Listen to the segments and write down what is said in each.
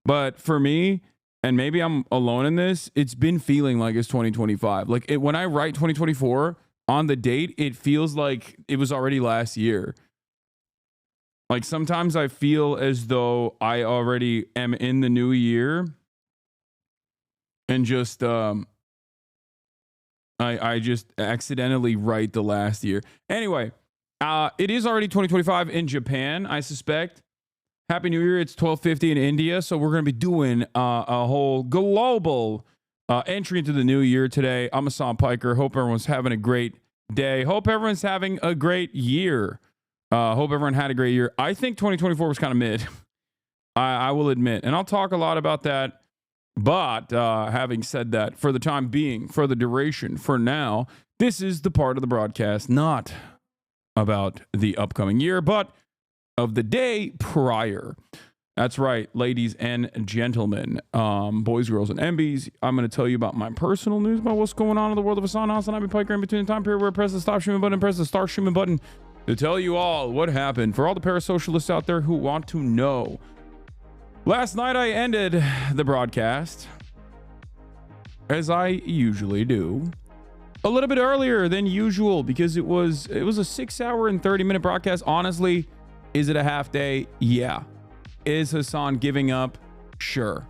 But for me, and maybe I'm alone in this, it's been feeling like it's 2025. Like when I write 2024 on the date, it feels like it was already last year. Like sometimes I feel as though I already am in the new year and just I just accidentally write the last year. Anyway, it is already 2025 in Japan, I suspect. Happy New Year. It's 12:50 in India, so we're going to be doing a whole global entry into the new year today. I'm Hasan Piker. Hope everyone's having a great day. Hope everyone's having a great year. Hope everyone had a great year. I think 2024 was kind of mid. I will admit, and I'll talk a lot about that. But having said that, for the time being, for the duration, for now, this is the part of the broadcast not about the upcoming year, but of the day prior. That's right, ladies and gentlemen, boys, girls, and MBs. I'm going to tell you about my personal news about what's going on in the world of Hasan, HasnAbi, Piker, in between the time period where I press the stop streaming button, press the start streaming button to tell you all what happened. For all the parasocialists out there who want to know, last night I ended the broadcast, as I usually do, a little bit earlier than usual because it was a 6-hour and 30-minute broadcast. Honestly, is it a half day? Yeah. Is Hasan giving up? Sure.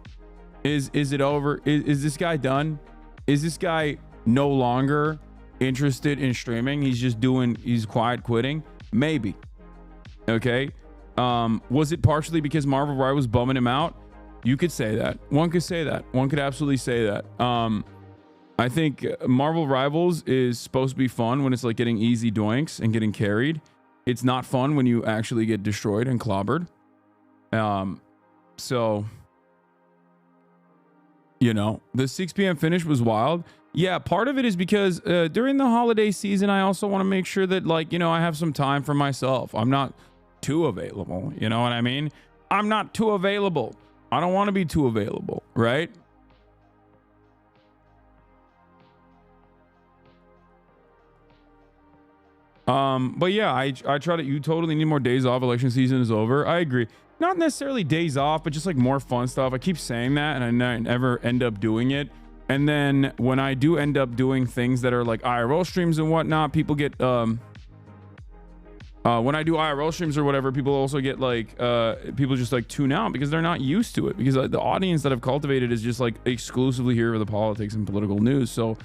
Is it over? Is this guy done? Is this guy no longer interested in streaming? He's quiet quitting? Maybe. Okay. Was it partially because Marvel Rivals was bumming him out? You could say that. One could say that. One could absolutely say that. I think Marvel Rivals is supposed to be fun when it's like getting easy doinks and getting carried. It's not fun when you actually get destroyed and clobbered. So, you know, the 6 p.m. finish was wild. Yeah, part of it is because during the holiday season, I also want to make sure that, like, you know, I have some time for myself. I'm not too available. You know what I mean? I'm not too available. I don't want to be too available, right? But yeah, I try to, you totally need more days off. Election season is over. I agree. Not necessarily days off, but just like more fun stuff. I keep saying that and I never end up doing it. And then when I do end up doing things that are like IRL streams and whatnot, people get, when I do IRL streams or whatever, people also get like, people just like tune out because they're not used to it, because the audience that I've cultivated is just like exclusively here for the politics and political news. So,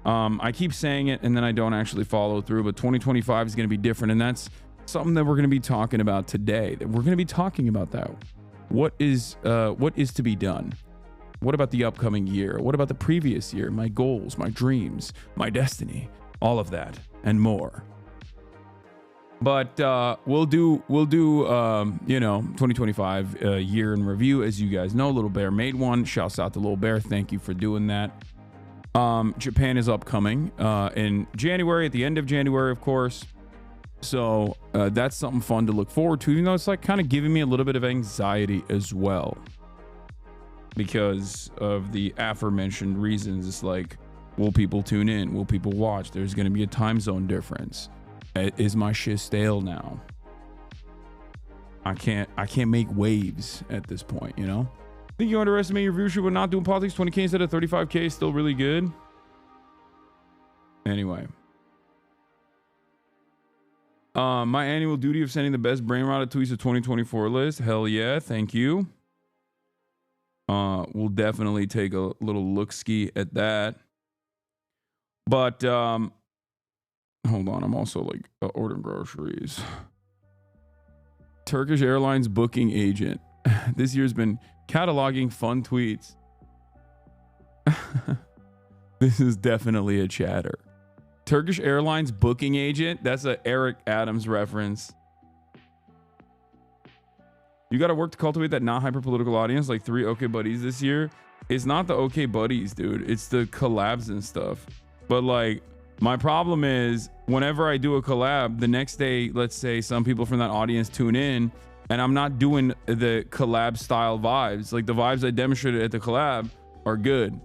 I keep saying it and then I don't actually follow through, but 2025 is going to be different. And that's something that we're going to be talking about today. That we're going to be talking about that. What is to be done? What about the upcoming year? What about the previous year? My goals, my dreams, my destiny, all of that and more. But we'll do you know, 2025 year in review. As you guys know, Little Bear made one. Shouts out to Little Bear. Thank you for doing that. Japan is upcoming in January, at the end of January, of course. So that's something fun to look forward to, even though it's like kind of giving me a little bit of anxiety as well, because of the aforementioned reasons. It's like, will people tune in? Will people watch? There's going to be a time zone difference. Is my shit stale now? I can't make waves at this point, you know? I think you underestimate your viewership when not doing politics. 20K instead of 35K is still really good. Anyway. My annual duty of sending the best brain rotted tweets of 2024 list. Hell yeah, thank you. We'll definitely take a little look-ski at that. But hold on, I'm also like ordering groceries. Turkish Airlines booking agent. This year's been cataloging fun tweets. This is definitely a chatter. Turkish Airlines booking agent. That's a Eric Adams reference. You got to work to cultivate that not hyper political audience, like 3 OK Buddies this year. It's not the OK Buddies, dude. It's the collabs and stuff. But like, my problem is whenever I do a collab, the next day, let's say some people from that audience tune in, and I'm not doing the collab style vibes. Like the vibes I demonstrated at the collab are good.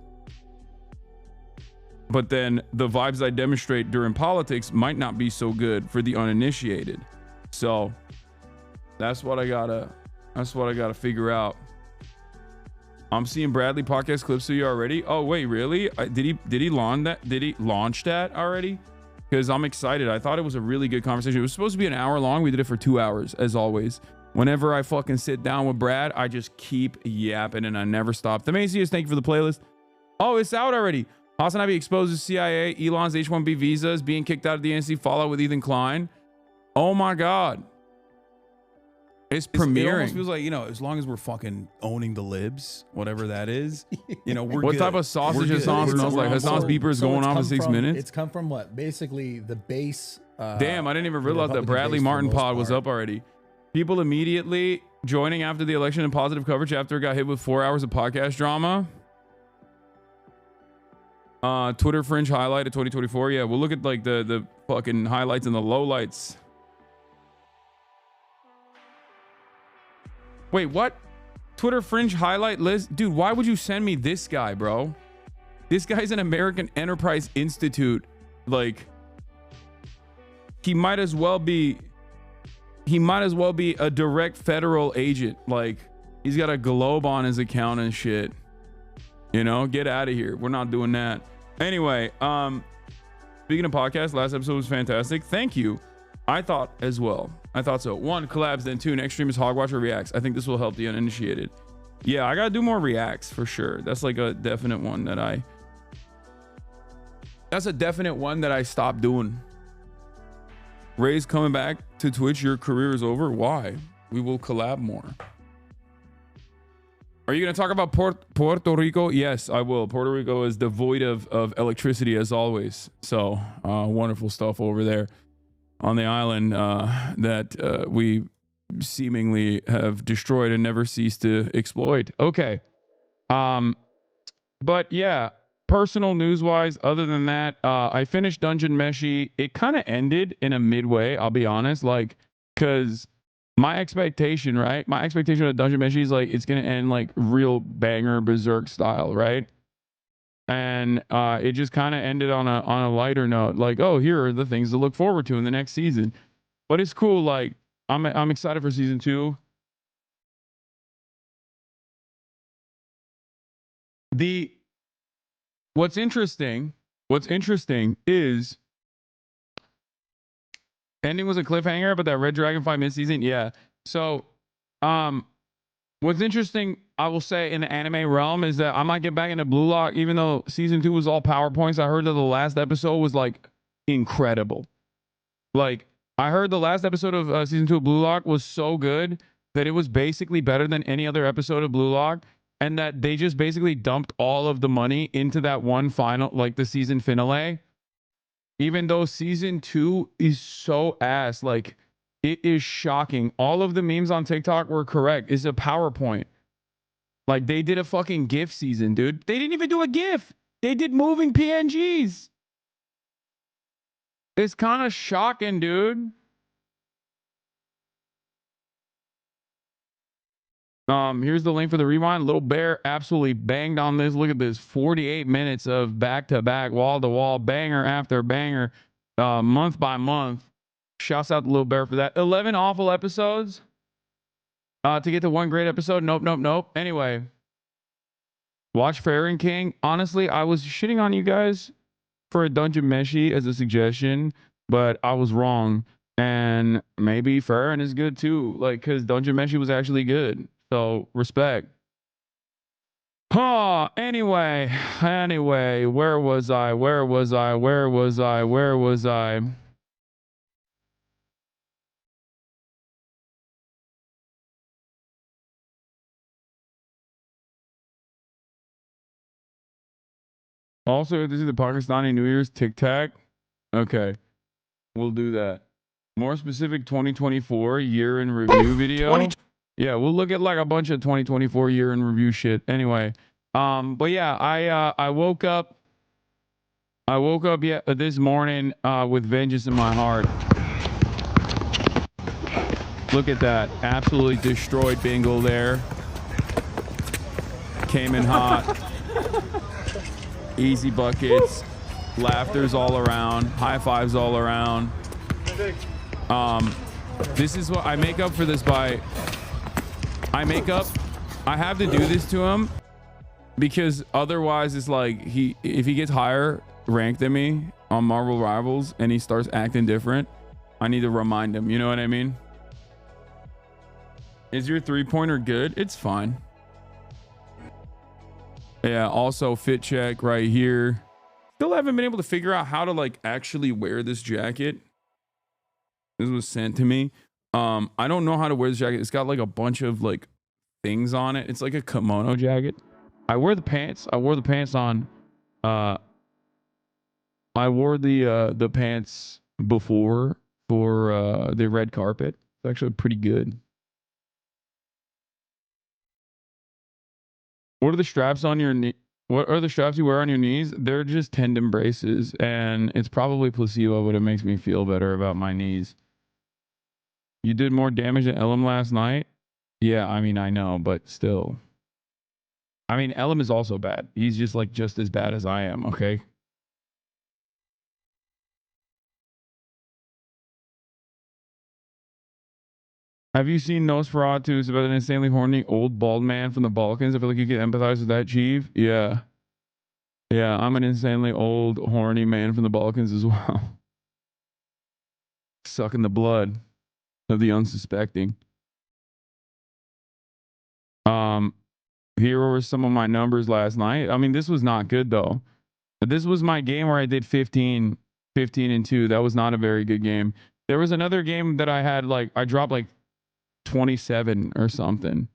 But then the vibes I demonstrate during politics might not be so good for the uninitiated. So that's what I gotta figure out. I'm seeing Bradley podcast clips of you already. Oh wait, really? Did he launch that? Did he launch that already? Because I'm excited. I thought it was a really good conversation. It was supposed to be an hour long. We did it for 2 hours, as always. Whenever I fucking sit down with Brad, I just keep yapping and I never stop. The Macias, thank you for the playlist. Oh, it's out already. HasnAbi exposes CIA, Elon's H-1B visas, being kicked out of the NC, fallout with Ethan Klein. Oh my God. It's premiering. It almost feels like, you know, as long as we're fucking owning the libs, whatever that is, you know, we're what good. type of sausage Hasan smells like? Hasan's beeper is going off in 6 minutes. It's come from what? Basically the base. Damn, I didn't even realize that Bradley Martin pod was up already. People immediately joining after the election and positive coverage after it got hit with 4 hours of podcast drama. Twitter fringe highlight of 2024. Yeah, we'll look at like the fucking highlights and the lowlights. Wait, what? Twitter fringe highlight list? Dude, why would you send me this guy, bro? This guy's an American Enterprise Institute. Like, he might as well be a direct federal agent. Like, he's got a globe on his account and shit. You know, get out of here. We're not doing that. Anyway, speaking of podcasts, last episode was fantastic. Thank you. I thought as well. I thought so. 1, collabs, then 2, next stream is Hogwatcher reacts. I think this will help the uninitiated. Yeah, I gotta do more reacts for sure. That's like a definite one that I stopped doing. Ray's coming back to Twitch. Your career is over. Why? We will collab more. Are you going to talk about Puerto Rico? Yes, I will. Puerto Rico is devoid of electricity as always. So wonderful stuff over there on the island that we seemingly have destroyed and never cease to exploit. Okay. But yeah, personal news wise, other than that, I finished Dungeon Meshi. It kind of ended in a midway, I'll be honest, like, because my expectation, right? My expectation of Dungeon Meshi is like it's gonna end like real banger berserk style, right? And it just kind of ended on a lighter note, like, oh, here are the things to look forward to in the next season. But it's cool. Like, I'm excited for season 2. What's interesting is ending was a cliffhanger, but that Red Dragon fight mid-season, yeah. So, what's interesting, I will say, in the anime realm is that I might get back into Blue Lock, even though season 2 was all PowerPoints. I heard that the last episode was like incredible. Like, I heard the last episode of season 2 of Blue Lock was so good that it was basically better than any other episode of Blue Lock, and that they just basically dumped all of the money into that one final, like the season finale. Even though season 2 is so ass, like, it is shocking. All of the memes on TikTok were correct. It's a PowerPoint. Like, they did a fucking GIF season, dude. They didn't even do a GIF. They did moving PNGs. It's kind of shocking, dude. Here's the link for the rewind. Little Bear absolutely banged on this. Look at this. 48 minutes of back-to-back, wall-to-wall, banger after banger, month by month. Shouts out to Little Bear for that. 11 awful episodes to get to one great episode. Nope. Anyway, watch Farron King. Honestly, I was shitting on you guys for a Dungeon Meshi as a suggestion, but I was wrong. And maybe Farron is good too, like, because Dungeon Meshi was actually good. So, respect. Anyway, where was I? Also, this is the Pakistani New Year's Tic Tac. Okay, we'll do that. More specific 2024 year in review video. Yeah, we'll look at like a bunch of 2024 year in review shit. Anyway, but yeah, I woke up this morning with vengeance in my heart. Look at that, absolutely destroyed Bingle there. Came in hot. Easy buckets, laughters all around, high fives all around. This is what I make up for this by. I have to do this to him because otherwise it's like if he gets higher ranked than me on Marvel Rivals and he starts acting different, I need to remind him. You know what I mean? Is your 3-pointer good? It's fine. Yeah, also fit check right here. Still haven't been able to figure out how to like actually wear this jacket. This was sent to me. I don't know how to wear this jacket. It's got like a bunch of like things on it. It's like a kimono jacket. I wear the pants. I wore the pants on. I wore the pants before for the red carpet. It's actually pretty good. What are the straps on your knee? What are the straps you wear on your knees? They're just tendon braces, and it's probably placebo, but it makes me feel better about my knees. You did more damage than Elam last night? Yeah, I mean, I know, but still. I mean, Elam is also bad. He's just like just as bad as I am, okay? Have you seen Nosferatu? It's about an insanely horny old bald man from the Balkans. I feel like you can empathize with that, Chief. Yeah. Yeah, I'm an insanely old, horny man from the Balkans as well. Sucking the blood of the unsuspecting. Here were some of my numbers last night. I mean, this was not good though. This was my game where I did 15 and 2. That was not a very good game. There was another game that I had like I dropped like 27 or something.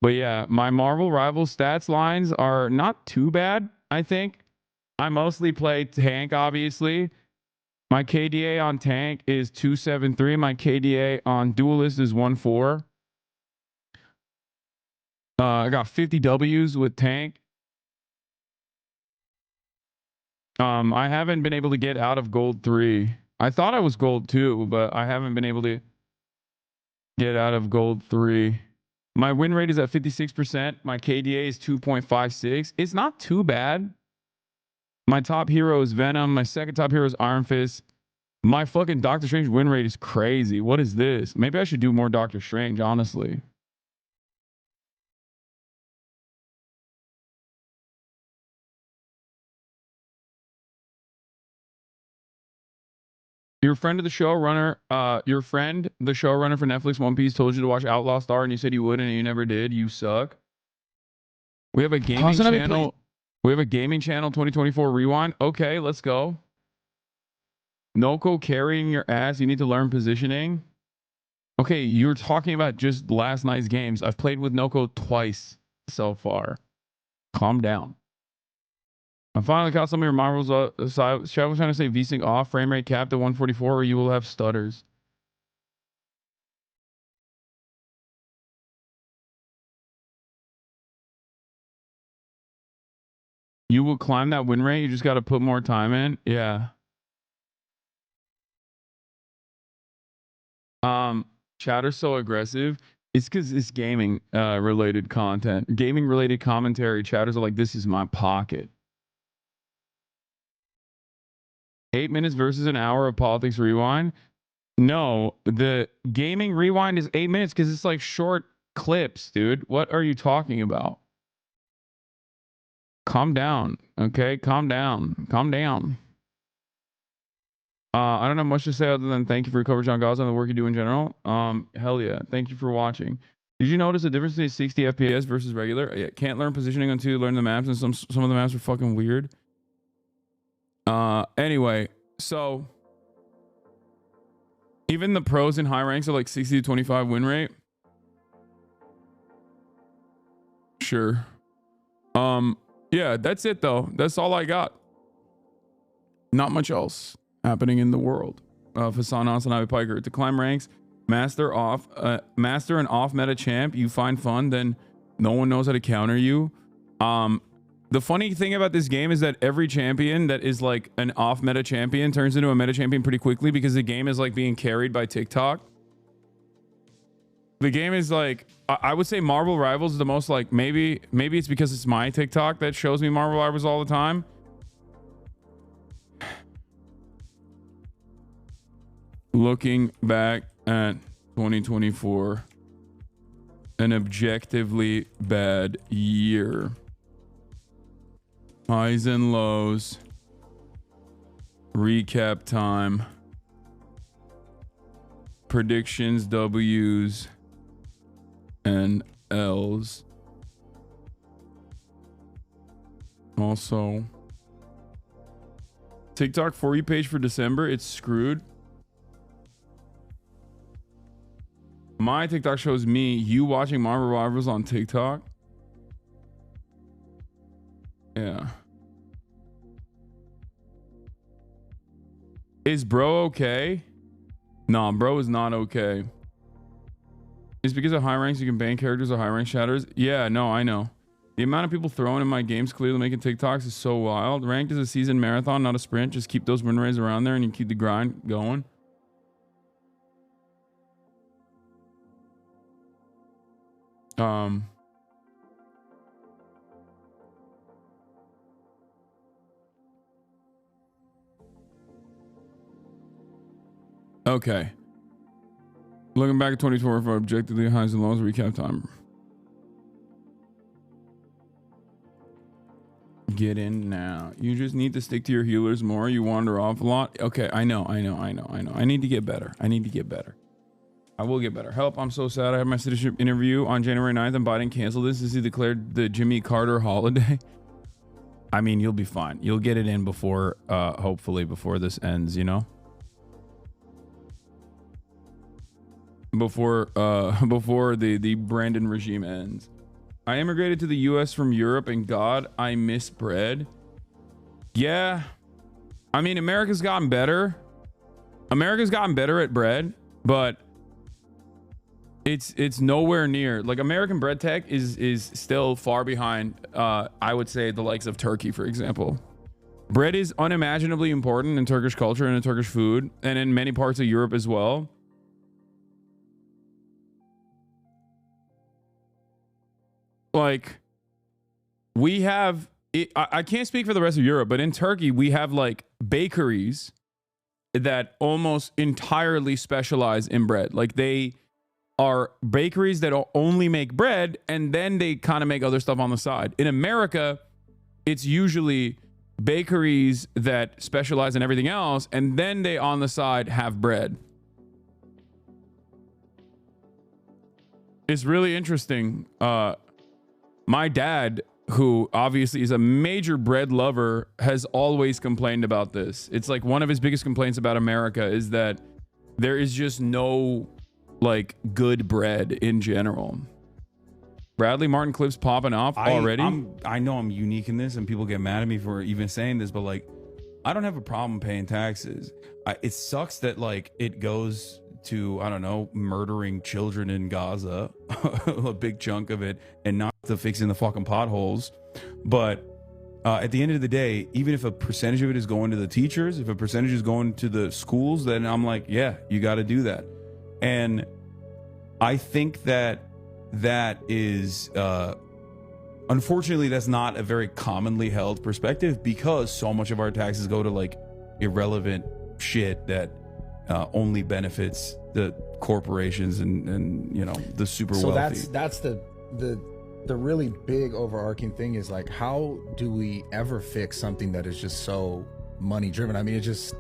But yeah, my Marvel Rivals stats lines are not too bad, I think. I mostly play tank, obviously. My KDA on tank is 273. My KDA on duelist is 1-4. I got 50 W's with tank. I haven't been able to get out of gold 3. I thought I was gold 2, but I haven't been able to get out of gold 3. My win rate is at 56%. My KDA is 2.56. It's not too bad. My top hero is Venom. My second top hero is Iron Fist. My fucking Doctor Strange win rate is crazy. What is this? Maybe I should do more Doctor Strange, honestly. Your friend of the showrunner, the showrunner for Netflix One Piece told you to watch Outlaw Star and you said you would and you never did. You suck. We have a gaming channel. We have a gaming channel 2024 rewind. Okay, let's go. Noko carrying your ass. You need to learn positioning. Okay, you're talking about just last night's games. I've played with Noko twice so far. Calm down. I finally caught some of your marbles. So I was trying to say VSync off, frame rate capped at 144, or you will have stutters. You will climb that win rate. You just got to put more time in. Yeah. Chatter's so aggressive. It's because it's gaming related content, gaming related commentary. Chatters are like, this is my pocket. 8 minutes versus an hour of politics rewind. No, the gaming rewind is 8 minutes because it's like short clips, dude. What are you talking about? Calm down. Okay, calm down. Calm down. I don't have much to say other than thank you for your coverage on Gaza and the work you do in general. Hell yeah. Thank you for watching. Did you notice the difference between 60 FPS versus regular? Yeah, can't learn positioning until you learn the maps, and some of the maps are fucking weird. Anyway, so even the pros in high ranks are like 60 to 25 win rate. Sure. Yeah, that's it though. That's all I got. Not much else happening in the world of HasnAbi Piker. To climb ranks, master and off meta champ, you find fun, then no one knows how to counter you. The funny thing about this game is that every champion that is like an off meta champion turns into a meta champion pretty quickly because the game is like being carried by TikTok. The game is like, I would say Marvel Rivals is the most like, maybe it's because it's my TikTok that shows me Marvel Rivals all the time. Looking back at 2024, an objectively bad year. Highs and lows. Recap time. Predictions, W's and L's. Also, TikTok For You page for December. It's screwed. My TikTok shows me you watching Marvel Rivals on TikTok. Yeah. Is bro okay? Nah, bro is not okay. It's because of high ranks you can ban characters or high rank shatters. Yeah, no, I know. The amount of people throwing in my games clearly making TikToks is so wild. Ranked is a season marathon, not a sprint. Just keep those win rates around there and you keep the grind going. Okay. Looking back at 2024 for objectively highs and lows recap time. Get in now. You just need to stick to your healers more. You wander off a lot. Okay, I know. I need to get better. I will get better. Help, I'm so sad. I have my citizenship interview on January 9th and Biden canceled this as he declared the Jimmy Carter holiday. I mean, you'll be fine. You'll get it in before, hopefully before this ends, you know? Before the Brandon regime ends. I immigrated to the US from Europe and God, I miss bread. Yeah. I mean, America's gotten better. America's gotten better at bread, but it's nowhere near. Like, American bread tech is still far behind, I would say, the likes of Turkey, for example. Bread is unimaginably important in Turkish culture and in Turkish food, and in many parts of Europe as well. Like, we have, I can't speak for the rest of Europe, but in Turkey, we have like bakeries that almost entirely specialize in bread. Like, they are bakeries that only make bread and then they kind of make other stuff on the side. In America, it's usually bakeries that specialize in everything else and then they on the side have bread. It's really interesting. My dad, who obviously is a major bread lover, has always complained about this. It's like one of his biggest complaints about America is that there is just no like good bread in general. Bradley Martin clips popping off already. I know I'm unique in this and people get mad at me for even saying this, but like, I don't have a problem paying taxes. It sucks that like it goes to, I don't know, murdering children in Gaza, a big chunk of it, and not to fixing the fucking potholes. But at the end of the day, even if a percentage of it is going to the teachers, if a percentage is going to the schools, then I'm like, yeah, you got to do that. And I think that is, unfortunately, that's not a very commonly held perspective because so much of our taxes go to like irrelevant shit that only benefits the corporations and you know, the super wealthy. So that's the really big overarching thing is like, how do we ever fix something that is just so money driven? I mean, it just,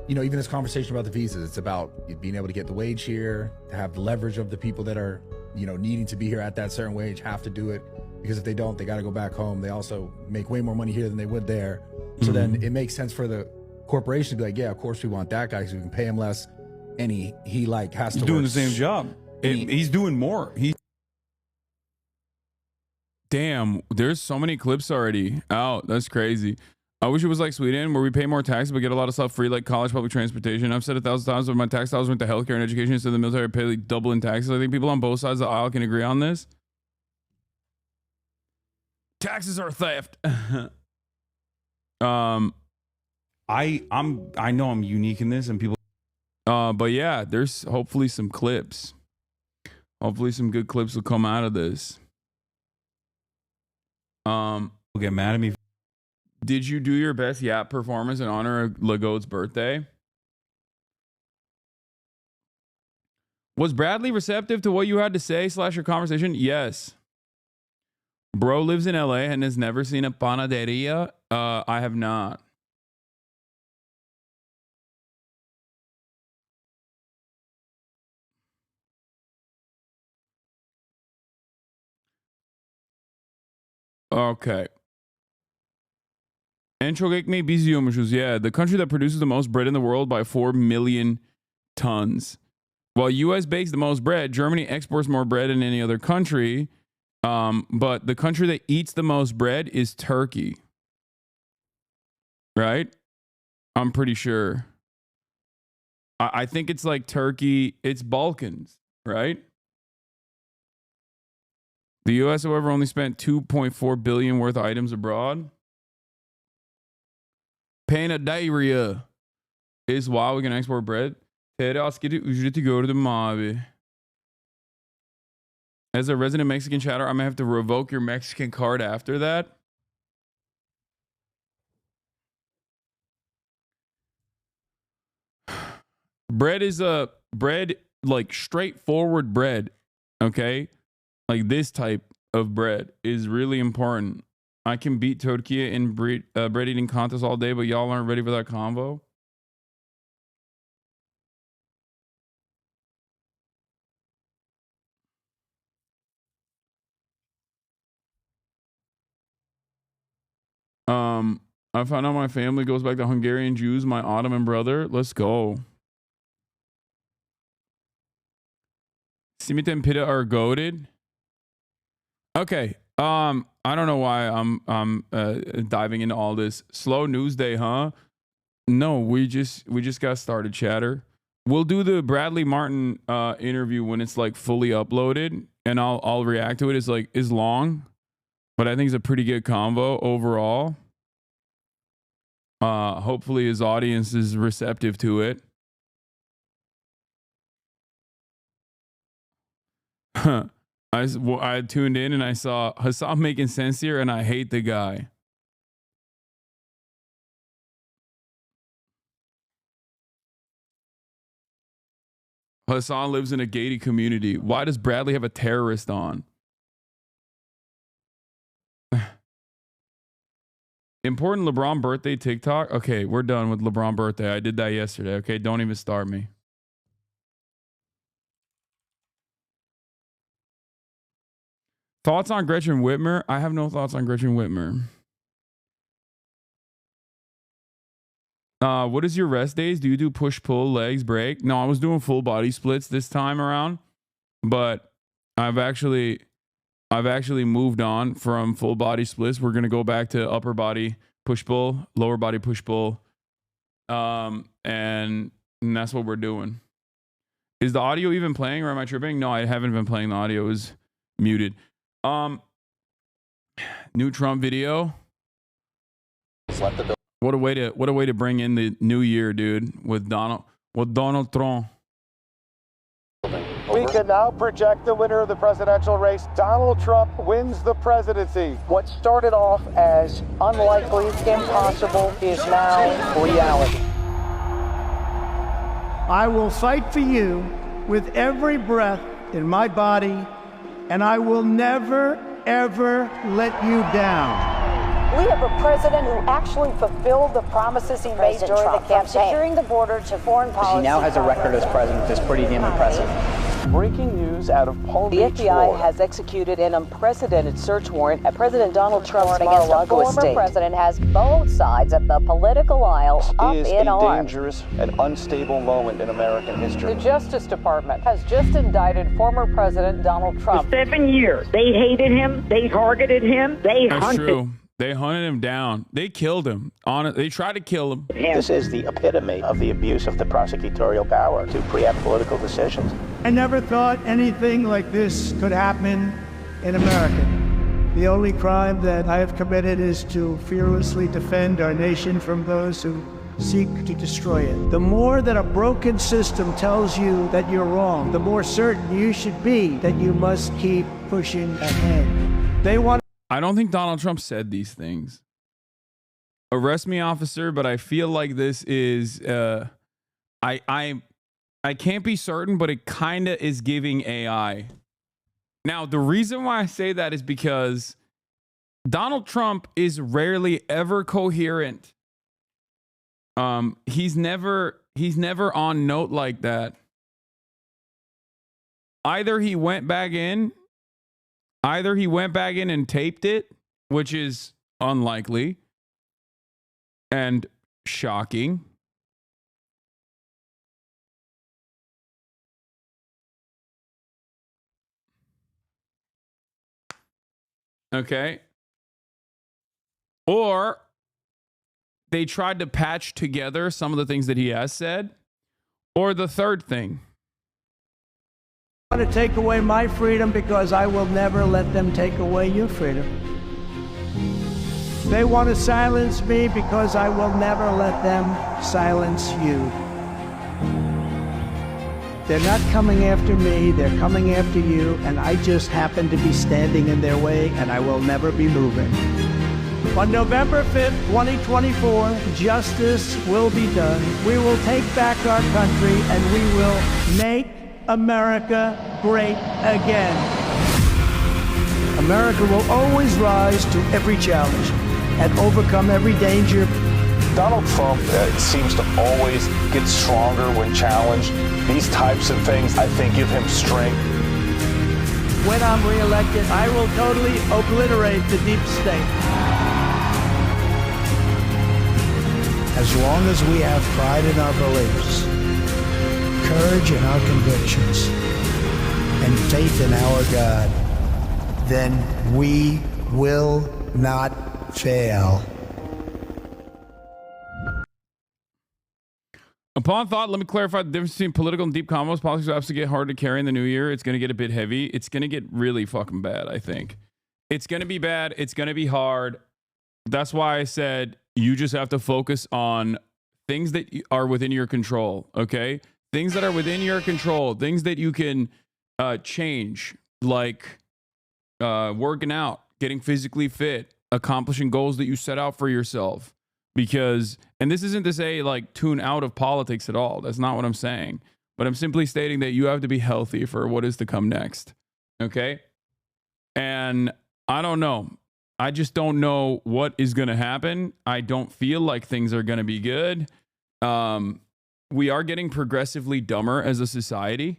you know, even this conversation about the visas, it's about being able to get the wage here, to have the leverage of the people that are, you know, needing to be here at that certain wage, have to do it, because if they don't, they got to go back home. They also make way more money here than they would there. So then it makes sense for the corporation to be like, yeah, of course we want that guy because we can pay him less, and he like has to doing work the same job. He's doing more. Damn, there's so many clips already out. That's crazy. I wish it was like Sweden where we pay more taxes but get a lot of stuff free, like college, public transportation. I've said 1,000 times, but my tax dollars went to healthcare and education instead of the military. I pay like double in taxes. I think people on both sides of the aisle can agree on this. Taxes are theft. I know I'm unique in this and people But yeah, there's hopefully some clips. Hopefully some good clips will come out of this. will get mad at me. Did you do your best Yap performance in honor of Legault's birthday? Was Bradley receptive to what you had to say / your conversation? Yes. Bro lives in LA and has never seen a panaderia. I have not. Okay. En çok ekmeği biz yiyormuşuz. Yeah, the country that produces the most bread in the world by 4 million tons. While U.S. bakes the most bread, Germany exports more bread than any other country. But the country that eats the most bread is Turkey. Right? I'm pretty sure. I think it's like Turkey. It's Balkans, right? The U.S., however, only spent $2.4 billion worth of items abroad. Panaderia is why we can export bread. Askeri ücreti gördüm abi. As a resident Mexican chatter, I'm going to have to revoke your Mexican card after that. Bread is a bread, like straightforward bread. Okay. Like this type of bread is really important. I can beat Turkey in bread eating contests all day, but y'all aren't ready for that combo. I found out my family goes back to Hungarian Jews, my Ottoman brother. Let's go. Simit and Pita are goated. Okay. I don't know why I'm diving into all this. Slow news day, huh? No, we just got started, chatter. We'll do the Bradley Martin interview when it's like fully uploaded, and I'll react to it. It's like is long, but I think it's a pretty good combo overall. Hopefully his audience is receptive to it. I tuned in and I saw Hasan making sense here, and I hate the guy. Hasan lives in a gated community. Why does Bradley have a terrorist on? Important LeBron birthday TikTok. Okay, we're done with LeBron birthday. I did that yesterday. Okay, don't even start me. Thoughts on Gretchen Whitmer? I have no thoughts on Gretchen Whitmer. What is your rest days? Do you do push, pull, legs, break? No, I was doing full body splits this time around, but I've actually moved on from full body splits. We're gonna go back to upper body push pull, lower body push pull, and that's what we're doing. Is the audio even playing, or am I tripping? No, I haven't been playing the audio. It was muted. New Trump video. What a way to bring in the new year, dude, with Donald Trump. We can now project the winner of the presidential race. Donald Trump wins the presidency. What started off as unlikely, impossible, is now reality. I will fight for you with every breath in my body, and I will never, ever let you down. We have a president who actually fulfilled the promises he made during the campaign, securing the border to foreign policy. He now has a record as president that's pretty damn impressive. Breaking news out of Palm Beach, The FBI Florida. has executed an unprecedented search warrant at President Donald Trump's Mar-a-Lago estate. The former president has both sides of the political aisle up This is in a arms. dangerous and unstable moment in American history. The Justice Department has just indicted former President Donald Trump. 7 years. They hated him. They targeted him. They That's hunted true. They hunted him down. They killed him. They tried to kill him. him. This is the epitome of the abuse of the prosecutorial power to preempt political decisions. I never thought anything like this could happen in America. The only crime that I have committed is to fearlessly defend our nation from those who seek to destroy it. The more that a broken system tells you that you're wrong, the more certain you should be that you must keep pushing ahead. They want. I don't think Donald Trump said these things. Arrest me, officer, but I feel like this is I can't be certain, but it kind of is giving AI. Now, the reason why I say that is because Donald Trump is rarely ever coherent. He's never on note like that. Either he went back in and taped it, which is unlikely and shocking. Okay. Or they tried to patch together some of the things that he has said. Or the third thing. Want to take away my freedom because I will never let them take away your freedom. They want to silence me because I will never let them silence you. They're not coming after me, they're coming after you, and I just happen to be standing in their way, and I will never be moving. On November 5th, 2024, justice will be done. We will take back our country, and we will make America great again. America will always rise to every challenge and overcome every danger. Donald Trump seems to always get stronger when challenged. These types of things, I think, give him strength. When I'm reelected, I will totally obliterate the deep state. As long as we have pride in our beliefs, courage in our convictions, and faith in our God, then we will not fail. Upon thought, let me clarify the difference between political and deep combos. Politics will absolutely get hard to carry in the new year. It's going to get a bit heavy. It's going to get really fucking bad, I think. It's going to be bad. It's going to be hard. That's why I said you just have to focus on things that are within your control, okay? Things that are within your control, things that you can change, like working out, getting physically fit, accomplishing goals that you set out for yourself. Because, and this isn't to say like tune out of politics at all. That's not what I'm saying. But I'm simply stating that you have to be healthy for what is to come next. Okay? And I don't know. I just don't know what is going to happen. I don't feel like things are going to be good. We are getting progressively dumber as a society.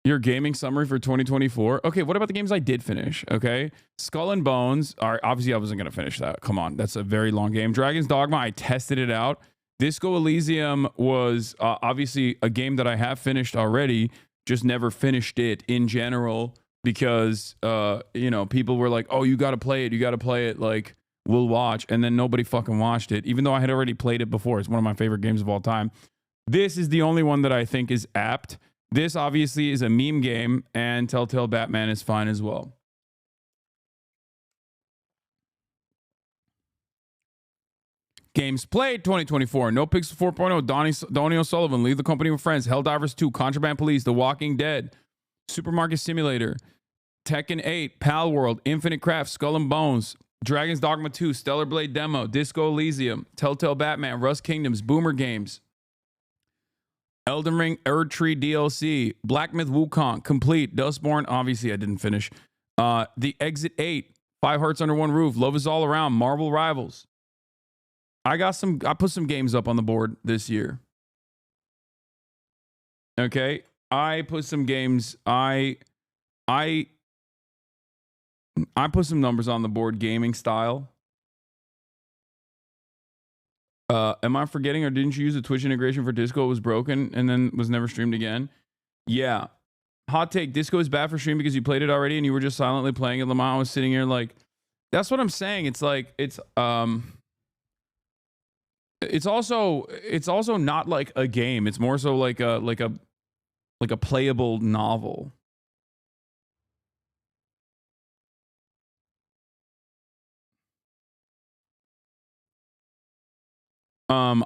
Your gaming summary for 2024. Okay, what about the games I did finish? Okay, Skull and Bones. Obviously, I wasn't going to finish that. Come on, that's a very long game. Dragon's Dogma, I tested it out. Disco Elysium was obviously a game that I have finished already, just never finished it in general because, people were like, oh, you got to play it. Like, we'll watch. And then nobody fucking watched it, even though I had already played it before. It's one of my favorite games of all time. This is the only one that I think is apt. This obviously is a meme game, and Telltale Batman is fine as well. Games played 2024. No Pixel 4.0. Donnie O'Sullivan. Leave the Company with Friends. Helldivers 2. Contraband Police. The Walking Dead. Supermarket Simulator. Tekken 8. Pal World. Infinite Craft. Skull and Bones. Dragon's Dogma 2. Stellar Blade Demo. Disco Elysium. Telltale Batman. Rust Kingdoms. Boomer Games. Elden Ring Erdtree DLC, Black Myth Wukong, complete, Dustborn, obviously I didn't finish. The Exit 8, 5 Hearts Under One Roof, Love Is All Around, Marvel Rivals. I put some games up on the board this year. Okay, I put some games, I put some numbers on the board, gaming style. Am I forgetting, or didn't you use the Twitch integration for Disco? It was broken and then was never streamed again. Yeah. Hot take. Disco is bad for stream because you played it already and you were just silently playing it. Lamont was sitting here like, that's what I'm saying. It's like, it's also not like a game. It's more so like a playable novel.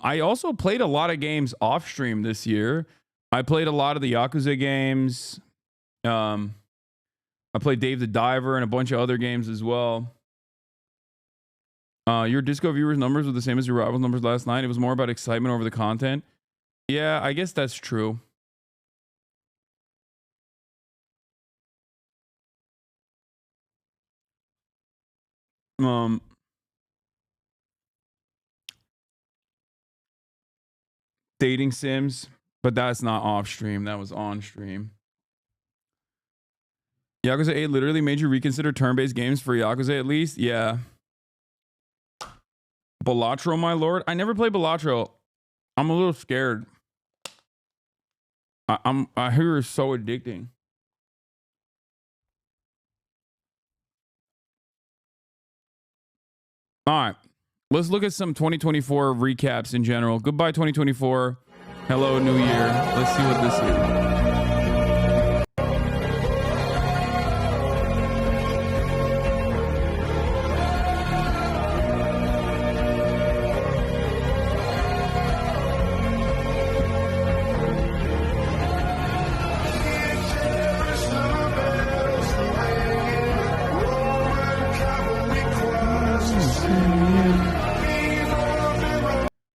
I also played a lot of games off stream this year. I played a lot of the Yakuza games. I played Dave the Diver and a bunch of other games as well. Your Disco viewers numbers were the same as your Rivals numbers last night. It was more about excitement over the content. Yeah, I guess that's true. Dating sims, but that's not off stream. That was on stream. Yakuza 8 literally made you reconsider turn-based games for Yakuza at least? Yeah. Balatro, my lord? I never played Balatro. I'm a little scared. I hear it's so addicting. All right. Let's look at some 2024 recaps in general. Goodbye 2024. Hello New Year. Let's see what this is.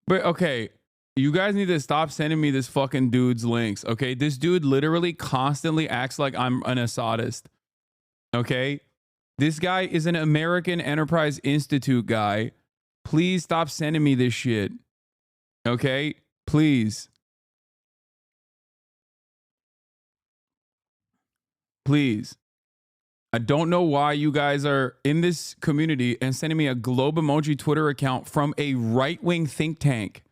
But okay, you guys need to stop sending me this fucking dude's links. Okay, this dude literally constantly acts like I'm an Assadist. Okay, this guy is an American Enterprise Institute guy. Please stop sending me this shit. Okay, please. Please. I don't know why you guys are in this community and sending me a globe emoji Twitter account from a right-wing think tank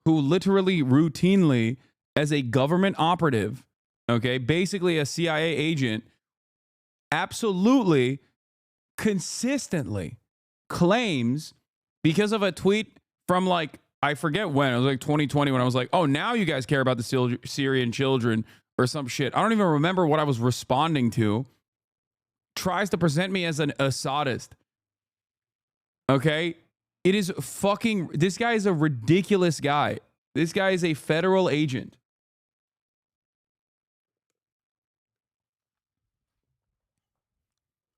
who literally routinely, as a government operative, okay, basically a CIA agent, absolutely, consistently claims, because of a tweet from like, I forget when, it was like 2020 when I was like, oh, now you guys care about the Syrian children or some shit. I don't even remember what I was responding to. Tries to present me as an Assadist. Okay? It is fucking... This guy is a ridiculous guy. This guy is a federal agent.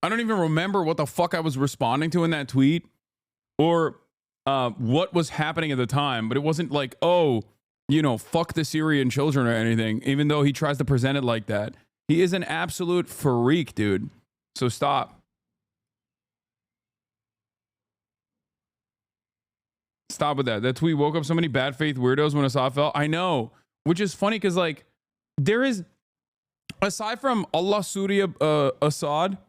I don't even remember what the fuck I was responding to in that tweet or what was happening at the time, but it wasn't like, oh, you know, fuck the Syrian children or anything, even though he tries to present it like that. He is an absolute freak, dude. So stop. Stop with that. That tweet woke up so many bad faith weirdos when Assad fell. I know. Which is funny because, like, there is, aside from Allah Surya Assad,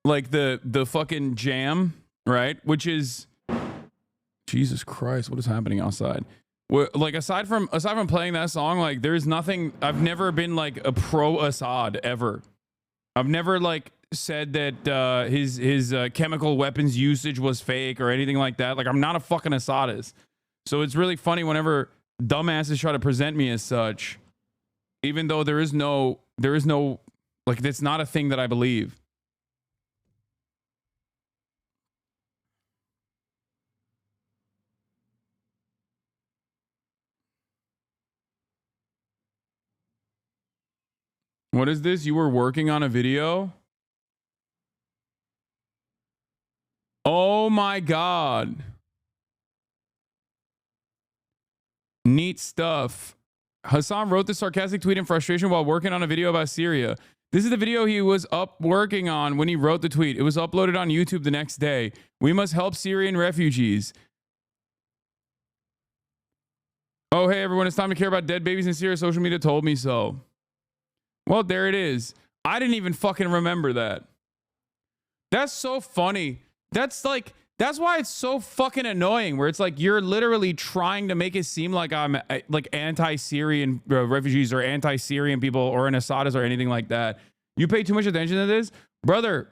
like the fucking jam, right? Which is, Jesus Christ, what is happening outside? Like, aside from playing that song, like, there's nothing, I've never been like a pro Assad ever. I've never like said that his chemical weapons usage was fake or anything like that. Like, I'm not a fucking Assadist. So it's really funny whenever dumbasses try to present me as such, even though there is no like, that's not a thing that I believe. What is this? You were working on a video? Oh my God. Neat stuff. Hasan wrote this sarcastic tweet in frustration while working on a video about Syria. This is the video he was up working on when he wrote the tweet. It was uploaded on YouTube the next day. We must help Syrian refugees. Oh, hey, everyone. It's time to care about dead babies in Syria. Social media told me so. Well, there it is. I didn't even fucking remember that. That's so funny. That's why it's so fucking annoying, where it's like you're literally trying to make it seem like I'm like anti-Syrian refugees or anti-Syrian people or an Assadist or anything like that. You pay too much attention to this? Brother,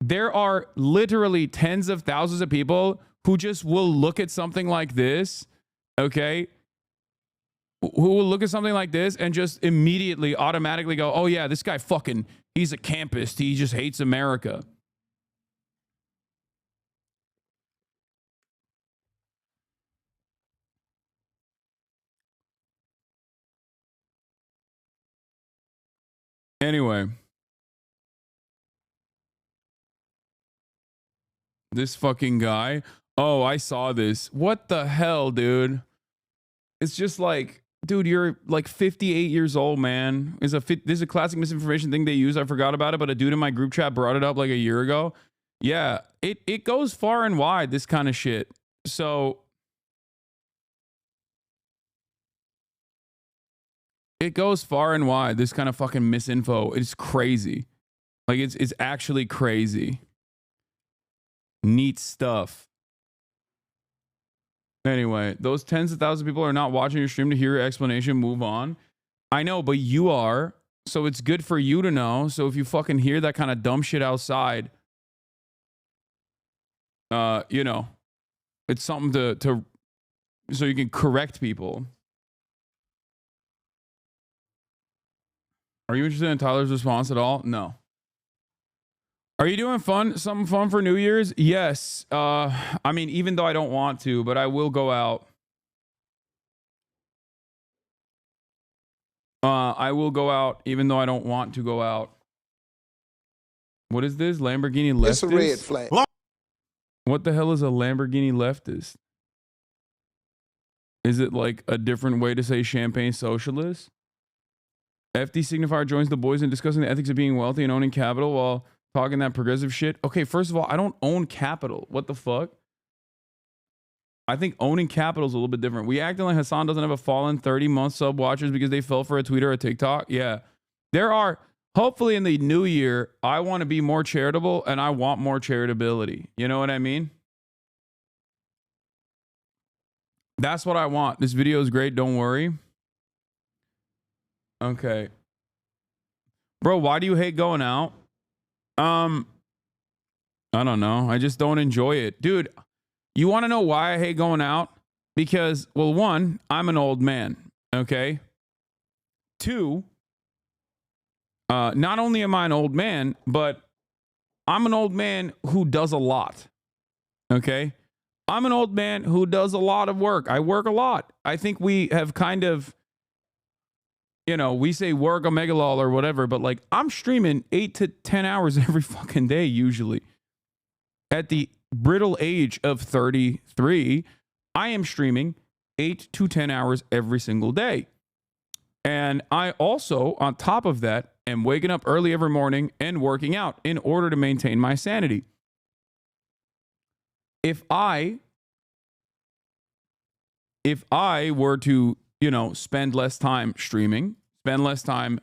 there are literally tens of thousands of people who just will look at something like this, okay? Who will look at something like this and just immediately, automatically go, oh yeah, this guy fucking, he's a campist. He just hates America. Anyway. This fucking guy. Oh, I saw this. What the hell, dude? It's just like, dude, you're like 58 years old, man. This is a classic misinformation thing they use. I forgot about it, but a dude in my group chat brought it up like a year ago. Yeah, it goes far and wide, this kind of shit. So it goes far and wide, this kind of fucking misinfo. It's crazy. Like it's actually crazy. Neat stuff. Anyway, those tens of thousands of people are not watching your stream to hear your explanation. Move on. I know, but you are. So it's good for you to know. So if you fucking hear that kind of dumb shit outside, you know, it's something to so you can correct people. Are you interested in Tyler's response at all? No. Are you doing something fun for New Year's? Yes. I mean, even though I don't want to, but I will go out. I will go out even though I don't want to go out. What is this? Lamborghini leftist? It's a red flag. What the hell is a Lamborghini leftist? Is it like a different way to say champagne socialist? FD signifier joins the boys in discussing the ethics of being wealthy and owning capital while talking that progressive shit. Okay, first of all, I don't own capital. What the fuck? I think owning capital is a little bit different. We acting like Hasan doesn't have a fallen 30-month sub watchers because they fell for a tweet or a TikTok. Yeah. There are, hopefully in the new year, I want to be more charitable and I want more charitability. You know what I mean? That's what I want. This video is great. Don't worry. Okay. Bro, why do you hate going out? I don't know. I just don't enjoy it. Dude, you want to know why I hate going out? Because, well, one, I'm an old man. Okay. Two, not only am I an old man, but I'm an old man who does a lot. Okay. I'm an old man who does a lot of work. I work a lot. I think we have kind of, you know, we say work a megalol or whatever, but like I'm streaming 8 to 10 hours every fucking day usually. At the brittle age of 33, I am streaming 8 to 10 hours every single day. And I also, on top of that, am waking up early every morning and working out in order to maintain my sanity. If I were to, you know, spend less time streaming, spend less time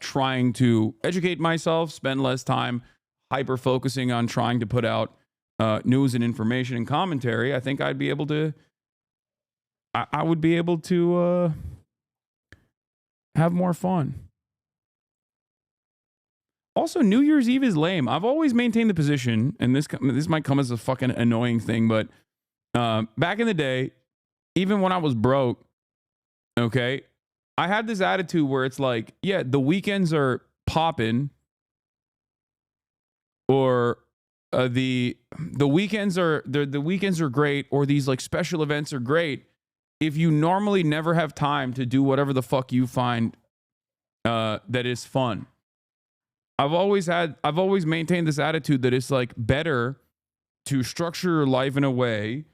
trying to educate myself, spend less time hyper focusing on trying to put out news and information and commentary, I think I'd be able to, I would be able to have more fun. Also, New Year's Eve is lame. I've always maintained the position, and this might come as a fucking annoying thing, but back in the day, even when I was broke, okay, I had this attitude where it's like, yeah, the weekends are popping, or the weekends are the weekends are great, or these like special events are great if you normally never have time to do whatever the fuck you find that is fun. I've always maintained this attitude that it's like better to structure your life in a way,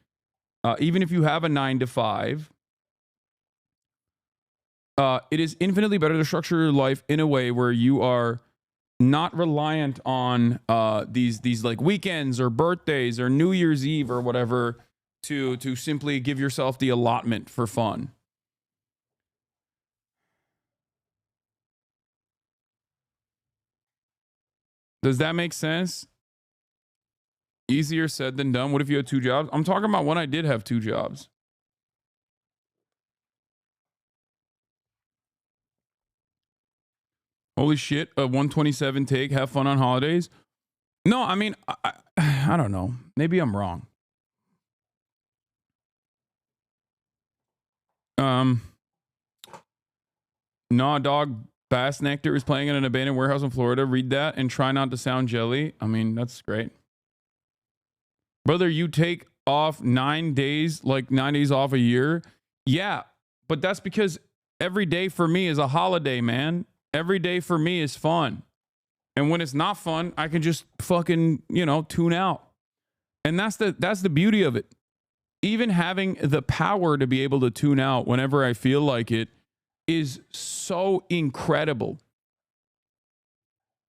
even if you have a 9 to 5, it is infinitely better to structure your life in a way where you are not reliant on these like weekends or birthdays or New Year's Eve or whatever to simply give yourself the allotment for fun. Does that make sense? Easier said than done. What if you had 2 jobs? I'm talking about when I did have 2 jobs. Holy shit, a 127 take, have fun on holidays? No, I mean, I don't know. Maybe I'm wrong. Nah, dog. Bass Nectar is playing in an abandoned warehouse in Florida. Read that and try not to sound jelly. I mean, that's great. Brother, you take off 9 days, like 9 days off a year? Yeah, but that's because every day for me is a holiday, man. Every day for me is fun. And when it's not fun, I can just fucking, you know, tune out. And that's the beauty of it. Even having the power to be able to tune out whenever I feel like it is so incredible.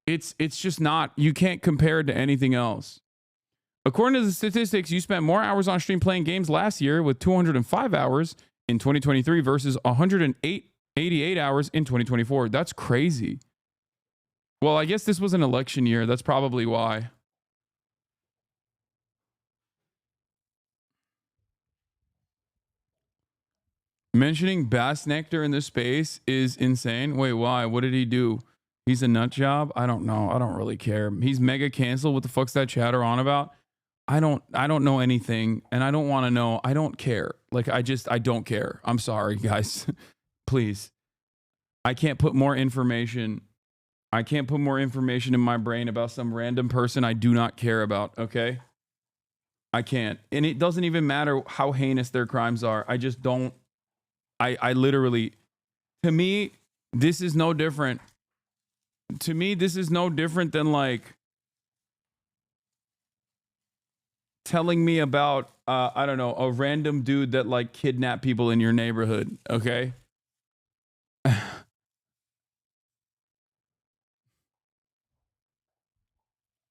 It's just not, you can't compare it to anything else. According to the statistics, you spent more hours on stream playing games last year with 205 hours in 2023 versus 188 hours in 2024. That's crazy. Well, I guess this was an election year. That's probably why. Mentioning Bass Nectar in this space is insane. Wait, why? What did he do? He's a nut job? I don't know. I don't really care. He's mega canceled. What the fuck's that chatter on about? I don't know anything, and I don't want to know. I don't care. Like, I don't care. I'm sorry, guys. Please. I can't put more information. I can't put more information in my brain about some random person I do not care about, okay? I can't. And it doesn't even matter how heinous their crimes are. I just don't. I literally, to me, this is no different. To me, this is no different than like telling me about, I don't know, a random dude that like kidnapped people in your neighborhood. Okay. I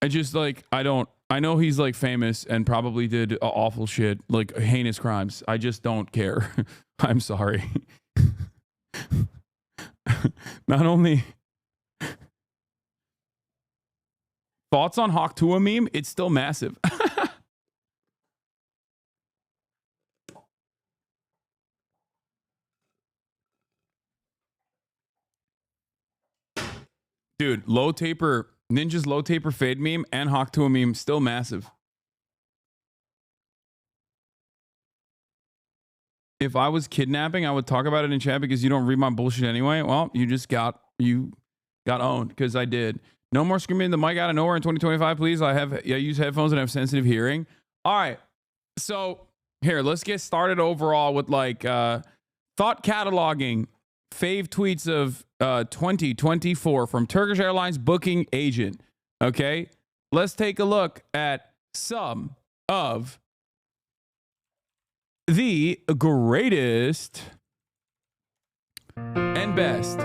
just like, I know he's like famous and probably did awful shit, like heinous crimes. I just don't care. I'm sorry. Not only thoughts on Hawk Tua meme, it's still massive. Dude, Ninja's low taper fade meme and Hawk Tua meme still massive. If I was kidnapping, I would talk about it in chat because you don't read my bullshit anyway. Well, you got owned because I did. No more screaming the mic out of nowhere in 2025, please. I use headphones and have sensitive hearing. All right. So here, let's get started overall with like thought cataloging fave tweets of 2024 from Turkish Airlines booking agent. Okay. Let's take a look at some of the greatest and best.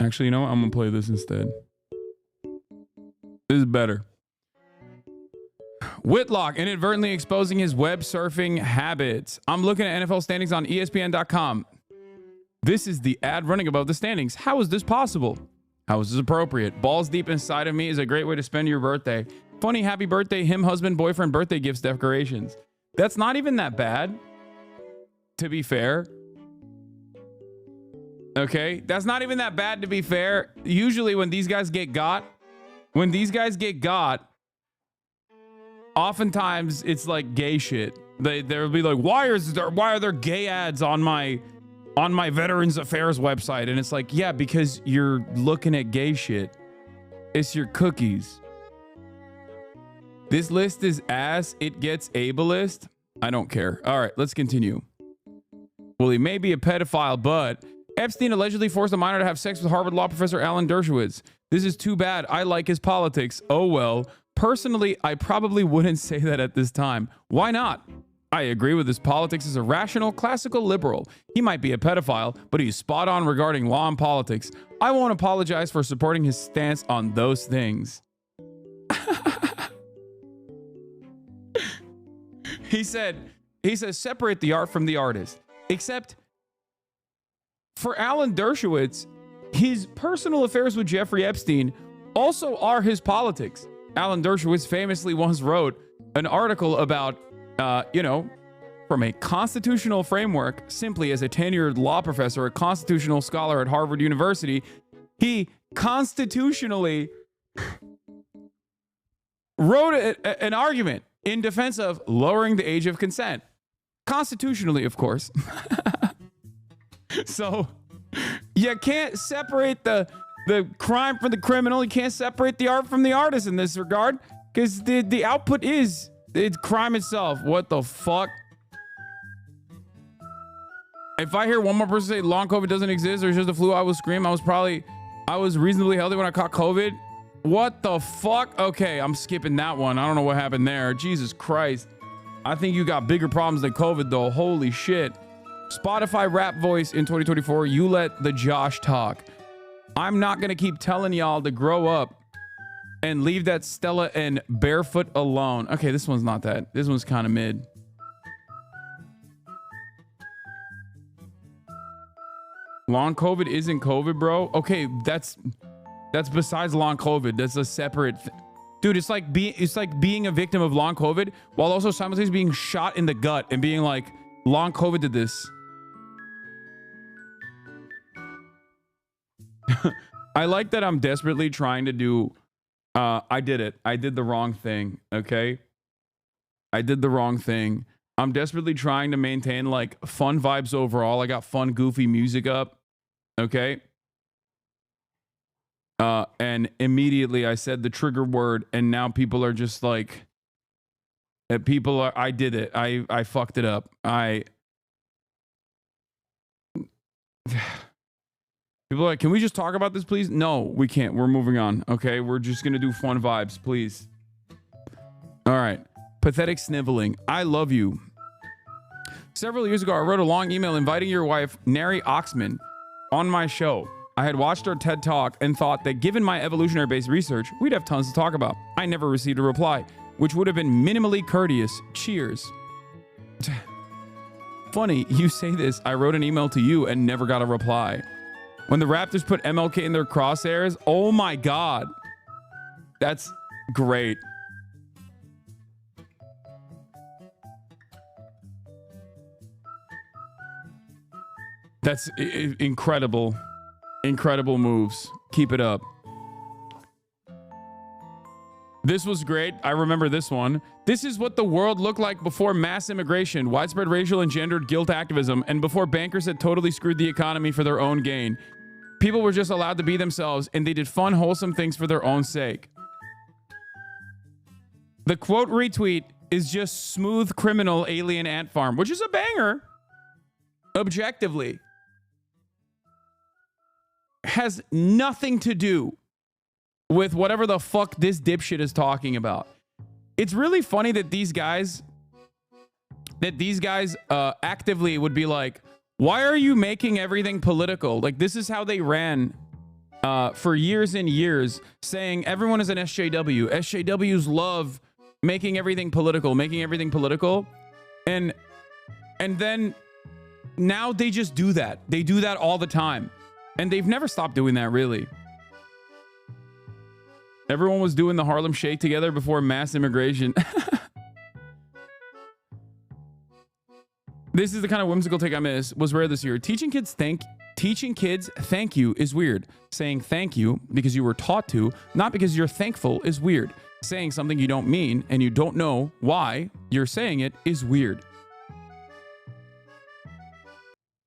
Actually, you know what? I'm going to play this instead. This is better. Whitlock inadvertently exposing his web surfing habits. I'm looking at NFL standings on ESPN.com. This is the ad running above the standings. How is this possible? How is this appropriate? Balls deep inside of me is a great way to spend your birthday. Funny happy birthday, him, husband, boyfriend, birthday gifts, decorations. That's not even that bad, to be fair. Okay, that's not even that bad, to be fair. Usually when these guys get got, oftentimes it's like gay shit. They'll be like, why are there gay ads on my Veterans Affairs website? And it's like, yeah, because you're looking at gay shit. It's your cookies. This list is ass. It gets ableist. I don't care. All right, let's continue. Well, he may be a pedophile, but Epstein allegedly forced a minor to have sex with Harvard law professor Alan Dershowitz. This is too bad. I like his politics. Oh, well. Personally, I probably wouldn't say that at this time. Why not? I agree with his politics as a rational, classical liberal. He might be a pedophile, but he's spot on regarding law and politics. I won't apologize for supporting his stance on those things. He says, separate the art from the artist. Except for Alan Dershowitz, his personal affairs with Jeffrey Epstein also are his politics. Alan Dershowitz famously once wrote an article about, from a constitutional framework, simply as a tenured law professor, a constitutional scholar at Harvard University, he constitutionally wrote an argument in defense of lowering the age of consent. Constitutionally, of course. So you can't separate the crime from the criminal. You can't separate the art from the artist in this regard, because the output is it's crime itself. What the fuck? If I hear one more person say long COVID doesn't exist or it's just the flu, I will scream. I was reasonably healthy when I caught COVID. What the fuck? Okay, I'm skipping that one. I don't know what happened there. Jesus Christ. I think you got bigger problems than COVID, though. Holy shit. Spotify rap voice in 2024. You let the Josh talk. I'm not going to keep telling y'all to grow up and leave that Stella and Barefoot alone. Okay, this one's not that. This one's kind of mid. Long COVID isn't COVID, bro. Okay, that's besides long COVID. That's a separate dude. It's like being a victim of long COVID while also simultaneously being shot in the gut and being like, long COVID did this. I like that I'm desperately trying to do I did it. I did the wrong thing, okay? I did the wrong thing. I'm desperately trying to maintain like fun vibes overall. I got fun, goofy music up, okay? And immediately I said the trigger word, and now people are just like, I did it. I fucked it up. People are like, can we just talk about this, please? No, we can't. We're moving on. Okay, we're just gonna do fun vibes, please. All right. Pathetic sniveling. I love you. Several years ago, I wrote a long email inviting your wife, Neri Oxman, on my show. I had watched her TED Talk and thought that given my evolutionary-based research, we'd have tons to talk about. I never received a reply, which would have been minimally courteous. Cheers. Funny, you say this. I wrote an email to you and never got a reply. When the Raptors put MLK in their crosshairs, oh my God. That's great. That's incredible. Incredible moves. Keep it up. This was great. I remember this one. This is what the world looked like before mass immigration, widespread racial and gendered guilt activism, and before bankers had totally screwed the economy for their own gain. People were just allowed to be themselves, and they did fun, wholesome things for their own sake. The quote retweet is just smooth criminal alien ant farm, which is a banger. Objectively. Has nothing to do with whatever the fuck this dipshit is talking about. It's really funny that these guys actively would be like, why are you making everything political? Like, this is how they ran for years and years, saying everyone is an SJW. SJWs love making everything political. And then now they just do that. They do that all the time. And they've never stopped doing that, really. Everyone was doing the Harlem Shake together before mass immigration. This is the kind of whimsical take I miss. Was rare this year. Teaching kids thank you is weird. Saying thank you because you were taught to, not because you're thankful, is weird. Saying something you don't mean and you don't know why you're saying it is weird.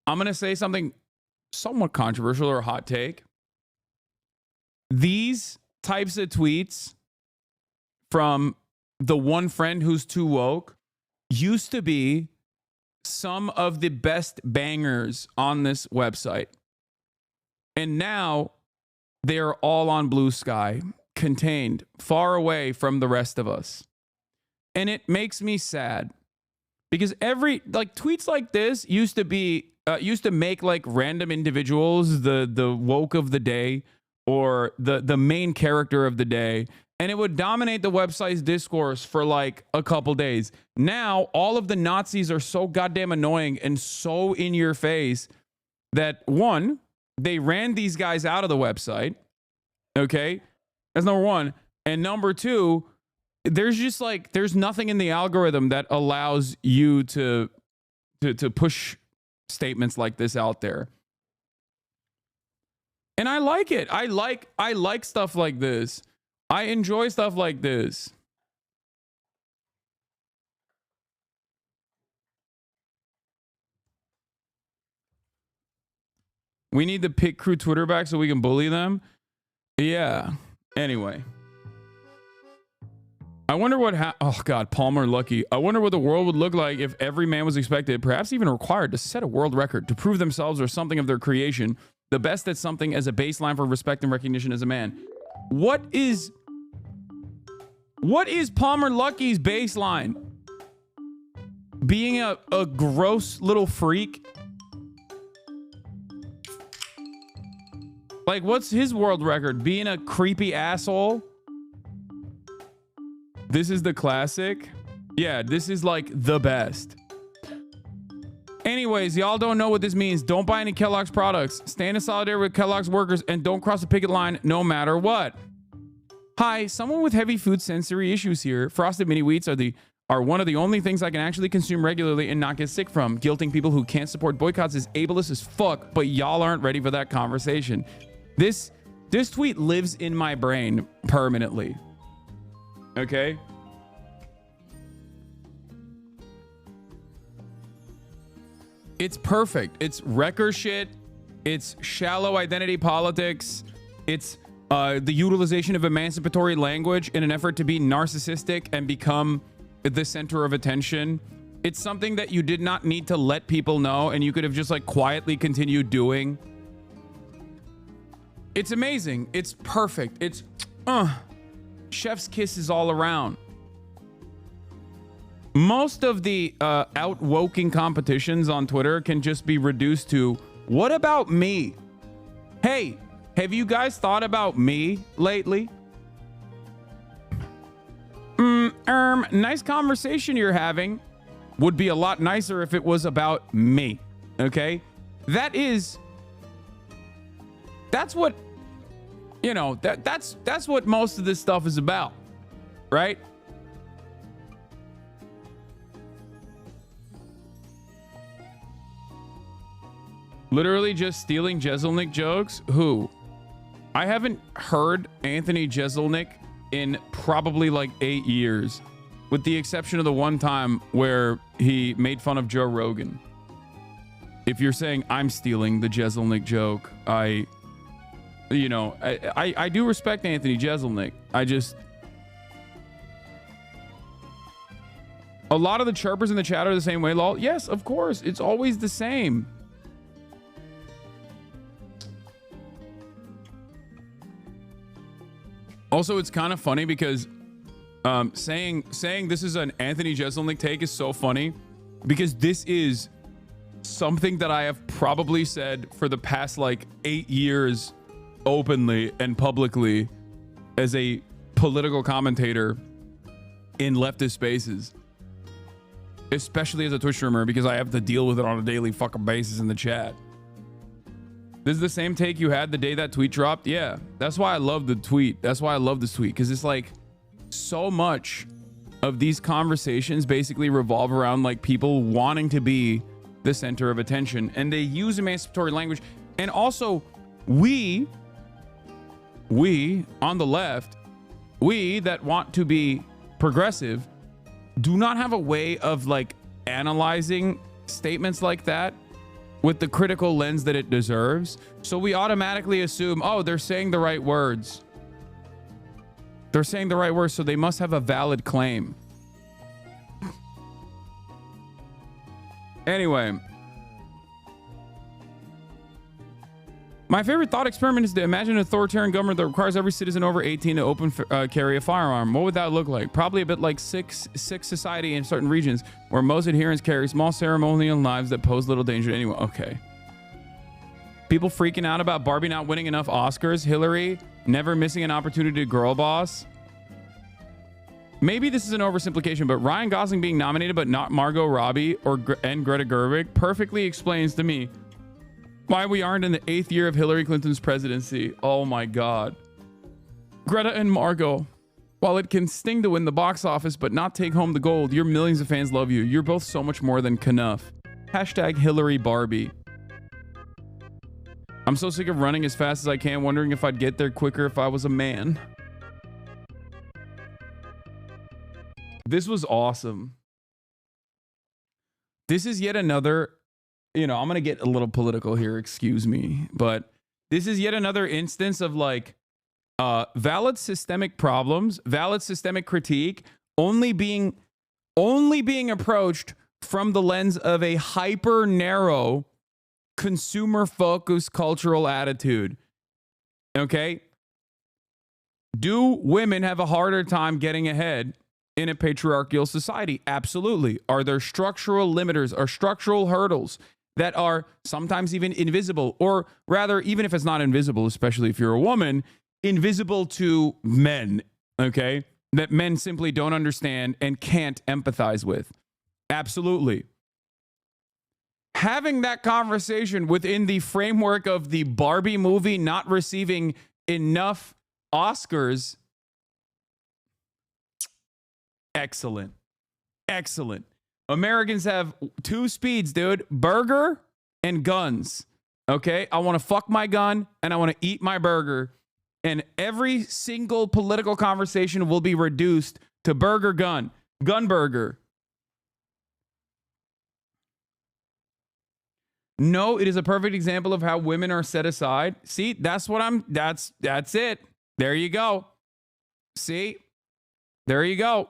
I'm going to say something somewhat controversial or a hot take. These types of tweets from the one friend who's too woke used to be some of the best bangers on this website. And now they're all on blue sky, contained, far away from the rest of us. And it makes me sad because tweets like this used to make like random individuals the woke of the day or the main character of the day, and it would dominate the website's discourse for like a couple days. Now all of the Nazis are so goddamn annoying and so in your face that one, they ran these guys out of the website. Okay, that's number one. And number two, there's nothing in the algorithm that allows you to push statements like this out there. And I like it. I like stuff like this. I enjoy stuff like this. We need the Pit Crew Twitter back so we can bully them. Yeah. Anyway. I wonder what oh God, Palmer Lucky. I wonder what the world would look like if every man was expected, perhaps even required, to set a world record, to prove themselves or something of their creation, the best at something as a baseline for respect and recognition as a man. What is Palmer Lucky's baseline? Being a gross little freak? Like, what's his world record? Being a creepy asshole? This is the classic. Yeah, this is like the best. Anyways, y'all don't know what this means. Don't buy any Kellogg's products. Stand in solidarity with Kellogg's workers and don't cross the picket line no matter what. Hi, someone with heavy food sensory issues here. Frosted mini wheats are one of the only things I can actually consume regularly and not get sick from. Guilting people who can't support boycotts is ableist as fuck, but y'all aren't ready for that conversation. This tweet lives in my brain permanently. Okay? It's perfect. It's wrecker shit. It's shallow identity politics. It's the utilization of emancipatory language in an effort to be narcissistic and become the center of attention. It's something that you did not need to let people know and you could have just like quietly continued doing. It's amazing. It's perfect. It's chef's kisses all around. Most of the outwoking competitions on Twitter can just be reduced to, what about me? Hey, have you guys thought about me lately? Nice conversation you're having. Would be a lot nicer if it was about me. Okay? That's what, you know, that's what most of this stuff is about. Right? Literally just stealing Jeselnik jokes? Who? I haven't heard Anthony Jeselnik in probably like 8 years, with the exception of the one time where he made fun of Joe Rogan. If you're saying I'm stealing the Jeselnik joke, I do respect Anthony Jeselnik. A lot of the chirpers in the chat are the same way, lol. Yes, of course. It's always the same. Also, it's kind of funny because saying this is an Anthony Jeselnik take is so funny because this is something that I have probably said for the past like 8 years openly and publicly as a political commentator in leftist spaces, especially as a Twitch streamer because I have to deal with it on a daily fucking basis in the chat. This is the same take you had the day that tweet dropped. Yeah, that's why I love the tweet. That's why I love this tweet, because it's like so much of these conversations basically revolve around like people wanting to be the center of attention, and they use emancipatory language. And also we on the left, we that want to be progressive, do not have a way of like analyzing statements like that with the critical lens that it deserves. So we automatically assume, oh, they're saying the right words. They're saying the right words, so they must have a valid claim. Anyway. My favorite thought experiment is to imagine an authoritarian government that requires every citizen over 18 to carry a firearm. What would that look like? Probably a bit like Sikh society in certain regions where most adherents carry small ceremonial knives that pose little danger to anyone. Okay. People freaking out about Barbie not winning enough Oscars. Hillary never missing an opportunity to girl boss. Maybe this is an oversimplification, but Ryan Gosling being nominated but not Margot Robbie and Greta Gerwig perfectly explains to me why we aren't in the 8th year of Hillary Clinton's presidency. Oh my God. Greta and Margot, while it can sting to win the box office but not take home the gold, your millions of fans love you. You're both so much more than Knuff. Hashtag Hillary Barbie. I'm so sick of running as fast as I can, wondering if I'd get there quicker if I was a man. This was awesome. This is yet another, I'm going to get a little political here, excuse me, but this is yet another instance of like valid systemic problems, valid systemic critique only being approached from the lens of a hyper narrow consumer focused cultural attitude. Okay? Do women have a harder time getting ahead in a patriarchal society? Absolutely. Are there structural limiters or structural hurdles that are sometimes even invisible, or rather, even if it's not invisible, especially if you're a woman, invisible to men, okay? That men simply don't understand and can't empathize with. Absolutely. Having that conversation within the framework of the Barbie movie not receiving enough Oscars, excellent. Excellent. Americans have two speeds, dude. Burger and guns. Okay? I want to fuck my gun and I want to eat my burger. And every single political conversation will be reduced to burger, gun burger. No, it is a perfect example of how women are set aside. See, that's it. There you go. See? There you go.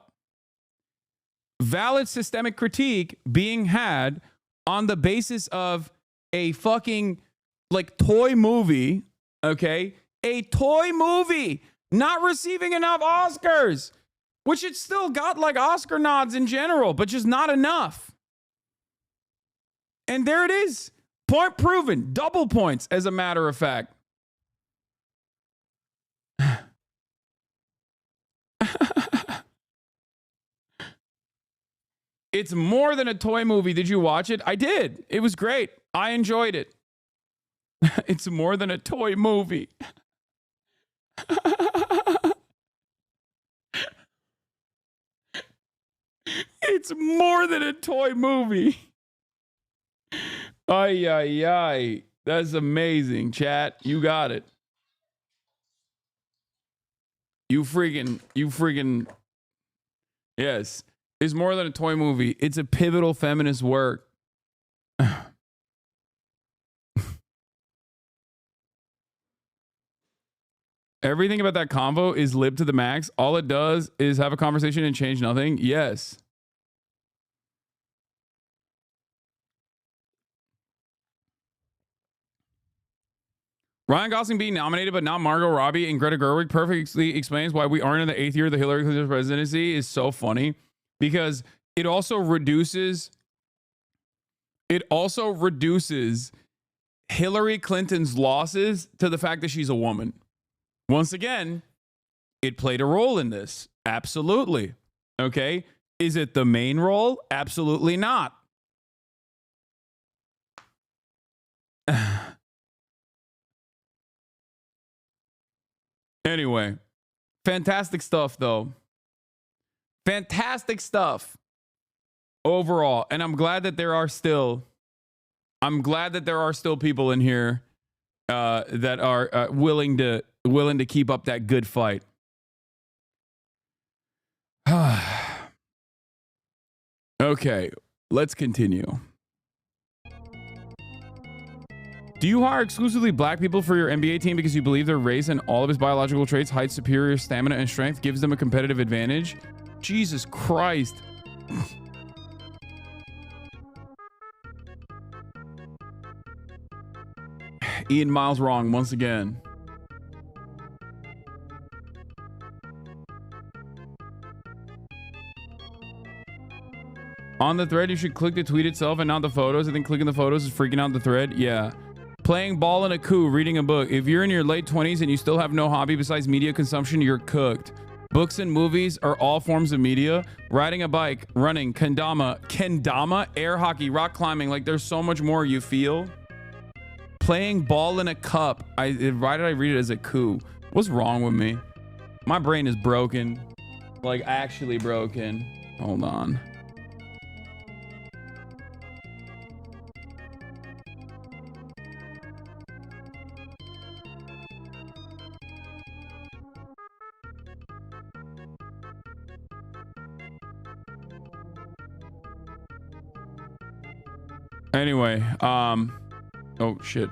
Valid systemic critique being had on the basis of a fucking like toy movie, okay? A toy movie not receiving enough Oscars, which it still got like Oscar nods in general, but just not enough. And there it is. Point proven. Double points, as a matter of fact. It's more than a toy movie. Did you watch it? I did. It was great. I enjoyed it. It's more than a toy movie. It's more than a toy movie. Ay, ay, ay. That's amazing, chat. You got it. You freaking. Yes. It's more than a toy movie. It's a pivotal feminist work. Everything about that convo is lib to the max. All it does is have a conversation and change nothing. Yes. Ryan Gosling being nominated but not Margot Robbie and Greta Gerwig perfectly explains why we aren't in the 8th year of the Hillary Clinton presidency. Is so funny because it also reduces Hillary Clinton's losses to the fact that she's a woman. Once again, it played a role in this. Absolutely. Okay. Is it the main role? Absolutely not. Anyway, fantastic stuff, though. Fantastic stuff overall. And I'm glad that there are still people in here that are willing to keep up that good fight. Okay, let's continue. Do you hire exclusively black people for your NBA team because you believe their race and all of his biological traits, height, superior stamina, and strength gives them a competitive advantage? Jesus Christ. Ian Miles wrong once again. On the thread, you should click the tweet itself and not the photos. I think clicking the photos is freaking out the thread. Yeah. Playing ball in a coup, reading a book. If you're in your late 20s and you still have no hobby besides media consumption, you're cooked. Books and movies are all forms of media. Riding a bike, running, kendama, air hockey, rock climbing. Like there's so much more you feel. Playing ball in a cup. Why did I read it as a coup? What's wrong with me? My brain is broken. Like actually broken. Hold on. Anyway, oh shit.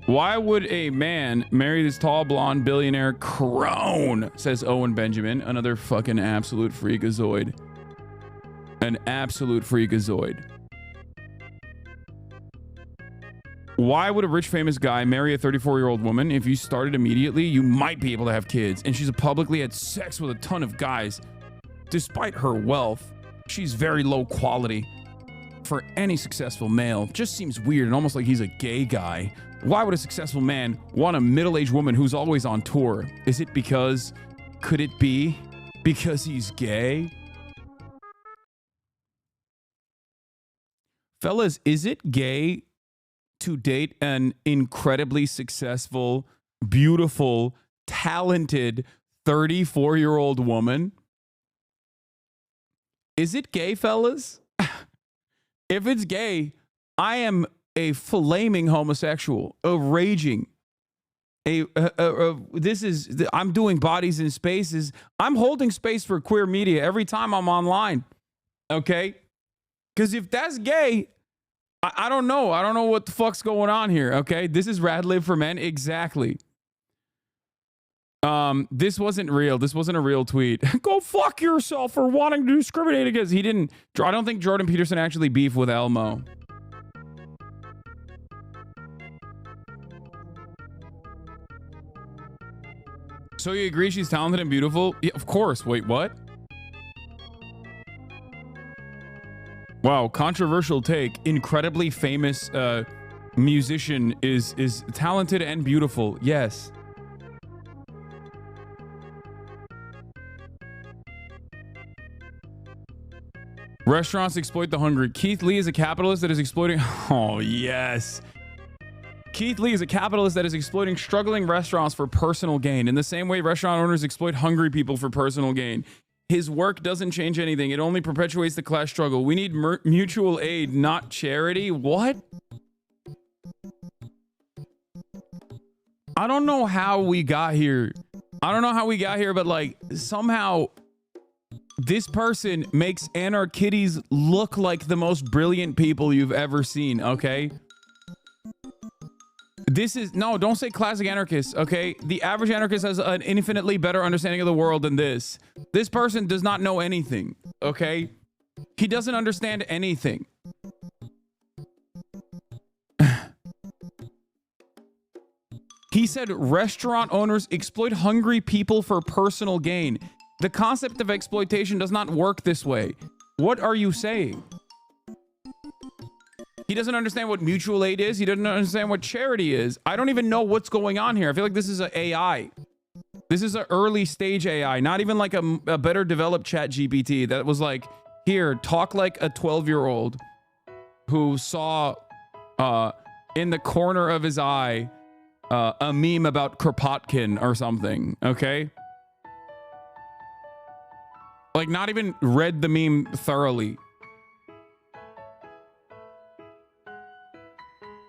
Why would a man marry this tall blonde billionaire crone? Says Owen Benjamin, another fucking absolute freakazoid. An absolute freakazoid. Why would a rich famous guy marry a 34-year-old woman? If you started immediately, you might be able to have kids. And she's publicly had sex with a ton of guys. Despite her wealth, She's very low quality for any successful male. Just seems weird and almost like he's a gay guy. Why would a successful man want a middle-aged woman who's always on tour? Is it because, could it be because he's gay? Fellas, is it gay to date an incredibly successful, beautiful, talented 34-year-old woman? Is it gay, fellas? If it's gay, I am a flaming homosexual, a raging. I'm doing bodies in spaces. I'm holding space for queer media every time I'm online. Okay? Because if that's gay, I don't know. I don't know what the fuck's going on here. Okay? This is Rad Lib for Men. Exactly. This wasn't real. This wasn't a real tweet. Go fuck yourself for wanting to discriminate against. He didn't. I don't think Jordan Peterson actually beefed with Elmo. So you agree she's talented and beautiful? Yeah, of course. Wait, what? Wow, controversial take. Incredibly famous musician is talented and beautiful. Yes. Restaurants exploit the hungry. Keith Lee is a capitalist that is exploiting... Oh, yes. Keith Lee is a capitalist that is exploiting struggling restaurants for personal gain. In the same way restaurant owners exploit hungry people for personal gain. His work doesn't change anything. It only perpetuates the class struggle. We need mutual aid, not charity. What? I don't know how we got here. I don't know how we got here, but like somehow this person makes anarchitties look like the most brilliant people you've ever seen, okay? This is, no, don't say classic anarchist, okay? The average anarchist has an infinitely better understanding of the world than this. This person does not know anything, okay? He doesn't understand anything. He said restaurant owners exploit hungry people for personal gain. The concept of exploitation does not work this way. What are you saying? He doesn't understand what mutual aid is. He doesn't understand what charity is. I don't even know what's going on here. I feel like this is an AI. This is an early stage AI, not even like a better developed chat GPT that was like, here, talk like a 12-year-old who saw in the corner of his eye a meme about Kropotkin or something, okay? Like not even read the meme thoroughly.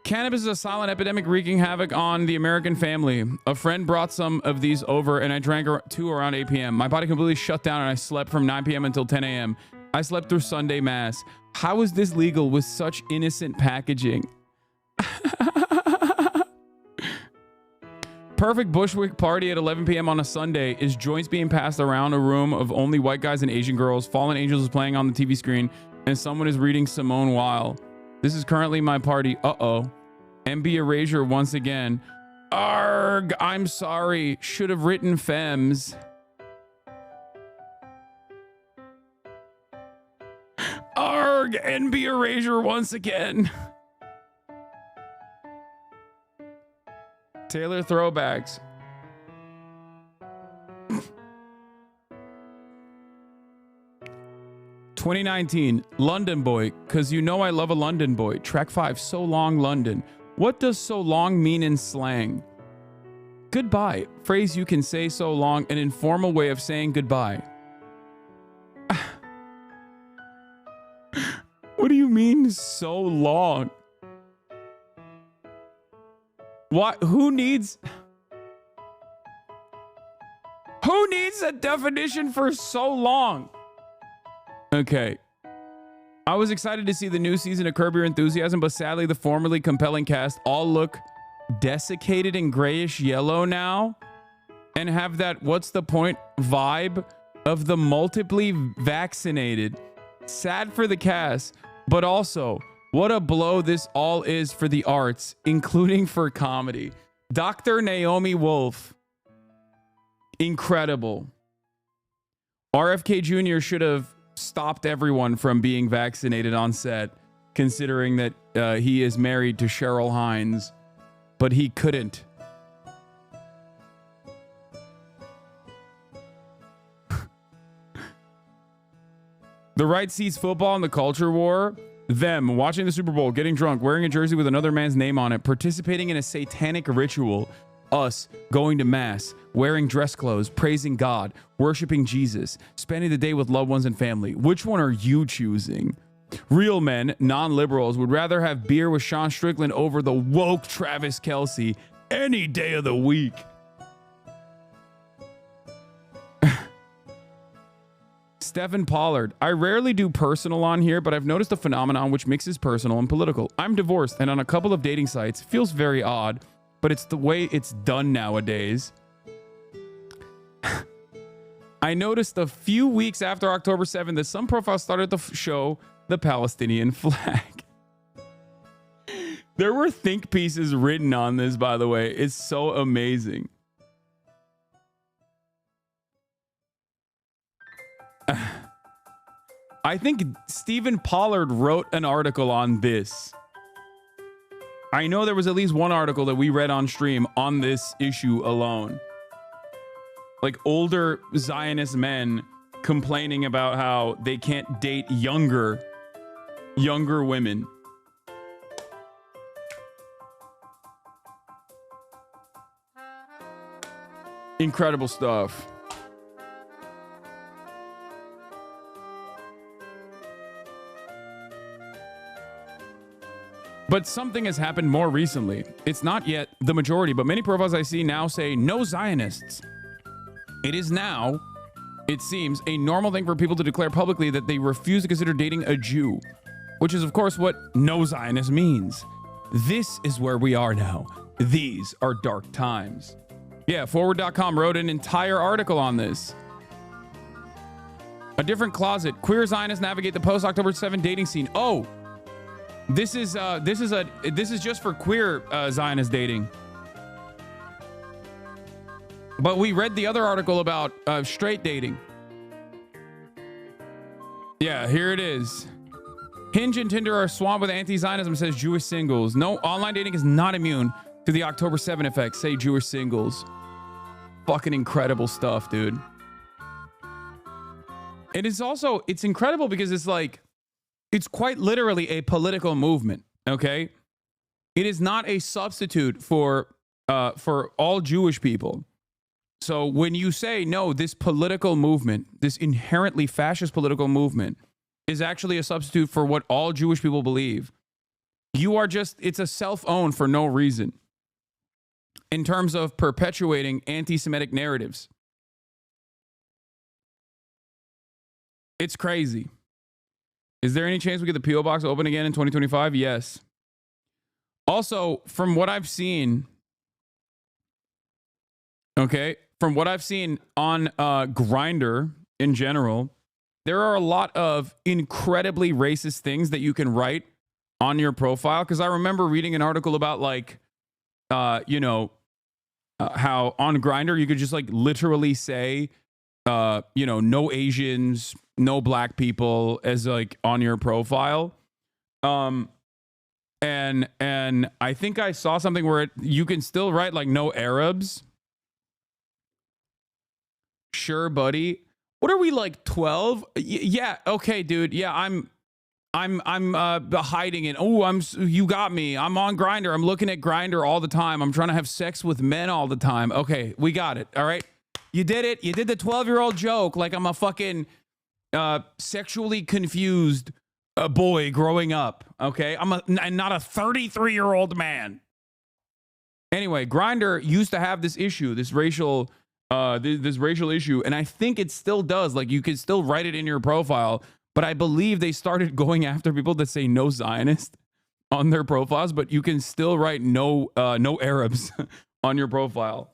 Cannabis is a silent epidemic wreaking havoc on the American family. A friend brought some of these over and I drank 2 around 8 p.m. My body completely shut down and I slept from 9 p.m. until 10 a.m. I slept through Sunday mass. How is this legal with such innocent packaging? Perfect Bushwick party at 11 p.m. on a Sunday is joints being passed around a room of only white guys and Asian girls. Fallen Angels is playing on the TV screen and someone is reading Simone Weil. This is currently my party. Uh-oh. MB Erasure once again. Arg, I'm sorry. Should have written Fems. Arg, NB Erasure once again. Taylor throwbacks. "2019 London boy, cause you know I love a London boy. Track 5, so long London. What does so long mean in slang? Goodbye, phrase you can say so long, an informal way of saying goodbye. What do you mean so long? What? Who needs a definition for so long? Okay. I was excited to see the new season of Curb Your Enthusiasm, but sadly the formerly compelling cast all look desiccated and grayish yellow now and have that what's the point vibe of the multiply vaccinated. Sad for the cast, but also what a blow this all is for the arts, including for comedy. Dr. Naomi Wolf. Incredible. RFK Jr. should have stopped everyone from being vaccinated on set, considering that he is married to Cheryl Hines, but he couldn't. The right sees football and the culture war. Them watching the Super Bowl, getting drunk, wearing a jersey with another man's name on it, participating in a satanic ritual. Us going to mass, wearing dress clothes, praising God, worshiping Jesus, spending the day with loved ones and family. Which one are you choosing? Real men, non-liberals, would rather have beer with Sean Strickland over the woke Travis Kelce any day of the week. Stephen Pollard. I rarely do personal on here, but I've noticed a phenomenon which mixes personal and political. I'm divorced and on a couple of dating sites. Feels very odd, but it's the way it's done nowadays. I noticed a few weeks after October 7th that some profiles started to show the Palestinian flag. There were think pieces written on this, by the way. It's so amazing. I think Stephen Pollard wrote an article on this. I know there was at least one article that we read on stream on this issue alone. Like older Zionist men complaining about how they can't date younger women. Incredible stuff. But something has happened more recently. It's not yet the majority, but many profiles I see now say no Zionists. It is now, it seems, a normal thing for people to declare publicly that they refuse to consider dating a Jew, which is, of course, what no Zionist means. This is where we are now. These are dark times. Yeah, forward.com wrote an entire article on this. A different closet. Queer Zionists navigate the post-October 7 dating scene. Oh, this is just for queer Zionist dating. But we read the other article about straight dating. Yeah, here it is. Hinge and Tinder are swamped with anti-Zionism, says Jewish singles. No, online dating is not immune to the October 7 effect, say Jewish singles. Fucking incredible stuff, dude. It is also, it's incredible because it's like, it's quite literally a political movement, okay? It is not a substitute for all Jewish people. So when you say, no, this political movement, this inherently fascist political movement is actually a substitute for what all Jewish people believe, you are just, it's a self-own for no reason in terms of perpetuating anti-Semitic narratives. It's crazy. Is there any chance we get the P.O. box open again in 2025? Yes. Also, from what I've seen, okay, from what I've seen on Grindr in general, there are a lot of incredibly racist things that you can write on your profile. Because I remember reading an article about like, how on Grindr you could just like literally say, no Asians, no black people as like on your profile. And I think I saw something where you can still write like no Arabs. Sure, buddy. What are we, like 12? Yeah, okay, dude. Yeah, I'm hiding it. Oh, you got me. I'm on Grindr. I'm looking at Grindr all the time. I'm trying to have sex with men all the time. Okay, we got it. All right. You did it. You did the 12-year-old joke like I'm a fucking sexually confused boy growing up. Okay, I'm not a 33-year-old man. Anyway, Grindr used to have this issue, this racial issue, and I think it still does. Like you can still write it in your profile, but I believe they started going after people that say no Zionist on their profiles. But you can still write no Arabs on your profile.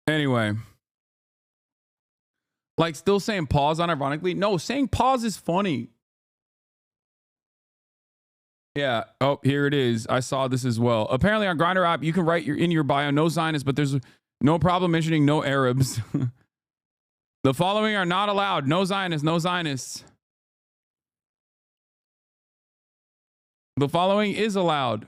Anyway, like still saying pause unironically. No, saying pause is funny. Yeah. Oh, here it is. I saw this as well. Apparently on Grindr app, you can write in your bio, no Zionists, but there's no problem mentioning no Arabs. The following are not allowed. No Zionists, no Zionists. The following is allowed.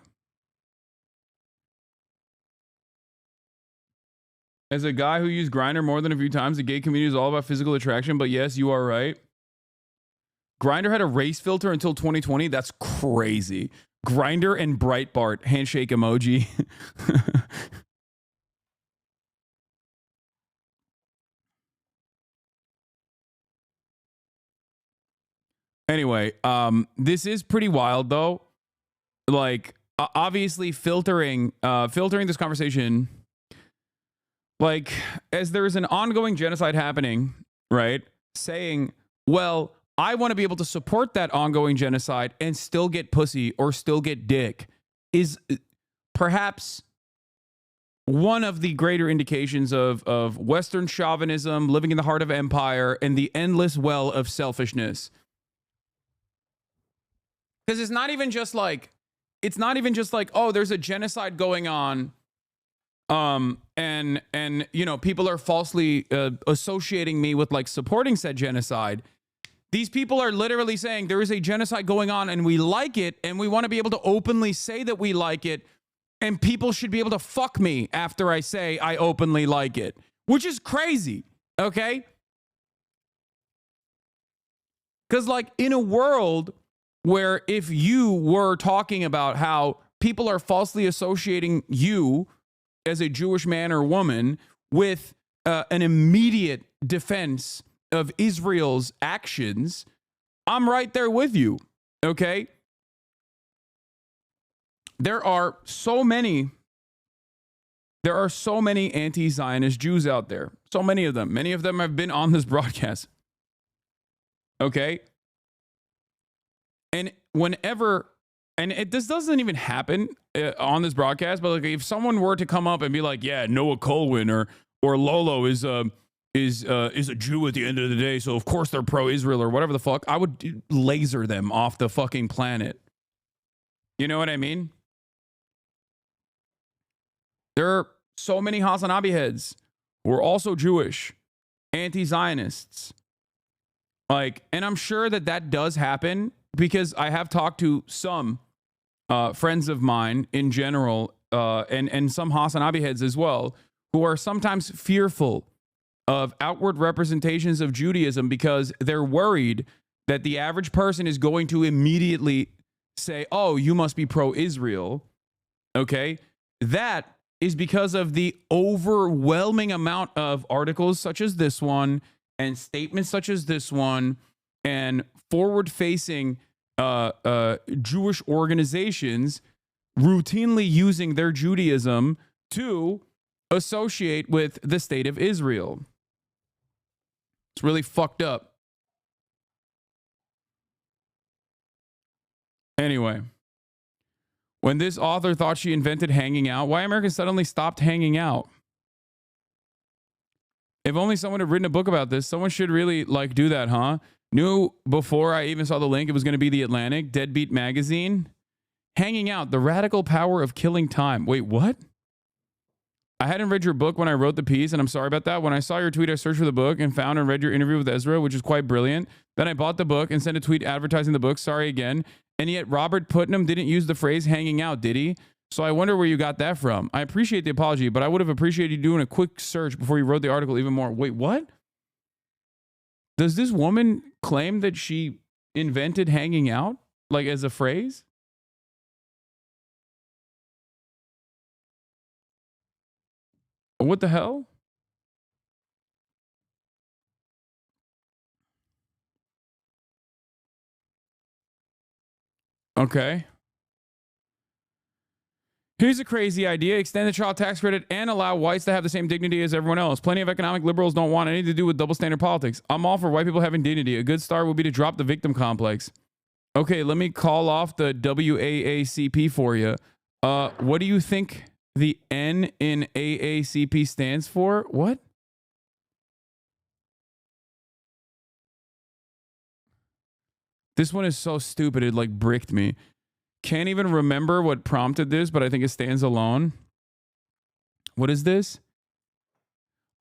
As a guy who used Grindr more than a few times, the gay community is all about physical attraction, but yes, you are right. Grindr had a race filter until 2020. That's crazy. Grindr and Breitbart handshake emoji. Anyway, this is pretty wild though. Like, obviously filtering this conversation, like, as there's an ongoing genocide happening, right? Saying, well, I want to be able to support that ongoing genocide and still get pussy or still get dick is perhaps one of the greater indications of Western chauvinism, living in the heart of empire, and the endless well of selfishness. Because it's not even just like, oh, there's a genocide going on, and you know, people are falsely associating me with like supporting said genocide. These people are literally saying there is a genocide going on and we like it, and we want to be able to openly say that we like it, and people should be able to fuck me after I say I openly like it, which is crazy, okay? Because like in a world where if you were talking about how people are falsely associating you as a Jewish man or woman with an immediate defense of Israel's actions, I'm right there with you, okay? There are so many anti-Zionist Jews out there. So many of them. Many of them have been on this broadcast. Okay? And whenever, and this doesn't even happen on this broadcast, but like if someone were to come up and be like, yeah, Noah Colwyn or Lolo is a Jew at the end of the day, so of course they're pro-Israel or whatever the fuck, I would laser them off the fucking planet. You know what I mean? There are so many HasnAbi heads who are also Jewish, anti-Zionists. Like, and I'm sure that does happen because I have talked to some friends of mine in general, and some HasnAbi heads as well, who are sometimes fearful of outward representations of Judaism because they're worried that the average person is going to immediately say, oh, you must be pro-Israel. Okay? That is because of the overwhelming amount of articles such as this one and statements such as this one and forward-facing Jewish organizations routinely using their Judaism to associate with the state of Israel. It's really fucked up. Anyway, when this author thought she invented hanging out, why Americans suddenly stopped hanging out? If only someone had written a book about this, someone should really like do that, huh? Knew before I even saw the link, it was going to be The Atlantic, Deadbeat Magazine. Hanging out, the radical power of killing time. Wait, what? I hadn't read your book when I wrote the piece, and I'm sorry about that. When I saw your tweet, I searched for the book and found and read your interview with Ezra, which is quite brilliant. Then I bought the book and sent a tweet advertising the book. Sorry again. And yet Robert Putnam didn't use the phrase hanging out, did he? So I wonder where you got that from. I appreciate the apology, but I would have appreciated you doing a quick search before you wrote the article even more. Wait, what? Does this woman claim that she invented hanging out, like as a phrase? What the hell? Okay. Here's a crazy idea. Extend the child tax credit and allow whites to have the same dignity as everyone else. Plenty of economic liberals don't want anything to do with double standard politics. I'm all for white people having dignity. A good start would be to drop the victim complex. Okay, let me call off the WAACP for you. What do you think the N in AACP stands for? What? This one is so stupid, it like bricked me. Can't even remember what prompted this, but I think it stands alone. What is this?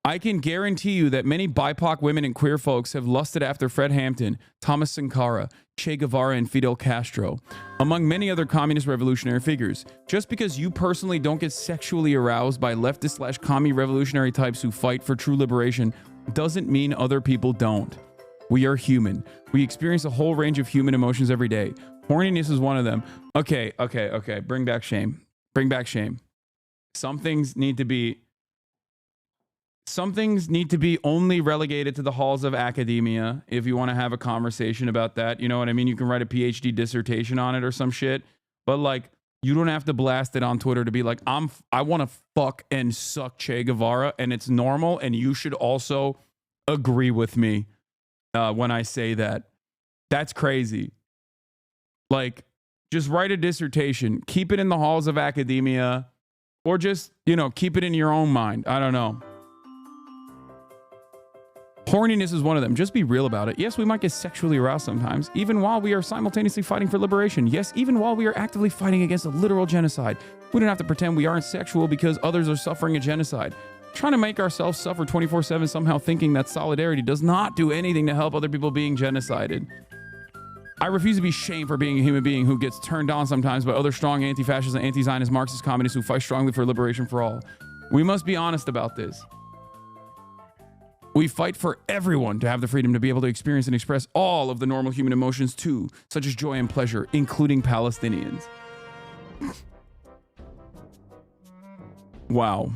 I can guarantee you that many BIPOC women and queer folks have lusted after Fred Hampton, Thomas Sankara, Che Guevara, and Fidel Castro, among many other communist revolutionary figures. Just because you personally don't get sexually aroused by leftist/commie revolutionary types who fight for true liberation doesn't mean other people don't. We are human. We experience a whole range of human emotions every day. Horniness is one of them. Okay. Bring back shame. Bring back shame. Some things need to be only relegated to the halls of academia if you want to have a conversation about that. You know what I mean? You can write a PhD dissertation on it or some shit. But like, you don't have to blast it on Twitter to be like, I want to fuck and suck Che Guevara, and it's normal, and you should also agree with me when I say that. That's crazy. Like, just write a dissertation, keep it in the halls of academia, or just, keep it in your own mind. I don't know. Horniness is one of them. Just be real about it. Yes, we might get sexually aroused sometimes, even while we are simultaneously fighting for liberation. Yes, even while we are actively fighting against a literal genocide. We don't have to pretend we aren't sexual because others are suffering a genocide. Trying to make ourselves suffer 24/7, somehow thinking that solidarity does not do anything to help other people being genocided. I refuse to be shamed for being a human being who gets turned on sometimes by other strong anti-fascist and anti-Zionist Marxist communists who fight strongly for liberation for all. We must be honest about this. We fight for everyone to have the freedom to be able to experience and express all of the normal human emotions too, such as joy and pleasure, including Palestinians. Wow.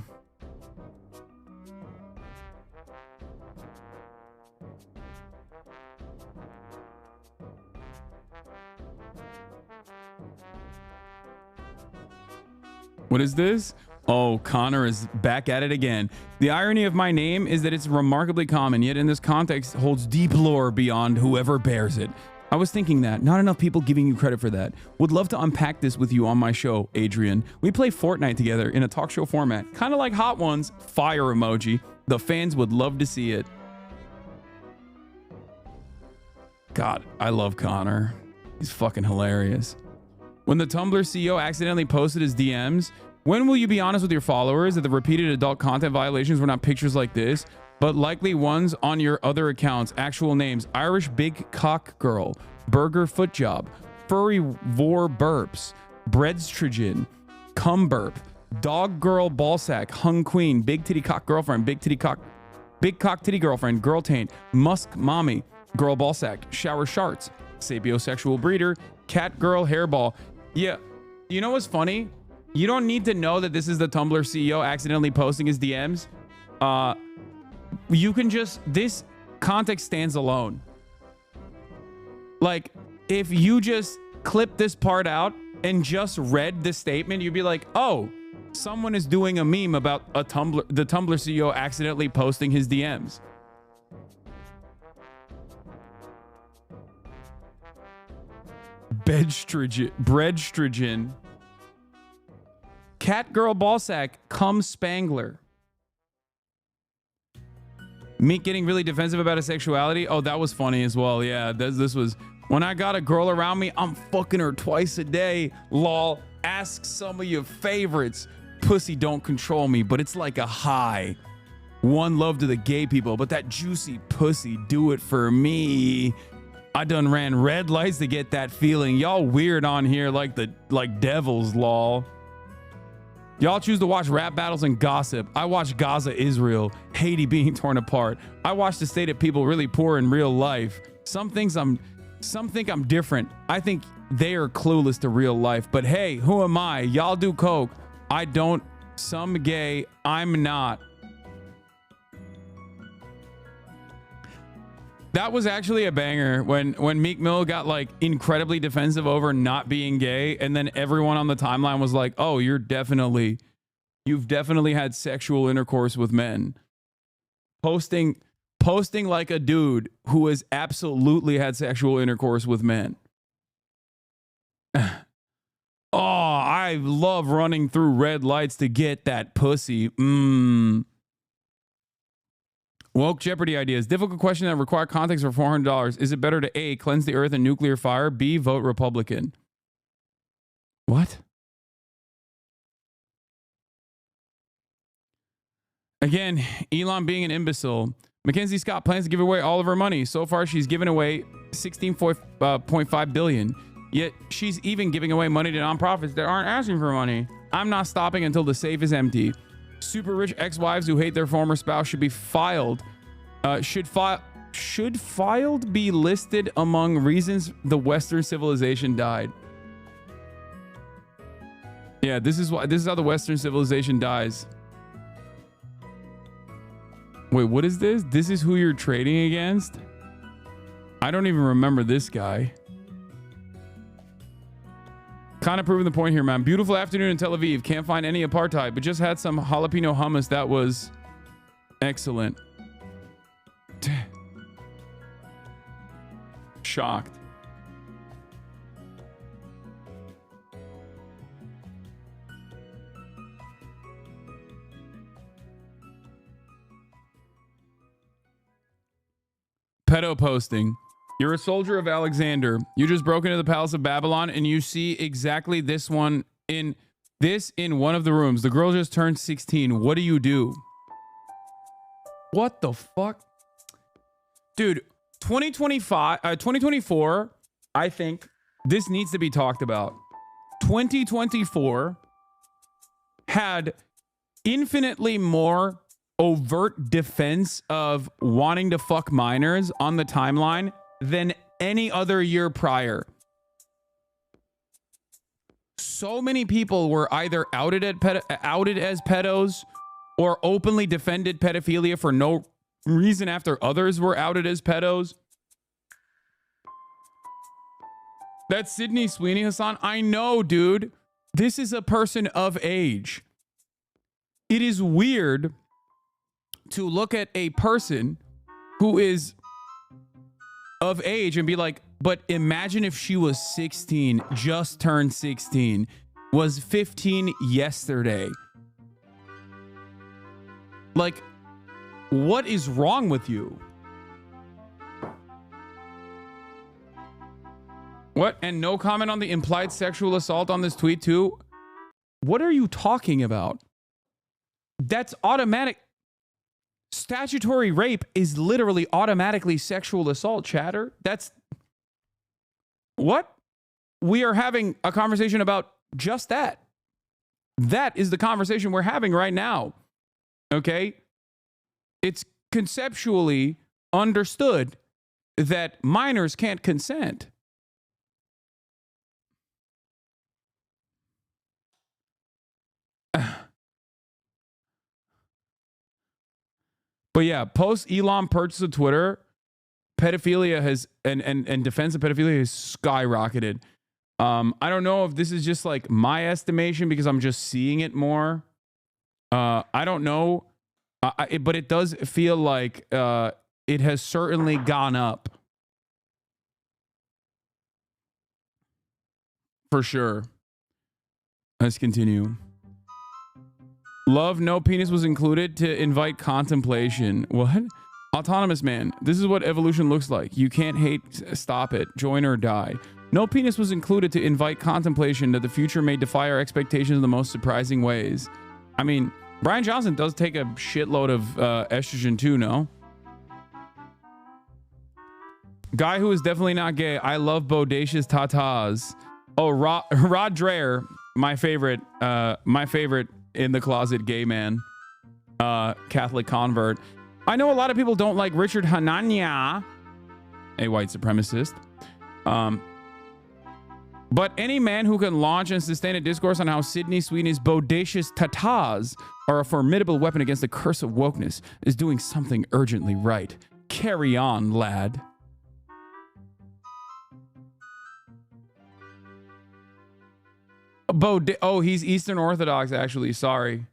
What is this? Oh, Connor is back at it again. The irony of my name is that it's remarkably common, yet in this context holds deep lore beyond whoever bears it. I was thinking that. Not enough people giving you credit for that. Would love to unpack this with you on my show, Adrian. We play Fortnite together in a talk show format. Kind of like Hot Ones. Fire emoji. The fans would love to see it. God, I love Connor. He's fucking hilarious. When the Tumblr CEO accidentally posted his DMs, when will you be honest with your followers that the repeated adult content violations were not pictures like this, but likely ones on your other accounts? Actual names: Irish Big Cock Girl, Burger Foot Job, Furry Vor Burps, Breadstrogen, Cum Burp, Dog Girl Ballsack, Hung Queen, Big Titty Cock Girlfriend, Big Cock Titty Girlfriend, Girl Taint, Musk Mommy, Girl Ballsack, Shower Sharts, Sapiosexual Breeder, Cat Girl Hairball. Yeah, you know what's funny? You don't need to know that this is the Tumblr CEO accidentally posting his DMs. You can just, this context stands alone. Like, if you just clip this part out and just read the statement, you'd be like, oh, someone is doing a meme about the Tumblr CEO accidentally posting his DMs. Breadstrogen, Cat Girl Ballsack, Cum Spangler. Meek getting really defensive about his sexuality. Oh, that was funny as well. Yeah, this was, when I got a girl around me, I'm fucking her twice a day. Lol. Ask some of your favorites. Pussy don't control me, but it's like a high. One love to the gay people, but that juicy pussy do it for me. I done ran red lights to get that feeling. Y'all weird on here like devils, lol. Y'all choose to watch rap battles and gossip. I watch Gaza, Israel, Haiti being torn apart. I watch the state of people really poor in real life. Some think I'm different. I think they are clueless to real life. But hey, who am I? Y'all do coke. I don't. Some gay. I'm not. That was actually a banger when Meek Mill got like incredibly defensive over not being gay, and then everyone on the timeline was like, "Oh, you've definitely had sexual intercourse with men." Posting like a dude who has absolutely had sexual intercourse with men. Oh, I love running through red lights to get that pussy. Woke Jeopardy ideas. Difficult question that require context for $400. Is it better to A, cleanse the earth and nuclear fire? B, vote Republican? What? Again, Elon being an imbecile. Mackenzie Scott plans to give away all of her money. So far, she's given away $16.5 billion. Yet she's even giving away money to nonprofits that aren't asking for money. I'm not stopping until the safe is empty. Super rich ex-wives who hate their former spouse should be filed. Should filed be listed among reasons the Western civilization died. Yeah, this is how the Western civilization dies. Wait, what is this? This is who you're trading against? I don't even remember this guy. Kind of proving the point here, man. Beautiful afternoon in Tel Aviv. Can't find any apartheid, but just had some jalapeno hummus that was excellent. Shocked. Pedo posting. You're a soldier of Alexander. You just broke into the palace of Babylon and you see exactly this one in one of the rooms. The girl just turned 16. What do you do? What the fuck? Dude, 2024, I think this needs to be talked about. 2024 had infinitely more overt defense of wanting to fuck minors on the timeline than any other year prior. So many people were either outed as pedos or openly defended pedophilia for no reason after others were outed as pedos. That's Sydney Sweeney, Hasan. I know, dude. This is a person of age. It is weird to look at a person who is of age and be like, but imagine if she was 16, just turned 16, was 15 yesterday. Like, what is wrong with you? What? And no comment on the implied sexual assault on this tweet too? What are you talking about? That's automatic. Statutory rape is literally automatically sexual assault, chatter. That's what? We are having a conversation about just that. That is the conversation we're having right now. Okay? It's conceptually understood that minors can't consent. But yeah, post Elon purchase of Twitter, pedophilia has and defense of pedophilia has skyrocketed. I don't know if this is just like my estimation because I'm just seeing it more. I don't know, but it does feel like it has certainly gone up for sure. Let's continue. Love, no penis was included to invite contemplation. What? Autonomous man. This is what evolution looks like. You can't hate, stop it. Join or die. No penis was included to invite contemplation that the future may defy our expectations in the most surprising ways. I mean, Brian Johnson does take a shitload of estrogen too, no? Guy who is definitely not gay. I love bodacious tatas. Oh, Rod Dreher, my favorite in the closet gay man, Catholic convert. I know a lot of people don't like Richard Hanania, a white supremacist. But any man who can launch and sustain a discourse on how Sydney Sweeney's bodacious tatas are a formidable weapon against the curse of wokeness is doing something urgently right. Carry on, lad. Oh, he's Eastern Orthodox, actually. Sorry.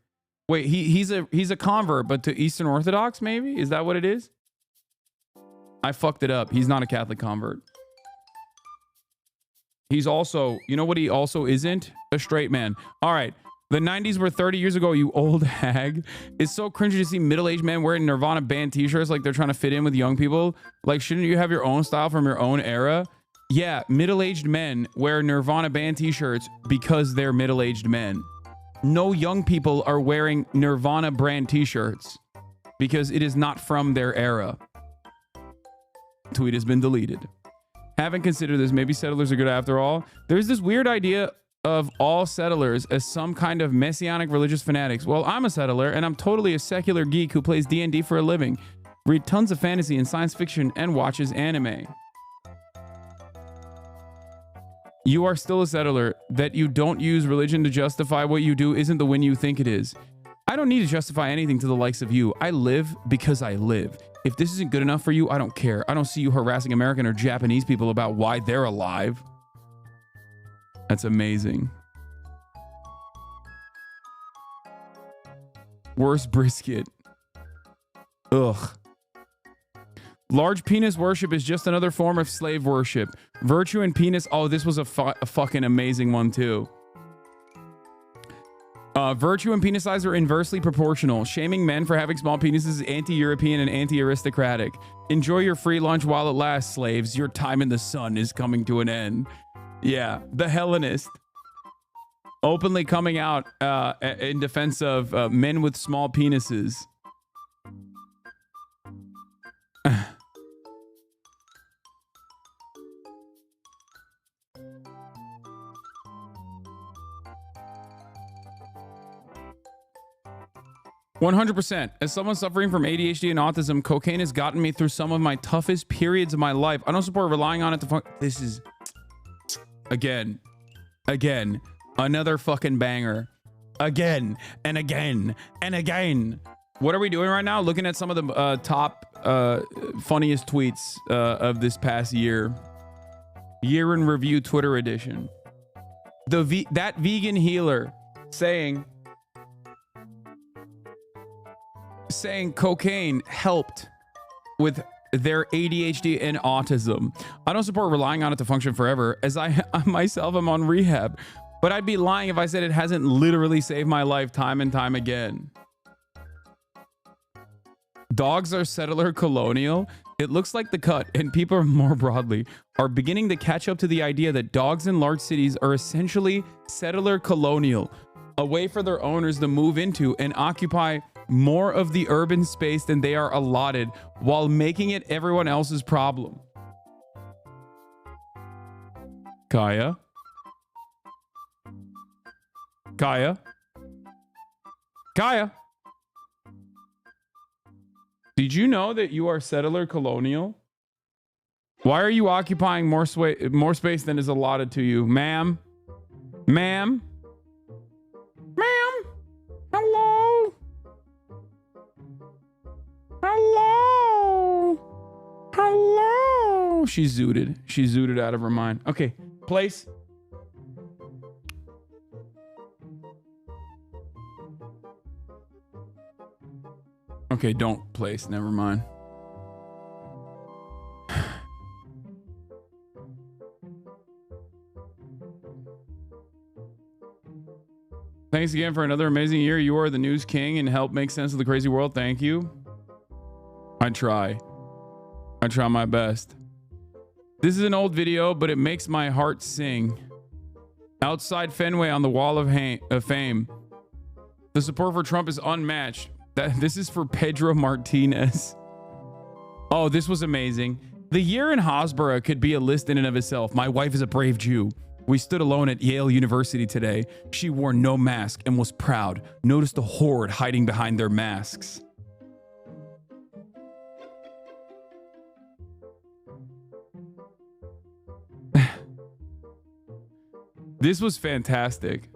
Wait, he's a convert, but to Eastern Orthodox, maybe? Is that what it is? I fucked it up. He's not a Catholic convert. He's also, you know what he also isn't? A straight man. All right. The 90s were 30 years ago, you old hag. It's so cringy to see middle-aged men wearing Nirvana band t-shirts like they're trying to fit in with young people. Like, shouldn't you have your own style from your own era? Yeah, middle-aged men wear Nirvana band t-shirts because they're middle-aged men. No young people are wearing Nirvana brand t-shirts because it is not from their era. Tweet has been deleted. Haven't considered this. Maybe settlers are good after all. There's this weird idea of all settlers as some kind of messianic religious fanatics. Well, I'm a settler and I'm totally a secular geek who plays D&D for a living, read tons of fantasy and science fiction, and watches anime. You are still a settler. That you don't use religion to justify what you do isn't the win you think it is. I don't need to justify anything to the likes of you. I live because I live. If this isn't good enough for you, I don't care. I don't see you harassing American or Japanese people about why they're alive. That's amazing. Worst brisket. Ugh. Large penis worship is just another form of slave worship. Virtue and penis. Oh, this was a fucking amazing one too. Virtue and penis size are inversely proportional. Shaming men for having small penises is anti-European and anti-aristocratic. Enjoy your free lunch while it lasts, slaves. Your time in the sun is coming to an end. Yeah, the Hellenist. Openly coming out in defense of men with small penises. 100%. As someone suffering from ADHD and autism, cocaine has gotten me through some of my toughest periods of my life. I don't support relying on it to this is again, another fucking banger. Again and again and again. What are we doing right now? Looking at some of the top funniest tweets of this past year. Year in review Twitter edition. That vegan healer saying cocaine helped with their ADHD and autism. I don't support relying on it to function forever, as I myself am on rehab, but I'd be lying if I said it hasn't literally saved my life time and time again. Dogs are settler colonial. It looks like the cut, and people more broadly are beginning to catch up to the idea that dogs in large cities are essentially settler colonial, a way for their owners to move into and occupy more of the urban space than they are allotted, while making it everyone else's problem. Kaya? Did you know that you are settler colonial? Why are you occupying more space than is allotted to you, ma'am? Ma'am? Hello? Hello? She's zooted. She's zooted out of her mind. Okay, place. Okay, don't place. Never mind. Thanks again for another amazing year. You are the news king and help make sense of the crazy world. Thank you. I try my best. This is an old video, but it makes my heart sing. Outside Fenway on the Wall of Fame. The support for Trump is unmatched. This is for Pedro Martinez. Oh, this was amazing. The year in Hasbara could be a list in and of itself. My wife is a brave Jew. We stood alone at Yale University today. She wore no mask and was proud. Notice the horde hiding behind their masks. This was fantastic.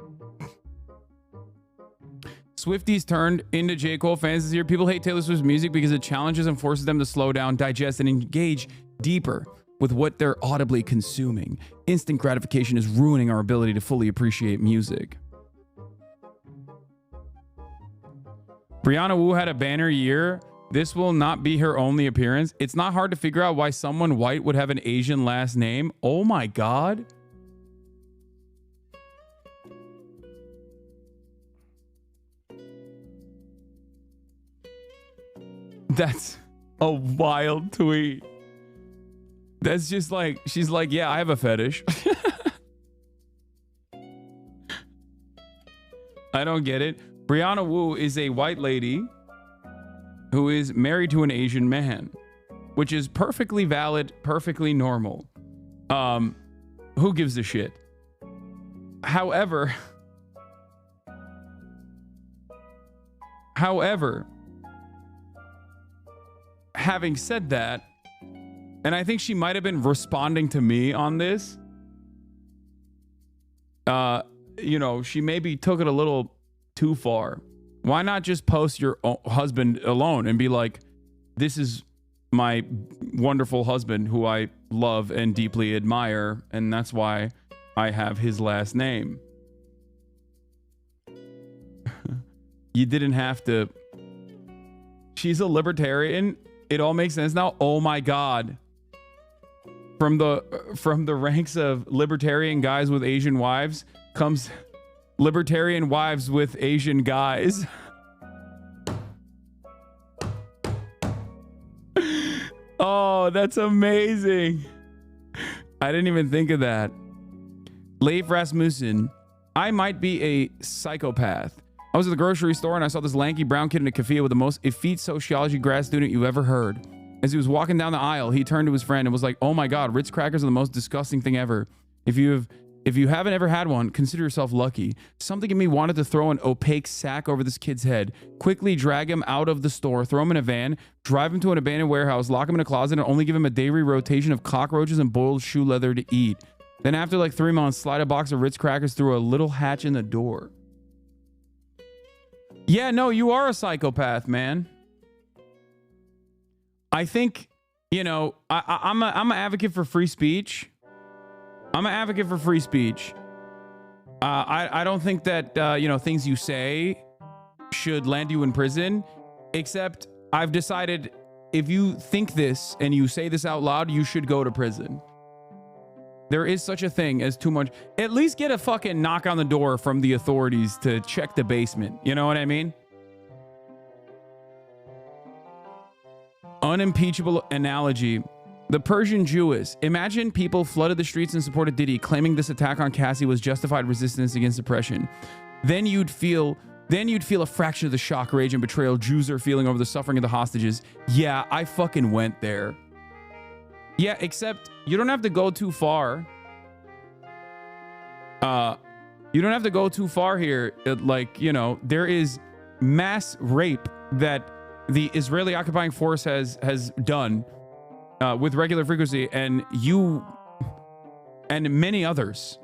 Swifties turned into J. Cole fans this year. People hate Taylor Swift's music because it challenges and forces them to slow down, digest, and engage deeper with what they're audibly consuming. Instant gratification is ruining our ability to fully appreciate music. Brianna Wu had a banner year. This will not be her only appearance. It's not hard to figure out why someone white would have an Asian last name. Oh my God. That's a wild tweet. That's just like, she's like, yeah, I have a fetish. I don't get it. Brianna Wu is a white lady who is married to an Asian man, which is perfectly valid, perfectly normal. Who gives a shit? However, having said that, and I think she might have been responding to me on this, you know, she maybe took it a little too far. Why not just post your husband alone and be like, this is my wonderful husband who I love and deeply admire, and that's why I have his last name. You didn't have to. She's a libertarian. It all makes sense now. Oh my God. From the ranks of libertarian guys with Asian wives comes libertarian wives with Asian guys. Oh, that's amazing. I didn't even think of that. Leif Rasmussen, I might be a psychopath. I was at the grocery store and I saw this lanky brown kid in a cafe with the most effete sociology grad student you ever heard. As he was walking down the aisle, he turned to his friend and was like, oh my God, Ritz crackers are the most disgusting thing ever. If you haven't ever had one, consider yourself lucky. Something in me wanted to throw an opaque sack over this kid's head, quickly drag him out of the store, throw him in a van, drive him to an abandoned warehouse, lock him in a closet, and only give him a daily rotation of cockroaches and boiled shoe leather to eat. Then after like 3 months, slide a box of Ritz crackers through a little hatch in the door. Yeah, no, you are a psychopath, man. I think, you know, I'm an advocate for free speech. I'm an advocate for free speech. I don't think that, you know, things you say should land you in prison, except I've decided if you think this and you say this out loud, you should go to prison. There is such a thing as too much. At least get a fucking knock on the door from the authorities to check the basement. You know what I mean? Unimpeachable analogy. The Persian Jewess. Imagine people flooded the streets and supported Diddy, claiming this attack on Cassie was justified resistance against oppression. Then you'd feel a fraction of the shock, rage, and betrayal Jews are feeling over the suffering of the hostages. Yeah, I fucking went there. Yeah, except you don't have to go too far. You don't have to go too far here. Like, you know, there is mass rape that the Israeli occupying force has done with regular frequency, and you and many others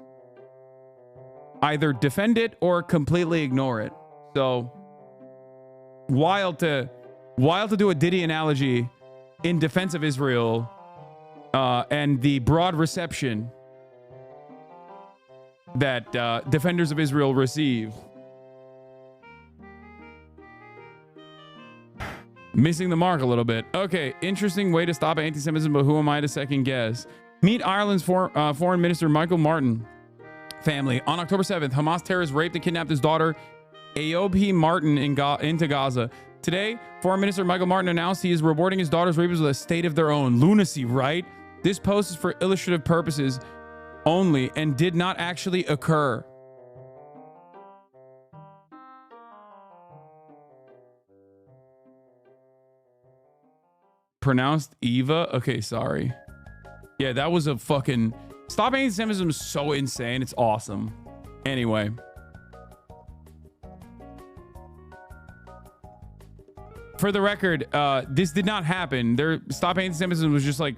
either defend it or completely ignore it. So wild to do a Diddy analogy in defense of Israel and the broad reception that defenders of Israel receive. Missing the mark a little bit. Okay, interesting way to stop anti-Semitism, but who am I to second guess? Meet Ireland's Foreign Minister Michael Martin family. On October 7th, Hamas terrorists raped and kidnapped his daughter, Ayob Martin, into Gaza. Today, Foreign Minister Michael Martin announced he is rewarding his daughter's rapists with a state of their own. Lunacy, right? This post is for illustrative purposes only and did not actually occur. Pronounced Eva? Okay, sorry. Yeah, that was a fucking... Stop anti-Semitism is so insane. It's awesome. Anyway. For the record, this did not happen. Stop anti-Semitism was just like...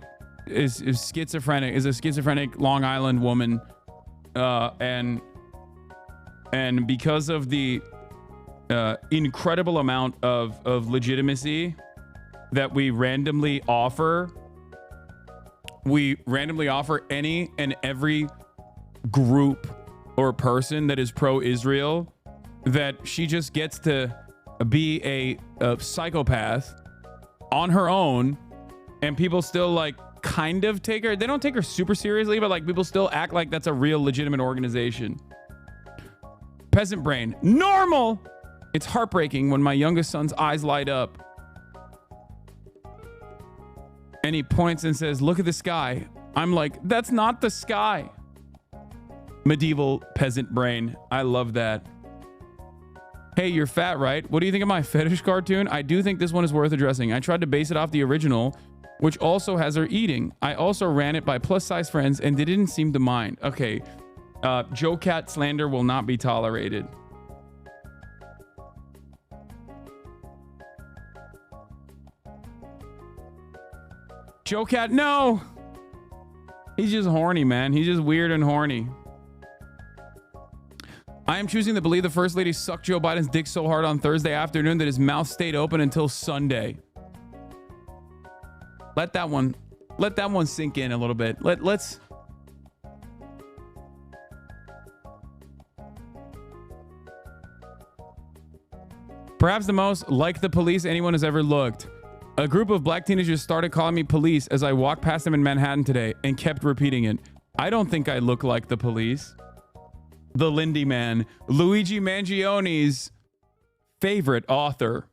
is a schizophrenic Long Island woman. And because of the incredible amount of legitimacy that we randomly offer any and every group or person that is pro-Israel, that she just gets to be a psychopath on her own, and people still like kind of take her. They don't take her super seriously, but like people still act like that's a real legitimate organization. Peasant brain. Normal. It's heartbreaking when my youngest son's eyes light up And he points and says, look at the sky. I'm like, that's not the sky. Medieval peasant brain. I love that. Hey, you're fat, right? What do you think of my fetish cartoon? I do think this one is worth addressing. I tried to base it off the original, which also has her eating. I also ran it by plus size friends and they didn't seem to mind. Okay. Joe Cat slander will not be tolerated. Joe Cat, no! He's just horny, man. He's just weird and horny. I am choosing to believe the First Lady sucked Joe Biden's dick so hard on Thursday afternoon that his mouth stayed open until Sunday. Let that one sink in a little bit. Let's perhaps the most like the police anyone has ever looked. A group of black teenagers started calling me police as I walked past them in Manhattan today and kept repeating it. I don't think I look like the police. The Lindy Man, Luigi Mangione's favorite author.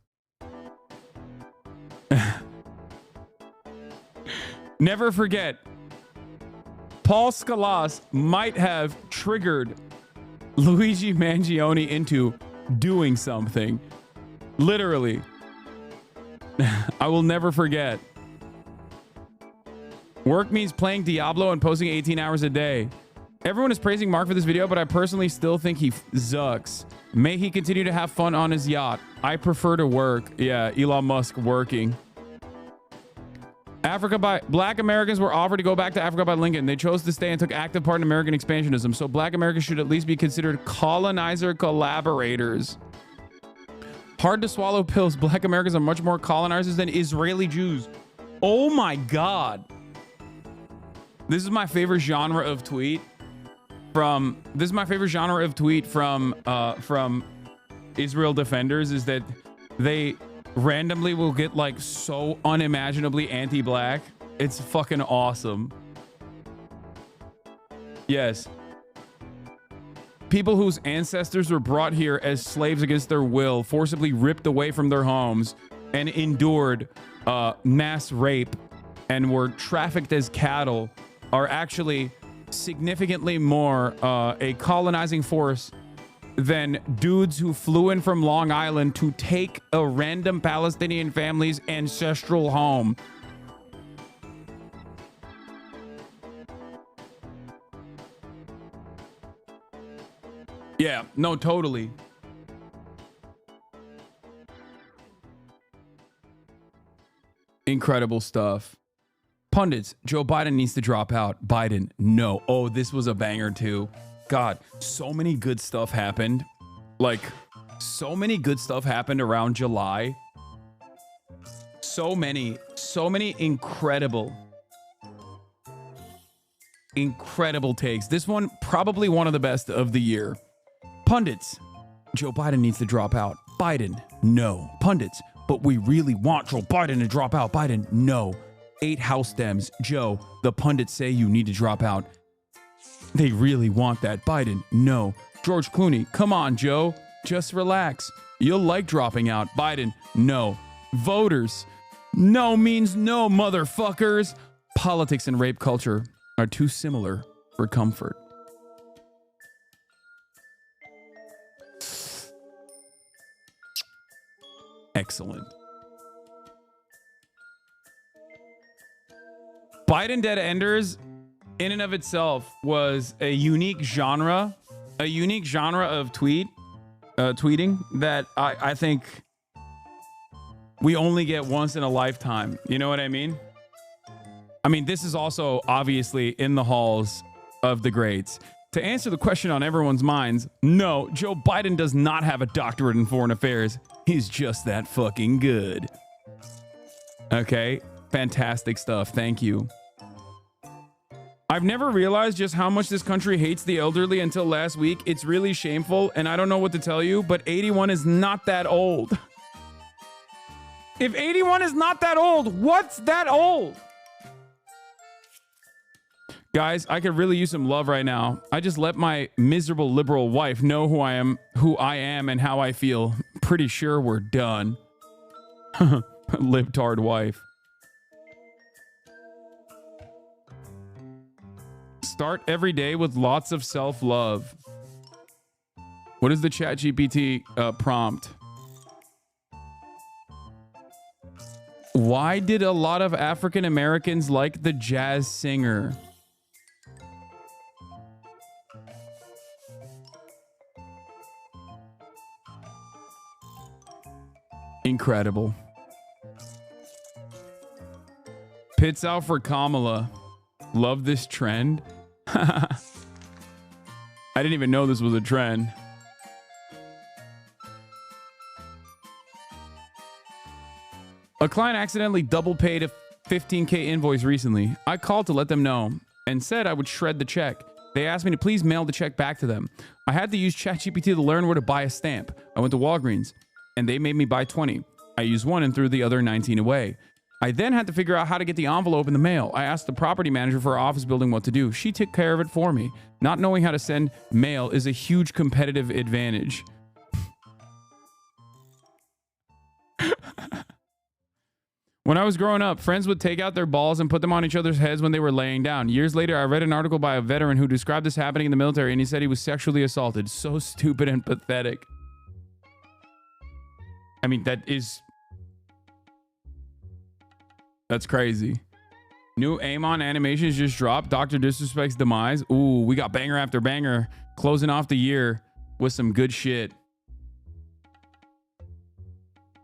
Never forget, Paul Scalas might have triggered Luigi Mangione into doing something. Literally. I will never forget. Work means playing Diablo and posting 18 hours a day. Everyone is praising Mark for this video, but I personally still think he zucks. May he continue to have fun on his yacht. I prefer to work. Yeah, Elon Musk working. Black Americans were offered to go back to Africa by Lincoln. They chose to stay and took active part in American expansionism. So black Americans should at least be considered colonizer collaborators. Hard to swallow pills. Black Americans are much more colonizers than Israeli Jews. Oh my God. This is my favorite genre of tweet from Israel defenders, is that they randomly will get like so unimaginably anti-black. It's fucking awesome. Yes. People whose ancestors were brought here as slaves against their will, forcibly ripped away from their homes, and endured mass rape and were trafficked as cattle are actually significantly more a colonizing force than dudes who flew in from Long Island to take a random Palestinian family's ancestral home. Yeah, no, totally. Incredible stuff. Pundits, Joe Biden needs to drop out. Biden, no. Oh, this was a banger too. God, so many good stuff happened. Like, so many good stuff happened around July. So many incredible takes. This one, probably one of the best of the year. Pundits, Joe Biden needs to drop out. Biden, no. Pundits, but we really want Joe Biden to drop out. Biden, no. 8 House Dems. Joe, the pundits say you need to drop out. They really want that. Biden, no. George Clooney, come on, Joe. Just relax. You'll like dropping out. Biden, no. Voters, no means no, motherfuckers. Politics and rape culture are too similar for comfort. Excellent. Biden Dead Enders in and of itself was a unique genre of tweeting that I think we only get once in a lifetime. You know what I mean? I mean, this is also obviously in the halls of the greats. To answer the question on everyone's minds, no, Joe Biden does not have a doctorate in foreign affairs. He's just that fucking good. Okay, fantastic stuff. Thank you. I've never realized just how much this country hates the elderly until last week. It's really shameful, and I don't know what to tell you, but 81 is not that old. If 81 is not that old, what's that old? Guys, I could really use some love right now. I just let my miserable liberal wife know who I am and how I feel. Pretty sure we're done. Libtard wife. Start every day with lots of self-love. What is the ChatGPT prompt? Why did a lot of African Americans like the jazz singer? Incredible. Pits out for Kamala. Love this trend. I didn't even know this was a trend. A client accidentally double paid a $15K invoice recently. I called to let them know and said I would shred the check. They asked me to please mail the check back to them. I had to use ChatGPT to learn where to buy a stamp. I went to Walgreens and they made me buy 20. I used one and threw the other 19 away. I then had to figure out how to get the envelope in the mail. I asked the property manager for our office building what to do. She took care of it for me. Not knowing how to send mail is a huge competitive advantage. When I was growing up, friends would take out their balls and put them on each other's heads when they were laying down. Years later, I read an article by a veteran who described this happening in the military, and he said he was sexually assaulted. So stupid and pathetic. I mean, that's crazy. New Amon animations just dropped. Dr. Disrespect's demise. Ooh, we got banger after banger closing off the year with some good shit.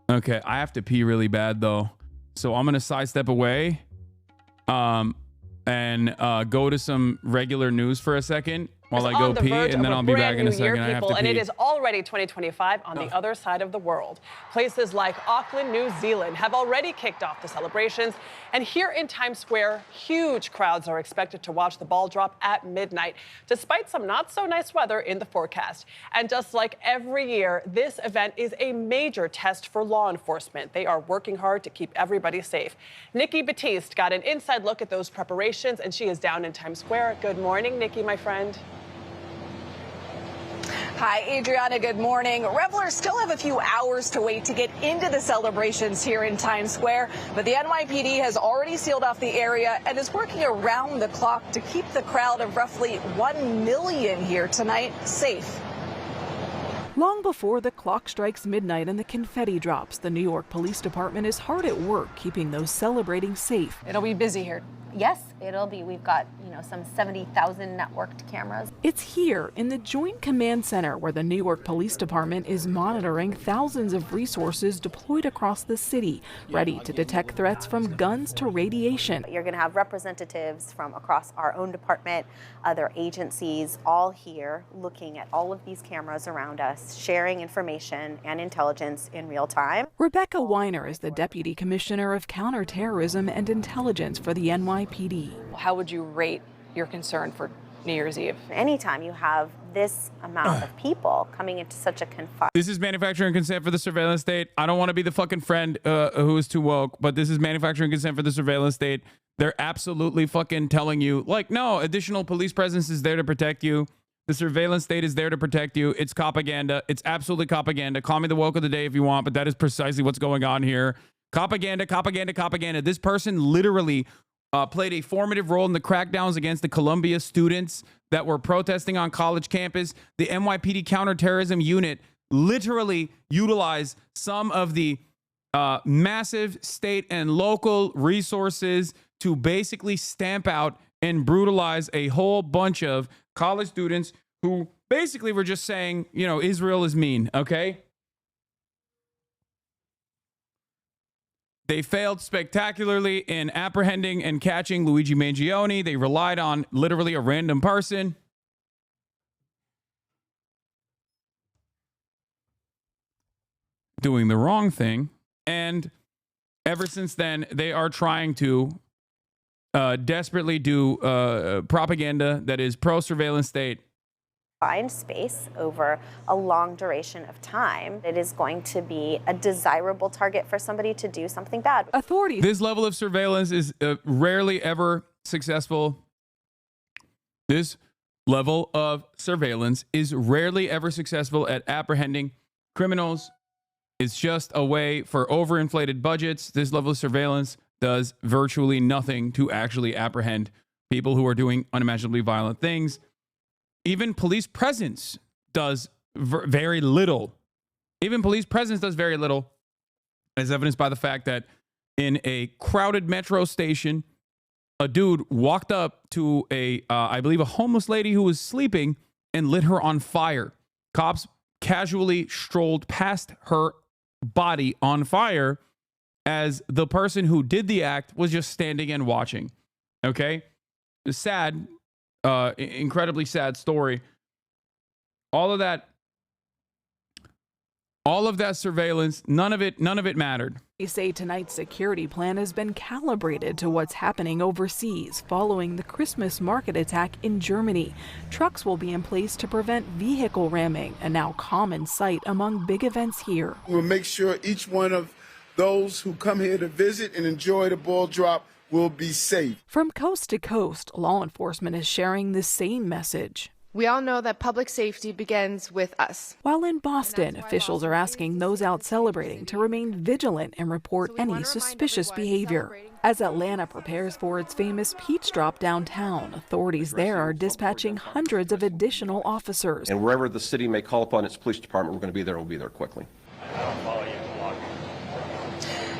Okay, I have to pee really bad though. So I'm going to sidestep away and go to some regular news for a second while I go pee, and then I'll be back in a second. I have to pee. And it is already 2025 on the other side of the world. Places like Auckland, New Zealand have already kicked off the celebrations. And here in Times Square, huge crowds are expected to watch the ball drop at midnight, despite some not so nice weather in the forecast. And just like every year, this event is a major test for law enforcement. They are working hard to keep everybody safe. Nikki Batiste got an inside look at those preparations, and she is down in Times Square. Good morning, Nikki, my friend. Hi, Adriana. Good morning. Revelers still have a few hours to wait to get into the celebrations here in Times Square, but the NYPD has already sealed off the area and is working around the clock to keep the crowd of roughly 1 million here tonight safe. Long before the clock strikes midnight and the confetti drops, the New York Police Department is hard at work keeping those celebrating safe. It'll be busy here. Yes, it'll be. We've got, some 70,000 networked cameras. It's here in the Joint Command Center where the New York Police Department is monitoring thousands of resources deployed across the city, ready to detect threats from guns to radiation. You're going to have representatives from across our own department, other agencies, all here looking at all of these cameras around us, sharing information and intelligence in real time. Rebecca Weiner is the Deputy Commissioner of Counterterrorism and Intelligence for the NYPD. How would you rate your concern for New Year's Eve? Anytime you have this amount of people coming into such a confined... This is manufacturing consent for the surveillance state. I don't want to be the fucking friend who is too woke, but this is manufacturing consent for the surveillance state. They're absolutely fucking telling you, like, no, additional police presence is there to protect you. The surveillance state is there to protect you. It's propaganda. It's absolutely propaganda. Call me the woke of the day if you want, but that is precisely what's going on here. Propaganda, propaganda, propaganda. This person literally played a formative role in the crackdowns against the Columbia students that were protesting on college campus. The NYPD counterterrorism unit literally utilized some of the massive state and local resources to basically stamp out and brutalize a whole bunch of college students who basically were just saying, Israel is mean, okay? They failed spectacularly in apprehending and catching Luigi Mangione. They relied on literally a random person. Doing the wrong thing. And ever since then, they are trying to desperately do propaganda that is pro-surveillance state. Find space over a long duration of time, it is going to be a desirable target for somebody to do something bad. Authorities. This level of surveillance is rarely ever successful. This level of surveillance is rarely ever successful at apprehending criminals. It's just a way for overinflated budgets. This level of surveillance does virtually nothing to actually apprehend people who are doing unimaginably violent things. Even police presence does very little. Even police presence does very little, as evidenced by the fact that in a crowded metro station, a dude walked up to I believe, a homeless lady who was sleeping and lit her on fire. Cops casually strolled past her body on fire as the person who did the act was just standing and watching. Okay? Sad, incredibly sad story. All of that surveillance, none of it mattered. They say tonight's security plan has been calibrated to what's happening overseas following the Christmas market attack in Germany. Trucks will be in place to prevent vehicle ramming, a now common sight among big events here. We'll make sure each one of those who come here to visit and enjoy the ball drop will be safe. From coast to coast, law enforcement is sharing the same message. We all know that public safety begins with us. While in Boston, officials are asking those out celebrating to remain vigilant and report any suspicious behavior. As Atlanta prepares for its famous peach drop downtown, authorities there are dispatching hundreds of additional officers. And wherever the city may call upon its police department, we're going to be there and we'll be there quickly.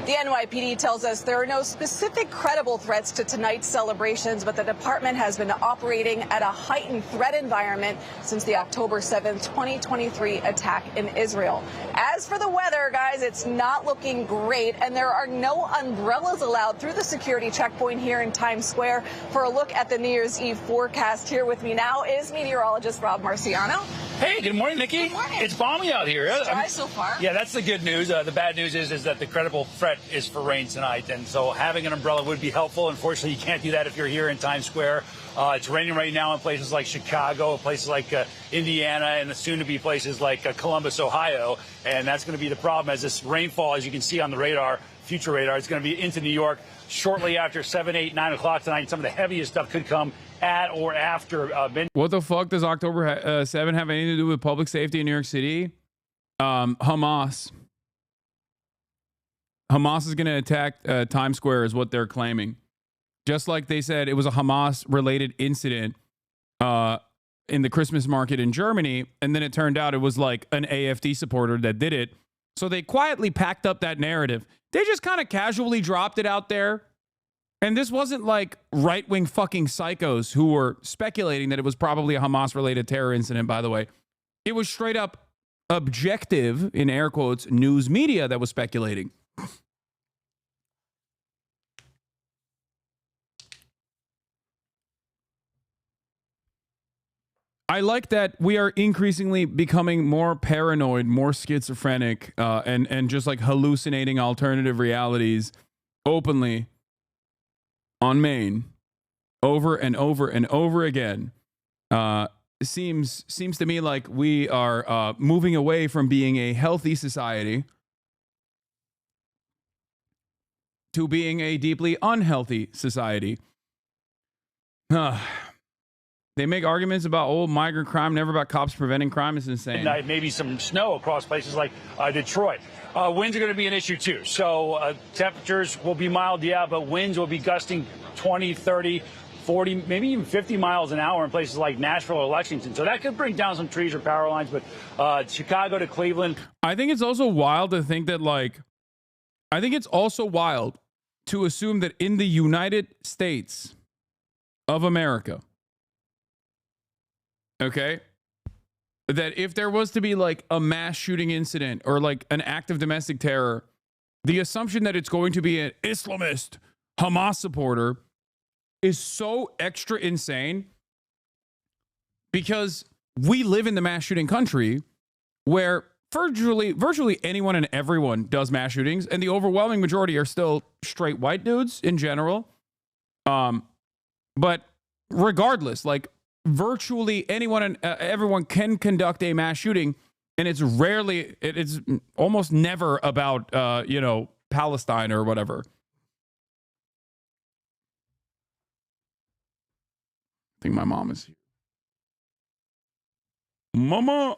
The NYPD tells us there are no specific credible threats to tonight's celebrations, but the department has been operating at a heightened threat environment since the October 7th, 2023 attack in Israel. As for the weather, guys, it's not looking great, and there are no umbrellas allowed through the security checkpoint here in Times Square. For a look at the New Year's Eve forecast, here with me now is meteorologist Rob Marciano. Hey, good morning, Nikki. Good morning. It's balmy out here. It's dry so far. Yeah, that's the good news. The bad news is that the credible threat is for rain tonight, and so having an umbrella would be helpful. Unfortunately, you can't do that if you're here in Times Square. It's raining right now in places like Chicago, places like Indiana, and soon-to-be places like Columbus, Ohio, and that's going to be the problem as this rainfall, as you can see on the radar, future radar, it's going to be into New York shortly after 7, 8, 9 o'clock tonight. Some of the heaviest stuff could come at or after midnight. What the fuck does October 7 have anything to do with public safety in New York City? Hamas. Hamas is going to attack Times Square is what they're claiming. Just like they said it was a Hamas-related incident in the Christmas market in Germany, and then it turned out it was like an AFD supporter that did it. So they quietly packed up that narrative. They just kind of casually dropped it out there. And this wasn't like right-wing fucking psychos who were speculating that it was probably a Hamas-related terror incident, by the way. It was straight up objective, in air quotes, news media that was speculating. I like that we are increasingly becoming more paranoid, more schizophrenic, and just like hallucinating alternative realities openly on Maine over and over and over again. Seems to me like we are moving away from being a healthy society to being a deeply unhealthy society. They make arguments about old migrant crime, never about cops preventing crime. It's insane. Midnight, maybe some snow across places like Detroit. Winds are going to be an issue, too. So temperatures will be mild, yeah, but winds will be gusting 20, 30, 40, maybe even 50 miles an hour in places like Nashville or Lexington. So that could bring down some trees or power lines. But Chicago to Cleveland. I think it's also wild to think that, like, I think it's also wild to assume that in the United States of America, okay, that if there was to be like a mass shooting incident or like an act of domestic terror, the assumption that it's going to be an Islamist Hamas supporter is so extra insane because we live in the mass shooting country where virtually anyone and everyone does mass shootings, and the overwhelming majority are still straight white dudes in general. But regardless, like, virtually anyone and everyone can conduct a mass shooting, and it's almost never about Palestine or whatever. I think my mom is here. Mama.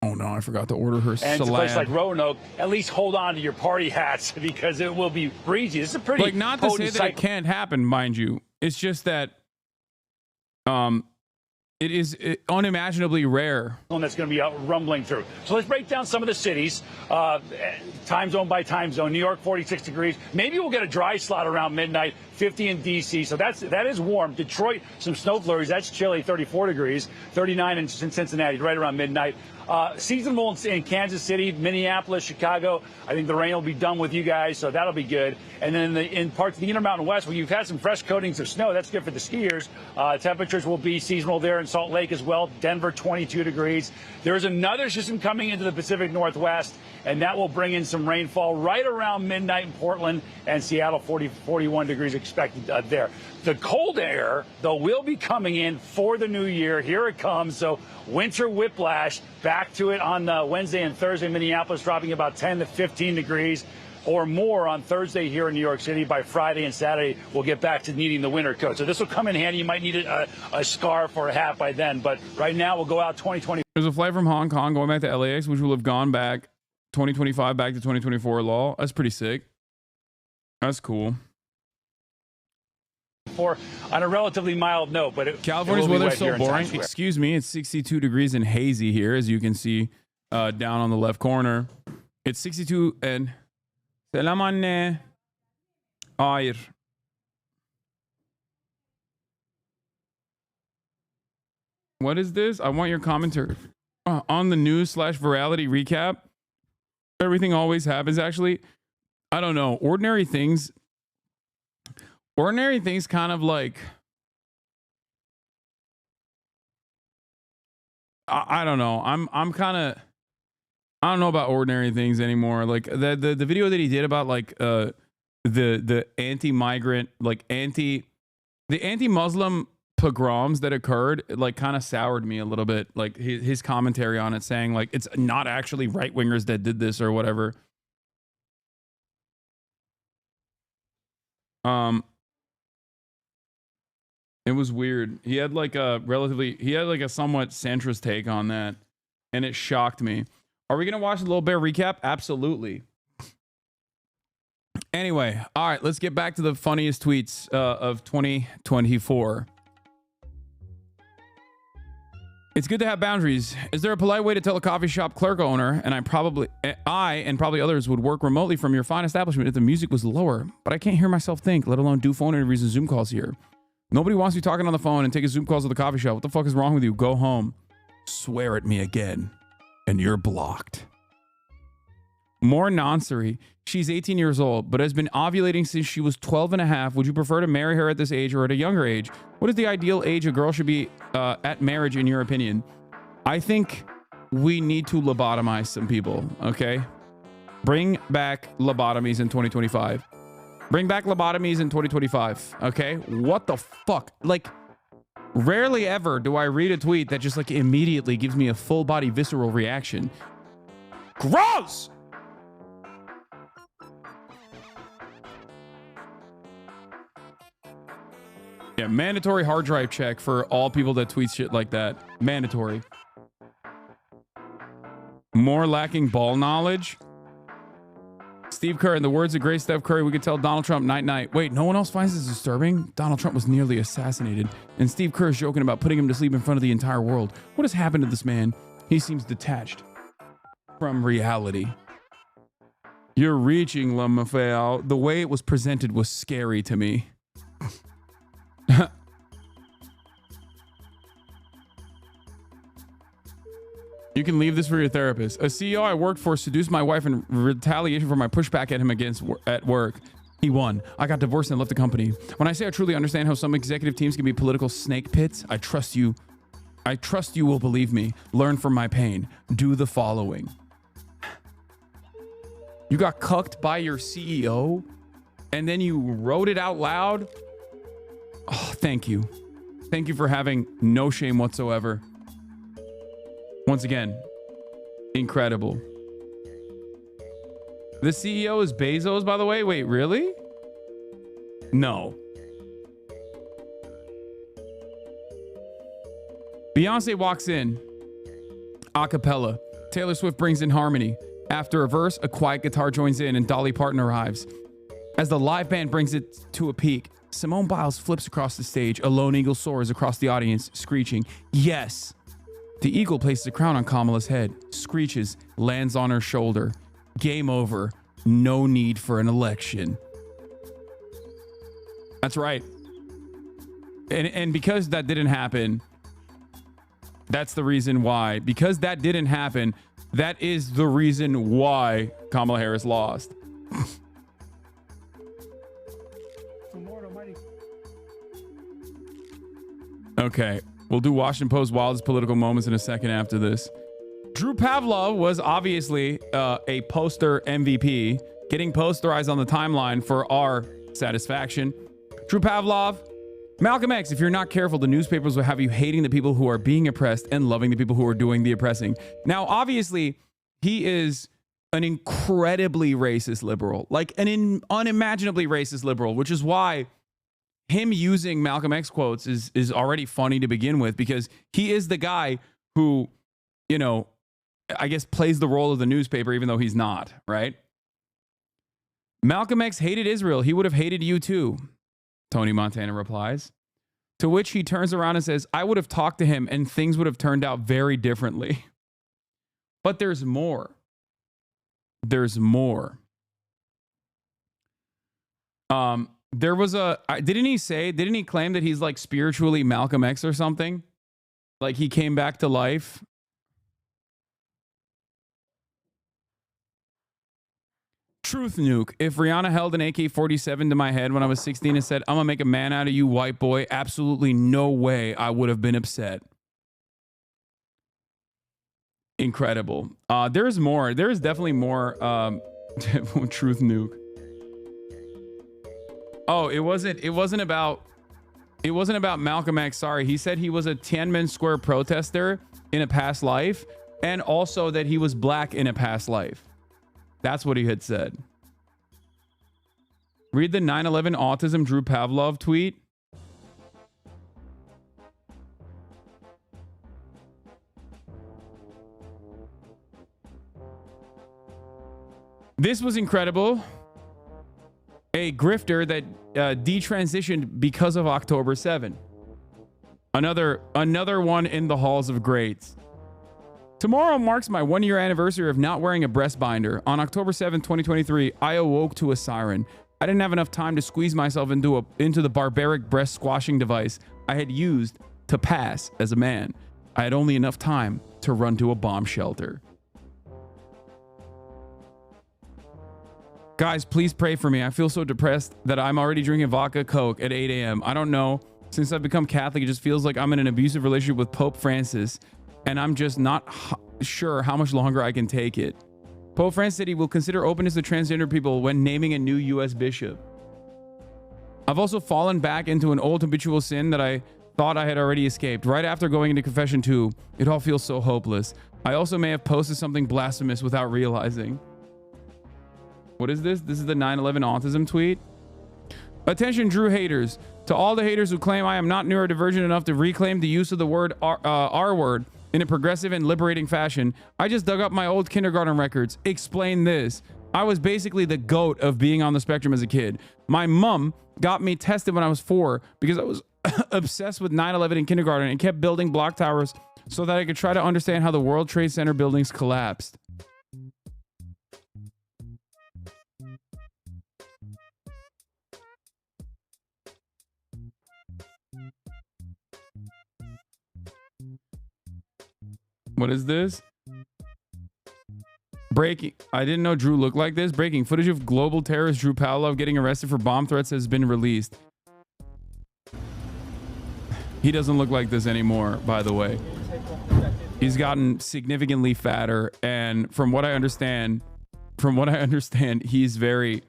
Oh no, I forgot to order her And salad. it's a place like Roanoke, at least hold on to your party hats because it will be breezy. This is a pretty like, not to say potent that it can't happen, mind you. It's just that it is unimaginably rare. One that's going to be out rumbling through. So let's break down some of the cities, time zone by time zone. New York, 46 degrees. Maybe we'll get a dry slot around midnight, 50 in D.C. So that is warm. Detroit, some snow flurries. That's chilly, 34 degrees. 39 in Cincinnati, right around midnight. Seasonable in Kansas City, Minneapolis, Chicago. I think the rain will be done with you guys, so that'll be good. And then in parts of the Intermountain West, where you've had some fresh coatings of snow, that's good for the skiers. Temperatures will be seasonal there in Salt Lake as well. Denver, 22 degrees. There's another system coming into the Pacific Northwest, and that will bring in some rainfall right around midnight in Portland and Seattle, 41 degrees expected there. The cold air, though, will be coming in for the new year. Here it comes. So winter whiplash, back to it on Wednesday and Thursday. Minneapolis dropping about 10 to 15 degrees or more on Thursday here in New York City. By Friday and Saturday, we'll get back to needing the winter coat. So this will come in handy. You might need a scarf or a hat by then. But right now, we'll go out 2020. There's a flight from Hong Kong going back to LAX, which will have gone back 2025 back to 2024 law. That's pretty sick. That's cool. On a relatively mild note, but California's weather is so boring. Excuse me, it's 62 degrees and hazy here, as you can see down on the left corner. It's 62 and selam anne. Hayır. What is this? I want your commentary on the news/virality recap. Everything always happens. Actually, I don't know. Ordinary things kind of like, I don't know. I'm kind of, I don't know about ordinary things anymore. Like the video that he did about like the anti-migrant, like the anti-Muslim pogroms that occurred, like kind of soured me a little bit. Like his commentary on it, saying like it's not actually right wingers that did this or whatever. It was weird. He had like a somewhat centrist take on that, and it shocked me. Are we gonna watch the Little Bear recap? Absolutely. Anyway, all right, let's get back to the funniest tweets of 2024. It's good to have boundaries. Is there a polite way to tell a coffee shop clerk owner, and I and probably others would work remotely from your fine establishment if the music was lower, but I can't hear myself think, let alone do phone interviews and Zoom calls here. Nobody wants you talking on the phone and taking Zoom calls at the coffee shop. What the fuck is wrong with you? Go home. Swear at me again, and you're blocked. More nonsense. She's 18 years old, but has been ovulating since she was 12 and a half. Would you prefer to marry her at this age or at a younger age? What is the ideal age a girl should be at marriage, in your opinion? I think we need to lobotomize some people, okay? Bring back lobotomies in 2025. Bring back lobotomies in 2025, okay? What the fuck? Like, rarely ever do I read a tweet that just like immediately gives me a full body visceral reaction. Gross! Yeah, mandatory hard drive check for all people that tweet shit like that. Mandatory. More lacking ball knowledge. Steve Kerr, in the words of great Steph Curry, we could tell Donald Trump night night. Wait, no one else finds this disturbing? Donald Trump was nearly assassinated, and Steve Kerr is joking about putting him to sleep in front of the entire world. What has happened to this man? He seems detached from reality. You're reaching, LaMaffeo. The way it was presented was scary to me. You can leave this for your therapist. A CEO I worked for seduced my wife in retaliation for my pushback at him at work. He won. I got divorced and left the company. When I say I truly understand how some executive teams can be political snake pits, I trust you. I trust you will believe me. Learn from my pain. Do the following. You got cucked by your CEO and then you wrote it out loud? Oh, thank you. Thank you for having no shame whatsoever. Once again, incredible. The CEO is Bezos, by the way. Wait, really? No. Beyonce walks in, a cappella. Taylor Swift brings in harmony. After a verse, a quiet guitar joins in and Dolly Parton arrives. As the live band brings it to a peak, Simone Biles flips across the stage. A lone eagle soars across the audience, screeching, "Yes!" The eagle places a crown on Kamala's head, screeches, lands on her shoulder. Game over. No need for an election. That's right. And because that didn't happen, that's the reason why. Because that didn't happen, that is the reason why Kamala Harris lost. Okay, we'll do Washington Post wildest political moments in a second after this. Drew Pavlov was obviously a poster MVP, getting posterized on the timeline for our satisfaction. Drew Pavlov, Malcolm X, if you're not careful, the newspapers will have you hating the people who are being oppressed and loving the people who are doing the oppressing. Now, obviously, he is an incredibly racist liberal, like an unimaginably racist liberal, which is why him using Malcolm X quotes is already funny to begin with, because he is the guy who, you know, I guess plays the role of the newspaper, even though he's not, right? Malcolm X hated Israel. He would have hated you too, Tony Montana replies. To which he turns around and says, I would have talked to him and things would have turned out very differently. But there's more. There's more. There was didn't he claim that he's like spiritually Malcolm X or something? Like he came back to life? Truth nuke. If Rihanna held an AK-47 to my head when I was 16 and said, I'm gonna make a man out of you, white boy, absolutely no way I would have been upset. Incredible. There's more. There's definitely more. Truth nuke. Oh, it wasn't about Malcolm X. Sorry. He said he was a Tiananmen Square protester in a past life, and also that he was black in a past life. That's what he had said. Read the 9/11 autism Drew Pavlov tweet. This was incredible. A grifter that detransitioned because of October 7. Another one in the halls of greats. Tomorrow marks my 1-year anniversary of not wearing a breast binder. On October 7, 2023, I awoke to a siren. I didn't have enough time to squeeze myself into the barbaric breast squashing device I had used to pass as a man. I had only enough time to run to a bomb shelter. Guys, please pray for me. I feel so depressed that I'm already drinking vodka Coke at 8 a.m. I don't know. Since I've become Catholic, it just feels like I'm in an abusive relationship with Pope Francis, and I'm just not sure how much longer I can take it. Pope Francis said he will consider openness to transgender people when naming a new U.S. bishop. I've also fallen back into an old habitual sin that I thought I had already escaped. Right after going into confession too, it all feels so hopeless. I also may have posted something blasphemous without realizing. What is this? This is the 9/11 autism tweet. Attention, Drew haters. To all the haters who claim I am not neurodivergent enough to reclaim the use of the word R word in a progressive and liberating fashion, I just dug up my old kindergarten records. Explain this. I was basically the goat of being on the spectrum as a kid. My mom got me tested when I was 4 because I was obsessed with 9/11 in kindergarten and kept building block towers so that I could try to understand how the World Trade Center buildings collapsed. What is this? Breaking. I didn't know Drew looked like this. Breaking footage of global terrorist Drew Pavlov getting arrested for bomb threats has been released. He doesn't look like this anymore, by the way. He's gotten significantly fatter, and from what I understand, he's very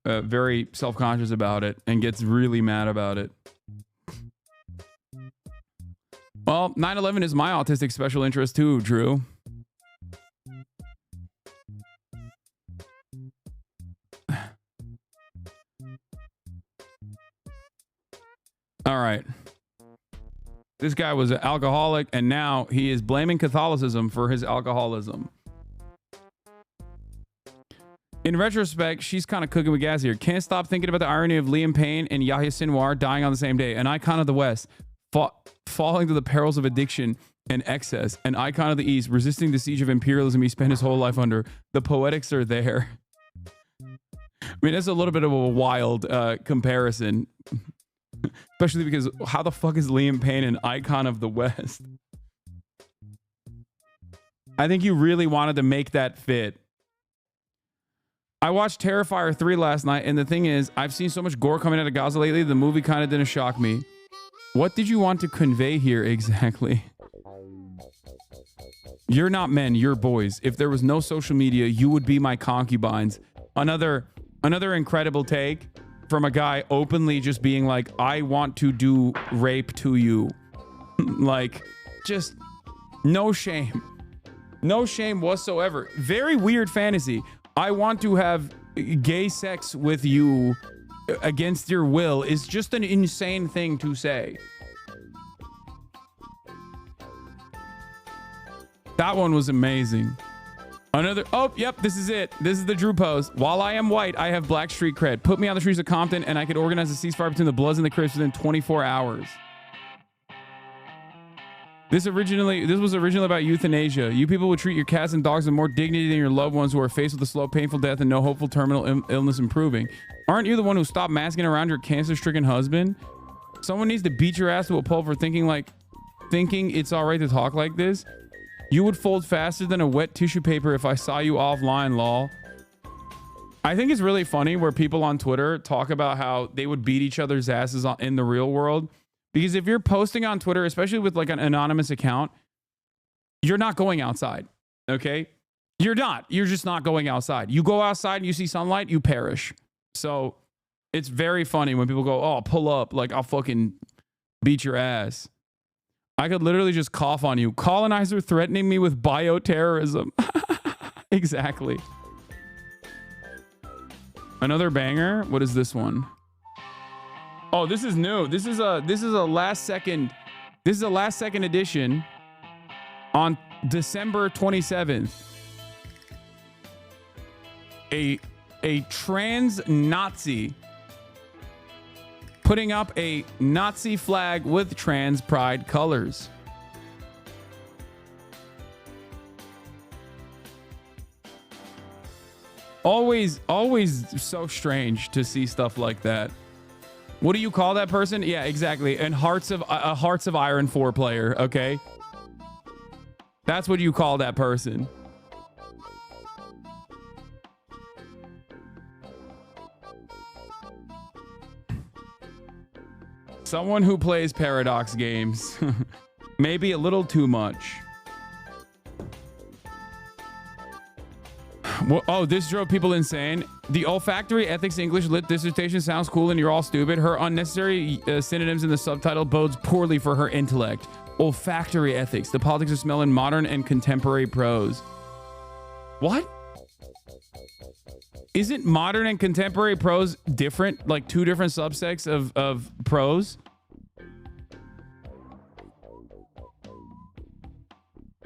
very self-conscious about it and gets really mad about it. Well, 9/11 is my autistic special interest too, Drew. All right. This guy was an alcoholic, and now he is blaming Catholicism for his alcoholism. In retrospect, she's kind of cooking with gas here. Can't stop thinking about the irony of Liam Payne and Yahya Sinwar dying on the same day. An icon of the West, falling to the perils of addiction and excess. An icon of the East, resisting the siege of imperialism he spent his whole life under. The poetics are there. I mean, that's a little bit of a wild comparison. Especially because how the fuck is Liam Payne an icon of the West? I think you really wanted to make that fit. I watched Terrifier 3 last night, and the thing is, I've seen so much gore coming out of Gaza lately, the movie kind of didn't shock me. What did you want to convey here exactly? You're not men, you're boys. If there was no social media, you would be my concubines. Another incredible take from a guy openly just being like, I want to do rape to you. Like, just no shame. No shame whatsoever. Very weird fantasy. I want to have gay sex with you against your will is just an insane thing to say. That one was amazing. Another, oh, yep, this is it. This is the Drew pose. While I am white, I have black street cred. Put me on the streets of Compton and I could organize a ceasefire between the Bloods and the Crips within 24 hours. This was originally about euthanasia. You people would treat your cats and dogs with more dignity than your loved ones who are faced with a slow, painful death and no hopeful terminal illness improving. Aren't you the one who stopped masking around your cancer-stricken husband? Someone needs to beat your ass to a pulp for thinking it's all right to talk like this. You would fold faster than a wet tissue paper if I saw you offline, lol. I think it's really funny where people on Twitter talk about how they would beat each other's asses in the real world. Because if you're posting on Twitter, especially with like an anonymous account, you're not going outside, okay? You're not. You're just not going outside. You go outside and you see sunlight, you perish. So it's very funny when people go, oh, pull up, like I'll fucking beat your ass. I could literally just cough on you. Colonizer threatening me with bioterrorism. Exactly. Another banger. What is this one? Oh, this is new. This is a last second edition on December 27th. A trans Nazi putting up a Nazi flag with trans pride colors. Always so strange to see stuff like that. What do you call that person? Yeah, exactly. And Hearts of Iron 4 player, okay? That's what you call that person. Someone who plays Paradox games. Maybe a little too much. Well, oh, this drove people insane. The olfactory ethics English lit dissertation sounds cool and you're all stupid. Her unnecessary synonyms in the subtitle bodes poorly for her intellect. Olfactory ethics, the politics of smell in modern and contemporary prose. What? Isn't modern and contemporary prose different? Like two different subsects of prose?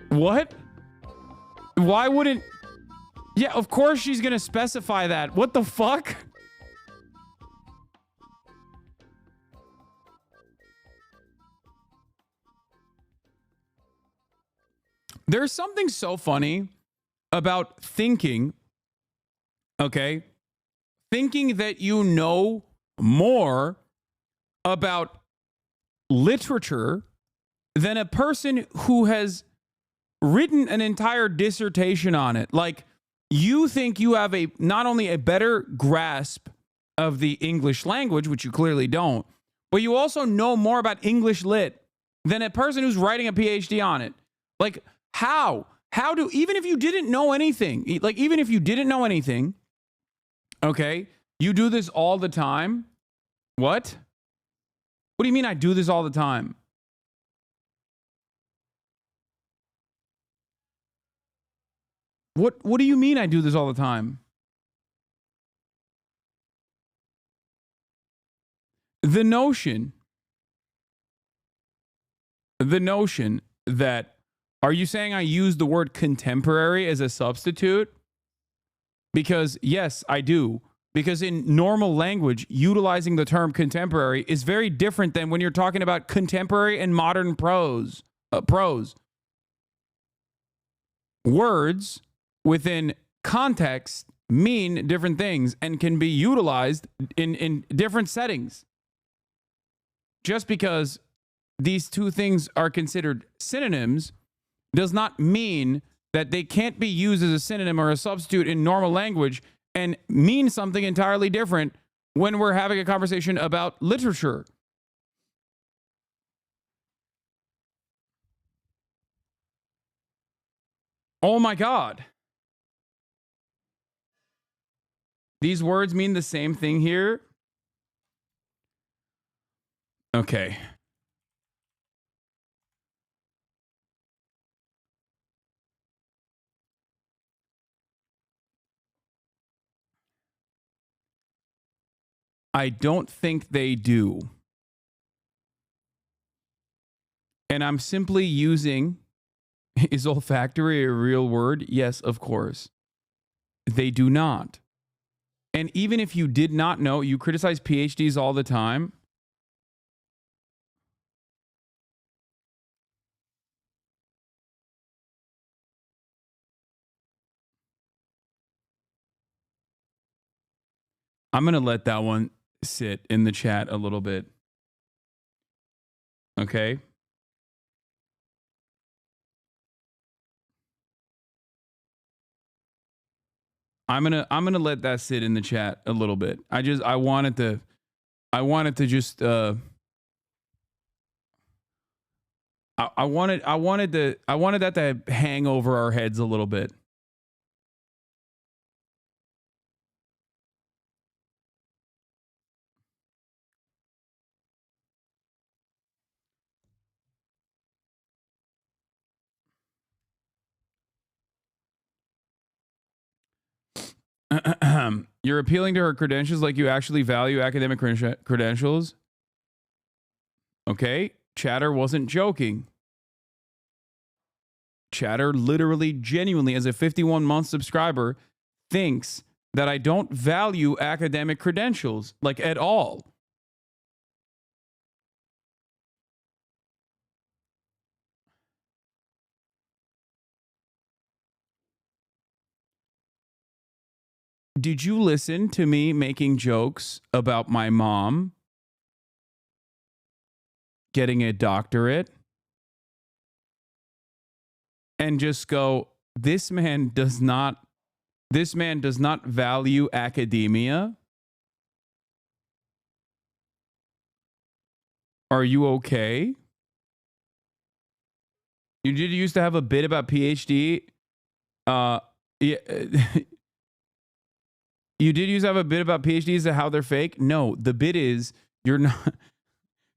What? Why wouldn't... Yeah, of course she's going to specify that. What the fuck? There's something so funny about thinking, okay? Thinking that you know more about literature than a person who has written an entire dissertation on it. Like, you think you have not only a better grasp of the English language, which you clearly don't, but you also know more about English lit than a person who's writing a PhD on it. Like, how do, even if you didn't know anything, okay, you do this all the time. What do you mean I do this all the time? What do you mean I do this all the time? The notion the notion that, are you saying I use the word contemporary as a substitute? Because yes, I do. Because in normal language, utilizing the term contemporary is very different than when you're talking about contemporary and modern prose. Words within context mean different things and can be utilized in different settings. Just because these two things are considered synonyms does not mean that they can't be used as a synonym or a substitute in normal language and mean something entirely different when we're having a conversation about literature. Oh my God. These words mean the same thing here. Okay. I don't think they do. And I'm simply using, is olfactory a real word? Yes, of course. They do not. And even if you did not know, you criticize PhDs all the time. I'm going to let that one sit in the chat a little bit. Okay? I'm going to let that sit in the chat a little bit. I wanted to just I wanted that to hang over our heads a little bit. You're appealing to her credentials like you actually value academic credentials. Okay, Chatter wasn't joking. Chatter literally, genuinely, as a 51-month subscriber, thinks that I don't value academic credentials, like at all. Did you listen to me making jokes about my mom getting a doctorate and just go, this man does not value academia? Are you okay? You did used to have a bit about PhD. Yeah. You did used to have a bit about PhDs and how they're fake. No, the bit is you're not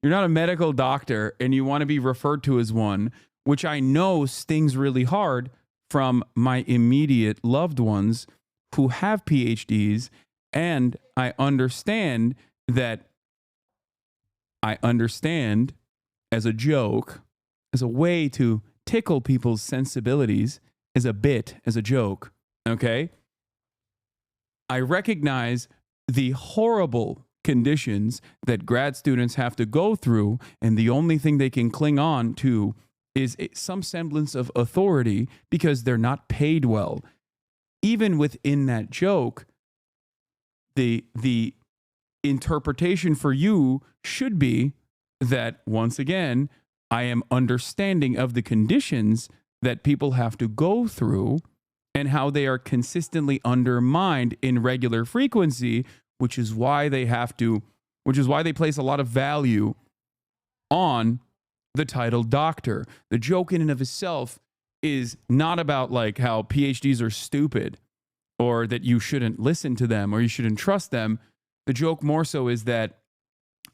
a medical doctor and you want to be referred to as one, which I know stings really hard from my immediate loved ones who have PhDs. And I understand as a joke, as a way to tickle people's sensibilities, as a bit, as a joke, okay? I recognize the horrible conditions that grad students have to go through, and the only thing they can cling on to is some semblance of authority because they're not paid well. Even within that joke, the interpretation for you should be that, once again, I am understanding of the conditions that people have to go through and how they are consistently undermined in regular frequency, which is why they place a lot of value on the title doctor. The joke in and of itself is not about like how PhDs are stupid or that you shouldn't listen to them or you shouldn't trust them. The joke more so is that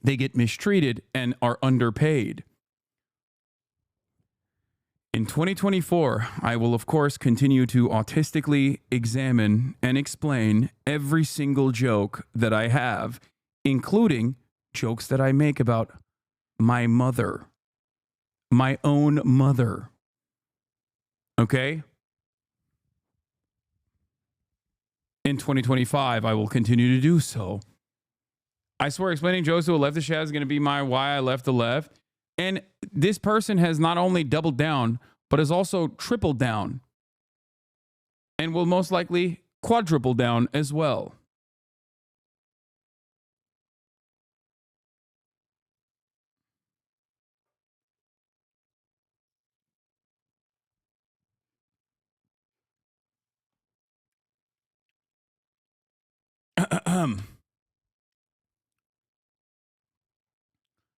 they get mistreated and are underpaid. In 2024, I will, of course, continue to autistically examine and explain every single joke that I have, including jokes that I make about my mother. my own mother. Okay? In 2025, I will continue to do so. I swear, explaining jokes to a leftist chat is going to be my why I left the left. And this person has not only doubled down, but has also tripled down. And will most likely quadruple down as well.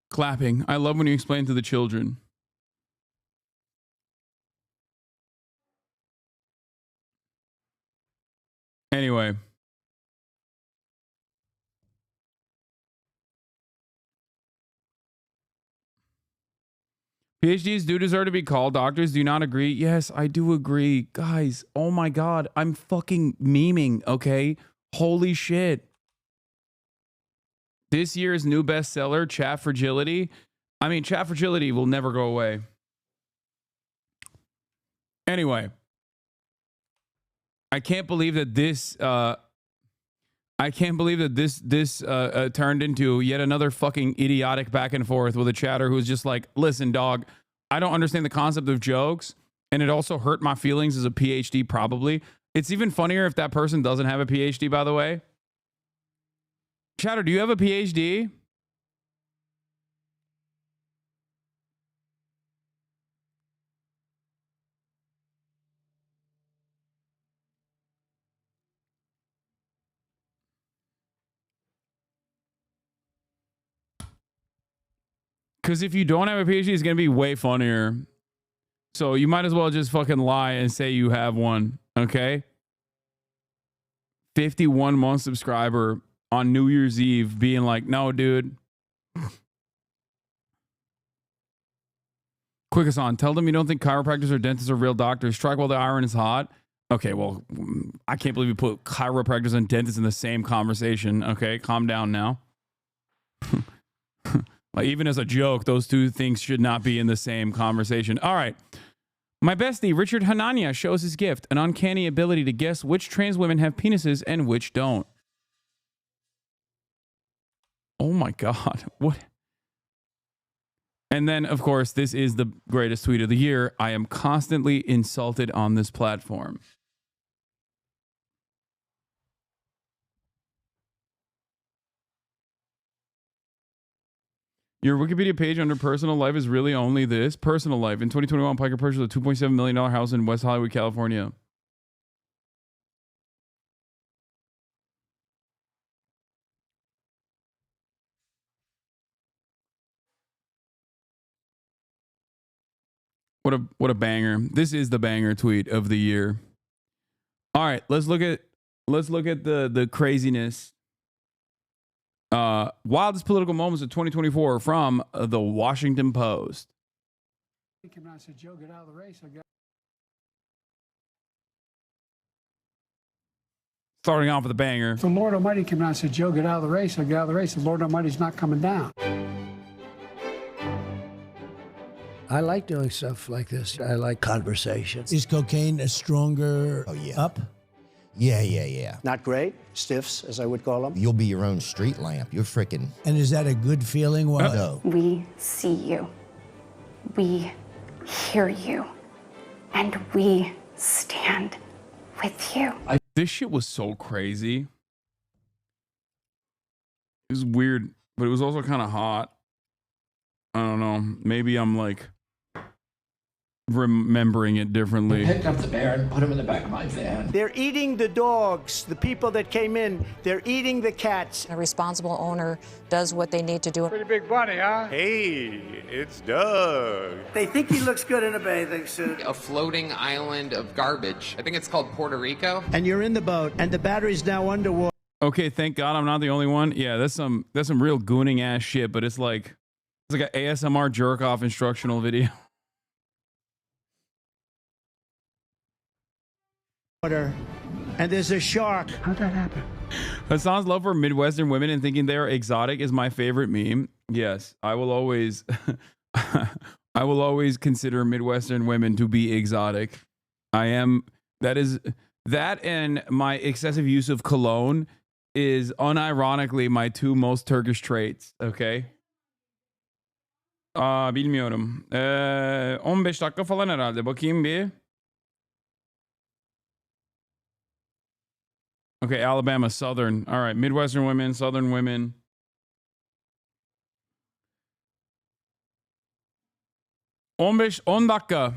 Clapping. I love when you explain to the children. Anyway. PhDs do deserve to be called. Doctors do not agree. Yes, I do agree. Guys, oh my God. I'm fucking memeing, okay? Holy shit. This year's new bestseller, Chat Fragility. I mean, Chat Fragility will never go away. Anyway. I can't believe that this turned into yet another fucking idiotic back and forth with a chatter who's just like, listen, dog, I don't understand the concept of jokes, and it also hurt my feelings as a PhD, probably. It's even funnier if that person doesn't have a PhD, by the way. Chatter, do you have a PhD? Because if you don't have a PhD, it's going to be way funnier. So you might as well just fucking lie and say you have one, okay? 51-month subscriber on New Year's Eve being like, no, dude. Quick, Hasan, tell them you don't think chiropractors or dentists are real doctors. Strike while the iron is hot. Okay, well, I can't believe you put chiropractors and dentists in the same conversation. Okay, calm down now. Like, even as a joke, those two things should not be in the same conversation. All right. My bestie, Richard Hanania, shows his gift, an uncanny ability to guess which trans women have penises and which don't. Oh my God. What? And then, of course, this is the greatest tweet of the year. I am constantly insulted on this platform. Your Wikipedia page under personal life is really only this. Personal life. In 2021, Piker purchased a $2.7 million house in West Hollywood, California. What a banger. This is the banger tweet of the year. All right, let's look at the craziness. Wildest political moments of 2024 from the Washington Post. Starting off with a banger. The Lord Almighty came out and said, Joe, get out of the race. I get out of the race. The Lord Almighty's not coming down. I like doing stuff like this. I like conversations. Is cocaine a stronger up? Yeah. Not great. Stiffs, as I would call them. You'll be your own street lamp. You're freaking... And is that a good feeling? No. We see you. We hear you. And we stand with you. This shit was so crazy. It was weird, but it was also kind of hot. I don't know. Maybe I'm like remembering it differently. I picked up the bear and put him in the back of my van. They're eating the dogs. The people that came in, they're eating the cats. A responsible owner does what they need to do. Pretty big bunny, huh? Hey, it's Doug. They think he looks good in a bathing suit. A floating island of garbage. I think it's called Puerto Rico. And you're in the boat, and the battery's now underwater. Okay, thank God I'm not the only one. Yeah, that's some real gooning ass shit, but it's like an ASMR jerk off instructional video. And there's a shark. How'd that happen? Hasan's love for Midwestern women and thinking they're exotic is my favorite meme. Yes, I will always I will always consider Midwestern women to be exotic. That and my excessive use of cologne is unironically my two most Turkish traits. Okay. Bilmiyorum. 15 dakika falan herhalde. Bakayım bir. Okay, Alabama, Southern. All right, Midwestern women, Southern women. On dakika.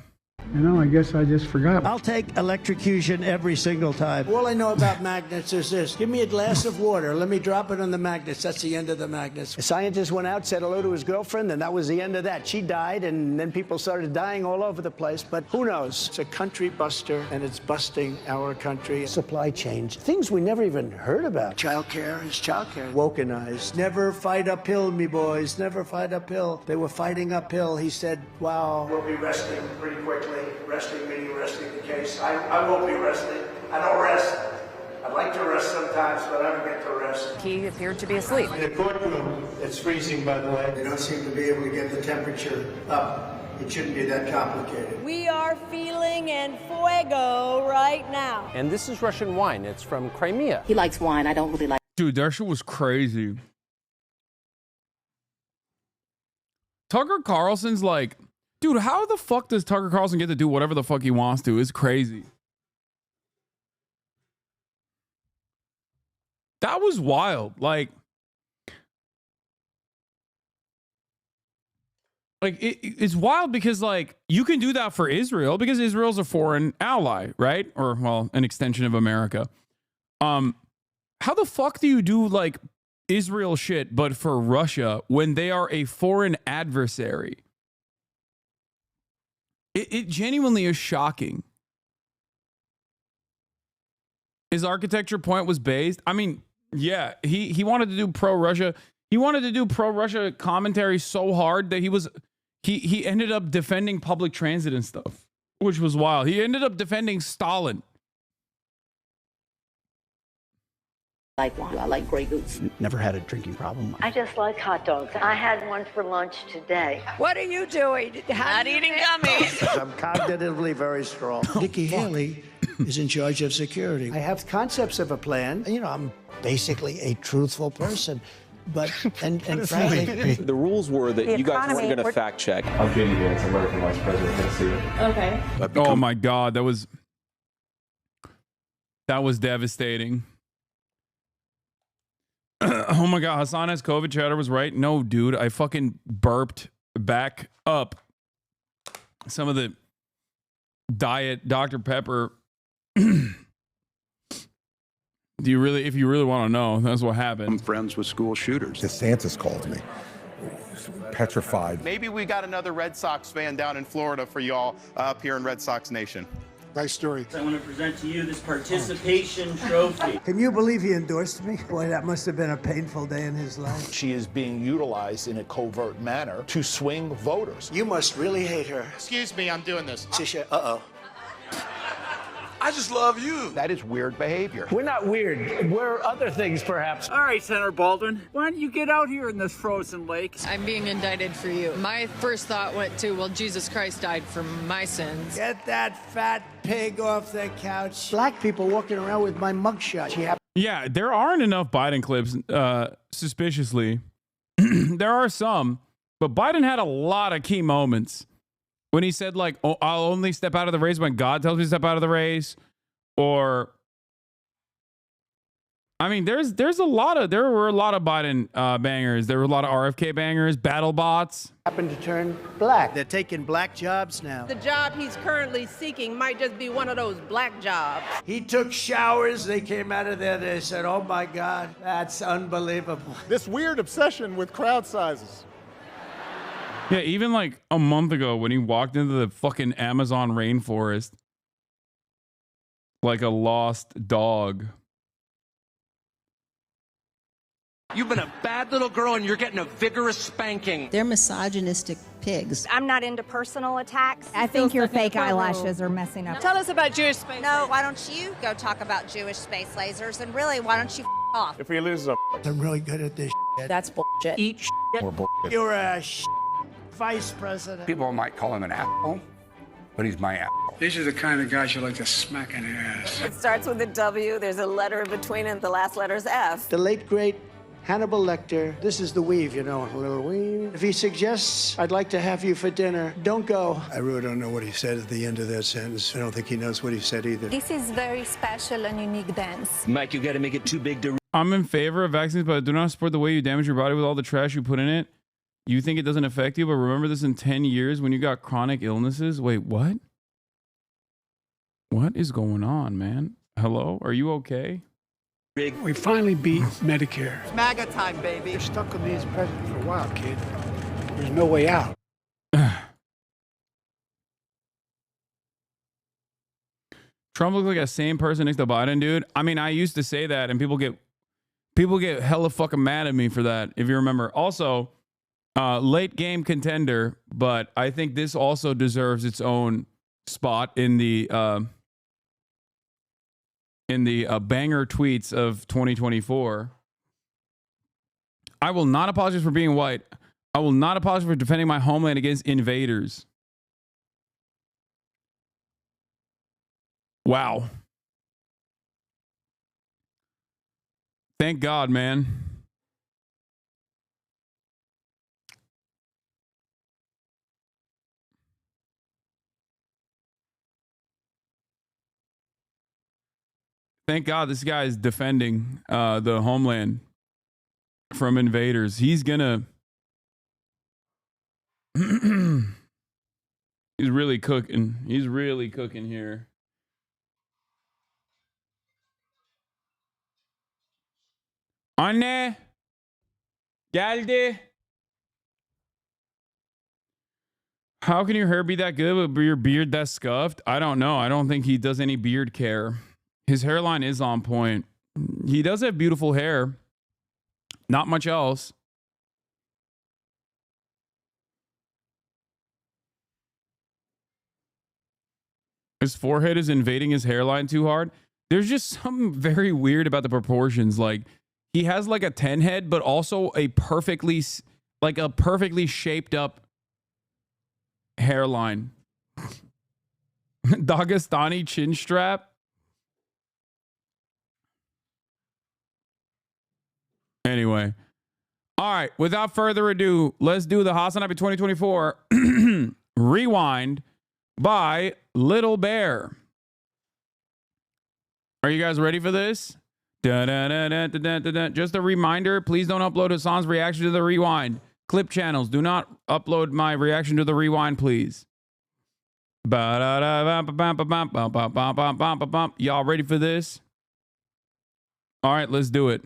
You know, I guess I just forgot. I'll take electrocution every single time. All I know about magnets is this. Give me a glass of water. Let me drop it on the magnets. That's the end of the magnets. A scientist went out, said hello to his girlfriend, and that was the end of that. She died, and then people started dying all over the place. But who knows? It's a country buster, and it's busting our country. Supply chain. Things we never even heard about. Childcare is childcare. Wokenized. Never fight uphill, me boys. Never fight uphill. They were fighting uphill. He said, wow. We'll be resting pretty quickly. Resting meaning resting the case. I won't be resting. I don't rest. I'd like to rest sometimes, but I don't get to rest. He appeared to be asleep. In the courtroom, it's freezing, by the way. They don't seem to be able to get the temperature up. It shouldn't be that complicated. We are feeling en fuego right now. And this is Russian wine. It's from Crimea. He likes wine. I don't really like. Dude, that shit was crazy. Tucker Carlson's like, dude, how the fuck does Tucker Carlson get to do whatever the fuck he wants to? It's crazy. That was wild. Like it's wild because like you can do that for Israel because Israel's a foreign ally, right? Or well, an extension of America. How the fuck do you do like Israel shit but for Russia when they are a foreign adversary? It genuinely is shocking. His architecture point was based. I mean, yeah, he wanted to do pro-Russia. He wanted to do pro-Russia commentary so hard that he ended up defending public transit and stuff, which was wild. He ended up defending Stalin. Like wine. I like Grey Goose. Never had a drinking problem. I just like hot dogs. I had one for lunch today. What are you doing? Not eating gummies. I'm cognitively very strong. Nikki Haley is in charge of security. I have concepts of a plan. You know, I'm basically a truthful person. But, and frankly... The rules were that you guys weren't going to fact check. I'm J.D. Vance, American Vice President. Good to see you. Okay. Oh my God, that was devastating. Oh my God, Hasan has COVID. Chatter was right. No, dude, I fucking burped back up some of the diet Dr. Pepper. If you really want to know, that's what happened. I'm friends with school shooters. DeSantis called me. Petrified. Maybe we got another Red Sox fan down in Florida for y'all up here in Red Sox Nation. Nice story. I want to present to you this participation trophy. Can you believe he endorsed me? Boy, that must have been a painful day in his life. She is being utilized in a covert manner to swing voters. You must really hate her. Excuse me, I'm doing this. Uh-oh. I just love you. That is weird behavior. We're not weird. We're other things, perhaps. All right, Senator Baldwin, why don't you get out here in this frozen lake? I'm being indicted for you. My first thought went to, well, Jesus Christ died for my sins. Get that fat pig off the couch. Black people walking around with my mugshot. Yeah, there aren't enough Biden clips, suspiciously. There are some, but Biden had a lot of key moments. When he said, like, oh, I'll only step out of the race when God tells me to step out of the race. Or, I mean, there were a lot of Biden bangers. There were a lot of RFK bangers, battle bots. Happen to turn black. They're taking black jobs now. The job he's currently seeking might just be one of those black jobs. He took showers. They came out of there. They said, oh, my God, that's unbelievable. This weird obsession with crowd sizes. Yeah, even like a month ago when he walked into the fucking Amazon rainforest like a lost dog. You've been a bad little girl and you're getting a vigorous spanking. They're misogynistic pigs. I'm not into personal attacks. I think your fake eyelashes are messing up. Tell us about Jewish space. No, why don't you go talk about Jewish space lasers? And really, why don't you off? If we lose them. I'm really good at this shit. That's bullshit. Eat shit. More bullshit. You're a vice president. People might call him an asshole, but he's my asshole. These are the kind of guys you like to smack in the ass. It starts with a W. There's a letter in between, and the last letter is F. The late, great Hannibal Lecter. This is the weave, you know, a little weave. If he suggests, I'd like to have you for dinner, don't go. I really don't know what he said at the end of that sentence. I don't think he knows what he said either. This is very special and unique dance. Mike, you got to make it too big to... I'm in favor of vaccines, but I do not support the way you damage your body with all the trash you put in it. You think it doesn't affect you, but remember this in 10 years when you got chronic illnesses? Wait, what? What is going on, man? Hello? Are you okay? We finally beat Medicare. MAGA time, baby. You're stuck with me as president for a while, kid. There's no way out. Trump looks like a same person next to Biden, dude. I mean, I used to say that, and people get hella fucking mad at me for that, if you remember. Also, late game contender, but I think this also deserves its own spot in the banger tweets of 2024. I will not apologize for being white. I will not apologize for defending my homeland against invaders. Wow. Thank God, man. Thank God this guy is defending the homeland from invaders. He's gonna... He's really cooking. He's really cooking here. Anne, geldi. How can your hair be that good but your beard that scuffed? I don't know. I don't think he does any beard care. His hairline is on point. He does have beautiful hair. Not much else. His forehead is invading his hairline too hard. There's just something very weird about the proportions. Like, he has like a 10 head, but also a perfectly shaped up hairline. Dagestani chin strap. Anyway. All right. Without further ado, let's do the HasnAbi 2024 Rewind by Little Bear. Are you guys ready for this? Just a reminder, please don't upload Hasan's reaction to the rewind. Clip channels, do not upload my reaction to the rewind, please. Y'all ready for this? All right, let's do it.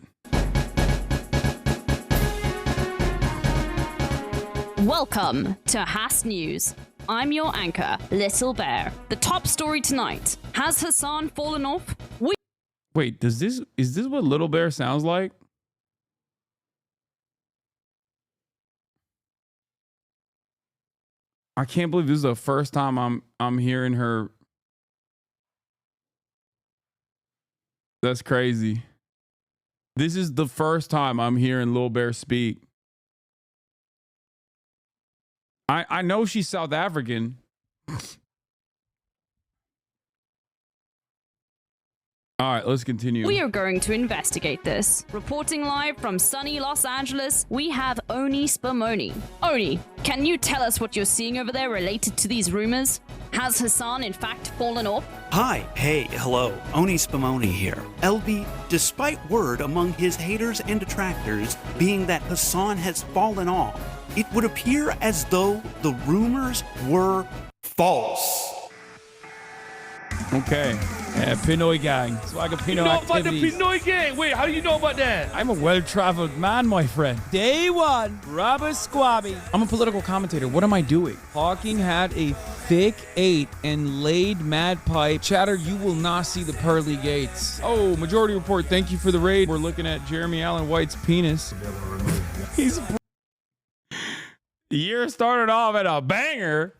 Welcome to Has News. I'm your anchor, Little Bear. The top story tonight. Has Hasan fallen off? Wait, is this what Little Bear sounds like? I can't believe this is the first time I'm hearing her. That's crazy. This is the first time I'm hearing Little Bear speak. I know she's South African. All right, let's continue. We are going to investigate this. Reporting live from sunny Los Angeles, we have Oni Spumoni. Oni, can you tell us what you're seeing over there related to these rumors? Has Hasan in fact fallen off? Hi, hey, hello, Oni Spumoni here. LB, despite word among his haters and detractors being that Hasan has fallen off, it would appear as though the rumors were false. Okay. Pinoy gang. Swagger Pinoy You know about the activities. Pinoy gang? Wait, how do you know about that? I'm a well-traveled man, my friend. Day one, Robert Squabby. I'm a political commentator. What am I doing? Hawking had a thick 8 and laid mad pipe. Chatter, you will not see the pearly gates. Oh, Majority Report, thank you for the raid. We're looking at Jeremy Allen White's penis. He's... The year started off at a banger.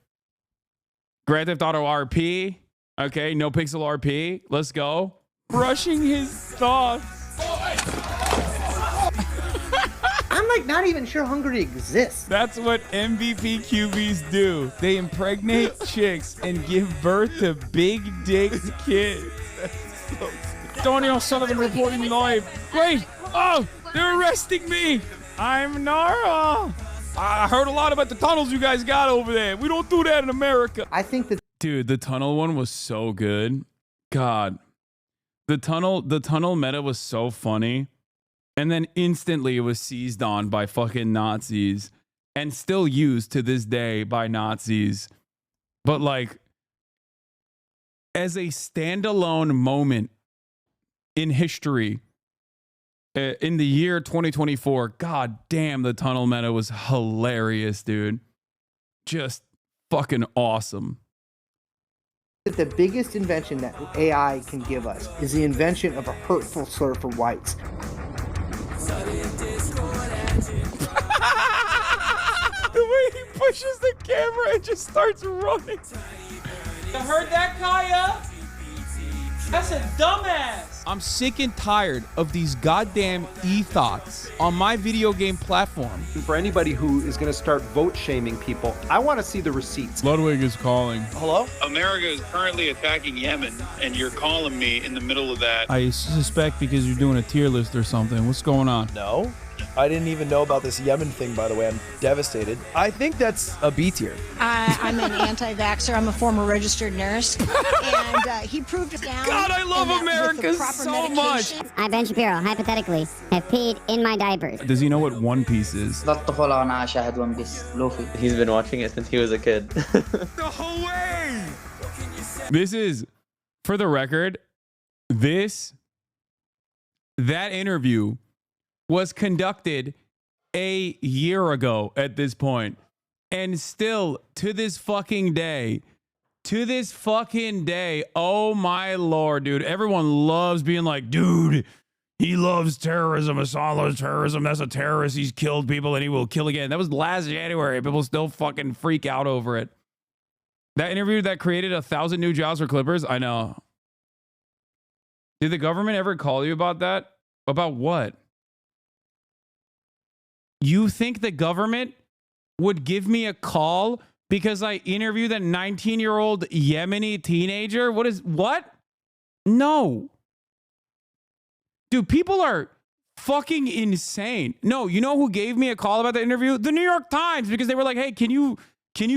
Grand Theft Auto RP. Okay, no pixel RP. Let's go. Brushing his thoughts. I'm like not even sure Hungary exists. That's what MVP QBs do. They impregnate chicks and give birth to big dick kids. Daniel Sullivan reporting live. Wait! Oh! They're arresting me! I'm Nara! I heard a lot about the tunnels you guys got over there. We don't do that in America. I think that... Dude, the tunnel one was so good. God. The tunnel meta was so funny. And then instantly it was seized on by fucking Nazis. And still used to this day by Nazis. But like, as a standalone moment in history, in the year 2024, god damn, the tunnel meta was hilarious, dude. Just fucking awesome. The biggest invention that AI can give us is the invention of a hurtful slur for whites. The way he pushes the camera and just starts running. You heard that, Kaya? That's a dumbass. I'm sick and tired of these goddamn e-thoughts on my video game platform. For anybody who is going to start vote shaming people, I want to see the receipts. Ludwig is calling. Hello? America is currently attacking Yemen, and you're calling me in the middle of that. I suspect because you're doing a tier list or something. What's going on? No. I didn't even know about this Yemen thing, by the way. I'm devastated. I think that's a B tier. I'm an anti-vaxxer. I'm a former registered nurse. And he proved it down. God, I love America so much. I, Ben Shapiro, hypothetically, have peed in my diapers. Does he know what One Piece is? He's been watching it since he was a kid. The whole way! This is, for the record, that interview was conducted a year ago at this point. And still, to this fucking day, oh my lord, dude. Everyone loves being like, dude, he loves terrorism. Hassan loves terrorism. That's a terrorist. He's killed people and he will kill again. That was last January. People still fucking freak out over it. That interview that created 1,000 new jobs for Clippers, I know. Did the government ever call you about that? About what? You think the government would give me a call because I interviewed that 19-year-old Yemeni teenager? What? No. Dude, people are fucking insane. No, you know who gave me a call about the interview? The New York Times, because they were like, hey, can you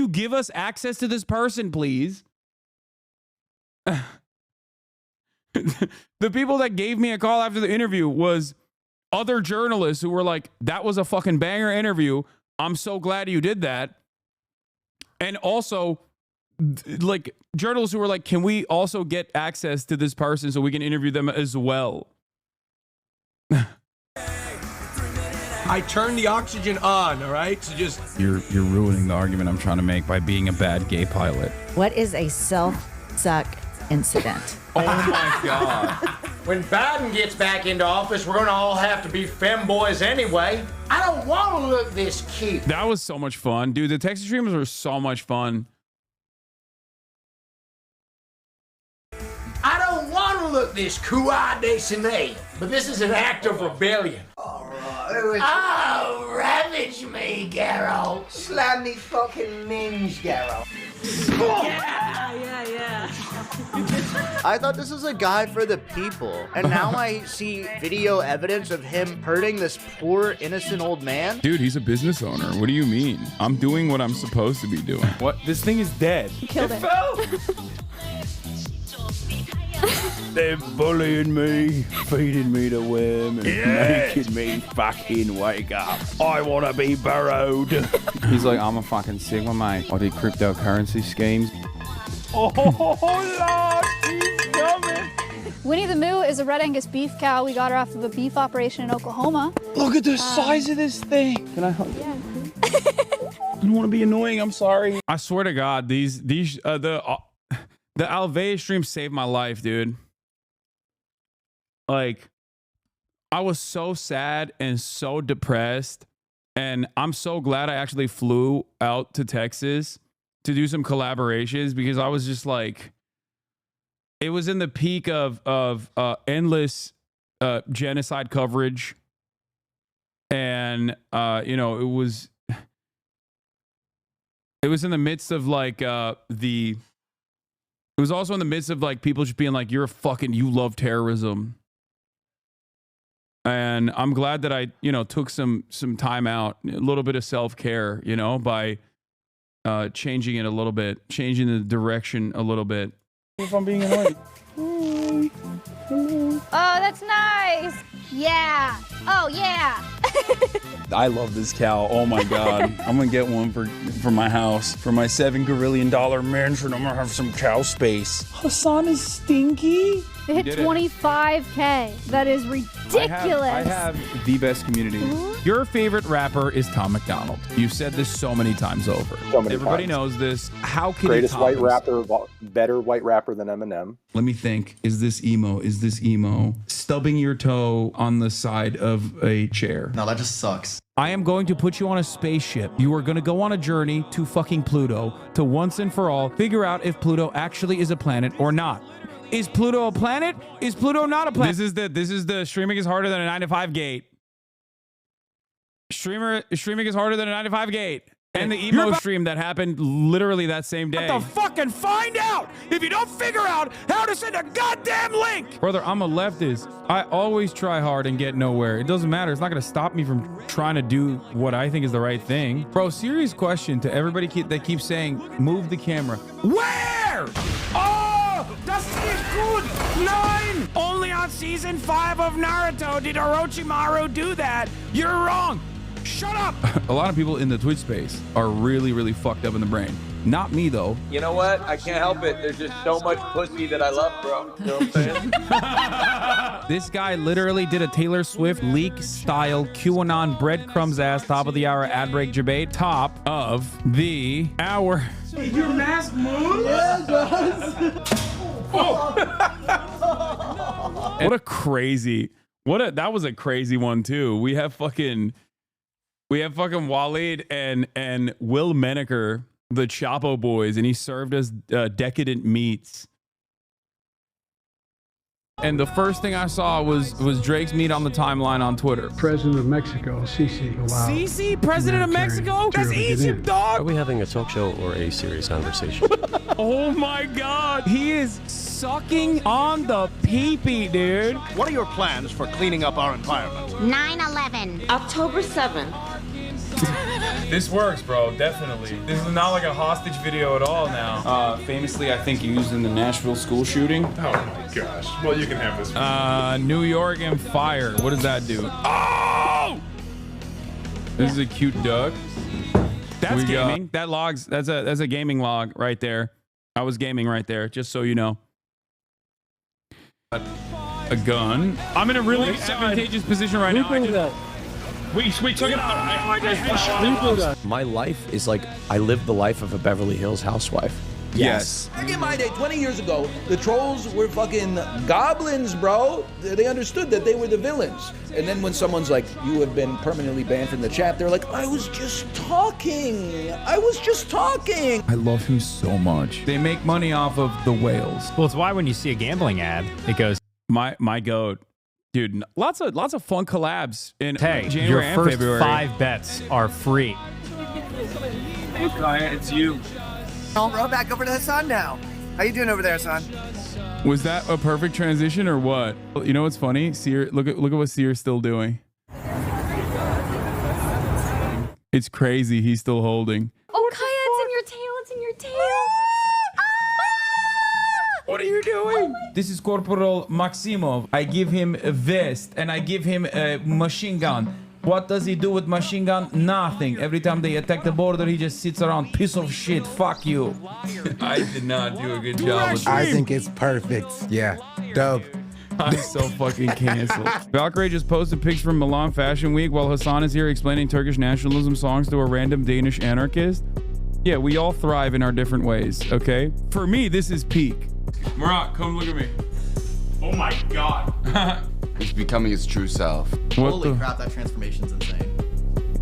give us access to this person, please? The people that gave me a call after the interview was other journalists who were like, that was a fucking banger interview. I'm so glad you did that. And also, like, journalists who were like, can we also get access to this person so we can interview them as well? I turned the oxygen on, all right? So just... You're ruining the argument I'm trying to make by being a bad gay pilot. What is a self-suck incident? Oh my God. When Biden gets back into office, we're going to all have to be femboys anyway. I don't want to look this cute. That was so much fun. Dude, the Texas streamers were so much fun. I don't want to look this cool-eyed Desiné, but this is an act of rebellion. All right. Oh, ravage me, Geralt. Slam me fucking minge, Garrow. Yeah. I thought this was a guy for the people, and now I see video evidence of him hurting this poor, innocent old man. Dude, he's a business owner. What do you mean? I'm doing what I'm supposed to be doing. What? This thing is dead. You killed it. They're bullying me, feeding me to women, making me fucking wake up. I want to be burrowed. He's like, I'm a fucking Sigma, mate. I did cryptocurrency schemes. Oh, Lord, he's coming. Winnie the Moo is a red Angus beef cow. We got her off of a beef operation in Oklahoma. Look at the size of this thing. Can I hug it? Yeah. I don't want to be annoying. I'm sorry. I swear to God, the Alvea stream saved my life, dude. Like, I was so sad and so depressed, and I'm so glad I actually flew out to Texas to do some collaborations, because I was just like, it was in the peak of endless genocide coverage, and And you know, it was in the midst of like it was also in the midst of like people just being like, you love terrorism. And I'm glad that I, you know, took some time out, a little bit of self-care, you know, by changing it a little bit, changing the direction a little bit. If I'm being annoying. Oh, that's nice. Yeah. Oh, yeah. I love this cow. Oh my God. I'm gonna get one for my house. For my $7 gazillion mansion, I'm gonna have some cow space. Hasan is stinky. It hit 25K. That is ridiculous. I have the best community. Your favorite rapper is Tom McDonald. You've said this so many times over. So many Everybody times. knows this. How can Greatest you white rapper, better white rapper than Eminem. Let me think. Is this emo? Is this emo? Stubbing your toe on the side of a chair. No, that just sucks. I am going to put you on a spaceship. You are going to go on a journey to fucking Pluto to once and for all figure out if Pluto actually is a planet or not. Is Pluto a planet? Is Pluto not a planet? This is the streaming is harder than a 9 to 5 gate. Streaming is harder than a 9 to 5 gate. And the emo stream that happened literally that same day. What the fucking find out if you don't figure out how to send a goddamn link. Brother, I'm a leftist. I always try hard and get nowhere. It doesn't matter. It's not going to stop me from trying to do what I think is the right thing. Bro, serious question to everybody that keeps saying, move the camera. Where? Oh, das ist gut. Nein. Only on season 5 of Naruto did Orochimaru do that. You're wrong. Shut up! A lot of people in the Twitch space are really, really fucked up in the brain. Not me, though. You know what? I can't help it. There's just so much pussy that I love, bro. You know what I'm saying? This guy literally did a Taylor Swift leak-style QAnon breadcrumbs-ass top-of-the-hour ad break debate. Top of the hour. Your mask moves? Yeah, it does. What a crazy... That was a crazy one, too. We have fucking Waleed and Will Menaker, the Chapo boys, and he served as decadent meats. And the first thing I saw was Drake's meat on the timeline on Twitter. President of Mexico, Sisi. Wow. Sisi, President of Mexico? That's Egypt, dog! Are we having a talk show or a serious conversation? Oh my God. He is sucking on the pee-pee, dude. What are your plans for cleaning up our environment? 9/11. October 7th. This works, bro. Definitely. This is not like a hostage video at all now. Famously, I think used in the Nashville school shooting. Oh my gosh. Well, you can have this one. New York and fire. What does that do? Oh! This is a cute duck. That's gaming. That logs. That's a gaming log right there. I was gaming right there, just so you know. A gun. I'm in a really advantageous position right now. We took it out. My life is like I live the life of a Beverly Hills housewife. Yes. Back in my day, 20 years ago, the trolls were fucking goblins, bro. They understood that they were the villains. And then when someone's like, you have been permanently banned from the chat, they're like, I was just talking. I was just talking. I love him so much. They make money off of the whales. Well, it's why when you see a gambling ad, it goes, my goat. Dude, lots of fun collabs in January your and first February. 5 bets are free. Hey, Kaya, it's you. We're back over to Hasan now. How you doing over there, Hasan? Was that a perfect transition or what? You know what's funny? Seer, look at what Seer's still doing. It's crazy. He's still holding. Oh, Kaya, it's in your tail. It's in your tail. What are you doing? This is Corporal Maximov. I give him a vest and I give him a machine gun. What does he do with machine gun? Nothing. Every time they attack the border, he just sits around. Piece of shit. Fuck you. I did not do a good job with I think it's perfect. Yeah. Dope. I'm so fucking canceled. Valkyrie just posted pics from Milan Fashion Week while Hasan is here explaining Turkish nationalism songs to a random Danish anarchist. Yeah, we all thrive in our different ways, okay? For me, this is peak. Murat, come look at me. Oh my God. He's becoming his true self. Holy crap, that transformation's insane.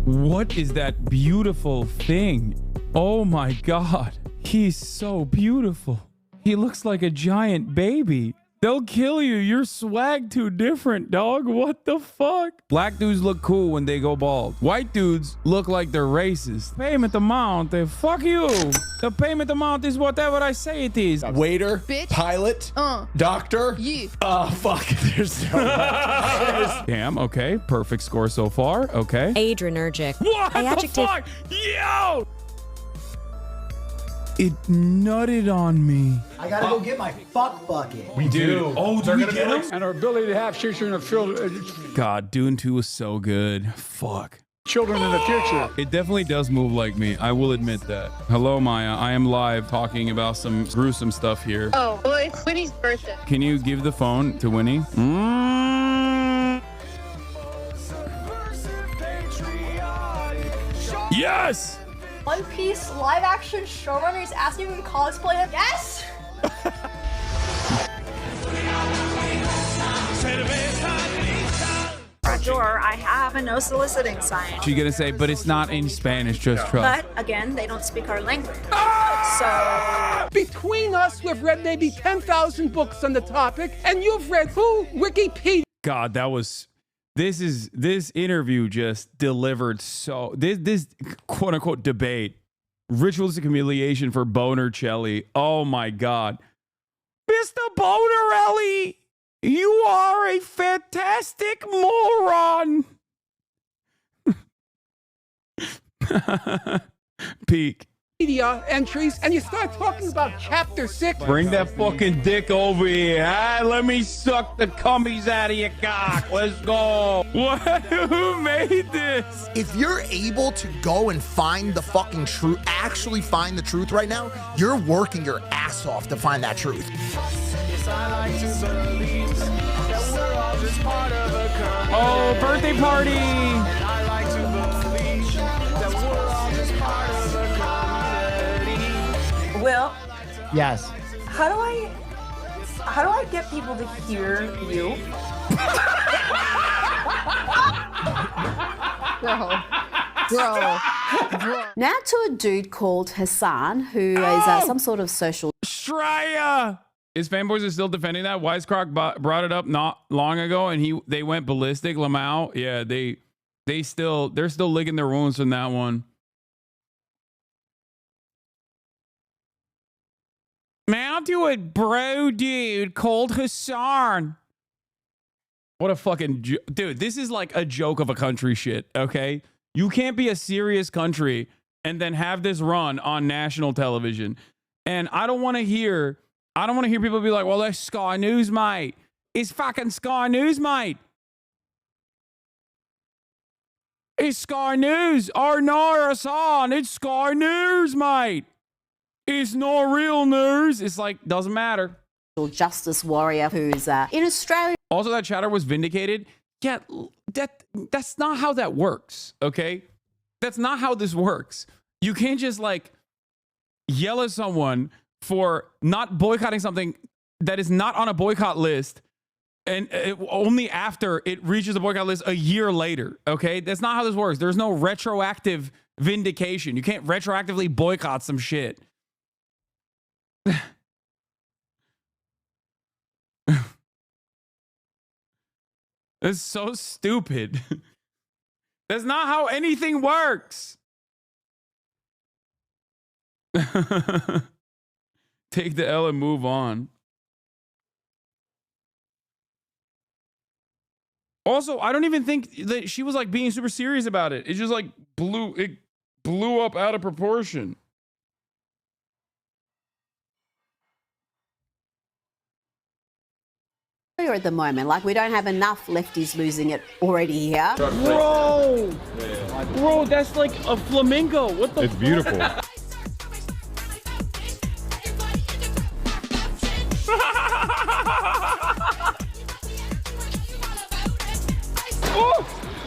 What is that beautiful thing? Oh my God. He's so beautiful. He looks like a giant baby. They'll kill you. Your swag too different, dog. What the fuck? Black dudes look cool when they go bald. White dudes look like they're racist. Payment amount, fuck you. The payment amount is whatever I say it is. Waiter, Bitch. pilot, doctor. You. Fuck. There's so much. Damn, okay. Perfect score so far. Okay. Adrenergic. What the fuck? Yo! It nutted on me. I gotta go get my fuck bucket. We do. Oh, do we get him? And our ability to have children God, Dune 2 was so good. Fuck. children in the future. It definitely does move like me. I will admit that. Hello, Maya. I am live talking about some gruesome stuff here. Oh, well, it's Winnie's birthday. Can you give the phone to Winnie? Yes! One Piece live action showrunners asking you to cosplay him. Yes! Door, I have a no soliciting sign. She's gonna say, but it's not in Spanish, just trust. But again, they don't speak our language. Between us, we've read maybe 10,000 books on the topic, and you've read who? Wikipedia. God, that was... This interview just delivered so... This quote-unquote debate. Ritualistic humiliation for Bonercelli. Oh, my God. Mr. Bonerelli! You are a fantastic moron. Peak. Media entries, and you start talking about chapter 6. Bring that fucking dick over here, huh? Let me suck the cummies out of your cock. Let's go. What? Who made this? If you're able to go and find the fucking truth, actually find the truth right now, you're working your ass off to find that truth. Oh, birthday party! Will, Yes. how do I get people to hear you? Bro. Now to a dude called Hasan, who is some sort of social... Straya! His fanboys are still defending that. Wisecrock brought it up not long ago, and they went ballistic. Lamau, yeah, they're still licking their wounds from that one. Now to a bro dude called Hasan. What a fucking dude! This is like a joke of a country shit. Okay, you can't be a serious country and then have this run on national television. And I don't want to hear people be like, "Well, that's Sky News, mate. It's fucking Sky News, mate. It's Sky News. Or no, Hasan. It's Sky News, mate. It's not real news." It's like, doesn't matter. Justice warrior who's in Australia. Also, that chatter was vindicated. Yeah, that's not how that works, okay? That's not how this works. You can't just like yell at someone for not boycotting something that is not on a boycott list and only after it reaches the boycott list a year later, okay? That's not how this works. There's no retroactive vindication. You can't retroactively boycott some shit. That's so stupid. That's not how anything works. Take the L and move on. Also, I don't even think that she was like being super serious about it. It just like blew up out of proportion. At the moment, like we don't have enough lefties losing it already here. Bro, that's like a flamingo. What the? It's beautiful.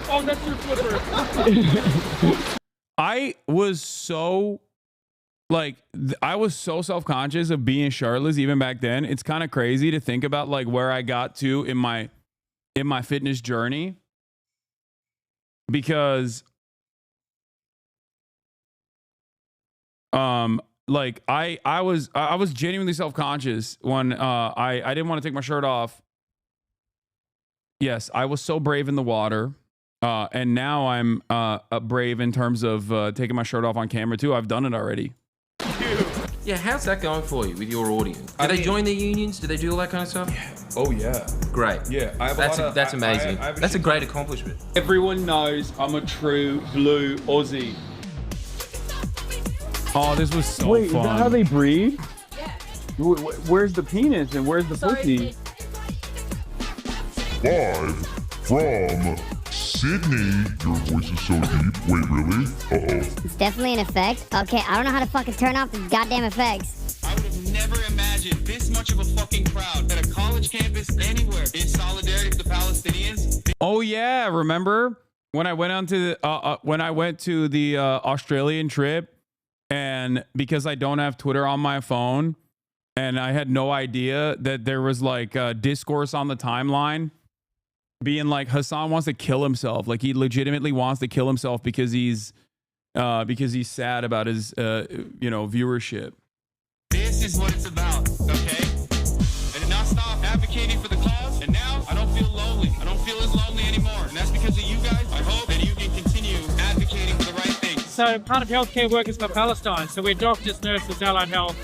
Oh, that's your flipper. I was so self-conscious of being shirtless even back then. It's kind of crazy to think about like where I got to in my fitness journey, because like I was genuinely self-conscious when I didn't want to take my shirt off. Yes, I was so brave in the water. And now I'm brave in terms of taking my shirt off on camera too. I've done it already. Yeah, how's that going for you with your audience? Do they join the unions? Do they do all that kind of stuff? Yeah. Oh yeah. Great. Yeah, That's amazing. That's a great accomplishment. Everyone knows I'm a true blue Aussie. Oh, this was so Wait, fun. is that how they breed? Yeah. Where's the penis and where's the pussy? Live from Sydney. Your voice is so deep. Wait, really? Uh-oh. It's definitely an effect. Okay, I don't know how to fucking turn off the goddamn effects. I would have never imagined this much of a fucking crowd at a college campus anywhere in solidarity with the Palestinians. Oh yeah, remember when I went on to the Australian trip, and because I don't have Twitter on my phone, and I had no idea that there was like discourse on the timeline being like Hasan wants to kill himself, like he legitimately wants to kill himself because he's sad about his viewership. This is what it's about, okay? I did not stop advocating for the cause, and now I don't feel lonely. I don't feel as lonely anymore, and that's because of you guys. I hope that you can continue advocating for the right thing. So part of Healthcare Workers for Palestine, so we're doctors, nurses, allied health.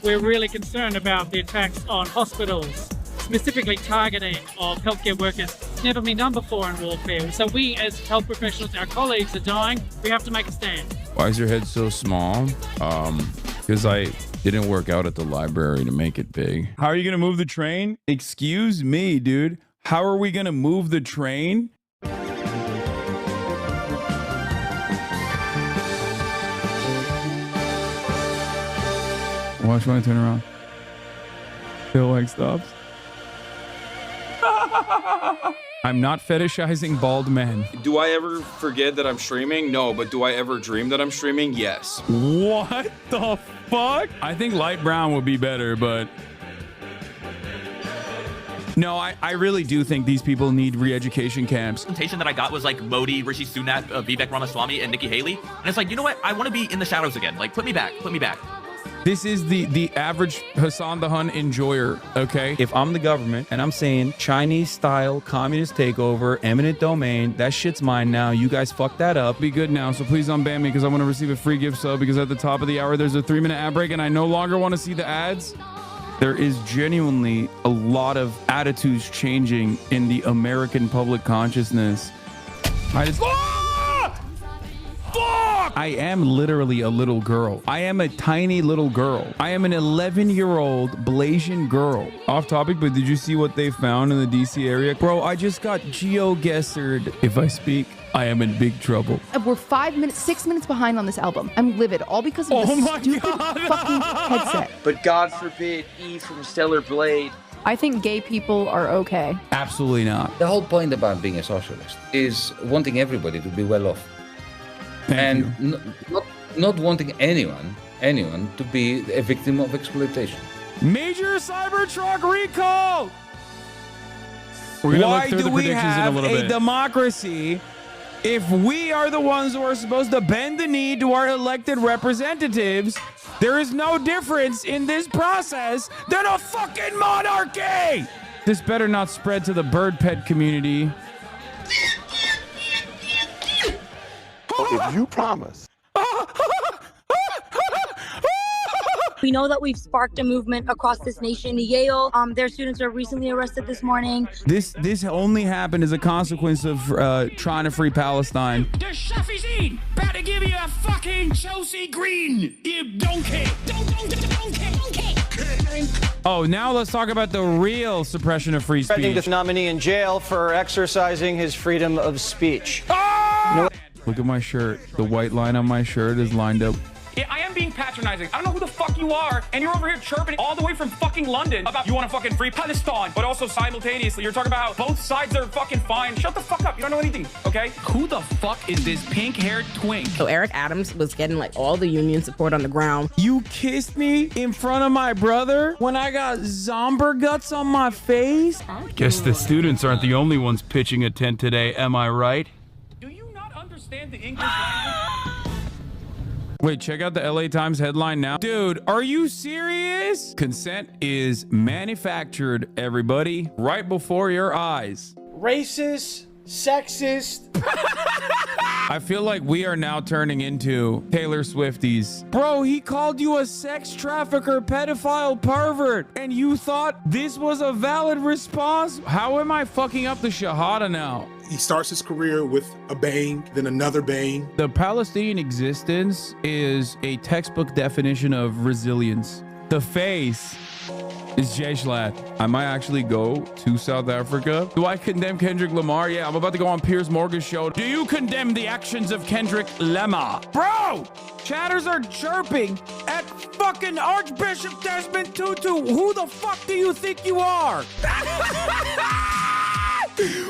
We're really concerned about the attacks on hospitals, specifically targeting of healthcare workers, never been done before in warfare. So we as health professionals, our colleagues are dying, we have to make a stand. Why is your head so small? Because I didn't work out at the library to make it big. How are you gonna move the train? Excuse me, dude. How are we gonna move the train? Watch when I turn around. Feel like stops. I'm not fetishizing bald men. Do I ever forget that I'm streaming? No, but do I ever dream that I'm streaming? Yes. What the fuck? I think light brown would be better, but no, I really do think these people need re-education camps. The presentation that I got was like Modi, Rishi Sunak, Vivek Ramaswamy, and Nikki Haley. And it's like, you know what? I want to be in the shadows again. Like, put me back. Put me back. This is the average Hasan the Hun enjoyer, okay? If I'm the government and I'm saying Chinese-style communist takeover, eminent domain, that shit's mine now. You guys fucked that up. Be good now, so please unban me because I want to receive a free gift sub because at the top of the hour there's a 3-minute ad break and I no longer want to see the ads. There is genuinely a lot of attitudes changing in the American public consciousness. I am literally a little girl. I am a tiny little girl. I am an 11-year-old Blasian girl. Off topic, but did you see what they found in the DC area? Bro, I just got geoguessered. If I speak, I am in big trouble. We're 6 minutes behind on this album. I'm livid, all because of this stupid fucking headset. But God forbid E from Stellar Blade. I think gay people are okay. Absolutely not. The whole point about being a socialist is wanting everybody to be well off. Not wanting anyone to be a victim of exploitation. Major Cybertruck recall! We're gonna look through the predictions in a little bit. Why do we have a democracy if we are the ones who are supposed to bend the knee to our elected representatives? There is no difference in this process than a fucking monarchy! This better not spread to the bird pet community. If you promise. We know that we've sparked a movement across this nation. Yale, their students were recently arrested this morning. This only happened as a consequence of trying to free Palestine. The Shafi's in, about to give you a fucking Chelsea Green, you donkey. Donkey. Oh, now let's talk about the real suppression of free speech. Threatening the nominee in jail for exercising his freedom of speech. Look at my shirt. The white line on my shirt is lined up. Yeah, I am being patronizing. I don't know who the fuck you are, and you're over here chirping all the way from fucking London about you want to fucking free Palestine, but also simultaneously you're talking about how both sides are fucking fine. Shut the fuck up. You don't know anything, okay? Who the fuck is this pink-haired twink? So Eric Adams was getting like all the union support on the ground. You kissed me in front of my brother when I got zomber guts on my face? Guess the students aren't the only ones pitching a tent today, am I right? Do you not understand the English language? Wait, check out the LA Times headline now. Dude, are you serious? Consent is manufactured, everybody, right before your eyes. Racist, sexist. I feel like we are now turning into Taylor Swifties. Bro, he called you a sex trafficker, pedophile, pervert, and you thought this was a valid response? How am I fucking up the Shahada now? He starts his career with a bang, then another bang. The Palestinian existence is a textbook definition of resilience. The face is Jay Schlatt. I might actually go to South Africa. Do I condemn Kendrick Lamar? Yeah, I'm about to go on Piers Morgan's show. Do you condemn the actions of Kendrick Lamar? Bro, chatters are chirping at fucking Archbishop Desmond Tutu. Who the fuck do you think you are?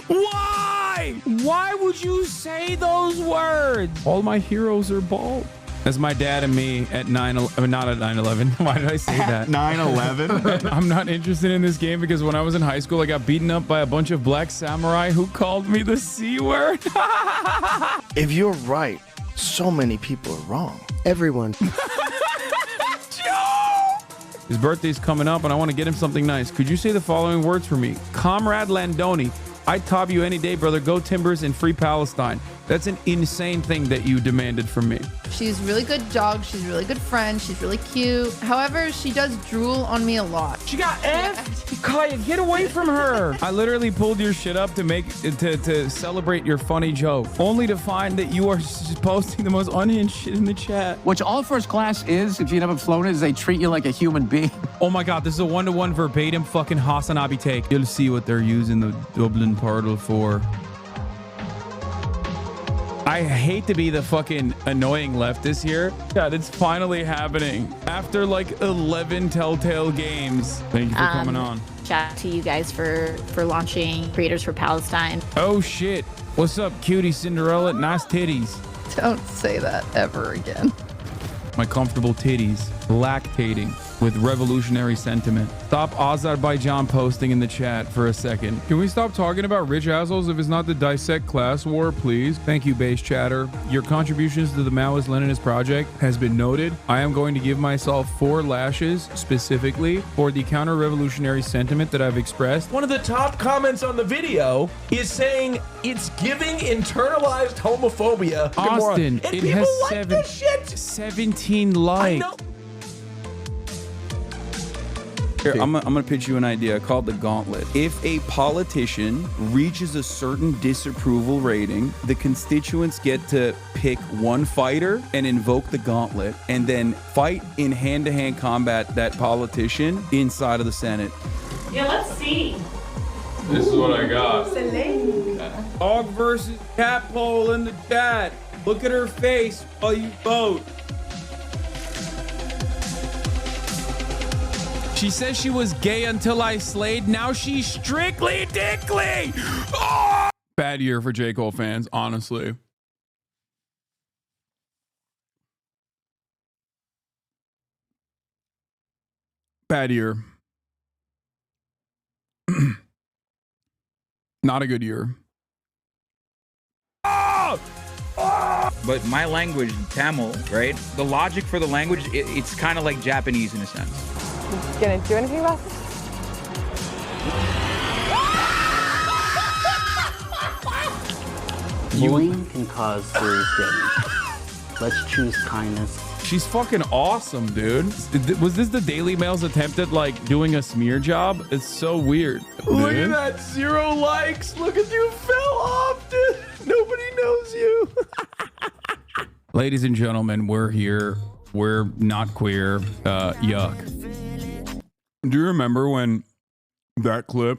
Why? Why would you say those words? All my heroes are bald. That's my dad and me at 9/11. Not at 9/11. Why did I say that? 9/11. I'm not interested in this game because when I was in high school, I got beaten up by a bunch of black samurai who called me the C word. If you're right, so many people are wrong. Everyone. His birthday's coming up and I want to get him something nice. Could you say the following words for me? Comrade Landoni, I'd top you any day, brother. Go Timbers and free Palestine. That's an insane thing that you demanded from me. She's a really good dog. She's a really good friend. She's really cute. However, she does drool on me a lot. She got F? Kaya, get away from her. I literally pulled your shit up to celebrate your funny joke, only to find that you are just posting the most unhinged shit in the chat. Which all first class is, if you haven't flown it, is they treat you like a human being. Oh my God, this is a one-to-one verbatim fucking HasnAbi take. You'll see what they're using the Dublin portal for. I hate to be the fucking annoying leftist here. God, it's finally happening. After like 11 telltale games. Thank you for coming on. Shout out to you guys for launching Creators for Palestine. Oh shit. What's up, cutie Cinderella? Nice titties. Don't say that ever again. My comfortable titties. Lactating with revolutionary sentiment. Stop Azerbaijan posting in the chat for a second. Can we stop talking about rich assholes if it's not the dissect class war, please? Thank you, base chatter. Your contributions to the Maoist-Leninist project has been noted. I am going to give myself 4 lashes specifically for the counter-revolutionary sentiment that I've expressed. One of the top comments on the video is saying it's giving internalized homophobia. Austin, and it people has like this shit. 17 likes. I know. Here, I'm gonna pitch you an idea called the gauntlet. If a politician reaches a certain disapproval rating, the constituents get to pick one fighter and invoke the gauntlet and then fight in hand-to-hand combat that politician inside of the Senate. Yeah, let's see. This is what I got. Dog versus cat poll in the chat. Look at her face while you vote. She says she was gay until I slayed. Now she's strictly dickly. Oh! Bad year for J. Cole fans, honestly. Bad year. Not a good year. But my language, Tamil, right? The logic for the language, it's kind of like Japanese in a sense. Gonna do anything about this? Bullying can cause serious damage. Let's choose kindness. She's fucking awesome, dude. Was this the Daily Mail's attempt at like doing a smear job? It's so weird. Look at that, 0 likes. Look at you, fell off, dude. Nobody knows you. Ladies and gentlemen, we're here. We're not queer. Yuck. Do you remember when that clip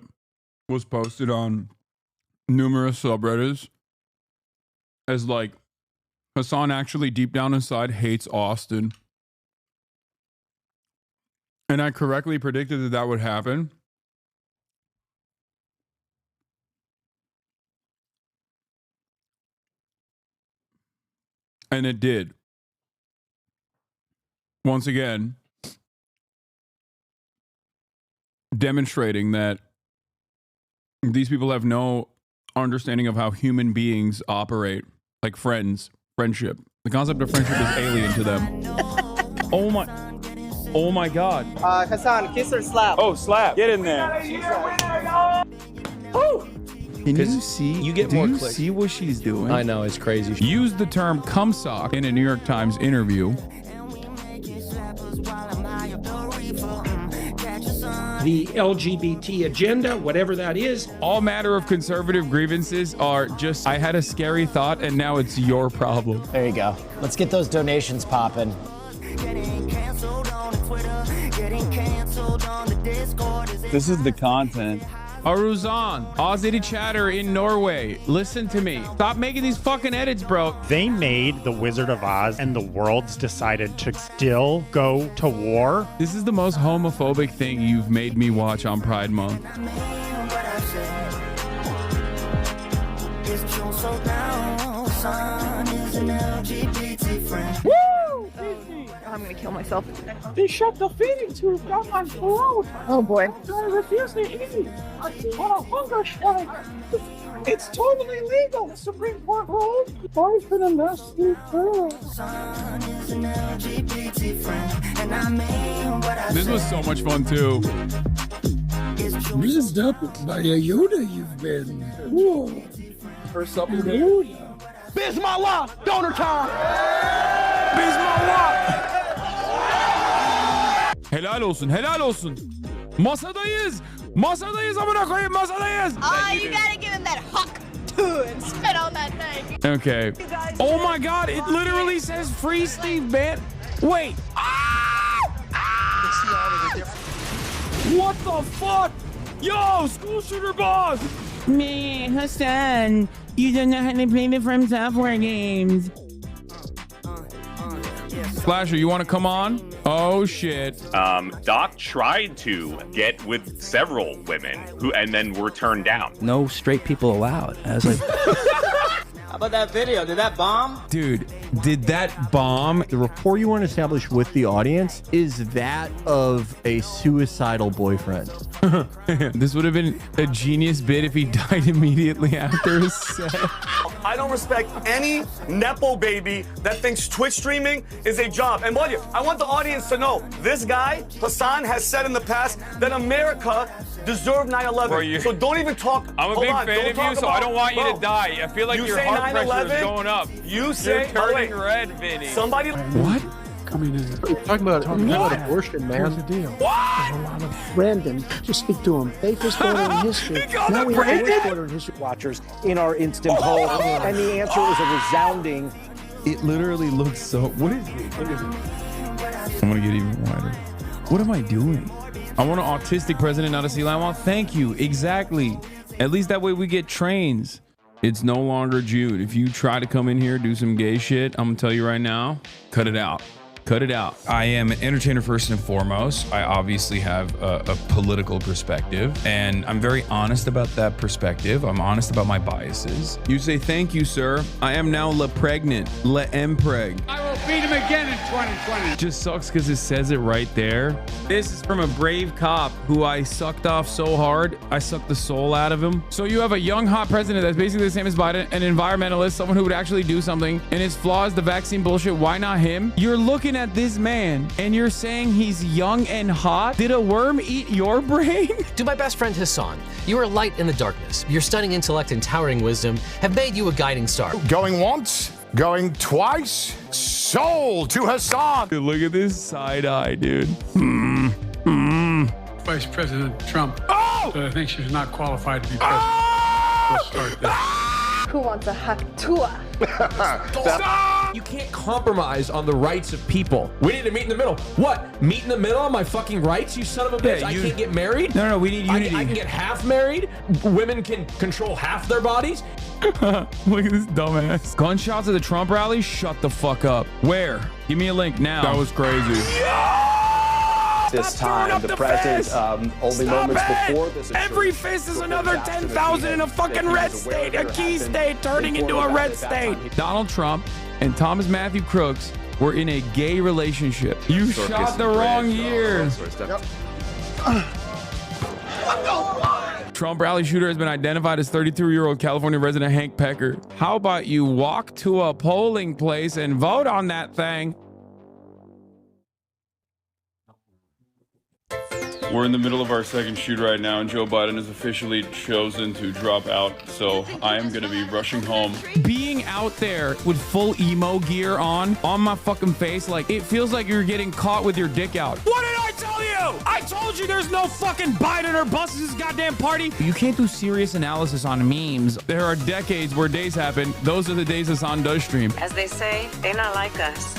was posted on numerous subreddits as like Hasan actually deep down inside hates Austin? And I correctly predicted that that would happen. And it did. Once again, demonstrating that these people have no understanding of how human beings operate, like friendship. The concept of friendship is alien to them. Oh my God. Hasan, kiss or slap? Oh, slap. Get in there. Can you see? You get do more you clicks. see what she's doing? I know, it's crazy. Use the term cum sock in a New York Times interview. The LGBT agenda, whatever that is. All matter of conservative grievances are just, I had a scary thought and now it's your problem. There you go. Let's get those donations popping. This is the content. Aruzan, Ozzy Chatter in Norway. Listen to me. Stop making these fucking edits, bro. They made The Wizard of Oz and the world's decided to still go to war. This is the most homophobic thing you've made me watch on Pride Month. Woo! I'm gonna kill myself. They shut the feeding tube down my throat. Oh boy. I refuse to eat. I'm on a hunger strike. It's totally legal. The Supreme Court ruled. Why for the nasty girl? This was so much fun too. Raised up by a Yoda you've been. Whoa. First up, you Yoda. Bismillah! Donor time! Bismillah! Helal olsun, helal olsun. Masadayız. Masadayız amına koyayım, masadayız. Oh, you gotta give him that huck too and spit on that thing. Okay. Oh my God, it literally says free Steve Bannon. Wait. What the fuck? Yo, school shooter boss. Man, Hasan, you don't know how to play the From Software games. Flasher, you want to come on? Oh shit. Doc tried to get with several women and then were turned down. No straight people allowed. I was like, How about that video? Did that bomb? Dude, did that bomb? The rapport you want to establish with the audience is that of a suicidal boyfriend. This would have been a genius bit if he died immediately after his set. I don't respect any Nepo baby that thinks Twitch streaming is a job. And buddy, I want the audience to know, this guy, Hasan, has said in the past that America deserved 9/11. So don't even talk. I'm a big fan of you, so I don't want you to die. I feel like your heart pressure is going up. You say, you're turning red, Vinny. Somebody. What? Coming in. You're talking about abortion, man. Here's the deal. There's a lot of Brandon. Just speak to him. Safest order in history. Now we have the worst order in history. Watchers in our instant poll, and the answer is a resounding. It literally looks so. What is it? What is it? I'm gonna get even wider. What am I doing? I want an autistic president, not a sea lion. Well, thank you. Exactly. At least that way we get trains. It's no longer Jude. If you try to come in here, do some gay shit, I'm gonna tell you right now, cut it out. Cut it out. I am an entertainer first and foremost. I obviously have a political perspective, and I'm very honest about that perspective. I'm honest about my biases. You say, thank you, sir. I am now le pregnant, le empreg. I will beat him again in 2020. Just sucks because it says it right there. This is from a brave cop who I sucked off so hard, I sucked the soul out of him. So you have a young, hot president that's basically the same as Biden, an environmentalist, someone who would actually do something, and his flaw is the vaccine bullshit. Why not him? You're looking at this man and you're saying he's young and hot? Did a worm eat your brain? To my best friend Hasan, you are light in the darkness. Your stunning intellect and towering wisdom have made you a guiding star. Going once, going twice, sold to Hasan. Dude, look at this side eye, dude. Vice President Trump thinks she's not qualified to be president. Let's start there. Who wants a huck tour? You can't compromise on the rights of people. We need to meet in the middle. What? Meet in the middle on my fucking rights, you son of a bitch? I can't get married? No, we need unity. I can get half married? Women can control half their bodies? Look at this dumbass. Gunshots at the Trump rally? Shut the fuck up. Where? Give me a link now. That was crazy. This time, the president, only moments before this. Every fist is another 10,000 in a fucking red state, a key state turning into a red state. Donald Trump and Thomas Matthew Crooks were in a gay relationship. You shot the wrong year. Trump rally shooter has been identified as 33-year-old California resident Hank Pecker. How about you walk to a polling place and vote on that thing? We're in the middle of our second shoot right now, and Joe Biden is officially chosen to drop out. So I am going to be rushing home. Being out there with full emo gear on my fucking face, like it feels like you're getting caught with your dick out. What did I tell you? I told you there's no fucking Biden or buses this goddamn party. You can't do serious analysis on memes. There are decades where days happen. Those are the days Hasan does stream. As they say, they're not like us.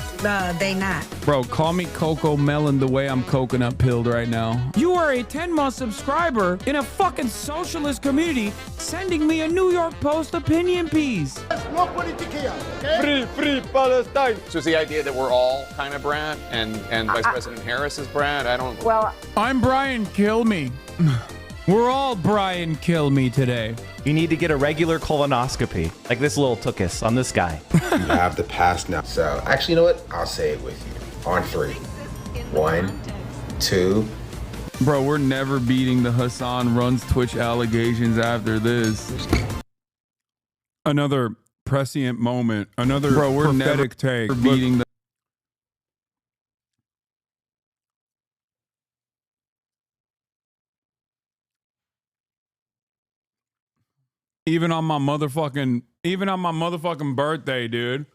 They not. Bro, call me Coco Melon the way I'm coconut pilled right now. You are a 10-month subscriber in a fucking socialist community sending me a New York Post opinion piece. Free Palestine. So it's the idea that we're all kind of Brad and Vice President Harris is Brad. I don't. Well, I'm Brian Kill Me. We're all Brian Kill Me today. You need to get a regular colonoscopy, like this little tookus on this guy. You have the pass now. So actually, you know what? I'll say it with you. On 3. 1, 2. Bro, we're never beating the Hasan runs Twitch allegations after this. Another prescient moment. Another prophetic take. Beating the even on my motherfucking birthday, dude.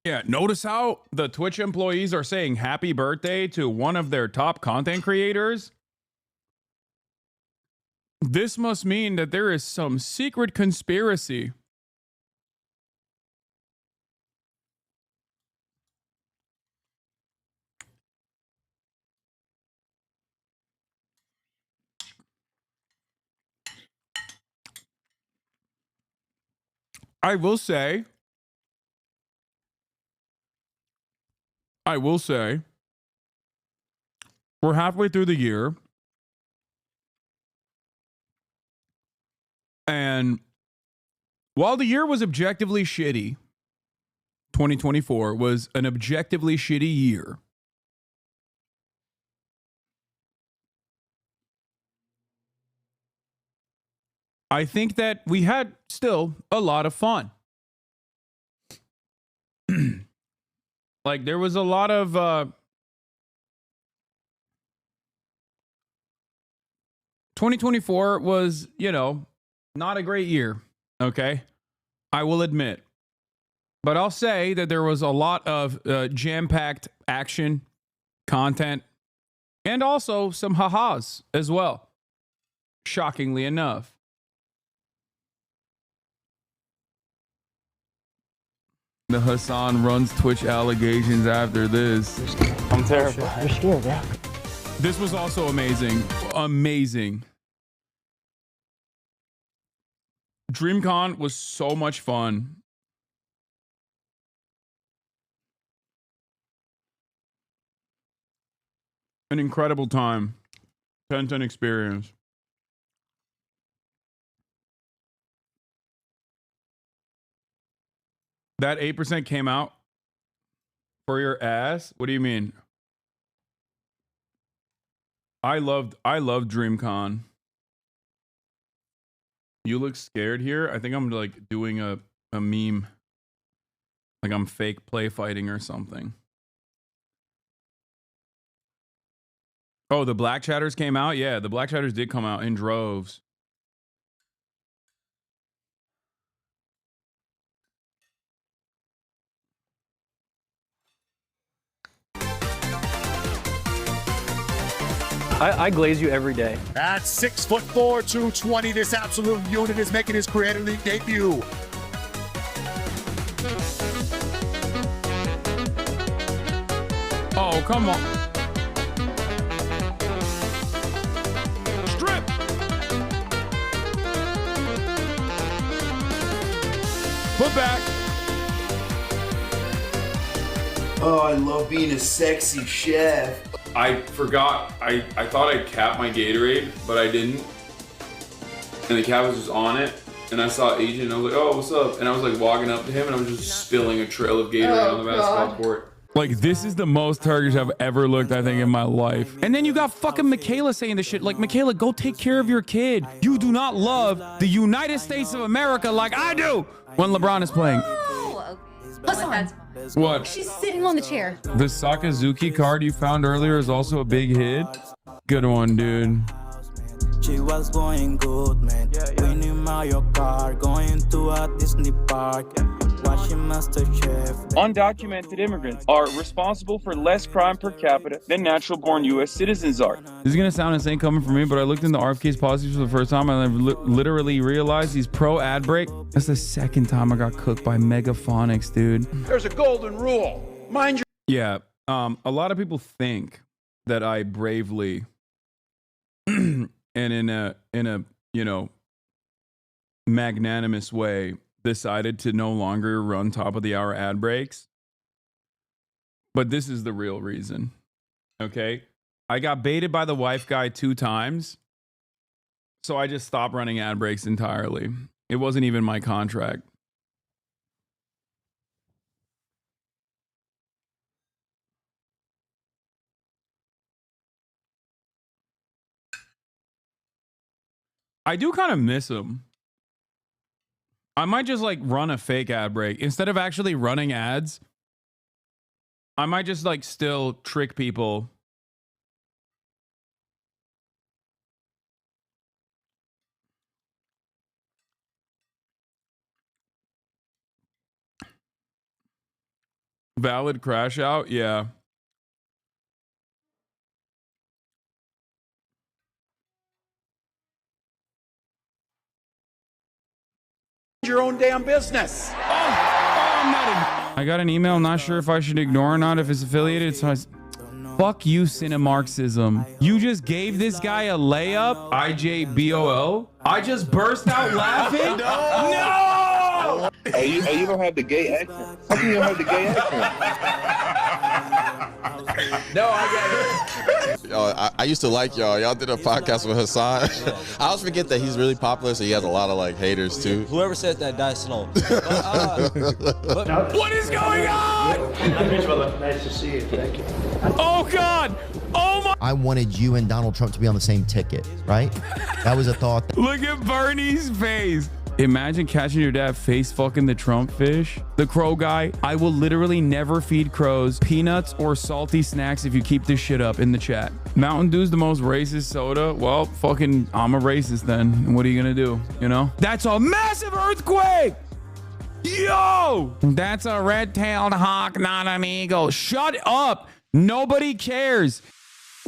Yeah, notice how the Twitch employees are saying happy birthday to one of their top content creators? This must mean that there is some secret conspiracy. I will say, we're halfway through the year. And while the year was objectively shitty, 2024 was an objectively shitty year. I think that we had still a lot of fun. Like there was a lot of 2024 was, you know, not a great year, okay? I will admit. But I'll say that there was a lot of jam-packed action, content, and also some ha-has as well, shockingly enough. The Hasan runs Twitch allegations after this. I'm terrible. You're scared, bro. This was also amazing. Amazing. DreamCon was so much fun. An incredible time. 10/10 experience. That 8% came out for your ass? What do you mean? I loved DreamCon. You look scared here. I think I'm like doing a meme. Like I'm fake play fighting or something. Oh, the Black Chatters came out? Yeah, the Black Chatters did come out in droves. I glaze you every day. At 6'4", 220, this absolute unit is making his creator league debut. Oh, come on. Strip. Put back. Oh, I love being a sexy chef. I forgot. I thought I capped my Gatorade, but I didn't. And the cap was just on it. And I saw Agent and I was like, oh, what's up? And I was like walking up to him and I was just spilling a trail of Gatorade on the basketball court. Like, this is the most Turkish I've ever looked, I think, in my life. And then you got fucking Michaela saying this shit. Like, Michaela, go take care of your kid. You do not love the United States of America like I do when LeBron is playing. Hasan, What? she's sitting on the chair. The Sakazuki card you found earlier is also a big hit. Good one, dude. She was going good, man. Winning Mario Kart, going to a Disney park, watching MasterChef. Undocumented immigrants are responsible for less crime per capita than natural-born U.S. citizens are. This is gonna sound insane coming from me, but I looked into RFK's policies for the first time and I literally realized he's pro ad break. That's the second time I got cooked by Megaphonics, dude. There's a golden rule. Mind your... Yeah, a lot of people think that I bravely and in a you know, magnanimous way decided to no longer run top of the hour ad breaks. But this is the real reason. Okay? I got baited by the wife guy 2 times. So I just stopped running ad breaks entirely. It wasn't even my contract. I do kind of miss him. I might just like run a fake ad break instead of actually running ads. I might just like still trick people. Valid crash out? Yeah. your own damn business. I got an email. Not sure if I should ignore or not if it's affiliated. So fuck you, Cinemarxism. You just gave this guy a layup. IJBOO. I just burst out laughing. No! Hey, you don't have the gay accent. How come you don't have the gay accent? No, I got it. I used to like y'all. Y'all did a podcast with Hasan. I always forget that he's really popular, so he has a lot of like haters too. Whoever said that died slow. What is going on? Nice to see you. Thank you. Oh God! Oh my! I wanted you and Donald Trump to be on the same ticket, right? That was a thought. Look at Bernie's face. Imagine catching your dad face fucking the Trump fish. The crow guy. I will literally never feed crows peanuts or salty snacks if you keep this shit up in the chat. Mountain Dew's the most racist soda. Well, fucking, I'm a racist then. What are you gonna do? You know? That's a massive earthquake! Yo! That's a red-tailed hawk, not an eagle. Shut up! Nobody cares.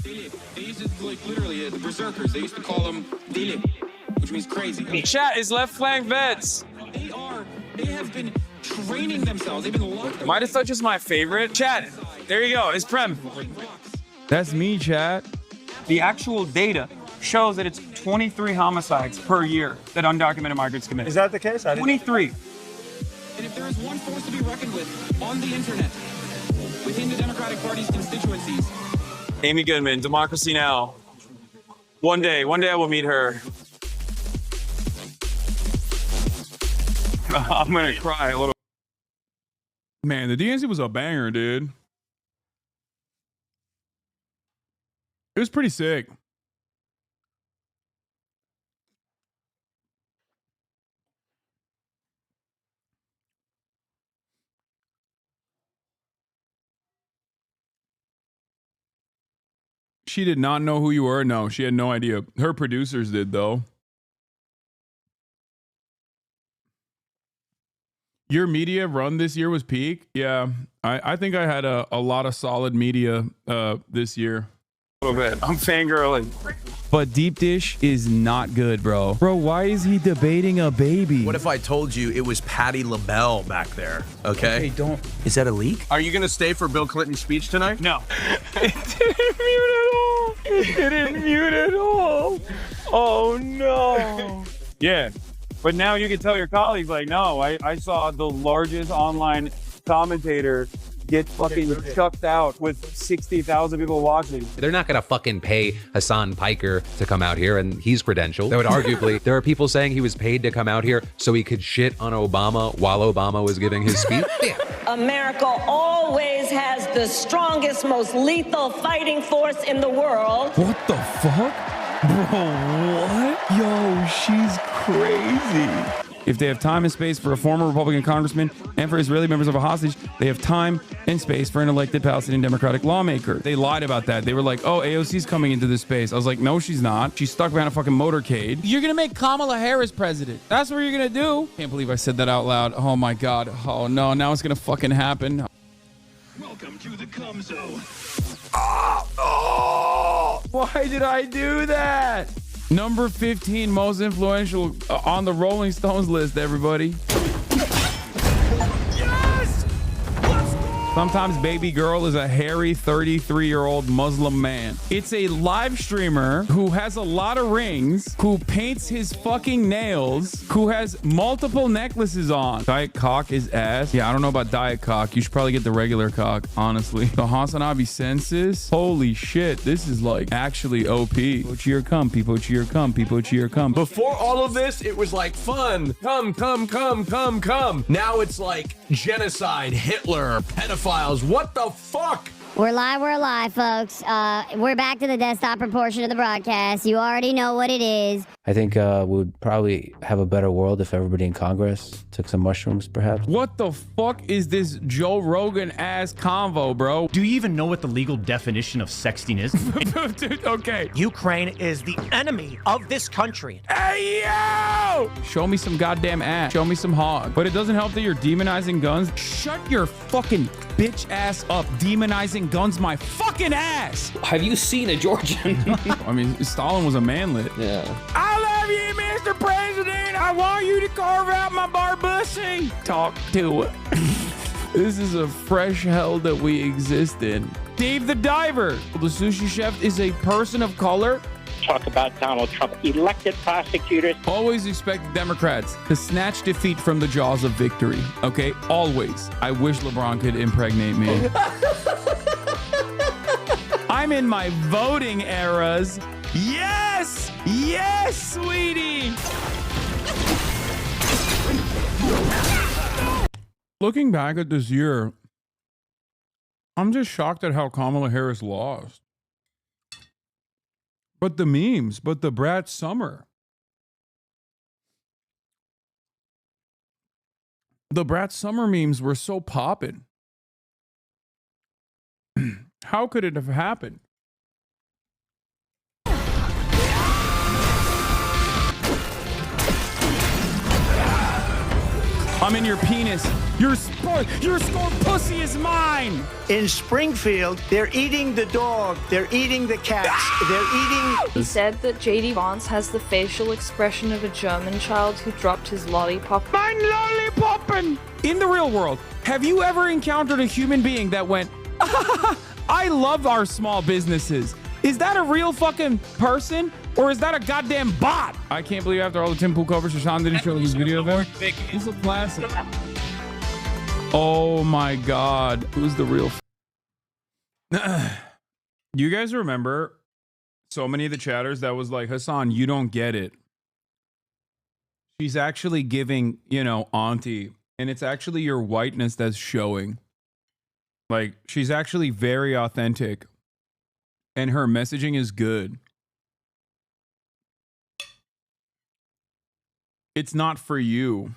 They used to, like, literally, the berserkers, they used to call them Dili, which means crazy. Chat is left flank vets. They have been training themselves. They've been locked. Midas Touch is my favorite. Chat, there you go. It's Prem. That's me, chat. The actual data shows that it's 23 homicides per year that undocumented migrants commit. Is that the case? 23. And if there is one force to be reckoned with on the internet, within the Democratic Party's constituencies. Amy Goodman, Democracy Now! One day I will meet her. I'm gonna cry a little. Man, the DNC was a banger, dude. It was pretty sick. She did not know who you were. No, she had no idea. Her producers did, though. Your media run this year was peak. Yeah, I think I had a lot of solid media this year. A little bit. I'm fangirling. But deep dish is not good, bro. Bro, why is he debating a baby? What if I told you it was Patti LaBelle back there? Okay. Hey, don't. Is that a leak? Are you gonna stay for Bill Clinton's speech tonight? No. It didn't mute at all. It didn't mute at all. Oh no. Yeah. But now you can tell your colleagues, like, no, I saw the largest online commentator get fucking chucked out with 60,000 people watching. They're not gonna fucking pay Hasan Piker to come out here, and he's credentialed. That would arguably, there are people saying he was paid to come out here so he could shit on Obama while Obama was giving his speech. America always has the strongest, most lethal fighting force in the world. What the fuck? Bro, what? Yo, she's crazy. If they have time and space for a former Republican congressman and for Israeli members of a hostage, they have time and space for an elected Palestinian Democratic lawmaker. They lied about that. They were like, oh, AOC's coming into this space. I was like, no, she's not. She's stuck behind a fucking motorcade. You're going to make Kamala Harris president. That's what you're going to do. Can't believe I said that out loud. Oh my God. Oh no, now it's going to fucking happen. Welcome to the cum zone. Why did I do that? Number 15 most influential on the Rolling Stones list, everybody. Yes! Let's go! Sometimes baby girl is a hairy 33-year-old Muslim man. It's a live streamer who has a lot of rings, who paints his fucking nails, who has multiple necklaces on. Diet cock is ass. Yeah, I don't know about diet cock. You should probably get the regular cock, honestly. The HasnAbi census. Holy shit, this is like actually OP. People cheer come, people cheer come, people cheer come. Before all of this, it was like fun. Come, come, come, come, come. Now it's like genocide, Hitler, pedophiles. What the fuck? We're live, folks. We're back to the desktop portion of the broadcast. You already know what it is. I think we'd probably have a better world if everybody in Congress took some mushrooms, perhaps. What the fuck is this Joe Rogan ass convo, bro? Do you even know what the legal definition of sexting is? Dude, okay. Ukraine is the enemy of this country. Hey, yo! Show me some goddamn ass. Show me some hog. But it doesn't help that you're demonizing guns. Shut your fucking bitch ass up. Demonizing guns my fucking ass. Have you seen a Georgian? I mean, Stalin was a manlet. Yeah. I love you, Mr. President. I want you to carve out my barbussy. Talk to it. This is a fresh hell that we exist in. Dave the Diver. The sushi chef is a person of color. Talk about Donald Trump. Elected prosecutors. Always expect the Democrats to snatch defeat from the jaws of victory. Okay? Always. I wish LeBron could impregnate me. I'm in my voting eras. Yes! Yes, sweetie! Looking back at this year, I'm just shocked at how Kamala Harris lost. But the memes, but the Brat Summer. The Brat Summer memes were so poppin'. How could it have happened? I'm in your penis. Your score pussy is mine. In Springfield, they're eating the dog. They're eating the cats. They're eating... He said that J.D. Vance has the facial expression of a German child who dropped his lollipop. Mine lollipoppin'! In the real world, have you ever encountered a human being that went, I love our small businesses? Is that a real fucking person? Or is that a goddamn bot? I can't believe after all the Tim Pool covers, Hasan didn't show this video of him. He's a classic. Oh my God. Who's the real? You guys remember so many of the chatters that was like, Hasan, you don't get it. She's actually giving, you know, auntie. And it's actually your whiteness that's showing. Like, she's actually very authentic. And her messaging is good. It's not for you.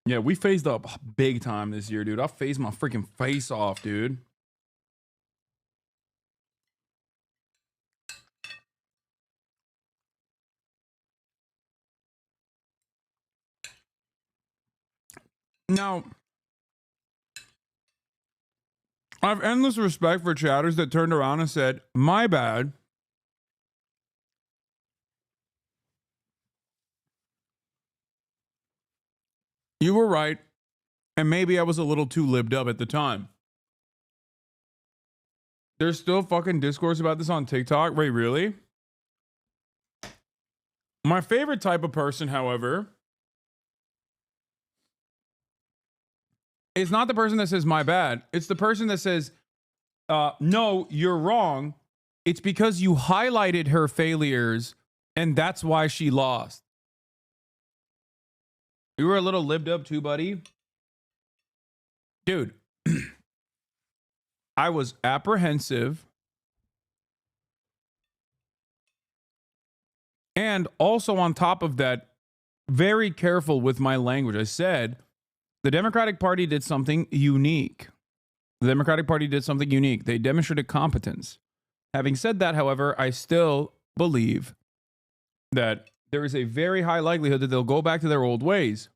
Yeah, we phased up big time this year, dude. I phased my freaking face off, dude. Now, I have endless respect for chatters that turned around and said, my bad. You were right, and maybe I was a little too libbed up at the time. There's still fucking discourse about this on TikTok. Wait, really? My favorite type of person, however, It's not the person that says my bad. It's the person that says, no, you're wrong. It's because you highlighted her failures and that's why she lost. You were a little libbed up too, buddy. Dude, I was apprehensive. And also on top of that, very careful with my language. I said, the Democratic Party did something unique. The Democratic Party did something unique. They demonstrated competence. Having said that, however, I still believe that there is a very high likelihood that they'll go back to their old ways.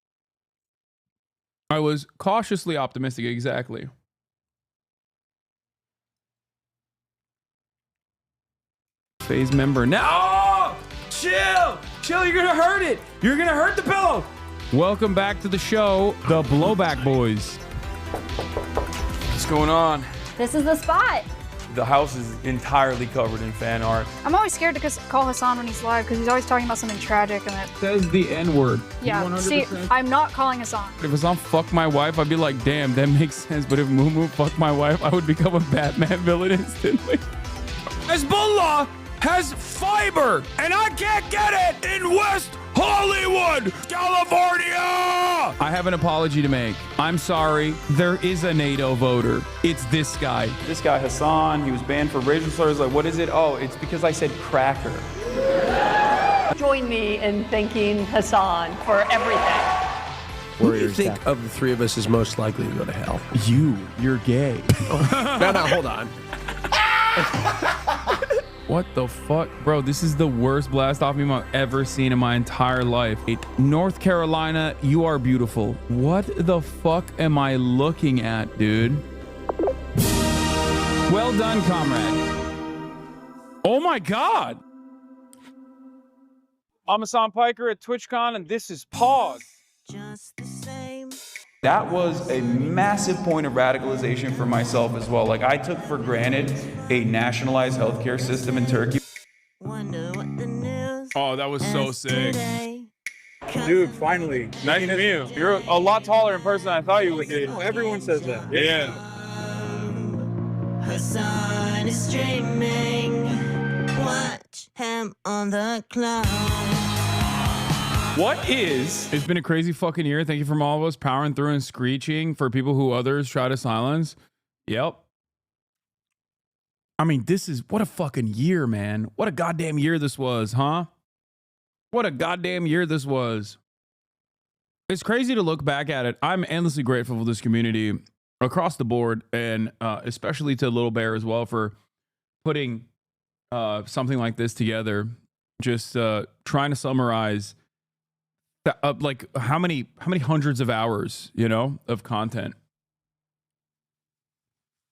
I was cautiously optimistic, exactly. Phase member now. Oh, chill, you're gonna hurt it. You're gonna hurt the pillow. Welcome back to the show, the Blowback Boys. What's going on? This is the spot. The house is entirely covered in fan art. I'm always scared to call Hasan when he's live because he's always talking about something tragic and it Says the N-word. Yeah, 100%. see, I'm not calling Hasan. If Hasan fuck my wife, I'd be like, damn, that makes sense. But if Moo fuck my wife, I would become a Batman villain instantly. Hezbollah has fiber, and I can't get it in West Hollywood, California! I have an apology to make. I'm sorry. There is a NATO voter. It's this guy. This guy, Hasan, he was banned for racial slurs. Like, what is it? Oh, it's because I said cracker. Join me in thanking Hasan for everything. Who do you think of the three of us is most likely to go to hell? You're gay. No, hold on. What the fuck? Bro, this is the worst blast off meme I've ever seen in my entire life. North Carolina, you are beautiful. What the fuck am I looking at, dude? Well done, comrade. Oh my God. I'm Hasan Piker at TwitchCon, and this is Pog. That was a massive point of radicalization for myself as well. Like, I took for granted a nationalized healthcare system in Turkey. Oh, that was so sick. Dude, finally. Nice to meet you. You're a lot taller in person than I thought you would be. Everyone says that. Yeah. Hasan is streaming. Watch him on the cloud. What is? It's been a crazy fucking year. Thank you from all of us powering through and screeching for people who others try to silence. Yep. I mean, what a fucking year, man. What a goddamn year this was, huh? What a goddamn year this was. It's crazy to look back at it. I'm endlessly grateful for this community across the board, and especially to Little Bear as well for putting something like this together. Just trying to summarize like how many hundreds of hours, of content.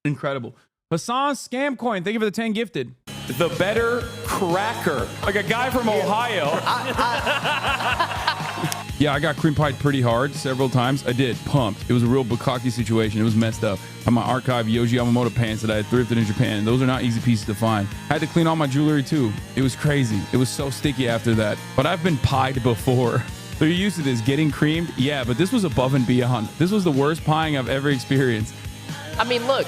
Incredible. Hasan Scam Coin, thank you for the 10 gifted. The better cracker, like a guy from Ohio. Yeah, I got cream pied pretty hard several times. I did, pumped. It was a real bukkake situation. It was messed up. I had my archive Yoji Yamamoto pants that I had thrifted in Japan. Those are not easy pieces to find. I had to clean all my jewelry too. It was crazy. It was so sticky after that. But I've been pied before. So you're used to this, getting creamed? Yeah, but this was above and beyond. This was the worst pieing I've ever experienced. I mean, look,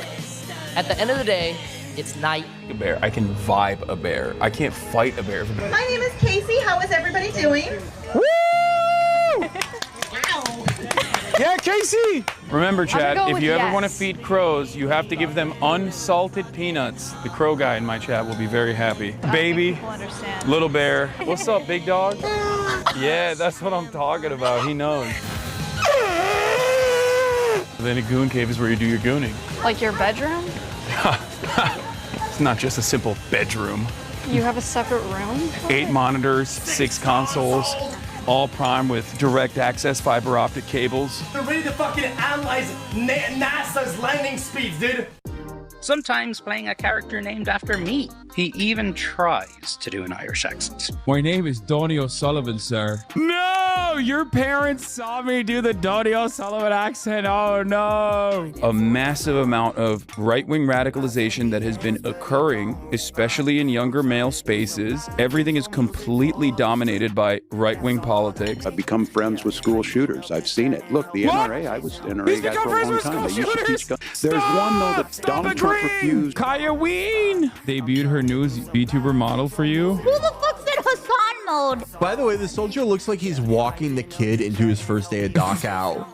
at the end of the day, it's night. A bear. I can vibe a bear. I can't fight a bear. My name is Casey. How is everybody doing? Woo! Yeah, Casey! Remember, Chad, if you ever want to feed crows, you have to give them unsalted peanuts. The crow guy in my chat will be very happy. Baby, little bear. What's up, big dog? Yeah, that's what I'm talking about. He knows. Then a goon cave is where you do your gooning. Like your bedroom? It's not just a simple bedroom. You have a separate room? 8 monitors, 6 consoles, all primed with direct access fiber optic cables. They're ready to fucking analyze NASA's landing speeds, dude. Sometimes playing a character named after me. He even tries to do an Irish accent. My name is Donnie O'Sullivan, sir. No, your parents saw me do the Donny O'Sullivan accent. Oh, no. A massive amount of right-wing radicalization that has been occurring, especially in younger male spaces. Everything is completely dominated by right-wing politics. I've become friends with school shooters. I've seen it. Look, the NRA, I was NRA guy for a long time. They used to teach guns. There's one, though, that Donald Trump refused. Kaya Ween debuted her newest VTuber model for you. Who the fuck said Hasan mode? By the way, the soldier looks like he's walking the kid into his first day of Dachau.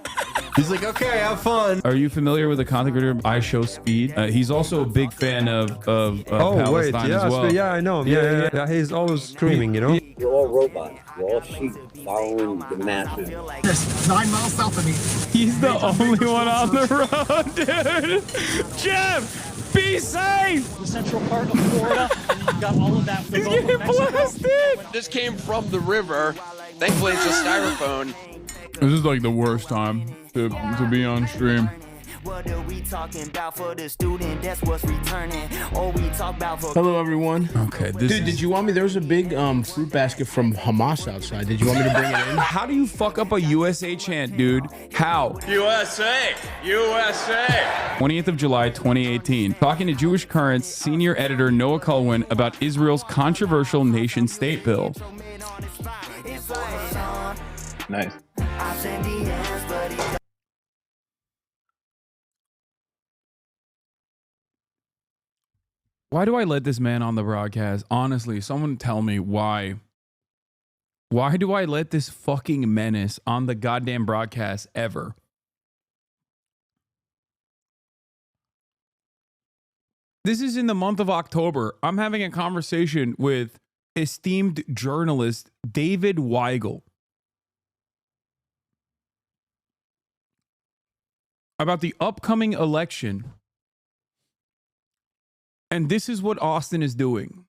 He's like, okay, have fun. Are you familiar with the content creator I Show Speed? He's also a big fan of Palestine as well. Yeah, I know him. Yeah. He's always screaming, you know? You're all robots. You're all sheep following the masses. Just 9 miles south of me. He's the only one on the road, dude. Jeff, be safe. The central part of Florida. Got all of that. He's getting blasted. This came from the river. Thankfully, it's just styrofoam. This is like the worst time to be on stream. What are we talking about for the student? That's what's returning. Or we talk about for. Hello, everyone. Okay, dude, did you want me? There was a big fruit basket from Hamas outside. Did you want me to bring it in? How do you fuck up a USA chant, dude? How? USA, USA. 20th of July, 2018. Talking to Jewish Currents senior editor Noah Culwin about Israel's controversial nation-state bill. Nice. Why do I let this man on the broadcast? Honestly, someone tell me why. Why do I let this fucking menace on the goddamn broadcast ever? This is in the month of October. I'm having a conversation with esteemed journalist David Weigel about the upcoming election. And this is what Austin is doing.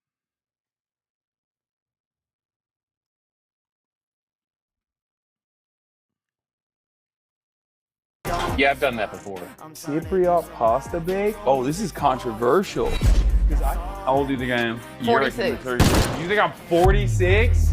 Yeah, I've done that before. Cypriot pasta bake? Oh, this is controversial. How old do you think I am? 46. You think I'm 46?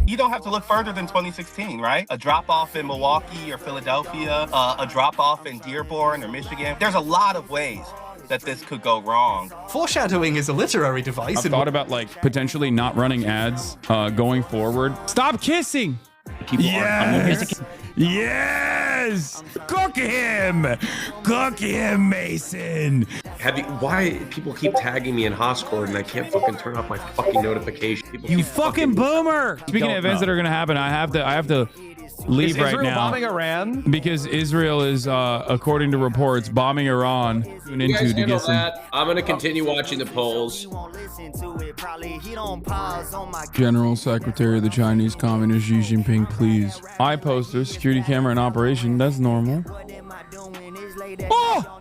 You don't have to look further than 2016, right? A drop-off in Milwaukee or Philadelphia, a drop-off in Dearborn or Michigan. There's a lot of ways that this could go wrong. Foreshadowing is a literary device. I've thought about like potentially not running ads going forward. Stop kissing. Yes. Yes. Cook him. Cook him, Mason. Why people keep tagging me in Hoscord and I can't fucking turn off my fucking notification? People You keep fucking boomer. Speaking of events that are gonna happen, I have to leave right now. Is Israel bombing Iran? Because Israel is, according to reports, bombing Iran. Tune You guys into to handle get some. that. I'm gonna continue watching the polls. General Secretary of the Chinese Communist Xi Jinping, please. Eye poster, security camera in operation. That's normal. Oh!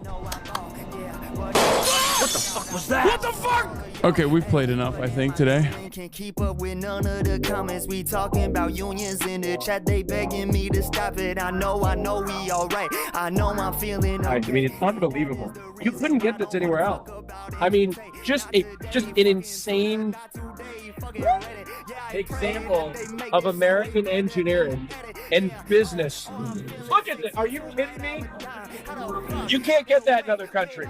What the fuck was that? What the fuck? Okay, we've played enough, I think, today. Can't keep up with none of the comments. We talking about unions in the chat. They begging me to stop it. I know we all right. I know I'm feeling. I mean, it's unbelievable. You couldn't get this anywhere else. I mean, just an insane example of American engineering and business. Look at it. Are you kidding me? You can't get that in other countries.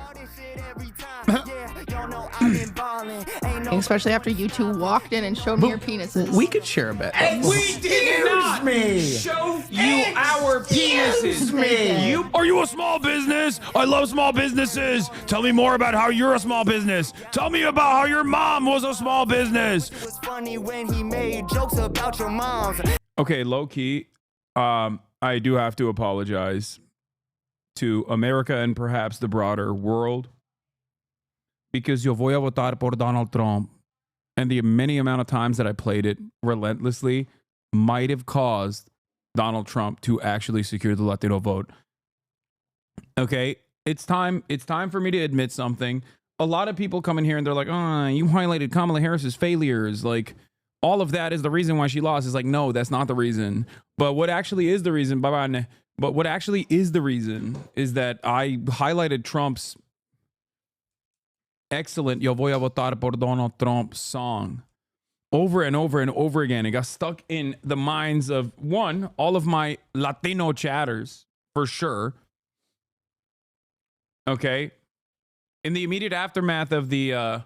Especially after you two walked in and showed me your penises. We could share a bit. We did not show you our penises. Are you a small business? I love small businesses. Tell me more about how you're a small business. Tell me about how your mom was a small business. It was funny when he made jokes about your moms. Okay, low key, I do have to apologize to America and perhaps the broader world, because yo voy a votar por Donald Trump, and the many amount of times that I played it relentlessly might have caused Donald Trump to actually secure the Latino vote. Okay, it's time for me to admit something. A lot of people come in here and they're like, "Oh, you highlighted Kamala Harris's failures. Like, all of that is the reason why she lost." It's like, no, that's not the reason. But what actually is the reason? But what actually is the reason is that I highlighted Trump's excellent "Yo voy a votar por Donald Trump" song over and over and over again. It got stuck in the minds of, one, all of my Latino chatters, for sure. Okay. In the immediate aftermath of the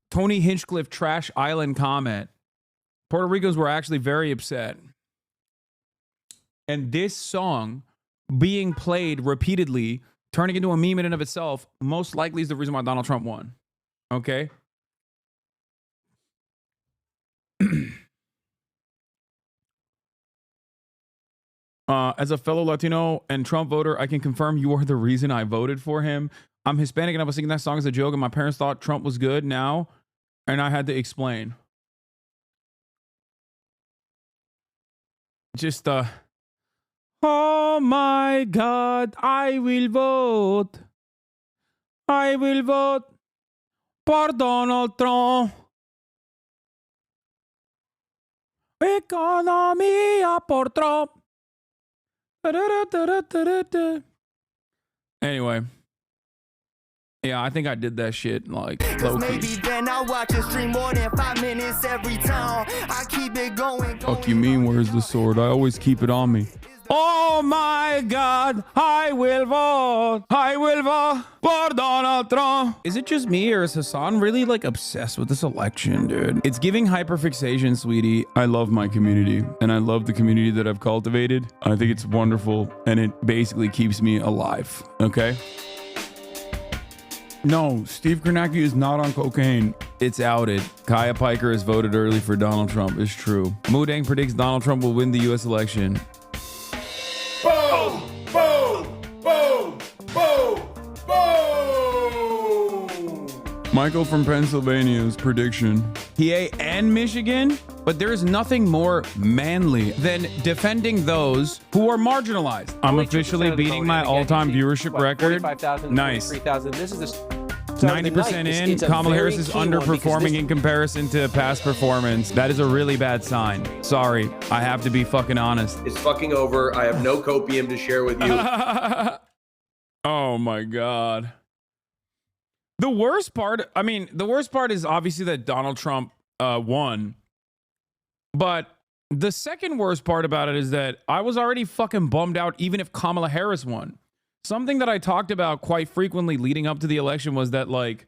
Tony Hinchcliffe Trash Island comment, Puerto Ricans were actually very upset. And this song being played repeatedly, turning into a meme in and of itself, most likely is the reason why Donald Trump won. Okay? As a fellow Latino and Trump voter, I can confirm you are the reason I voted for him. I'm Hispanic and I was singing that song as a joke, and my parents thought Trump was good now, and I had to explain. Just, oh my God, I will vote. I will vote for Donald Trump. Economía por Trump. Anyway. Yeah, I think I did that shit like low key. Maybe then I'll watch a stream more than 5 minutes every time. I keep it going. Fuck you mean, where's the sword? I always keep it on me. Oh my God, I will vote. I will vote for Donald Trump. Is it just me, or is Hasan really like obsessed with this election, dude? It's giving hyperfixation, sweetie. I love my community, and I love the community that I've cultivated. I think it's wonderful, and it basically keeps me alive, okay? No, Steve Kornacki is not on cocaine. It's outed. Kaya Piker has voted early for Donald Trump. It's true. Moodang predicts Donald Trump will win the U.S. election. Boom! Boom! Boom! Boom! Boom! Michael from Pennsylvania's prediction. PA and Michigan? But there is nothing more manly than defending those who are marginalized. I'm officially beating my all-time viewership record. Nice. 3,000. This is the 90% in. Kamala Harris is underperforming in comparison to past performance. That is a really bad sign. Sorry, I have to be fucking honest. It's fucking over. I have no copium to share with you. Oh my God. The worst part is obviously that Donald Trump won. But the second worst part about it is that I was already fucking bummed out even if Kamala Harris won. Something that I talked about quite frequently leading up to the election was that, like,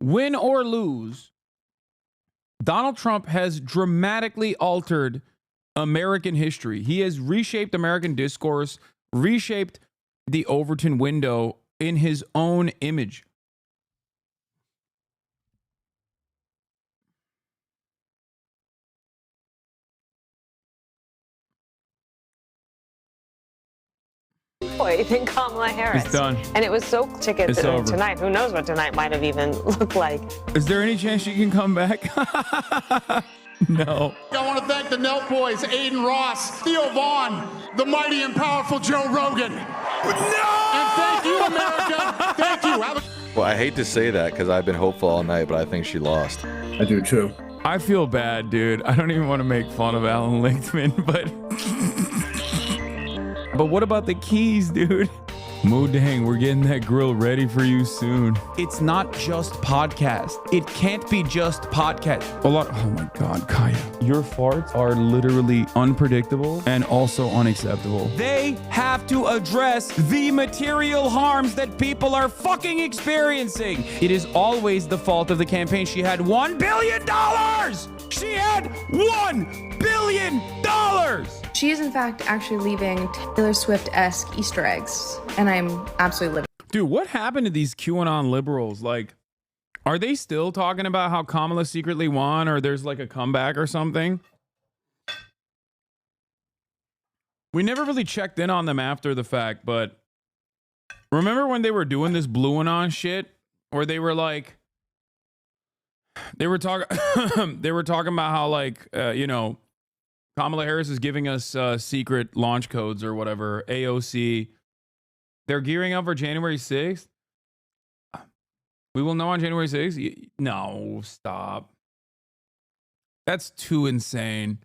win or lose, Donald Trump has dramatically altered American history. He has reshaped American discourse, reshaped the Overton window in his own image. Than Kamala Harris. It's done. And it was so ticket It's over. tonight. Who knows what tonight might have even looked like. Is there any chance she can come back? No. I want to thank the Nelk Boys, Aiden Ross, Theo Vaughn, the mighty and powerful Joe Rogan. No! And thank you, America. Thank you. Well, I hate to say that because I've been hopeful all night, but I think she lost. I do too. I feel bad, dude. I don't even want to make fun of Alan Lichtman, but... But what about the keys, dude? Moodang, we're getting that grill ready for you soon. It's not just podcast. It can't be just podcast. Oh my God, Kaya. Your farts are literally unpredictable and also unacceptable. They have to address the material harms that people are fucking experiencing. It is always the fault of the campaign. She had $1 billion. She had $1 billion. She is, in fact, actually leaving Taylor Swift-esque Easter eggs, and I'm absolutely living. Dude, what happened to these QAnon liberals? Like, are they still talking about how Kamala secretly won, or there's like a comeback or something? We never really checked in on them after the fact, but remember when they were doing this BlueAnon shit, where they were like, they were talking about how, like, you know, Kamala Harris is giving us secret launch codes or whatever, AOC. They're gearing up for January 6th. We will know on January 6th. No, stop. That's too insane.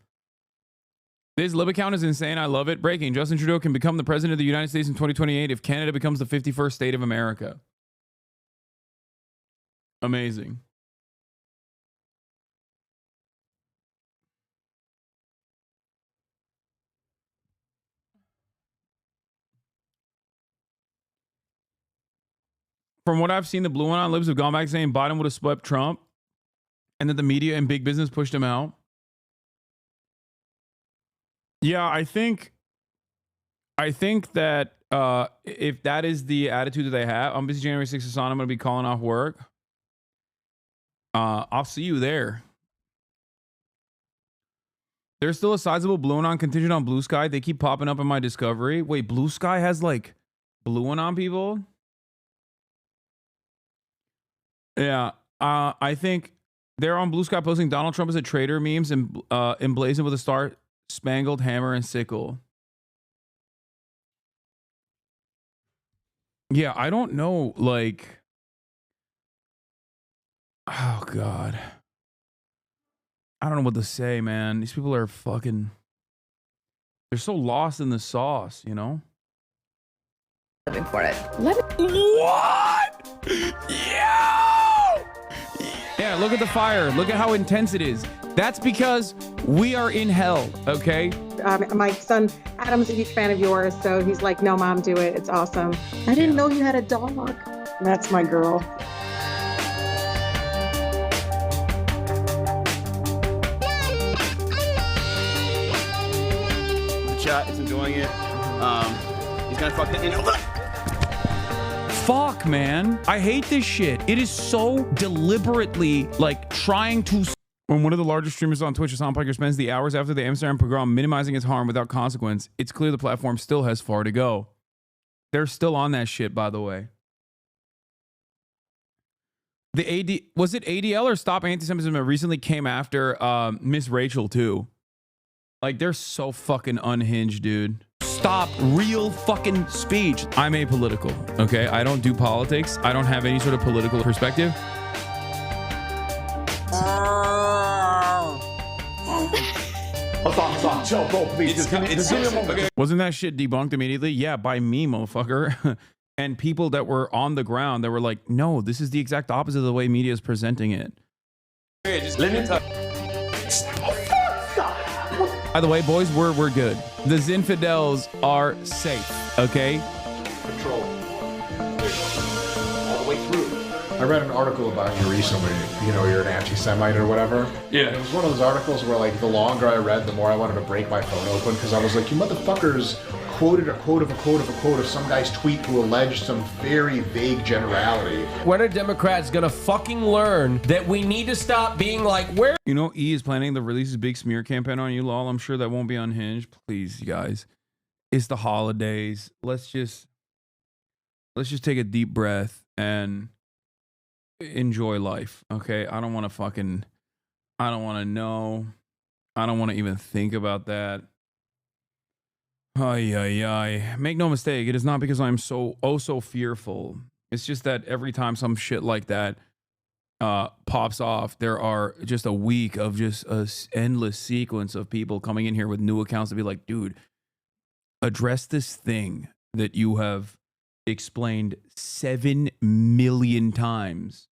This lib account is insane. I love it. Breaking. Justin Trudeau can become the president of the United States in 2028 if Canada becomes the 51st state of America. Amazing. From what I've seen, the blue one libs have gone back saying Biden would have swept Trump, and that the media and big business pushed him out. Yeah, I think that if that is the attitude that they have, I'm busy January 6th, Hasan. I'm going to be calling off work. I'll see you there. There's still a sizable Blue Anon contingent on Blue Sky. They keep popping up in my discovery. Wait, Blue Sky has like Blue Anon people? Yeah, I think they're on Blue Sky posting Donald Trump as a traitor memes and emblazoned with a star-spangled hammer and sickle. Yeah, I don't know, like... Oh, God. I don't know what to say, man. These people are fucking... They're so lost in the sauce, you know? Living for it. What? Yeah, look at the fire. Look at how intense it is. That's because we are in hell, okay? My son Adam's a huge fan of yours, so he's like, no, Mom, do it. It's awesome. I didn't know you had a dog. That's my girl. The chat is enjoying it. He's gonna fuck the... Fuck, man. I hate this shit. It is so deliberately, like, trying to... When one of the largest streamers on Twitch, Hasan Piker, spends the hours after the Amsterdam pogrom minimizing its harm without consequence, it's clear the platform still has far to go. They're still on that shit, by the way. The AD... Was it ADL or Stop Anti-Semitism that recently came after Miss Rachel, too? Like, they're so fucking unhinged, dude. Stop real fucking speech. I'm apolitical, okay? I don't do politics. I don't have any sort of political perspective. Hasan, chill, bro, please. Just give me a moment. Wasn't that shit debunked immediately? Yeah, by me, motherfucker. And people that were on the ground that were like, no, this is the exact opposite of the way media is presenting it. Let me talk. By the way, boys, we're good. The Zinfidels are safe, okay? Control. All the way through. I read an article about you recently. You know, you're an anti-Semite or whatever. Yeah. And it was one of those articles where, like, the longer I read, the more I wanted to break my phone open because I was like, you motherfuckers quoted a quote of a quote of a quote of some guy's tweet who alleged some very vague generality. When are Democrats gonna fucking learn that we need to stop being like, where? You know, E is planning to release a big smear campaign on you, lol. I'm sure that won't be unhinged. Please, you guys. It's the holidays. Let's just take a deep breath and enjoy life, okay? I don't want to know. I don't want to even think about that. Ay, ay, ay. Make no mistake, it is not because I'm so fearful. It's just that every time some shit like that pops off, there are just a week of just an endless sequence of people coming in here with new accounts to be like, dude, address this thing that you have explained 7 million times.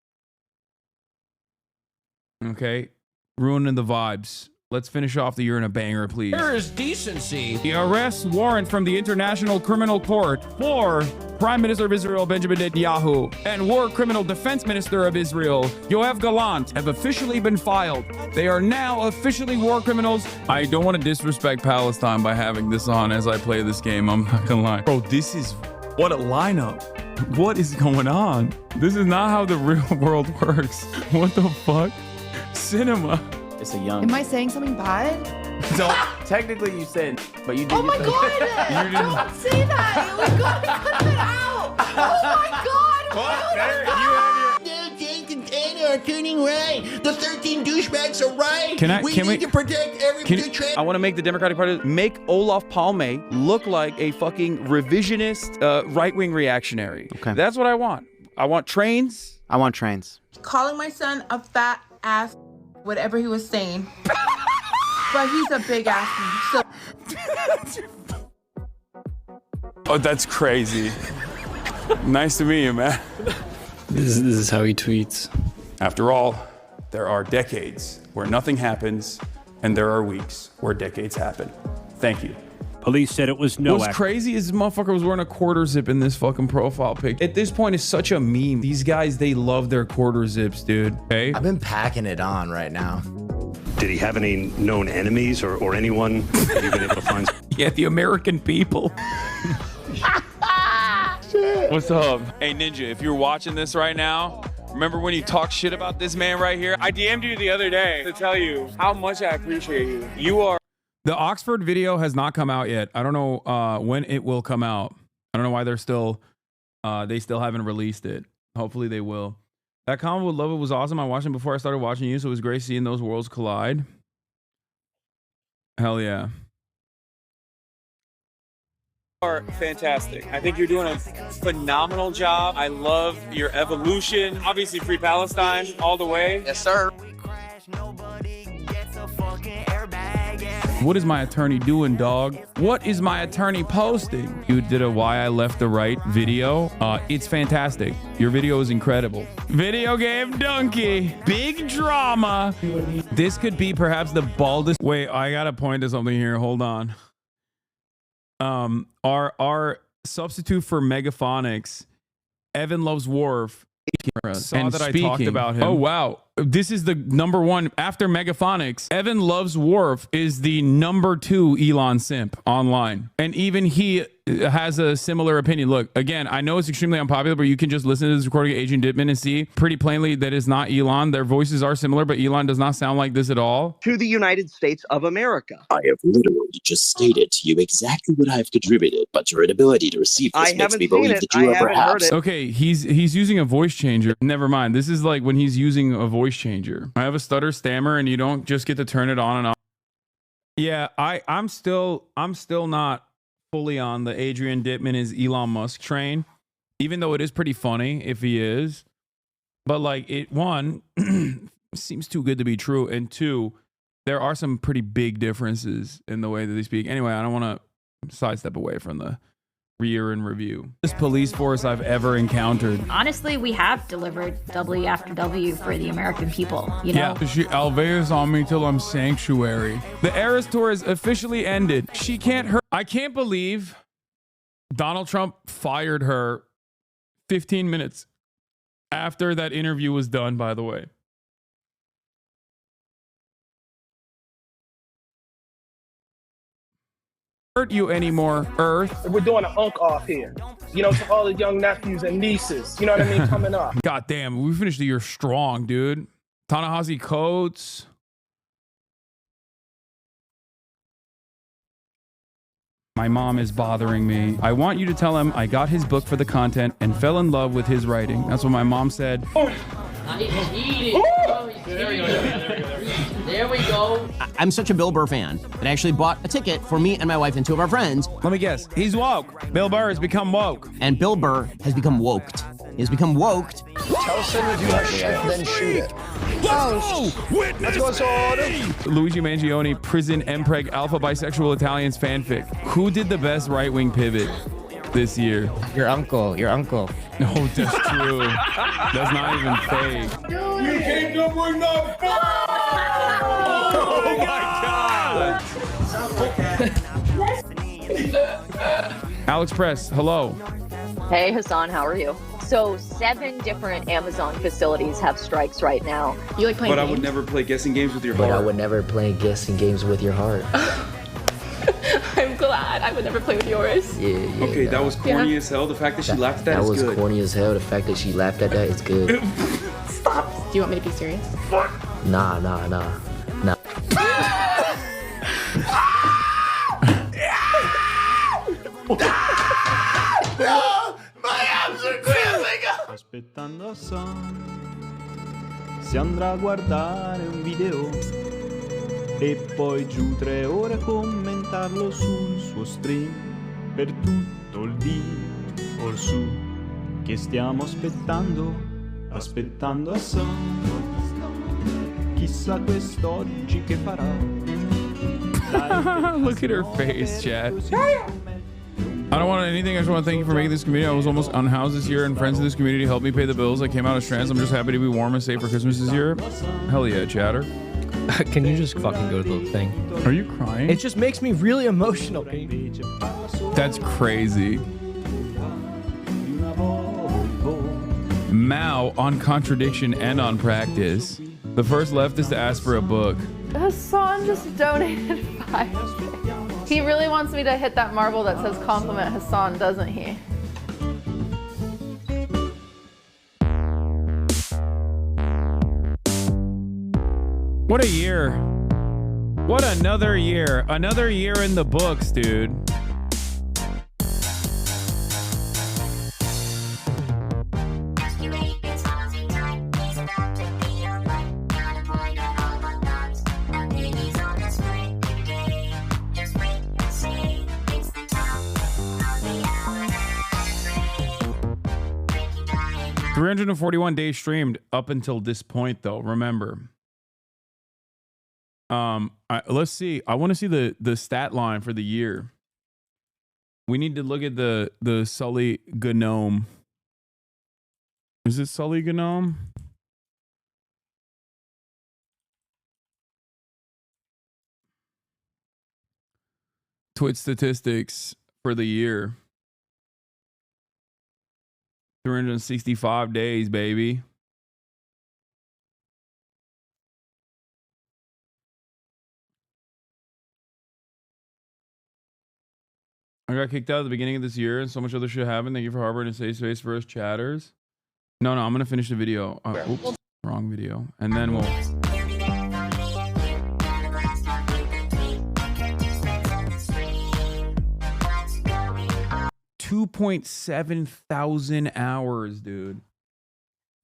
Okay? Ruining the vibes. Let's finish off the year in a banger, please. Where is decency? The arrest warrant from the International Criminal Court for Prime Minister of Israel Benjamin Netanyahu and War Criminal Defense Minister of Israel Yoav Gallant have officially been filed. They are now officially war criminals. I don't want to disrespect Palestine by having this on as I play this game. I'm not gonna lie. Bro, this is... What a lineup. What is going on? This is not how the real world works. What the fuck? Cinema. It's a young... Am I saying something bad? So, technically you said, but you did. Oh my god! Don't say that! We gotta cut that out! Oh my god! Well, there, you have your... James and Anna are turning right. The 13 douchebags are right. We need to protect every I want to make the Democratic Party make Olof Palme look like a fucking revisionist right-wing reactionary. Okay. That's what I want. I want trains. I want trains. Calling my son a fat ass, whatever he was saying. But he's a big ass. So. Oh, that's crazy. Nice to meet you, man. This is how he tweets. After all, there are decades where nothing happens, and there are weeks where decades happen. Thank you. Police said it was no What's crazy is this motherfucker was wearing a quarter zip in this fucking profile pic. At this point, it's such a meme. These guys, they love their quarter zips, dude. Hey, I've been packing it on right now. Did he have any known enemies or anyone that you've been able to find? Yeah, the American people. What's up? Hey, Ninja, if you're watching this right now, remember when you talk shit about this man right here? I DM'd you the other day to tell you how much I appreciate you. You are. The Oxford video has not come out yet. I don't know when it will come out. I don't know why they still haven't released it. Hopefully they will. That comment with Love It was awesome. I watched it before I started watching you, so it was great seeing those worlds collide. Hell yeah. Are fantastic. I think you're doing a phenomenal job. I love your evolution. Obviously, Free Palestine all the way. Yes, sir. What is my attorney doing, dog? What is my attorney posting? You did a Why I Left the Right video. It's fantastic. Your video is incredible. Video game donkey. Big drama. This could be perhaps the baldest. Wait, I gotta point to something here. Hold on. Our substitute for Megaphonics, Evan Loves Worf, saw that I talked about him. Oh wow, this is the number one after Megaphonics. Evan Loves Worf is the number 2 Elon simp online, and even he has a similar opinion. Look, again, I know it's extremely unpopular, but you can just listen to this recording of Agent Dittman and see pretty plainly that it's not Elon. Their voices are similar, but Elon does not sound like this at all. To the United States of America. I have literally just stated to you exactly what I have contributed, but your inability to receive this makes me believe that you are perhaps... Okay, he's using a voice changer. Never mind. This is like when he's using a voice changer. I have a stutter stammer, and you don't just get to turn it on and off. Yeah, I'm still not fully on the Adrian Dittman is Elon Musk train, even though it is pretty funny if he is. But like, it one seems too good to be true, and two, there are some pretty big differences in the way that they speak. Anyway, I don't want to sidestep away from the year in review. This police force I've ever encountered. Honestly, we have delivered W after W for the American people, you know? Yeah, she Alveus on me till I'm sanctuary. The Eras Tour is officially ended. She can't hurt. I can't believe Donald Trump fired her 15 minutes after that interview was done, by the way. Hurt you anymore, Earth. We're doing an unk off here. You know, to all the young nephews and nieces. You know what I mean? Coming up. God damn, we finished the year strong, dude. Ta-Nehisi Coates. My mom is bothering me. I want you to tell him I got his book for the content and fell in love with his writing. That's what my mom said. There we go. I'm such a Bill Burr fan that I actually bought a ticket for me and my wife and 2 of our friends. Let me guess. He's woke. Bill Burr has become woke. And Bill Burr has become woked. He has become woked. Tell Cindy to do that shit, then shoot it. Let's go, Luigi Mangione, Prison Mpreg Alpha Bisexual Italians fanfic. Who did the best right-wing pivot this year? Your uncle. No, that's true. That's not even fake. You came to bring the Oh my God! Alex Press, hello. Hey Hasan, how are you? So 7 different Amazon facilities have strikes right now. You like playing games? I would never play guessing games with your But heart. I would never play guessing games with your heart. I'm glad. I would never play with yours. Yeah. Okay, that was corny as hell. The fact that she laughed at that is good. That was corny as hell. The fact that she laughed at that is good. Stop. Do you want me to be serious? Nah. My abs are cramping! Aspettando Hasan si andrà a guardare un video e poi giù 3 ore a commentarlo sul suo stream per tutto il dì orsù che stiamo aspettando Hasan. Chissà quest'oggi che farà. Look at her face, chat. I don't want anything. I just want to thank you for making this community. I was almost unhoused this year, and friends of this community helped me pay the bills. I came out as trans. I'm just happy to be warm and safe for Christmas this year. Hell yeah, chatter. Can you just fucking go to the thing? Are you crying? It just makes me really emotional. That's crazy. Mao on contradiction and on practice. The first leftist to ask for a book. Hasan just donated 5. He really wants me to hit that marble that says compliment Hasan, doesn't he? What a year. What another year. Another year in the books, dude. $341 days streamed up until this point, though. Remember. Let's see. I want to see the stat line for the year. We need to look at the Sully Gnome. Is it Sully Gnome? Twitch statistics for the year. 365 days, baby. I got kicked out at the beginning of this year and so much other shit happened. Thank you for harboring a safe space for us chatters. No, I'm going to finish the video. Oops, wrong video. And then we'll... 2.7 thousand hours, dude.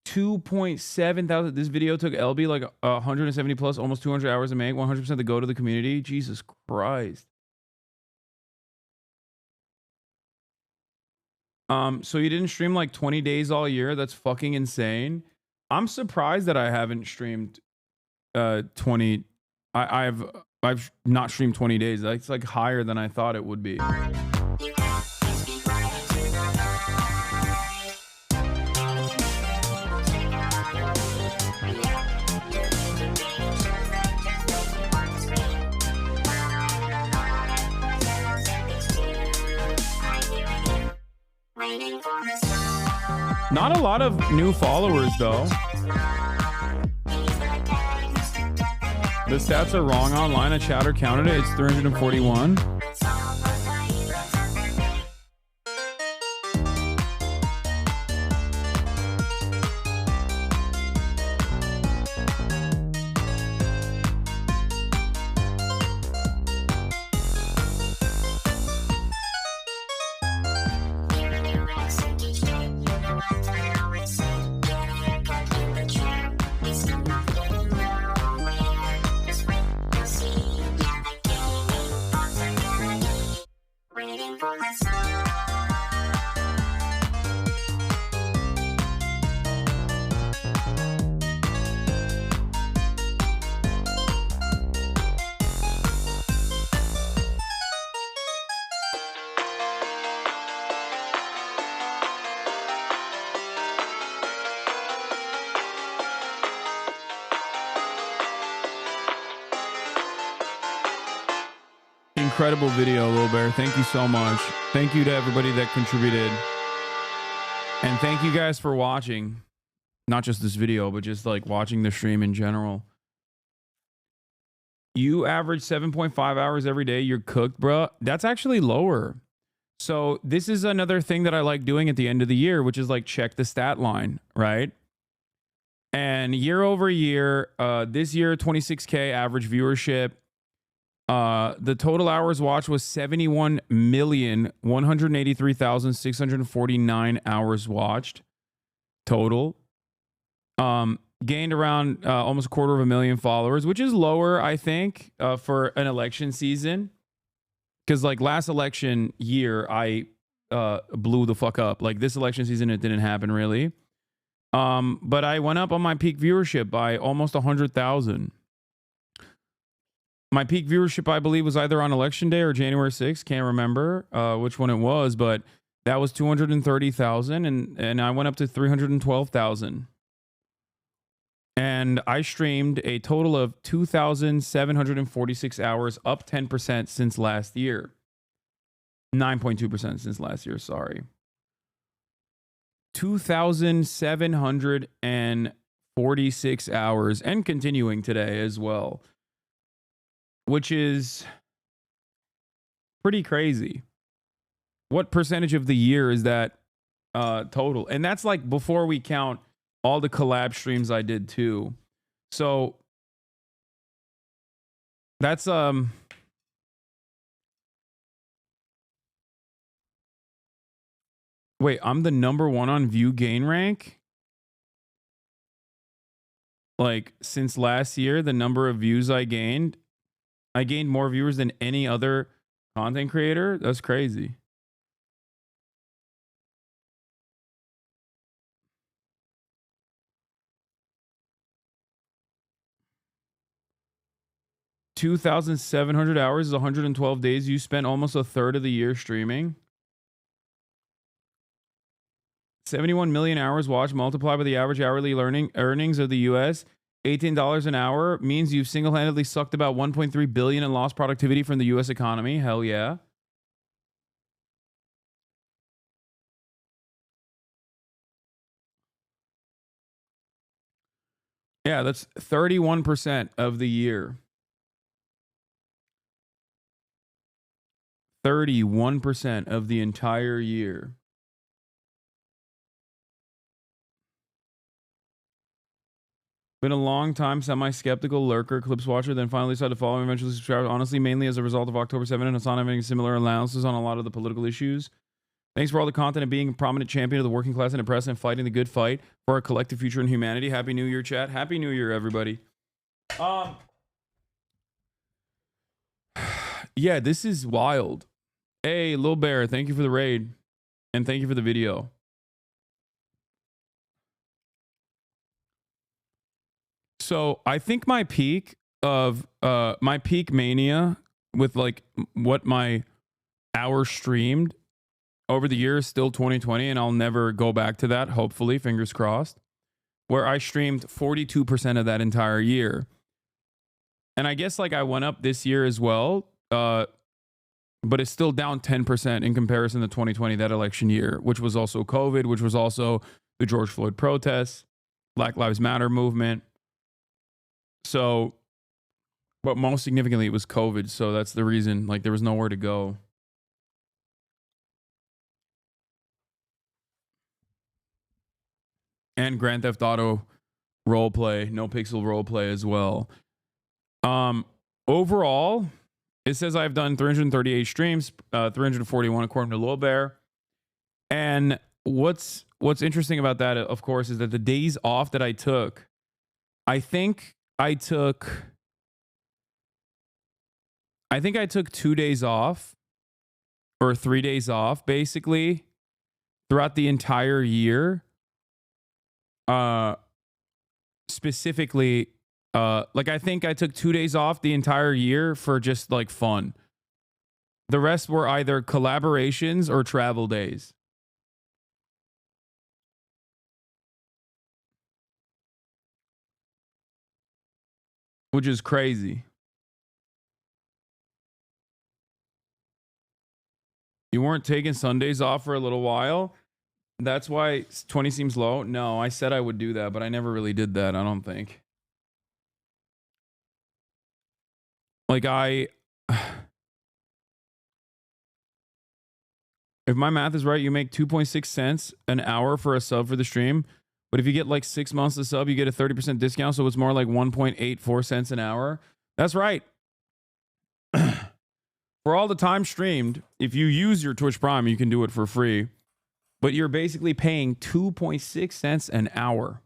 2.7 thousand. This video took LB like 170 plus, almost 200 hours to make. 100% to go to the community. Jesus Christ. So you didn't stream like 20 days all year? That's fucking insane. I'm surprised that I haven't streamed 20. I've not streamed 20 days. That's like higher than I thought it would be. Not a lot of new followers, though. The stats are wrong online. A chatter counted it. It's 341. Incredible video, Lil Bear. Thank you so much. Thank you to everybody that contributed. And thank you guys for watching. Not just this video, but just like watching the stream in general. You average 7.5 hours every day. You're cooked, bro. That's actually lower. So this is another thing that I like doing at the end of the year, which is like check the stat line, right? And year over year, this year, 26K average viewership. The total hours watched was 71,183,649 hours watched total. Gained around almost 250,000 followers, which is lower, I think, for an election season. Because like last election year, I blew the fuck up. Like this election season, it didn't happen really. But I went up on my peak viewership by almost 100,000. My peak viewership, I believe, was either on election day or January 6th. Can't remember which one it was, but that was 230,000, and I went up to 312,000. And I streamed a total of 2,746 hours, up 10% since last year. 9.2% since last year, sorry. 2,746 hours and continuing today as well, which is pretty crazy. What percentage of the year is that total? And that's like before we count all the collab streams I did too. So that's wait, I'm the #1 on view gain rank? Like since last year, the number of views I gained more viewers than any other content creator. That's crazy. $2,700 hours is 112 days. You spent almost a third of the year streaming. 71 million hours watched multiplied by the average hourly earnings of the US. $18 an hour means you've single-handedly sucked about 1.3 billion in lost productivity from the US economy. Hell yeah. Yeah, that's 31% of the year. 31% of the entire year. Been a long time semi-skeptical lurker, clips watcher, then finally decided to follow and eventually subscribe. Honestly, mainly as a result of October 7 and Hasan having similar allowances on a lot of the political issues. Thanks for all the content and being a prominent champion of the working class and oppressed and fighting the good fight for our collective future and humanity. Happy New Year, chat. Happy New Year, everybody. Yeah, this is wild. Hey, Lil Bear, thank you for the raid. And thank you for the video. So I think my peak mania with like what my hours streamed over the year is still 2020, and I'll never go back to that, hopefully, fingers crossed, where I streamed 42% of that entire year. And I guess like I went up this year as well, but it's still down 10% in comparison to 2020, that election year, which was also COVID, which was also the George Floyd protests, Black Lives Matter movement. So, but most significantly, it was COVID. So that's the reason, like, there was nowhere to go. And Grand Theft Auto roleplay, No Pixel roleplay as well. Overall, it says I've done 338 streams, 341 according to Lil Bear. And what's interesting about that, of course, is that the days off that I took, I think I took 2 days off or 3 days off basically throughout the entire year. Specifically, like I think I took 2 days off the entire year for just like fun. The rest were either collaborations or travel days. Which is crazy. You weren't taking Sundays off for a little while? That's why 20 seems low? No, I said I would do that, but I never really did that, I don't think. Like if my math is right, you make 2.6 cents an hour for a sub for the stream. But if you get like 6 months to sub, you get a 30% discount. So it's more like 1.84 cents an hour. That's right. For all the time streamed, if you use your Twitch Prime, you can do it for free. But you're basically paying 2.6 cents an hour.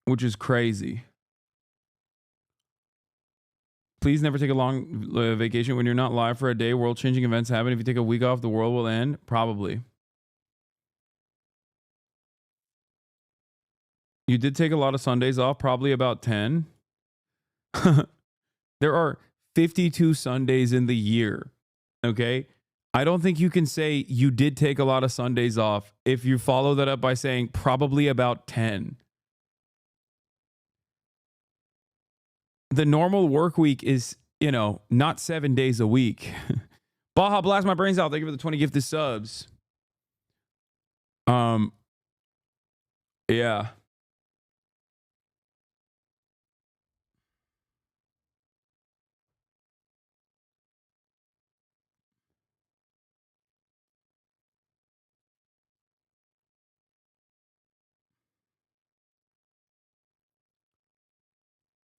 Which is crazy. Please never take a long vacation when you're not live for a day. World-changing events happen. If you take a week off, the world will end. Probably. You did take a lot of Sundays off, probably about 10. There are 52 Sundays in the year. Okay? I don't think you can say you did take a lot of Sundays off if you follow that up by saying probably about 10. The normal work week is, you know, not 7 days a week. Baja blast my brains out. Thank you for the 20 gifted subs. Yeah.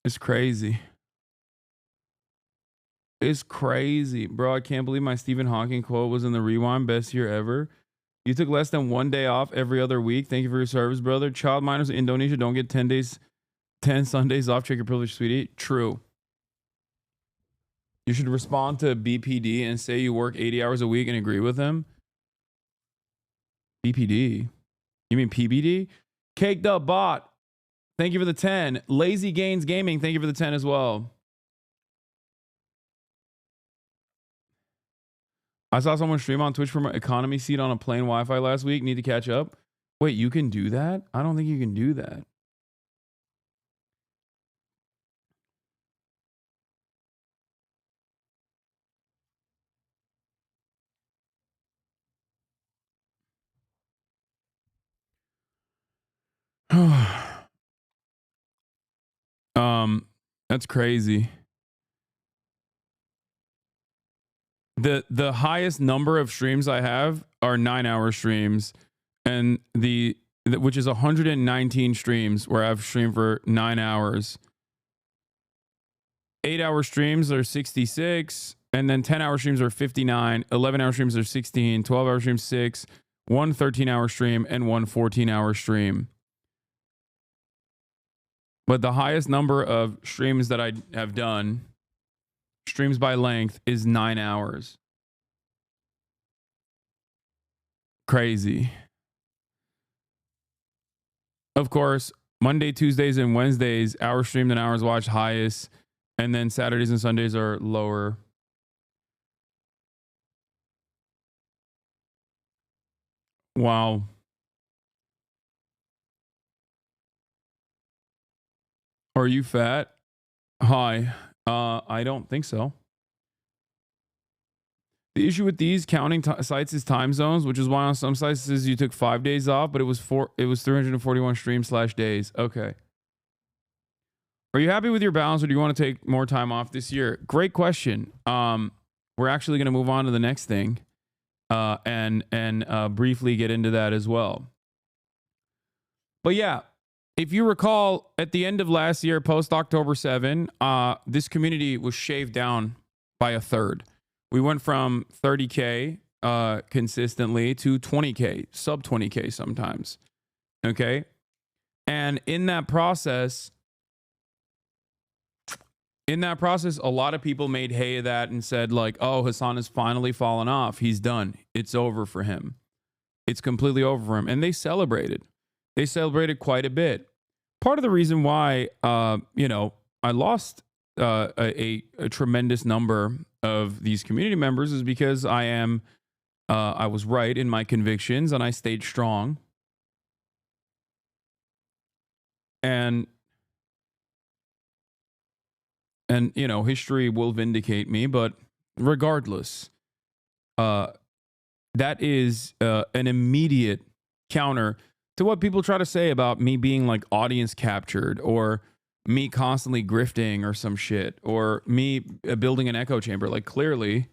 It's crazy. It's crazy, bro. I can't believe my Stephen Hawking quote was in the rewind. Best year ever. You took less than 1 day off every other week. Thank you for your service, brother. Child minors in Indonesia don't get 10 Sundays off. Check your privilege, sweetie. True. You should respond to BPD and say you work 80 hours a week and agree with him. BPD? You mean PBD? Caked up bot. Thank you for the 10. Lazy Gains Gaming. Thank you for the 10 as well. I saw someone stream on Twitch from an economy seat on a plain Wi-Fi last week. Need to catch up. Wait, you can do that? I don't think you can do that. That's crazy. The highest number of streams I have are 9-hour streams, and which is 119 streams where I've streamed for 9 hours. 8-hour streams are 66, and then 10-hour streams are 59, 11-hour streams are 16, 12-hour streams 6, one 13-hour stream, and one 14-hour stream. But the highest number of streams that I have done, streams by length, is 9 hours. Crazy. Of course, Monday, Tuesdays, and Wednesdays, hours streamed and hours watched highest. And then Saturdays and Sundays are lower. Wow. Are you fat? Hi. I don't think so. The issue with these counting sites is time zones, which is why on some sites it says you took 5 days off, but it was 341 streams/days. Okay. Are you happy with your balance, or do you want to take more time off this year? Great question. We're actually going to move on to the next thing, and briefly get into that as well. But yeah, if you recall, at the end of last year, post October 7, this community was shaved down by a third. We went from 30K consistently to 20K, sub 20K sometimes. Okay. And in that process, a lot of people made hay of that and said, like, oh, Hasan has finally fallen off. He's done. It's over for him. It's completely over for him. And they celebrated. They celebrated quite a bit. Part of the reason why, I lost a tremendous number of these community members is because I was right in my convictions and I stayed strong. And history will vindicate me, but regardless, that is an immediate counter to what people try to say about me being like audience captured, or me constantly grifting or some shit, or me building an echo chamber. Like clearly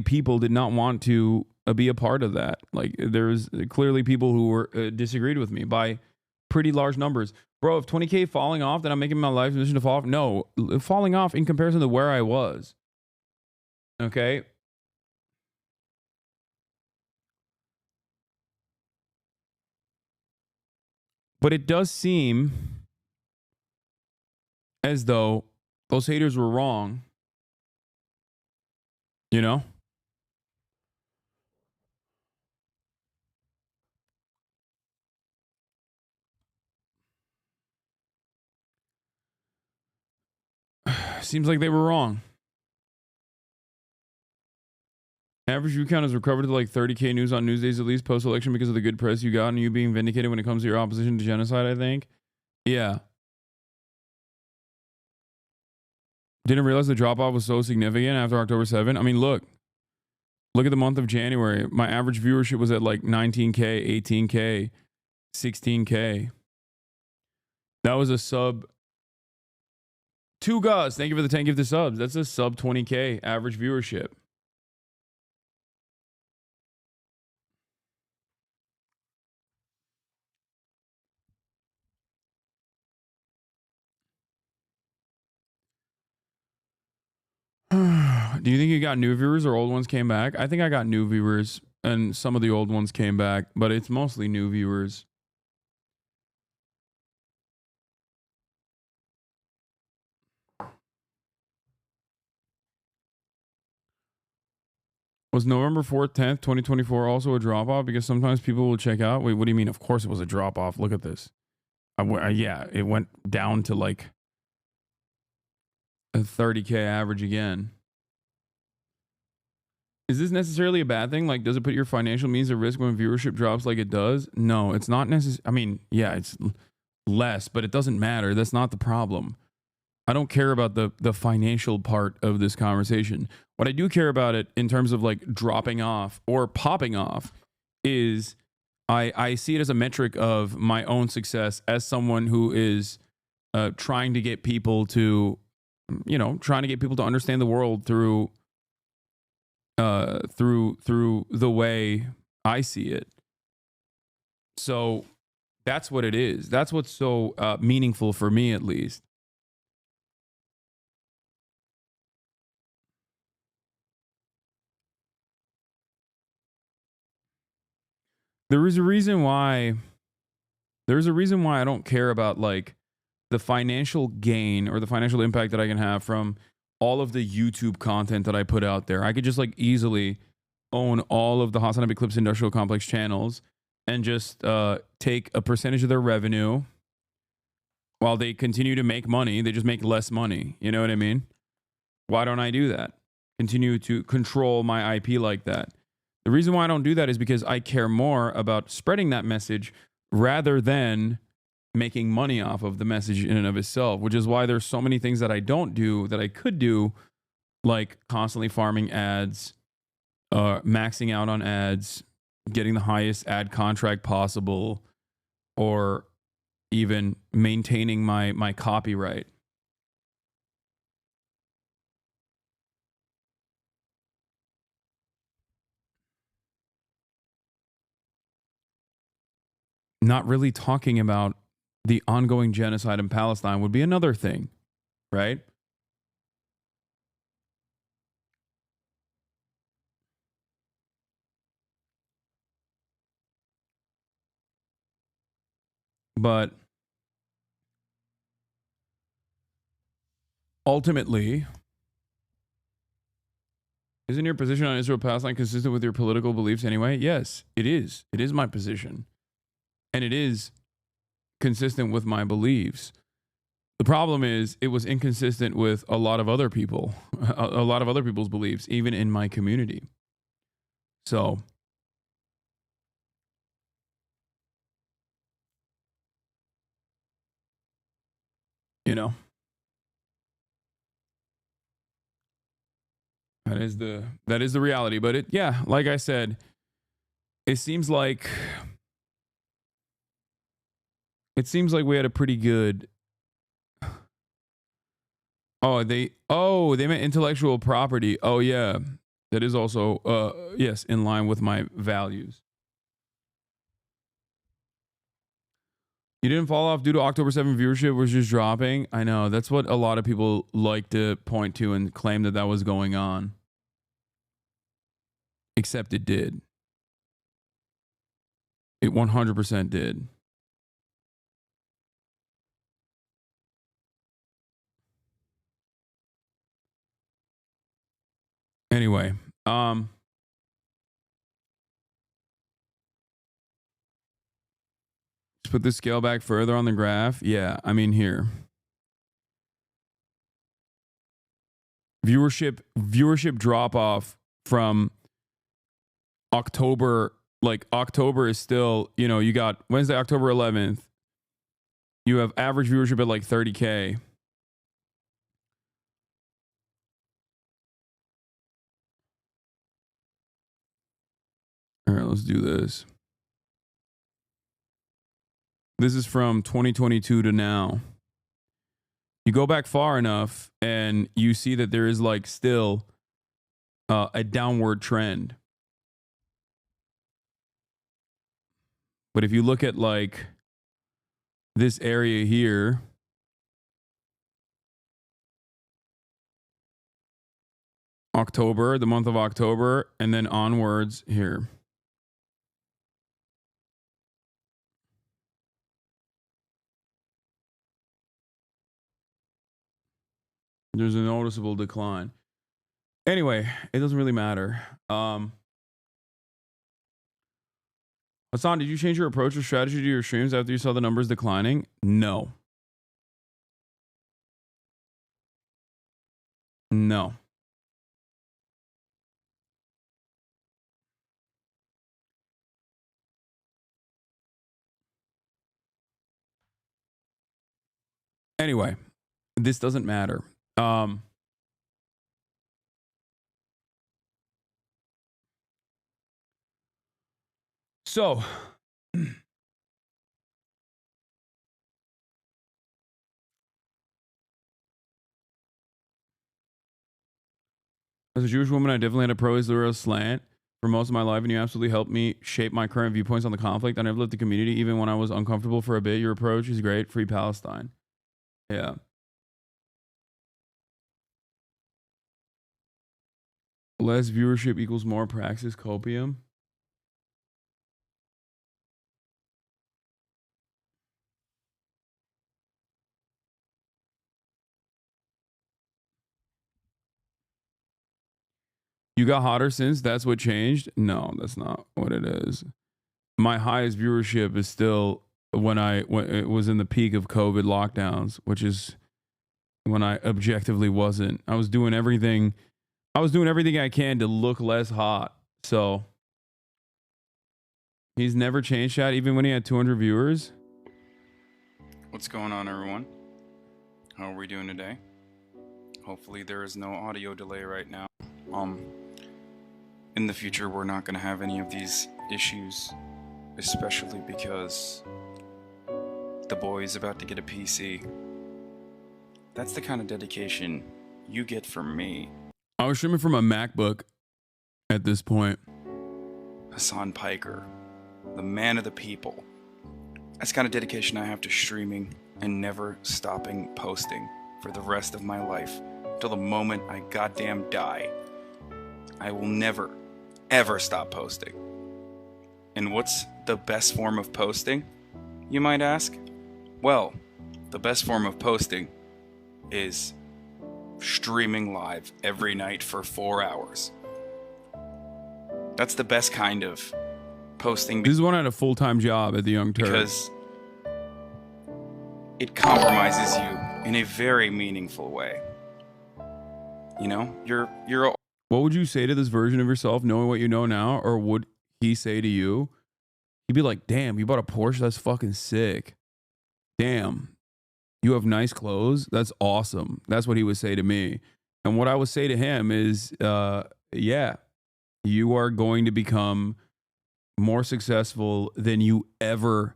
people did not want to be a part of that. Like there's clearly people who were disagreed with me by pretty large numbers. Bro, if 20K falling off, then I'm making my life decision to fall off. No, falling off in comparison to where I was. Okay. But it does seem as though those haters were wrong. You know? Seems like they were wrong. Average view count has recovered to like 30K news on news days at least post-election because of the good press you got and you being vindicated when it comes to your opposition to genocide, I think. Yeah. Didn't realize the drop-off was so significant after October 7. I mean, look at the month of January. My average viewership was at like 19K, 18K, 16K. That was a sub. 2 Gus, thank you for the 10 gifted subs. That's a sub 20K average viewership. Do you think you got new viewers or old ones came back? I think I got new viewers and some of the old ones came back, but it's mostly new viewers. Was November 4th, 10th, 2024 also a drop off? Because sometimes people will check out. Wait, what do you mean? Of course it was a drop off. Look at this. Yeah, it went down to like a 30K average again. Is this necessarily a bad thing? Like, does it put your financial means at risk when viewership drops like it does? No, it's not necessary. I mean, yeah, it's less, but it doesn't matter. That's not the problem. I don't care about the financial part of this conversation. What I do care about it in terms of like dropping off or popping off is I see it as a metric of my own success as someone who is trying to get people to, trying to get people to understand the world through the way I see it. So that's what it is. That's what's so meaningful for me, at least. There's a reason why I don't care about like the financial gain or the financial impact that I can have from all of the YouTube content that I put out there. I could just like easily own all of the HasnAbi Clips Industrial Complex channels and just take a percentage of their revenue while they continue to make money. They just make less money. You know what I mean? Why don't I do that? Continue to control my IP like that. The reason why I don't do that is because I care more about spreading that message rather than making money off of the message in and of itself, which is why there's so many things that I don't do that I could do, like constantly farming ads, maxing out on ads, getting the highest ad contract possible, or even maintaining my copyright. Not really talking about the ongoing genocide in Palestine would be another thing, right? But ultimately, isn't your position on Israel-Palestine consistent with your political beliefs anyway? Yes, it is. It is my position. And it is consistent with my beliefs. The problem is it was inconsistent with a lot of other people, a lot of other people's beliefs, even in my community. So, that is the reality. But like I said, it seems like we had a pretty good. They meant intellectual property. Oh yeah, that is also yes, in line with my values. You didn't fall off due to October 7 viewership was just dropping. I know that's what a lot of people like to point to and claim that was going on. Except it did. It 100% did. Anyway, let's put the scale back further on the graph. Yeah, I mean here. Viewership drop off from October, like October is still, you know, you got Wednesday, October 11th. You have average viewership at like 30K. All right, let's do this. This is from 2022 to now. You go back far enough and you see that there is like still a downward trend. But if you look at like this area here, October, the month of October, and then onwards here. There's a noticeable decline. Anyway, it doesn't really matter. Hasan, did you change your approach or strategy to your streams after you saw the numbers declining? No. No. Anyway, this doesn't matter. So as a Jewish woman, I definitely had a pro-Israel slant for most of my life, and you absolutely helped me shape my current viewpoints on the conflict. I never left the community, even when I was uncomfortable for a bit. Your approach is great. Free Palestine. Yeah. Less viewership equals more praxis copium. You got hotter since that's what changed? No, that's not what it is. My highest viewership is still when it was in the peak of COVID lockdowns, which is when I objectively wasn't. I was doing everything I can to look less hot. So he's never changed that, even when he had 200 viewers. What's going on, everyone? How are we doing today? Hopefully there is no audio delay right now. In the future, we're not going to have any of these issues, especially because the boy is about to get a PC. That's the kind of dedication you get from me. I was streaming from a MacBook at this point. Hasan Piker, the man of the people. That's the kind of dedication I have to streaming and never stopping posting for the rest of my life till the moment I goddamn die. I will never, ever stop posting. And what's the best form of posting, you might ask? Well, the best form of posting is streaming live every night for 4 hours. That's the best kind of posting. This is one I had a full-time job at the Young Turks. Because it compromises you in a very meaningful way. You know, you're What would you say to this version of yourself, knowing what you know now? Or would he say to you, he'd be like, damn, you bought a Porsche? That's fucking sick. Damn, you have nice clothes? That's awesome. That's what he would say to me. And what I would say to him is, yeah, you are going to become more successful than you ever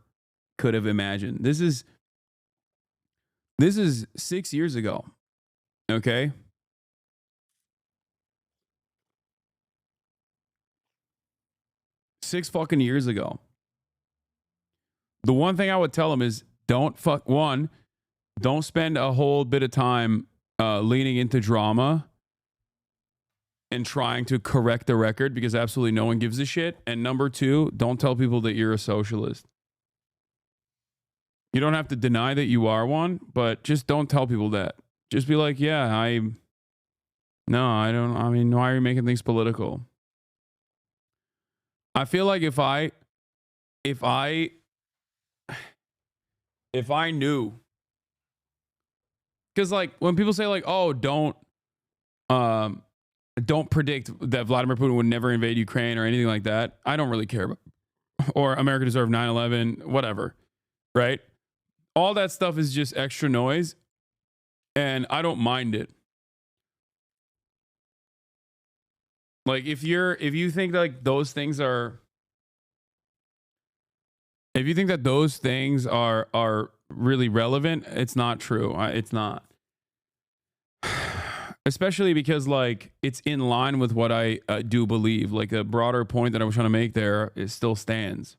could have imagined. This is 6 years ago. Okay? Six fucking years ago. The one thing I would tell him is don't spend a whole bit of time leaning into drama and trying to correct the record, because absolutely no one gives a shit. And number two, don't tell people that you're a socialist. You don't have to deny that you are one, but just don't tell people that. Just be like, yeah, I mean, why are you making things political? I feel like if I knew, because like when people say like, oh, don't don't predict that Vladimir Putin would never invade Ukraine or anything like that. I don't really care about, or America deserved 9/11, whatever, right? All that stuff is just extra noise, and I don't mind it. Like if you think like those things are, if you think that those things are really relevant, it's not true. It's not. Especially because like it's in line with what I do believe. Like a broader point that I was trying to make there, it still stands.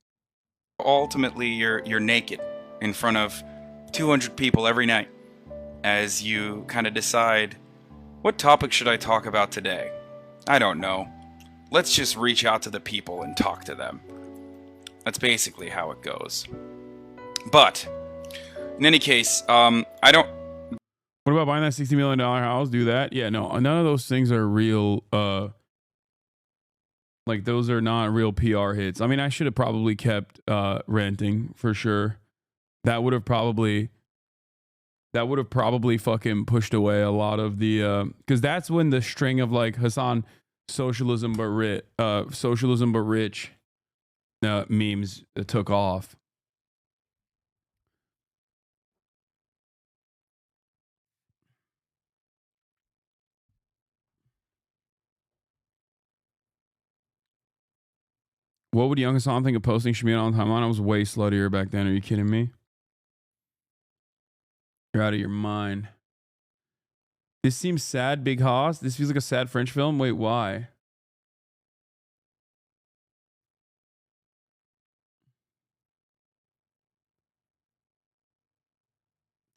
Ultimately, you're naked in front of 200 people every night as you kind of decide, what topic should I talk about today? I don't know. Let's just reach out to the people and talk to them. That's basically how it goes. But in any case, I don't. What about buying that $60 million house? Do that? Yeah, no, none of those things are real. Like those are not real PR hits. I mean, I should have probably kept renting for sure. That would have probably fucking pushed away a lot of the because that's when the string of like Hasan socialism but rich memes took off. What would young Hasan think of posting Shmir on the timeline? I was way sluttier back then. Are you kidding me? You're out of your mind. This seems sad, Big Hoss. This feels like a sad French film. Wait, why?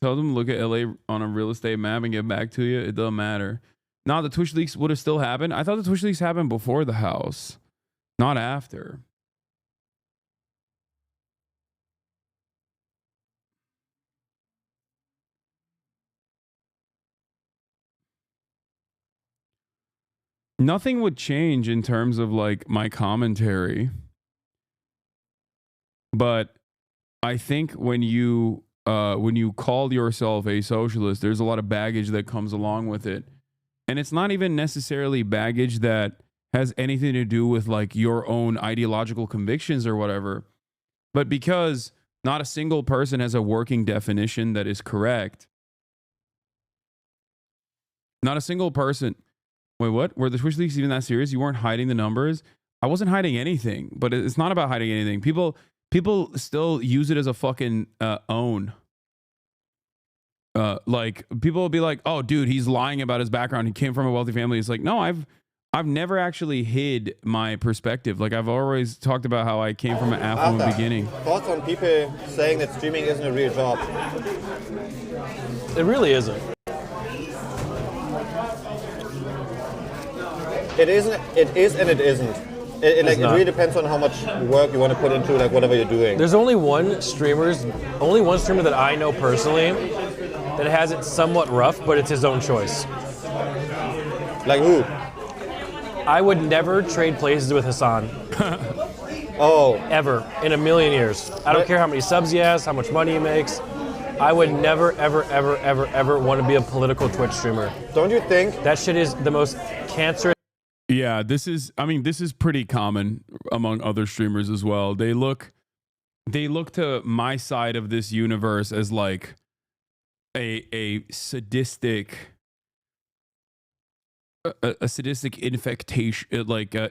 Tell them to look at LA on a real estate map and get back to you. It doesn't matter. Now the Twitch leaks would have still happened. I thought the Twitch leaks happened before the house, not after. Nothing would change in terms of like my commentary. But I think when you call yourself a socialist, there's a lot of baggage that comes along with it. And it's not even necessarily baggage that has anything to do with like your own ideological convictions or whatever. But because not a single person has a working definition that is correct. Not a single person. Wait, what? Were the Twitch leaks even that serious? You weren't hiding the numbers? I wasn't hiding anything, but it's not about hiding anything. People still use it as a fucking own. Like people will be like, "Oh, dude, he's lying about his background. He came from a wealthy family." It's like, no, I've never actually hid my perspective. Like I've always talked about how I came from an affluent beginning. Thoughts on people saying that streaming isn't a real job? It really isn't. It isn't. It is, and it isn't. It really depends on how much work you want to put into like whatever you're doing. There's only one streamer that I know personally that has it somewhat rough, but it's his own choice. Like who? I would never trade places with Hasan. Oh. Ever in a million years. I don't care how many subs he has, how much money he makes. I would never, ever, ever, ever, ever want to be a political Twitch streamer. Don't you think? That shit is the most cancerous. Yeah, this is pretty common among other streamers as well. They look to my side of this universe as like a sadistic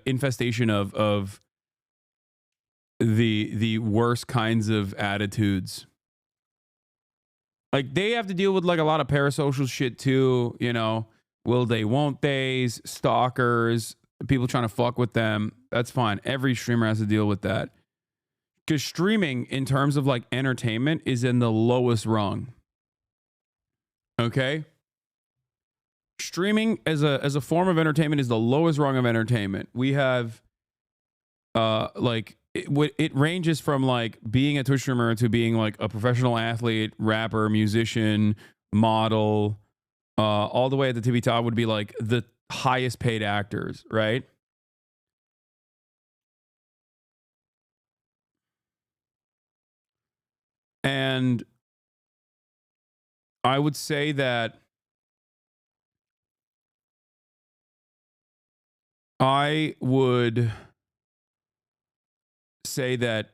infestation of the worst kinds of attitudes. Like they have to deal with like a lot of parasocial shit too, you know. Will they, won't theys, stalkers, people trying to fuck with them. That's fine. Every streamer has to deal with that. Because streaming, in terms of like entertainment, is in the lowest rung. Okay? Streaming as a form of entertainment is the lowest rung of entertainment. We have, it ranges from like being a Twitch streamer to being like a professional athlete, rapper, musician, model, all the way at the tippy top would be like the highest paid actors, right? And I would say that I would say that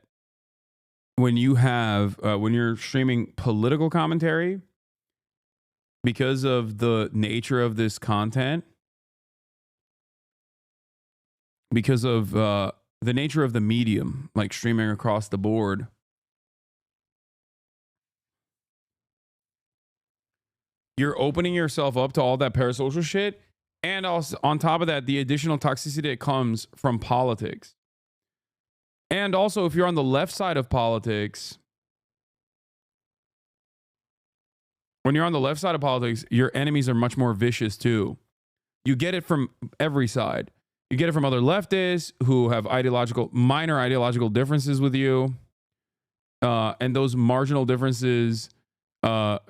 when you're streaming political commentary, because of the nature of this content, because of the nature of the medium, like streaming across the board, you're opening yourself up to all that parasocial shit. And also, on top of that, the additional toxicity that comes from politics. And also, if you're on the left side of politics, when you're on the left side of politics, your enemies are much more vicious too. You get it from every side. You get it from other leftists who have minor ideological differences with you. And those marginal differences are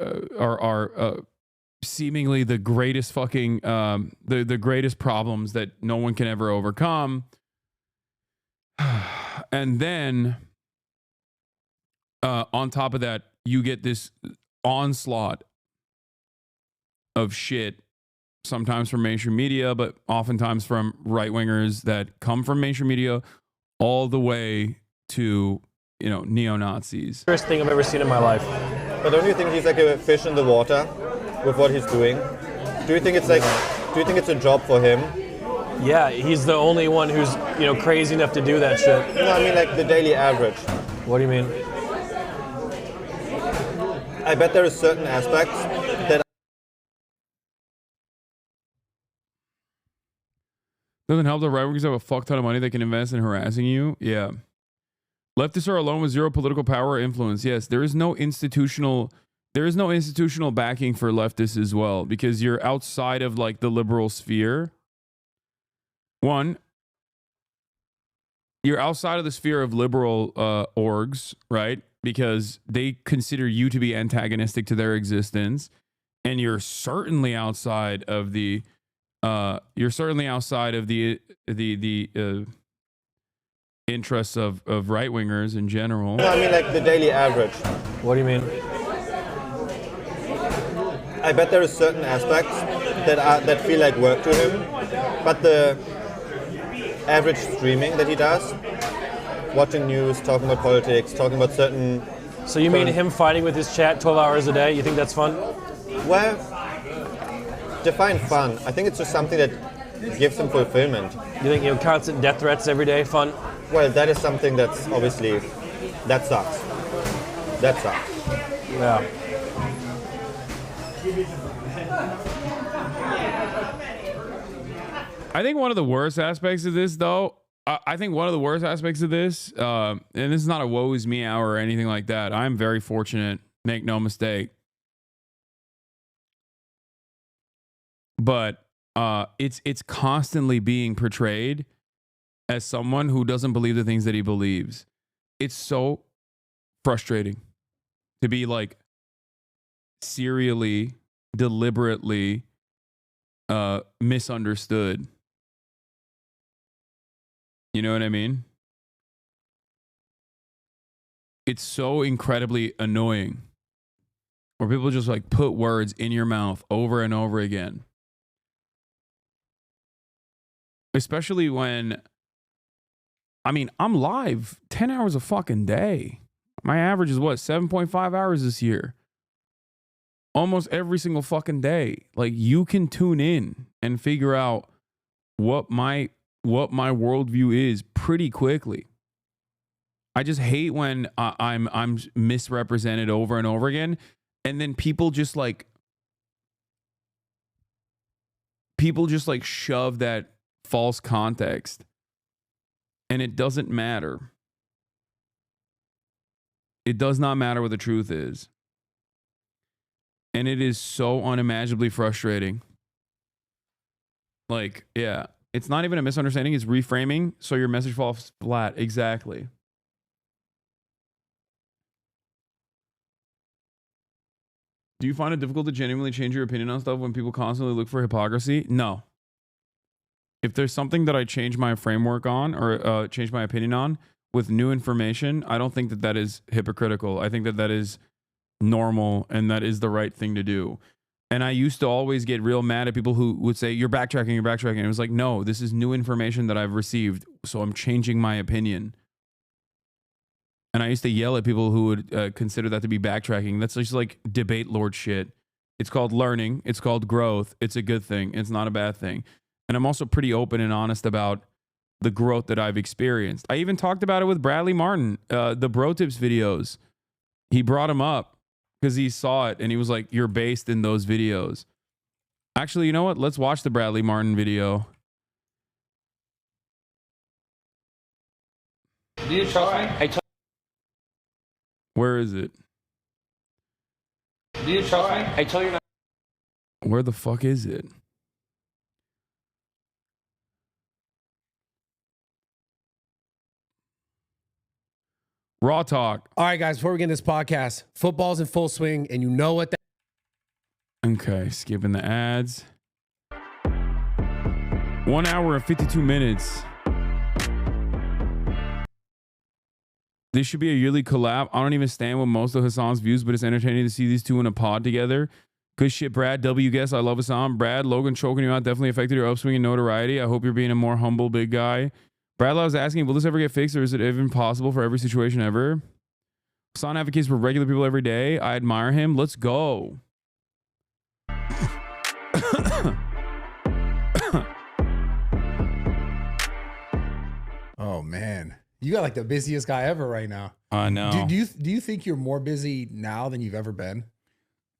seemingly the greatest fucking, the greatest problems that no one can ever overcome. And then on top of that, you get this onslaught of shit, sometimes from mainstream media, but oftentimes from right-wingers that come from mainstream media all the way to, neo-Nazis. First thing I've ever seen in my life. But don't you think he's like a fish in the water with what he's doing? Do you think it's a job for him? Yeah, he's the only one who's, crazy enough to do that shit. No, I mean like the daily average. What do you mean? I bet there are certain aspects that... Doesn't help that right-wingers have a fuck ton of money they can invest in harassing you. Yeah. Leftists are alone with zero political power or influence. Yes, there is no institutional backing for leftists as well, because you're outside of like the liberal sphere. One, you're outside of the sphere of liberal orgs, right? Because they consider you to be antagonistic to their existence, and you're certainly outside of the interests of right wingers in general. No, I mean like the daily average. What do you mean? I bet there are certain aspects that feel like work to him, but the average streaming that he does, watching news, talking about politics, talking about certain... So you mean him fighting with his chat 12 hours a day? You think that's fun? Well, define fun. I think it's just something that gives him fulfillment. You think constant death threats every day fun? Well, that is something that's obviously... That sucks. That sucks. Yeah. I think one of the worst aspects of this, though, and this is not a woe is me hour or anything like that. I'm very fortunate, make no mistake. But it's constantly being portrayed as someone who doesn't believe the things that he believes. It's so frustrating to be like serially, deliberately misunderstood. You know what I mean? It's so incredibly annoying where people just like put words in your mouth over and over again. Especially when, I'm live 10 hours a fucking day. My average is what, 7.5 hours this year. Almost every single fucking day. Like, you can tune in and figure out what my worldview is pretty quickly. I just hate when I'm misrepresented over and over again, and then people just like shove that false context, and it doesn't matter. It does not matter what the truth is. And it is so unimaginably frustrating. Like, yeah, it's not even a misunderstanding. It's reframing so your message falls flat. Exactly. Do you find it difficult to genuinely change your opinion on stuff when people constantly look for hypocrisy? No. If there's something that I change my framework on or change my opinion on with new information, I don't think that that is hypocritical. I think that that is normal and that is the right thing to do. And I used to always get real mad at people who would say, you're backtracking, you're backtracking. And it was like, no, this is new information that I've received, so I'm changing my opinion. And I used to yell at people who would consider that to be backtracking. That's just like debate lord shit. It's called learning. It's called growth. It's a good thing. It's not a bad thing. And I'm also pretty open and honest about the growth that I've experienced. I even talked about it with Bradley Martin, the Bro Tips videos. He brought him up because he saw it and he was like, you're based in those videos. Actually, you know what? Let's watch the Bradley Martin video. Do you trust me? Where is it? Do you trust me? I tell you now. Where the fuck is it? Raw talk. All right, guys, before we get into this podcast, football's in full swing, and you know what that. Okay, skipping the ads. 1 hour and 52 minutes. This should be a yearly collab. I don't even stand with most of Hasan's views, but it's entertaining to see these two in a pod together. Good shit, Brad. W guess I love Hasan. Brad, Logan choking you out definitely affected your upswing in notoriety. I hope you're being a more humble big guy. Brad, I was asking, will this ever get fixed, or is it even possible for every situation ever? Hasan advocates for regular people every day. I admire him. Let's go. Oh man, you got like the busiest guy ever right now. I know. Do you think you're more busy now than you've ever been?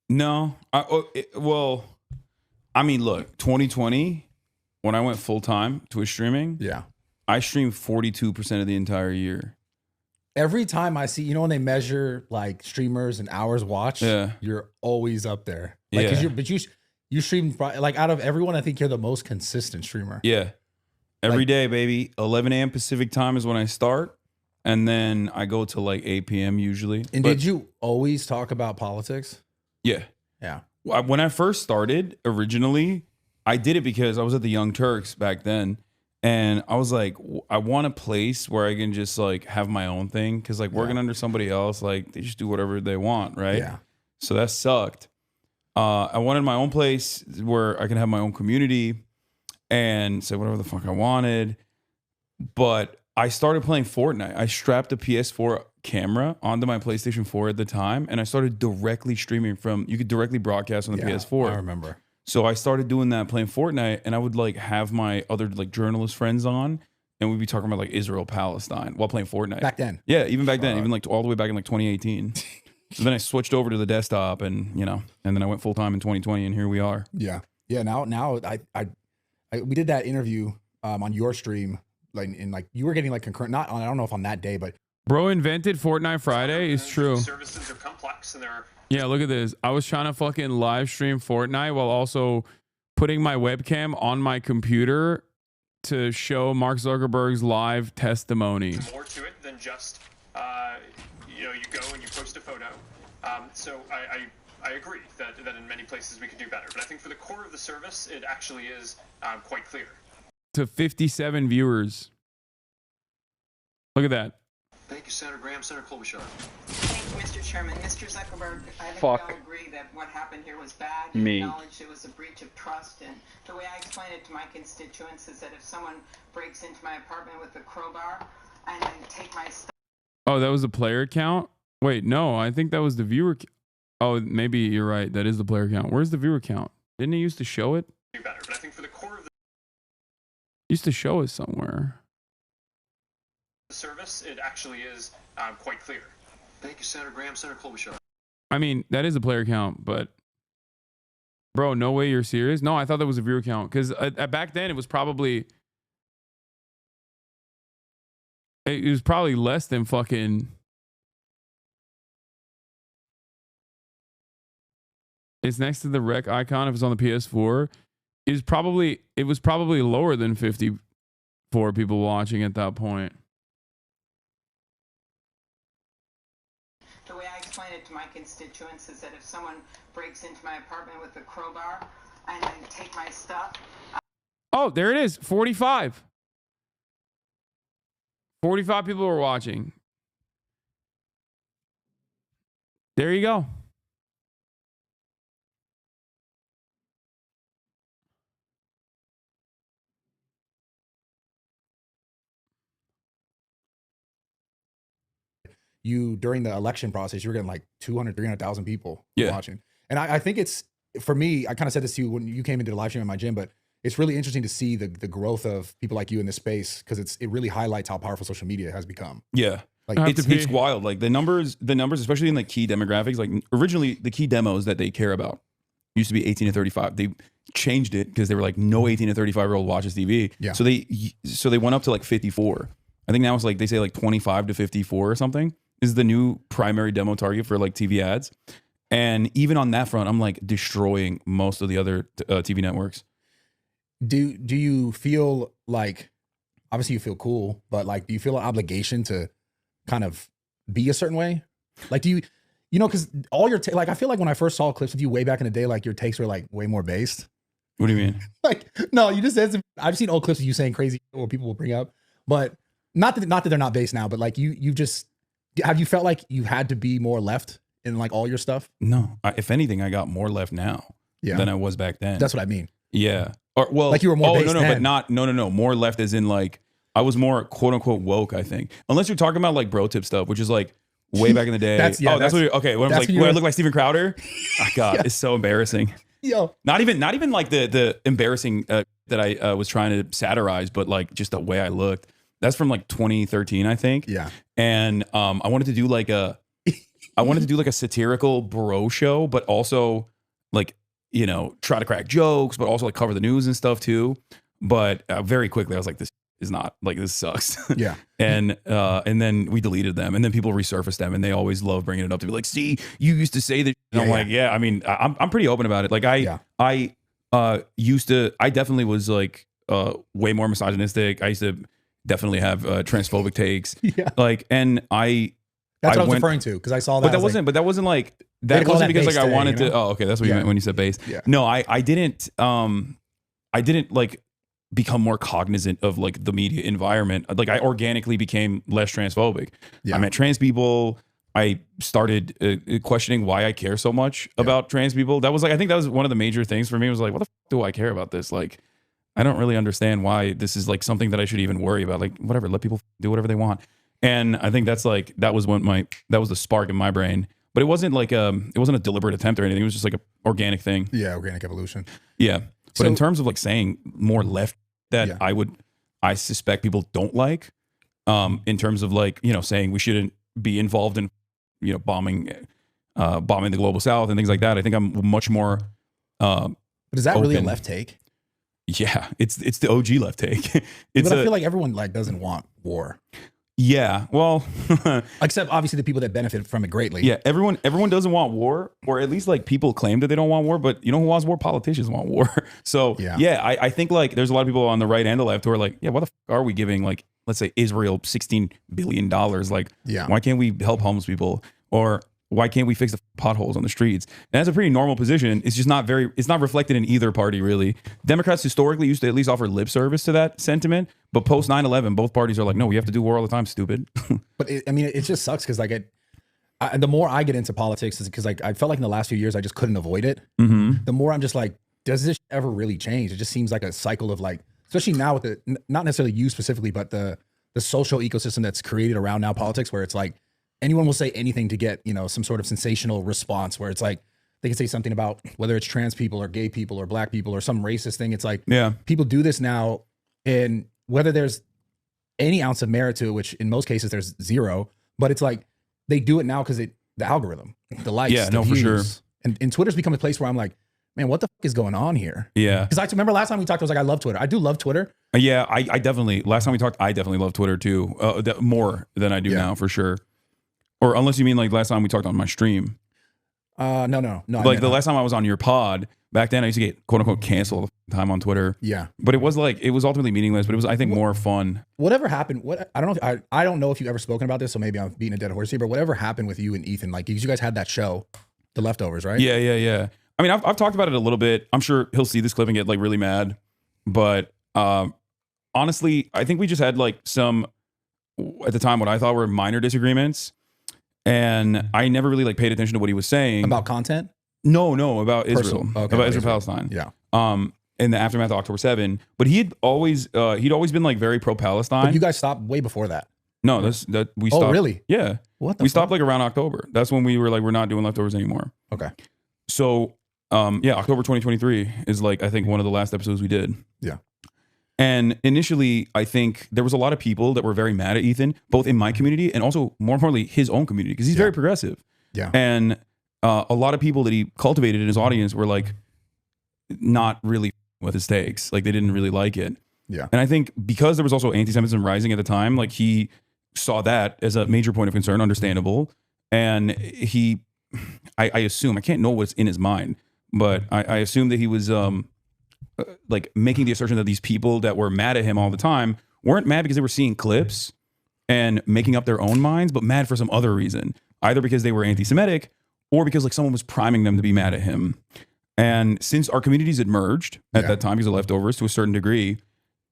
No. Well, I mean, look, 2020, when I went full time Twitch streaming, yeah, I streamed 42% of the entire year. Every time I see, you know, when they measure like streamers and hours watched, yeah, you're always up there. Like, yeah. You stream like out of everyone, I think you're the most consistent streamer. Yeah. Every day, baby. 11 a.m. Pacific time is when I start. And then I go to like 8 p.m. usually. And did you always talk about politics? Yeah. Yeah. When I first started originally, I did it because I was at the Young Turks back then. And I was like, I want a place where I can just like have my own thing. Cause like working under somebody else, like they just do whatever they want. Right. Yeah. So that sucked. I wanted my own place where I can have my own community and say whatever the fuck I wanted. But I started playing Fortnite. I strapped a PS4 camera onto my PlayStation 4 at the time, and I started directly streaming from, you could directly broadcast on the PS4. I remember. So I started doing that, playing Fortnite, and I would like have my other like journalist friends on, and we'd be talking about like Israel, Palestine while playing Fortnite. Back then. Yeah, even back then, even like all the way back in like 2018. So then I switched over to the desktop, and you know, and then I went full time in 2020, and here we are. Yeah. Yeah. Now we did that interview on your stream, like in like you were getting like concurrent. Not on, I don't know if on that day, but bro invented Fortnite Friday. Is true. Services are complex and they're. Yeah, look at this. I was trying to fucking live stream Fortnite while also putting my webcam on my computer to show Mark Zuckerberg's live testimony. More to it than just you go and you post a photo. So I agree that in many places we could do better. But I think for the core of the service, it actually is quite clear. To 57 viewers. Look at that. Thank you, Senator Graham. Senator Klobuchar. Thank you, Mr. Chairman. Mr. Zuckerberg, I think Fuck we all agree that what happened here was bad. You me. acknowledged it was a breach of trust. And the way I explain it to my constituents is that if someone breaks into my apartment with a crowbar and then take my stuff. Oh, that was the player count? Wait, no, I think that was the viewer. Oh, maybe you're right. That is the player count. Where's the viewer count? Didn't he used to show it? Do better. But I think for the core of the Used to show it somewhere. service, it actually is quite clear. Thank you, Senator Graham. Senator Klobuchar. I mean, that is the player count, but bro, no way you're serious. No, I thought that was a viewer count because back then it was probably less than fucking. It's next to the rec icon. If it's on the PS4, it was probably lower than 54 people watching at that point. The way I explain it to my constituents is that if someone breaks into my apartment with a crowbar and then take my stuff. Oh, there it is. 45. 45 people were watching. There you go. you during the election process, you were getting like 200, 300,000 people watching. And I think it's, for me, I kind of said this to you when you came into the live stream in my gym, but it's really interesting to see the growth of people like you in this space, because it really highlights how powerful social media has become. Yeah. Like It's wild. Like the numbers, especially in like key demographics, like originally the key demos that they care about used to be 18 to 35. They changed it because they were like, no 18 to 35-year-old watches TV. Yeah. So they went up to like 54. I think now it's like, they say like 25 to 54 or something is the new primary demo target for like TV ads. And even on that front, I'm like destroying most of the other TV networks. Do you feel like, obviously you feel cool, but like, do you feel an obligation to kind of be a certain way? Like, do you know, because all your, like, I feel like when I first saw clips with you way back in the day, like your takes were like way more based. What do you mean? Like, no, you just said some, I've seen old clips of you saying crazy shit where people will bring up, but not that they're not based now, but like you just, have you felt like you had to be more left in like all your stuff? No, if anything, I got more left now than I was back then. That's what I mean. Yeah. Or, well, like you were more based no, then. but not, no. More left as in like, I was more quote unquote woke, I think. Unless you're talking about like bro tip stuff, which is like way back in the day. That's what okay. When I was like, when I look like Steven Crowder. Oh God, it's so embarrassing. Yo. Not even like the embarrassing that I was trying to satirize, but like just the way I looked. That's from like 2013, I think. Yeah. And I wanted to do like a satirical bro show, but also like, you know, try to crack jokes, but also like cover the news and stuff too. But very quickly I was like, this is not, like, this sucks. Yeah. And then we deleted them, and then people resurfaced them, and they always love bringing it up to be like, see, you used to say that. And I'm like, yeah, I mean, I'm pretty open about it. Like I definitely was like way more misogynistic. I used to definitely have transphobic takes. Yeah. Like, and that's what I was referring to, because I saw that. But that wasn't like that wasn't because like I wanted to. Oh, okay, that's what you meant when you said base. Yeah. No, I didn't like become more cognizant of like the media environment. Like I organically became less transphobic. I met trans people. I started questioning why I care so much about trans people. That was like, I think that was one of the major things for me. Was like, what the f do I care about this? Like, I don't really understand why this is like something that I should even worry about. Like, whatever, let people do whatever they want. And I think that's like, that was the spark in my brain. But it wasn't like it wasn't a deliberate attempt or anything. It was just like an organic thing. Yeah, organic evolution. Yeah. But in terms of like saying more left that I suspect people don't like, in terms of like, you know, saying we shouldn't be involved in, you know, bombing the global south and things like that. I think I'm much more but is that open. really a left take? Yeah, it's the OG left take. But I feel like everyone like doesn't want war. Yeah, well, except obviously the people that benefit from it greatly. Yeah, everyone doesn't want war, or at least like people claim that they don't want war, but you know who wants war? Politicians want war. So yeah, I think like there's a lot of people on the right and the left who are like, yeah, why the f are we giving like, let's say Israel $16 billion? Like, why can't we help homeless people? Or why can't we fix the potholes on the streets? And that's a pretty normal position. It's just not it's not reflected in either party, really. Democrats historically used to at least offer lip service to that sentiment. But post 9/11, both parties are like, no, we have to do war all the time, stupid. But I mean, it just sucks because like the more I get into politics is because like I felt like in the last few years, I just couldn't avoid it. The more I'm just like, does this ever really change? It just seems like a cycle of like, especially now with the, not necessarily you specifically, but the social ecosystem that's created around now politics, where it's like, anyone will say anything to get, you know, some sort of sensational response, where it's like they can say something about whether it's trans people or gay people or black people or some racist thing. It's like, people do this now, and whether there's any ounce of merit to it, which in most cases there's zero, but it's like they do it now because the algorithm, the likes, the views. For sure. And Twitter's become a place where I'm like, man, what the f is going on here? Yeah. Because I remember last time we talked, I was like, I love Twitter. I do love Twitter. Yeah, I definitely, last time we talked, I definitely love Twitter too. More than I do now, for sure. Or unless you mean like last time we talked on my stream. No. Like the last time I was on your pod, back then I used to get quote unquote canceled all the time on Twitter. Yeah. But it was like, it was ultimately meaningless, but it was, I think, more fun. Whatever happened, I don't know if you've ever spoken about this, so maybe I'm beating a dead horse here, but whatever happened with you and Ethan, like, because you guys had that show, The Leftovers, right? Yeah. I mean, I've talked about it a little bit. I'm sure he'll see this clip and get like really mad. But honestly, I think we just had like some, at the time, what I thought were minor disagreements. And I never really like paid attention to what he was saying. About content? No, about Israel. Okay, about Israel-Palestine. Yeah. In the aftermath of October 7. But he'd always been like very pro-Palestine. But you guys stopped way before that. No, that we stopped. Oh, really? Yeah. What we stopped like around October. That's when we were like, we're not doing leftovers anymore. Okay. So, yeah, October 2023 is like, I think one of the last episodes we did. Yeah. And initially, I think there was a lot of people that were very mad at Ethan, both in my community and also, more importantly, his own community, because he's very progressive. Yeah. And a lot of people that he cultivated in his audience were like not really with his takes. Like they didn't really like it. Yeah. And I think because there was also anti-Semitism rising at the time, like he saw that as a major point of concern, understandable. And I assume, I can't know what's in his mind, but I assume that he was like making the assertion that these people that were mad at him all the time weren't mad because they were seeing clips and making up their own minds, but mad for some other reason, either because they were anti-Semitic or because like someone was priming them to be mad at him. And since our communities had merged at that time because of leftovers to a certain degree,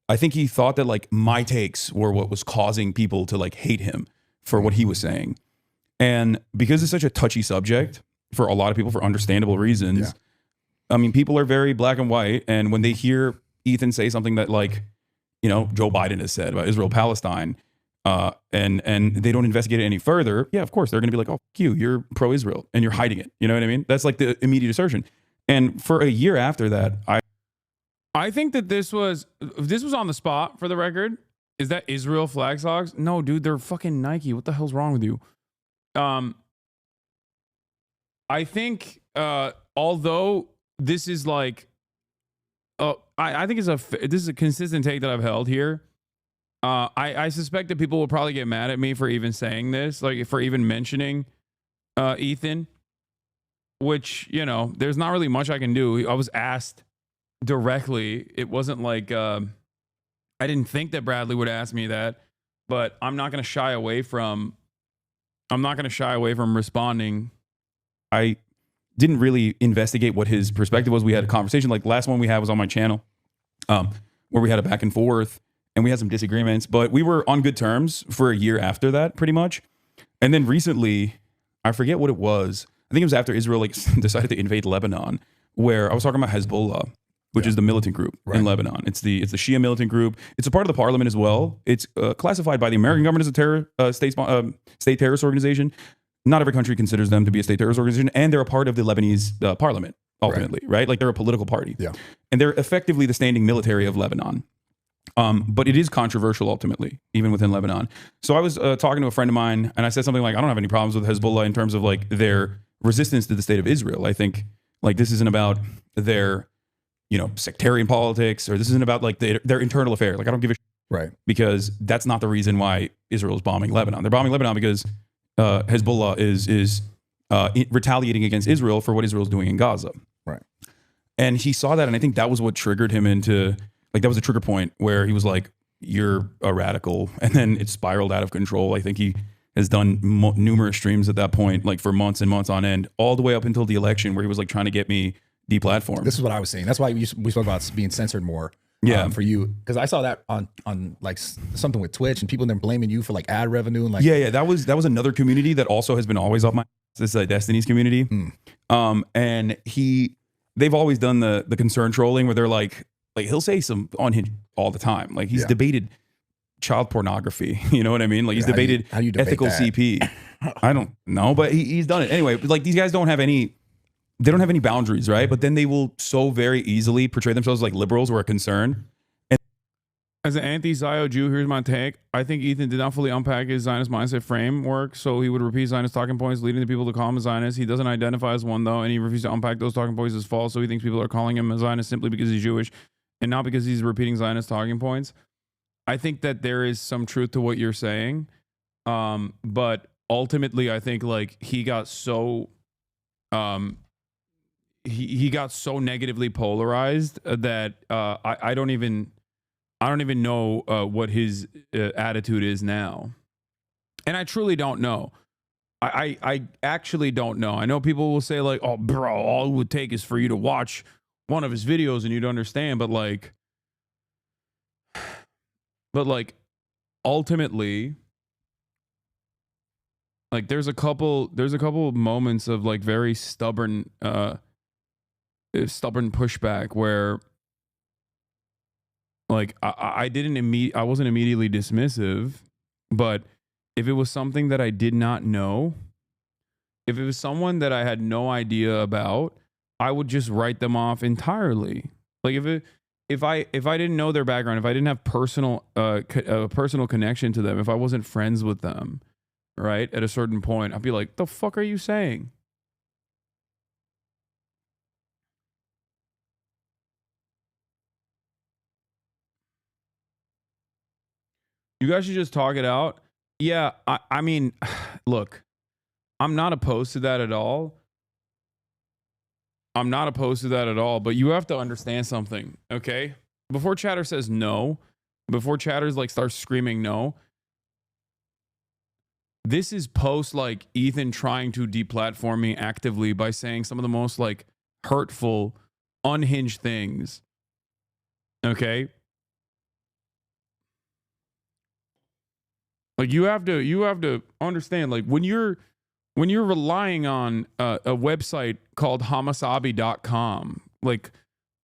I think he thought that like my takes were what was causing people to like hate him for what he was saying. And because it's such a touchy subject for a lot of people for understandable reasons, I mean, people are very black and white. And when they hear Ethan say something that like, you know, Joe Biden has said about Israel-Palestine, and they don't investigate it any further, yeah, of course, they're going to be like, oh, fuck you, you're pro-Israel and you're hiding it. You know what I mean? That's like the immediate assertion. And for a year after that, I think that this was on the spot for the record. Is that Israel flag socks? No, dude, they're fucking Nike. What the hell's wrong with you? I think, although this is like, I think this is a consistent take that I've held here. I suspect that people will probably get mad at me for even saying this, like for even mentioning Ethan, which, you know, there's not really much I can do. I was asked directly. It wasn't like I didn't think that Bradley would ask me that, but I'm not going to shy away from responding. I didn't really investigate what his perspective was. We had a conversation, like last one we had was on my channel, where we had a back and forth and we had some disagreements, but we were on good terms for a year after that, pretty much. And then recently, I forget what it was. I think it was after Israel like decided to invade Lebanon, where I was talking about Hezbollah, which is the militant group in Lebanon. It's the Shia militant group. It's a part of the parliament as well. It's classified by the American government as a state terrorist organization. Not every country considers them to be a state terrorist organization, and they're a part of the Lebanese parliament, ultimately, right? Like they're a political party. Yeah. And they're effectively the standing military of Lebanon. But it is controversial, ultimately, even within Lebanon. So I was talking to a friend of mine, and I said something like, I don't have any problems with Hezbollah in terms of like their resistance to the state of Israel. I think like this isn't about their, you know, sectarian politics, or this isn't about like their internal affair. Like I don't give a shit. Right. Because that's not the reason why Israel is bombing Lebanon. They're bombing Lebanon because Hezbollah is retaliating against Israel for what Israel's doing in Gaza. Right. And he saw that, and I think that was what triggered him into, like, that was a trigger point where he was like, you're a radical. And then it spiraled out of control. I think he has done numerous streams at that point, like for months and months on end, all the way up until the election, where he was like trying to get me deplatformed. This is what I was saying. That's why we spoke about being censored more. Yeah, for you, because I saw that on like something with Twitch, and people then blaming you for like ad revenue and like that was another community that also has been always up my. This is Destiny's community, and they've always done the concern trolling where they're like he'll say some on him all the time, like he's debated child pornography, you know what I mean? Like he's debated how you debate ethical that? CP. I don't know, but he's done it anyway. Like these guys don't have any boundaries, right? But then they will so very easily portray themselves like liberals who are concerned. And as an anti-Zio Jew, here's my take. I think Ethan did not fully unpack his Zionist mindset framework, so he would repeat Zionist talking points, leading the people to call him a Zionist. He doesn't identify as one, though, and he refused to unpack those talking points as false, so he thinks people are calling him a Zionist simply because he's Jewish and not because he's repeating Zionist talking points. I think that there is some truth to what you're saying, but ultimately, I think like he got so... He got so negatively polarized that I don't even know what his attitude is now, and I truly don't know. I actually don't know. I know people will say like, "Oh, bro, all it would take is for you to watch one of his videos and you'd understand." But ultimately, like there's a couple of moments of like very stubborn pushback where like I wasn't immediately dismissive, but if it was something that I did not know, if it was someone that I had no idea about, I would just write them off entirely. Like if I didn't know their background, if I didn't have personal connection to them, if I wasn't friends with them, right, at a certain point, I'd be like, the fuck are you saying? You guys should just talk it out. Yeah, I mean, look, I'm not opposed to that at all. I'm not opposed to that at all, but you have to understand something, okay? Before chatter says no, before chatters like starts screaming no, this is post like Ethan trying to deplatform me actively by saying some of the most like hurtful, unhinged things. Okay? Like you have to understand, like when you're relying on a website called HasnAbi.com, like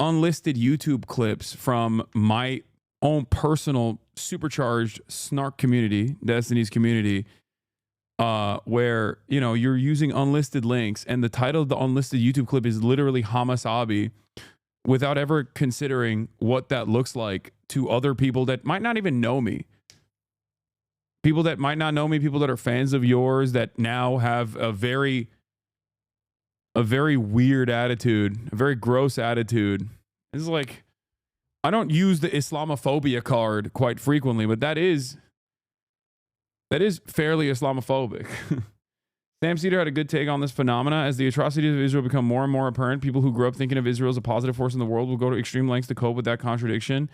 unlisted YouTube clips from my own personal supercharged snark community, Destiny's community, where, you know, you're using unlisted links and the title of the unlisted YouTube clip is literally HasnAbi, without ever considering what that looks like to other people that might not even know me. People that might not know me, people that are fans of yours that now have a very weird attitude, a very gross attitude. It's like, I don't use the Islamophobia card quite frequently, but that is fairly Islamophobic. Sam Cedar had a good take on this phenomena. As the atrocities of Israel become more and more apparent, people who grew up thinking of Israel as a positive force in the world will go to extreme lengths to cope with that contradiction.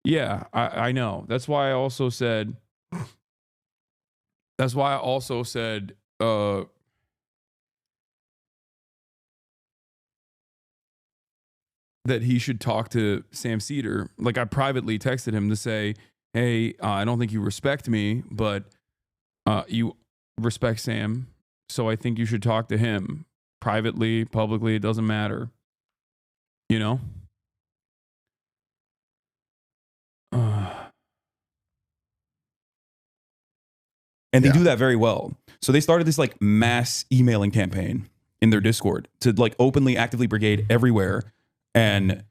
Yeah, I know. That's why I also said that he should talk to Sam Cedar. Like, I privately texted him to say, hey, I don't think you respect me, but you respect Sam, so I think you should talk to him privately, publicly, it doesn't matter. You know? And they do that very well. So they started this like mass emailing campaign in their Discord to like openly, actively brigade everywhere and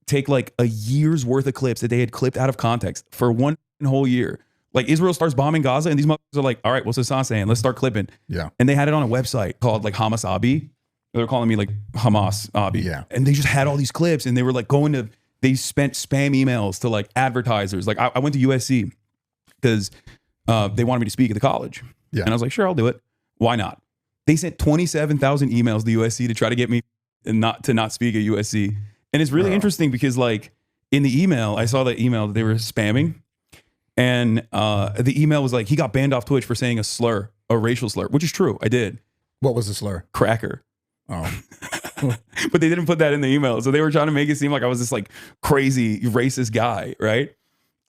take like a year's worth of clips that they had clipped out of context for one whole year. Like Israel starts bombing Gaza and these motherfuckers are like, all right, what's Hassan saying? Let's start clipping. Yeah. And they had it on a website called like HasnAbi. They're calling me like HasnAbi. Yeah. And they just had all these clips and they were like they spent spam emails to like advertisers. Like I went to USC because they wanted me to speak at the college. Yeah. And I was like, sure, I'll do it. Why not? They sent 27,000 emails to USC to try to get me not speak at USC. And it's really interesting because like in the email, I saw the email that they were spamming. And the email was like, he got banned off Twitch for saying a slur, a racial slur, which is true. I did. What was the slur? Cracker. Oh. But they didn't put that in the email. So they were trying to make it seem like I was this like crazy racist guy, right?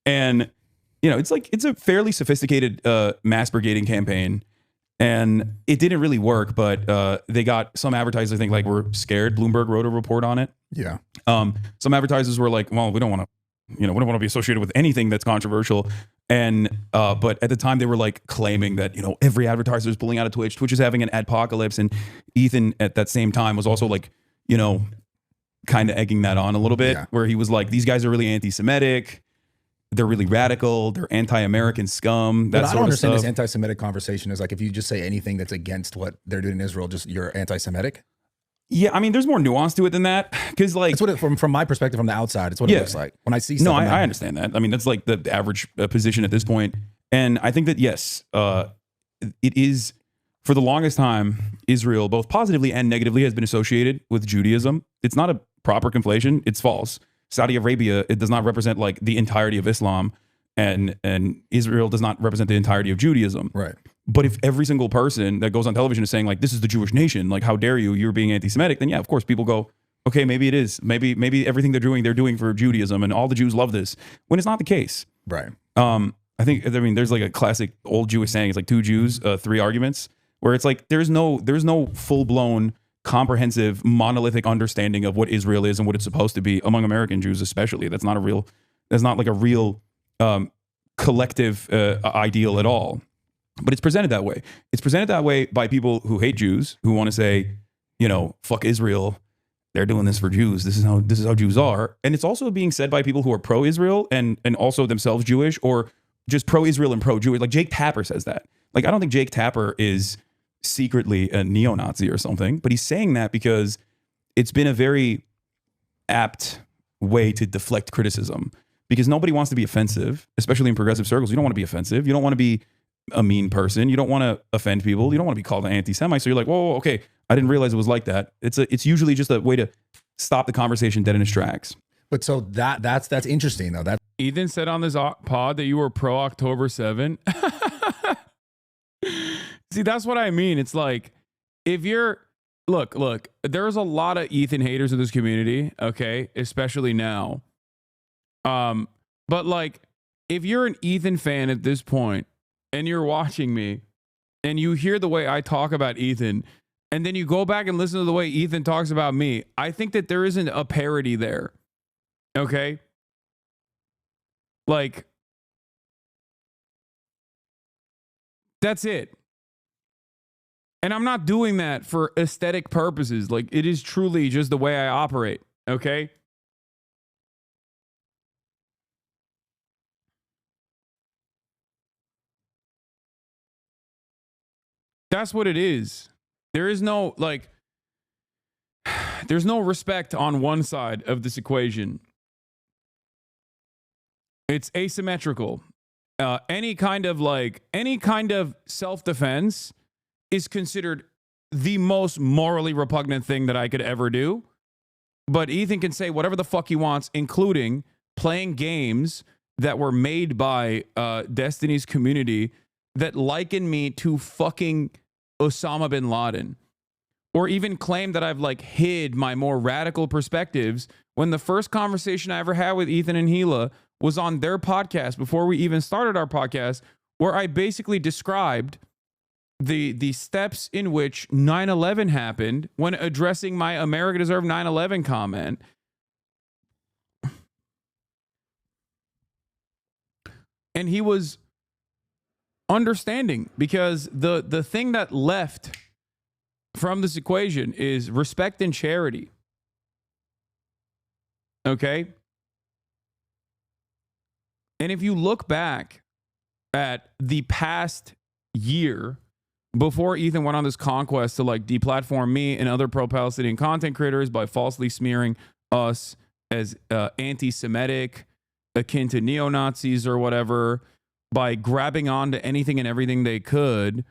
And you know, it's a fairly sophisticated mass brigading campaign, and it didn't really work. But they got some advertisers, I think, like were scared. Bloomberg wrote a report on it. Yeah. Some advertisers were like, "Well, we don't want to be associated with anything that's controversial." And but at the time, they were like claiming that every advertiser is pulling out of Twitch. Twitch is having an adpocalypse, and Ethan at that same time was also like, kind of egging that on a little bit, where he was like, "These guys are really anti-Semitic. They're really radical. They're anti-American scum." But I don't understand this anti-Semitic conversation is like, if you just say anything that's against what they're doing in Israel, just you're anti-Semitic. Yeah, I mean, there's more nuance to it than that, because like, it's what from my perspective from the outside, it's what it looks like when I see. No, I understand that. I mean, that's like the average position at this point, and I think that yes, it is for the longest time, Israel, both positively and negatively, has been associated with Judaism. It's not a proper conflation. It's false. Saudi Arabia, it does not represent like the entirety of Islam, and Israel does not represent the entirety of Judaism. Right. But if every single person that goes on television is saying like, this is the Jewish nation, like, how dare you, you're being anti-Semitic, then yeah, of course people go, okay, maybe it is. Maybe everything they're doing for Judaism, and all the Jews love this, when it's not the case. Right. I mean, there's like a classic old Jewish saying, it's like 2 Jews, 3 arguments, where it's like, there's no full-blown comprehensive monolithic understanding of what Israel is and what it's supposed to be among American Jews, especially. That's not like a real collective ideal at all. But it's presented that way. It's presented that way by people who hate Jews, who want to say, you know, fuck Israel. They're doing this for Jews. This is how Jews are. And it's also being said by people who are pro-Israel and also themselves Jewish, or just pro-Israel and pro-Jewish. Like Jake Tapper says that. Like, I don't think Jake Tapper is secretly a neo-Nazi or something, but he's saying that because it's been a very apt way to deflect criticism, because nobody wants to be offensive, especially in progressive circles. You don't want to be offensive. You don't want to be a mean person. You don't want to offend people. You don't want to be called an anti-Semite. So you're like, whoa, okay, I didn't realize it was like that. It's usually just a way to stop the conversation dead in its tracks. But so that's interesting though. That Ethan said on this pod that you were pro October 7. See, that's what I mean. It's like, if you're look, there's a lot of Ethan haters in this community, okay, especially now. But like, if you're an Ethan fan at this point and you're watching me and you hear the way I talk about Ethan, and then you go back and listen to the way Ethan talks about me, I think that there isn't a parity there. Okay? Like, that's it. And I'm not doing that for aesthetic purposes. Like, it is truly just the way I operate. Okay? That's what it is. There is no, like, there's no respect on one side of this equation. It's asymmetrical. Any kind of self-defense is considered the most morally repugnant thing that I could ever do. But Ethan can say whatever the fuck he wants, including playing games that were made by Destiny's community that liken me to fucking Osama bin Laden, or even claim that I've like hid my more radical perspectives, when the first conversation I ever had with Ethan and Gila was on their podcast before we even started our podcast, where I basically described the steps in which 9/11 happened when addressing my America deserved 9/11 comment. And he was understanding, because the thing that left from this equation is respect and charity. Okay? And if you look back at the past year before Ethan went on this conquest to like deplatform me and other pro-Palestinian content creators by falsely smearing us as anti-Semitic, akin to neo-Nazis or whatever, by grabbing onto anything and everything they could,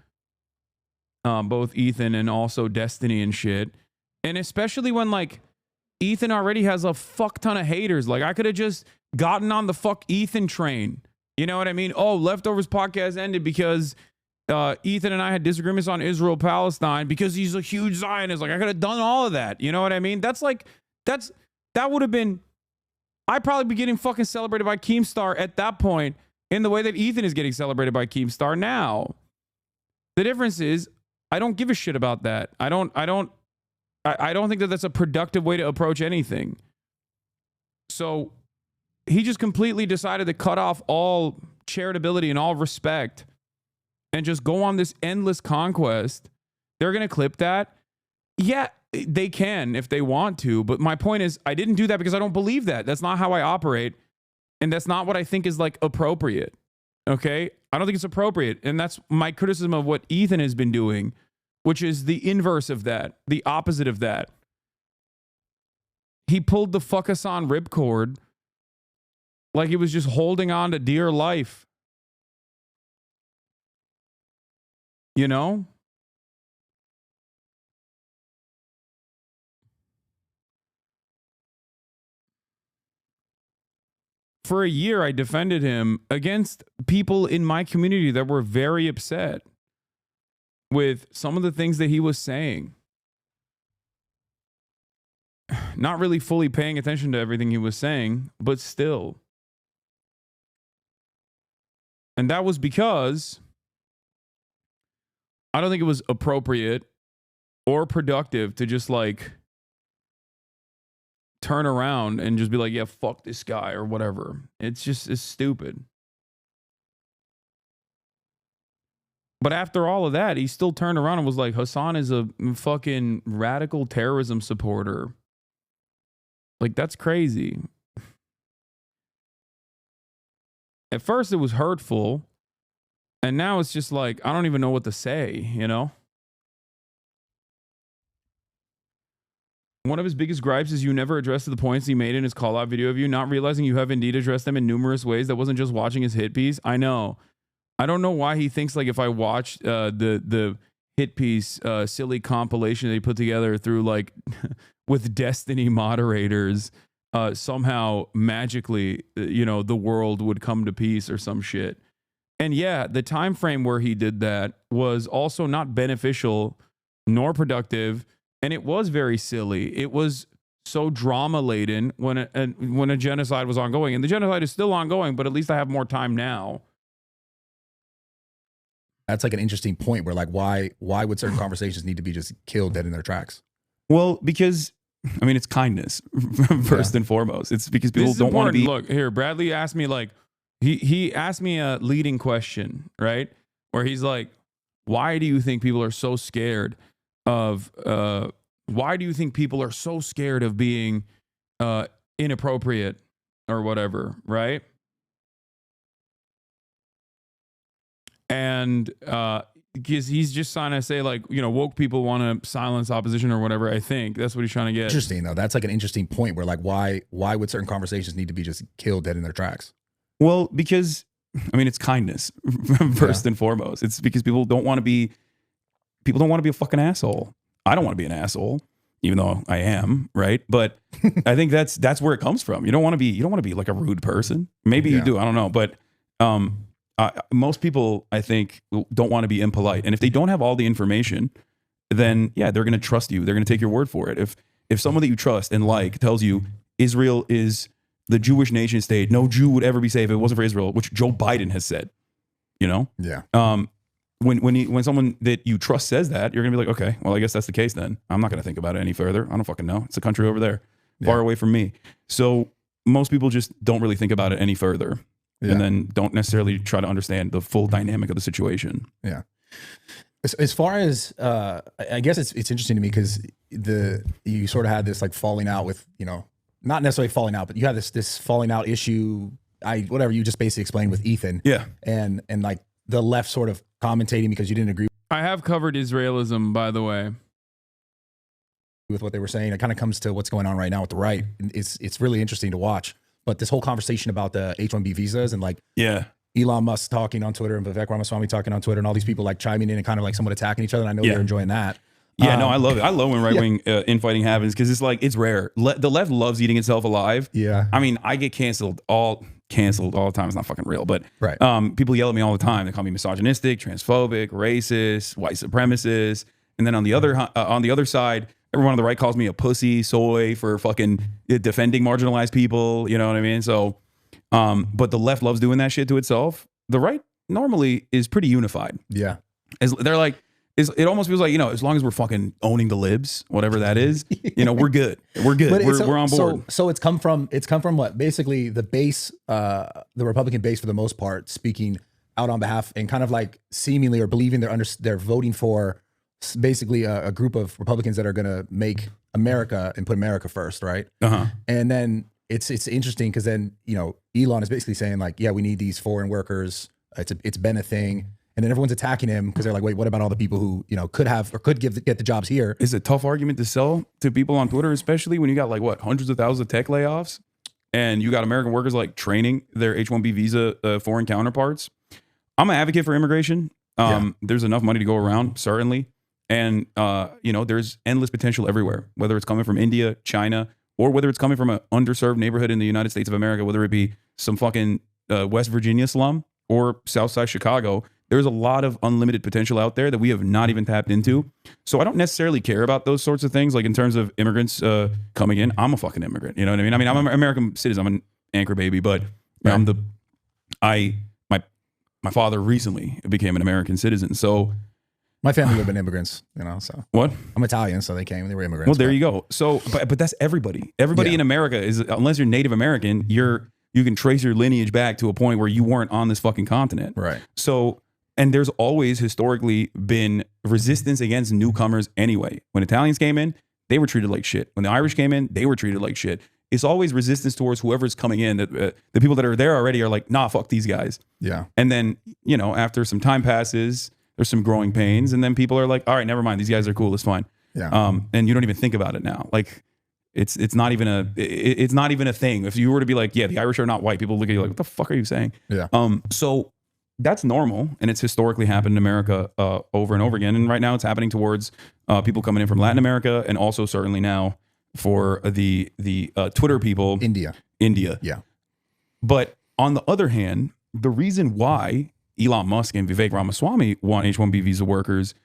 both Ethan and also Destiny and shit. And especially when like Ethan already has a fuck ton of haters. Like, I could have just gotten on the fuck Ethan train. You know what I mean? Oh, Leftovers podcast ended because Ethan and I had disagreements on Israel Palestine because he's a huge Zionist. Like, I could have done all of that. You know what I mean? That would have been, I'd probably be getting fucking celebrated by Keemstar at that point in the way that Ethan is getting celebrated by Keemstar now. The difference is, I don't give a shit about that. I don't think that that's a productive way to approach anything. So he just completely decided to cut off all charitability and all respect and just go on this endless conquest. They're going to clip that. Yeah, they can if they want to. But my point is, I didn't do that because I don't believe that. That's not how I operate. And that's not what I think is like appropriate. Okay? I don't think it's appropriate. And that's my criticism of what Ethan has been doing, which is the inverse of that, the opposite of that. He pulled the fuck Hasan ripcord like he was just holding on to dear life. You know? For a year, I defended him against people in my community that were very upset with some of the things that he was saying. Not really fully paying attention to everything he was saying, but still. And that was because I don't think it was appropriate or productive to just like turn around and just be like, yeah, fuck this guy or whatever. It's stupid. But after all of that, he still turned around and was like, Hasan is a fucking radical terrorism supporter. Like, that's crazy. At first, it was hurtful. And now it's just like, I don't even know what to say, you know? One of his biggest gripes is you never addressed the points he made in his call-out video of you, not realizing you have indeed addressed them in numerous ways. That wasn't just watching his hit piece. I know. I don't know why he thinks like if I watch the hit piece silly compilation that he put together through like with Destiny moderators, somehow magically, the world would come to peace or some shit. And yeah, the time frame where he did that was also not beneficial nor productive, and it was very silly. It was so drama laden when a genocide was ongoing, and the genocide is still ongoing, but at least I have more time now. That's like an interesting point where like why would certain conversations need to be just killed dead in their tracks? Well, because I mean it's kindness first and foremost. It's because people don't want to be. Look here, Bradley asked me like he asked me a leading question, right? Where he's like, "Why do you think people are so scared of? Why do you think people are so scared of being inappropriate or whatever?" Right? And because he's just trying to say like, woke people want to silence opposition or whatever. I think that's what he's trying to get. Interesting though. That's like an interesting point where like why would certain conversations need to be just killed dead in their tracks? Well, because I mean it's kindness first and foremost. It's because people don't want to be a fucking asshole. I don't want to be an asshole, even though I am, right? But I think that's where it comes from. You don't want to be like a rude person. Maybe you do. I don't know, but most people, I think, don't want to be impolite. And if they don't have all the information, then yeah, they're going to trust you. They're going to take your word for it. If someone that you trust and like tells you Israel is the Jewish nation state, no Jew would ever be safe if it wasn't for Israel, which Joe Biden has said, Yeah. When someone that you trust says that, you're going to be like, okay, well, I guess that's the case then. I'm not going to think about it any further. I don't fucking know. It's a country over there, far away from me. So most people just don't really think about it any further. And then don't necessarily try to understand the full dynamic of the situation. Yeah. As far as, I guess it's interesting to me because you sort of had this like falling out with, not necessarily falling out, but you had this falling out issue. Whatever you just basically explained with Ethan. Yeah. And like the left sort of commentating because you didn't agree. I have covered Israelism, by the way, with what they were saying. It kind of comes to what's going on right now with the right. It's really interesting to watch. But this whole conversation about the H-1B visas and like Elon Musk talking on Twitter and Vivek Ramaswamy talking on Twitter and all these people like chiming in and kind of like somewhat attacking each other. And I know they're enjoying that. Yeah, no, I love it. I love when right-wing infighting happens because it's like, it's rare. The left loves eating itself alive. Yeah. I mean, I get canceled all the time. It's not fucking real, but people yell at me all the time. They call me misogynistic, transphobic, racist, white supremacist. And then on the other side, everyone on the right calls me a pussy, soy for fucking defending marginalized people. You know what I mean? So, but the left loves doing that shit to itself. The right normally is pretty unified. Yeah. They're like, it almost feels like, as long as we're fucking owning the libs, whatever that is, we're good. We're good. We're on board. So it's come from what? Basically the base, the Republican base for the most part, speaking out on behalf and kind of like seemingly or believing they're voting for basically a group of Republicans that are going to make America and put America first, right? And then it's interesting because then Elon is basically saying like, yeah, we need these foreign workers. It's been a thing, and then everyone's attacking him because they're like, wait, what about all the people who could have or could get the jobs here? It's a tough argument to sell to people on Twitter, especially when you got like hundreds of thousands of tech layoffs, and you got American workers like training their H-1B visa foreign counterparts. I'm an advocate for immigration. There's enough money to go around, certainly. And, there's endless potential everywhere, whether it's coming from India, China, or whether it's coming from an underserved neighborhood in the United States of America, whether it be some fucking West Virginia slum or Southside Chicago. There's a lot of unlimited potential out there that we have not even tapped into. So I don't necessarily care about those sorts of things. Like in terms of immigrants coming in, I'm a fucking immigrant. You know what I mean? I mean, I'm an American citizen. I'm an anchor baby, but my father recently became an American citizen. So my family would have been immigrants, so. What? I'm Italian, so they were immigrants. Well, there you go. So, but that's everybody. Everybody in America is, unless you're Native American, you can trace your lineage back to a point where you weren't on this fucking continent. Right. So And there's always historically been resistance against newcomers anyway. When Italians came in, they were treated like shit. When the Irish came in, they were treated like shit. It's always resistance towards whoever's coming in. The people that are there already are like, nah, fuck these guys. Yeah. And then, you know, after some time passes, there's some growing pains. And then people are like, all right, never mind. These guys are cool. It's fine. Yeah. And you don't even think about it now. Like, it's not even a thing. If you were to be like, yeah, the Irish are not white, people look at you like, what the fuck are you saying? Yeah. So that's normal, and it's historically happened in America over and over again. And right now, it's happening towards people coming in from Latin America, and also certainly now for the Twitter people, India. Yeah. But on the other hand, the reason why Elon Musk and Vivek Ramaswamy want H-1B visa workers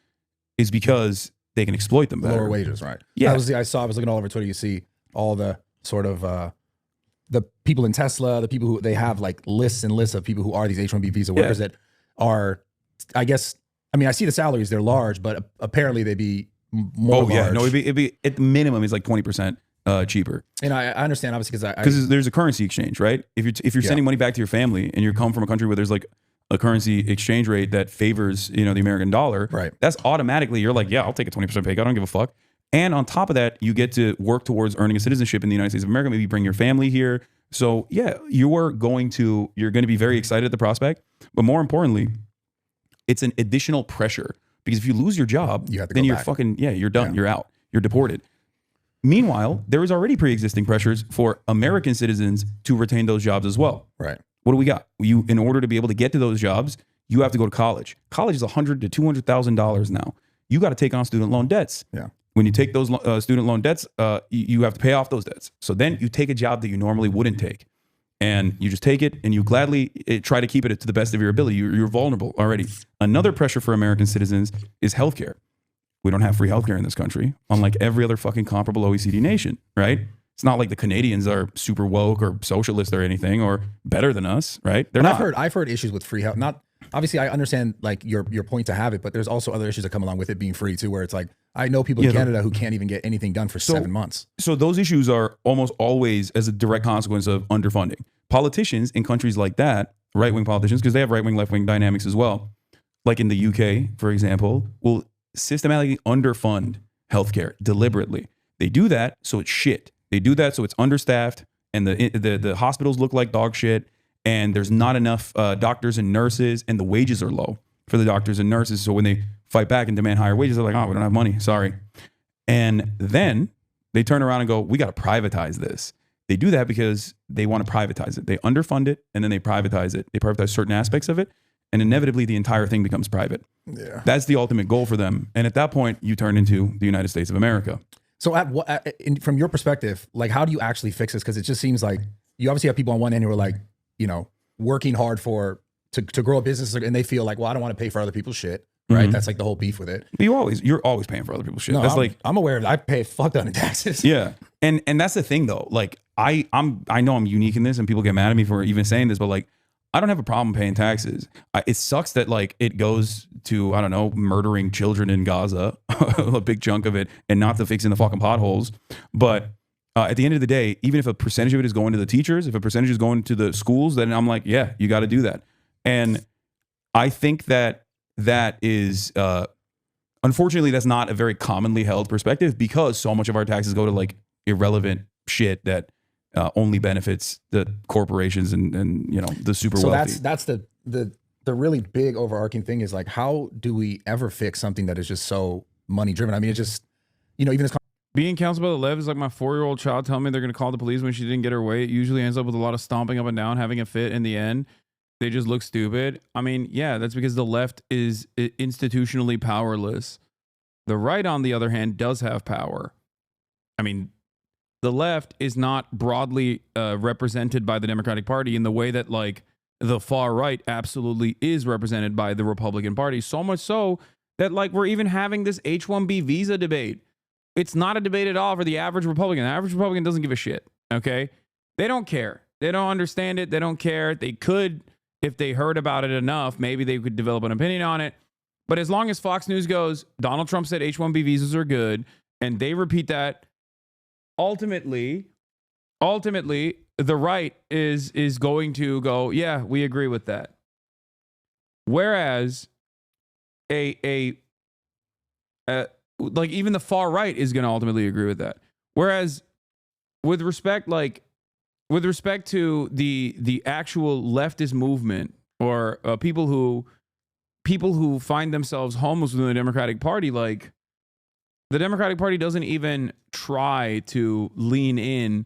is because they can exploit them better. Lower wages, right? Yeah. I was looking all over Twitter. You see all the sort of the people in Tesla, the people who they have like lists and lists of people who are these H-1B visa workers that are, I guess, I mean, I see the salaries, they're large, but apparently they'd be more large. Yeah. No, it'd be at the minimum is like 20% cheaper. And I understand obviously because there's a currency exchange, right? If you're sending money back to your family and you come from a country where there's like a currency exchange rate that favors, you know, the American dollar, right? That's automatically, you're like, yeah, I'll take a 20% pay cut. I don't give a fuck. And on top of that, you get to work towards earning a citizenship in the United States of America. Maybe bring your family here. So yeah, you're going to be very excited at the prospect. But more importantly, it's an additional pressure because if you lose your job, then you're you're done. Yeah. You're out. You're deported. Meanwhile, there is already pre-existing pressures for American citizens to retain those jobs as well. Right. What do we got? In order to be able to get to those jobs, you have to go to college. College is $100,000 to $200,000 now. You got to take on student loan debts. Yeah. When you take those student loan debts, you have to pay off those debts. So then you take a job that you normally wouldn't take, and you just take it, and you gladly try to keep it to the best of your ability. You're vulnerable already. Another pressure for American citizens is healthcare. We don't have free healthcare in this country, unlike every other fucking comparable OECD nation, right? It's not like the Canadians are super woke or socialist or anything or better than us, right? They're not. I've heard issues with free health. Not obviously, I understand like your point to have it, but there's also other issues that come along with it being free too, where it's like I know people in Canada who can't even get anything done for 7 months. So those issues are almost always as a direct consequence of underfunding. Politicians in countries like that, right-wing politicians, because they have right-wing, left-wing dynamics as well, like in the UK, for example, will systematically underfund healthcare deliberately. They do that so it's shit. They do that so it's understaffed and the hospitals look like dog shit and there's not enough doctors and nurses and the wages are low for the doctors and nurses. So when they fight back and demand higher wages, they're like, oh, we don't have money. Sorry. And then they turn around and go, we got to privatize this. They do that because they want to privatize it. They underfund it and then they privatize it. They privatize certain aspects of it and inevitably the entire thing becomes private. Yeah. That's the ultimate goal for them. And at that point, you turn into the United States of America. So from your perspective, like how do you actually fix this? Because it just seems like you obviously have people on one end who are like, you know, working hard to grow a business and they feel like, well, I don't want to pay for other people's shit. Right. Mm-hmm. That's like the whole beef with it. You're always paying for other people's shit. No, That's I'm aware of that. I pay a fuck ton of taxes. Yeah. And that's the thing though. Like I know I'm unique in this and people get mad at me for even saying this, but like, I don't have a problem paying taxes. It sucks that like it goes to, I don't know, murdering children in Gaza, a big chunk of it, and not to fixing the fucking potholes. But at the end of the day, even if a percentage of it is going to the teachers, if a percentage is going to the schools, then I'm like, yeah, you got to do that. And I think that is, unfortunately, that's not a very commonly held perspective because so much of our taxes go to like irrelevant shit that only benefits the corporations and you know the super wealthy. So that's the really big overarching thing is like how do we ever fix something that is just so money driven? I mean, it just, you know, even as being counseled by the left is like my 4-year-old child telling me they're going to call the police when she didn't get her way. It usually ends up with a lot of stomping up and down, having a fit in the end. They just look stupid. I mean, yeah, that's because the left is institutionally powerless. The right, on the other hand, does have power. I mean, the left is not broadly represented by the Democratic Party in the way that like the far right absolutely is represented by the Republican Party. So much so that like we're even having this H-1B visa debate. It's not a debate at all for the average Republican. The average Republican doesn't give a shit. Okay. They don't care. They don't understand it. They don't care. They could, if they heard about it enough, maybe they could develop an opinion on it. But as long as Fox News goes, Donald Trump said H-1B visas are good, and they repeat that, ultimately, the right is going to go, yeah, we agree with that. Whereas like even the far right is going to ultimately agree with that. Whereas with respect to the actual leftist movement or people who find themselves homeless within the Democratic Party, like the Democratic Party doesn't even try to lean in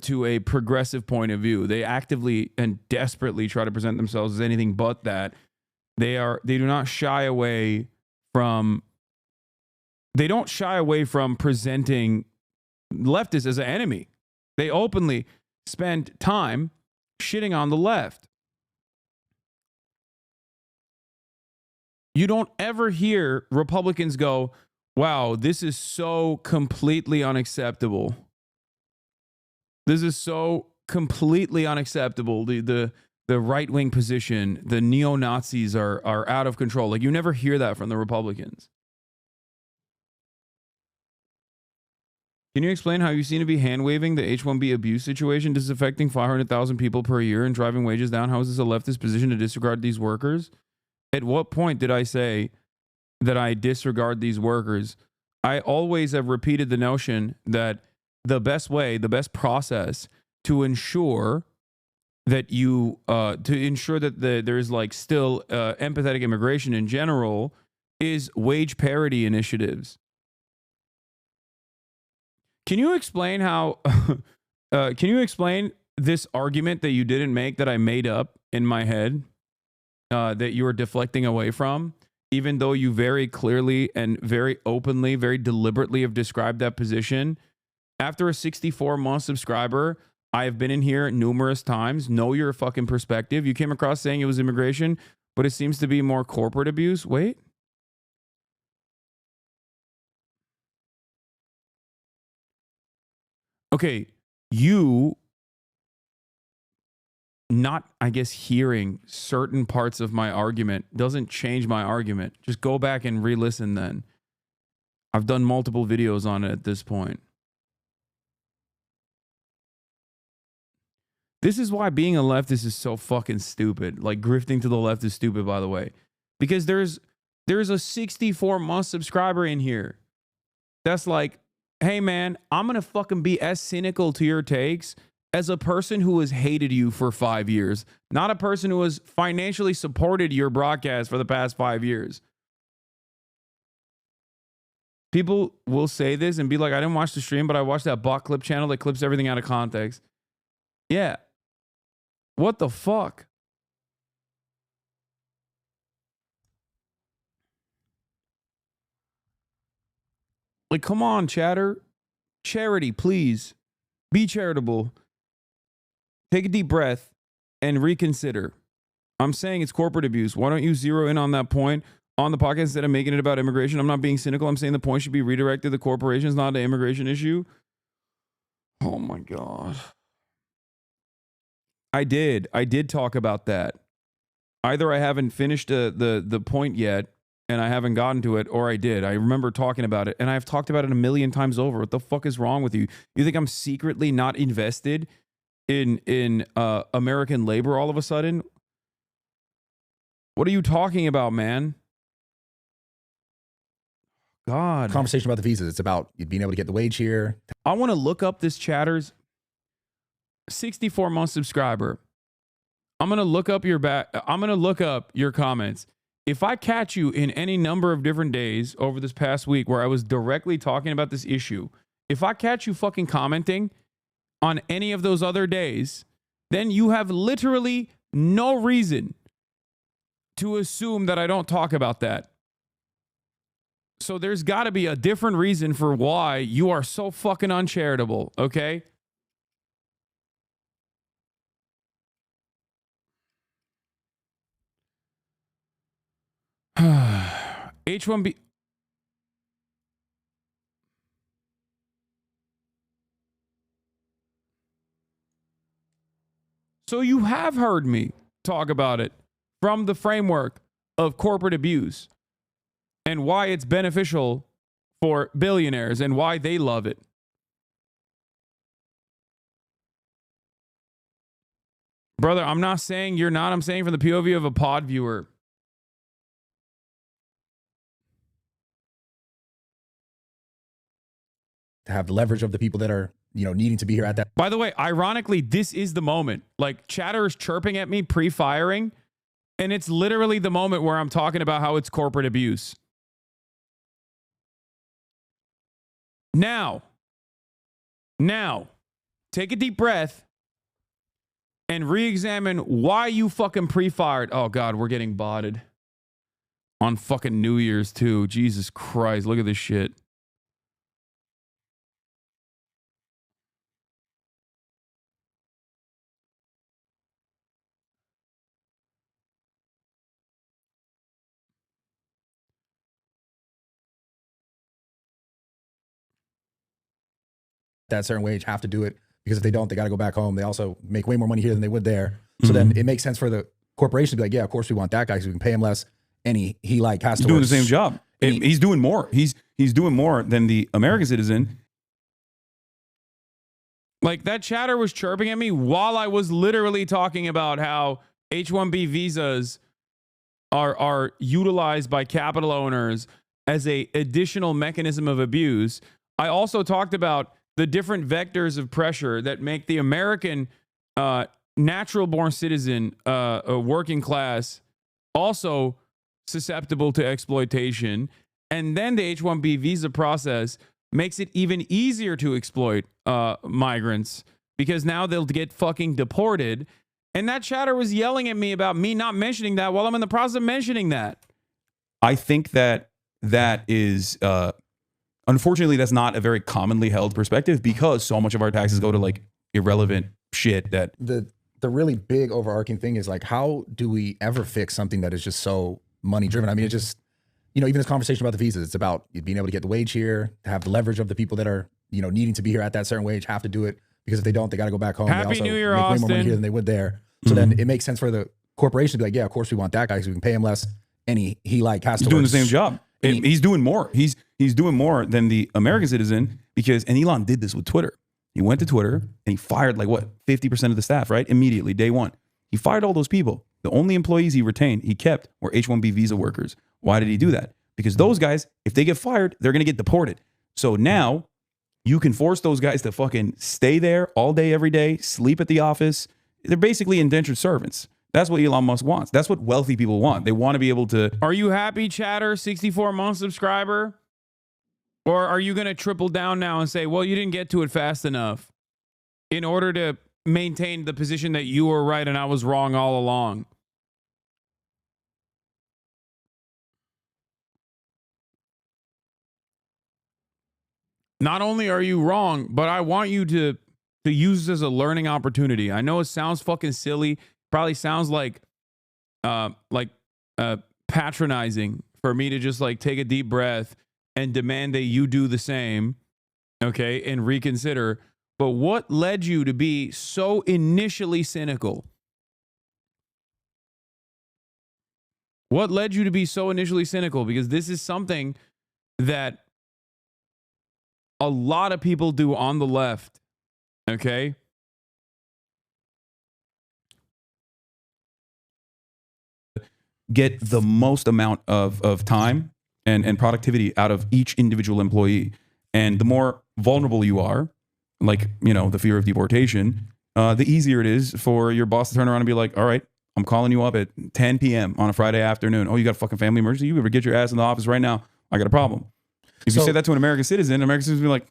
to a progressive point of view. They actively and desperately try to present themselves as anything but that. They do not shy away from presenting leftists as an enemy. They openly spend time shitting on the left. You don't ever hear Republicans go, wow, this is so completely unacceptable. This is so completely unacceptable. The right-wing position, the neo-Nazis are out of control. Like, you never hear that from the Republicans. Can you explain how you seem to be hand-waving the H-1B abuse situation? This is affecting 500,000 people per year and driving wages down. How is this a leftist position to disregard these workers? At what point did I say that I disregard these workers? I always have repeated the notion that the best way, the best process to ensure that there's like still empathetic immigration in general is wage parity initiatives. Can you explain how? Can you explain this argument that you didn't make that I made up in my head? That you were deflecting away from, even though you very clearly and very openly, very deliberately have described that position. After a 64-month subscriber, I have been in here numerous times, know your fucking perspective. You came across saying it was immigration, but it seems to be more corporate abuse. Wait. Okay, you not, I guess, hearing certain parts of my argument doesn't change my argument. Just go back and re-listen then. I've done multiple videos on it at this point. This is why being a leftist is so fucking stupid. Like, grifting to the left is stupid, by the way. Because there's a 64-month subscriber in here that's like, hey man, I'm gonna fucking be as cynical to your takes as a person who has hated you for 5 years, not a person who has financially supported your broadcast for the past 5 years. People will say this and be like, I didn't watch the stream, but I watched that bot clip channel that clips everything out of context. Yeah. What the fuck? Like, come on, chatter. Charity, please. Be charitable. Take a deep breath and reconsider. I'm saying it's corporate abuse. Why don't you zero in on that point on the podcast instead of making it about immigration? I'm not being cynical. I'm saying the point should be redirected to corporations, not an immigration issue. Oh my God. I did talk about that. Either I haven't finished the point yet and I haven't gotten to it, or I did. I remember talking about it, and I've talked about it a million times over. What the fuck is wrong with you? You think I'm secretly not invested in American labor all of a sudden? What are you talking about, man? God. Conversation about the visas. It's about being able to get the wage here. I want to look up this chatter's 64-month subscriber. I'm going to look up your comments. If I catch you in any number of different days over this past week where I was directly talking about this issue, if I catch you fucking commenting on any of those other days, then you have literally no reason to assume that I don't talk about that. So there's got to be a different reason for why you are so fucking uncharitable, okay? H1B. So you have heard me talk about it from the framework of corporate abuse and why it's beneficial for billionaires and why they love it. Brother, I'm not saying you're not. I'm saying from the POV of a pod viewer. to have the leverage of the people that are, you know, needing to be here at that. By the way, ironically, this is the moment. Like, chatter is chirping at me pre-firing, and it's literally the moment where I'm talking about how it's corporate abuse. Now, take a deep breath and re-examine why you fucking pre-fired. Oh, God, we're getting botted. On fucking New Year's, too. Jesus Christ, look at this shit. That certain wage have to do it, because if they don't, they got to go back home. They also make way more money here than they would there. So then it makes sense for the corporation to be like, yeah, of course we want that guy because we can pay him less, and he like has to doing work the same job. He's doing more. He's doing more than the American citizen. Like, that chatter was chirping at me while I was literally talking about how H-1B visas are utilized by capital owners as a additional mechanism of abuse. I also talked about the different vectors of pressure that make the American natural-born citizen, a working class, also susceptible to exploitation. And then the H-1B visa process makes it even easier to exploit migrants, because now they'll get fucking deported. And that chatter was yelling at me about me not mentioning that while I'm in the process of mentioning that. I think that is, unfortunately, that's not a very commonly held perspective, because so much of our taxes go to like irrelevant shit that the really big overarching thing is like, how do we ever fix something that is just so money driven? I mean, it just, you know, even this conversation about the visas, it's about being able to get the wage here, to have the leverage of the people that are, you know, needing to be here at that certain wage have to do it, because if they don't, they got to go back home. Happy they also New Year, make way more money Austin. here than they would there. So then it makes sense for the corporation to be like, yeah, of course we want that guy because we can pay him less, and he like has he's to doing work the same job. He's doing more. He's doing more than the American citizen, because, and Elon did this with Twitter. He went to Twitter and he fired like what, 50% of the staff, right? Immediately, day one. He fired all those people. The only employees he retained, he kept, were H-1B visa workers. Why did he do that? Because those guys, if they get fired, they're going to get deported. So now you can force those guys to fucking stay there all day, every day, sleep at the office. They're basically indentured servants. That's what Elon Musk wants. That's what wealthy people want. They want to be able to. Are you happy, chatter, 64-month subscriber? Or are you going to triple down now and say, well, you didn't get to it fast enough in order to maintain the position that you were right and I was wrong all along? Not only are you wrong, but I want you to use this as a learning opportunity. I know it sounds fucking silly. Probably sounds like patronizing for me to just like take a deep breath and demand that you do the same, okay, and reconsider. But what led you to be so initially cynical? What led you to be so initially cynical? Because this is something that a lot of people do on the left, okay? Get the most amount of time and productivity out of each individual employee. And the more vulnerable you are, like, you know, the fear of deportation, the easier it is for your boss to turn around and be like, all right, I'm calling you up at 10 p.m. on a Friday afternoon. Oh, you got a fucking family emergency? You better get your ass in the office right now. I got a problem. If you say that to an American citizen will be like,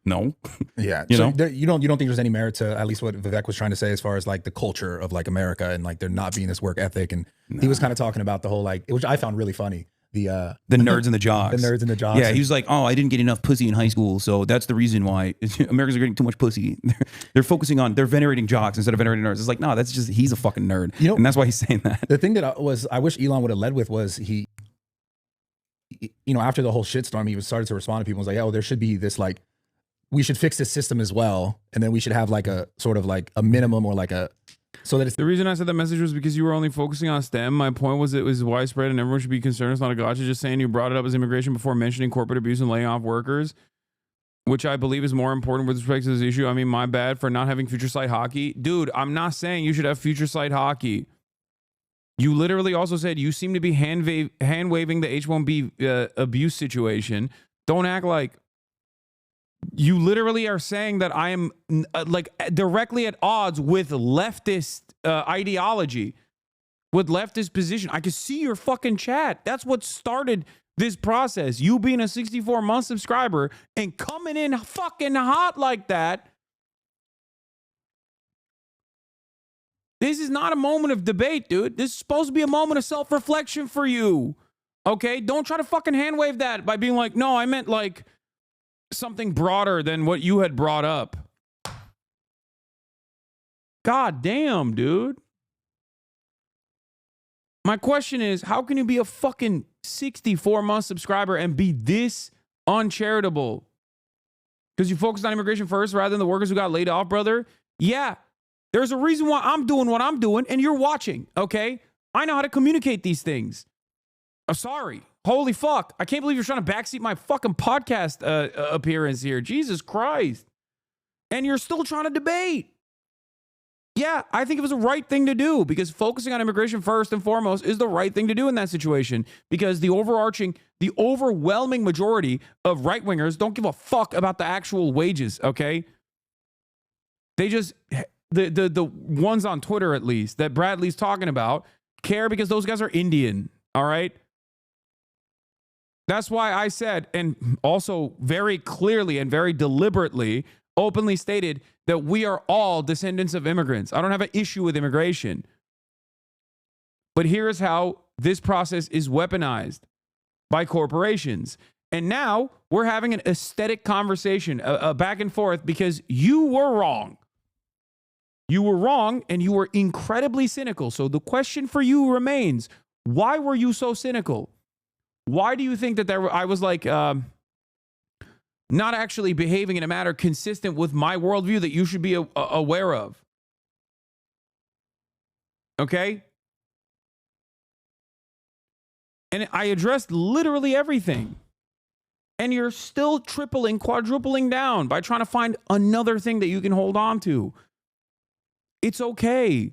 no. Yeah. you So know? you don't think there's any merit to at least what Vivek was trying to say as far as like the culture of like America and like there not being this work ethic. And he was kind of talking about the whole like, which I found really funny. The nerds and the jocks. The nerds and the jocks. Yeah, he was like, oh, I didn't get enough pussy in high school, so that's the reason why Americans are getting too much pussy. They're focusing on, they're venerating jocks instead of venerating nerds. It's like, no, that's just, he's a fucking nerd. You know, and that's why he's saying that. The thing that I wish Elon would have led with was he, you know, after the whole shitstorm, he started to respond to people and was like, oh, there should be this like, we should fix this system as well. And then we should have like a sort of like a minimum or like a, so that it's the reason I said that message was because you were only focusing on STEM. My point was it was widespread and everyone should be concerned. It's not a gotcha. Just saying you brought it up as immigration before mentioning corporate abuse and laying off workers, which I believe is more important with respect to this issue. I mean, my bad for not having future sight hockey. Dude, I'm not saying you should have future sight hockey. You literally also said you seem to be hand waving the H-1B abuse situation. Don't act like You literally are saying that I am like directly at odds with leftist ideology, with leftist position. I can see your fucking chat. That's what started this process. You being a 64-month subscriber and coming in fucking hot like that. This is not a moment of debate, dude. This is supposed to be a moment of self-reflection for you. Okay? Don't try to fucking hand wave that by being like, no, I meant like something broader than what you had brought up. God damn, dude. My question is, how can you be a fucking 64-month subscriber and be this uncharitable? Because you focused on immigration first rather than the workers who got laid off, brother? Yeah. There's a reason why I'm doing what I'm doing and you're watching, okay? I know how to communicate these things. I'm sorry. Holy fuck. I can't believe you're trying to backseat my fucking podcast appearance here. Jesus Christ. And you're still trying to debate. Yeah, I think it was the right thing to do because focusing on immigration first and foremost is the right thing to do in that situation because the overwhelming majority of right-wingers don't give a fuck about the actual wages, okay? They just, the ones on Twitter at least that Bradley's talking about care because those guys are Indian, all right? That's why I said, and also very clearly and very deliberately, openly stated that we are all descendants of immigrants. I don't have an issue with immigration. But here's how this process is weaponized by corporations. And now we're having an aesthetic conversation, a back and forth, because you were wrong. You were wrong and you were incredibly cynical. So the question for you remains, why were you so cynical? Why do you think that I was like, not actually behaving in a manner consistent with my worldview that you should be aware of? Okay? And I addressed literally everything. And you're still tripling, quadrupling down by trying to find another thing that you can hold on to. It's okay.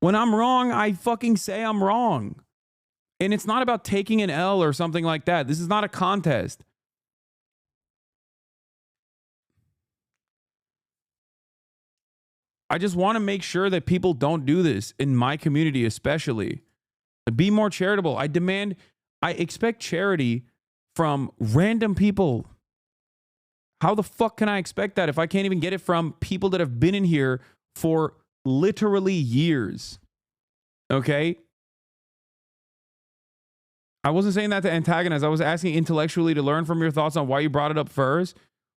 When I'm wrong, I fucking say I'm wrong. And it's not about taking an L or something like that. This is not a contest. I just want to make sure that people don't do this in my community, especially. Be more charitable. I expect charity from random people. How the fuck can I expect that if I can't even get it from people that have been in here for literally years? Okay? I wasn't saying that to antagonize. I was asking intellectually to learn from your thoughts on why you brought it up first.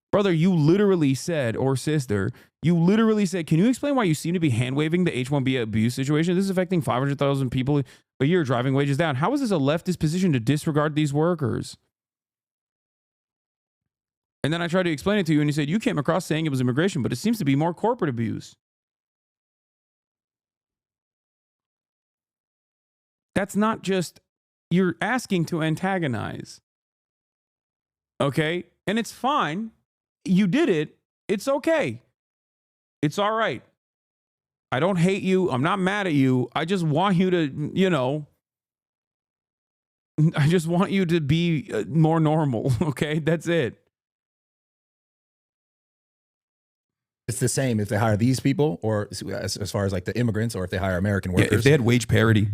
Brother, you literally said, or sister, you literally said, can you explain why you seem to be hand-waving the H-1B abuse situation? This is affecting 500,000 people a year, driving wages down. How is this a leftist position to disregard these workers? And then I tried to explain it to you, and you said you came across saying it was immigration, but it seems to be more corporate abuse. That's not just, you're asking to antagonize. Okay? And it's fine. You did it. It's okay. It's all right. I don't hate you. I'm not mad at you. I just want you to, I just want you to be more normal. Okay? That's it. It's the same if they hire these people or as far as like the immigrants or if they hire American workers. Yeah, if they had wage parity.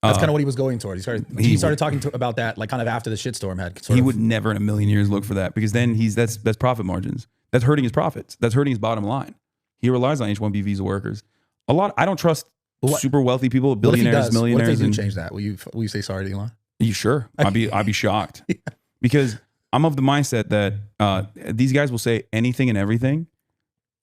That's kind of what he was going toward. He started talking about that like kind of after the shitstorm had. He would never in a million years look for that because then that's profit margins. That's hurting his profits. That's hurting his bottom line. He relies on H-1B visa workers. I don't trust super wealthy people, billionaires, millionaires. What if they do change that? Will you say sorry to Elon? You sure? I'd be shocked. Yeah. Because I'm of the mindset that these guys will say anything and everything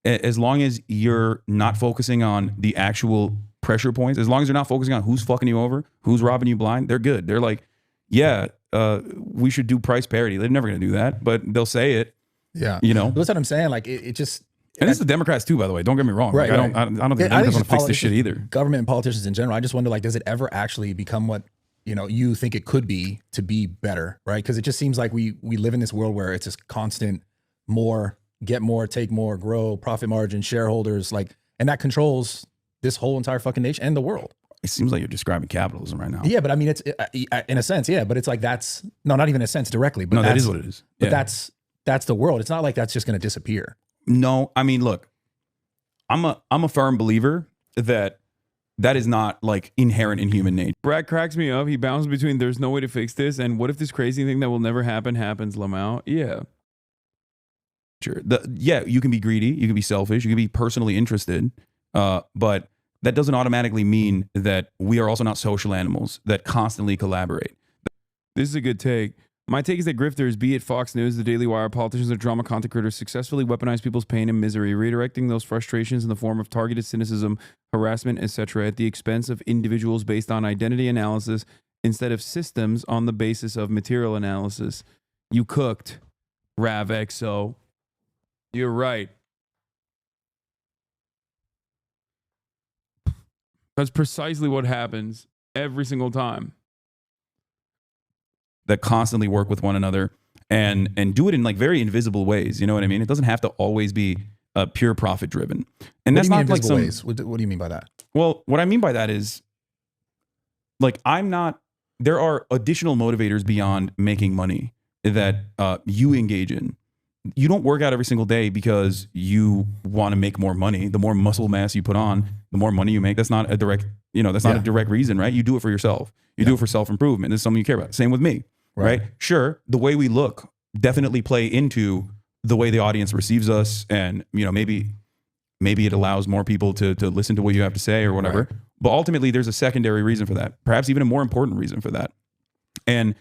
as long as you're not focusing on the actual pressure points, as long as you're not focusing on who's fucking you over, who's robbing you blind, they're good. They're like, yeah, we should do price parity. They're never going to do that, but they'll say it. Yeah. That's what I'm saying. Like it just, and it's the Democrats too, by the way. Don't get me wrong. Right. Like, I don't think the Democrats want to fix this shit either. Government and politicians in general. I just wonder, like, does it ever actually become what, you think it could be to be better, right? Because it just seems like we live in this world where it's this constant more, get more, take more, grow, profit margin, shareholders, and that controls this whole entire fucking nation and the world. It seems like you're describing capitalism right now. Yeah, but I mean, it's in a sense, yeah, but it's like not even in a sense directly. But no, that is what it is. But that's that's the world. It's not like that's just going to disappear. No, I mean, look, I'm a firm believer that is not like inherent in human nature. Brad cracks me up. He bounces between there's no way to fix this and what if this crazy thing that will never happen happens, Lamau? Yeah. Sure. Yeah, you can be greedy, you can be selfish, you can be personally interested, but that doesn't automatically mean that we are also not social animals that constantly collaborate. This is a good take. My take is that grifters, be it Fox News, the Daily Wire, politicians, or drama content creators, successfully weaponize people's pain and misery, redirecting those frustrations in the form of targeted cynicism, harassment, etc., at the expense of individuals based on identity analysis instead of systems on the basis of material analysis. You cooked, RavXO. You're right. That's precisely what happens every single time. That constantly work with one another and do it in like very invisible ways. You know what I mean? It doesn't have to always be pure profit driven. And that's not like some ways. What do you mean by that? Well, what I mean by that is like there are additional motivators beyond making money that you engage in. You don't work out every single day because you want to make more money. The more muscle mass you put on, the more money you make. That's not a direct, that's not a direct reason, right? You do it for yourself. You do it for self-improvement. This is something you care about. Same with me, right? Sure, the way we look definitely play into the way the audience receives us, and maybe it allows more people to listen to what you have to say or whatever. Right. But ultimately, there's a secondary reason for that, perhaps even a more important reason for that. And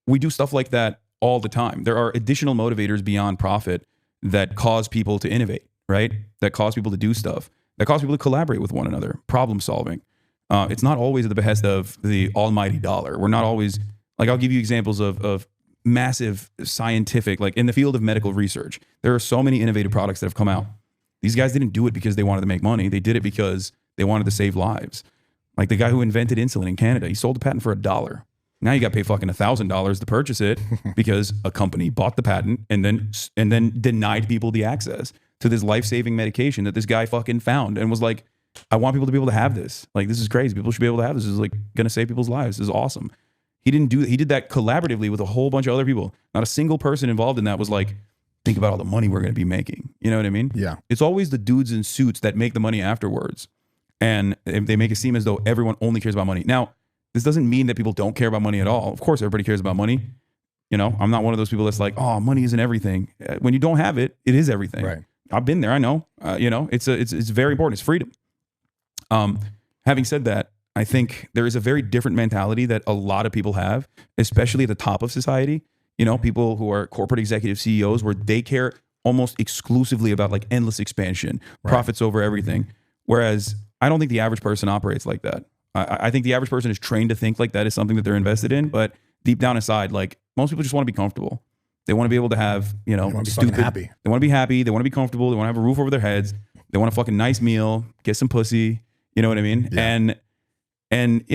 we do stuff like that all the time. There are additional motivators beyond profit that cause people to innovate, right? That cause people to do stuff, that cause people to collaborate with one another, problem solving. It's not always at the behest of the almighty dollar. We're not always, like, I'll give you examples of massive scientific, like in the field of medical research, there are so many innovative products that have come out. These guys didn't do it because they wanted to make money. They did it because they wanted to save lives. Like the guy who invented insulin in Canada, he sold the patent for $1. Now you got to pay fucking $1,000 to purchase it because a company bought the patent and then denied people the access to this life-saving medication that this guy fucking found and was like, I want people to be able to have this. Like, this is crazy. People should be able to have this. This is like going to save people's lives. This is awesome. He did that collaboratively with a whole bunch of other people. Not a single person involved in that was like, think about all the money we're going to be making. You know what I mean? Yeah. It's always the dudes in suits that make the money afterwards. And they make it seem as though everyone only cares about money. Now, this doesn't mean that people don't care about money at all. Of course, everybody cares about money. I'm not one of those people that's like, oh, money isn't everything. When you don't have it, it is everything. Right. I've been there. I know. It's very important. It's freedom. Having said that, I think there is a very different mentality that a lot of people have, especially at the top of society. People who are corporate executive CEOs, where they care almost exclusively about like endless expansion, profits over everything. Whereas I don't think the average person operates like that. I think the average person is trained to think like that is something that they're invested in, but deep down inside, like most people just want to be comfortable. They want to be able to have, they want to be fucking happy. They want to be happy. They want to be comfortable. They want to have a roof over their heads. They want a fucking nice meal, get some pussy. You know what I mean? Yeah. And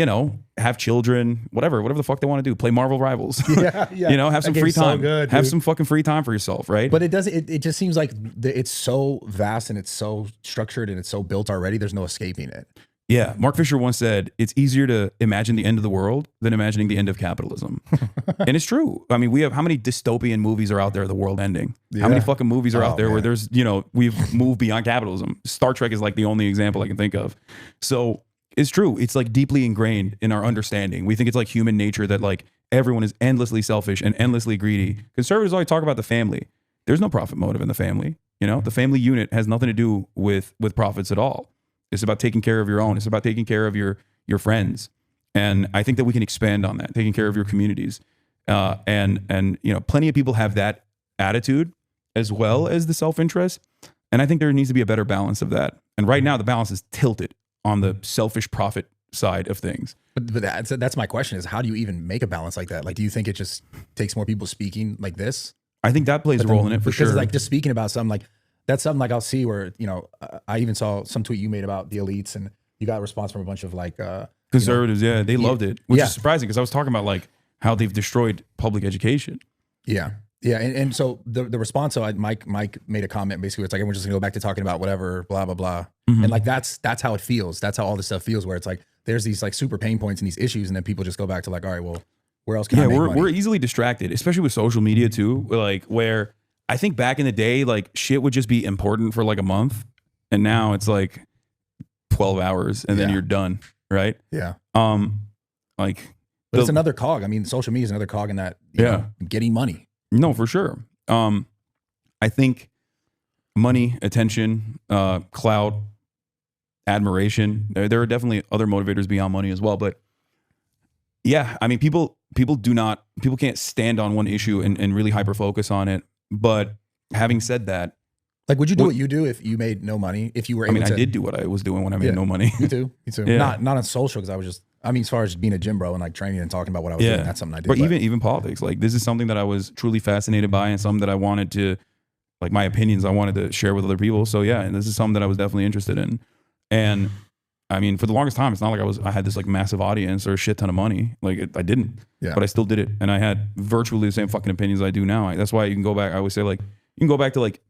have children, whatever the fuck they want to do. Play Marvel Rivals. Yeah. Have some free time. So good, have some fucking free time for yourself, right? But it just seems like it's so vast and it's so structured and it's so built already. There's no escaping it. Yeah. Mark Fisher once said, it's easier to imagine the end of the world than imagining the end of capitalism. And it's true. I mean, how many dystopian movies are out there, the world ending? Yeah. How many fucking movies are out there where there's, we've moved beyond capitalism? Star Trek is like the only example I can think of. So it's true. It's like deeply ingrained in our understanding. We think it's like human nature that like everyone is endlessly selfish and endlessly greedy. Conservatives always talk about the family. There's no profit motive in the family. The family unit has nothing to do with profits at all. It's about taking care of your own. It's about taking care of your friends. And I think that we can expand on that, taking care of your communities. And plenty of people have that attitude as well as the self-interest. And I think there needs to be a better balance of that. And right now the balance is tilted on the selfish profit side of things. But that's my question is, how do you even make a balance like that? Like, do you think it just takes more people speaking like this? I think that plays a role in it for sure. Because like just speaking about something like, that's something like I'll see where, I even saw some tweet you made about the elites and you got a response from a bunch of like conservatives. They loved it, which is surprising because I was talking about like how they've destroyed public education. Yeah. Yeah. And so the response, so Mike made a comment basically, it's like, we're just gonna go back to talking about whatever, blah, blah, blah. Mm-hmm. And like, that's how it feels. That's how all this stuff feels, where it's like, there's these like super pain points and these issues. And then people just go back to like, all right, well, where else can I make money? We're easily distracted, especially with social media too. Like where I think back in the day, like shit would just be important for like a month, and now it's like 12 hours and then you're done, right? Yeah. Like, but it's another cog. I mean, social media is another cog in that. You know, getting money. No, for sure. I think money, attention, clout, admiration. There are definitely other motivators beyond money as well. But yeah, I mean, people can't stand on one issue and really hyper focus on it. But having said that, like, would you do what you do if you made no money? If you were, able I did do what I was doing when I made no money. Me too. Me too. Yeah. Not on social, because I was just. I mean, as far as being a gym bro and like training and talking about what I was doing, that's something I did. But even politics, like this is something that I was truly fascinated by, and something that I wanted to, like my opinions, I wanted to share with other people. So yeah, and this is something that I was definitely interested in. And I mean, for the longest time, it's not like I had this like massive audience or a shit ton of money. Like I didn't, but I still did it, and I had virtually the same fucking opinions I do now. That's why you can go back. I always say, like, you can go back to like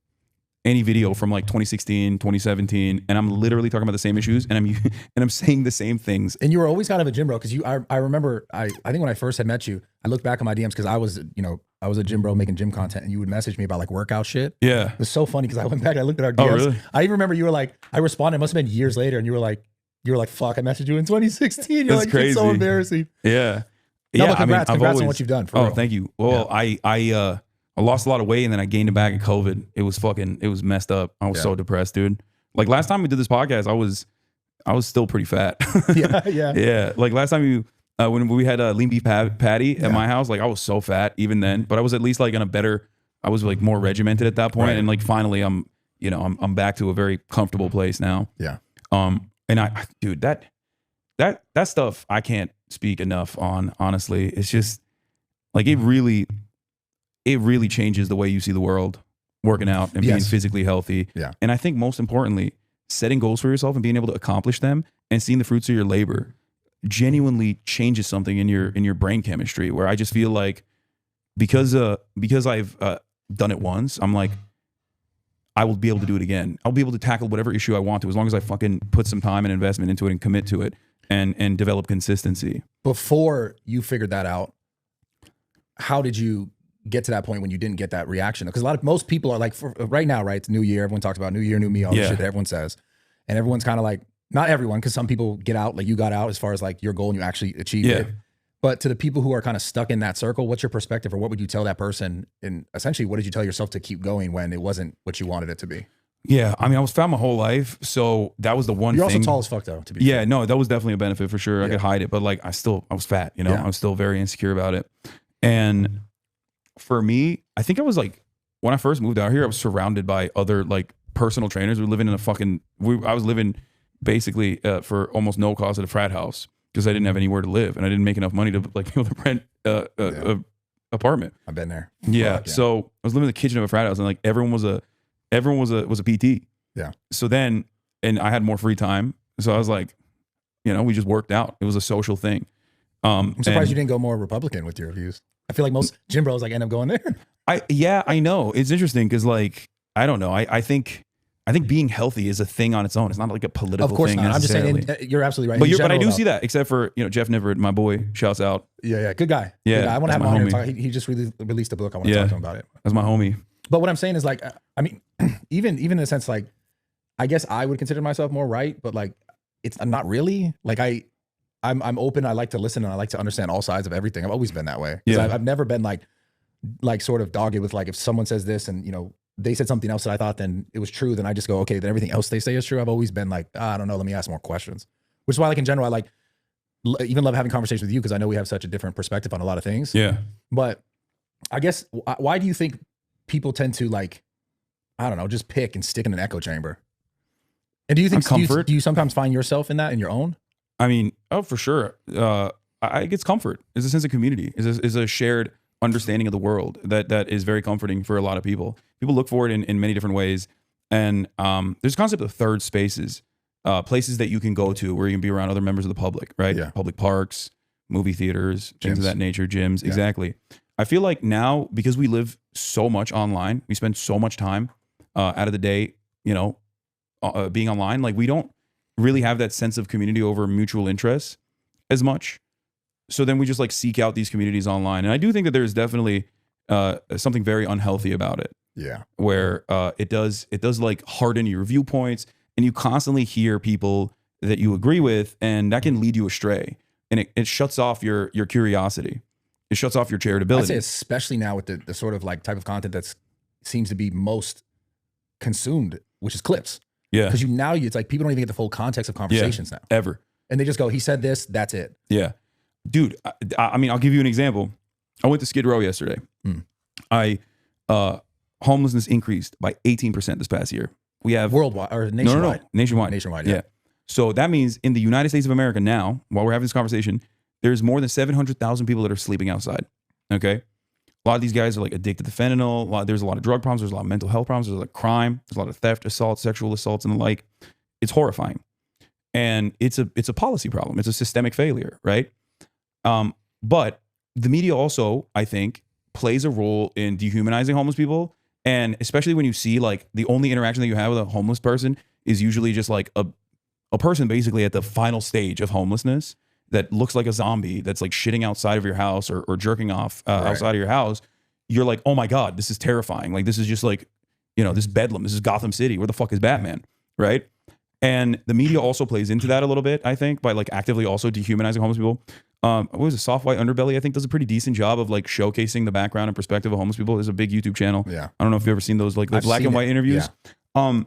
any video from like 2016, 2017, and I'm literally talking about the same issues, and I'm saying the same things. And you were always kind of a gym bro, because I remember I think when I first had met you, I looked back on my DMs, because I was a gym bro making gym content, and you would message me about like workout shit. Yeah, it was so funny because I went back and I looked at our DMs. Oh, really? I even remember you were like, I responded. It must have been years later, and you were like, fuck, I messaged you in 2016. You're like, crazy. It's so embarrassing. Yeah, no, but congrats on what you've done. For real. Thank you. Well, I lost a lot of weight, and then I gained it back in COVID. It was messed up. I was so depressed, dude. Like last time we did this podcast, I was still pretty fat. Yeah. Like last time when we had a lean beef patty at my house, like I was so fat even then, but I was at least like I was like more regimented at that point. And like finally I'm back to a very comfortable place now. Yeah. And dude, that stuff I can't speak enough on, honestly. It's just like it really changes the way you see the world, working out and being physically healthy. Yeah. And I think most importantly, setting goals for yourself and being able to accomplish them and seeing the fruits of your labor genuinely changes something in your brain chemistry, where I just feel like because I've done it once, I'm like, I will be able to do it again. I'll be able to tackle whatever issue I want to, as long as I fucking put some time and investment into it and commit to it and develop consistency. Before you figured that out, how did you get to that point when you didn't get that reaction? Because most people are like, right now, right? It's New Year. Everyone talks about New Year, new me, all the shit that everyone says. And everyone's kind of like, not everyone, because some people get out, like you got out as far as like your goal and you actually achieved it. But to the people who are kind of stuck in that circle, what's your perspective, or what would you tell that person? And essentially, what did you tell yourself to keep going when it wasn't what you wanted it to be? Yeah, I mean, I was fat my whole life, so that was the one thing. You're also tall as fuck, though, to be fair. No, that was definitely a benefit for sure. I could hide it, but like I was fat, I was still very insecure about it. And for me, I think I was like, when I first moved out here, I was surrounded by other like personal trainers. I was living basically for almost no cost at a frat house, because I didn't have anywhere to live, and I didn't make enough money to like be able to rent a apartment. I've been there. Yeah. So I was living in the kitchen of a frat house, and like everyone was a PT. Yeah. So then, and I had more free time, so I was like, we just worked out. It was a social thing. I'm surprised you didn't go more Republican with your views. I feel like most gym bros like end up going there. I know. It's interesting because like, I don't know. I think being healthy is a thing on its own. It's not like a political thing. Of course not. I'm just saying, you're absolutely right. But I do see that, except for, Jeff Niverett, my boy, shouts out. Yeah. Good guy. Yeah. Good guy. I want to have him on here. He just released a book. I want to talk to him about it. That's my homie. But what I'm saying is like, I mean, even in a sense, like, I guess I would consider myself more right, but like, I'm not really. Like I'm open. I like to listen, and I like to understand all sides of everything. I've always been that way. Yeah. I've never been like sort of dogged with like, if someone says this and they said something else that I thought then it was true, then I just go, okay, then everything else they say is true. I've always been like, I don't know, let me ask more questions. Which is why, like, in general, I like even love having conversations with you, because I know we have such a different perspective on a lot of things. Yeah. But I guess, why do you think people tend to, like, I don't know, just pick and stick in an echo chamber? And do you think, do you sometimes find yourself in that, in your own? I mean, for sure. It's comfort. It's a sense of community. It's a shared understanding of the world that is very comforting for a lot of people. People look for it in many different ways. And there's a concept of third spaces, places that you can go to where you can be around other members of the public, right? Yeah. Public parks, movie theaters, things of that nature, gyms. Yeah. Exactly. I feel like now, because we live so much online, we spend so much time out of the day, being online, like we don't really have that sense of community over mutual interests as much. So then we just like seek out these communities online. And I do think that there's definitely something very unhealthy about it. Yeah. Where it does like harden your viewpoints, and you constantly hear people that you agree with, and that can lead you astray. And it shuts off your curiosity. It shuts off your charitability. I'd say especially now with the sort of like type of content that's seems to be most consumed, which is clips. Yeah. Because it's like people don't even get the full context of conversations now. Ever. And they just go, he said this, that's it. Yeah. Dude, I mean, I'll give you an example. I went to Skid Row yesterday. Homelessness increased by 18% this past year. We have worldwide or nationwide? No. Nationwide. Nationwide, yeah. So that means in the United States of America now, while we're having this conversation, there's more than 700,000 people that are sleeping outside. Okay. A lot of these guys are like addicted to fentanyl. There's a lot of drug problems. There's a lot of mental health problems. There's like crime. There's a lot of theft, assault, sexual assaults, and the like. It's horrifying. And it's a policy problem. It's a systemic failure, right? But the media also, I think, plays a role in dehumanizing homeless people. And especially when you see like the only interaction that you have with a homeless person is usually just like a person basically at the final stage of homelessness that looks like a zombie that's like shitting outside of your house or jerking off outside of your house. You're like, oh my God, this is terrifying. Like, this is just like, this Bedlam. This is Gotham City. Where the fuck is Batman? Right? And the media also plays into that a little bit, I think, by like actively also dehumanizing homeless people. What was it? Soft White Underbelly, I think, does a pretty decent job of like showcasing the background and perspective of homeless people. There's a big YouTube channel. Yeah. I don't know if you've ever seen those like the black and white interviews. Yeah.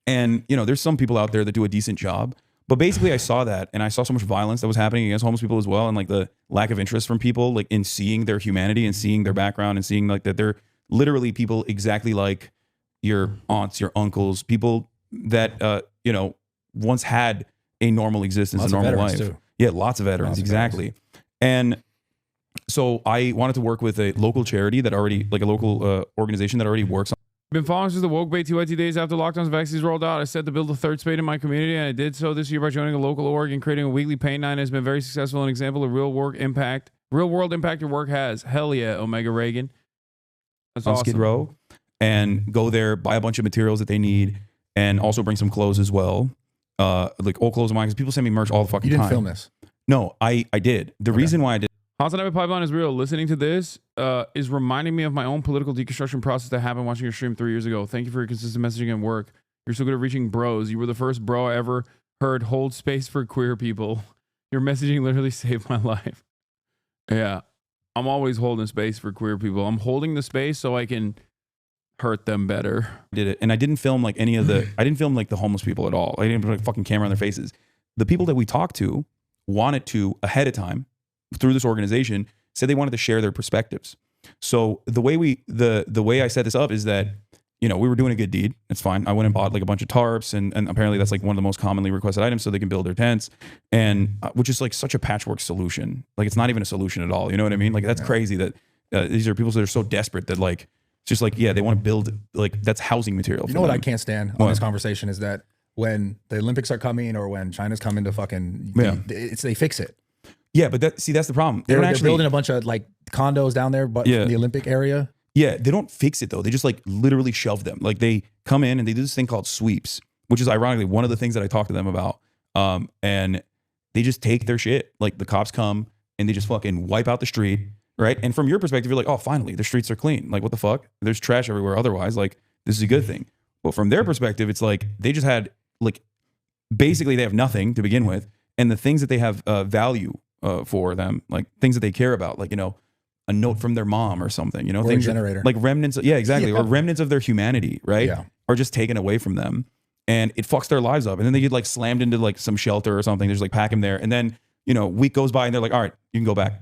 And there's some people out there that do a decent job. But basically I saw that, and I saw so much violence that was happening against homeless people as well, and like the lack of interest from people like in seeing their humanity and seeing their background and seeing like that they're literally people exactly like your aunts, your uncles, people that once had a normal existence, a normal life. Too. Yeah, lots of veterans, exactly. And so I wanted to work with a local charity that already, like a local organization that already works on. Been following since the woke bait TYT days after lockdowns and vaccines rolled out. I set to build a third spade in my community, and I did so this year by joining a local org and creating a weekly paint night. Has been very successful. An example of real world impact your work has. Hell yeah, Omega Reagan. That's on awesome. Skid Row, and go there, buy a bunch of materials that they need, and also bring some clothes as well. Like old clothes of mine, because people send me merch all the fucking time. You didn't film this? No, I did. The reason why I did. HasnAbi pipeline is real. Listening to this is reminding me of my own political deconstruction process that happened watching your stream 3 years ago. Thank you for your consistent messaging and work. You're so good at reaching bros. You were the first bro I ever heard hold space for queer people. Your messaging literally saved my life. Yeah, I'm always holding space for queer people. I'm holding the space so I can hurt them better. Did it, and I didn't film like any of the. I didn't film like the homeless people at all. I didn't put a fucking camera on their faces. The people that we talked to wanted to ahead of time through this organization said they wanted to share their perspectives. So the way the way I set this up is that we were doing a good deed. It's fine. I went and bought like a bunch of tarps, and apparently that's like one of the most commonly requested items, so they can build their tents, and which is like such a patchwork solution. Like it's not even a solution at all. You know what I mean? Like that's crazy that these are people that are so desperate that like it's just like they want to build like that's housing material. You know what I can't stand on this conversation is that when the Olympics are coming or when China's coming to fucking they fix it. Yeah, but that's the problem. They're building a bunch of like condos down there, but in the Olympic area. Yeah, they don't fix it though. They just like literally shelve them. Like they come in and they do this thing called sweeps, which is ironically one of the things that I talked to them about. And they just take their shit. Like the cops come and they just fucking wipe out the street, right? And from your perspective, you're like, oh, finally, the streets are clean. Like what the fuck? There's trash everywhere. Otherwise, like this is a good thing. But from their perspective, it's like they just had like basically they have nothing to begin with, and the things that they have value for them, like things that they care about, like a note from their mom or something, things generator, like remnants. Yeah, exactly. Or remnants of their humanity, right? Yeah. Are just taken away from them, and it fucks their lives up. And then they get like slammed into like some shelter or something. They just like pack them there, and then week goes by and they're like, all right, you can go back,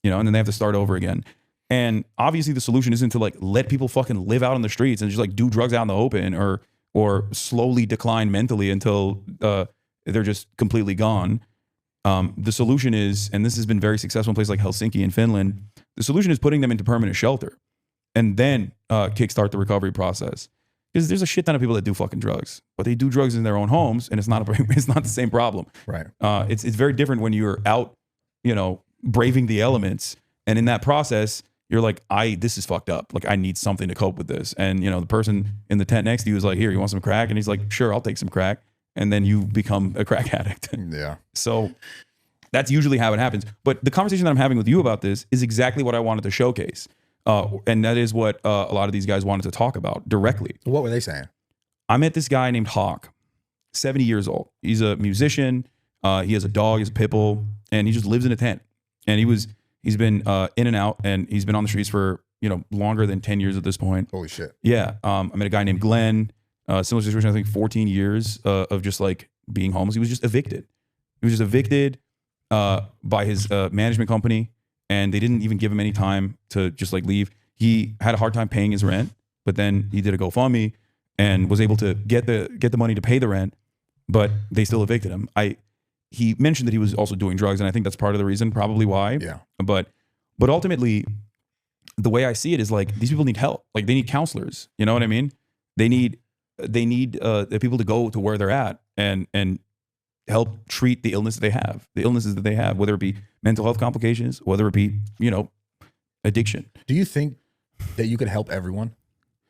and then they have to start over again. And obviously the solution isn't to like let people fucking live out on the streets and just like do drugs out in the open or slowly decline mentally until they're just completely gone. The solution is, and this has been very successful in places like Helsinki and Finland, the solution is putting them into permanent shelter and then kickstart the recovery process. Because there's a shit ton of people that do fucking drugs, but they do drugs in their own homes, and it's not the same problem. Right. It's very different when you're out, braving the elements, and in that process, you're like, this is fucked up. Like I need something to cope with this. And the person in the tent next to you is like, here, you want some crack? And he's like, sure, I'll take some crack. And then you become a crack addict. Yeah. So that's usually how it happens. But the conversation that I'm having with you about this is exactly what I wanted to showcase. And that is what a lot of these guys wanted to talk about directly. What were they saying? I met this guy named Hawk, 70 years old. He's a musician. He has a dog, he's a pit bull, and he just lives in a tent. And he's been in and out, and he's been on the streets for longer than 10 years at this point. Holy shit. Yeah. I met a guy named Glenn, similar situation, I think 14 years of just like being homeless. He was just evicted. He was just evicted by his management company, and they didn't even give him any time to just like leave. He had a hard time paying his rent, but then he did a GoFundMe and was able to get the money to pay the rent, but they still evicted him. He mentioned that he was also doing drugs, and I think that's part of the reason, probably why. Yeah. But ultimately, the way I see it is like these people need help. Like they need counselors. You know what I mean? They need the people to go to where they're at and help treat the illnesses that they have, whether it be mental health complications, whether it be addiction. Do you think that you could help everyone?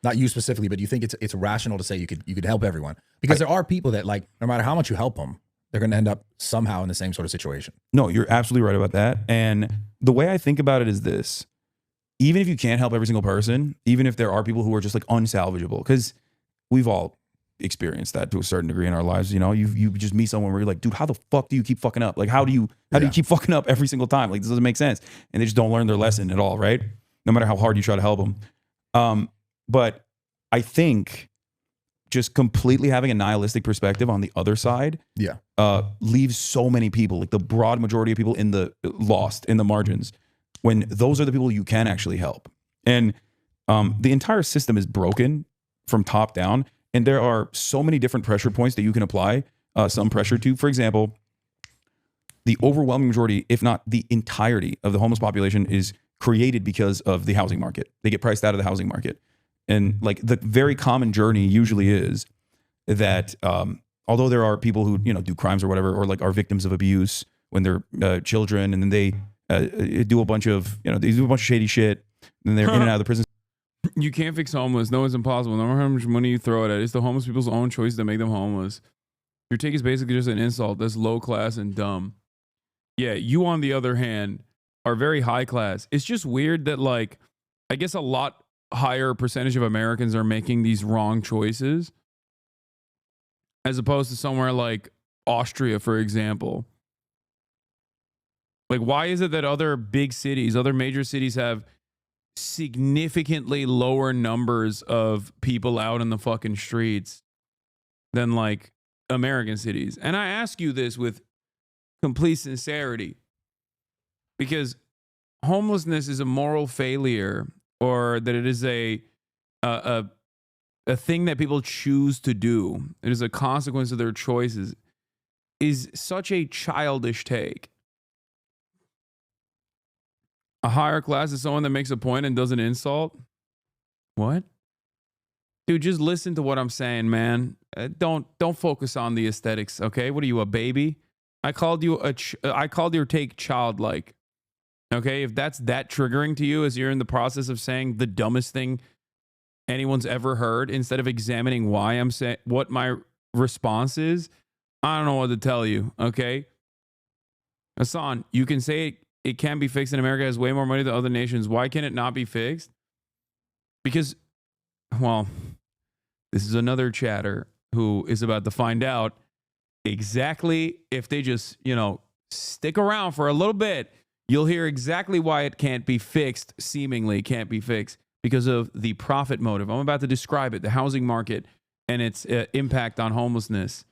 Not you specifically, but do you think it's rational to say you could help everyone? Because there are people that, like, no matter how much you help them, they're going to end up somehow in the same sort of situation. No, you're absolutely right about that. And the way I think about it is this: even if you can't help every single person, even if there are people who are just like unsalvageable, because we've all experienced that to a certain degree in our lives. You just meet someone where you're like, dude, how the fuck do you keep fucking up? Like, how do you keep fucking up every single time? Like, this doesn't make sense. And they just don't learn their lesson at all, right? No matter how hard you try to help them. But I think just completely having a nihilistic perspective on the other side leaves so many people, like the broad majority of people, lost in the margins, when those are the people you can actually help. And the entire system is broken from top down, and there are so many different pressure points that you can apply some pressure to. For example, the overwhelming majority, if not the entirety of the homeless population, is created because of the housing market. They get priced out of the housing market. And like the very common journey usually is that although there are people who do crimes or whatever, or like are victims of abuse when they're children, and then they do a bunch of shady shit, and they're in and out of the prison. You can't fix homeless. No, it's impossible. No matter how much money you throw at it, it's the homeless people's own choice that make them homeless. Your take is basically just an insult. That's low class and dumb. Yeah, you on the other hand are very high class. It's just weird that, like, I guess a lot higher percentage of Americans are making these wrong choices, as opposed to somewhere like Austria, for example. Like, why is it that other major cities have significantly lower numbers of people out in the fucking streets than like American cities? And I ask you this with complete sincerity, because homelessness is a moral failure, or that it is a thing that people choose to do. It is a consequence of their choices, is such a childish take. A higher class is someone that makes a point and does an insult? What? Dude, just listen to what I'm saying, man. Don't focus on the aesthetics, okay? What are you, a baby? I called your take childlike. Okay, if that's that triggering to you as you're in the process of saying the dumbest thing anyone's ever heard, instead of examining why I'm saying what my response is, I don't know what to tell you, okay? Hasan, you can say it can be fixed, and America has way more money than other nations. Why can it not be fixed? Because, well, this is another chatter who is about to find out exactly, if they just, stick around for a little bit, you'll hear exactly why it can't be fixed, seemingly can't be fixed, because of the profit motive. I'm about to describe it, the housing market and its impact on homelessness,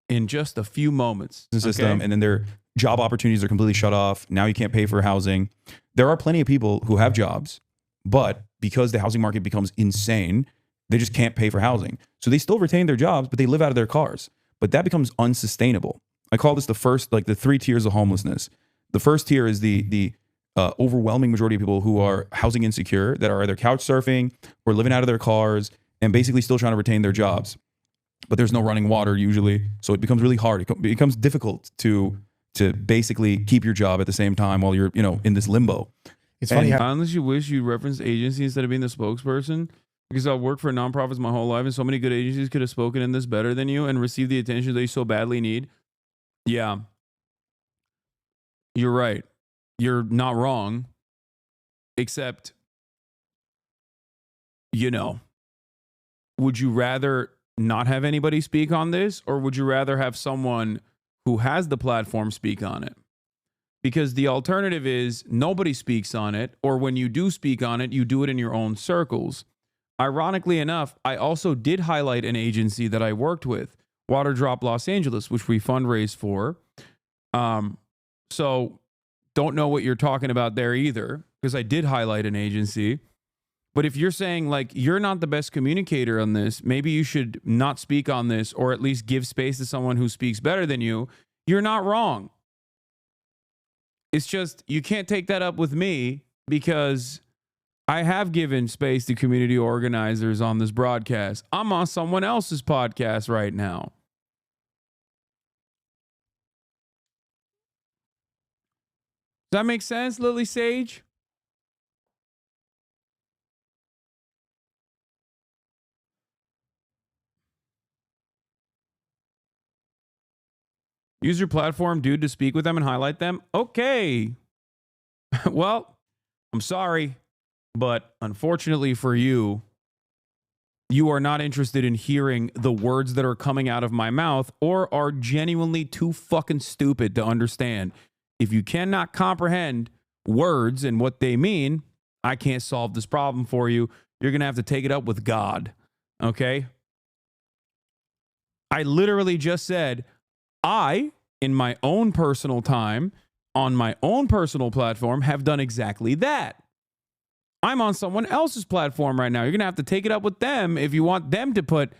in just a few moments. The system, and then their job opportunities are completely shut off. Now you can't pay for housing. There are plenty of people who have jobs, but because the housing market becomes insane, they just can't pay for housing. So they still retain their jobs, but they live out of their cars. But that becomes unsustainable. I call this the 3 tiers of homelessness. The first tier is the overwhelming majority of people who are housing insecure, that are either couch surfing or living out of their cars and basically still trying to retain their jobs. But there's no running water usually, so it becomes really hard. It becomes difficult to basically keep your job at the same time while you're in this limbo. It's funny how, unless you wish you referenced agency instead of being the spokesperson, because I've worked for nonprofits my whole life, and so many good agencies could have spoken in this better than you and received the attention that you so badly need. Yeah. You're right. You're not wrong. Except you know, would you rather not have anybody speak on this, or would you rather have someone who has the platform speak on it? Because the alternative is nobody speaks on it, or when you do speak on it, you do it in your own circles. Ironically enough, I also did highlight an agency that I worked with, Water Drop Los Angeles, which we fundraised for. So don't know what you're talking about there either, because I did highlight an agency. But if you're saying like you're not the best communicator on this, maybe you should not speak on this, or at least give space to someone who speaks better than you, you're not wrong. It's just you can't take that up with me, because I have given space to community organizers on this broadcast. I'm on someone else's podcast right now. Does that make sense, Lily Sage? Use your platform, dude, to speak with them and highlight them. Okay. Well, I'm sorry, but unfortunately for you, you are not interested in hearing the words that are coming out of my mouth, or are genuinely too fucking stupid to understand. If you cannot comprehend words and what they mean, I can't solve this problem for you. You're going to have to take it up with God. Okay? I literally just said, I, in my own personal time, on my own personal platform, have done exactly that. I'm on someone else's platform right now. You're going to have to take it up with them if you want them to put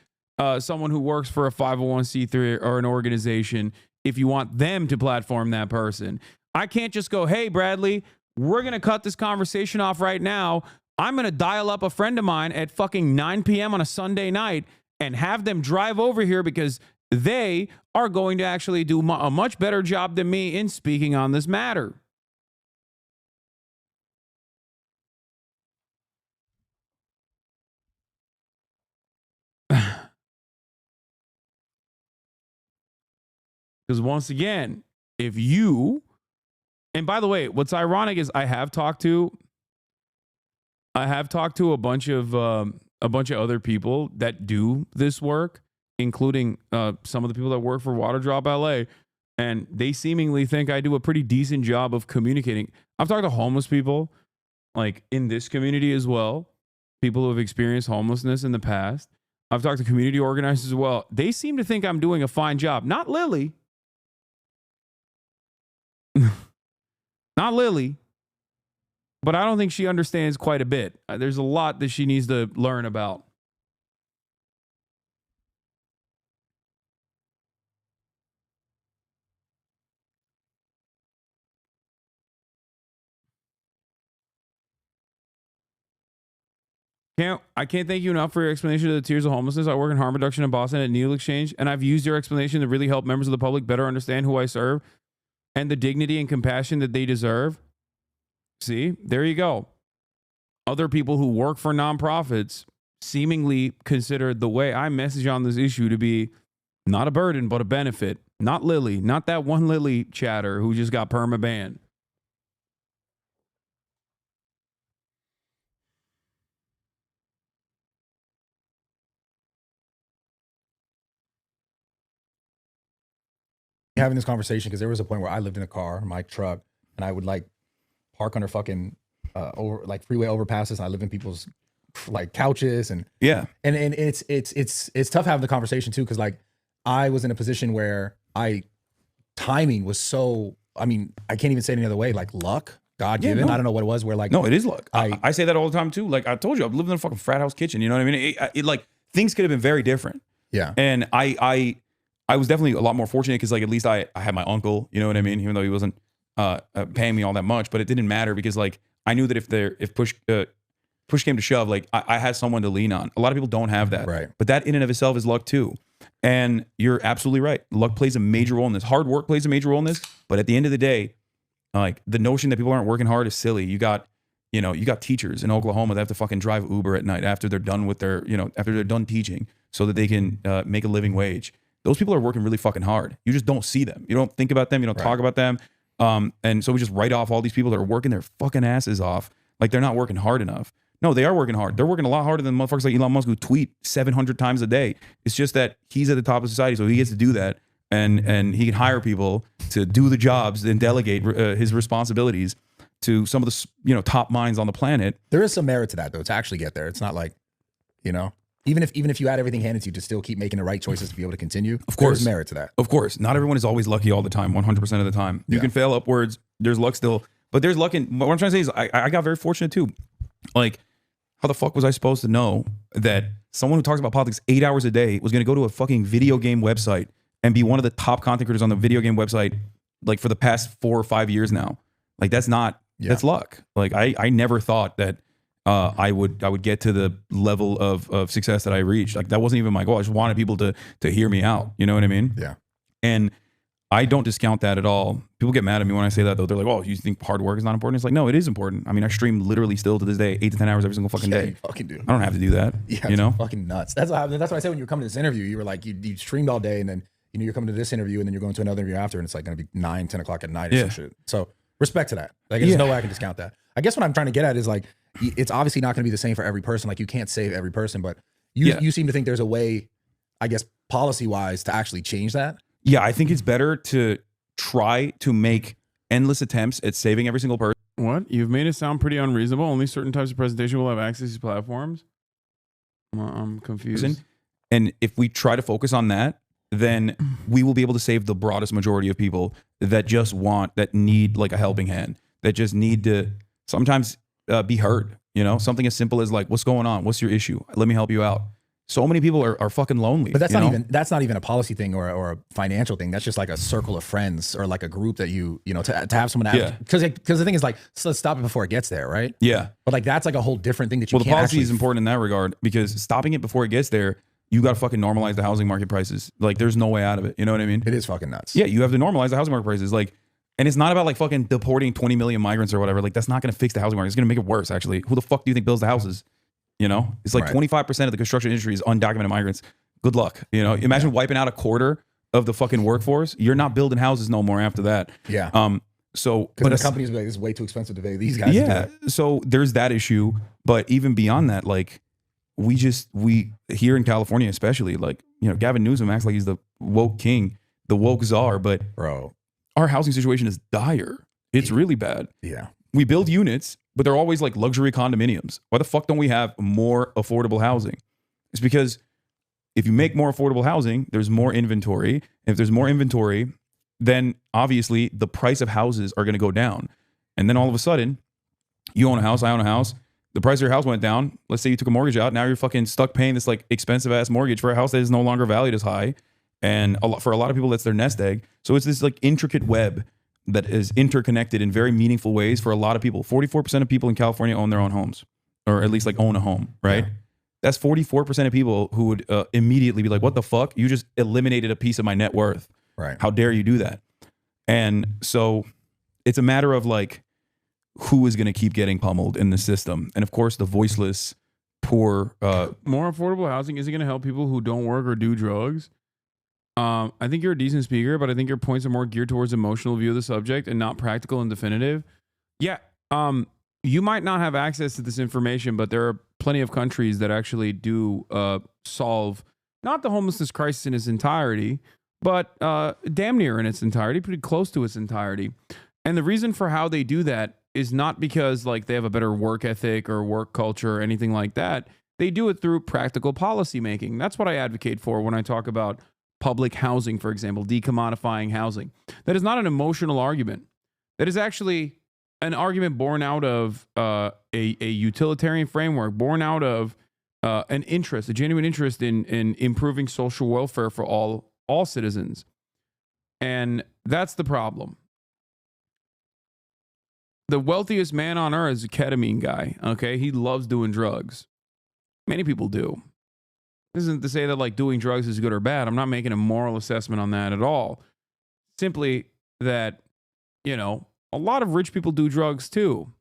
someone who works for a 501c3 or an organization, if you want them to platform that person. I can't just go, hey, Bradley, we're going to cut this conversation off right now. I'm going to dial up a friend of mine at fucking 9 p.m. on a Sunday night and have them drive over here, because they are going to actually do a much better job than me in speaking on this matter. Because once again, if you, and by the way, what's ironic is I have talked to a bunch of other people that do this work, including some of the people that work for Water Drop LA, and they seemingly think I do a pretty decent job of communicating. I've talked to homeless people, like in this community as well, people who have experienced homelessness in the past. I've talked to community organizers as well. They seem to think I'm doing a fine job. Not Lily. Not Lily. But I don't think she understands quite a bit. There's a lot that she needs to learn about. I can't thank you enough for your explanation of the tiers of homelessness. I work in harm reduction in Boston at Needle Exchange, and I've used your explanation to really help members of the public better understand who I serve and the dignity and compassion that they deserve. See, there you go. Other people who work for nonprofits seemingly consider the way I message on this issue to be not a burden, but a benefit. Not Lily, not that one Lily chatter who just got perma-banned. Having this conversation because there was a point where I lived in a car, my truck, and I would like park under fucking over like freeway overpasses. And I live in people's like couches and and it's tough having the conversation too, because like I was in a position where timing was so, I mean, I can't even say it any other way, like luck, God given. I don't know what it was, where like no, it is luck. I say that all the time too. Like I told you, I'm living in a fucking frat house kitchen. You know what I mean? It like things could have been very different. Yeah, and I was definitely a lot more fortunate because like at least I had my uncle, you know what I mean, even though he wasn't paying me all that much, but it didn't matter because like I knew that if push came to shove, like I had someone to lean on. A lot of people don't have that, right? But that in and of itself is luck too. And you're absolutely right. Luck plays a major role in this. Hard work plays a major role in this. But at the end of the day, like the notion that people aren't working hard is silly. You got teachers in Oklahoma that have to fucking drive Uber at night after they're done with their, after they're done teaching so that they can make a living wage. Those people are working really fucking hard. You just don't see them. You don't think about them. You don't talk about them. And so we just write off all these people that are working their fucking asses off like they're not working hard enough. No, they are working hard. They're working a lot harder than motherfuckers like Elon Musk who tweet 700 times a day. It's just that he's at the top of society, so he gets to do that, and he can hire people to do the jobs and delegate his responsibilities to some of the top minds on the planet. There is some merit to that, though, to actually get there. It's not like, even if you had everything handed to you to still keep making the right choices to be able to continue. Of course, there's merit to that. Of course, not everyone is always lucky all the time, 100% of the time. You can fail upwards. There's luck still, but there's luck in. What I'm trying to say is, I got very fortunate too. Like, how the fuck was I supposed to know that someone who talks about politics 8 hours a day was going to go to a fucking video game website and be one of the top content creators on the video game website, like for the past 4 or 5 years now? Like, that's that's luck. Like, I never thought that I would get to the level of success that I reached. Like, that wasn't even my goal. I just wanted people to hear me out. You know what I mean? Yeah. And I don't discount that at all. People get mad at me when I say that, though. They're like, "Oh, you think hard work is not important?" It's like, no, it is important. I mean, I stream literally still to this day 8 to 10 hours every single fucking day. You fucking do. I don't have to do that. Yeah, you know, fucking nuts. That's what I said when you were coming to this interview. You were like, you streamed all day, and then you're coming to this interview, and then you're going to another interview after, and it's like going to be 9, 10 o'clock at night or some shit. So respect to that. Like, there's no way I can discount that. I guess what I'm trying to get at is, like, it's obviously not going to be the same for every person. Like, you can't save every person, but you seem to think there's a way, I guess, policy wise, to actually change that. Yeah, I think it's better to try to make endless attempts at saving every single person. What? You've made it sound pretty unreasonable. Only certain types of presentation will have access to these platforms. I'm confused. And if we try to focus on that, then we will be able to save the broadest majority of people that just that need like a helping hand, that just need to sometimes be heard. Something as simple as like, what's going on? What's your issue? Let me help you out. So many people are fucking lonely. But that's not even a policy thing or a financial thing. That's just like a circle of friends or like a group that to have someone because the thing is, like, so let's stop it before it gets there, right? Yeah. But like, that's like a whole different thing that you can't. Well, the policy is important in that regard, because stopping it before it gets there, you got to fucking normalize the housing market prices. Like, there's no way out of it. You know what I mean? It is fucking nuts. Yeah, you have to normalize the housing market prices. Like, and it's not about like fucking deporting 20 million migrants or whatever. Like, that's not going to fix the housing market. It's going to make it worse, actually. Who the fuck do you think builds the houses? It's like 25% of the construction industry is undocumented migrants. Good luck. Imagine wiping out a quarter of the fucking workforce. You're not building houses no more after that. Yeah. But the companies be like, it's way too expensive to pay these guys. Yeah. So there's that issue. But even beyond that, like, we here in California, especially, like, Gavin Newsom acts like he's the woke king, the woke czar, but bro, our housing situation is dire. It's really bad. Yeah. We build units, but they're always like luxury condominiums. Why the fuck don't we have more affordable housing? It's because if you make more affordable housing, there's more inventory. If there's more inventory, then obviously the price of houses are going to go down. And then all of a sudden, you own a house, I own a house. The price of your house went down. Let's say you took a mortgage out. Now you're fucking stuck paying this like expensive ass mortgage for a house that is no longer valued as high. And for a lot of people, that's their nest egg. So it's this like intricate web that is interconnected in very meaningful ways for a lot of people. 44% of people in California own their own homes, or at least like own a home, right? Yeah. That's 44% of people who would immediately be like, what the fuck? You just eliminated a piece of my net worth. Right. How dare you do that? And so it's a matter of like, who is going to keep getting pummeled in the system? And of course, the voiceless, poor. More affordable housing isn't going to help people who don't work or do drugs. I think you're a decent speaker, but I think your points are more geared towards emotional view of the subject and not practical and definitive. Yeah. You might not have access to this information, but there are plenty of countries that actually do solve not the homelessness crisis in its entirety, but damn near in its entirety, pretty close to its entirety. And the reason for how they do that is not because like they have a better work ethic or work culture or anything like that. They do it through practical policy making. That's what I advocate for when I talk about public housing, for example, decommodifying housing. That is not an emotional argument. That is actually an argument born out of a utilitarian framework, born out of an interest, a genuine interest in improving social welfare for all citizens. And that's the problem. The wealthiest man on earth is a ketamine guy, okay? He loves doing drugs. Many people do. This isn't to say that like doing drugs is good or bad. I'm not making a moral assessment on that at all. Simply that, a lot of rich people do drugs too.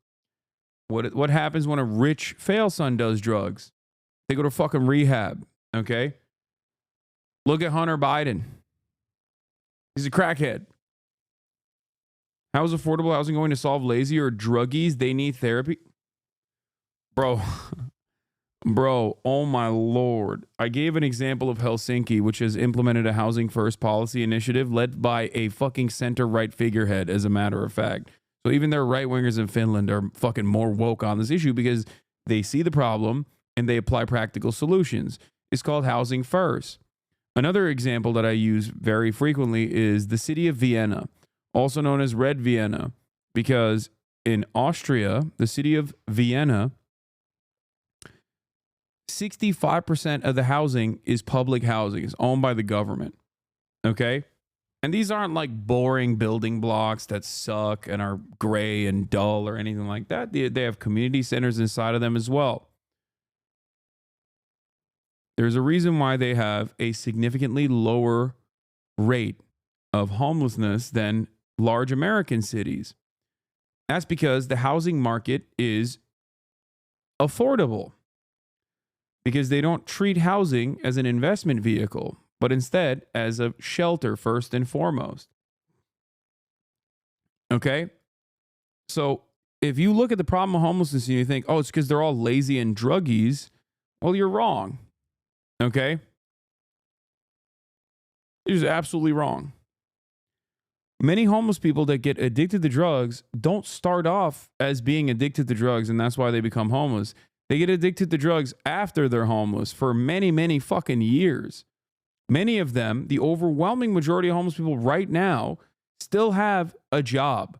What happens when a rich fail son does drugs? They go to fucking rehab, okay? Look at Hunter Biden. He's a crackhead. How is affordable housing going to solve lazy or druggies? They need therapy. Bro, oh my lord. I gave an example of Helsinki, which has implemented a housing first policy initiative led by a fucking center-right figurehead, as a matter of fact. So even their right-wingers in Finland are fucking more woke on this issue because they see the problem and they apply practical solutions. It's called housing first. Another example that I use very frequently is the city of Vienna, also known as Red Vienna, because in Austria, the city of Vienna, 65% of the housing is public housing. It's owned by the government. Okay? And these aren't like boring building blocks that suck and are gray and dull or anything like that. They have community centers inside of them as well. There's a reason why they have a significantly lower rate of homelessness than large American cities. That's because the housing market is affordable. Because they don't treat housing as an investment vehicle, but instead as a shelter first and foremost. Okay? So if you look at the problem of homelessness and you think, oh, it's because they're all lazy and druggies, well, you're wrong. Okay? You're just absolutely wrong. Many homeless people that get addicted to drugs don't start off as being addicted to drugs, and that's why they become homeless. They get addicted to drugs after they're homeless for many, many fucking years. Many of them, the overwhelming majority of homeless people right now, still have a job.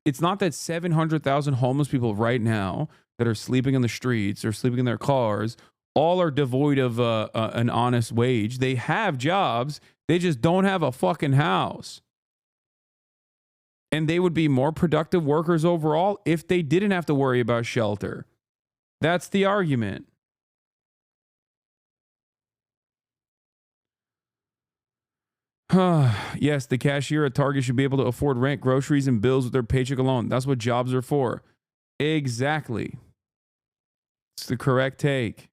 It's not that 700,000 homeless people right now that are sleeping in the streets or sleeping in their cars all are devoid of an honest wage. They have jobs. They just don't have a fucking house. And they would be more productive workers overall if they didn't have to worry about shelter. That's the argument. Yes, the cashier at Target should be able to afford rent, groceries, and bills with their paycheck alone. That's what jobs are for. Exactly. It's the correct take.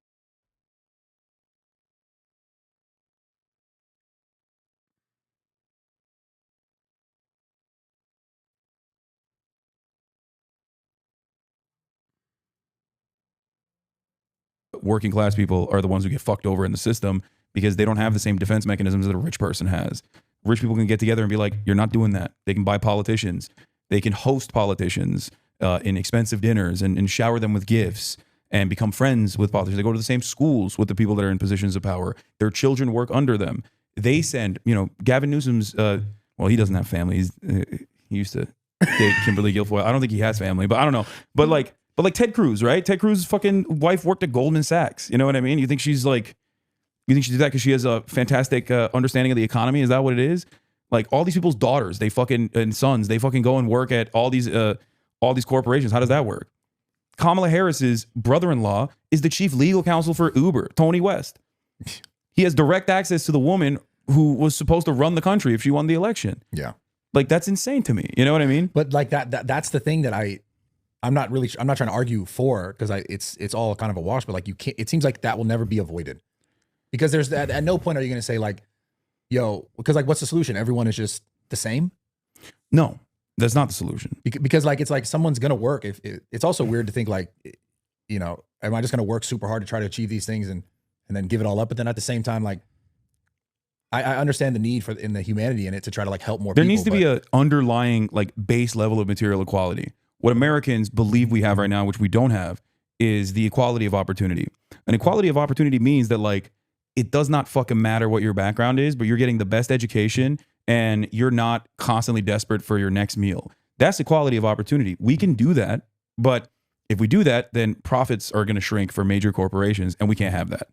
Working class people are the ones who get fucked over in the system because they don't have the same defense mechanisms that a rich person has. Rich people can get together and be like, you're not doing that. They can buy politicians. They can host politicians in expensive dinners and shower them with gifts and become friends with politicians. They go to the same schools with the people that are in positions of power. Their children work under them. They send, Gavin Newsom's, well, he doesn't have family. He used to date Kimberly Guilfoyle. I don't think he has family, but I don't know. But like Ted Cruz, right? Ted Cruz's fucking wife worked at Goldman Sachs. You know what I mean? You think she did that because she has a fantastic understanding of the economy? Is that what it is? Like all these people's daughters, and sons, they fucking go and work at all these corporations. How does that work? Kamala Harris's brother-in-law is the chief legal counsel for Uber, Tony West. He has direct access to the woman who was supposed to run the country if she won the election. Yeah. Like that's insane to me. You know what I mean? But like that's the thing that I'm not trying to argue for, because it's all kind of a wash, but like you can't, it seems like that will never be avoided, because there's that at no point are you going to say like, yo, because like what's the solution? Everyone is just the same. No, that's not the solution. Because like, it's like someone's going to work. If it's also weird to think like, am I just going to work super hard to try to achieve these things and then give it all up? But then at the same time, like, I understand the need in the humanity in it to try to like help more people. There needs to be an underlying like base level of material equality. What Americans believe we have right now, which we don't have, is the equality of opportunity. And equality of opportunity means that like, it does not fucking matter what your background is, but you're getting the best education and you're not constantly desperate for your next meal. That's equality of opportunity. We can do that, but if we do that, then profits are going to shrink for major corporations, and we can't have that.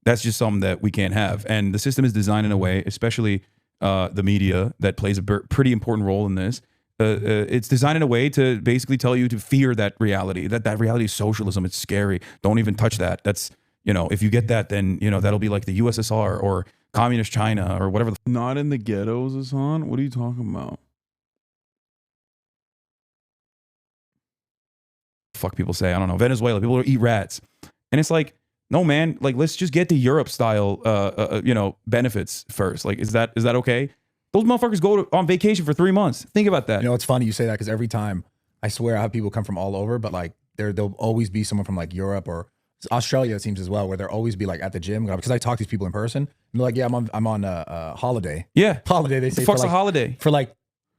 That's just something that we can't have. And the system is designed in a way, especially the media, that plays a pretty important role in this. It's designed in a way to basically tell you to fear that reality, that reality is socialism. It's scary. Don't even touch that. That's, if you get that, then, that'll be like the USSR or communist China or whatever. Not in the ghettos, Hasan? What are you talking about? Fuck people say, I don't know, Venezuela, people eat rats. And it's like, no, man, like, let's just get the Europe style, benefits first. Like, is that okay? Those motherfuckers go on vacation for 3 months. Think about that. It's funny you say that, because every time, I swear I have people come from all over, but like there'll always be someone from like Europe or Australia, it seems as well, where they'll always be like at the gym because I talk to these people in person. And they're like, yeah, I'm on a holiday. Yeah, holiday. They say the fuck's for like, a holiday for like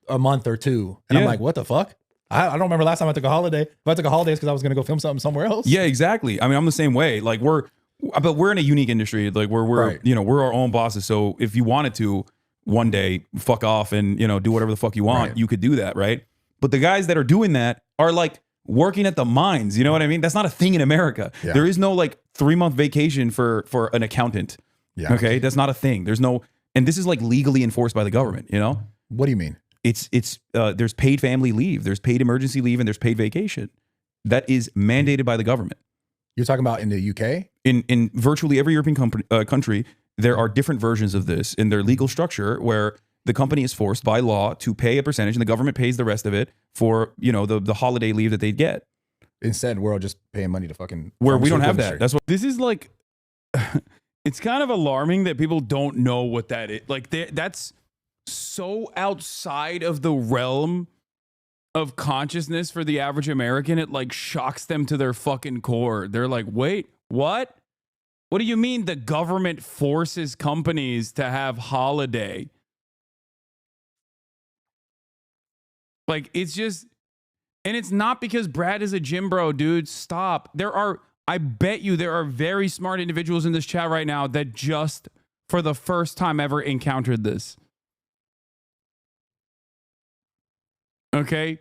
a month or two, and I'm like, what the fuck? I don't remember last time I took a holiday. If I took a holiday, it's because I was gonna go film something somewhere else. Yeah, exactly. I mean, I'm the same way. Like but we're in a unique industry. Like we're Right. we're our own bosses. So if you wanted to one day fuck off and do whatever the fuck you want, Right. you could do that, right? But the guys that are doing that are like working at the mines. You know what I mean? That's not a thing in America. Yeah. There is no like 3-month vacation for an accountant. Yeah. Okay, that's not a thing. There's no, and this is like legally enforced by the government. What do you mean? It's there's paid family leave, there's paid emergency leave, and there's paid vacation. That is mandated by the government. You're talking about in the UK? In virtually every European country, there are different versions of this in their legal structure where the company is forced by law to pay a percentage and the government pays the rest of it for, the holiday leave that they get. Instead, we're all just paying money to fucking... Where we don't have that. industry. That's what This is like, it's kind of alarming that people don't know what that is. Like that's so outside of the realm of consciousness for the average American. It like shocks them to their fucking core. They're like, wait, what? What do you mean the government forces companies to have holiday? Like, it's just, and it's not because Brad is a gym bro, dude. Stop. I bet you there are very smart individuals in this chat right now that just for the first time ever encountered this. Okay?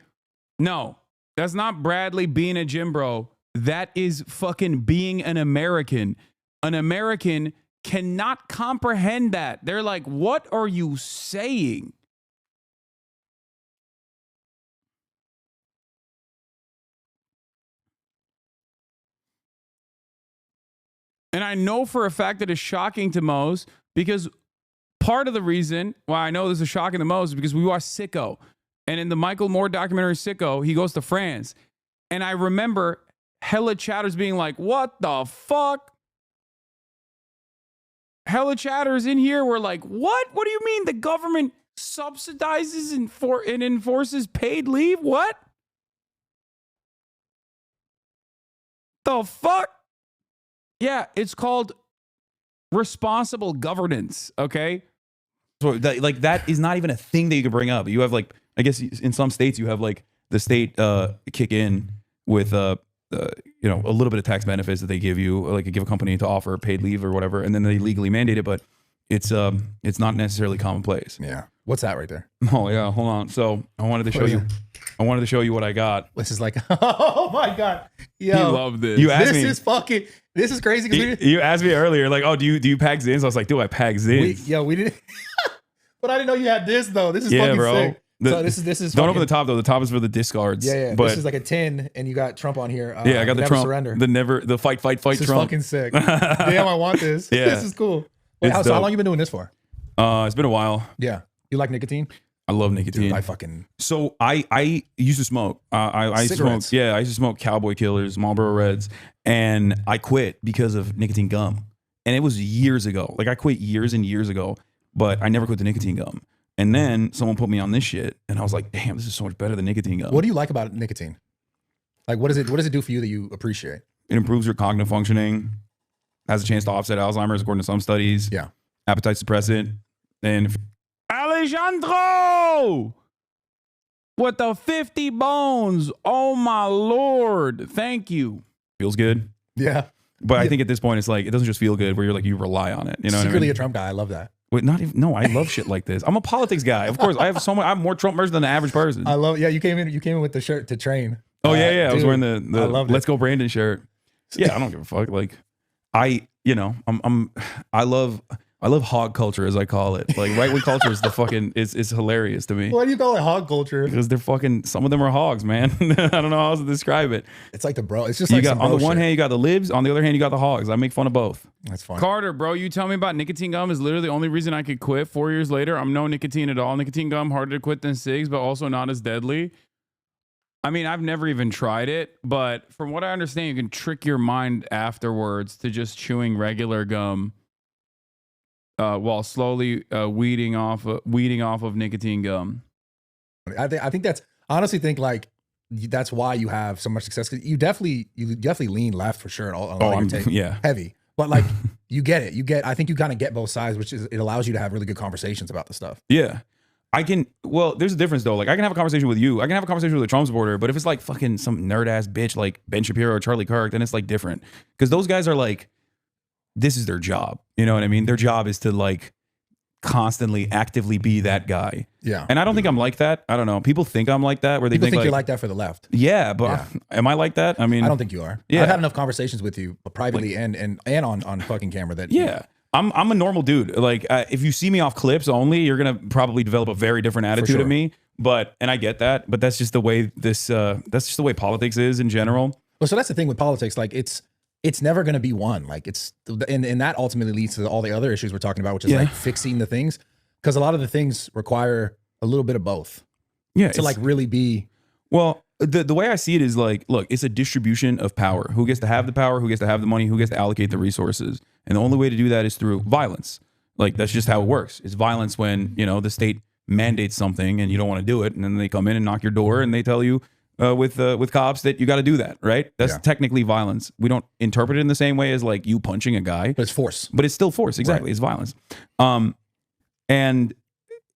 No, that's not Bradley being a gym bro. That is fucking being an American. An American cannot comprehend that. They're like, what are you saying? And I know for a fact that it's shocking to Mose because part of the reason why I know this is shocking to Mose is because we watched Sicko. And in the Michael Moore documentary Sicko, he goes to France. And I remember hella chatters being like, what the fuck? Hella chatters in here were like, what? What do you mean the government subsidizes and enforces paid leave? What? The fuck? Yeah, it's called responsible governance, okay? So that is not even a thing that you can bring up. You have like, I guess in some states you have like the state kick in with a little bit of tax benefits that they give you, like give a company to offer paid leave or whatever, and then they legally mandate it, but it's not necessarily commonplace. Yeah. What's that right there? Oh yeah, hold on. So I wanted to show you what I got. This is like, oh my God. Yo, he loved this. You asked me. This is crazy. You asked me earlier, like, oh, do you pack Zins? I was like, do I pack Zins? We didn't. But I didn't know you had this though. This is yeah, fucking bro. sick. So this is. Don't open the top though. The top is for the discards. Yeah. But this is like a 10, and you got Trump on here. Yeah, I got the never Trump. Surrender. The fight This Trump. is fucking sick. Damn, I want this. Yeah. This is cool. Wait, so how long you been doing this for? It's been a while. Yeah. You like nicotine? I love nicotine. Dude, So I used to smoke. I used to smoke. Yeah, I used to smoke Cowboy Killers, Marlboro Reds, and I quit because of nicotine gum. And it was years ago. Like I quit years and years ago, but I never quit the nicotine gum. And then someone put me on this shit, and I was like, damn, this is so much better than nicotine gum. What do you like about nicotine? Like, what does it do for you that you appreciate? It improves your cognitive functioning, has a chance to offset Alzheimer's according to some studies. Yeah. Appetite suppressant. And Alejandro! What the 50 bones? Oh my Lord. Thank you. feels good. Yeah. But I think at this point, it's like, it doesn't just feel good where you're like, you rely on it. You know Secretly what I mean? a Trump guy. I love that. Wait, not even, no, I love shit like this. I'm a politics guy. Of course, I have more Trump merch than the average person. I love, yeah, you came in with the shirt to train. Oh, yeah. I was wearing the I loved Let's Go Brandon shirt. Yeah, I don't give a fuck. Like, I love hog culture, as I call it. Like, right wing culture is the fucking, it's hilarious to me. Why do you call it hog culture? Because they're fucking, some of them are hogs, man. I don't know how else to describe it. It's like the bro. It's just you like got, some on the bro one shit. hand, you got the libs. On the other hand, you got the hogs. I make fun of both. That's fine. Carter, bro, you tell me about nicotine gum is literally the only reason I could quit. 4 years later, I'm no nicotine at all. Nicotine gum, harder to quit than cigs, but also not as deadly. I mean, I've never even tried it, but from what I understand, you can trick your mind afterwards to just chewing regular gum while slowly weeding off of nicotine gum. I think that's, I honestly think like that's why you have so much success. 'Cause you definitely lean left for sure. Heavy, but like you get it. I think you kind of get both sides, which is it allows you to have really good conversations about the stuff. Yeah. There's a difference though. Like I can have a conversation with you. I can have a conversation with a Trump supporter, but if it's like fucking some nerd ass bitch like Ben Shapiro or Charlie Kirk, then it's like different. Because those guys are like, this is their job. You know what I mean? Their job is to like constantly actively be that guy. Yeah. And I don't think I'm like that. I don't know. People think I'm like that, where they People think like, you're like that for the left. Yeah, but am I like that? I mean, I don't think you are. Yeah. I've had enough conversations with you privately and on fucking camera that I'm a normal dude. Like if you see me off clips only, you're gonna probably develop a very different attitude of me. And I get that. But that's just the way that's just the way politics is in general. Well, so that's the thing with politics. Like it's never going to be one. Like and that ultimately leads to all the other issues we're talking about, which is like fixing the things, because a lot of the things require a little bit of both. Yeah, to like really be. Well, the way I see it is like, look, it's a distribution of power. Who gets to have the power? Who gets to have the money? Who gets to allocate the resources? And the only way to do that is through violence. Like that's just how it works. It's violence when the state mandates something and you don't want to do it, and then they come in and knock your door and they tell you. With cops that you got to do that, right? That's technically violence. We don't interpret it in the same way as like you punching a guy, but it's force. But it's still force. Exactly, It's violence. And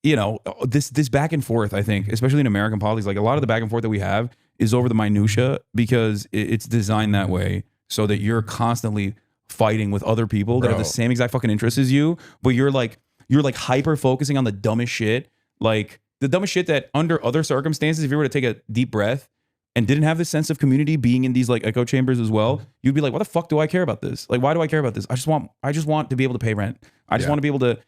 this back and forth, I think, especially in American politics, like a lot of the back and forth that we have is over the minutia because it's designed that way so that you're constantly fighting with other people that have the same exact fucking interests as you, but you're like hyper focusing on the dumbest shit, like. The dumbest shit that under other circumstances, if you were to take a deep breath and didn't have this sense of community being in these like echo chambers as well, you'd be like, what the fuck do I care about this? Like, why do I care about this? I just want to be able to pay rent. I just want to be able to,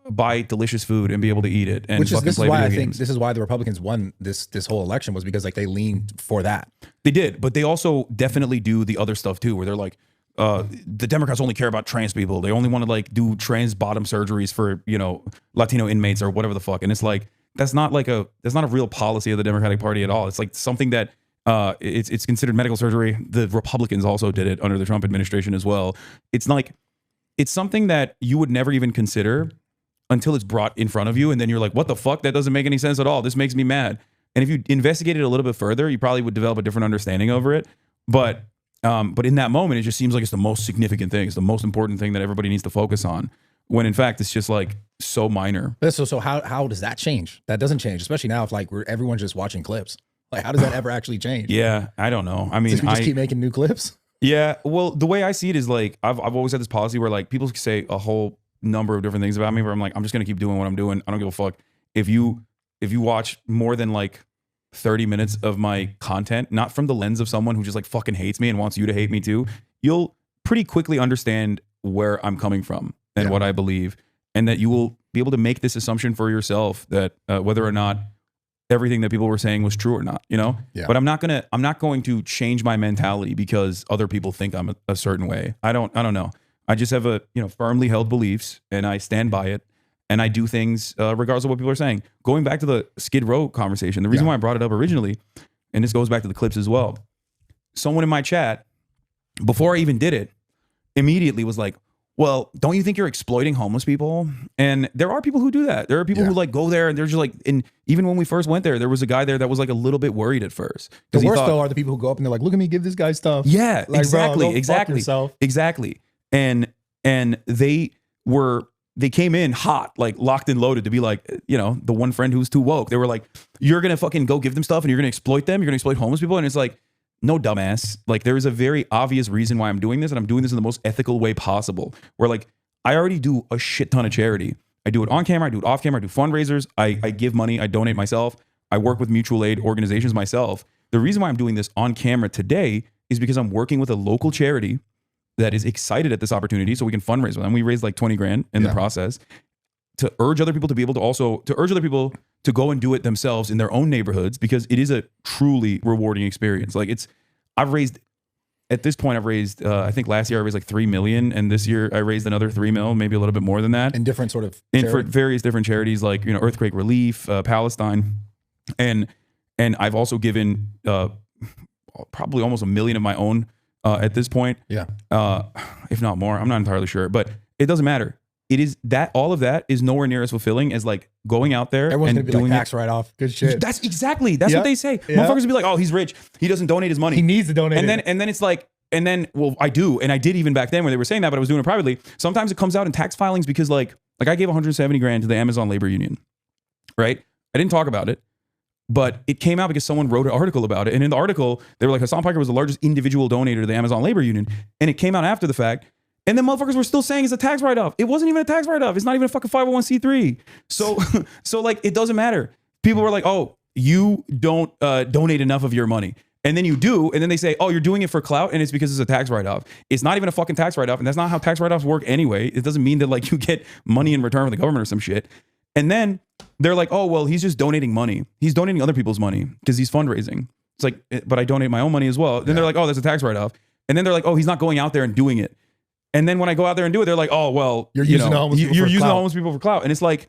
buy delicious food and be able to eat it. And this is why I think games. this is why the Republicans won this whole election, was because like they leaned for that. They did, but they also definitely do the other stuff too, where they're like, the Democrats only care about trans people. They only want to like do trans bottom surgeries for, Latino inmates or whatever the fuck. And it's like, that's not a real policy of the Democratic Party at all. It's like something that it's considered medical surgery. The Republicans also did it under the Trump administration as well. It's like it's something that you would never even consider until it's brought in front of you, and then you're like, what the fuck? That doesn't make any sense at all. This makes me mad. And if you investigate it a little bit further, you probably would develop a different understanding over it. But in that moment, it just seems like it's the most significant thing. It's the most important thing that everybody needs to focus on. When in fact, it's just like so minor. So how does that change? That doesn't change, especially now if like everyone's just watching clips. Like, how does that ever actually change? Yeah, I don't know. I mean, we just keep making new clips. Yeah, well, the way I see it is like I've always had this policy where like people say a whole number of different things about me, where I'm like, I'm just gonna keep doing what I'm doing. I don't give a fuck if you watch more than like 30 minutes of my content, not from the lens of someone who just like fucking hates me and wants you to hate me too. You'll pretty quickly understand where I'm coming from and what I believe, and that you will be able to make this assumption for yourself that whether or not everything that people were saying was true or not, Yeah. But I'm not going to change my mentality because other people think I'm a certain way. I don't know. I just have firmly held beliefs, and I stand by it, and I do things regardless of what people are saying. Going back to the Skid Row conversation, the reason why I brought it up originally, and this goes back to the clips as well. Someone in my chat, before I even did it, immediately was like, well, don't you think you're exploiting homeless people? And there are people who do that. There are people who like go there and they're just like, and even when we first went there was a guy there that was like a little bit worried at first. The worst though are the people who go up and they're like, look at me, give this guy stuff. Yeah, like, exactly. Bro, fuck yourself. Exactly. And they came in hot, like locked and loaded to be like, the one friend who's too woke. They were like, you're going to fucking go give them stuff and you're going to exploit them. You're going to exploit homeless people. And it's like, no, dumbass. Like there is a very obvious reason why I'm doing this, and I'm doing this in the most ethical way possible. Where like I already do a shit ton of charity. I do it on camera, I do it off camera, I do fundraisers, I give money, I donate myself, I work with mutual aid organizations myself. The reason why I'm doing this on camera today is because I'm working with a local charity that is excited at this opportunity, so we can fundraise with them. We raised like 20 grand in the process to urge other people to be able to urge other people to go and do it themselves in their own neighborhoods, because it is a truly rewarding experience. Like at this point, I've raised, I think last year I raised like 3 million, and this year I raised another 3 mil, maybe a little bit more than that. In different sort of for various different charities, like, earthquake relief, Palestine. And I've also given probably almost 1 million of my own at this point. Yeah. If not more, I'm not entirely sure, but it doesn't matter. it is that all of that is nowhere near as fulfilling as like going out there Everyone's and gonna be doing like tax write off. Good shit. That's exactly. That's what they say. Motherfuckers will be like, oh, he's rich. He doesn't donate his money. He needs to donate. And then it's like, well, I do, and I did even back then when they were saying that, but I was doing it privately. Sometimes it comes out in tax filings because like I gave 170 grand to the Amazon labor union, right? I didn't talk about it, but it came out because someone wrote an article about it, and in the article they were like, Hasan Piker was the largest individual donator to the Amazon labor union, and it came out after the fact. And then motherfuckers were still saying it's a tax write-off. It wasn't even a tax write-off. It's not even a fucking 501c3. So like, it doesn't matter. People were like, oh, you don't donate enough of your money. And then you do, and then they say, oh, you're doing it for clout, and it's because it's a tax write-off. It's not even a fucking tax write-off, and that's not how tax write-offs work anyway. It doesn't mean that like you get money in return from the government or some shit. And then they're like, oh, well, he's just donating money. He's donating other people's money because he's fundraising. It's like, but I donate my own money as well. Then they're like, oh, that's a tax write-off. And then they're like, oh, he's not going out there and doing it. And then when I go out there and do it, they're like, "Oh, well, you're using the homeless people for clout." And it's like,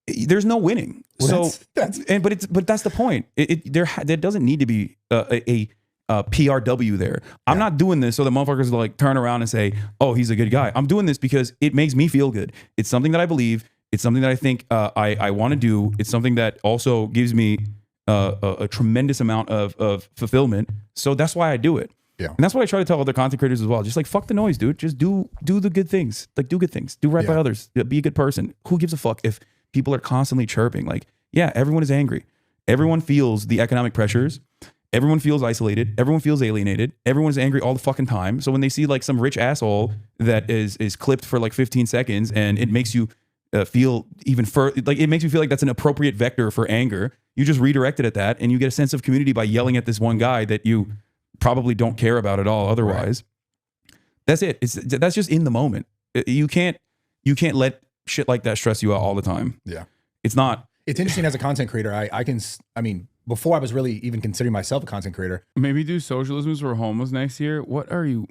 there's no winning. Well, but that's the point. There doesn't need to be a PRW there. I'm not doing this so the motherfuckers like turn around and say, "Oh, he's a good guy." I'm doing this because it makes me feel good. It's something that I believe. It's something that I think I want to do. It's something that also gives me a tremendous amount of fulfillment. So that's why I do it. Yeah. And that's what I try to tell other content creators as well. Just like, fuck the noise, dude. Just do the good things. Like, do good things. Do right by others. Be a good person. Who gives a fuck if people are constantly chirping? Like, yeah, everyone is angry. Everyone feels the economic pressures. Everyone feels isolated. Everyone feels alienated. Everyone's angry all the fucking time. So when they see like some rich asshole that is clipped for like 15 seconds and it makes you feel even further, like it makes you feel like that's an appropriate vector for anger, you just redirect it at that and you get a sense of community by yelling at this one guy that you probably don't care about at all otherwise. Right. That's it. That's just in the moment. You can't let shit like that stress you out all the time. Yeah. It's not. It's interesting as a content creator. I mean, before I was really even considering myself a content creator. Maybe do socialisms for homeless next year. What are you?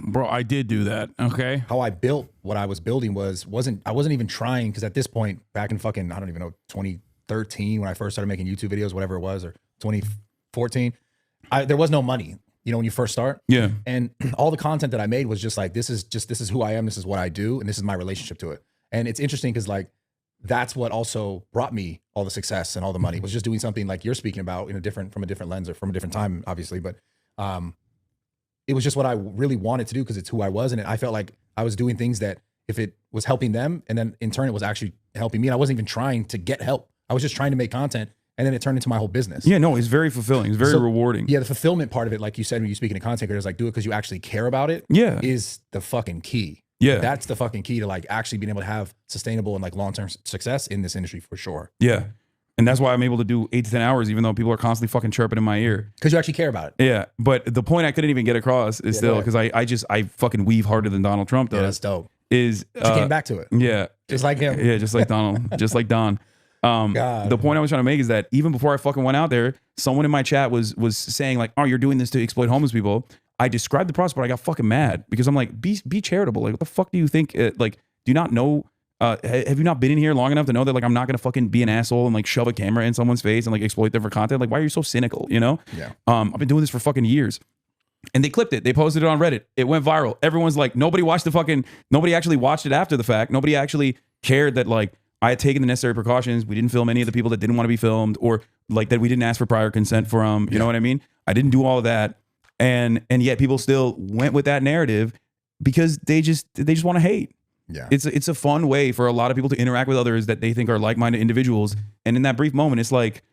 Bro, I did do that. Okay. How I built what I was building I wasn't even trying, because at this point, back in fucking, I don't even know, 2013, when I first started making YouTube videos, whatever it was, or 2014, there was no money, you know, when you first start. Yeah. And all the content that I made was just like, this is who I am. This is what I do. And this is my relationship to it. And it's interesting because like, that's what also brought me all the success and all the money, was just doing something like you're speaking about from a different lens or from a different time, obviously. But it was just what I really wanted to do because it's who I was. And I felt like I was doing things that if it was helping them, and then in turn, it was actually helping me. And I wasn't even trying to get help. I was just trying to make content. And then it turned into my whole business. Yeah, no, it's very fulfilling. It's very rewarding. Yeah, the fulfillment part of it, like you said, when you speaking to content creators, like do it because you actually care about it. Yeah, is the fucking key. Yeah, that's the fucking key to like actually being able to have sustainable and like long-term success in this industry for sure. Yeah, and that's why I'm able to do 8 to 10 hours, even though people are constantly fucking chirping in my ear. Because you actually care about it. Yeah, but the point I couldn't even get across is still because I fucking weave harder than Donald Trump does. Yeah, that's dope. Is but you came back to it. Yeah, just like him. Yeah, just like Donald, just like Don. The point I was trying to make is that even before I fucking went out there, someone in my chat was saying like, "Oh, you're doing this to exploit homeless people." I described the process, but I got fucking mad because I'm like, be charitable. Like, what the fuck do you think? Like, do you not know? Have you not been in here long enough to know that like I'm not gonna fucking be an asshole and like shove a camera in someone's face and like exploit them for content? Like, why are you so cynical? You know? Yeah. I've been doing this for fucking years. And they clipped it. They posted it on Reddit. It went viral. Everyone's like, nobody actually watched it after the fact. Nobody actually cared that like I had taken the necessary precautions. We didn't film any of the people that didn't want to be filmed, or like that we didn't ask for prior consent from. You know what I mean? I didn't do all of that. And yet people still went with that narrative because they just want to hate. Yeah. It's a fun way for a lot of people to interact with others that they think are like-minded individuals. And in that brief moment, it's like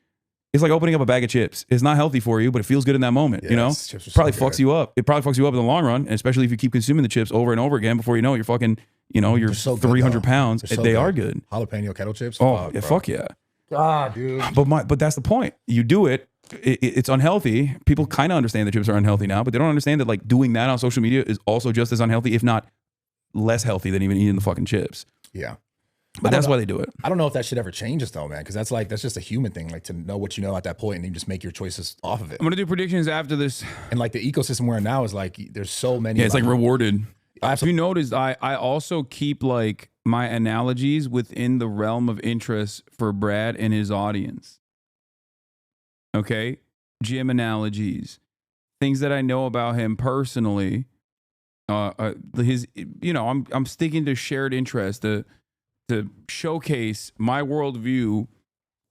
opening up a bag of chips. It's not healthy for you, but it feels good in that moment. You know, probably fucks you up. It probably fucks you up in the long run, and especially if you keep consuming the chips over and over again. Before you know it, you're fucking, you know, you're so 300 pounds. They are good. Jalapeno kettle chips. Oh, yeah, fuck yeah. God, dude. But that's the point. You do it. It's unhealthy. People kind of understand that chips are unhealthy now, but they don't understand that like doing that on social media is also just as unhealthy, if not less healthy than even eating the fucking chips. Yeah. But that's why they do it. I don't know if that shit ever changes though, man, because that's just a human thing, like to know what you know at that point and you just make your choices off of it. I'm gonna do predictions after this. And like the ecosystem we're in now is like there's so many. Yeah, it's like rewarded. If you noticed, I also keep like my analogies within the realm of interest for Brad and his audience. Okay? Gym analogies, things that I know about him personally his, you know, I'm sticking to shared interest to showcase my worldview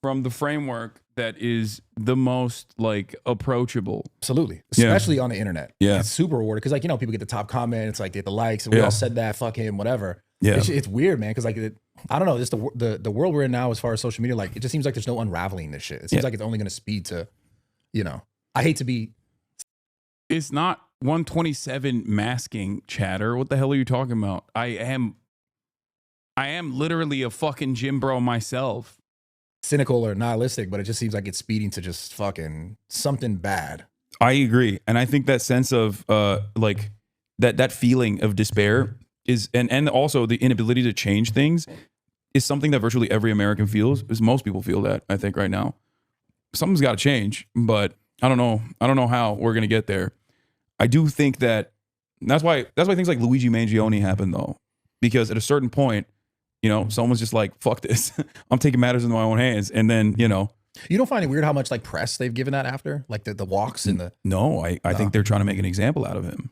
from the framework that is the most like approachable. Absolutely. Especially on the internet. Yeah. It's super rewarding. Cause like, you know, people get the top comment. It's like they get the likes and we all said that, fuck him, whatever. Yeah. It's weird, man. Cause like, I don't know, just the world we're in now, as far as social media, like it just seems like there's no unraveling this shit. It seems like it's only going to speed to, you know, I hate to be. It's not 127 masking, chatter. What the hell are you talking about? I am literally a fucking gym bro myself. Cynical or nihilistic, but it just seems like it's speeding to just fucking something bad. I agree. And I think that sense of like that feeling of despair is and also the inability to change things is something that virtually every American feels, because most people feel that, I think, right now. Something's got to change, but I don't know how we're going to get there. I do think that that's why things like Luigi Mangione happen, though, because at a certain point, you know, someone's just like, fuck this. I'm taking matters into my own hands. And then, you know. You don't find it weird how much like press they've given that after? Like the walks and the. No, I think they're trying to make an example out of him.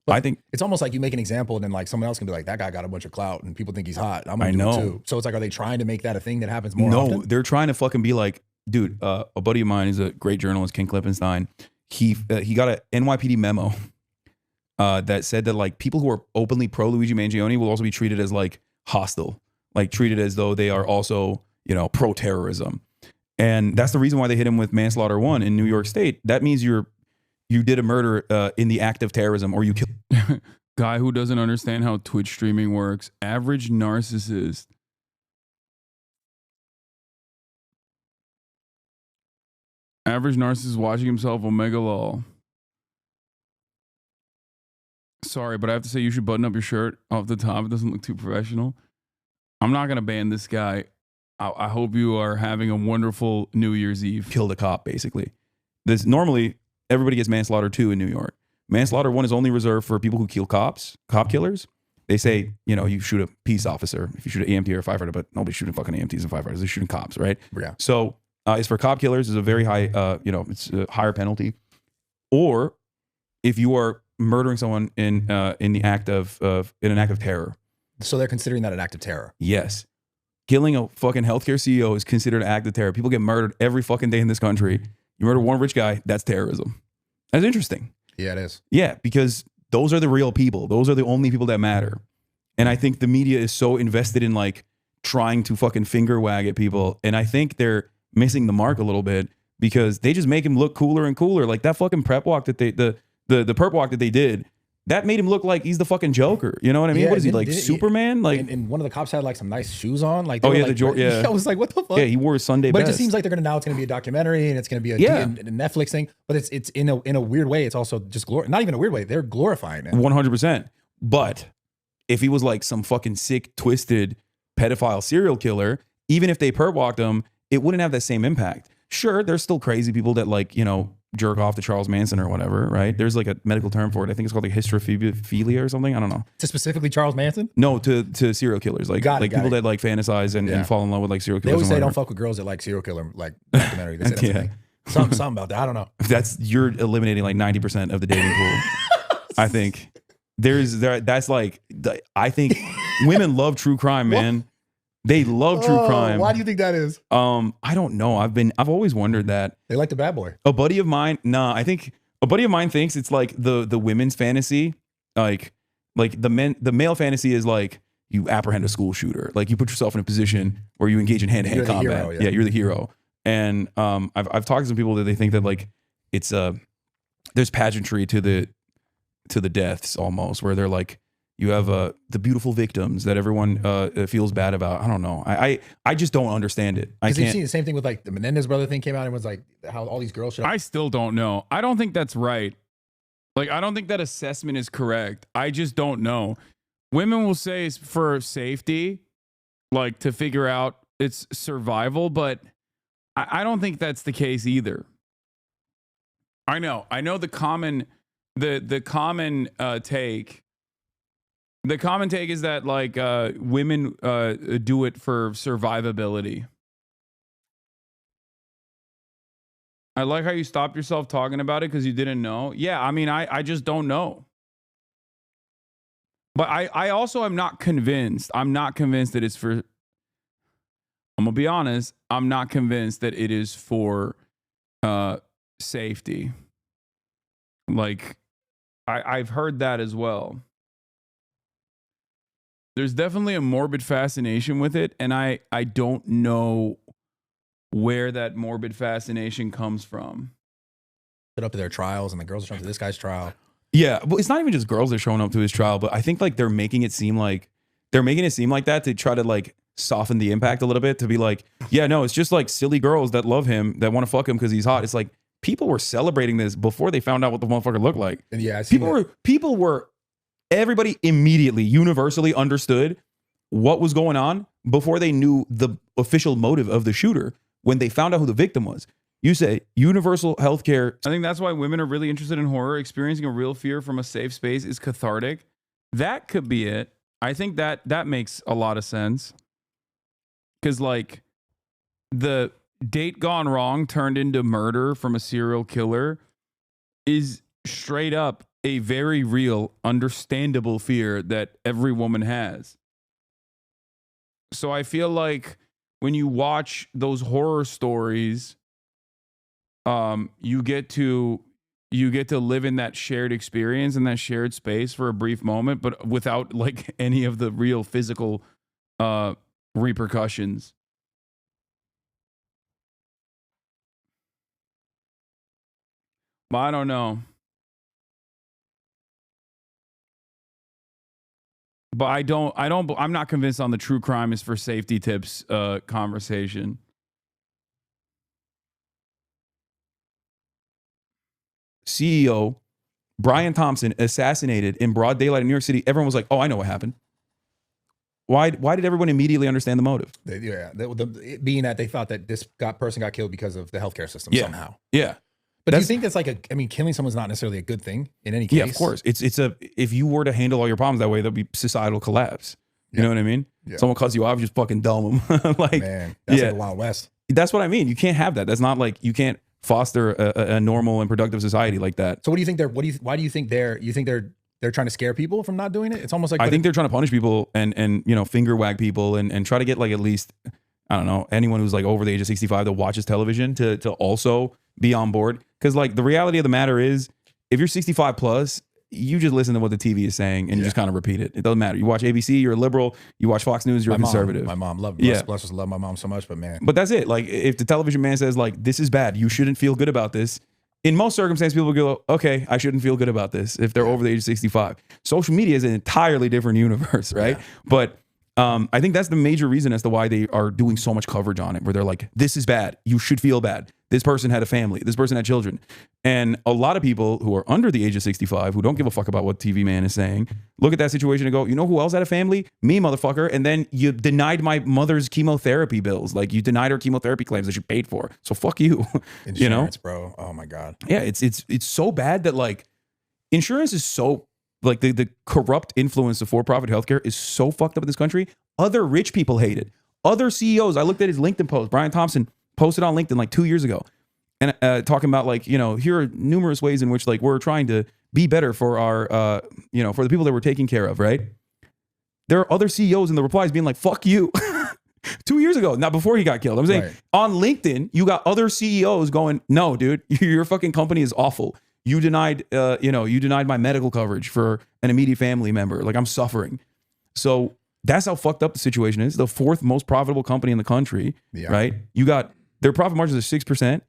But I think it's almost like you make an example and then like someone else can be like, that guy got a bunch of clout and people think he's hot. I'm I gonna do know. it too. So it's like, are they trying to make that a thing that happens more often? No, they're trying to fucking be like, dude, a buddy of mine is a great journalist, Ken Klippenstein. He got a NYPD memo that said that like people who are openly pro Luigi Mangione will also be treated as like hostile, like treated as though they are also, you know, pro terrorism. And that's the reason why they hit him with manslaughter 1 in New York State. That means you did a murder in the act of terrorism, or you killed. Guy who doesn't understand how Twitch streaming works. Average narcissist. Average narcissist watching himself Omega lol. Sorry, but I have to say you should button up your shirt off the top. It doesn't look too professional. I'm not going to ban this guy. I hope you are having a wonderful New Year's Eve. Killed a cop, basically. This normally everybody gets manslaughter 2 in New York. Manslaughter 1 is only reserved for people who kill cops, cop killers. They say, you know, you shoot a peace officer if you shoot an EMT or a firefighter, but nobody's shooting fucking EMTs and firefighters. They're shooting cops, right? Yeah. So it's for cop killers. It's a very high, you know, it's a higher penalty. Or if you are murdering someone in an act of terror. So they're considering that an act of terror. Yes. Killing a fucking healthcare CEO is considered an act of terror. People get murdered every fucking day in this country. You murder one rich guy, that's terrorism. That's interesting. Yeah, it is. Yeah, because those are the real people. Those are the only people that matter. And I think the media is so invested in like trying to fucking finger wag at people. And I think they're missing the mark a little bit because they just make him look cooler and cooler. Like that fucking prep walk that the perp walk that they did, that made him look like he's the fucking Joker. You know what I mean? Yeah, what is he, like Superman? Like, and one of the cops had like some nice shoes on. Like, oh yeah, like, yeah. I was like, what the fuck? Yeah, he wore his Sunday But best. it just seems like now it's gonna be a documentary and it's gonna be a Netflix thing. But it's in a weird way. It's also just not even a weird way. They're glorifying it. 100%. But if he was like some fucking sick, twisted pedophile serial killer, even if they perp walked him, it wouldn't have that same impact. Sure, there's still crazy people that like, you know, jerk off to Charles Manson or whatever, right? There's like a medical term for it. I think it's called like hysterophilia or something. I don't know. To specifically Charles Manson? No, to serial killers. Like people that like fantasize and fall in love with like serial killers. They always say don't fuck with girls that like serial killer like documentary. They say that's a thing. Something about that. I don't know. You're eliminating like 90% of the dating pool. I think that's like, I think women love true crime, man. They love true crime. Why do you think that is? I don't know. I've always wondered that. They like the bad boy. A buddy of mine, I think a buddy of mine thinks it's like the women's fantasy. Like the male fantasy is like you apprehend a school shooter. Like you put yourself in a position where you engage in hand-to-hand combat. Hero, yeah, you're the hero. And I've talked to some people that they think that like it's there's pageantry to the deaths almost, where they're like, you have the beautiful victims that everyone feels bad about. I don't know. I just don't understand it. I can't. You've seen the same thing with like the Menendez brother thing came out and was like how all these girls should. I still don't know. I don't think that's right. Like, I don't think that assessment is correct. I just don't know. Women will say it's for safety, like to figure out it's survival, but I don't think that's the case either. I know the common take. The common take is that like women do it for survivability. I like how you stopped yourself talking about it because you didn't know. Yeah, I mean, I just don't know. But I also am not convinced. I'm not convinced that it's for. I'm gonna be honest. I'm not convinced that it is for safety. Like, I've heard that as well. There's definitely a morbid fascination with it, and I don't know where that morbid fascination comes from. Put up to their trials, and the girls are showing up to this guy's trial. Yeah, but it's not even just girls that are showing up to his trial, but I think like they're making it seem like that to try to like soften the impact a little bit, to be like, yeah, no, it's just like silly girls that love him, that want to fuck him because he's hot. It's like people were celebrating this before they found out what the motherfucker looked like. And yeah, everybody immediately, universally understood what was going on before they knew the official motive of the shooter. When they found out who the victim was, you say universal healthcare. I think that's why women are really interested in horror. Experiencing a real fear from a safe space is cathartic. That could be it. I think that makes a lot of sense. Because like the date gone wrong turned into murder from a serial killer is straight up a very real, understandable fear that every woman has. So I feel like when you watch those horror stories, you get to live in that shared experience and that shared space for a brief moment, but without like any of the real physical repercussions. But I don't know. But I'm not convinced on the true crime is for safety tips conversation. CEO Brian Thompson assassinated in broad daylight in New York City. Everyone was like, oh, I know what happened. Why did everyone immediately understand the motive? Being that they thought that this person got killed because of the healthcare system somehow. Yeah. But do you think that's like killing someone's not necessarily a good thing in any case? Yeah, of course. If you were to handle all your problems that way, there'll be societal collapse. You know what I mean? Yeah. Someone cuts you off, you just fucking dome them. Like, man, that's like the Wild West. That's what I mean. You can't have that. That's not like, you can't foster a normal and productive society like that. So what do you think why do you think they're trying to scare people from not doing it? It's almost like, I think they're trying to punish people and finger wag people and try to get like at least, I don't know, anyone who's like over the age of 65 that watches television to also be on board. Because like the reality of the matter is, if you're 65 plus, you just listen to what the TV is saying and you just kind of repeat it. It doesn't matter. You watch ABC, you're a liberal. You watch Fox News, you're a conservative. My mom loved love my mom so much, but man. But that's it. Like if the television man says like, this is bad, you shouldn't feel good about this. In most circumstances, people go, okay, I shouldn't feel good about this if they're over the age of 65. Social media is an entirely different universe, right? Yeah. But I think that's the major reason as to why they are doing so much coverage on it, where they're like, this is bad. You should feel bad. This person had a family. This person had children. And a lot of people who are under the age of 65, who don't give a fuck about what TV man is saying, look at that situation and go, you know who else had a family? Me, motherfucker. And then you denied my mother's chemotherapy bills. Like you denied her chemotherapy claims that she paid for. So fuck you. Insurance, you know, bro. Oh my God. Yeah, it's so bad that like insurance is so like the corrupt influence of for-profit healthcare is so fucked up in this country. Other rich people hate it. Other CEOs. I looked at his LinkedIn post. Brian Thompson posted on LinkedIn like 2 years ago, and talking about like, you know, here are numerous ways in which like we're trying to be better for our for the people that we're taking care of. Right. There are other CEOs in the replies being like, "Fuck you." 2 years ago, not before he got killed. I'm saying on LinkedIn, you got other CEOs going, "No, dude, your fucking company is awful. You denied, you denied my medical coverage for an immediate family member. Like I'm suffering." So that's how fucked up the situation is. The fourth most profitable company in the country, right? You got their profit margins are 6%.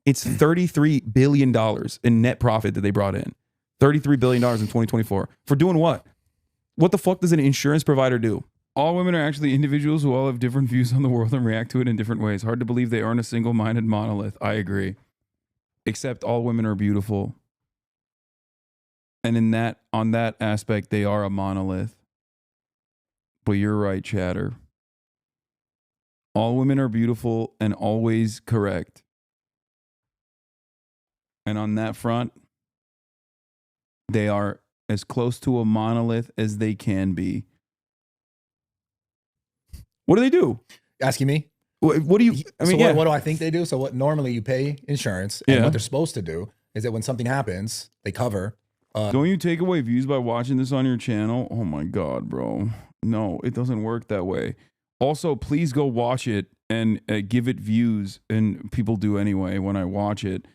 It's $33 billion in net profit that they brought in. $33 billion in 2024 for doing what? What the fuck does an insurance provider do? All women are actually individuals who all have different views on the world and react to it in different ways. Hard to believe they aren't a single-minded monolith. I agree. Except all women are beautiful. And on that aspect, they are a monolith. But you're right, Chatter. All women are beautiful and always correct. And on that front, they are as close to a monolith as they can be. What do they do? Asking me? What do you, I mean, what do I think they do? So what normally you pay insurance, and what they're supposed to do is that when something happens, they cover Don't you take away views by watching this on your channel? Oh my God, bro. No, it doesn't work that way. Also, please go watch it and give it views, and people do anyway when I watch it,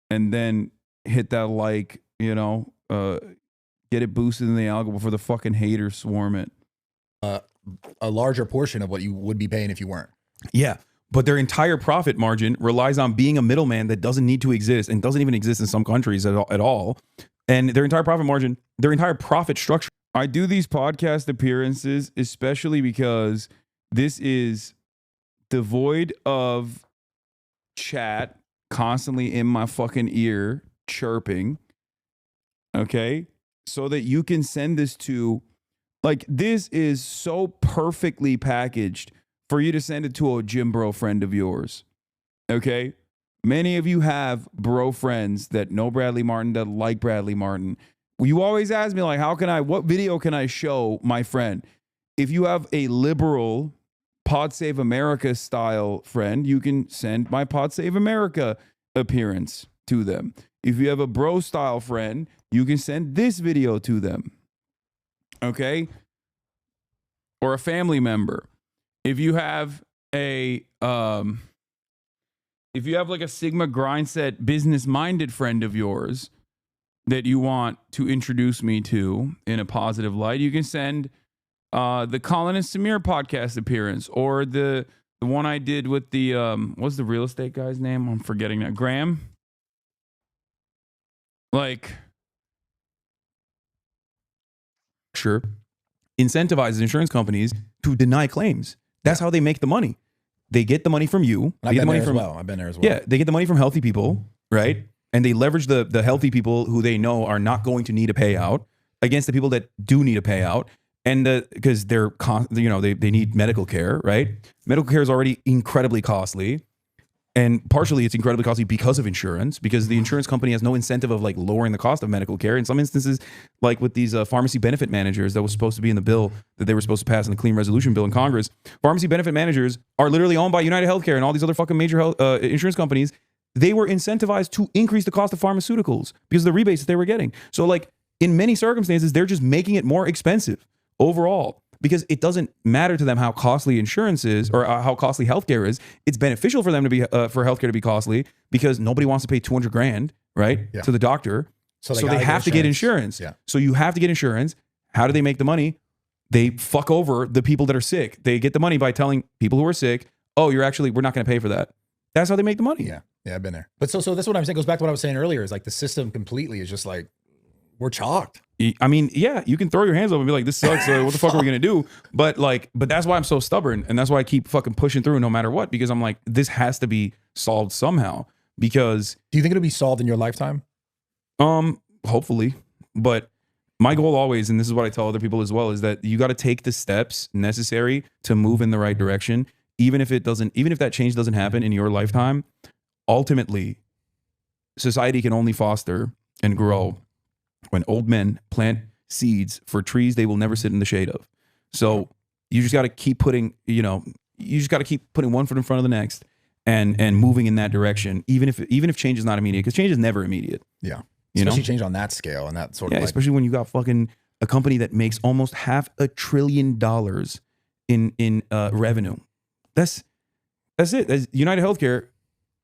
and then hit that like, you know, get it boosted in the algorithm before the fucking haters swarm it. A larger portion of what you would be paying if you weren't. Yeah. But their entire profit margin relies on being a middleman that doesn't need to exist and doesn't even exist in some countries at all. And their entire profit margin, their entire profit structure. I do these podcast appearances especially because this is devoid of chat constantly in my fucking ear chirping. Okay? So that you can send this to, like, this is so perfectly packaged for you to send it to a gym bro friend of yours. Okay? Many of you have bro friends that know Bradley Martin, that like Bradley Martin. You always ask me, like, what video can I show my friend? If you have a liberal Pod Save America style friend, you can send my Pod Save America appearance to them. If you have a bro style friend, you can send this video to them. Okay? Or a family member. If you have a like a Sigma Grindset business-minded friend of yours that you want to introduce me to in a positive light, you can send the Colin and Samir podcast appearance, or the one I did with the what's the real estate guy's name? I'm forgetting that. Graham. Like, sure, incentivizes insurance companies to deny claims. That's how they make the money. They get the money from you. I've been there as well. I've been there as well. Yeah, they get the money from healthy people, right? And they leverage the healthy people who they know are not going to need a payout against the people that do need a payout, and because they need medical care, right? Medical care is already incredibly costly, and partially it's incredibly costly because of insurance, because the insurance company has no incentive of like lowering the cost of medical care. In some instances, like with these pharmacy benefit managers that was supposed to be in the bill that they were supposed to pass in the Clean Resolution Bill in Congress, pharmacy benefit managers are literally owned by United Healthcare and all these other fucking major health, insurance companies. They were incentivized to increase the cost of pharmaceuticals because of the rebates that they were getting. So like in many circumstances, they're just making it more expensive overall, because it doesn't matter to them how costly insurance is or how costly healthcare is. It's beneficial for them to be for healthcare to be costly because nobody wants to pay $200,000, right, to the doctor. So they have to get insurance. Yeah. So you have to get insurance. How do they make the money? They fuck over the people that are sick. They get the money by telling people who are sick, "Oh, we're not going to pay for that." That's how they make the money. Yeah, I've been there. But so that's what I'm saying. Goes back to what I was saying earlier. Is like the system completely is just like, we're chalked. I mean, yeah, you can throw your hands up and be like, this sucks. What the fuck are we going to do? But that's why I'm so stubborn. And that's why I keep fucking pushing through no matter what, because I'm like, this has to be solved somehow. Because do you think it'll be solved in your lifetime? Hopefully. But my goal always, and this is what I tell other people as well, is that you got to take the steps necessary to move in the right direction. Even if that change doesn't happen in your lifetime, ultimately, society can only foster and grow when old men plant seeds for trees they will never sit in the shade of. So you just got to keep putting, one foot in front of the next and moving in that direction, even if change is not immediate, because change is never immediate. Yeah. Especially change on that scale and that sort of especially when you got fucking a company that makes almost $500 billion in revenue. That's it. United Healthcare,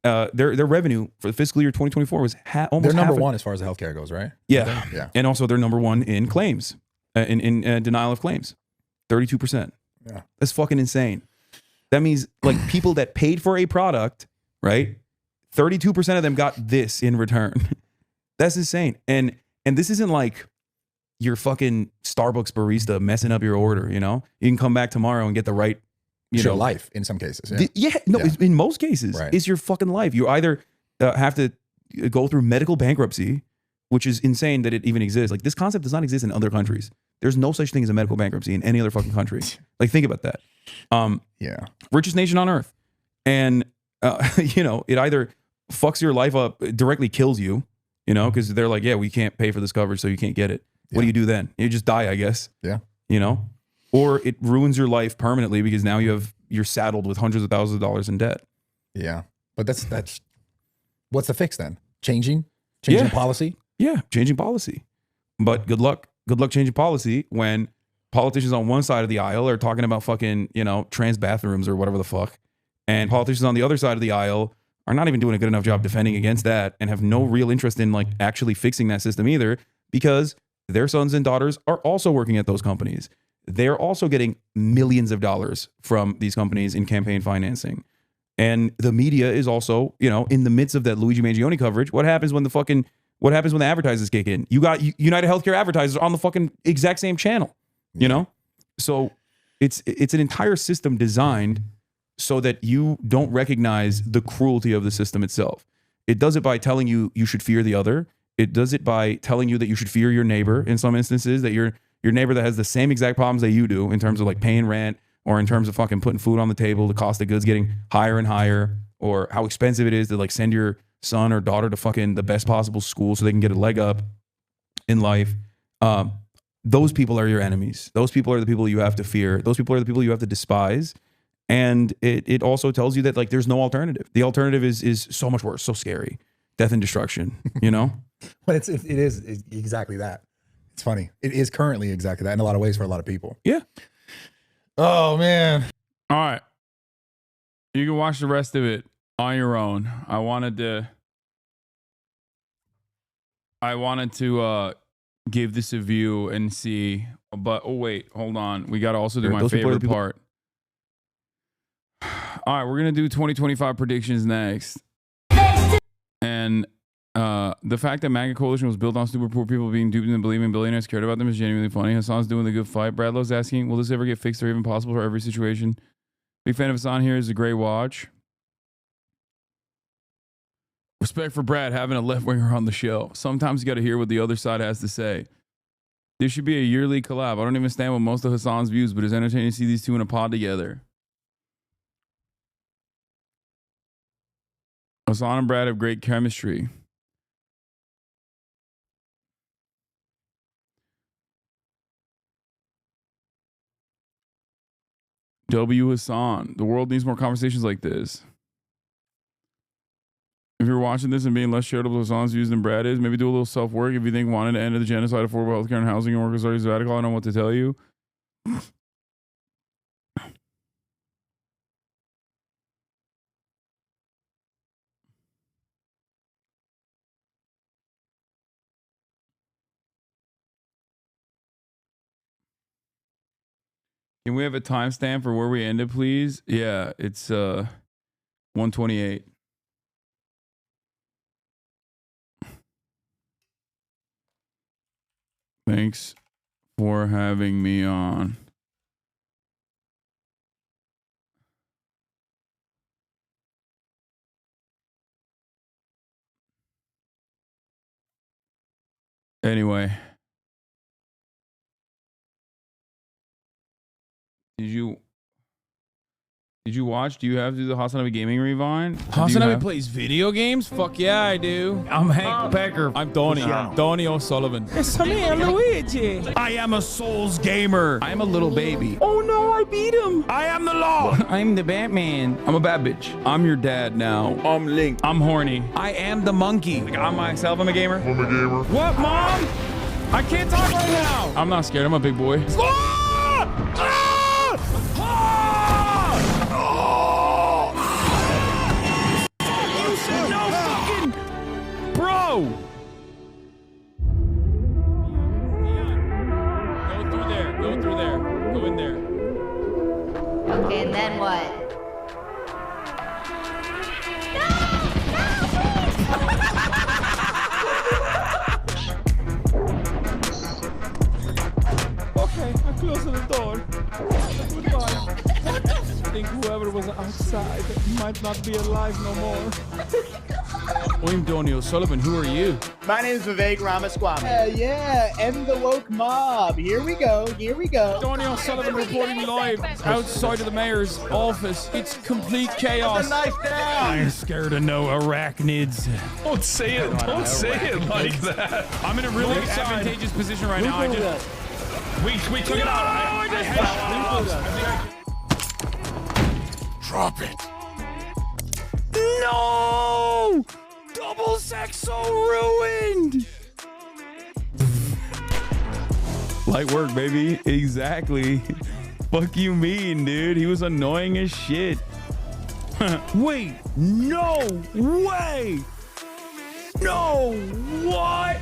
their revenue for the fiscal year 2024 was almost they're number one as far as the healthcare goes, right? Yeah, yeah. And also they're number one in claims, in denial of claims, 32%. Yeah, that's fucking insane. That means like people that paid for a product, right? 32% of them got this in return. That's insane. And this isn't like your fucking Starbucks barista messing up your order. You know, you can come back tomorrow and get the right. Your life in some cases. In most cases, it's your fucking life. You either have to go through medical bankruptcy, which is insane that it even exists. Like this concept does not exist in other countries. There's no such thing as a medical bankruptcy in any other fucking country. Like think about that. Richest nation on earth, and it either fucks your life up, directly kills you, because they're like, yeah, we can't pay for this coverage, so you can't get it. What do you do then? You just die, I guess. Yeah. Or it ruins your life permanently because now you're saddled with hundreds of thousands of dollars in debt. Yeah. But that's what's the fix then? Changing policy? Yeah, changing policy. But good luck changing policy when politicians on one side of the aisle are talking about fucking, trans bathrooms or whatever the fuck. And politicians on the other side of the aisle are not even doing a good enough job defending against that and have no real interest in like actually fixing that system either, because their sons and daughters are also working at those companies. They're also getting millions of dollars from these companies in campaign financing. And the media is also, in the midst of that Luigi Mangione coverage. What happens when the advertisers kick in? You got United Healthcare advertisers on the fucking exact same channel, So it's an entire system designed so that you don't recognize the cruelty of the system itself. It does it by telling you should fear the other. It does it by telling you that you should fear your neighbor in some instances, that your neighbor that has the same exact problems that you do in terms of like paying rent or in terms of fucking putting food on the table, the cost of goods getting higher and higher, or how expensive it is to like send your son or daughter to fucking the best possible school so they can get a leg up in life. Those people are your enemies. Those people are the people you have to fear. Those people are the people you have to despise. And it also tells you that like there's no alternative. The alternative is so much worse, so scary. Death and destruction, But it is exactly that. It's funny. It is currently exactly that in a lot of ways for a lot of people. Yeah. Oh man. All right. You can watch the rest of it on your own. I wanted to give this a view and see, but oh wait, hold on. We got to also do my favorite part. All right, we're going to do 2025 predictions next. And the fact that MAGA coalition was built on stupid poor people being duped and believing billionaires cared about them is genuinely funny. Hasan's doing the good fight. Bradlow's asking, will this ever get fixed or even possible for every situation? Big fan of Hasan here. Is a great watch. Respect for Brad having a left-winger on the show. Sometimes you got to hear what the other side has to say. This should be a yearly collab. I don't even stand with most of Hasan's views, but it's entertaining to see these two in a pod together. Hasan and Brad have great chemistry. W. Hasan. The world needs more conversations like this. If you're watching this and being less charitable as Hasan's views than Brad is, maybe do a little self-work. If you think wanting to end the genocide, affordable healthcare and housing and workers are radical, I don't know what to tell you. Can we have a timestamp for where we ended, please? Yeah, it's 1:28. Thanks for having me on. Anyway. Did you watch? Do you have to do the HasnAbi gaming rewind? HasnAbi plays video games? Fuck yeah, I do. I'm Hank Becker. I'm Donnie. Donnie O'Sullivan. It's me, Luigi. I am a Souls gamer. I'm a little baby. Oh no, I beat him. I am the law. I'm the Batman. I'm a bad bitch. I'm your dad now. I'm Link. I'm horny. I am the monkey. Like, I'm myself. I'm a gamer. I'm a gamer. What, Mom? I can't talk right now. I'm not scared. I'm a big boy. Bro! Go through there. Go through there. Go in there. Okay, and then what? Okay, I'm closing the door. Goodbye. I think whoever was outside might not be alive no more. I'm Donnie O'Sullivan. Who are you? My name is Vivek Ramaswamy. Yeah, and the woke mob. Here we go. Here we go. Donnie O'Sullivan reporting live outside of the mayor's office. It's complete chaos. That's a knife down. I'm scared of no arachnids. Don't say it. Don't say it like that. I'm in a really advantageous position right now. We took it out. Drop it. No! Double sex so ruined! Light work, baby. Exactly. Fuck you mean, dude? He was annoying as shit. Wait, no way. No, what?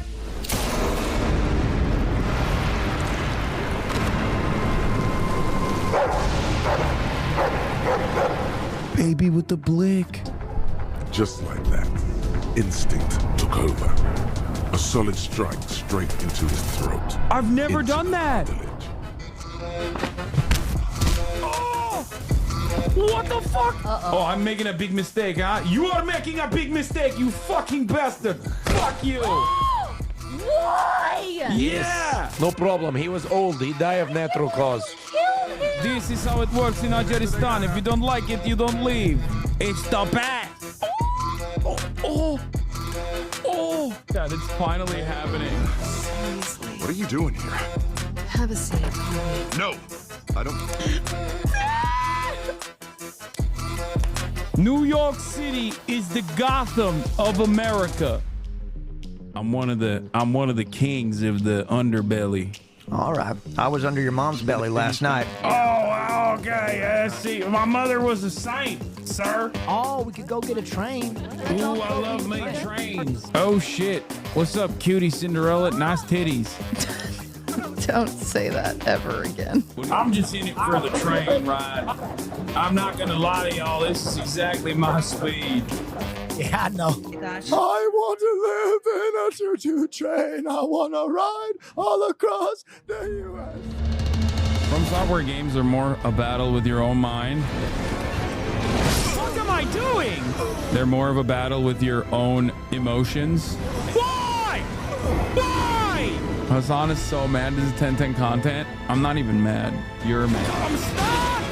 Baby with the blick. Just like that, instinct took over. A solid strike straight into his throat. I've never done that. Oh! What the fuck? Oh, I'm making a big mistake, huh? You are making a big mistake, you fucking bastard. Fuck you. Why? Yeah. No problem. He was old. He died of natural cause. This is how it works in Azerbaijan. If you don't like it, you don't leave. It's the best. Oh. God, it's finally happening. What are you doing here? Have a seat. No, I don't. New York City is the Gotham of America. I'm one of the kings of the underbelly. All right. I was under your mom's belly last night. Oh, okay. See, my mother was a saint, sir. Oh, we could go get a train. Ooh, I love my trains. Oh, shit. What's up, cutie Cinderella? Nice titties. Don't say that ever again. I'm just in it for the train ride. I'm not going to lie to y'all. This is exactly my speed. Yeah, I know. I want to live in a choo-choo train. I want to ride all across the U.S. From software games are more a battle with your own mind. What am I doing? They're more of a battle with your own emotions. Why? Hasan is so mad. This is 10/10 content. I'm not even mad. You're mad. I'm stuck!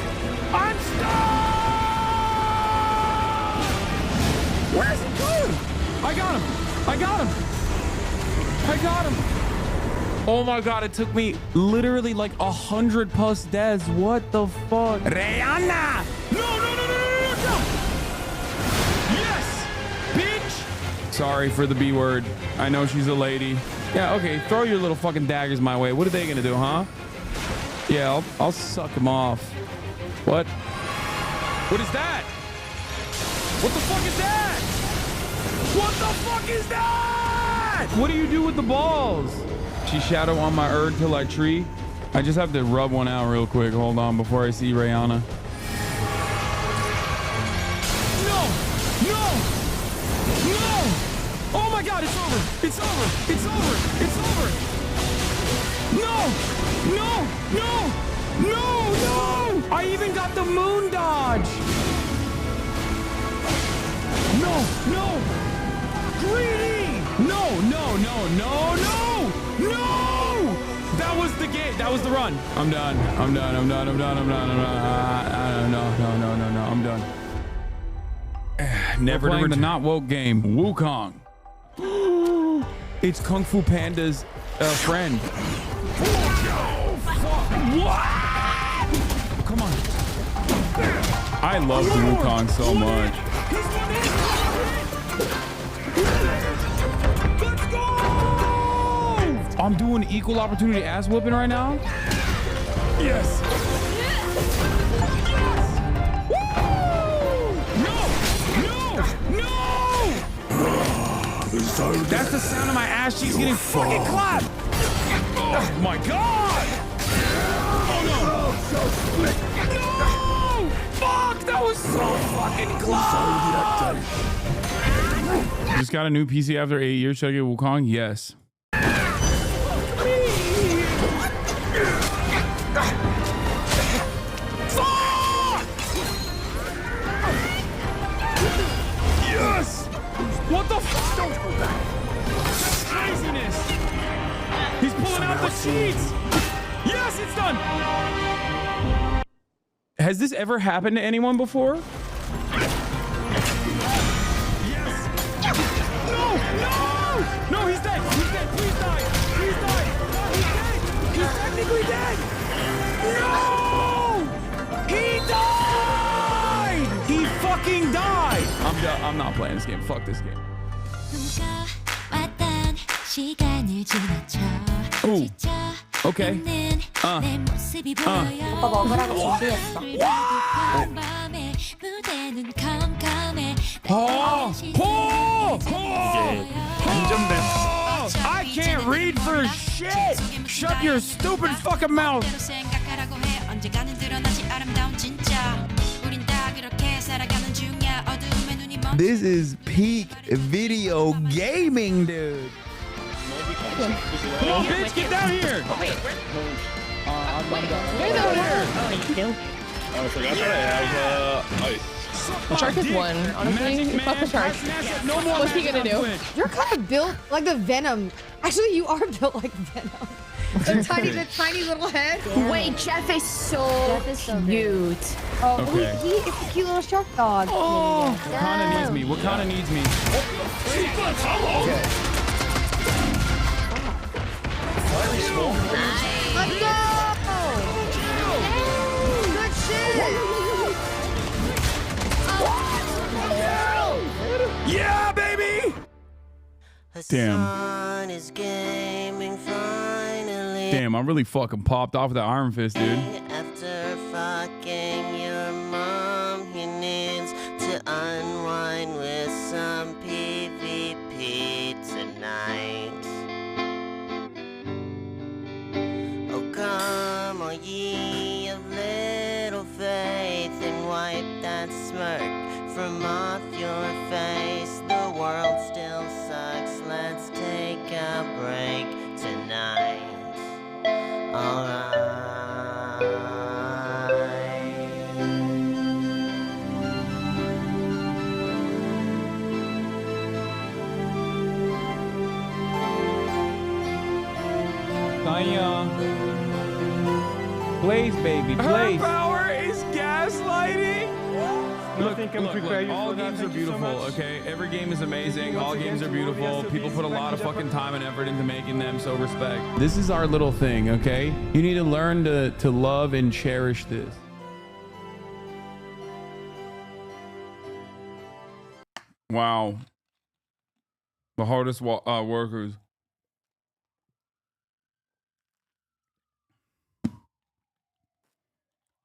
Where's he going? I got him. Oh my God, it took me literally like 100+ deaths. What the fuck? Rihanna! No! Yes! Bitch! Sorry for the B word. I know she's a lady. Yeah, okay, throw your little fucking daggers my way. What are they gonna do, huh? Yeah, I'll suck them off. What? What is that? What the fuck is that? What the fuck is that? What do you do with the balls? She shadow on my Erd till I tree. I just have to rub one out real quick. Hold on before I see Rihanna. No! Oh my God, it's over. It's over. No! I even got the moon dodge. No! Greedy! No! That was the game. That was the run. I'm done. Never playing the not woke game. Wukong. It's Kung Fu Panda's friend. What? Come on. I love Wukong so much. Let's go! I'm doing equal opportunity ass whooping right now. Yes. No! That's the sound of my ass cheeks getting fucking clapped. Oh my God! Oh no! No! Fuck! That was so fucking close! Just got a new PC after 8 years. Should I get Wukong? Yes. Yes! What the fuck? Don't go back. That's craziness. He's pulling out the sheets. Yes, it's done. Has this ever happened to anyone before? Yes. No, he's dead. Please die. No, he's dead. He's technically dead. No! He died. He fucking died. I'm done. I'm not playing this game. Fuck this game. Ooh. Okay. 오빠 먹으라고 준비했어. I can't read for shit. Shut your stupid fucking mouth. This is peak video gaming, dude. Come on, bitch, get down here. Get down here. I forgot that I have ice. The shark is one. Honestly, fuck the shark. No more. What's he gonna do? You're kind of built like the Venom. Actually, you are built like Venom. The tiny little head. Wait, Jeff is so cute. Oh, Okay. he is a cute little shark dog. Oh, Wakanda needs me. Wakanda needs me. Let's go! Good shit! Yeah, baby! Damn. Damn, I'm really fucking popped off of that Iron Fist, dude. After fucking your mom, he needs to unwind with some PvP tonight. Oh, come, all ye of little faith, and wipe that smirk from off your face. The world still sucks, let's take a break tonight. Alright. Blaze, baby, blaze. Her power is gaslighting. Look, all games are beautiful, okay? Every game is amazing. All games are beautiful. People put a lot of fucking time and effort into making them, so respect. This is our little thing, okay? You need to learn to love and cherish this. Wow. The hardest workers.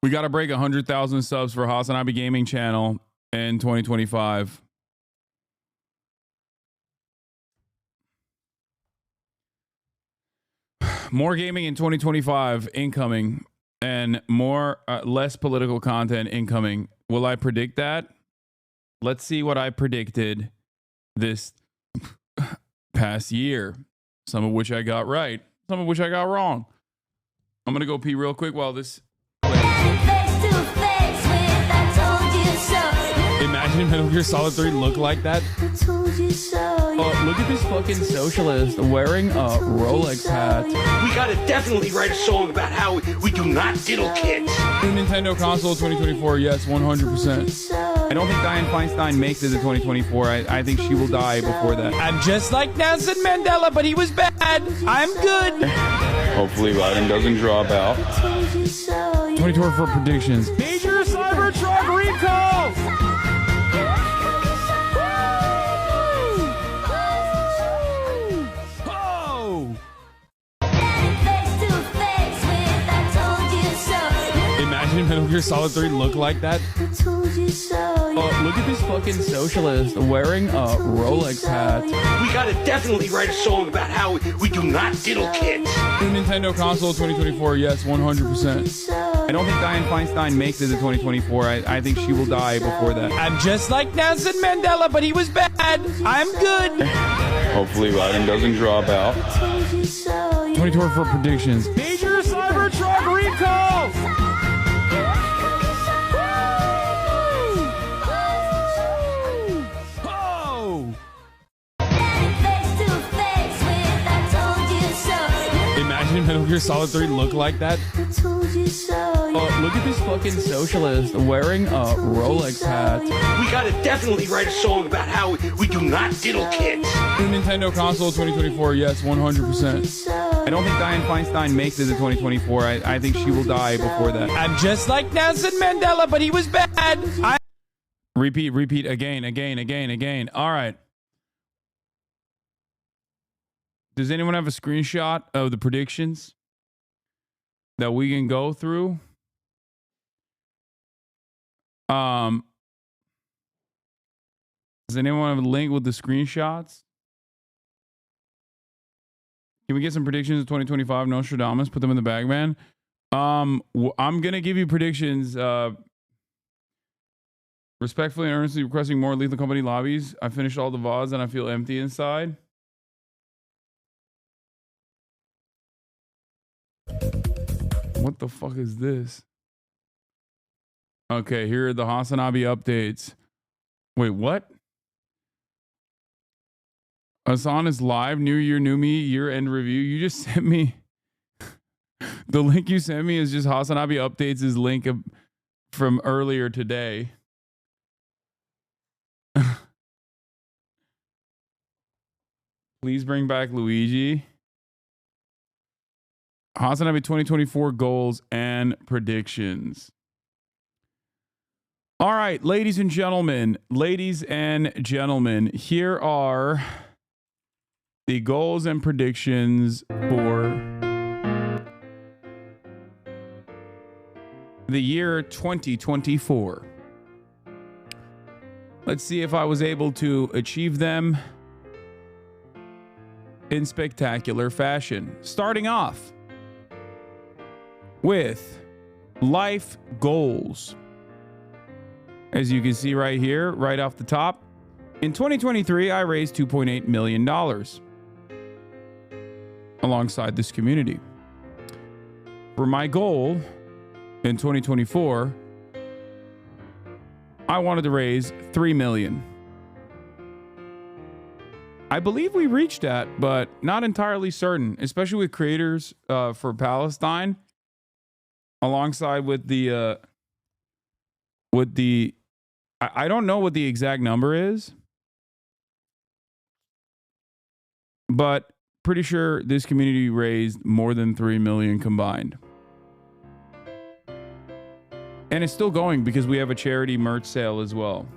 We got to break 100,000 subs for HasnAbi Gaming Channel in 2025. More gaming in 2025 incoming, and less political content incoming. Will I predict that? Let's see what I predicted this past year. Some of which I got right, some of which I got wrong. I'm going to go pee real quick while this... Imagine Metal Gear Solid 3 look like that. Oh, look at this fucking socialist wearing a Rolex hat. We gotta definitely write a song about how we do not diddle kids. New Nintendo console 2024, yes, 100%. I don't think Dianne Feinstein makes it to 2024. I think she will die before that. I'm just like Nelson Mandela, but he was bad. I'm good. Hopefully Biden doesn't drop out. 2024 predictions. Major Cybertruck recall! Imagine Metal Gear Solid 3 look like that. Oh, look at this fucking socialist wearing a Rolex hat. We gotta definitely write a song about how we do not diddle kids. New Nintendo console 2024, yes, 100%. I don't think Dianne Feinstein makes it to 2024. I think she will die before that. I'm just like Nelson Mandela, but he was bad. I'm good. Hopefully Biden doesn't drop out. 2024 predictions. Major Cybertruck recall! Imagine Metal Gear Solid 3 look like that. Oh, look at this fucking socialist wearing a Rolex hat. We gotta definitely write a song about how we do not diddle kids. New Nintendo console 2024, yes, 100%. I don't think Dianne Feinstein makes it to 2024. I think she will die before that. I'm just like Nelson Mandela, but he was bad. Repeat again. All right. Does anyone have a screenshot of the predictions? that we can go through. Does anyone have a link with the screenshots? Can we get some predictions of 2025 Nostradamus? Put them in the bag, man. I'm gonna give you predictions. Respectfully and earnestly requesting more Lethal Company lobbies. I finished all the VODs and I feel empty inside. What the fuck is this? Okay, here are the HasnAbi updates. Wait, what? Hasan is live. New year, new me. Year-end review. You just sent me... The link you sent me is just HasnAbi updates his link from earlier today. Please bring back Luigi. HasnAbi 2024 goals and predictions. All right, ladies and gentlemen, here are the goals and predictions for the year 2024. Let's see if I was able to achieve them in spectacular fashion. Starting off with life goals. As you can see right here, right off the top, in 2023, I raised $2.8 million alongside this community. For my goal in 2024, I wanted to raise $3 million. I believe we reached that, but not entirely certain, especially with creators for Palestine, alongside with the I don't know what the exact number is, but pretty sure this community raised more than 3 million combined. And it's still going because we have a charity merch sale as well.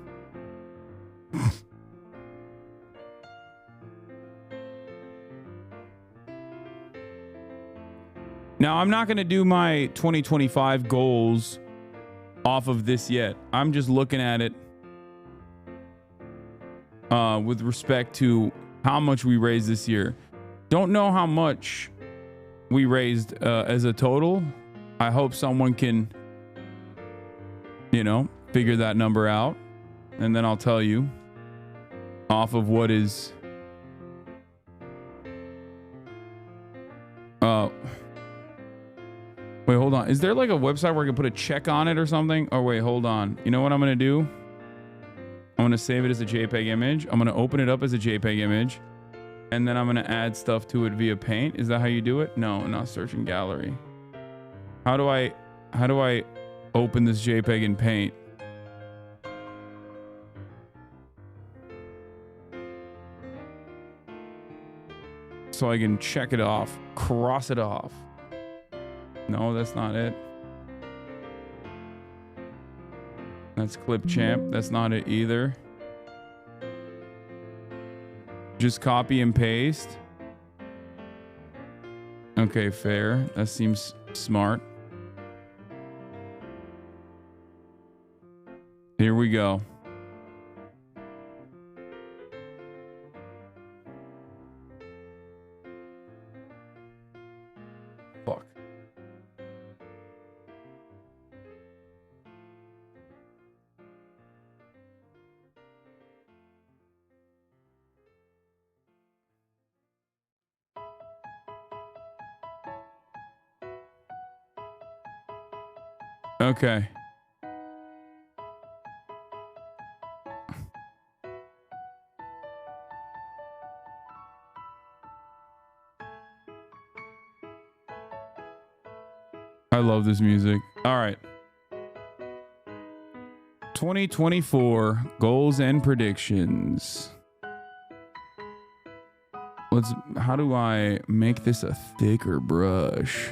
Now, I'm not going to do my 2025 goals off of this yet. I'm just looking at it with respect to how much we raised this year. Don't know how much we raised as a total. I hope someone can, figure that number out. And then I'll tell you off of what is... Wait, hold on. Is there like a website where I can put a check on it or something? Oh, wait, hold on. You know what I'm going to do? I'm going to save it as a JPEG image. I'm going to open it up as a JPEG image. And then I'm going to add stuff to it via Paint. Is that how you do it? No, not search in gallery. How do I open this JPEG in Paint? So I can check it off, cross it off. No, that's not it. That's Clipchamp. That's not it either. Just copy and paste. Okay, fair. That seems smart. Here we go. Fuck. Okay. I love this music. All right. 2024 goals and predictions. How do I make this a thicker brush?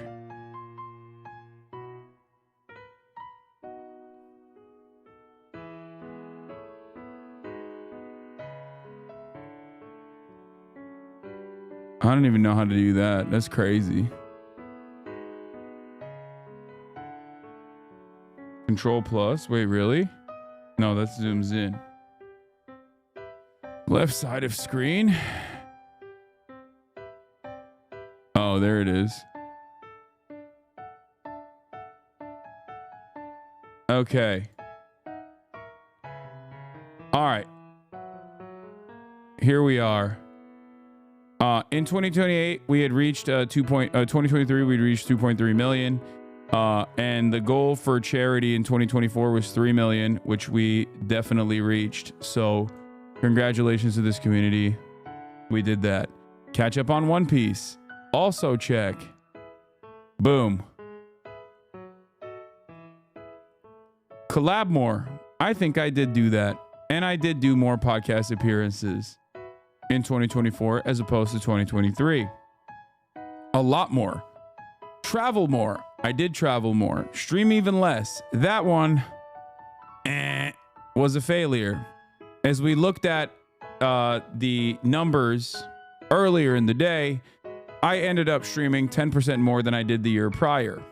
I don't even know how to do that. That's crazy. Control plus. Wait, really? No, that zooms in. Left side of screen. Oh, there it is. Okay. All right. Here we are. In 2028, we had reached 2023, we reached 2.3 million. And the goal for charity in 2024 was 3 million, which we definitely reached. So congratulations to this community. We did that. Catch up on One Piece. Also check. Boom. Collab more. I think I did do that. And I did do more podcast appearances in 2024 as opposed to 2023. A lot more. Travel more. I did travel more. Stream even less. That one was a failure. As we looked at the numbers earlier in the day, I ended up streaming 10% more than I did the year prior.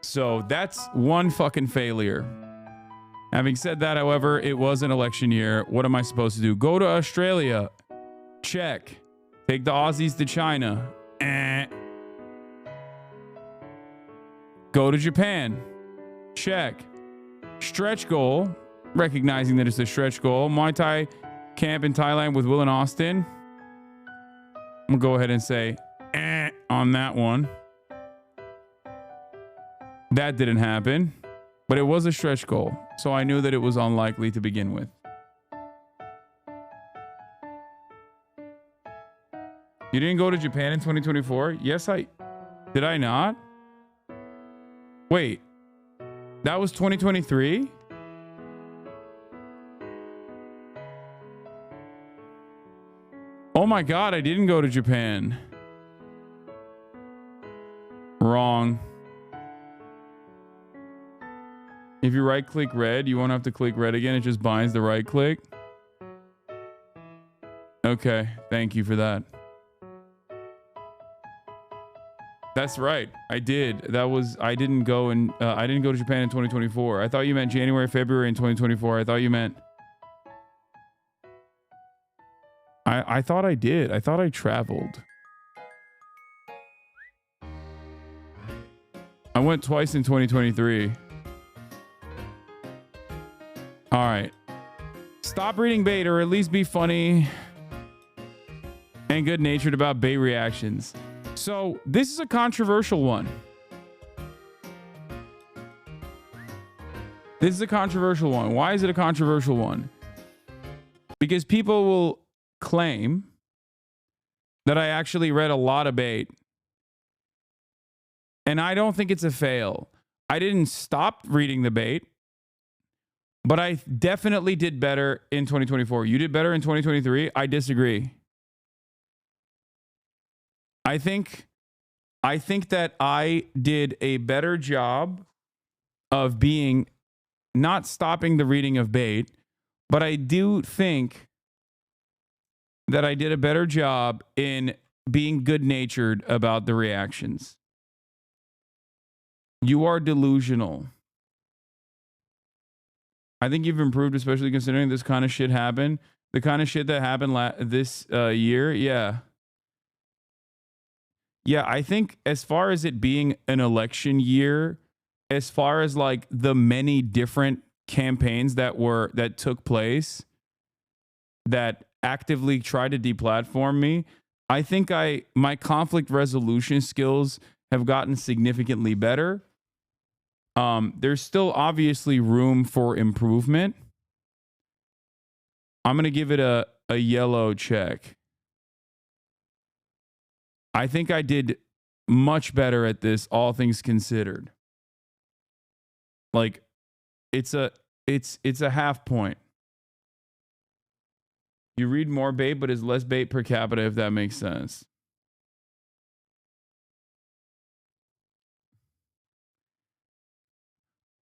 So that's one fucking failure. Having said that, however, it was an election year. What am I supposed to do? Go to Australia. Check. Take the Aussies to China. Go to Japan. Check. Stretch goal. Recognizing that it's a stretch goal. Muay Thai camp in Thailand with Will and Austin. I'm going to go ahead and say on that one. That didn't happen, but it was a stretch goal. So I knew that it was unlikely to begin with. You didn't go to Japan in 2024? Yes, did I not? Wait, that was 2023? Oh my God, I didn't go to Japan. Wrong. If you right click red, you won't have to click red again. It just binds the right click. Okay, thank you for that. That's right. I did. I didn't go to Japan in 2024. I thought you meant January, February in 2024. I thought you meant I thought I did. I thought I traveled. I went twice in 2023. All right. Stop reading bait, or at least be funny and good-natured about bait reactions. So this is a controversial one. This is a controversial one. Why is it a controversial one? Because people will claim that I actually read a lot of bait. And I don't think it's a fail. I didn't stop reading the bait. But I definitely did better in 2024. You did better in 2023? I disagree. I think that I did a better job of being not stopping the reading of bait, but I do think that I did a better job in being good-natured about the reactions. You are delusional. I think you've improved, especially considering this kind of shit happened. The kind of shit that happened this year. Yeah. Yeah, I think as far as it being an election year, as far as like the many different campaigns that took place that actively tried to deplatform me, I think my conflict resolution skills have gotten significantly better. There's still obviously room for improvement. I'm going to give it a yellow check. I think I did much better at this, all things considered. Like, it's a half point. You read more bait, but it's less bait per capita, if that makes sense.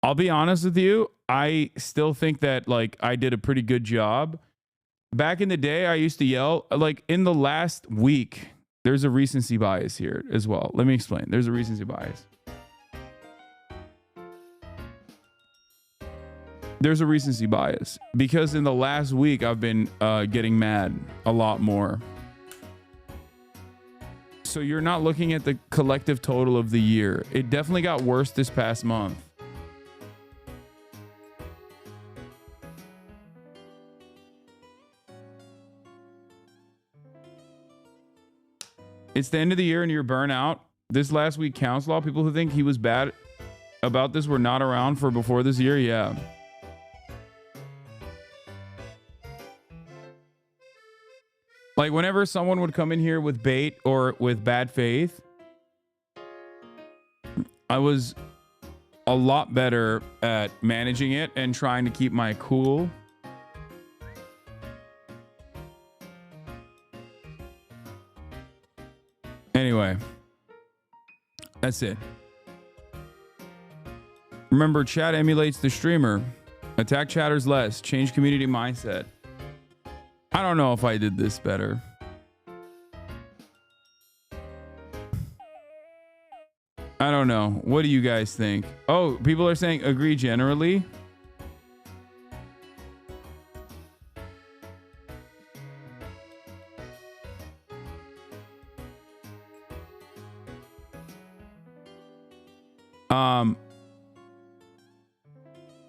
I'll be honest with you. I still think that like I did a pretty good job. Back in the day, I used to yell, like in the last week, there's a recency bias here as well. Let me explain. There's a recency bias. There's a recency bias because in the last week I've been getting mad a lot more. So you're not looking at the collective total of the year. It definitely got worse this past month. It's the end of the year and you're burnt out. This last week counts law. People who think he was bad about this were not around for before this year. Yeah. Like whenever someone would come in here with bait or with bad faith, I was a lot better at managing it and trying to keep my cool. Anyway, that's it. Remember, chat emulates the streamer. Attack chatters less. Change community mindset. I don't know if I did this better. I don't know. What do you guys think? Oh, people are saying agree generally.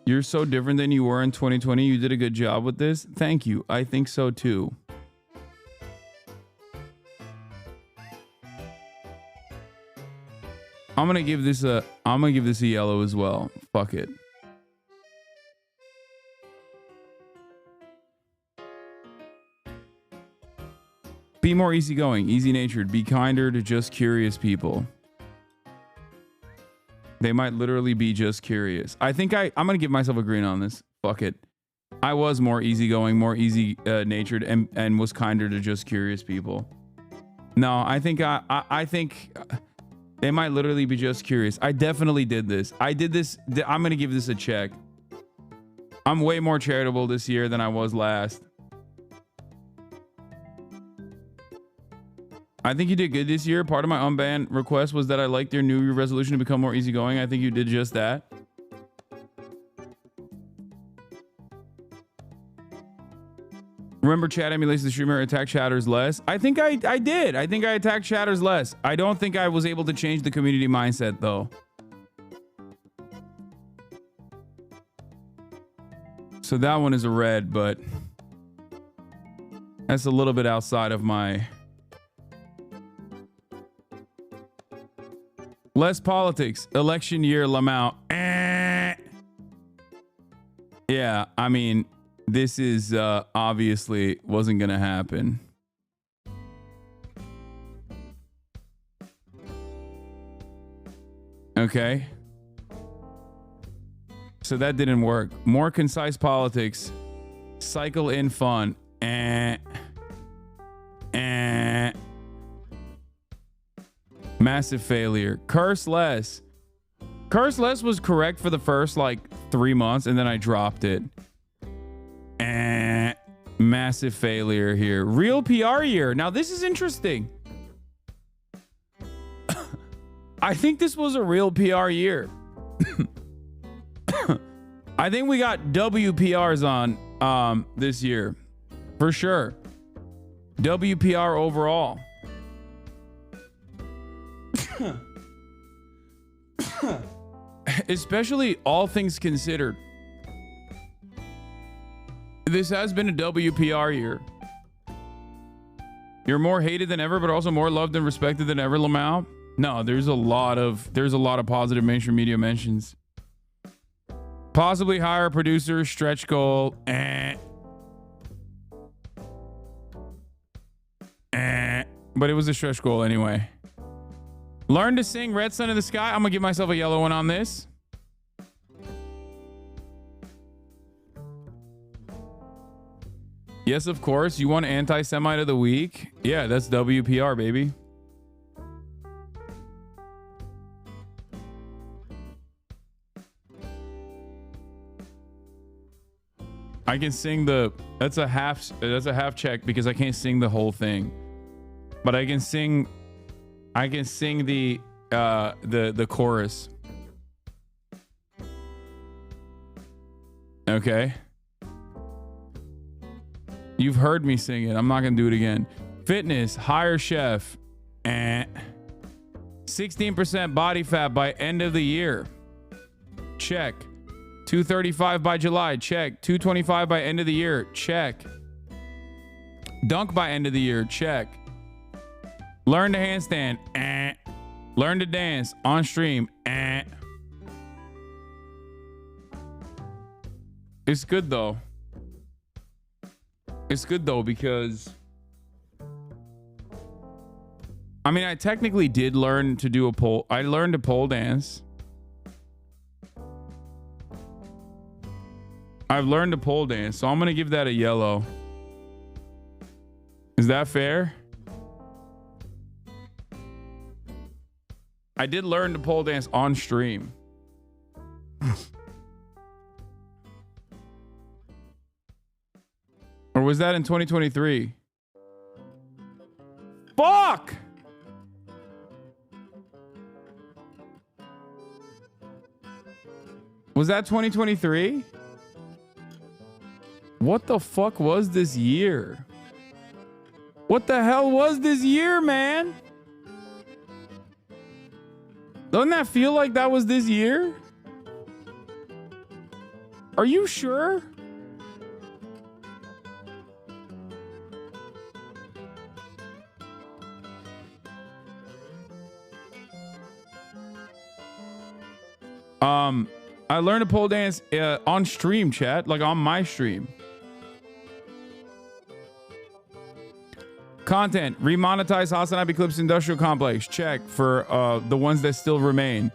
You're so different than you were in 2020. You did a good job with this. Thank you. I think so too. I'm gonna give this a yellow as well. Fuck it. Be more easygoing, easy-natured. Be kinder to just curious people. They might literally be just curious. I think I'm gonna give myself a green on this. Fuck it. I was more easygoing, more easy natured, and was kinder to just curious people. No, I think I think they might literally be just curious. I definitely did this. I did this. I'm gonna give this a check. I'm way more charitable this year than I was last. I think you did good this year. Part of my unbanned request was that I liked your New Year resolution to become more easygoing. I think you did just that. Remember, chat emulates the streamer. Attack chatters less. I think I did. I think I attacked chatters less. I don't think I was able to change the community mindset though. So that one is a red, but that's a little bit outside of my... Less politics. Election year, Lamau. Yeah, I mean, this is obviously wasn't going to happen. Okay. So that didn't work. More concise politics. Cycle in fun. Massive failure. Curse less. Curse less was correct for the first like 3 months and then I dropped it. Massive failure here. Real PR year. Now this is interesting. I think this was a real PR year. I think we got WPRs on this year. For sure. WPR overall. Especially all things considered. This has been a WPR year. You're more hated than ever, but also more loved and respected than ever, Lamau. No, there's a lot of positive mainstream media mentions. Possibly hire a producer, stretch goal. But it was a stretch goal anyway. Learn to sing Red Sun in the Sky. I'm gonna give myself a yellow one on this. Yes, of course. You want anti-Semite of the week? Yeah, that's WPR, baby. I can sing that's a half check because I can't sing the whole thing. But I can sing the chorus. Okay. You've heard me sing it. I'm not going to do it again. Fitness, hire chef. 16% body fat by end of the year. Check. 235 by July. Check. 225 by end of the year. Check. Dunk by end of the year. Check. Learn to handstand. Learn to dance on stream. It's good though. It's good though because I mean I technically did learn to do a pole. I learned a pole dance. I've learned to pole dance, so I'm gonna give that a yellow. Is that fair? I did learn to pole dance on stream. Or was that in 2023? Fuck! Was that 2023? What the fuck was this year? What the hell was this year, man? Doesn't that feel like that was this year? Are you sure? I learned to pole dance on stream, chat, like on my stream. Content, remonetize HasnAbi Clips Industrial Complex. Check for the ones that still remain.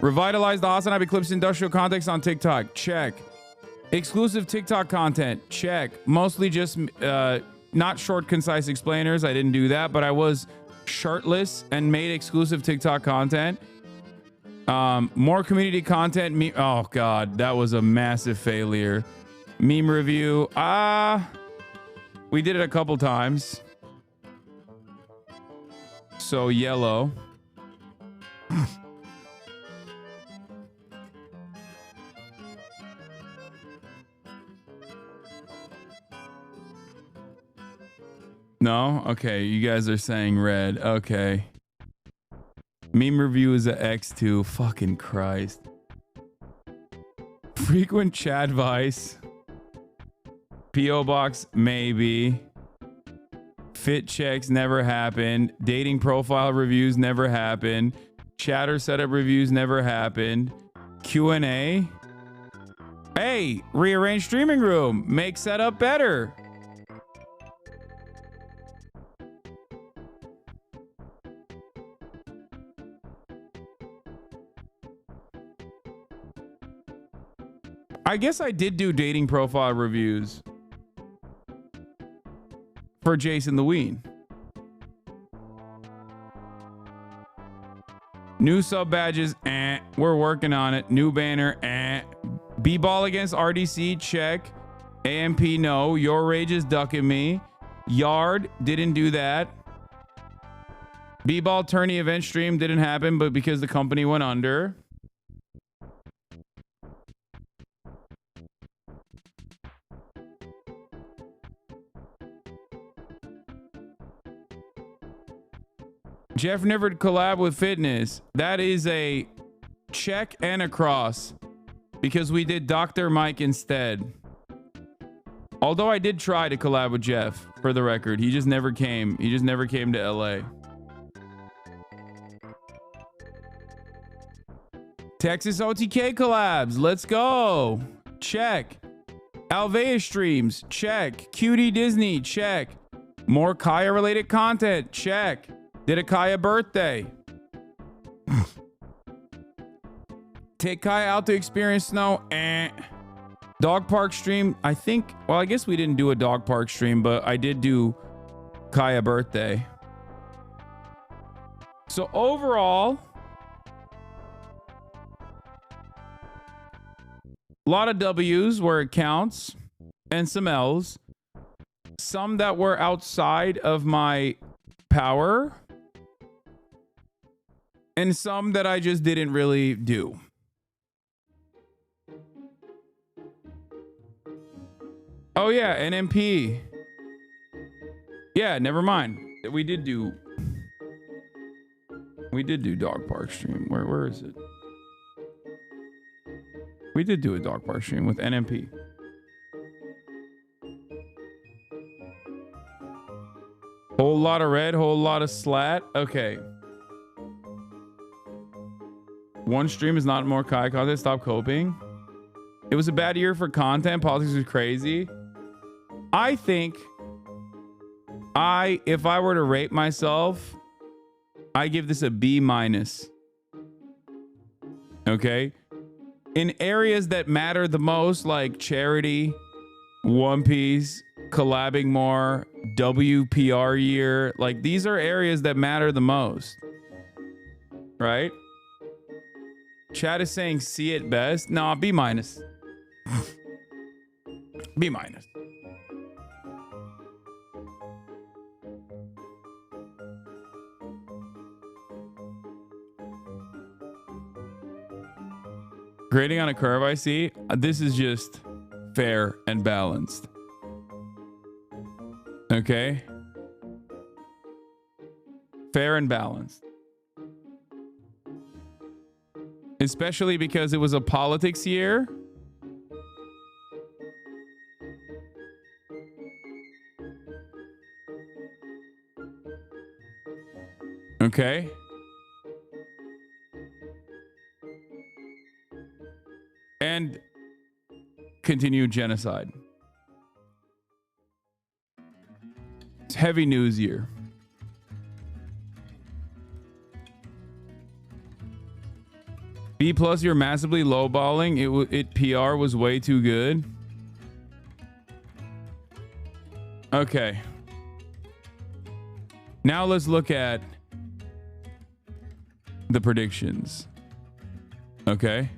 Revitalize the HasnAbi Clips Industrial Context on TikTok. Check. Exclusive TikTok content. Check. Mostly just not short, concise explainers. I didn't do that, but I was shirtless and made exclusive TikTok content. More community content. Oh God, that was a massive failure. Meme review. We did it a couple times. So yellow. No? Okay, you guys are saying red. Okay. Meme review is a X2. Fucking Christ. Frequent chat advice. PO box, maybe. Fit checks never happened. Dating profile reviews never happened. Chatter setup reviews never happened. Q&A. Hey, rearrange streaming room. Make setup better. I guess I did do dating profile reviews for Jason the Ween. New sub badges, we're working on it. New banner, B-ball against RDC, check. AMP, no. Your rage is ducking me. Yard, didn't do that. B-ball tourney event stream didn't happen, but because the company went under. Jeff never collab with fitness. That is a check and a cross because we did Dr. Mike instead. Although I did try to collab with Jeff, for the record. He just never came. He just never came to LA. Texas OTK collabs. Let's go. Check. Alvea streams. Check. Cutie Disney. Check. More Kaya related content. Check. Did a Kaya birthday. Take Kaya out to experience snow. Dog park stream. I think, well, I guess we didn't do a dog park stream, but I did do Kaya birthday. So overall, a lot of W's where it counts and some L's. Some that were outside of my power. And some that I just didn't really do. Oh yeah, NMP. Yeah, never mind. We did do dog park stream. Where is it? We did do a dog park stream with NMP. Whole lot of red, whole lot of slat. Okay. One stream is not more Kai content. Stop coping. It was a bad year for content. Politics was crazy. I think if I were to rate myself, I give this a B-. Okay. In areas that matter the most, like charity, One Piece, collabing more, WPR year, like these are areas that matter the most. Right? Chat is saying C at best. No, B-. B-. Grading on a curve, I see. This is just fair and balanced. Okay? Fair and balanced. Especially because it was a politics year. Okay? And continued genocide. It's heavy news year. B+, you're massively lowballing. It PR was way too good. Okay. Now let's look at the predictions. Okay.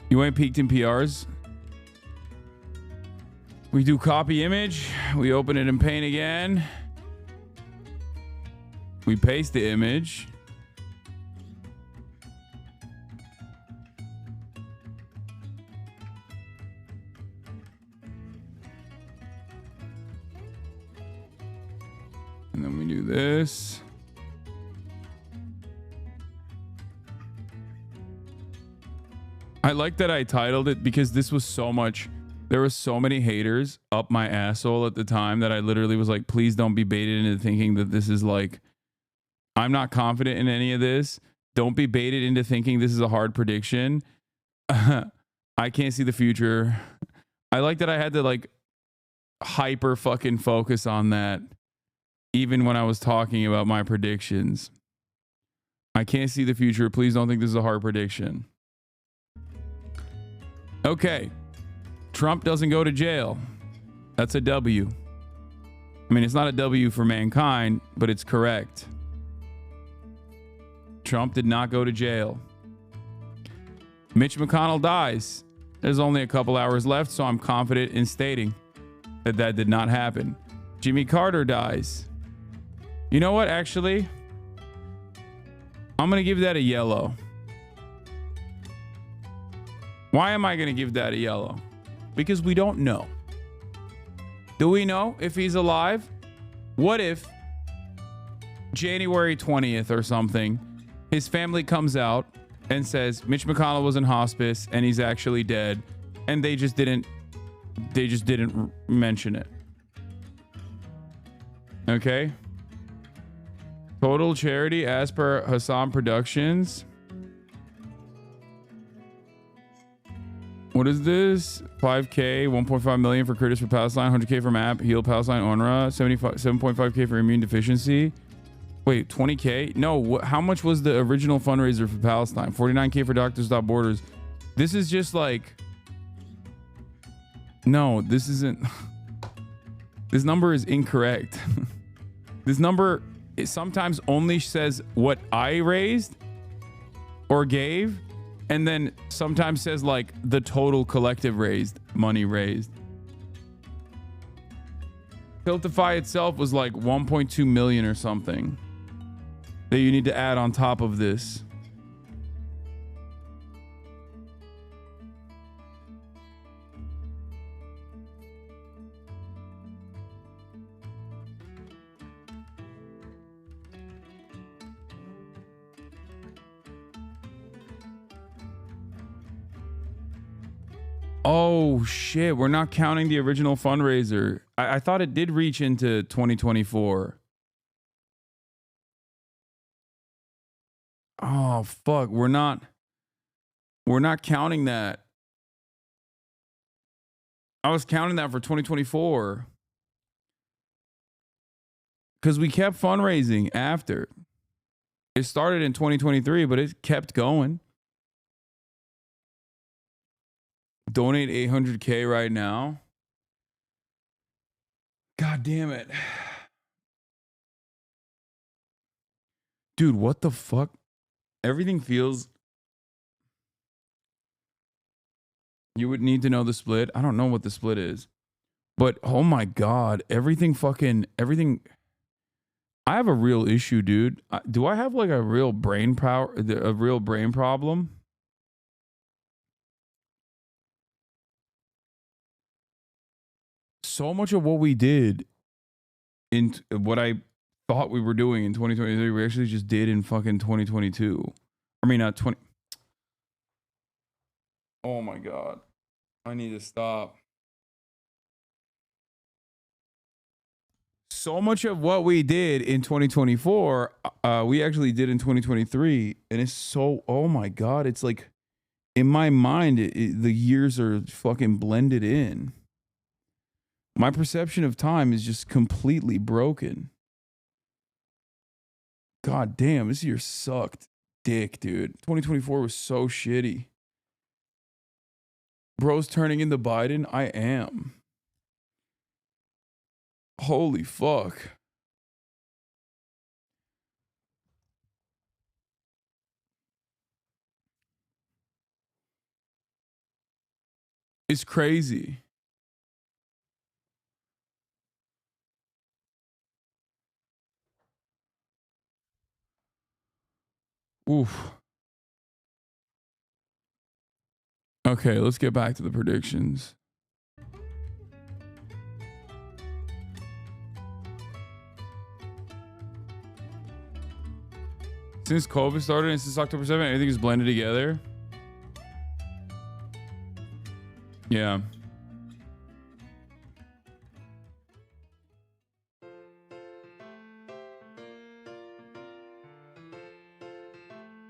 You ain't peaked in PRs. We do copy image. We open it in Paint again. We paste the image. And then we do this. I like that I titled it because this was so much. There were so many haters up my asshole at the time that I literally was like, please don't be baited into thinking that this is like, I'm not confident in any of this. Don't be baited into thinking this is a hard prediction. I can't see the future. I like that I had to like hyper fucking focus on that even when I was talking about my predictions. I can't see the future. Please don't think this is a hard prediction. Okay. Trump doesn't go to jail. That's a W. I mean, it's not a W for mankind, but it's correct. Trump did not go to jail. Mitch McConnell dies. There's only a couple hours left, so I'm confident in stating that that did not happen. Jimmy Carter dies. You know what? Actually, I'm going to give that a yellow. Why am I going to give that a yellow? Because we don't know. Do we know if he's alive? What if January 20th or something, his family comes out and says Mitch McConnell was in hospice and he's actually dead, and they just didn't mention it. Okay. Total charity as per Hasan Productions. What is this? 5K, 1.5 million for Curtis for Palestine, 100K for MAP, Heal Palestine, UNRWA, 7.5K for immune deficiency. Wait, 20K? No, how much was the original fundraiser for Palestine? 49K for Doctors Without Borders. This is just like, no, this isn't. This number is incorrect. This number, it sometimes only says what I raised or gave, and then sometimes says like the total collective raised, money raised. Tiltify itself was like 1.2 million or something that you need to add on top of this. Oh shit, we're not counting the original fundraiser. I thought it did reach into 2024. Oh fuck, we're not counting that. I was counting that for 2024. Because we kept fundraising after. It started in 2023, but it kept going. Donate 800K right now. God damn it. Dude, what the fuck? Everything feels... You would need to know the split. I don't know what the split is. But, oh my God. Everything... I have a real issue, dude. Do I have like a real brain problem? So much of what we did in what I thought we were doing in 2023, we actually just did in fucking 2022. I mean, 20. Oh my God. I need to stop. So much of what we did in 2024, we actually did in 2023. And it's so, oh my God. It's like, in my mind, the years are fucking blended in. My perception of time is just completely broken. God damn, this year sucked dick, dude. 2024 was so shitty. Bro's turning into Biden? I am. Holy fuck. It's crazy. Oof. Okay, let's get back to the predictions. Since COVID started and since October 7th, everything is blended together. Yeah.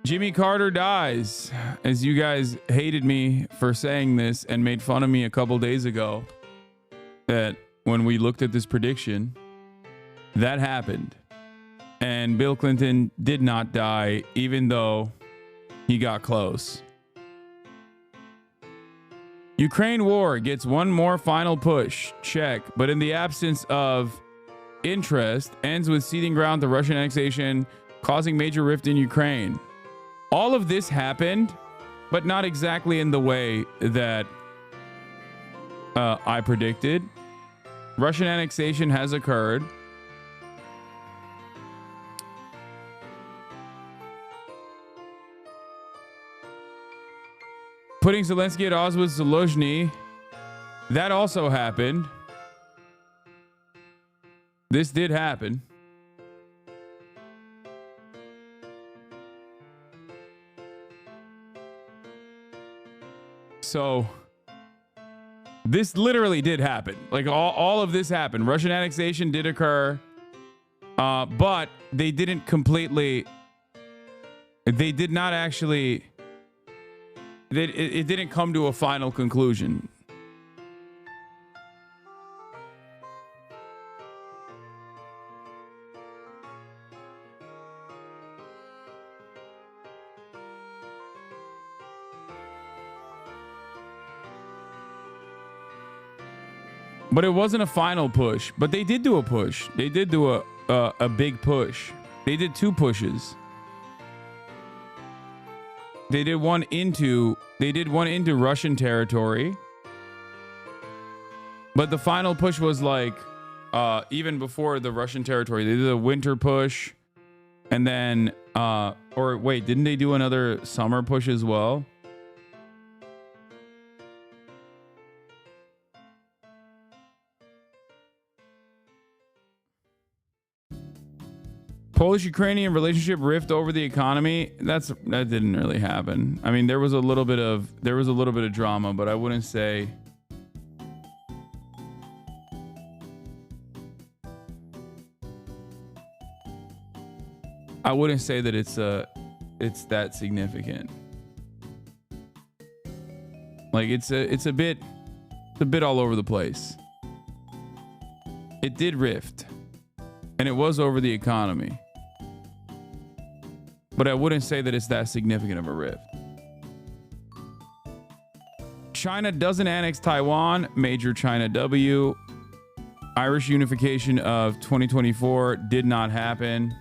Jimmy Carter dies. As you guys hated me for saying this and made fun of me a couple days ago, that when we looked at this prediction, that happened. And Bill Clinton did not die, even though he got close. Ukraine war gets one more final push. Check. But in the absence of interest, ends with ceding ground to Russian annexation, causing major rift in Ukraine. All of this happened, but not exactly in the way that I predicted. Russian annexation has occurred. Putting Zelensky at odds with Zelensky, that also happened. This did happen. So this literally did happen. Like all of this happened. Russian annexation did occur, but they didn't completely. They did not actually. It didn't come to a final conclusion. But it wasn't a final push. But they did do a push. They did do a big push. They did two pushes. They did one into Russian territory. But the final push was like even before the Russian territory. They did a winter push, and then, or wait, didn't they do another summer push as well? Polish-Ukrainian relationship rift over the economy. That didn't really happen. I mean, there was a little bit of drama, but I wouldn't say. I wouldn't say that it's that significant. Like it's a bit all over the place. It did rift, and it was over the economy. But I wouldn't say that it's that significant of a rift. China doesn't annex Taiwan. Major China W. Irish unification of 2024 did not happen.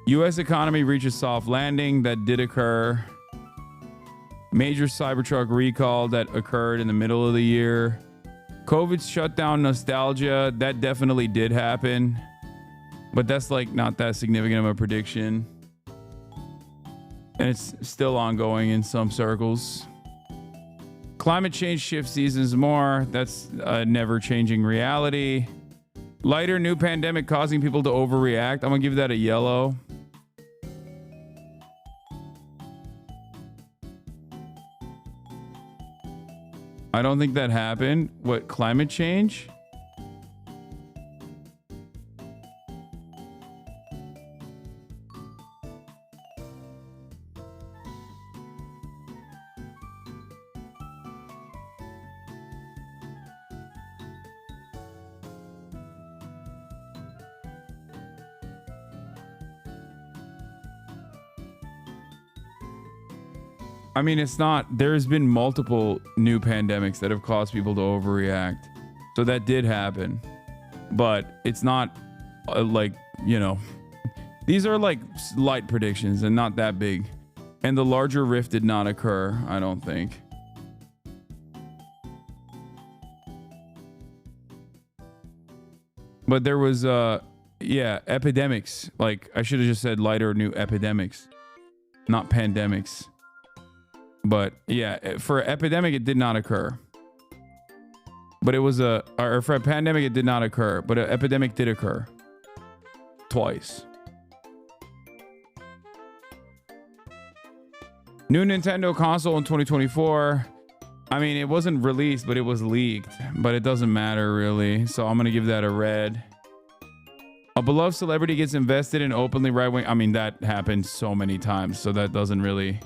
U.S. economy reaches soft landing. That did occur. Major Cybertruck recall that occurred in the middle of the year. COVID shutdown nostalgia. That definitely did happen. But that's like not that significant of a prediction. And it's still ongoing in some circles. Climate change shift seasons more. That's a never-changing reality. Lighter new pandemic causing people to overreact. I'm going to give that a yellow. I don't think that happened. What, climate change? I mean, it's not, there's been multiple new pandemics that have caused people to overreact. So that did happen. But it's not like, you know, these are like light predictions and not that big. And the larger rift did not occur, I don't think. But there was, yeah, epidemics. Like, I should have just said lighter new epidemics, not pandemics. But yeah, for an epidemic, it did not occur. But it was or for a pandemic, it did not occur. But an epidemic did occur. Twice. New Nintendo console in 2024. I mean, it wasn't released, but it was leaked. But it doesn't matter, really. So I'm going to give that a red. A beloved celebrity gets invested in openly right-wing. I mean, that happened so many times. So that doesn't really...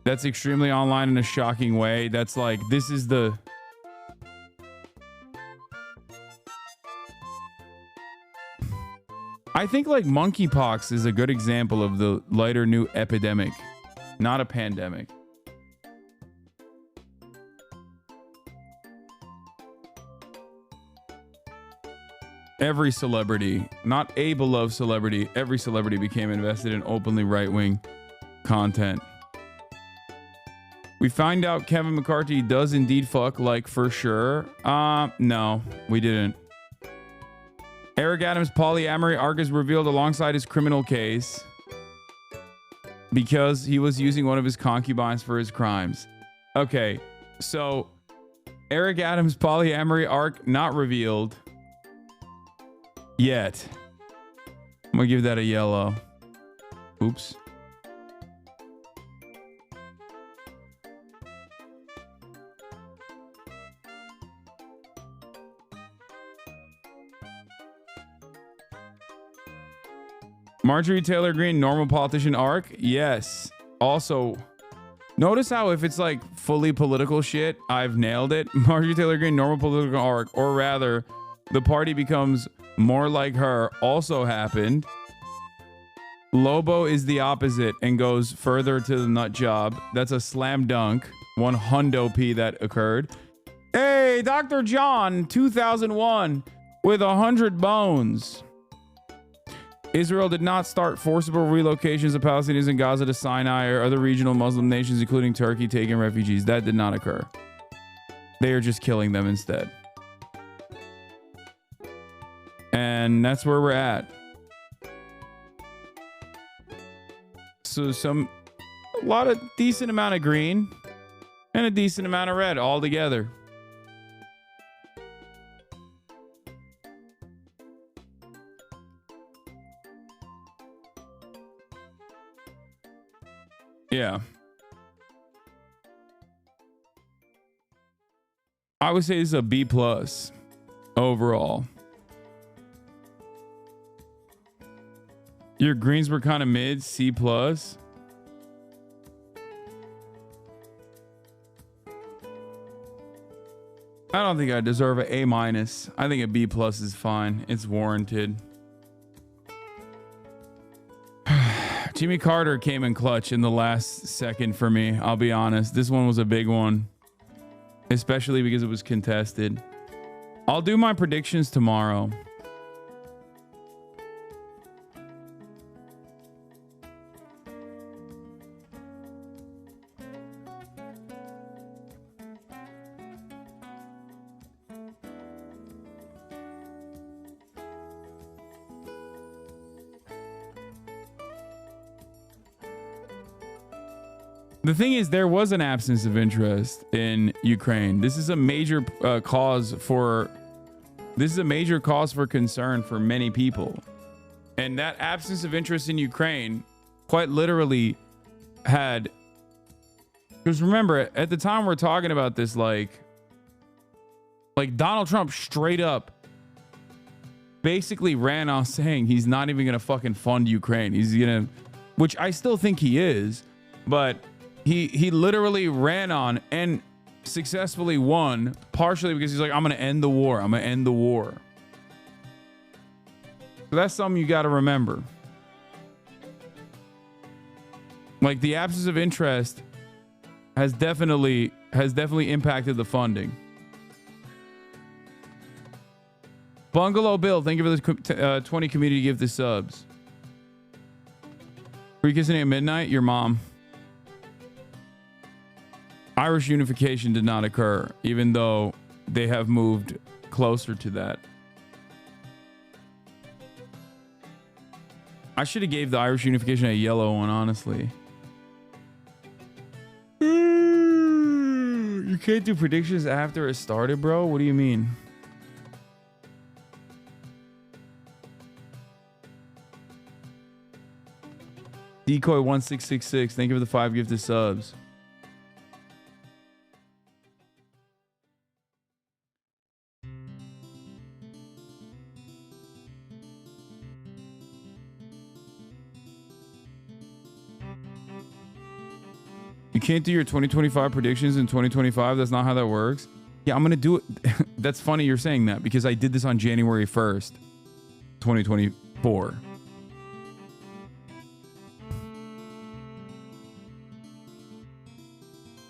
That's extremely online in a shocking way. That's like, this is the... I think like monkeypox is a good example of the lighter new epidemic, not a pandemic. Every celebrity, not a beloved celebrity, every celebrity became invested in openly right-wing content. We find out Kevin McCarthy does indeed fuck, like, for sure. No, we didn't. Eric Adams' polyamory arc is revealed alongside his criminal case because he was using one of his concubines for his crimes. Okay, so Eric Adams' polyamory arc not revealed yet. I'm gonna give that a yellow. Oops. Marjorie Taylor Greene, normal politician arc. Yes. Also, notice how if it's like fully political shit, I've nailed it. Marjorie Taylor Greene, normal political arc, or rather, the party becomes more like her, also happened. Lobo is the opposite and goes further to the nut job. That's a slam dunk. 100p that occurred. Hey, Dr. John, 2001 with 100 bones. Israel did not start forcible relocations of Palestinians in Gaza to Sinai or other regional Muslim nations, including Turkey, taking refugees. That did not occur. They are just killing them instead. And that's where we're at. So a lot of decent amount of green and a decent amount of red all together. Yeah. I would say it's a B+ overall. Your greens were kind of mid, C+. I don't think I deserve an A-. I think a B+ is fine. It's warranted. Jimmy Carter came in clutch in the last second for me. I'll be honest. This one was a big one, especially because it was contested. I'll do my predictions tomorrow. The thing is, there was an absence of interest in Ukraine. This is a major cause for concern for many people. And that absence of interest in Ukraine quite literally had, because remember, at the time we're talking about this, like Donald Trump straight up basically ran off saying he's not even going to fucking fund Ukraine. He's going to, which I still think he is, but he literally ran on and successfully won, partially because he's like, I'm going to end the war. I'm going to end the war. So that's something you got to remember. Like, the absence of interest has definitely impacted the funding. Bungalow Bill, thank you for the 20 community gift to subs. Were you kissing at midnight? Your mom. Irish unification did not occur, even though they have moved closer to that. I should have gave the Irish unification a yellow one, honestly. You can't do predictions after it started, bro? What do you mean? Decoy 1666, thank you for the 5 gifted subs. You can't do your 2025 predictions in 2025. That's not how that works. Yeah, I'm going to do it. That's funny you're saying that, because I did this on January 1st, 2024.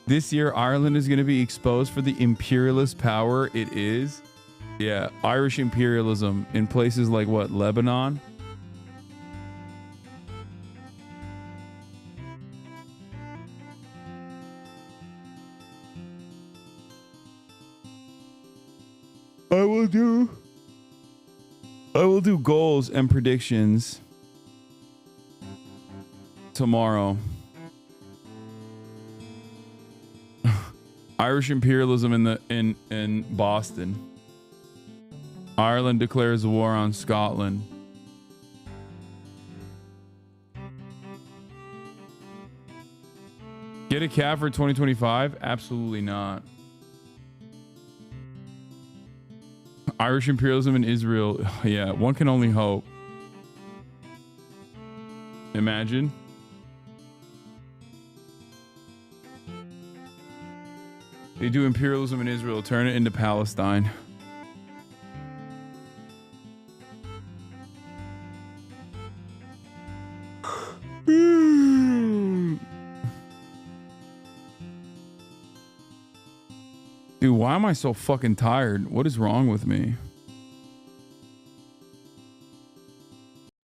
This year, Ireland is going to be exposed for the imperialist power it is. Yeah, Irish imperialism in places like what? Lebanon? I will do goals and predictions tomorrow. Irish imperialism in Boston. Ireland declares war on Scotland. Get a cap for 2025? Absolutely not. Irish imperialism in Israel. Yeah, one can only hope. Imagine. They do imperialism in Israel, turn it into Palestine. Dude, why am I so fucking tired? What is wrong with me?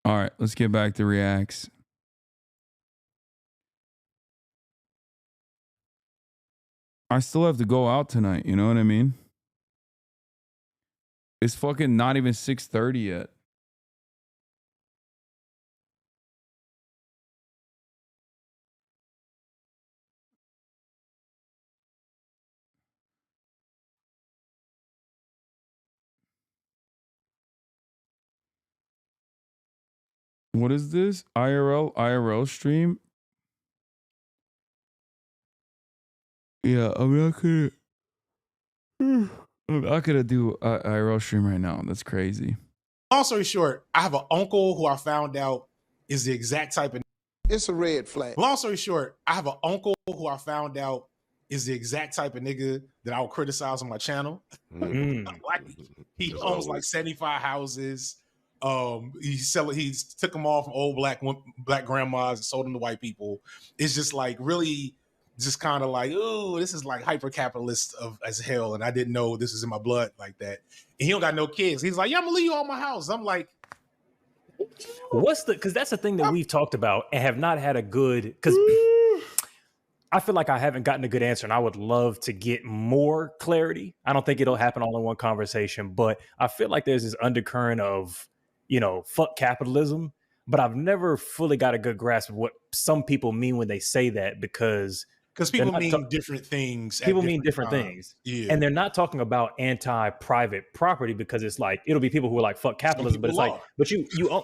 All right, let's get back to reacts. I still have to go out tonight, you know what I mean? It's fucking not even 6:30 yet. What is this? IRL stream? Yeah, I'm not gonna do IRL stream right now. That's crazy. Long story short, I have an uncle who I found out is the exact type of. It's a red flag. Long story short, I have an uncle who I found out is the exact type of nigga that I would criticize on my channel. Like, he owns like 75 houses. He took them all from old black grandmas and sold them to white people. It's just like really just kind of like, oh, this is like hyper capitalist as hell. And I didn't know this was in my blood like that. And he don't got no kids. He's like, yeah, I'm gonna leave you all my house. I'm like, because that's the thing that we've talked about and have not had a good, because I feel like I haven't gotten a good answer, and I would love to get more clarity. I don't think it'll happen all in one conversation, but I feel like there's this undercurrent of, fuck capitalism, but I've never fully got a good grasp of what some people mean when they say that, because people mean different things. People mean different things. Yeah. And they're not talking about anti-private property, because it's like, it'll be people who are like, fuck capitalism, but it's like, but you own,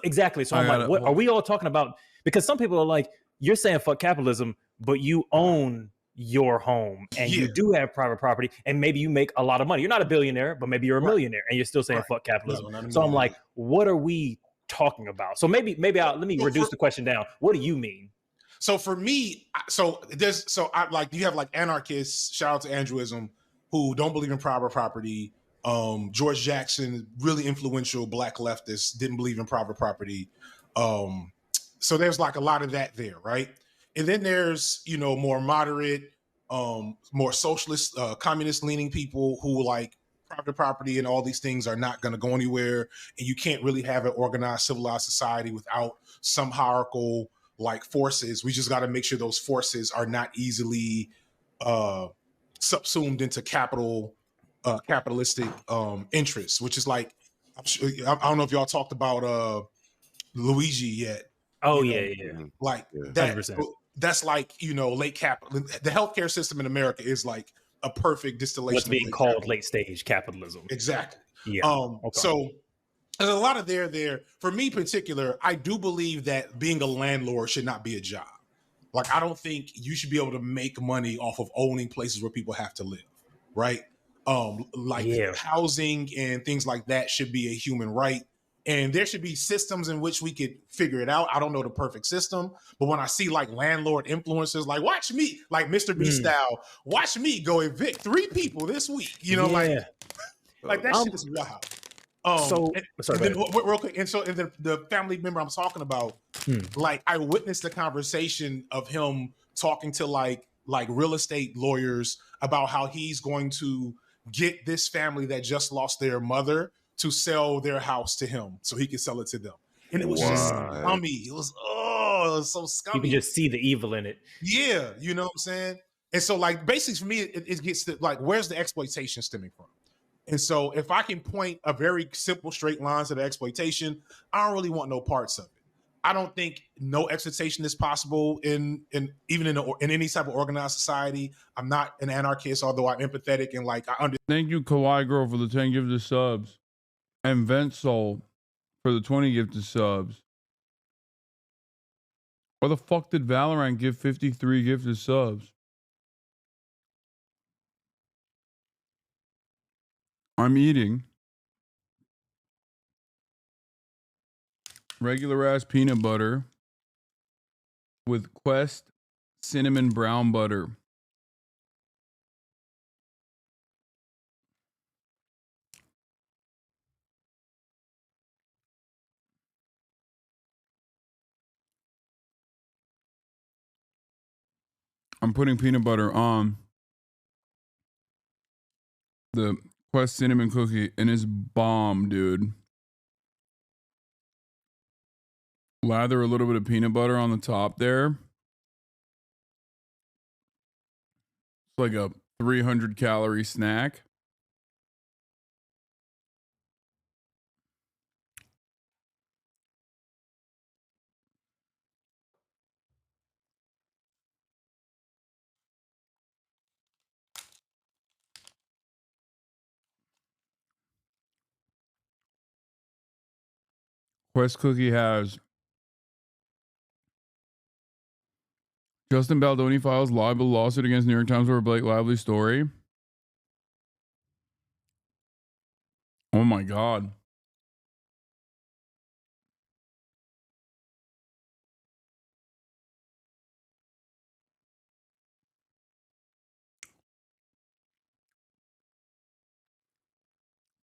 exactly. So I'm like, what are we all talking about? Because some people are like, you're saying fuck capitalism, but you own your home and you do have private property, and maybe you make a lot of money. You're not a billionaire, but maybe you're a millionaire, and you're still saying fuck capitalism. No, so I'm like, what are we talking about? So maybe let me reduce the question down. What do you mean? So for me, you have like anarchists, shout out to Andrewism, who don't believe in private property. George Jackson, really influential black leftist, didn't believe in private property. So there's like a lot of that there, right? And then there's, more moderate, more socialist, communist leaning people who like private property and all these things are not going to go anywhere. And you can't really have an organized, civilized society without some hierarchical like forces. We just got to make sure those forces are not easily subsumed into capitalistic interests, which is like, I don't know if y'all talked about Luigi yet. Oh, yeah. Like that. That's like, late capital. The healthcare system in America is like a perfect distillation. What's being called late stage capitalism. Exactly. Yeah. So there's a lot of there. For me in particular, I do believe that being a landlord should not be a job. Like, I don't think you should be able to make money off of owning places where people have to live, right? Housing and things like that should be a human right. And there should be systems in which we could figure it out. I don't know the perfect system, but when I see like landlord influencers, like watch me, like Mr. B style, watch me go evict 3 people this week, like that shit is wild. Real quick, and the family member I'm talking about, like I witnessed the conversation of him talking to like real estate lawyers about how he's going to get this family that just lost their mother to sell their house to him so he can sell it to them. And it was just scummy. It was so scummy. You can just see the evil in it. Yeah, you know what I'm saying? And so like basically for me, it gets to like, where's the exploitation stemming from? And so if I can point a very simple straight line to the exploitation, I don't really want no parts of it. I don't think no exploitation is possible in any type of organized society. I'm not an anarchist, although I'm empathetic and like I understand. Thank you, Kawaii Girl, for the 10 gifted subs. And Vent Soul for the 20 gifted subs. Why the fuck did Valorant give 53 gifted subs? I'm eating regular ass peanut butter with Quest cinnamon brown butter. I'm putting peanut butter on the Quest cinnamon cookie and it's bomb, dude. Lather a little bit of peanut butter on the top there. It's like a 300 calorie snack. Quest Cookie has Justin Baldoni files libel lawsuit against New York Times over Blake Lively's story. Oh my God.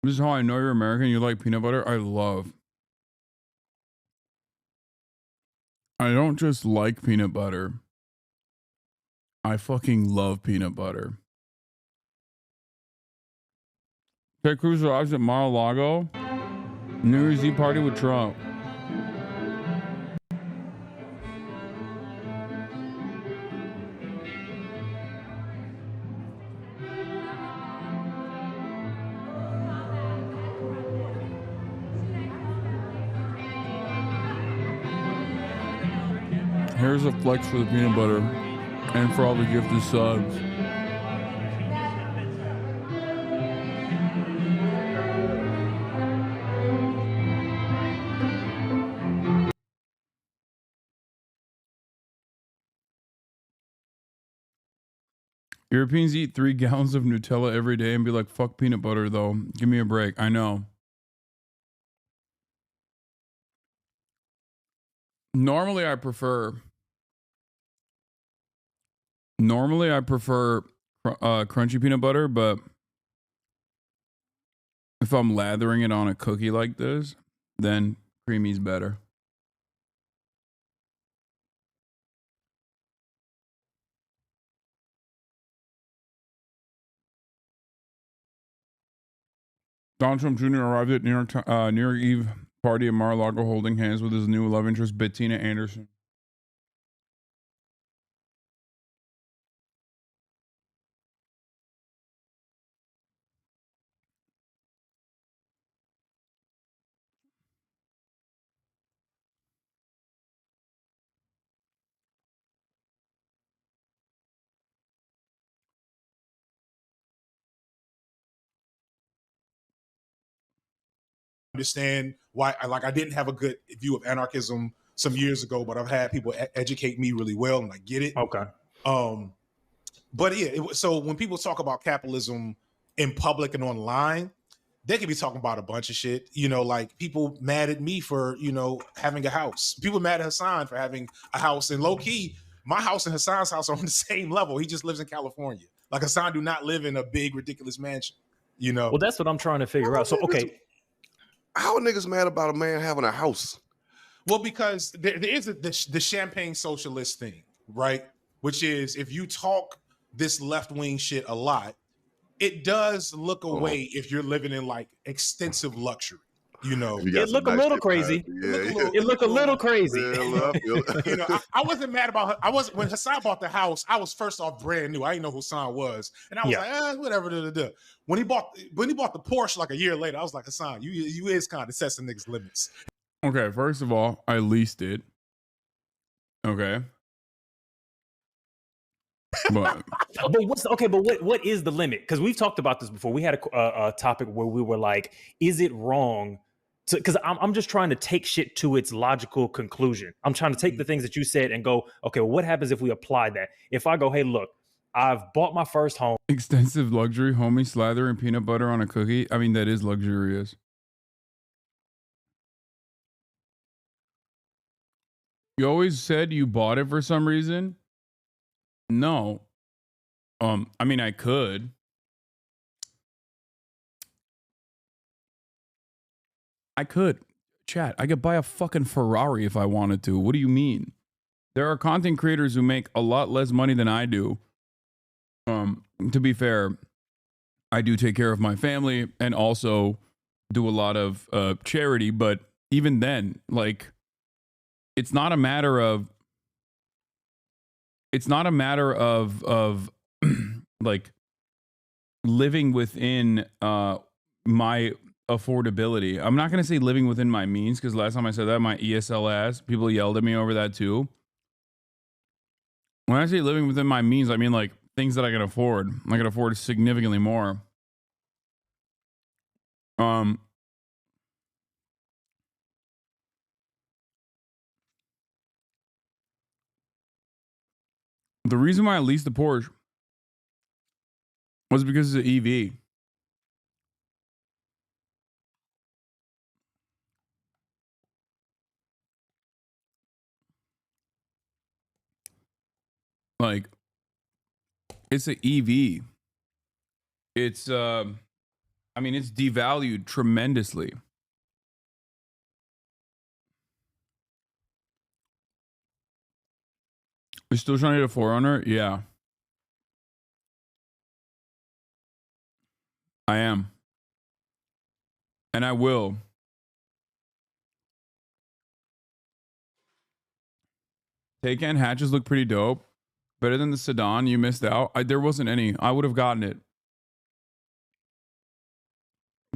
This is how I know you're American. You like peanut butter. I don't just like peanut butter. I fucking love peanut butter. Ted Cruz arrives at Mar-a-Lago. New Year's Eve party with Trump. Here's a flex for the peanut butter and for all the gifted subs. Europeans eat 3 gallons of Nutella every day and be like, fuck peanut butter though. Give me a break. I know. Normally I prefer crunchy peanut butter, but if I'm lathering it on a cookie like this, then creamy's better. Donald Trump Jr. arrived at New York Eve party at Mar-a-Lago holding hands with his new love interest, Bettina Anderson. Understand why I didn't have a good view of anarchism some years ago, but I've had people educate me really well, and I get it. Okay. But yeah, so when people talk about capitalism in public and online, they could be talking about a bunch of shit. You know, like people mad at me for, you know, having a house. People mad at Hasan for having a house. And low key, my house and Hasan's house are on the same level. He just lives in California. Like Hasan do not live in a big, ridiculous mansion. You know? Well, that's what I'm trying to figure out. So, okay. How are niggas mad about a man having a house? Well, because there is the champagne socialist thing, right? Which is if you talk this left-wing shit a lot, it does look away if you're living in like extensive luxury. You know, it look a little crazy. It look a little crazy. You know, I wasn't mad about her. When Hasan bought the house. I was first off brand new. I didn't know who Hasan was, and I was like, whatever. When he bought the Porsche like a year later, I was like, Hasan, you is kind of setting niggas limits. Okay, first of all, I leased it. Okay. But what is the limit? Because we've talked about this before. We had a topic where we were like, is it wrong? Because I'm just trying to take shit to its logical conclusion. I'm trying to take the things that you said and go, okay, well, what happens if we apply that? If I go, hey, look, I've bought my first home. Extensive luxury, homie, slather and peanut butter on a cookie. I mean, that is luxurious. You always said you bought it for some reason. No. I mean, I could. Chat, I could buy a fucking Ferrari if I wanted to. What do you mean? There are content creators who make a lot less money than I do. To be fair, I do take care of my family and also do a lot of charity, but even then, like, it's not a matter of like living within my affordability. I'm not going to say living within my means, because last time I said that, my ESL ass, people yelled at me over that too. When I say living within my means, I mean like things that I can afford. I can afford significantly more. The reason why I leased the Porsche was because it's an EV. Like, it's an EV. It's, I mean, it's devalued tremendously. You're still trying to get a 4Runner? Yeah. I am. And I will. Taycan hatches look pretty dope. Better than the sedan. You missed out. There wasn't any. I would have gotten it.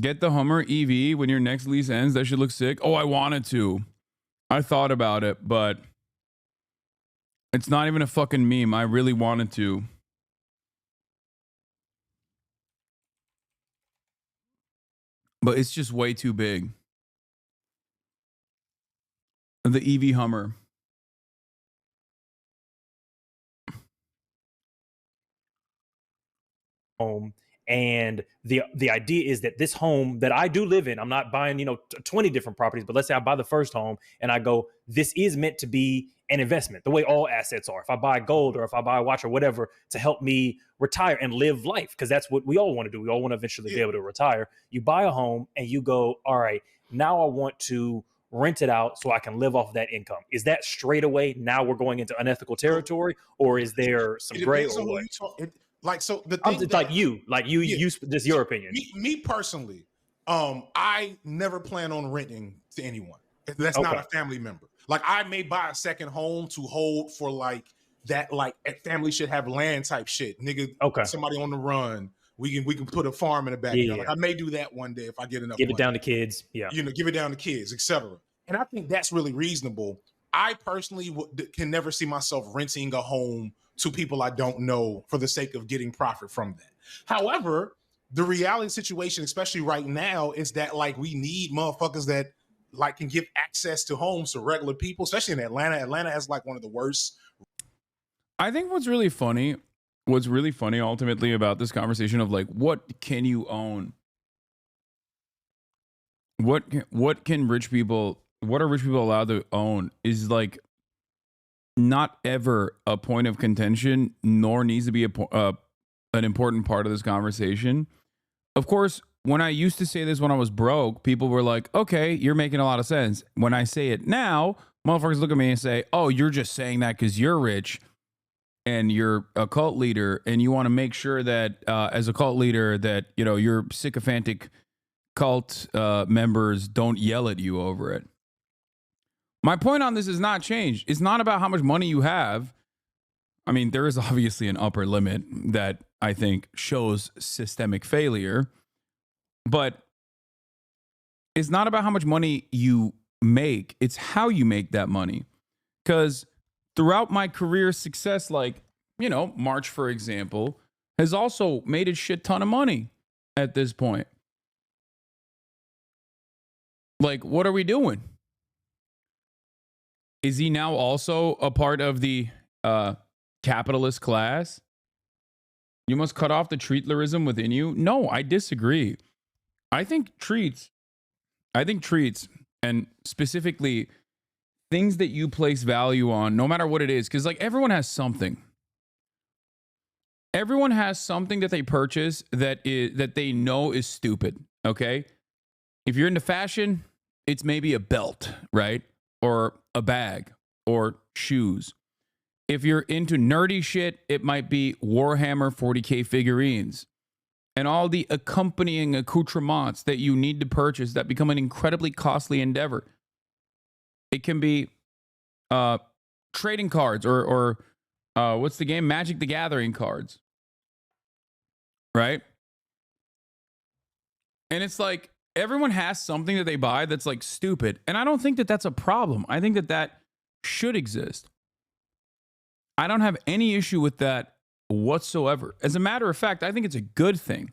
Get the Hummer EV when your next lease ends. That should look sick. Oh, I wanted to. I thought about it, but it's not even a fucking meme. I really wanted to. But it's just way too big. The EV Hummer. Home. And the idea is that this home that I do live in, I'm not buying, 20 different properties, but let's say I buy the first home and I go, this is meant to be an investment, the way all assets are. If I buy gold or if I buy a watch or whatever to help me retire and live life, because that's what we all want to do. We all want to eventually be able to retire. You buy a home and you go, all right, now I want to rent it out so I can live off that income. Is that straight away now we're going into unethical territory, or is there some gray or what? So the thing it's like you just your opinion. Me personally, I never plan on renting to anyone. That's not a family member. Like, I may buy a second home to hold for like that, like family should have land type shit. Nigga, somebody on the run. We can put a farm in the backyard. Yeah. Like, I may do that one day if I get enough Give money. it down to kids. Yeah. Give it down to kids, etc. And I think that's really reasonable. I personally can never see myself renting a home to people I don't know for the sake of getting profit from that. However, the reality situation, especially right now, is that like we need motherfuckers that like can give access to homes to regular people, especially in Atlanta. Atlanta has like one of the worst. I think what's really funny ultimately about this conversation of like, what can you own? What are rich people allowed to own is like not ever a point of contention, nor needs to be an important part of this conversation. Of course, when I used to say this when I was broke, people were like, okay, you're making a lot of sense. When I say it now, motherfuckers look at me and say, oh, you're just saying that because you're rich and you're a cult leader and you want to make sure that as a cult leader that, your sycophantic cult members don't yell at you over it. My point on this is not changed. It's not about how much money you have. I mean, there is obviously an upper limit that I think shows systemic failure, but it's not about how much money you make. It's how you make that money. Because throughout my career success, like, March, for example, has also made a shit ton of money at this point. Like, what are we doing? Is he now also a part of the capitalist class? You must cut off the treatlerism within you. No, I disagree. I think treats, and specifically things that you place value on, no matter what it is, because like everyone has something. Everyone has something that they purchase that they know is stupid. Okay, if you're into fashion, it's maybe a belt, right? Or a bag, or shoes. If you're into nerdy shit, it might be Warhammer 40K figurines and all the accompanying accoutrements that you need to purchase that become an incredibly costly endeavor. It can be trading cards or what's the game? Magic the Gathering cards. Right? And it's like everyone has something that they buy that's like stupid. And I don't think that that's a problem. I think that that should exist. I don't have any issue with that whatsoever. As a matter of fact, I think it's a good thing.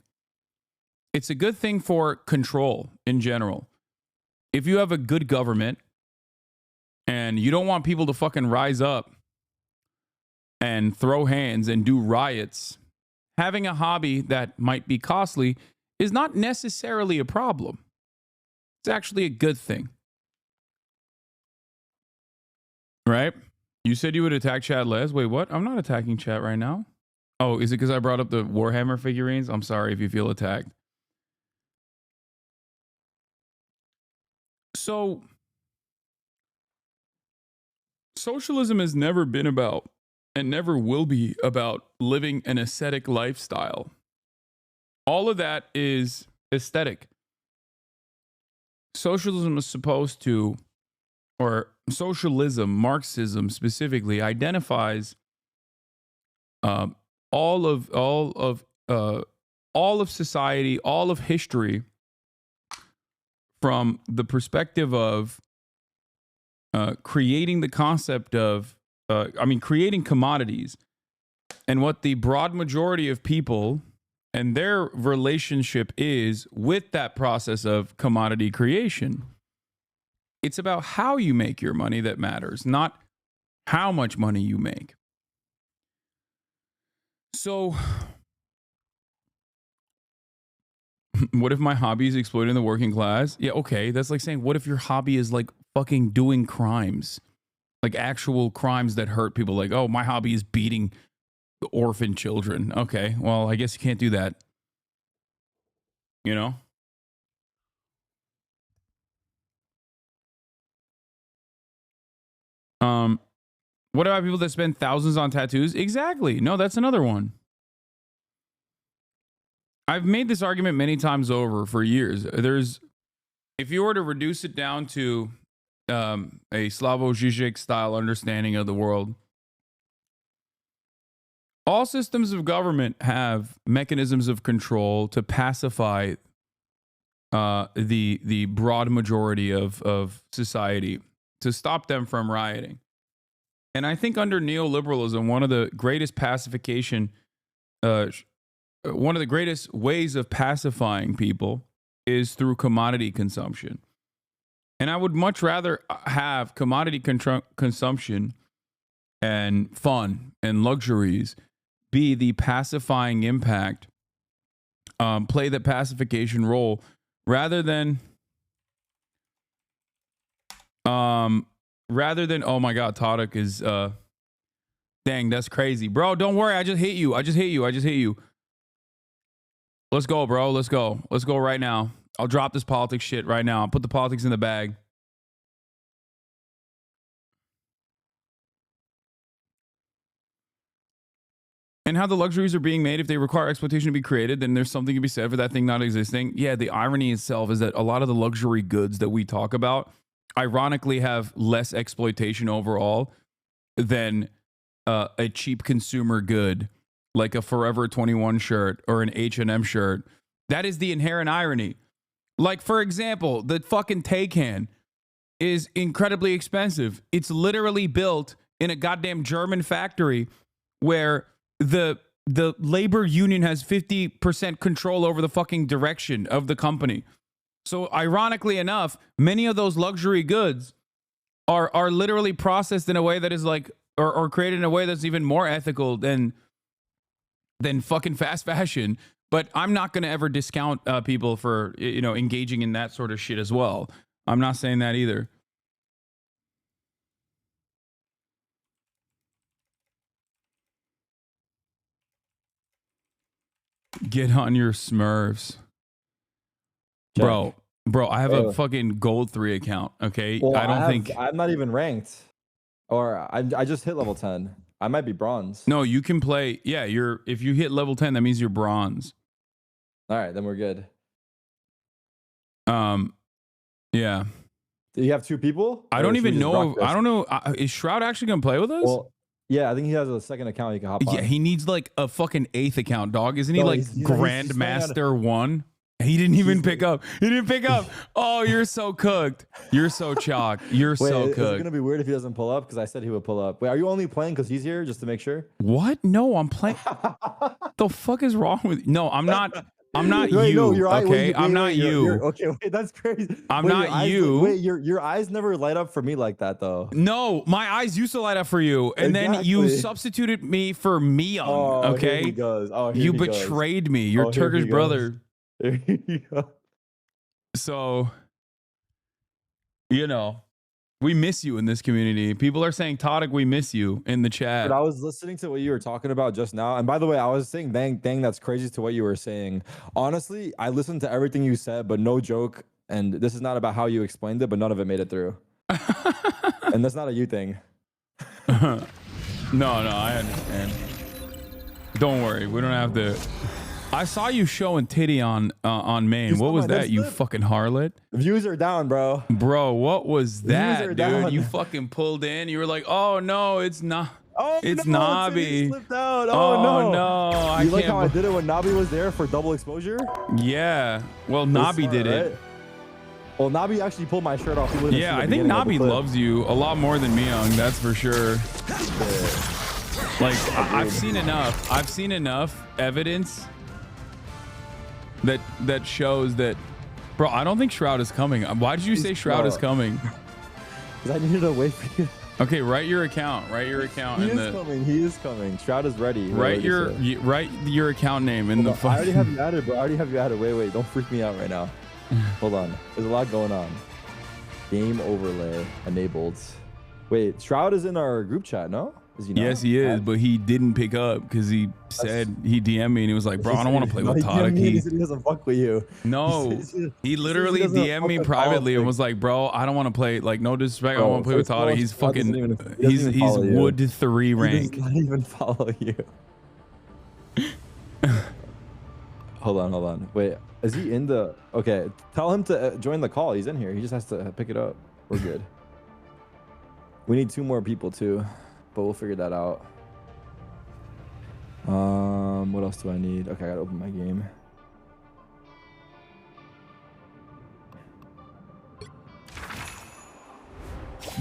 It's a good thing for control in general. If you have a good government and you don't want people to fucking rise up and throw hands and do riots, having a hobby that might be costly is not necessarily a problem. It's actually a good thing. Right? You said you would attack chat, Les. Wait, what? I'm not attacking chat right now. Oh, is it because I brought up the Warhammer figurines? I'm sorry if you feel attacked. So, socialism has never been about and never will be about living an ascetic lifestyle. All of that is aesthetic. Socialism is supposed to, or socialism, Marxism specifically, identifies all of society, all of history from the perspective of creating the concept of, creating commodities and what the broad majority of people and their relationship is with that process of commodity creation. It's about how you make your money that matters, not how much money you make. So, what if my hobby is exploiting the working class? Yeah, okay. That's like saying, what if your hobby is like fucking doing crimes? Like actual crimes that hurt people. Like, oh, my hobby is beating orphan children. Okay, well, I guess you can't do that. You know? What about people that spend thousands on tattoos? Exactly. No, that's another one. I've made this argument many times over for years. If you were to reduce it down to a Slavoj Žižek style understanding of the world, all systems of government have mechanisms of control to pacify the broad majority of society, to stop them from rioting. And I think under neoliberalism, one of the greatest pacification, one of the greatest ways of pacifying people is through commodity consumption. And I would much rather have commodity consumption and fun and luxuries be the pacifying impact, play the pacification role, rather than, oh my God, Tadek is, dang, that's crazy. Bro, don't worry, I just hit you. Let's go, bro, let's go right now. I'll drop this politics shit right now. I'll put the politics in the bag. And how the luxuries are being made, if they require exploitation to be created, then there's something to be said for that thing not existing. Yeah, the irony itself is that a lot of the luxury goods that we talk about ironically have less exploitation overall than a cheap consumer good like a Forever 21 shirt or an H&M shirt. That is the inherent irony. Like, for example, the fucking Taycan is incredibly expensive. It's literally built in a goddamn German factory where the labor union has 50% control over the fucking direction of the company. So ironically enough, many of those luxury goods are literally processed in a way that is like, or created in a way that's even more ethical than fucking fast fashion. But I'm not going to ever discount people for, engaging in that sort of shit as well. I'm not saying that either. Get on your Smurfs. Bro, I have a fucking gold 3 account, okay? Well, I'm not even ranked. Or I just hit level 10. I might be bronze. No, you can play. Yeah, if you hit level 10, that means you're bronze. All right, then we're good. Yeah. You have 2 people? I don't even know. I don't know. Is Shroud actually gonna play with us? Well, yeah, I think he has a second account he can hop on. Yeah, he needs like a fucking 8th account, dog. Isn't he like Grandmaster 1? He didn't even pick up. He didn't pick up. Oh, you're so cooked. You're so chalk. You're so cooked. Is it gonna be weird if he doesn't pull up? Because I said he would pull up. Wait, are you only playing because he's here just to make sure? What? No, I'm playing. The fuck is wrong with you? No, I'm not. I'm not Wait, you. no, your eye- Okay, wait, I'm not you. Okay, wait, that's crazy. I'm Wait, not your eyes- you. Wait, your eyes never light up for me like that though. No, my eyes used to light up for you, and then you Exactly. substituted me for Mion. Oh, Okay, here he goes. Oh, here you he goes. betrayed me. Your Oh, here Turkish he goes. brother. There you go. So, you know, we miss you in this community. People are saying, Tadic, we miss you in the chat. But I was listening to what you were talking about just now. And by the way, I was saying, dang, that's crazy to what you were saying. Honestly, I listened to everything you said, but no joke. And this is not about how you explained it, but none of it made it through. And that's not a you thing. No, I understand. Don't worry. We don't have to. I saw you showing titty on main. What was that, you fucking harlot? Views are down, bro. Bro, what was that, are dude? down. You fucking pulled in. You were like, oh, no, it's not. Oh, it's no, Nabi. slipped out. Oh, no. no. You like how I did it when Nabi was there for double exposure? Yeah. Well, Nabi did it. Right? Well, Nabi actually pulled my shirt off. Yeah, I think Nabi loves you a lot more than Miyoung. That's for sure. Like, I've seen enough. I've seen enough evidence that shows that, bro. I don't think Shroud is coming. Why did you say Shroud is coming? Because I needed to wait for you. Okay, write your account. Write your account. He is coming. He is coming. Shroud is ready. Write your account name in the. I already have you added, bro. I already have you added. Wait, don't freak me out right now. Hold on. There's a lot going on. Game overlay enabled. Wait, Shroud is in our group chat, no? Is he not? Yes, he is, but he didn't pick up because he said he DM'd me and he was like, "Bro, I don't want to play with Tadic." He said he doesn't fuck with you. No, he literally DM'd me privately and was like, "Bro, I don't want to play. Like, no disrespect, I don't want to play with Tadic. He's fucking, he's wood 3 rank." He does not even follow you. Hold on. Wait, is he in the? Okay, tell him to join the call. He's in here. He just has to pick it up. We're good. We need 2 more people too, but we'll figure that out. What else do I need? Okay, I gotta open my game.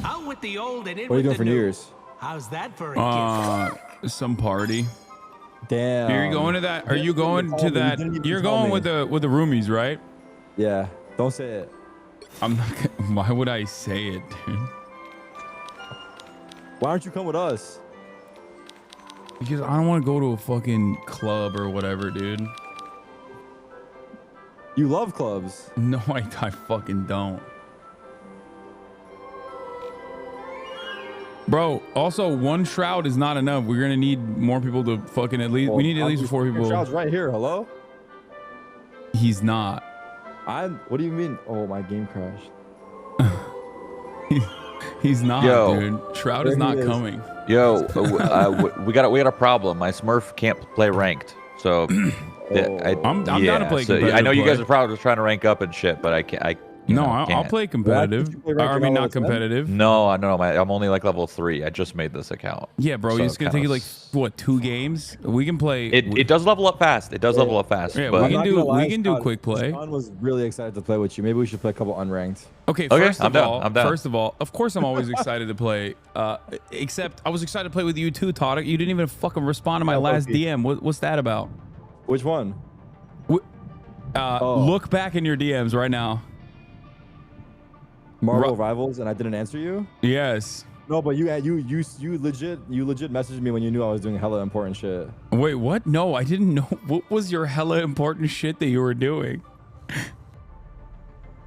Out with the old and in What are you with doing the for New new. Year's? How's that for a gift? Some party. Damn. Are you going to that? Are you going to that? You're going with the roomies, right? Yeah. Don't say it. I'm not. Why would I say it, dude? Why don't you come with us? Because I don't want to go to a fucking club or whatever, dude. You love clubs. No, I fucking don't. Bro, also 1 Shroud is not enough. We're gonna need more people to fucking at least. We need at least 4 people. Shroud's right here. Hello. He's not. What do you mean? Oh, my game crashed. He's not, dude. Shroud is not coming. Yo, we got a problem. My Smurf can't play ranked, so I'm down to play competitive. I know you guys are probably just trying to rank up and shit, but I can't. I'll play competitive. I mean, not competitive. No, I'm only like level 3. I just made this account. Yeah, bro, it's gonna take you like what, 2 games? We can play. It does level up fast. It does level up fast. Yeah, but we can do quick play. Sean was really excited to play with you. Maybe we should play a couple unranked. Okay, first of all, of course I'm always excited to play. Except I was excited to play with you too, Tadic. You didn't even fucking respond to my last DM. What's that about? Which one? Look back in your DMs right now. Marvel Rivals, and I didn't answer you? Yes. No, but you legit messaged me when you knew I was doing hella important shit. Wait, what? No, I didn't know. What was your hella important shit that you were doing?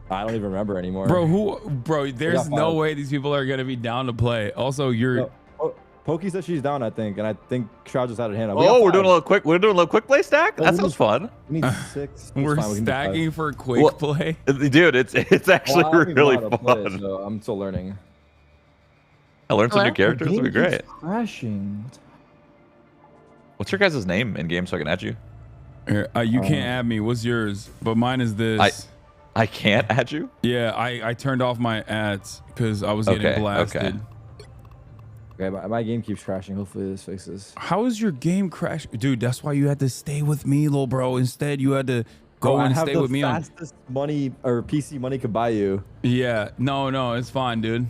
I don't even remember anymore. Bro, there's no way these people are gonna be down to play. Also, you're Pokey said she's down, I think, and I think Shroud just had her hand up. We're doing a little quick play stack. That sounds fun. We need 6. We're stacking for quick play. Dude, it's actually really fun. So I'm still learning. I learned some new characters. It'll be great. Crashing. What's your guys' name in game so I can add you? Here, you can't add me. What's yours? But mine is this. I can't add you? Yeah, I turned off my ads because I was getting blasted. Okay, my game keeps crashing. Hopefully this fixes. How is your game crash? Dude, that's why you had to stay with me, little bro. Instead, you had to go and stay with me. Fastest money or PC money could buy you. Yeah, no, it's fine, dude.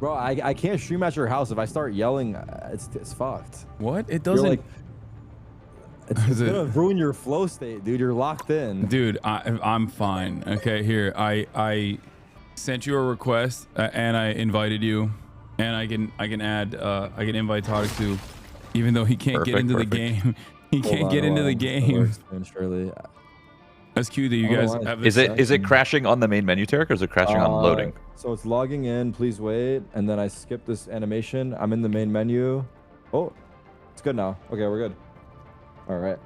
Bro, I can't stream at your house. If I start yelling, it's fucked. What? It doesn't. Like, it's gonna ruin your flow state, dude. You're locked in. Dude, I'm fine. Okay, here I sent you a request and I invited you, and I can invite Todrick too, even though he can't get into the game. He can't get into the game. Surely. That's cute that you guys have this. Is it crashing on the main menu, Tarek, or is it crashing on loading? So it's logging in. Please wait, and then I skip this animation. I'm in the main menu. Oh, it's good now. Okay, we're good. All right.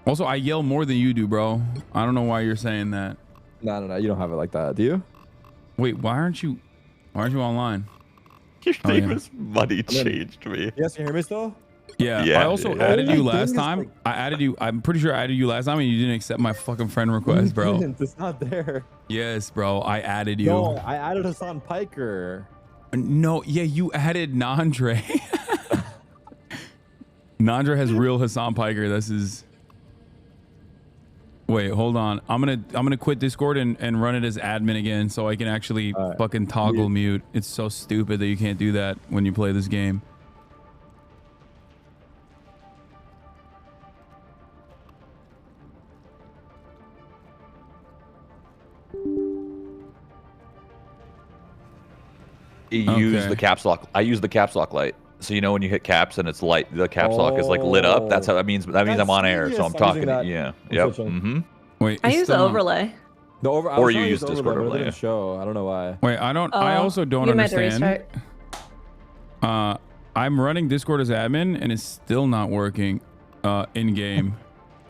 Also, I yell more than you do, bro. I don't know why you're saying that. No. You don't have it like that, do you? Wait, why aren't you online? Your name is Money Changed Me. You guys can hear me still? Yeah. I also added you last time. I added you. I'm pretty sure I added you last time, and you didn't accept my fucking friend request, bro. It's not there. Yes, bro. I added you. No, I added Hasan Piker. No, yeah, you added Nandre. Nandre has real Hasan Piker. This is. Wait, hold on. I'm gonna quit Discord and run it as admin again, so I can actually fucking toggle mute. It's so stupid that you can't do that when you play this game. Use the caps lock. I use the caps lock light. So you know when you hit caps and it's light, the caps lock is like lit up. That's how that means. That means I'm on air, so I'm talking. Yeah. Yep. Mm-hmm. Wait. I use the overlay. Or you use Discord overlay. Show. I don't know why. Wait, I don't. I also don't understand. I'm running Discord as admin and it's still not working in game.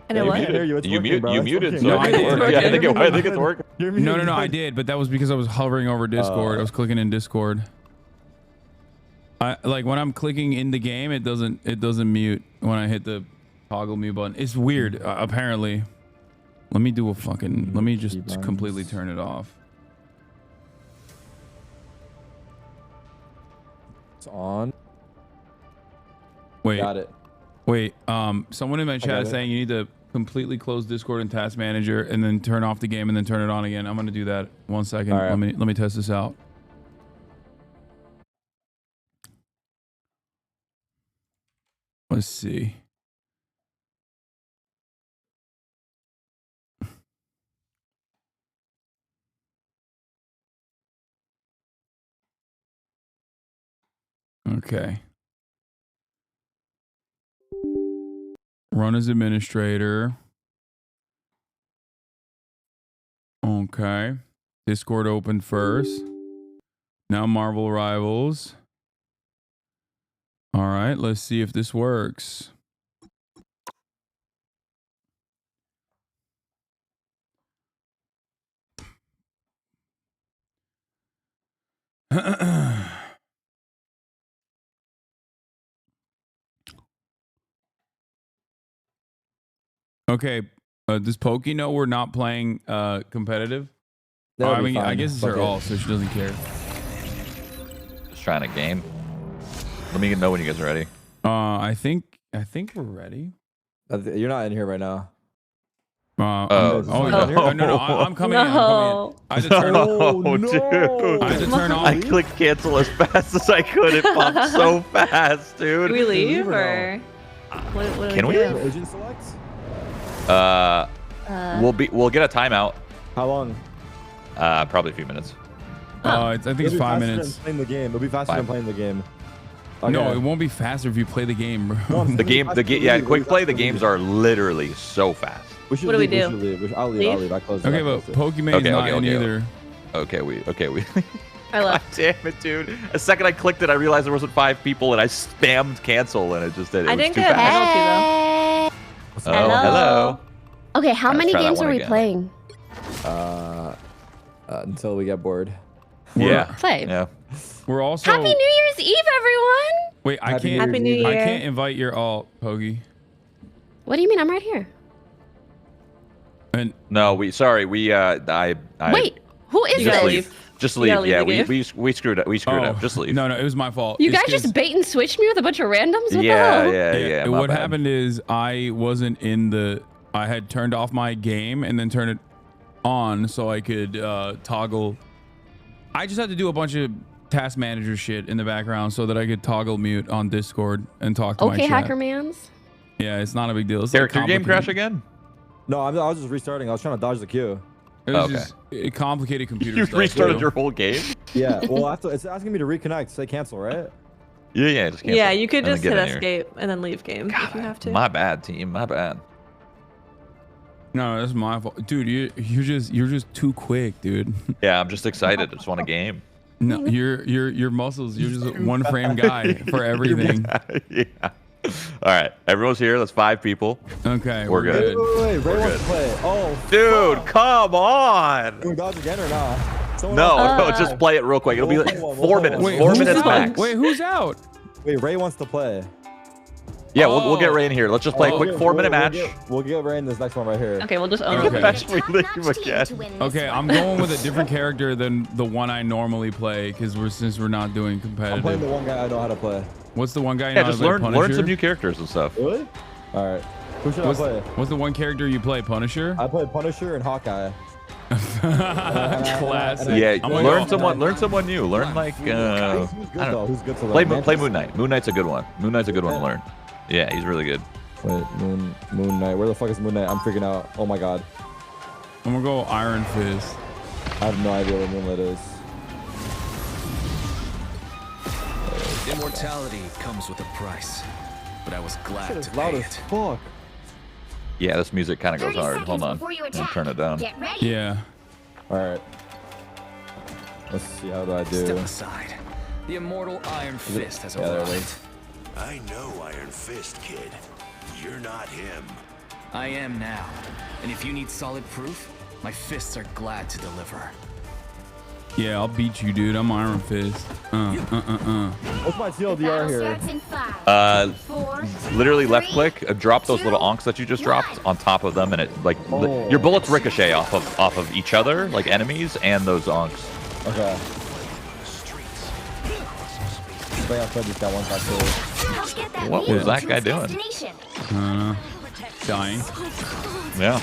And it what? You muted. No, I did. Yeah, I think it's working. No, I did, but that was because I was hovering over Discord. I was clicking in Discord. Like when I'm clicking in the game, it doesn't mute when I hit the toggle mute button. It's weird, apparently. Let me do a fucking. Let me just completely turn it off. It's on. Wait. Got it. Wait. Someone in my chat is saying you need to completely close Discord and Task Manager and then turn off the game and then turn it on again. I'm gonna do that. 1 second. Right. Let me test this out. Let's see. Okay. Run as administrator. Okay. Discord open first. Now Marvel Rivals. All right, let's see if this works. Okay, does Pokey know we're not playing competitive? I mean, I guess it's her all, so she doesn't care. Just trying to game. Let me know when you guys are ready. I think we're ready. You're not in here right now. No, I'm coming in. I had to turn dude. I had to turn off. I clicked cancel as fast as I could. It popped so fast, dude. Do we leave or what Can we? Agent select? We'll get a timeout. How long? Probably a few minutes. I think it's 5 minutes. Playing the game. It'll be faster than playing the game. Okay. No, it won't be faster if you play the game, bro. Yeah, quick play. The games are literally so fast. What do we do? I'll leave. I close. Okay, but Pokemon's not in either. Okay, we. I left. God damn it, dude! The second I clicked it, I realized there wasn't 5 people, and I spammed cancel, and it just did. I didn't get a penalty though. Hello. Okay, how many games are we playing? Until we get bored. Play. Yeah. We're also. Happy New Year's Eve, everyone! Wait, I Happy New Year. can't invite your alt, Pogi. What do you mean? I'm right here. And no, wait. Wait, who is just this? leave. Just leave. leave Yeah, the we screwed up. We screwed up. Just leave. No, it was my fault. You guys just bait and switched me with a bunch of randoms? What the hell? Yeah. What happened is I wasn't in the. I had turned off my game and then turned it on so I could toggle. I just had to do a bunch of task manager shit in the background so that I could toggle mute on Discord and talk to my Okay, chat. Hackermans. Yeah, it's not a big deal. It's Derek, like your game crash again? No, I was just restarting. I was trying to dodge the queue. It was just a complicated computer You stuff. restarted your whole game? Yeah, well, it's asking me to reconnect. Say cancel, right? Yeah, just cancel. Yeah, you could and then just get hit in here. escape and then leave game if you have to. My bad, team. My bad. No, that's my fault, dude. You're just too quick, dude. Yeah, I'm just excited. I just want a game. No, your muscles. You're just a one frame guy for everything. Yeah. All right, everyone's here. That's 5 people. Okay, we're good. Wait, Ray We're wants good. to play. Oh, Dude, fuck. come on. Can we dodge again or not? No, just play it real quick. It'll be like 4 minutes. Wait, 4 who's minutes out? max. Wait, who's out? Wait, Ray wants to play. Yeah, we'll get Ray in here. Let's just play a quick 4-minute match. We'll get Ray in this next one right here. Okay, we'll just own Okay. it. Okay, I'm going with a different character than the one I normally play because since we're not doing I'm playing competitive. the one guy I know how to play. What's the one guy you Yeah, know just how to play? learn Punisher? some new characters and stuff. Really? All right. Who should I play? What's the one character you play? Punisher? I play Punisher and Hawkeye. Classic. Yeah, I'm gonna learn go- someone new. Learn like Who's good I don't know. Who's good to Play learn? Moon Knight. Moon Knight's a good one. Moon Knight's a good one to learn. Yeah, he's really good. Wait, Moon Knight. Where the fuck is Moon Knight? I'm freaking out. Oh my god. I'm gonna go Iron Fist. I have no idea what Moon Knight is. Immortality comes with a price, but I was glad Shit to is loud pay as it. fuck. Yeah, this music kind of goes hard. Hold on. I'll turn it down. Yeah. All right. Let's see. How do I do? Step aside. The immortal Iron Fist has Yeah, there it arrived. is. I know Iron Fist, kid. You're not him. I am now, and if you need solid proof, my fists are glad to deliver. Yeah, I'll beat you, dude. I'm Iron Fist. What's my TLDR here? Literally left click, drop those little onks that you just dropped on top of them, and it like your bullets ricochet off of each other, like enemies, and those onks. Okay. I think I played this guy once actually. What was that guy doing? Dying. Yeah.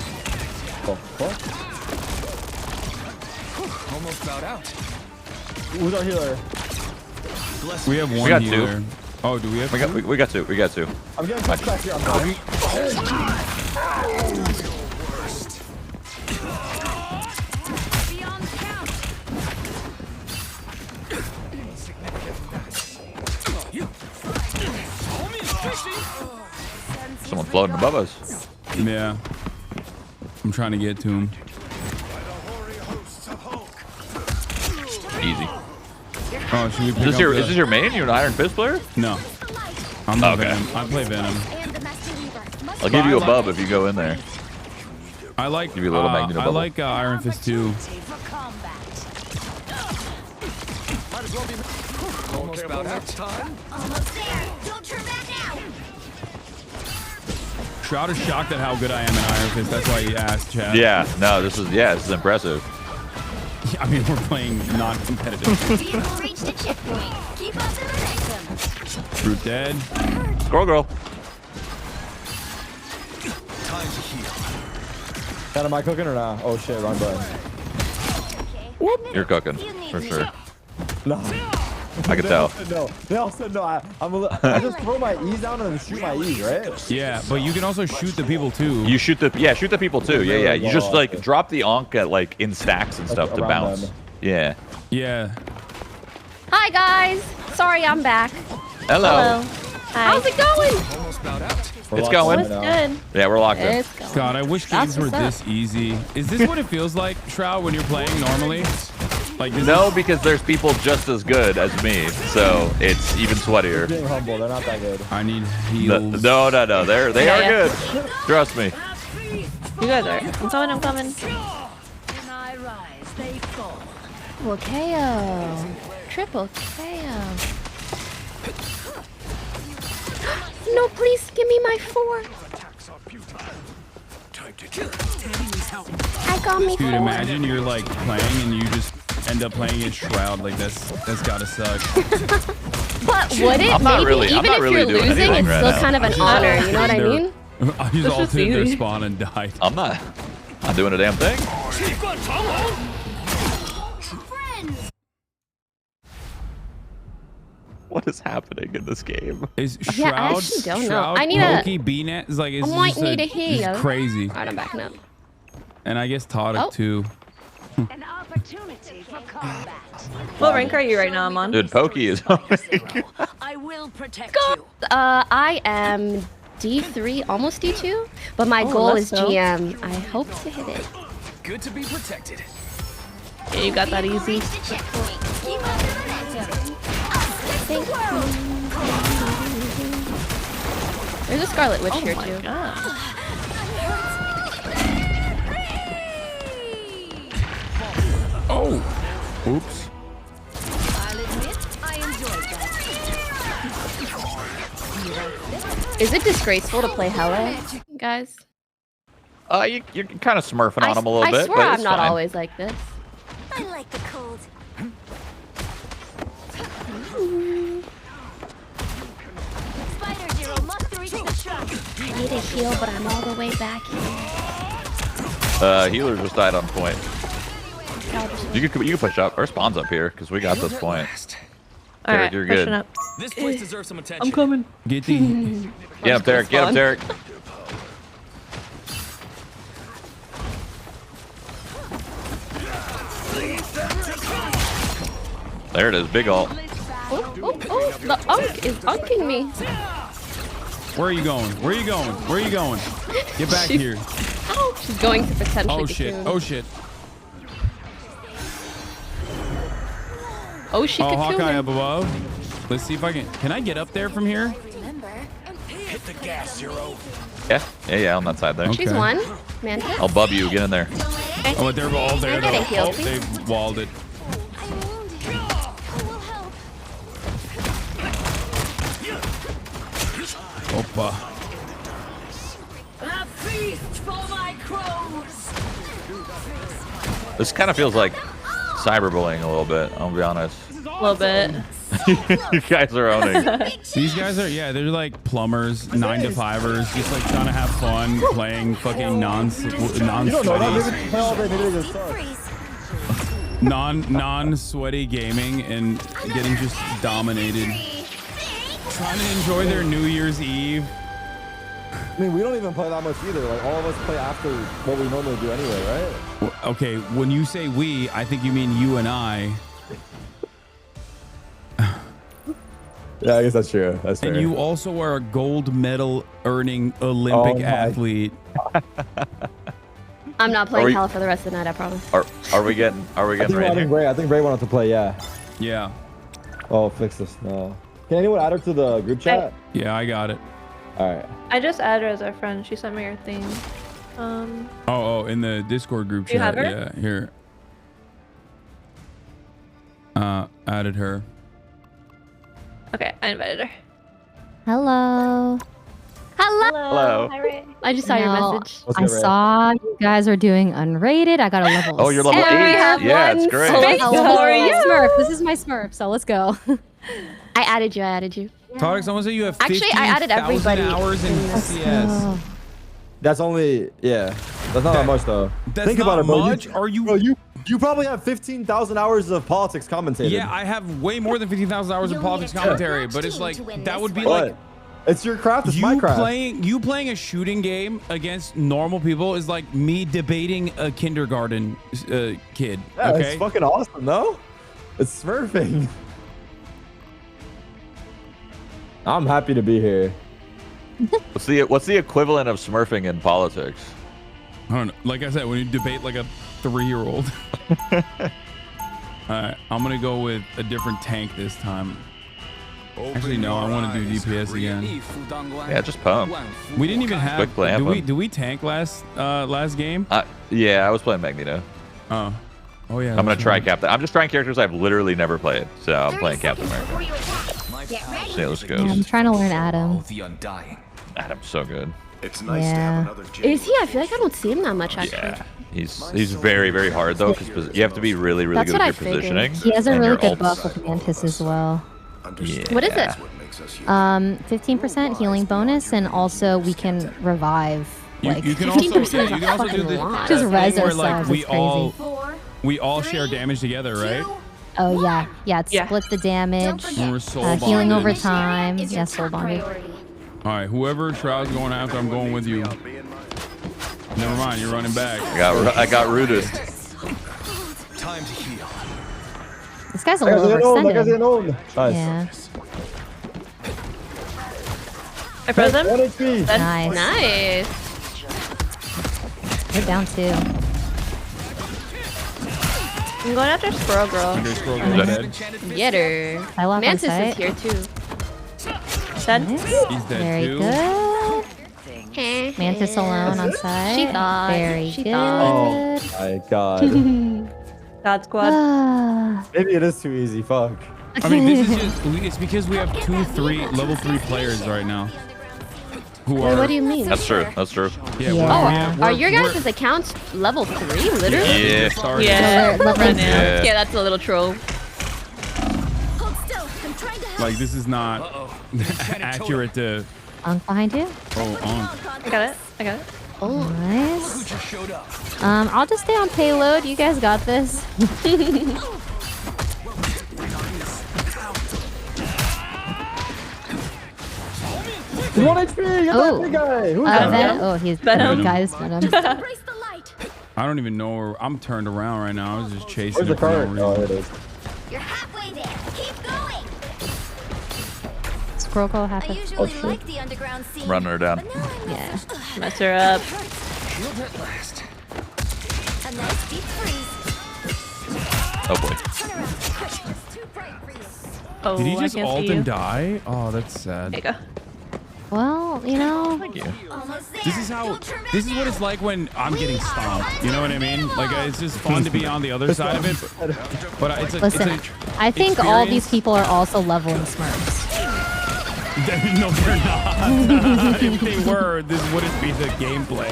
Oh, fuck. Almost bowed out. Who's our healer? We have one We got healer. 2. Oh, do we have? We got two. We got 2. I'm getting touched back here. I'm dying. Someone floating above us. Yeah. I'm trying to get to him. Easy. Oh, should we pick Is up this your main? You're an Iron Fist player? No. I'm Okay. Venom. I play Venom. I'll give you a bub if you go in there. I like. Give you a little magneto I bubble. like Iron Fist too. Almost bowed out. Almost there. Don't turn back now. Shroud is shocked at how good I am in Iron Fist. That's why he asked, Chad. Yeah. No, this is impressive. I mean, we're playing non-competitive. Vehicle reached a checkpoint. Keep up the momentum. Brute dead. Squirrel girl. Time to heal. Dad, am I cooking or not? Oh shit, wrong button. You're cooking for sure. No. I can tell. No, they all said no. I just throw my E's down and then shoot my E's, right? Yeah, but you can also shoot the people too. You shoot the people too. Yeah. You just like drop the onk at like in stacks and stuff to around bounce. them. Yeah. Yeah. Hi guys. Sorry, I'm back. Hello. Hi. How's it going? Almost bowed out. It's going. It's good. Yeah, we're locked in. It's going. God, I wish That's games were what's this easy. Is this what it feels like, Shroud, when you're playing normally? Like No, because there's people just as good as me, so it's even sweatier. Being humble, they're not that good. I need heals. No. They are good. Trust me. You guys are. I'm coming. When I rise, they fall. Triple KO. Triple KO. No, please give me my 4. I got me. Dude, imagine you're like playing and you just end up playing as Shroud. Like that's gotta suck. But would it? Maybe even if you're losing, it's still kind of an honor. You know what I mean? I just ulted their spawn and died. I'm not doing a damn thing. What is happening in this game? Is Shroud? Yeah, I actually don't know. I need Loki, B-net is like. I might need a heal. Crazy. Alright, I'm backing up. And I guess Todic too. An opportunity for combat. What rank are you right now, Amon? Dude, Pokey is. I will protect you. I am D3, almost D2, but my goal is GM. I hope to hit it. Good to be protected. Yeah, you got that easy. Thank you. There's a Scarlet Witch here too. Oh, oops. I'll admit, I enjoyed that. Is it disgraceful to play Hella, guys? You're kind of smurfing on him a little bit. I swear but I'm not fine. always like this. I like the cold. Spider-Zero must reach the truck. I need a heal, but I'm all the way back here. Healer just died on point. You can push up. Our spawn's up here because we got this point. Derek, you're good. Up. This place deserves some attention. I'm coming. Get the. Get up, Derek. Get up, Derek. There it is, big ult. Oh, the Unk is unking me. Where are you going? Where are you going? Where are you going? Get back here. Oh, she's going to potentially. Oh shit! cocoon. Oh shit! Oh, she could Hawkeye up above. Let's see if I can. Can I get up there from here? Hit the gas, Zero. Yeah, on that side there. She's one. Mantis. I'll bub you. Get in there. Oh, but they're all there. Can I get a heal, Oh, please? they've walled it. Opa. A feast for my crows. This kind of feels like cyberbullying a little bit. I'll be honest. A little bit. You guys are owning. These guys are, yeah, they're like plumbers, 9-to-5ers, just like trying to have fun playing fucking non-sweaty gaming and getting just dominated. Trying to enjoy their New Year's Eve. I mean, we don't even play that much either. Like, all of us play after what we normally do anyway, right? Okay, when you say we, I think you mean you and I. Yeah, I guess that's true. That's fair. And you also are a gold medal earning Olympic athlete. I'm not playing Hell for the rest of the night, I promise. Are we getting right here? I think Ray wanted to play, yeah. Yeah. Oh, fix this. No. Can anyone add her to the group chat? Yeah, I got it. All right. I just added her as our friend. She sent me her thing. Oh, in the Discord group Do you chat. have her? Yeah, here. Added her. Okay, I invited her. Hello. Hello. Hi, Ray. I just saw your message. I saw you guys are doing unrated. I got a level. Oh, you're level 8. Yeah, it's great. Smurf. This is my Smurf, so let's go. I added you. Todic, someone said you have Actually, I added 50,000 everybody hours in CS. That's only, yeah. That's not that much, though. That's Think not about it, bro. much? Are you... Bro, you probably have 15,000 hours of politics commentated. Yeah, I have way more than 15,000 hours of politics commentary, but it's like, that would be like... It's your craft, it's my craft. You playing a shooting game against normal people is like me debating a kindergarten kid. Yeah, okay? it's fucking awesome, though. It's smurfing. I'm happy to be here. What's the equivalent of smurfing in politics? I don't know. Like I said, when you debate like a 3-year-old. All right, I'm gonna go with a different tank this time. Actually, no, I want to do DPS again. Yeah, just pump. We didn't even have. Quick play, do we tank last game? Yeah, I was playing Magneto. Oh yeah. I'm gonna try Captain. I'm just trying characters I've literally never played, so I'm playing Captain America. See how this goes. Yeah, I'm trying to learn Adam. The undying. Adam's so good. It's nice to have another Is he? I feel like I don't see him that much actually. Yeah, he's very hard though, because you have to be really good with your positioning. He has a and really your good ults. buff with Mantis as well. Yeah. What is it? 15% healing bonus, and also we can revive. Like You can 15% also, is yeah, a you can also do fucking the lot. that Just thing res where, like, ourselves. we all share damage together, right? Oh yeah, it's split the damage. And we're soul Healing bonded. over time. Yeah, soul bonded. All right, whoever Shroud's going after, I'm going with you. Never mind, you're running back. I got rooted. Time to heal. This guy's a little overextended. Nice. Yeah. I froze him. Nice. Nice. We're down 2. I'm going after Squirrel Girl. Get her. I love Mantis on is site. here too. Dead. He's dead Very too. good. Mantis alone on site. She thought. Very She good. Oh my god. God Squad. Maybe it is too easy. Fuck. I mean, this is just, it's because we have level 3 players right now. Who Wait, are, what do you mean? That's true. That's true. Yeah. Are your guys' accounts level 3, literally? Yeah. Yeah, that's a little troll. Like, this is not accurate to... Unk behind you. Oh, I got it. Oh, nice. I'll just stay on payload. You guys got this. One HP. Get that big guy. Who's that? Oh, he's Venom. the guy's Venom. I don't even know where... I'm turned around right now. I was just chasing Where's the it for no cart? reason. Oh, here it is. You're halfway there. Keep going. Scroll go I happen. usually like the underground scene. Running her down. Yeah. Mess her up. Shield at last. A nice deep freeze. Oh boy. Turn around quick. It's too bright for you. Oh, Did he I just can't ult see you. and die? Oh, that's sad. There you go. Well, you know. Thank you. This is what it's like when I'm getting stomped. You know what I mean? Like, it's just fun to be on the other side of it. But it's a, Listen, I think all these people are also leveling Smurfs. No, they're not. If they were, this wouldn't be the gameplay.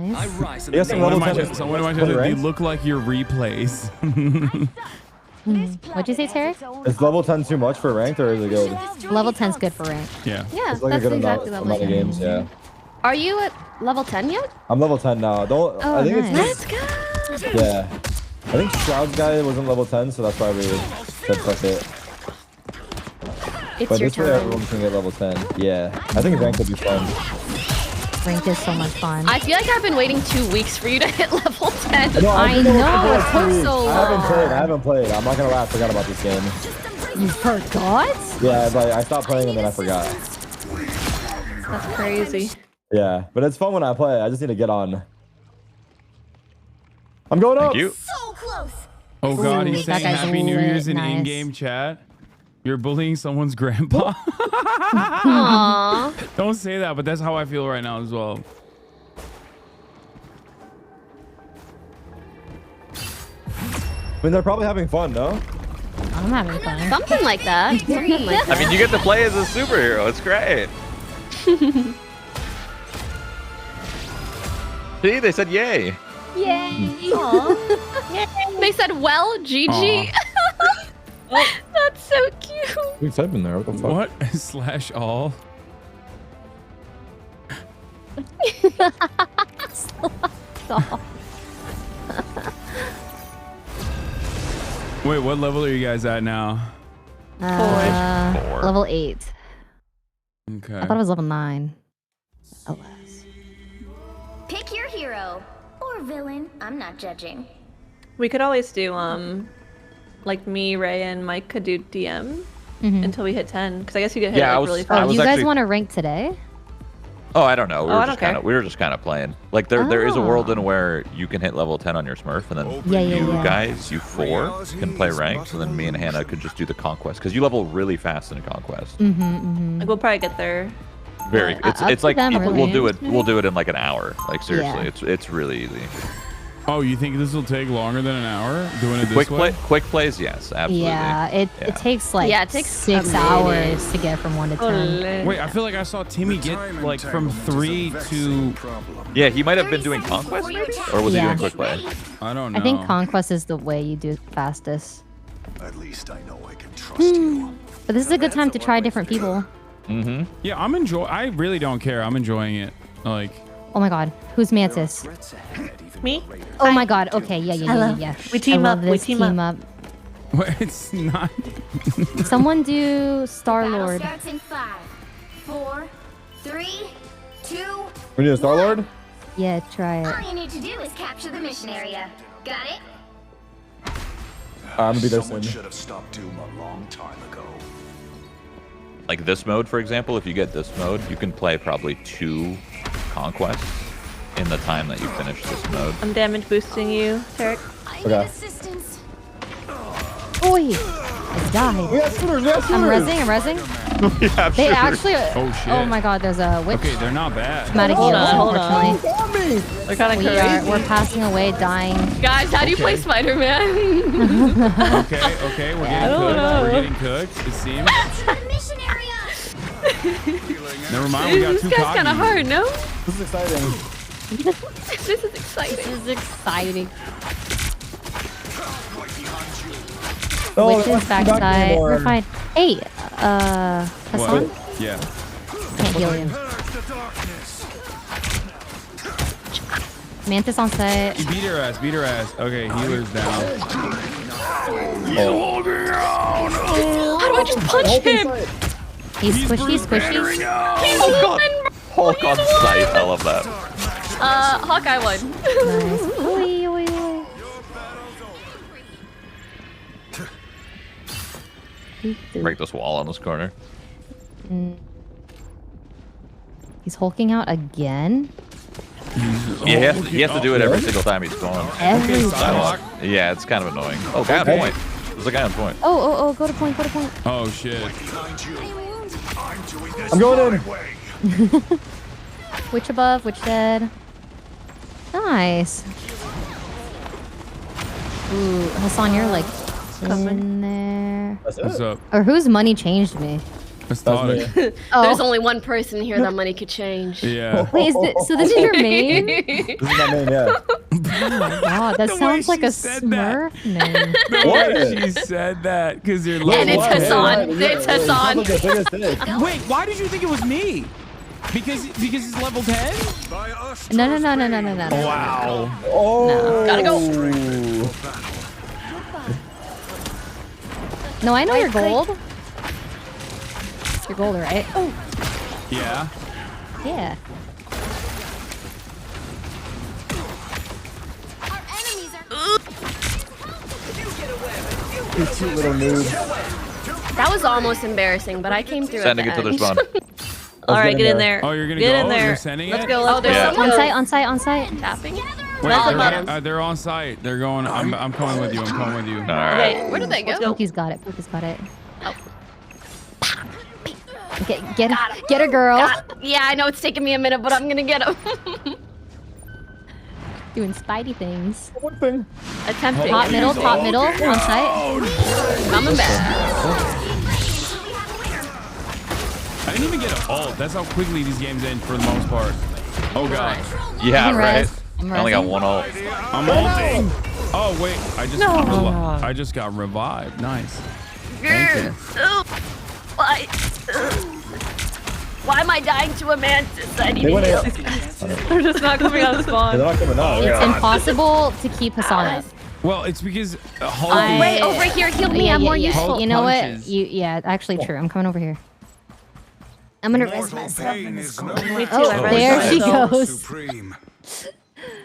Nice. Yes, Someone in my chat, they look like your replays. What'd you say, Terry? Is level 10 too much for ranked, or is it good? Level 10's good for rank. Yeah. Yeah, It's like a that's good exactly amount level of 10. games. Yeah. Are you at level 10 yet? I'm level 10 now. Don't. Oh, I think nice. it's. Let's go. Yeah. I think Shroud's guy wasn't level 10, so that's why we said fuck it. It's But your this way turn. everyone can get level 10. Yeah. I think ranked would be fun. Rank is so much fun. I feel like I've been waiting 2 weeks for you to hit level 10. No, I I've been know, level it 10 took weeks. so I haven't played. I'm not gonna lie, I forgot about this game. You forgot? Yeah, but I stopped playing and then I forgot. That's crazy. Yeah, but it's fun when I play. I just need to get on. I'm going up. Thank you. So close. Oh God, Ooh, he's that saying guy's Happy New lit. Year's in Nice. in-game chat. You're bullying someone's grandpa. Aww. Don't say that, but that's how I feel right now as well. I mean, they're probably having fun, no? I'm having fun. Something like that. Something like I mean, you get to play as a superhero. It's great. See, they said yay. Yay. Aw. They said, well, GG. That's so cute. Who's typing there? What the fuck? What? /all? Wait, what level are you guys at now? Four. Level 8. Okay. I thought it was level 9. Alas. Pick your hero or villain. I'm not judging. We could always do like me, Ray, and Mike could do DM until we hit 10. Because I guess you get hit Yeah, really fast. Oh, you guys want to rank today? Oh, I don't know. I don't care. We were just kind of playing. Like there is a world in where you can hit level 10 on your Smurf, and then you guys, you 4, can play ranked, and then me and Hannah could just do the conquest because you level really fast in conquest. Like we'll probably get there. Very. It's like them, we'll do really. it. We'll do it in like an hour. Like seriously, Yeah. it's really easy. Oh, you think this will take longer than an hour doing it this way? Quick plays, yes, absolutely. Yeah, it takes like it takes 6 hours to get from 1 to 10. Wait, I feel like I saw Timmy get like from 3 to. Yeah, he might have been doing Conquest maybe, or was he doing quick play? I don't know. I think Conquest is the way you do it fastest. At least I know I can trust you. But this is a good time to try different people. Mm-hmm. Yeah, I really don't care. I'm enjoying it. Like. Oh my God, who's Mantis? Me? Oh my God. Okay, yeah. We team up. We team up. Well, it's not. Someone do Star Battle Lord. starts in 5, 4, 3, 2. We need a Star Lord. Yeah, try it. All you need to do is capture the mission area. Got it? I'm gonna be there Someone soon. should have stopped Doom a long time ago. Like this mode, for example, if you get this mode, you can play probably 2 conquests in the time that you finish this mode. I'm damage boosting you, Tarek. Okay. Assistance. Oi! I died. We have shooters. I'm rezzing. They actually. Oh shit. Oh my God, there's a witch. Okay, they're not bad. I'm out of heals, Hold on. unfortunately. They're kind of crazy. We're passing away, dying. Guys, how do you play Spider-Man? Okay, we're getting cooked. We're getting cooked. It seems. Mission area. Never mind, we got 2 This guy's kind of hard, no? This is exciting. This is exciting. This is exciting. Oh, Witch's backside. We're fine. Hey, Hasan? What? Yeah. Can't heal him. Mantis on site. Beat her ass. Okay, healer's down. How do I just punch him? He's squishy. Hulk on sight, I love that. Hawkeye won. Nice. Oi. Break this wall on this corner. He's hulking out again. Yeah, he has to do it every single time he's going. Every Yeah, it's kind of annoying. Oh, guy on point. There's a guy on point. Oh, go to point. Oh shit. I'm going in. Witch above, witch dead. Nice. Ooh, Hasan, you're like in there. What's up? Or whose money changed me? That's There's only one person here that money could change. Yeah. Wait, so this is your main? This is my main, yeah. Oh my God, that sounds like a Smurf name. The way she said that, because you're like. And it's Hasan. It's Hasan. Wait, why did you think it was me? Because it's level 10? No. Wow. Oh. No. Gotta go. No, I know you're gold. You're gold, right? Oh. Yeah. Yeah. You cute little noob. That was almost embarrassing, but I came through Sending at it the to their end. spawn. All right, get in there. Oh, you're gonna get go? in there. You're sending Let's it? go. Let's Yeah. go. On site. Tapping. They're on site. They're going. I'm coming with you. All right. Okay, where did they go? Pookie's got it. Oh. Get her, girl. Yeah, I know it's taking me a minute, but I'm gonna get him. Doing Spidey things. One thing. Attempting. Top middle, on site. Coming back. I didn't even get an ult. That's how quickly these games end for the most part. Oh god. Yeah, right. I'm I only got rezzing. 1 ult. I'm ulting. Oh wait, I just got revived. Nice. Thank you. Why am I dying to a mantis? I need They to went heal. out. They're just not coming out of spawn. They're not coming out. It's impossible to keep Hasan up. Well, it's because Hulk Wait, over here, heal me. I'm more useful. Hulk You know punches. what? Yeah, actually true. I'm coming over here. I'm gonna rest myself in this gold. Me too. Oh, I there rest she myself. goes.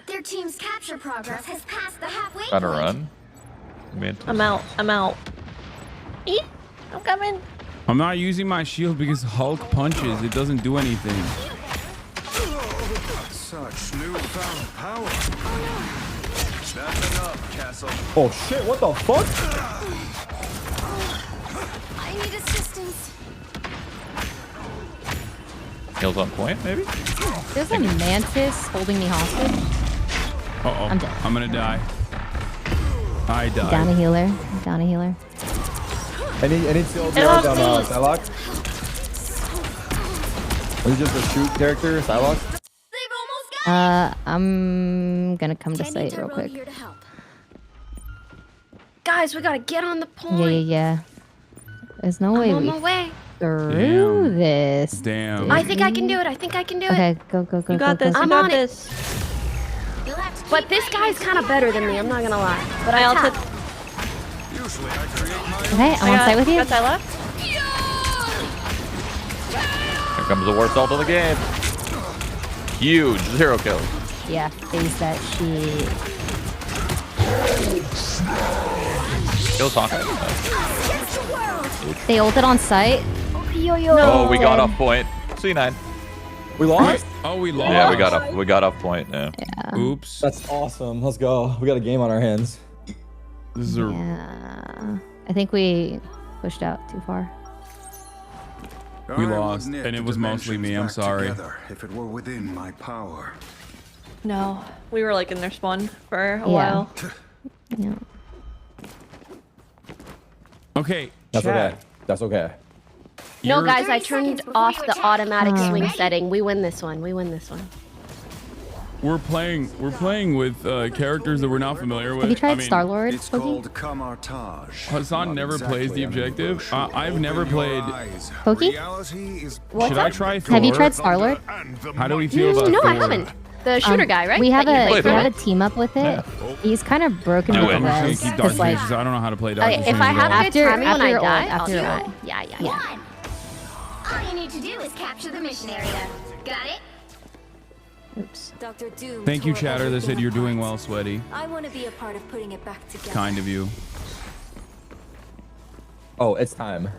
Their team's capture progress has passed the halfway Trying to point. run. Man. I'm out. Eat. I'm coming. I'm not using my shield because Hulk punches. It doesn't do anything. Such newfound power. That's enough, Castle. Oh shit, what the fuck? I need assistance. Heals on point, maybe? There's a mantis holding me hostage. Uh-oh. I'm dead. I'm gonna die. I died. Down a healer. Down a healer. Any TLDRs on Psylocke? Is it just a shoot character, Psylocke? I'm gonna come to site real quick. Guys, we gotta get on the point. Yeah. There's no way I'm on we my way. through this. Damn. I think I can do it. I think I can do it. Okay, go. You got this. I'm You got on this. But this guy's kind of better than me. I'm not gonna lie. But I also. Okay, I'm on site with you. Got that left. Here comes the worst ult of the game. Huge 0 kills. Yeah, face that shit. Kills Hasan. They ulted on site. Oh, we got off point. C9. We lost? Oh, we lost. Yeah, we got off point. Yeah. Oops. That's awesome. Let's go. We got a game on our hands. This is a. Yeah. I think we pushed out too far. We lost, and it was mostly me. I'm sorry. If it were within my power. No, we were like in their spawn for a while. Yeah. Okay. That's chat. okay. That's okay. No, guys, I turned off the automatic swing setting. We win this one. We win this one. We're playing with characters that we're not familiar with. Have you tried I mean, Star-Lord? It's called Kamartage. Hasan never plays the objective. I've never played. Pokey? Should I try Thor? Have you tried Star-Lord? How do we feel about No, Thor? I haven't. The shooter guy, right? We have That you a play we have for? a team up with it. Yeah. He's kind of broken I with win. the I'm res. just gonna keep It's dodging like, because I don't know how to play dodge. If I have a good timing when I you're die, old, I'll after do you're it. old. Yeah. All you need to do is capture the mission area. Got it? Oops. Dr. Doom Thank you, tore chatter. They said everything you're doing apart. well, Sweaty. I want to be a part of putting it back together. Kind of you. Oh, it's time.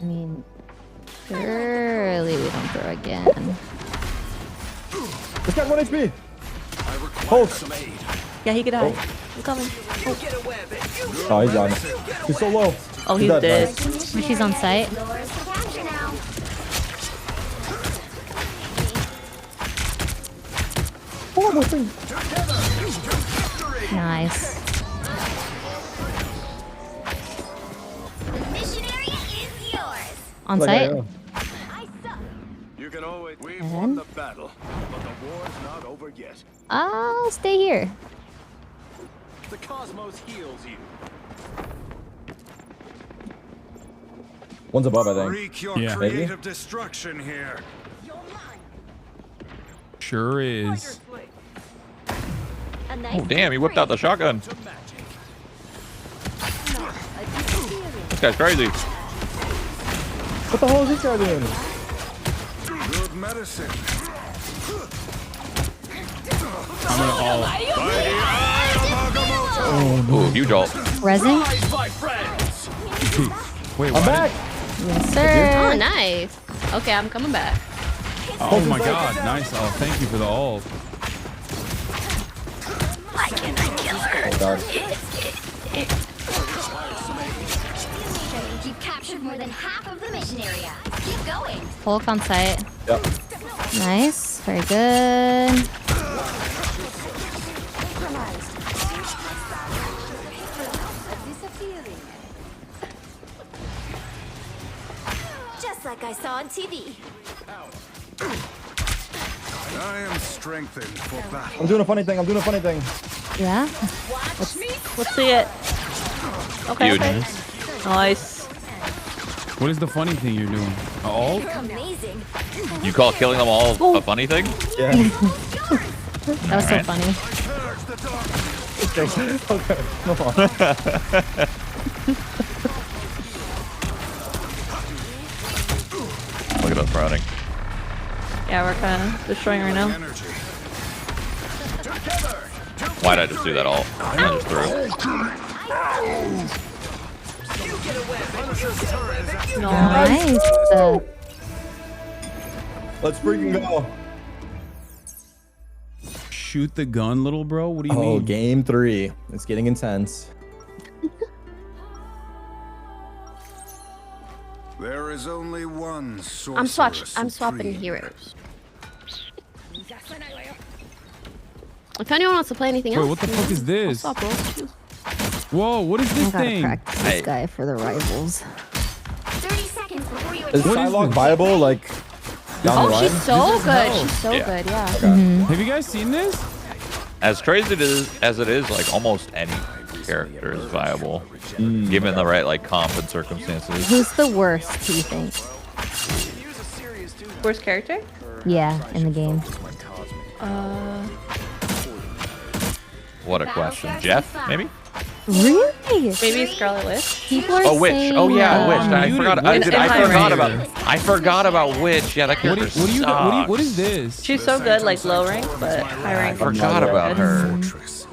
I mean, surely we don't throw again. It's got 1 HP. Hold. Yeah, he could die. I'm coming. Oh, he's on. He's so low. Oh, he's dead. She's on site. Oh, one thing. Nice. Mission area is yours. On site. You can always we And? won the battle, but the war's not over yet. I'll stay here. The cosmos heals you. One's above, I think. Wreak your Yeah. creative destruction here. Sure is. Oh, damn, he whipped out the shotgun. This guy's crazy. What the hell is this guy doing? Good medicine. I'm gonna all. Ooh, huge ult. Resin? Wait, I'm what? back. Yes, sir. Oh, nice. Okay, I'm coming back. Oh my god, nice. Oh, thank you for the ult. Why can't I kill her? Oh, God. You've captured more than half of the mission area. Keep going. Hulk on site. Yep. Nice. Very good. Just like I saw on TV. I am strengthened for battle. I'm doing a funny thing. Yeah. Let's see it. Okay. Huge. Okay. Nice. What is the funny thing you're doing? Ult? You're amazing. You call killing them all a funny thing? Yeah. That was so Alright. funny. Okay. Come on. Look at us running. Yeah, we're kind of destroying right now. Why'd I just do that all? I just threw. Nice. Let's freaking go. Shoot the gun, little bro? What do you Oh, mean? game 3. It's getting intense. There is only one sorceress I'm swapping supreme. heroes. If anyone wants to play anything else. Wait, what the fuck is this? What's up, bro? Whoa, what is this thing? Practice this guy for the rivals. 30 seconds before you Is Psylocke viable, like, down the line? She's so good. She's so Yeah. good, yeah. Okay. Have you guys seen this? As crazy as it is, like almost any character is viable, given the right like comp and circumstances. Who's the worst, do you think? Worst character? Yeah, in the game. What a question, Jeff? Maybe? Really? Maybe Scarlet Witch. People are Oh, Witch. saying, Oh yeah, Witch. I forgot. I forgot about Witch. Yeah, that character What is this? She's so good, like low rank, but high rank. I forgot about her.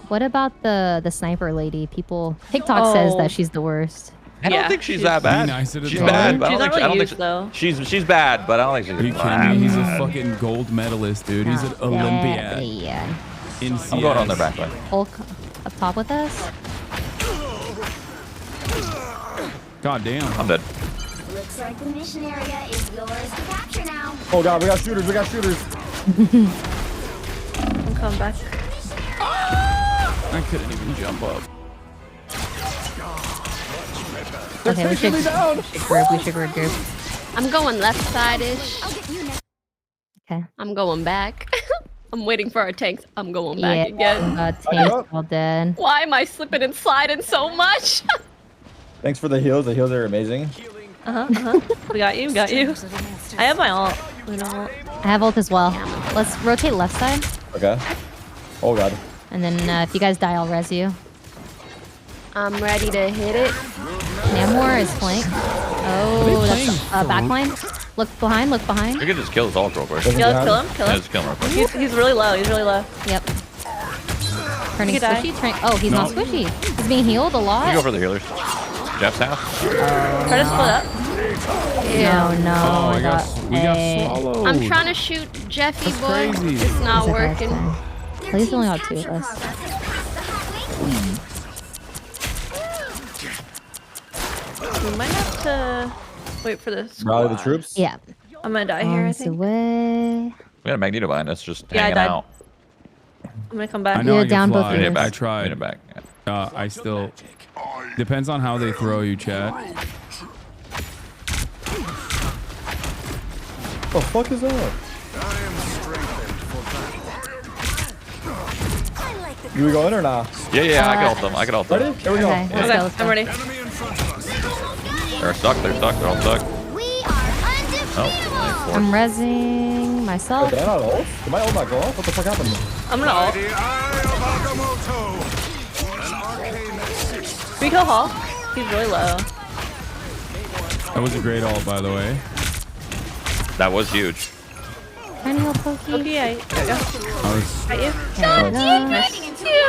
What about the sniper lady? TikTok says that she's the worst. I don't think she's that bad. She's bad, but I don't think though. She's bad, but I don't think she's Are you kidding me? He's a fucking gold medalist, dude. He's an Olympiad. Yeah. In I'm going on their back line. Hulk up top with us. God damn. I'm dead. Looks like the mission area is yours to capture now. Oh god, we got shooters. I'm coming back. I couldn't even jump up. Okay, we should group. I'm going left side-ish. Okay. I'm going back. I'm waiting for our tanks. I'm going back Yeah, again. tanks all dead. Why am I slipping and sliding so much? Thanks for the heals. The heals are amazing. We got you. I have my ult. I have ult as well. Let's rotate left side. Okay. Oh god. And then if you guys die, I'll res you. I'm ready to hit it. Namor is flank. Oh, that's back line. Look behind. You can just kill his ult real quick. Yeah, let's kill him. Yeah, just kill him real quick. He's really low. Yep. Turning He could die. squishy. Oh, he's not squishy. He's being healed a lot. You go for the healers. Jeff's half. Try to split up. No. Oh, we got swallowed. I'm trying to shoot Jeffy, That's boy. crazy. It's not That's okay, working. At least we only got 2 of us. We might have to wait for this. Rally the troops? Yeah. I'm gonna die here, I think. Away. We got a Magneto behind us, just Yeah, I hanging died. out. I'm gonna come back. I know I can down both fly. of us. I tried. Made it back. Yeah. I still. Depends on how they throw you, chat. The fuck is that? Do we go in or not? Yeah, I can ult them. I can ult them. Ready? Here we go. Okay, let's go. I'm ready. They're stuck. They're all stuck. Oh, I'm rezzing myself. Did I not ult? Did my ult not go off? What the fuck happened? I'm gonna ult. We kill Hall. He's really low. That was a great ult, by the way. that was huge. Trying to heal Pokey. Okay, there you go. Got you.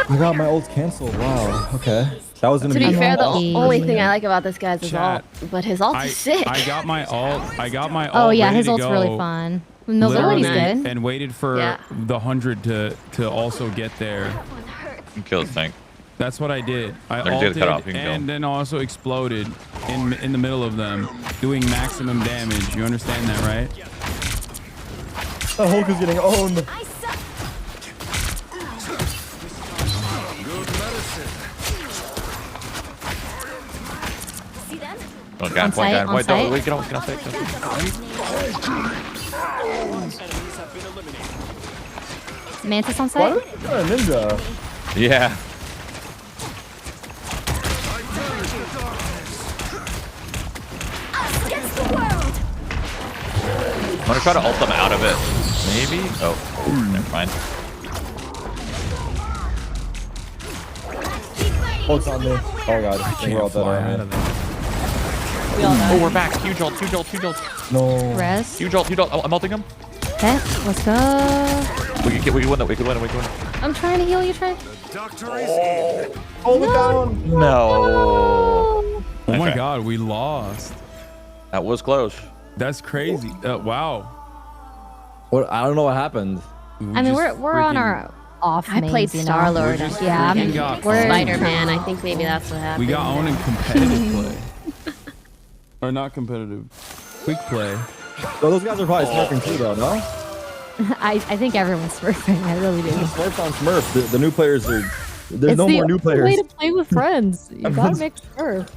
I got my ult canceled. Wow. Okay. That was gonna To be. be fair, the Unlucky. only thing I like about this guy is his ult. Chat. But his ult is sick. I got my ult. Oh yeah, ready his to ult's go, really fun. Mobility's literally, good. And waited for Yeah. the 100 to also get there. You kill this tank. That's what I did. I They're good to cut ulted off, you can kill 'em. and then also exploded in the middle of them, doing maximum damage. You understand that, right? The Hulk is getting owned. Oh, got point, got point. site. Wait, get off site. Mantis on Why site. did we got a ninja? Yeah. I'm gonna try to ult them out of it. Maybe? Oh, never mind. Ult's on me. Oh god. I think we're all dead. Right? Oh, we're back. Huge ult. No. Res. Huge ult. I'm ulting him. Okay, let's go. We could win that. We could win it. I'm trying to heal you. Hold it down. No. Oh my Okay. god, we lost. That was close. That's crazy. Wow. What? I don't know what happened. I mean, we're on our off. I played mains, you know? Star-Lord. Yeah, We're Spider-Man. I think maybe that's what happened. We got owned in competitive play. Or not competitive. Quick play. So those guys are probably smurfing too, though, no? I think everyone's smurfing. I really do. Smurfs on Smurf. The new players are. There's It's no the more new only players. way to play with friends. You gotta Everyone's- make smurf.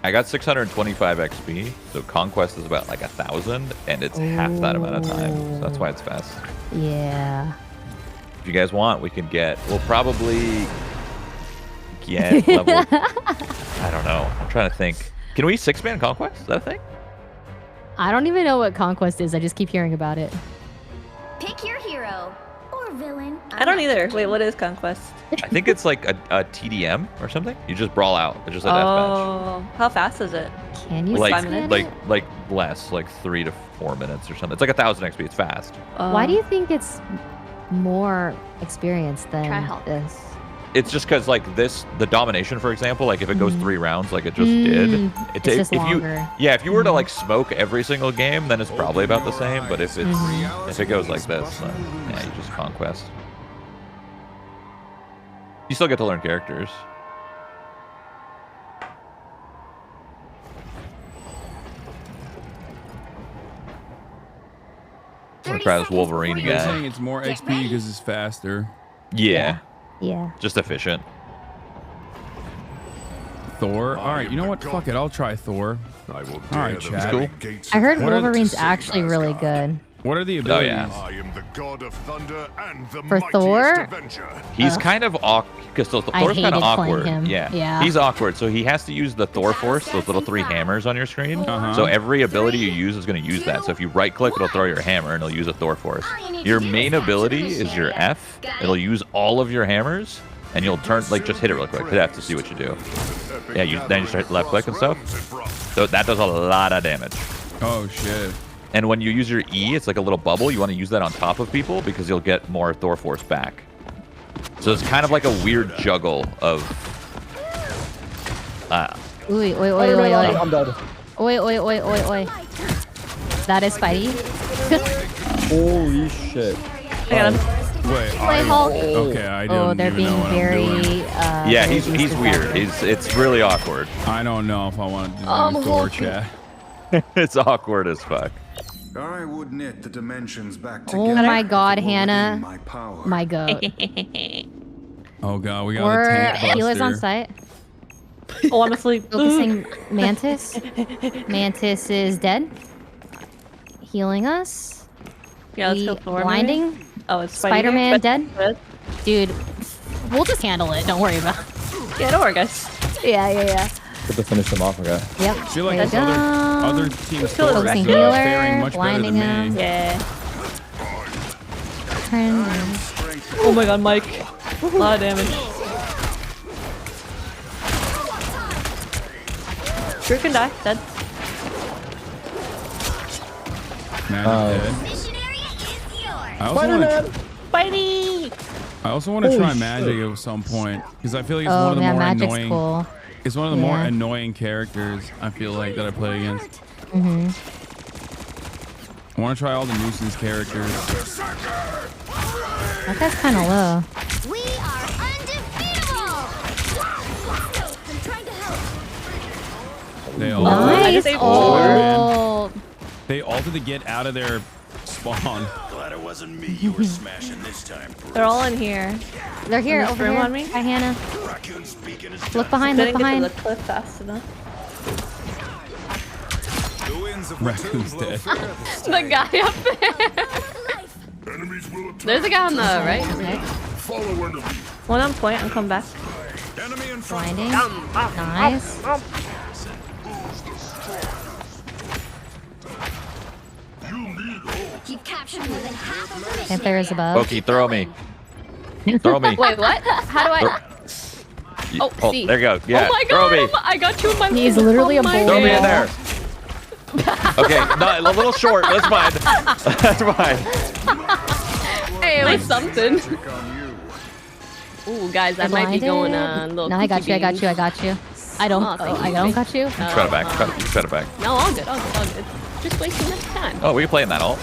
I got 625 XP, so Conquest is about like 1,000, and it's half that amount of time. So that's why it's fast. Yeah. If you guys want, we can get. We'll probably get level. I don't know. I'm trying to think. Can we 6-man Conquest? Is that a thing? I don't even know what Conquest is. I just keep hearing about it. Pick your hero or villain. I don't either. Wait, what is Conquest? I think it's like a TDM or something. You just brawl out. It's just a deathmatch. Oh, how fast is it? Can you Like, 5 minutes? like less, like 3 to 4 minutes or something. It's like 1,000 XP. It's fast. Why do you think it's more experience than this? It's just because like the domination, for example, like if it goes 3 rounds, like it just did. It's just longer. If you were to like smoke every single game, then it's probably about the same. But if it goes like this, then yeah, you just Conquest. You still get to learn characters. I'm gonna try this Wolverine You're guy. saying it's more XP because it's faster. Yeah. Yeah. Just efficient. Thor. All right, you know what? Fuck it. I'll try Thor. All right, chat. Cool. I heard What are the- Wolverine's actually really good. What are the Oh abilities? yeah. I am the god of thunder and the For mightiest Thor? avenger. He's kind of awkward because Thor's I kind hated of playing awkward. him. Yeah. He's awkward, so he has to use the Thor Force, those little 3 hammers on your screen. So every ability you use is going to use that. So if you right click, it'll throw your hammer and it'll use a Thor Force. Your main ability is your F. It'll use all of your hammers, and you'll turn like just hit it real quick. Hit F to see what you do. Yeah, then you start left click and stuff. So that does a lot of damage. Oh shit. And when you use your E, it's like a little bubble. You want to use that on top of people because you'll get more Thor Force back. So it's kind of like a weird juggle of... Wait. I'm dead. Wait. That is Spidey. Holy shit. I got him. Wait. Hulk. Okay, I don't they're even being know what very. I'm doing. yeah, he's weird. It's really awkward. I don't know if I want to do Thor Hulk. chat. It's awkward as fuck. I would knit the dimensions back Oh together. my God, Hannah. My power. My goat. Oh god, we got We're a tank buster. healers on site. Oh, I'm asleep. Focusing Mantis. Mantis is dead. Healing us. Yeah, let's go Thor. Blinding. maybe? Oh, it's Spider-Man Spider-Man. dead. Dude, we'll just handle it. Don't worry about it. Yeah, don't worry, guys. Yeah. Good to finish them off, okay. Yep. I feel like there this you go. other team's Thor is Focusing faring healer. much better Blinding than him. me. Yeah. Turn. Oh my god, Mike. A lot of damage. Sure can die. Dead. Magic dead. I also want to try magic at some point because I feel like it's one of the more Magic's annoying. cool. It's one of the more Yeah. annoying characters I feel like that I play against. Mm-hmm. I want to try all the nuisance characters. That guy's kind of low. We are undefeatable. I'm trying to help. They all Nice ult. They ulted to get out of their spawn. Glad it wasn't me you were smashing this time. They're all in here. They're here, In this over room here. on me? Hi, Hannah. Raccoon speaking is Look behind, look Didn't behind. get to the cliff fast enough. The winds of Raccoon's dead. The guy up there. Enemies will attack. There's a guy on the right. Okay. Follow enemy. One on point and come back. Enemy in front. Blinding. Nice. You've captured more than half of the Panther is above. Loki, throw me. Throw me. Wait, what? How do I? Oh, see. There you go. Yeah, Oh my throw god! me. I got you in my. He's literally a Throw bull. me in there. Okay, no, a little short. That's fine. That's fine. Hey, it was something. Ooh, guys, I might be going a little. No, I got you. I got kooky you. I got you. I don't. Oh, thank I you. don't got you. Try it back. Try it back. No, all good. All good. All good. Just wasting much time. Oh, we playing that all?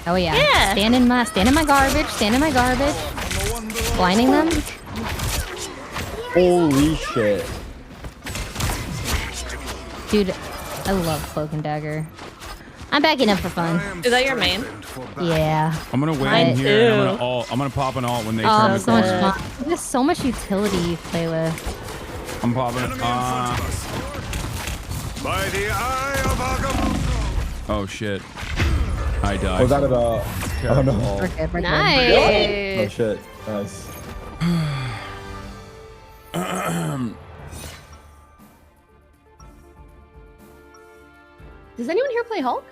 Oh yeah. Yeah. Stand in my garbage. Stand in my garbage. Blinding them. Holy shit. Dude, I love Cloak and Dagger. I'm backing up for fun. Is that your main? Yeah. I'm gonna wait in here. And I'm gonna pop an alt when they turn the so much corner. fun. There's so much utility you play with. I'm popping it. By the eye of Agamotto. Oh shit. I died. Was that at oh no. Nice. Oh shit. Nice. Does anyone here play Hulk?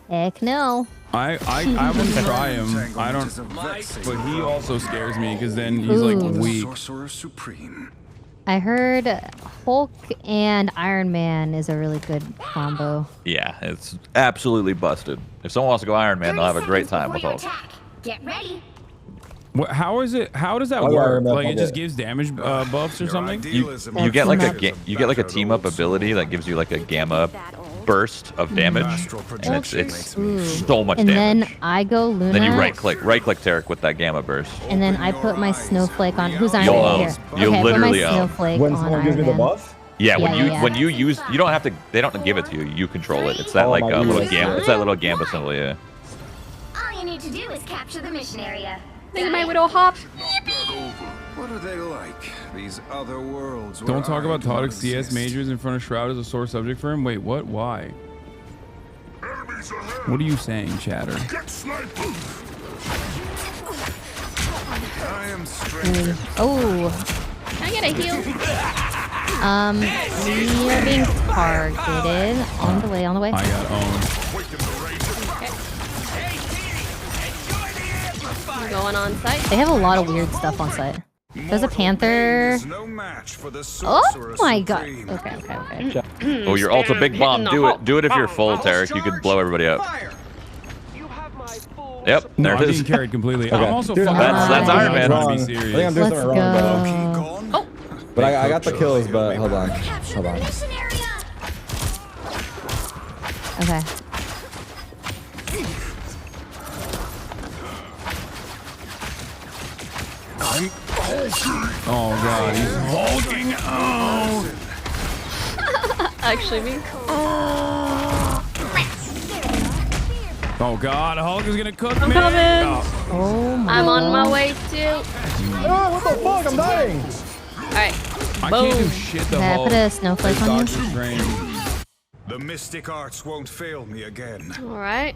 Heck no. I want to try him. I don't. But he also scares me because then he's like weak. Sorcerer Supreme. I heard Hulk and Iron Man is a really good combo. Yeah, it's absolutely busted. If someone wants to go Iron Man, they'll have a great time with Hulk. Get ready. How is it? How does that Why work? Iron Man Like it Hulk just it? gives damage buffs or something? You get like a team up ability that gives you like a gamma burst of damage, and it's so much And damage. then I go Luna. Then you right click Tarek with that gamma burst. And then I put my snowflake on. Who's Iron You'll Man own. here? You'll Okay, literally I put my own. snowflake When on someone gives me Iron the Man. buff? Yeah, Yeah. when you use, you don't have to. They don't give it to you. You control it. It's that like my little goodness. gamma. It's that little gamma symbol. Yeah. All you need to do is capture the mission area. Think my widow hop. What are they like? These other worlds. Don't talk about Todic's CS majors in front of Shroud as a sore subject for him. Wait, what? Why? What are you saying, Chatter? I am Oh. Can I get a heal? You're being targeted. On the way, on the way. I got owned. I'm going on site. They have a lot of weird stuff on site. There's a panther. Oh my god. Okay. Oh, your ult's a big bomb. Do it. Do it if you're full, Tarek. You could blow everybody up. Yep, No, there I'm it is. being carried completely. Okay. I'm also Dude, fucking That's Iron Man. trying to be I think I'm serious. doing Let's something wrong, go. though. But I got the kills, but hold on. Hold on. Okay. Oh god, he's hulking. Oh. Actually, me. Oh god, Hulk is gonna cook I'm me. coming. Oh my I'm on my god. way too. Oh, what the fuck? I'm dying. All right. I can't do shit the Okay, I Hulk. put a snowflake on you. Doctor Strange. The mystic arts won't fail me again. All right.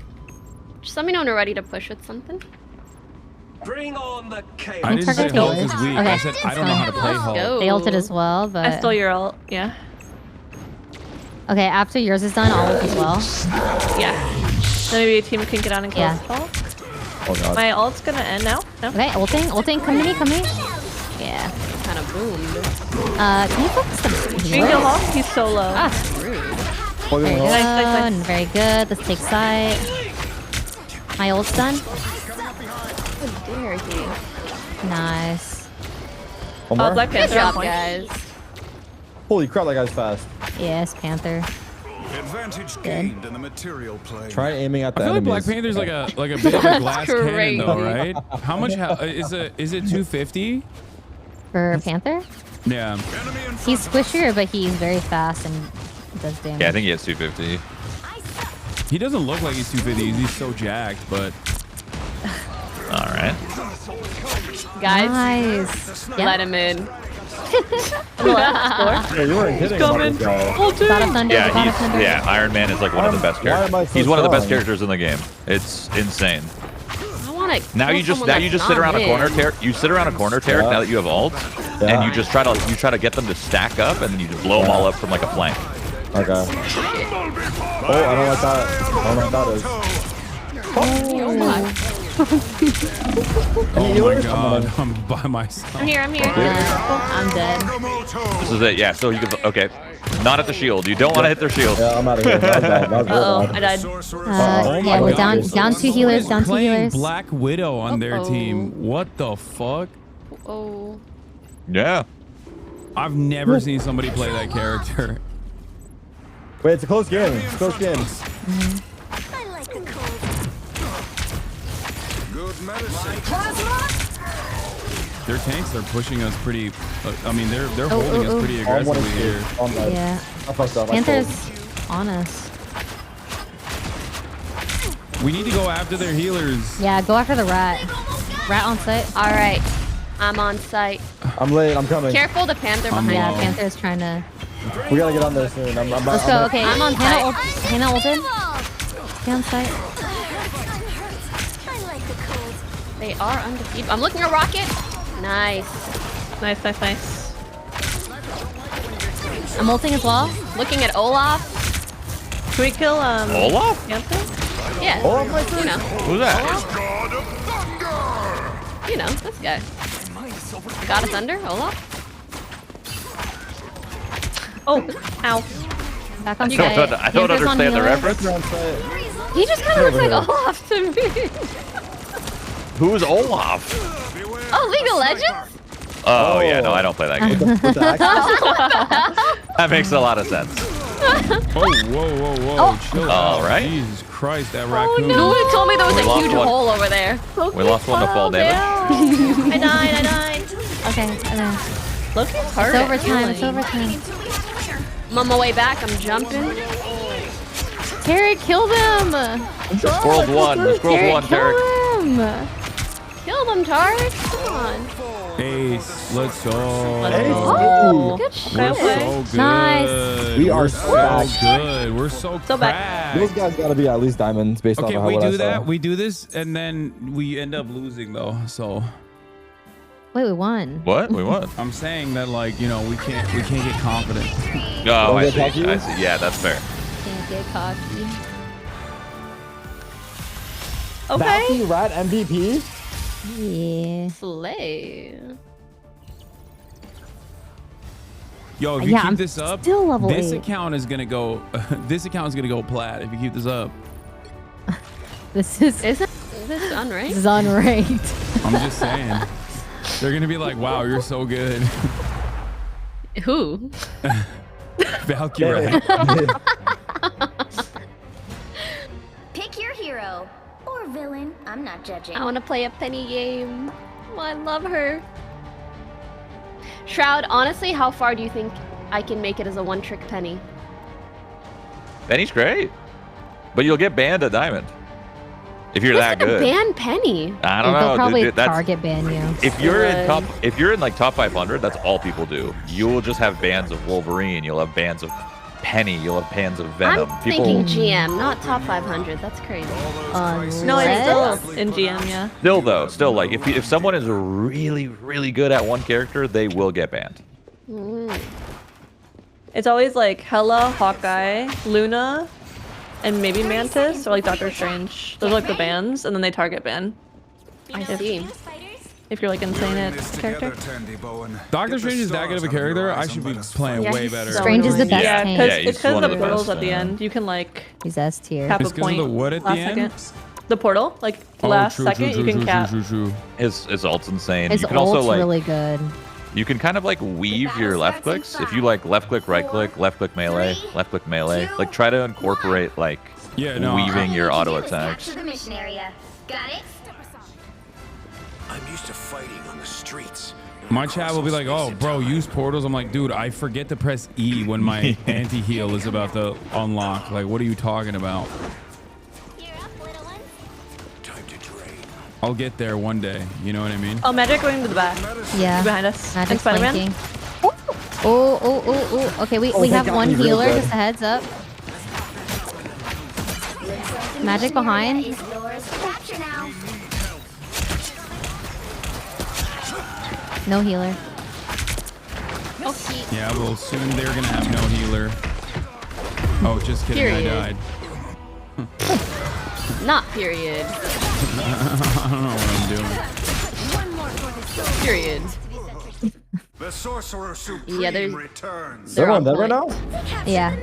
Just let me know when you're ready to push with something. Bring on the chaos. I didn't say Target Hulk is healers. weak. Okay. I said I don't know how to play Hulk. Go. They ulted as well, but I stole your ult. Yeah. okay. After yours is done, I'll ult as well. Yeah. So maybe a team can get on and kill Yeah. Hulk. Oh god. My ult's gonna end now. No. Okay, ulting. Come to me. Yeah. Kind of boomed. Can you focus the You can kill Hulk. He's so low. Ah, Holding very the good. wall. Very good. Let's take sight. My ult's done. How dare he? Nice. One more? Black Good Panther. job, point. guys. Holy crap, that guy's fast. Yes, Panther. Advantage gained in the material plane. Try aiming at the I feel like enemies. Black Panther's like a bit of a glass cannon crazy. though, right? How much is it 250? For Panther? Yeah. He's squishier, but he's very fast and does damage. Yeah, I think he has 250. He doesn't look like he's 250. He's so jacked, but All right. Guys, Nice. let him in. Yeah, you weren't kidding about this guy. God of Thunder. God of Thunder. Yeah, Iron Man is like one of the best Why am I characters. so He's one of the best strong? characters in the game. It's insane. I want to. Now you just sit around a corner, Tarek. You sit around a corner, Tarek. Yeah. Now that you have ult, and you just try to get them to stack up, and then you just blow them all up from like a flank. Okay. Oh, I don't like that. I don't know what that is. Oh my. oh my god, I'm by myself. I'm here. I'm dead. This is it. Yeah. So you can. Okay. Not at the shield. You don't want to hit their shield. Yeah, I'm out of here. That was Uh-oh, bad. I died. Yeah, we're down 2 healers. Down 2 Playing healers. Black Widow on their team. What the fuck? Oh. Yeah. I've never seen somebody play that character. Wait, it's a close game. It's a close game. I like the cold. Good medicine. Their tanks are pushing us pretty. I mean, they're holding us pretty aggressively here. Yeah. Panther's on us. We need to go after their healers. Yeah, go after the rat. Rat on site. All right, I'm on site. I'm late. I'm coming. Careful, the Panther behind. Yeah, Panther's trying to. We gotta get on there soon. Let's go. Okay, I'm on Hannah site. Hannah ulted. Stay on site. They are undefeated. I'm looking at rocket. Nice. Nice, nice, nice. I'm ulting as well. Looking at Olaf. Can we kill Olaf? Panther? Yeah. Olaf, you know. Who's that? You know, this guy. God of Thunder, Olaf. Oh, ow. Back on You site. guys- I don't Panther's on understand the healer. reference. He just kind of looks like Olaf to me. Who's Olaf? Oh, League of Legends? Oh, yeah, no, I don't play that game. That makes a lot of sense. Whoa. Chill All out. right. Jesus Christ, that Oh raccoon. no, it told me there was We a lost huge one. hole over there. We lost one to fall damage. I died. Okay, okay. Loki's It's hard. overtime. It's overtime. I'm on my way back. I'm jumping. Terry, kill them. Squirrel's one. Squirrel's one, Tarek. Kill them. Kill them, Tarek. Come on. Ace, let's go. Oh, good shot. We're so good. Nice. We are We're so so back. good. We're so So back. cracked. Those guys gotta be at least diamonds based Okay, off of we what I do saw. that. We do this, and then we end up losing though. So Wait, we won. What? We won. I'm saying that, like, you know, we can't get confident. Oh, I get see. cocky? I see. Yeah, that's fair. Can't get cocky. Okay. Bounty Rat MVP? Yeah. Slay. Yo, if you Yeah, keep I'm this up, still level this 8. account is gonna go. This account is gonna go plat if you keep this up. This is Isn't this unranked? this is unranked. I'm just saying. They're gonna be like, "Wow, you're so good." Who? Valkyrie. Pick your hero or villain. I'm not judging. I want to play a Penny game. Oh, I love her. Shroud, honestly, how far do you think I can make it as a one-trick Penny? Penny's great, but you'll get banned at Diamond if you're Who's that gonna good. ban Penny? I don't know. They'll probably dude, that's, target ban you. if you're in Right. if you're in like top 500, that's all people do. You will just have bans of Wolverine. You'll have bans of Penny. You'll have bans of Venom. I'm People thinking GM, not top 500. That's crazy. No, it's Unless- still in GM, yeah. still like if someone is really good at one character, they will get banned. It's always like Hela, Hawkeye, Luna, and maybe Mantis, or like Doctor Strange. Those are like the bans, and then they target ban. I see. If you're like insane at character. Doctor Strange is that good of a character. I should be playing Yeah, way he's better. so Strange is the best Yeah, tank. because Yeah, it's he's because one of of the the portals best, at the end. You can like He's S tier. It's cap a 'cause of point the what at the last end? second. The portal, like Oh, last true, second, true, you can true, cap. True. His ult's insane. His You can also ult's like really good. you can kind of like weave your left clicks. If you like left click, right click, left click melee, left click melee, like try to incorporate like Yeah, no. weaving your auto Capture attacks. the mission area. Got it? I'm used to fighting on the streets. My chat will be like, "Oh, bro, use portals." I'm like, "Dude, I forget to press E when my anti-heal is about to unlock. Like, what are you talking about?" I'll get there one day. You know what I mean? Oh, Magic going to the back. Yeah. Behind us. Magic And Spider-Man. flanking. Oh. Okay, we have one healer. Just a heads up. Magic behind. Is yours. Capture now. No healer. Okay. Yeah, well, soon they're gonna have no healer. Oh, just kidding. Period. I died. Not period. I don't know what I'm doing. Period. The Sorcerer Supreme Yeah, there's. returns. They're on Dead right point. now? Yeah.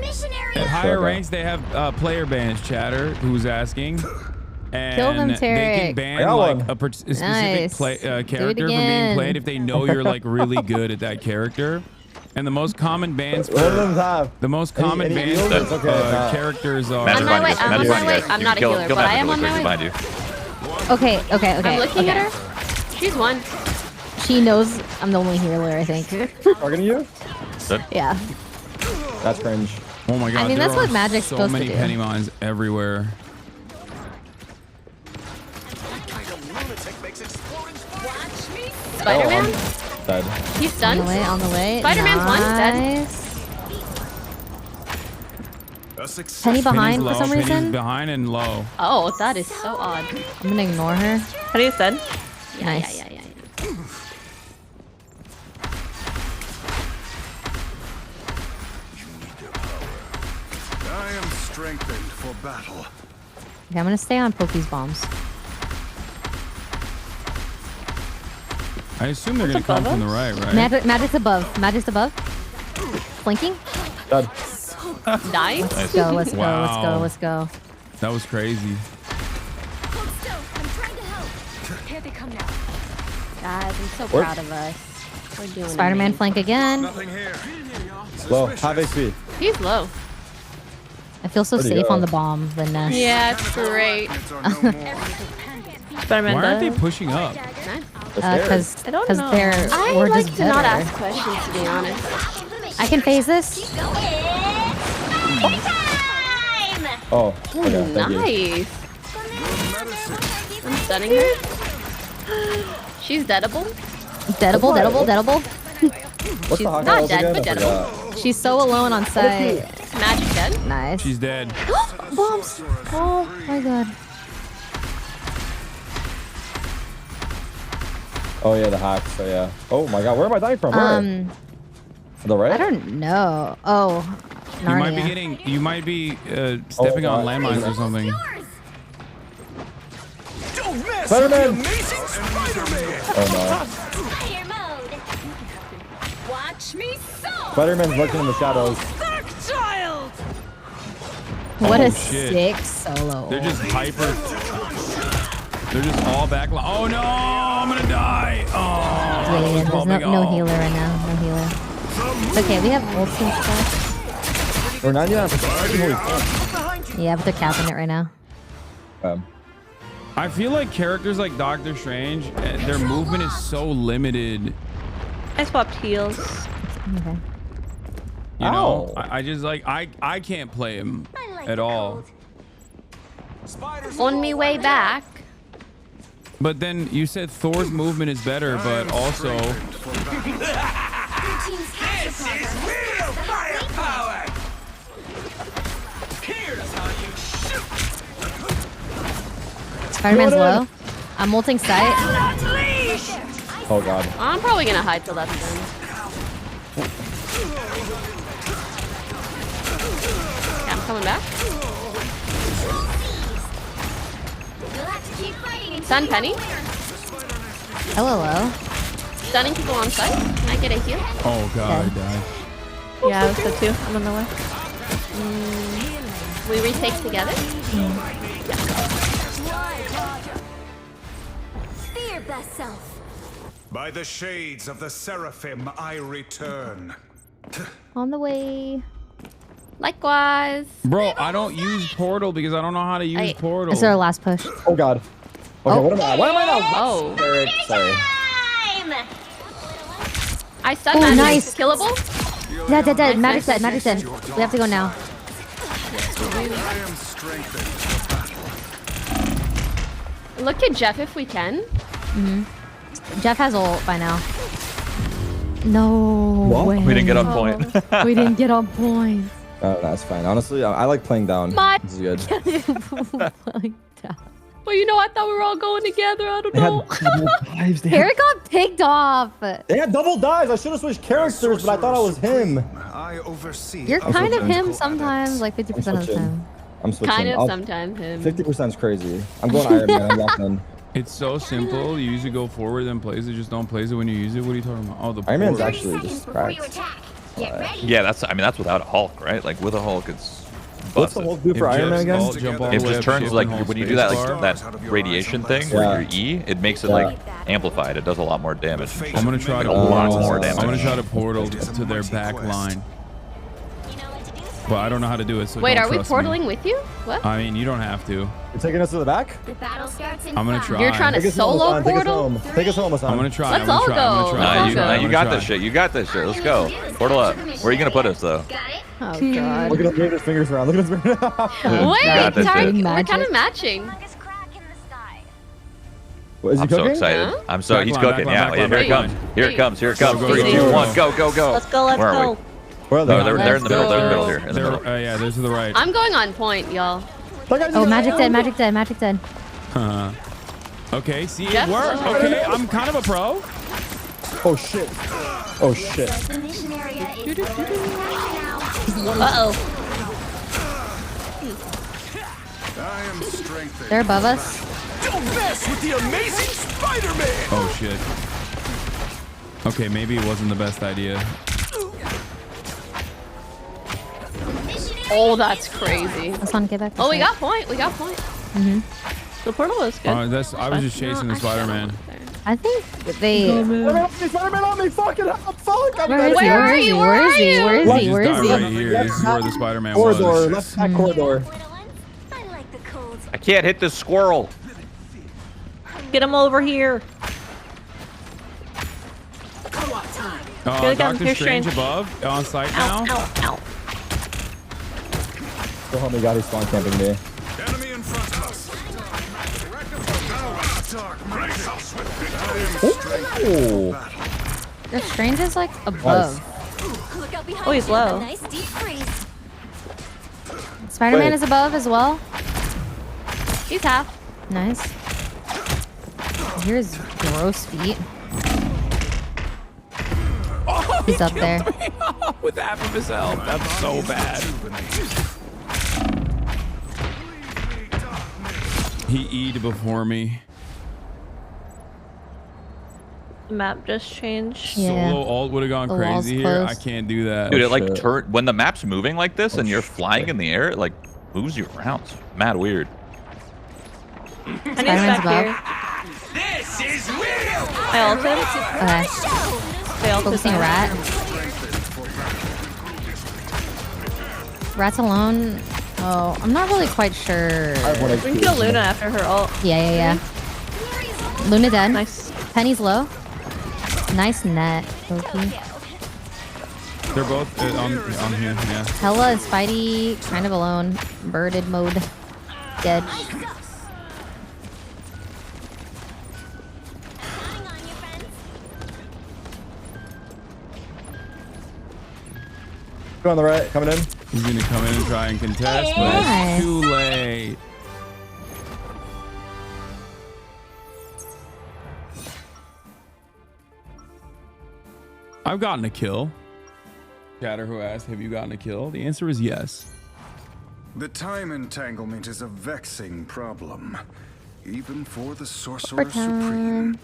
At higher ranks, they have player bans. Chatter, who's asking. And Kill them, they Tarek. can I ban got like one. a specific Nice. character from being again. played if they know you're like really good at that character. And the most common bans What do for them have? the most common Any bans heals? for It's okay, characters are. Magic On my behind way, you guys. I'm Magic on behind my you way. guys. I'm You not a kill healer, Magic but I am really on quick my way. behind you. Okay. I'm looking at her. She's one. She knows I'm the only healer, I think. Targeting you? Yeah. That's cringe. Oh my god. I mean, there that's what are Magic's so supposed to many do. penny mines everywhere. Spider-Man? Dead. He's stunned. On the way. Spider-Man's one. Dead. Penny behind Penny's for some low, Penny's reason. behind and low. Oh, that is so odd. I'm gonna ignore her. Penny's dead. Nice. Yeah. I am strengthened for battle. Okay, I'm gonna stay on Pokey's bombs. I assume they're gonna come from the right, right? Magic's above. Magic's above. Flanking. Dead. Nice. Let's go. Let's go. Wow. Let's go. Let's go. That was crazy. Here they come now. Guys, I'm so Work. proud of us. We're doing Spider-Man amazing. flank again. Nothing here. Low. Half HP. He's low. I feel so Where'd he safe go? on the bomb, the nest. Yeah, it's great. Spider-Man Why aren't they dead. pushing up? Because I don't know. they're I we're like just to not better. ask questions, to be honest. I can phase this. Oh, okay. Thank you. Nice. I'm stunning her. She's deadable. Deadable. What's She's the Hawkeye not ult dead, again? but I deadable. forgot. She's so alone on site. Magic dead. Nice. She's dead. Bombs. Oh my god. Oh yeah, the hack. So yeah. Oh my god, where am I dying from? Where? To the right? I don't know. Oh, Narnia. You might be stepping on landmines or something. Don't mess Spider-Man! with the amazing Spider-Man! Oh Fire mode. Watch me so. Spider-Man's lurking in the shadows. Dark child. What Oh, a shit. sick solo. They're just hyper. They're just all back. Oh no! I'm gonna die. Oh. Yeah, there's no healer right now. No healer. It's okay, we have ults and stuff. We're not yet. Yeah, but they're capping it right now. I feel like characters like Doctor Strange, their movement is so limited. I swapped heals. Okay. You know, I just like I can't play him at all. On me way back. But then you said Thor's movement is better, but also This is real firepower! Here's how you shoot! Spider-Man's low. I'm ulting sight. Oh god. I'm probably gonna hide till that's done. Yeah, I'm coming back. Stun Penny. Hello. Stunning people on site. Can I get a heal? oh god, I died. Yeah, I was dead too. I'm on the way. We retake together. Fear best self. By the shades of the Seraphim, I return. On the way. Likewise. Bro, I don't use Portal because I don't know how to use Portal. Is there a last push? Oh god. Okay, what am I? Why am I not? Oh. Sorry. I stun Oh, magic. nice. Killable? Yeah, dead. Magic's dead. Magic's dead. We have to go now. I am strengthened for battle. Look at Jeff if we can. Jeff has ult by now. No way. We didn't get on point. We didn't get on point. That's fine. Honestly, I like playing down. But- This is good. Well, you know, I thought we were all going together. I don't know. Harry got picked off. They had double dives. I should have switched characters, but I thought I was him. I oversee. You're kind of him sometimes, like 50% of the time. I'm switching. Kind of sometimes him. 50% is crazy. I'm going Iron Man. I'm locked in. It's so simple. You usually go forward and plays it. Just don't place it when you use it. What are you talking about? Oh, the Iron Man's port. actually just cracked. Yeah, that's without a Hulk, right? Like with a Hulk, it's. What's the Hulk do for Iron Man again? It just turns like when you do that that radiation thing where your E, it makes it like amplified. It does a lot more damage. I'm gonna try to a lot more damage. I'm gonna try to portal to their back line. But I don't know how to do it. So Wait, don't are we trust me. portaling with you? What? I mean, you don't have to. You're taking us to the back? The battle starts in I'm gonna 5. try. You're trying to solo portal? Take us home, Hasan. I'm gonna try. Let's all go. Nah, you got this shit. You got this shit. Let's go. Portal up. Where are you gonna put us though? Oh god. Look at him waving his fingers around. Look at his fingers. Wait, we're kind of matching. What, is he I'm cooking? so excited. Huh? I'm so he's Backline, cooking. backline, Yeah, backline, here it comes. Here it comes. Here it comes. 3, 2, 1, go, go. Let's go. Let's Where are go. we? Where are they? They're in the middle. They're in the middle here. In the middle. Yeah, they're to the right. I'm going on point, y'all. Oh, magic dead, magic dead, magic dead. Okay, see it Yep. work. Okay, I'm kind of a pro. Oh shit. Oh shit. Uh-oh. I am strengthened. They're above us. Don't mess with the amazing Spider-Man! Oh shit. Okay, maybe it wasn't the best idea. Oh, that's crazy. Hasan, get back. Oh, we got point. We got point. The portal is good. I was just chasing the Spider-Man. I think they. Spider-Man on me! Fuck it up! Fuck! Where are you? Where is he? Where is He he? just Where is died he? right here. This is where the Spider-Man Corridor, was. left back corridor. I can't hit this squirrel. Get him over here. Good, Doctor here's Strange Strange. above, on site now. Ow. Go home, he got his spawn camping me. Enemy in front of us. Ooh. The Strange is like above. Oh, he's low. Nice deep freeze. Spider-Man Wait. is above as well. He's half. Nice. Here's gross feet. He's up there. With half of his health. That's so bad. He E'd before me. The map just changed. Yeah. Solo ult would have gone The wall's crazy here. I closed. can't do that. Dude, it like shit. turn when the map's moving like this and you're flying in the air, it like moves you around. It's mad weird. And he's Spider-Man's back above. here. This is real. I ulted. Okay. They ulted Focusing back. rat. Rat's alone. Oh, I'm not really quite sure. We can kill Luna after her ult. Yeah. Luna dead. Nice. Penny's low. Nice net, Loki. They're both on here. Yeah. Hella and Spidey kind of alone. Birded mode. Dead. Go on the right, coming in. He's gonna come in and try and contest, but Nice. it's too late. I've gotten a kill. Chatter who asked, have you gotten a kill? The answer is yes. The time entanglement is a vexing problem, even for the Sorcerer Supreme.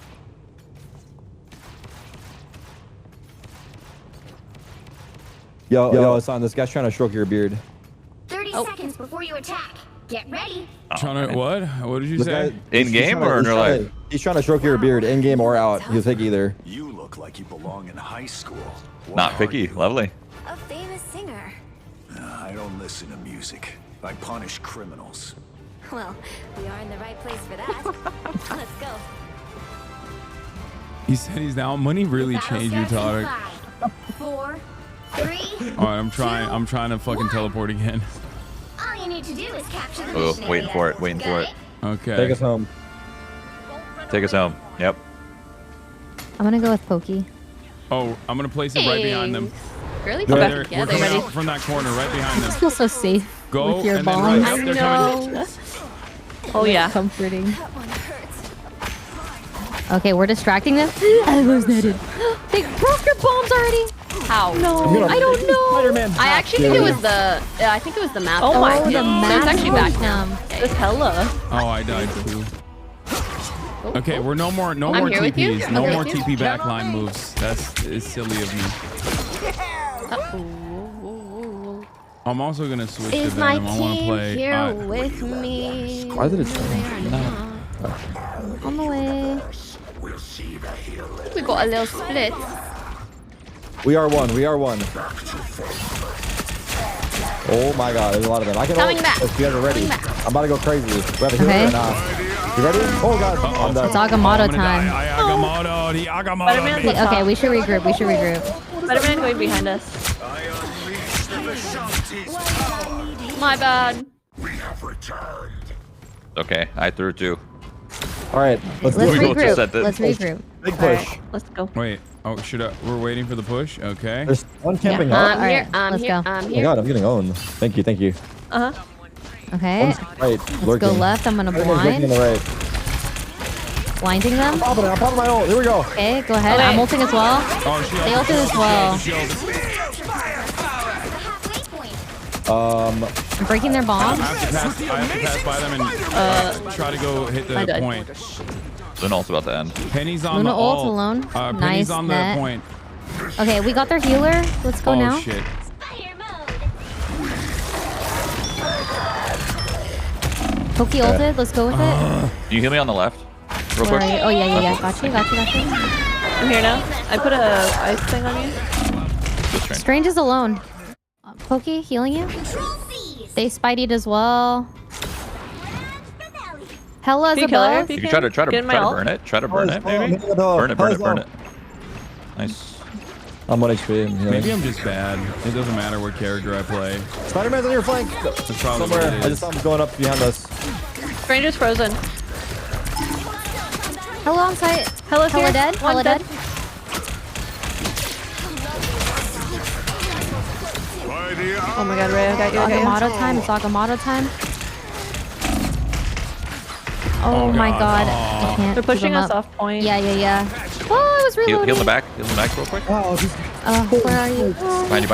Yo, Hasan, this guy's trying to stroke your beard. 30 seconds before you attack. Get ready. Trying to what? What did you This say? guy- In game or in real life? He's trying to stroke your beard, in game or out. He'll take either. You look like you belong in high school. What Not are picky. you? Lovely. A famous singer. I don't listen to music. I punish criminals. Well, we are in the right place for that. Let's go. He said he's down. Money really Battle changed you, starts in Tarek. 5, 4, 3. All right, I'm trying to fucking teleport again. All you need to do is capture the Oh, mission waiting area. for it. Waiting for it. Okay. Take us home. Take us home. Yep. I'm gonna go with Pokey. Oh, I'm gonna place it right behind them. Really? They're Okay. there. Yeah, We're they're coming ready. out from that corner, right behind I them. feel so safe Go with your and then bomb. right. They're coming. Oh yeah. Comforting. Okay, we're distracting them. I was netted. They broke your bombs already. How? No, I don't know. Spider-Man. I actually think it was the. I think it was the map. Oh my the god. map It's actually back now. This hella. Oh, I died too. Okay, we're no more I'm here with you. TPs. I'm No here more with you. TP backline moves. It's silly of me. I'm also gonna switch to Is my Venom. I want to team play. here with me? Why did it On the way. We got a little split. We are one. We are one. Oh my god, there's a lot of them. I can Coming back. If you guys are ready. I'm about to go crazy. We have a healer Okay. or not? You ready? Oh god. I'm done. It's Agamotto time. Agamotto, the Spider-Man's Agamotto. up top. Okay, we should regroup. We should regroup. Spider-Man going behind us. My bad. Okay, I threw 2. All right, let's We both just regroup. said that. Let's regroup. Big All push. right, let's go. Wait. Oh, we're waiting for the push. Okay. There's one camping Yeah. out. I'm here. Alright, I'm let's here. go. I'm Oh my here. god, I'm getting owned. Thank you, thank you. Uh-huh. Okay. One's right, Let's go lurking. left. I'm gonna Spider-Man's lurking on blind. the right. Blinding them. I'm popping my ult. Here we go. Okay, go ahead. Okay. I'm ulting as well. Oh, They ulted as well. Shield. I'm breaking their I bombs. have to pass by them and try to go hit I the died. point. Luna ult's about to end. Penny's on Luna the ult ult. alone. Penny's Nice on net. the point. Okay, we got their healer. Let's go Oh now. shit. Pokey ulted. Let's go with it. Can you heal me on the left? Real Where quick. are you? Oh yeah. Got you. I'm here now. I put a ice thing on you. Strange is alone. Pokey healing you. They spideyed as well. Hella's Can you kill her? above. You can try to Get in my ult. burn it. Try to burn it, maybe. Hit the bell. Burn it. Nice. I'm 1 HP. I'm healing. Maybe I'm just bad. It doesn't matter what character I play. Spider-Man's on your flank. That's probably Somewhere. what it I is. just saw him going up behind us. Stranger's frozen. Hella on site. Hella's Hella here. dead. One Hella dead. dead. Oh my god, Ray, I got you. I got Agamotto time. It's Agamotto time. Oh my god. I can't They're pushing keep 'em us up. off point. Yeah. Oh, I was reloading. Heal the back. Heal the back real quick. Where are you? Behind you.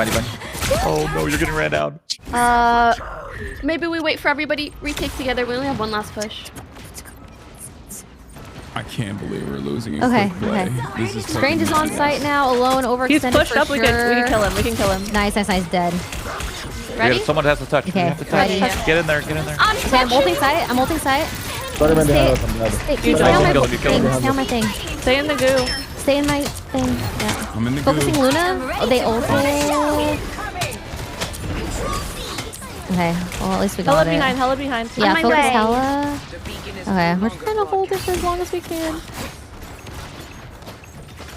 Oh no, you're getting ran down. Maybe we wait for everybody retake together. We only have one last push. I can't believe we're losing a Okay. quick play. Okay. This is Strange is on fucking site now, alone, overextended. He's pushed for up. Sure. We can kill him. We can kill him. Nice. Dead. Ready? Someone has to touch. Okay, You have to touch. ready. Get in there. Okay, I'm ulting site. Spider-Man behind us. I'm dead. Stay Spider-Man on my killed him, you killed him. thing. Stay on my thing. Stay in the goo. Stay in my thing. Yeah. I'm in the Focusing goo. Luna. Oh, they ulted. Okay. Well, at least we got Hella it. behind. Hella behind. Yeah, On my focus way. Hella. Okay, we're trying to hold it for as long as we can.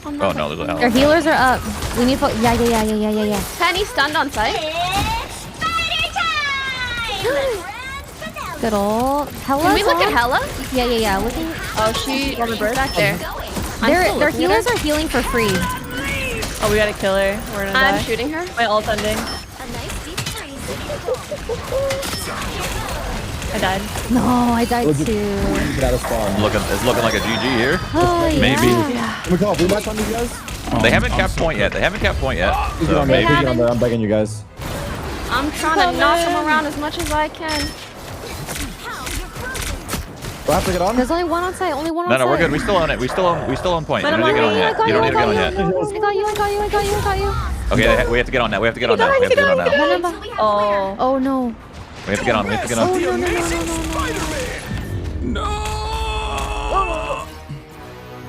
Oh no, there's a Our hell. healers are up. We need yeah. Penny stunned on site. Good ult. Hella's Can we look at on. Hella? Yeah. Looking. Oh, she on the bird back there. Their healers are healing for free. Oh, we gotta kill her. We're gonna die. I'm shooting her. My ult's ending. I died. No, I died too. Get out of spawn. It's looking like a GG here. Oh, yeah. Maybe. Can we call a rematch on these guys? They haven't capped point yet. Please get So on there. maybe. Please get on there. I'm begging you guys. I'm trying to knock them around as much as I can. Do I have to get on? There's only one on site. Only one on No, site. we're good. We still own it. We still own point. You don't need to get on yet. You don't need to get on yet. I got you. Okay, we have to get on now. We have to get on now. We have to get on now. Oh no. We have to get on. We have to get on.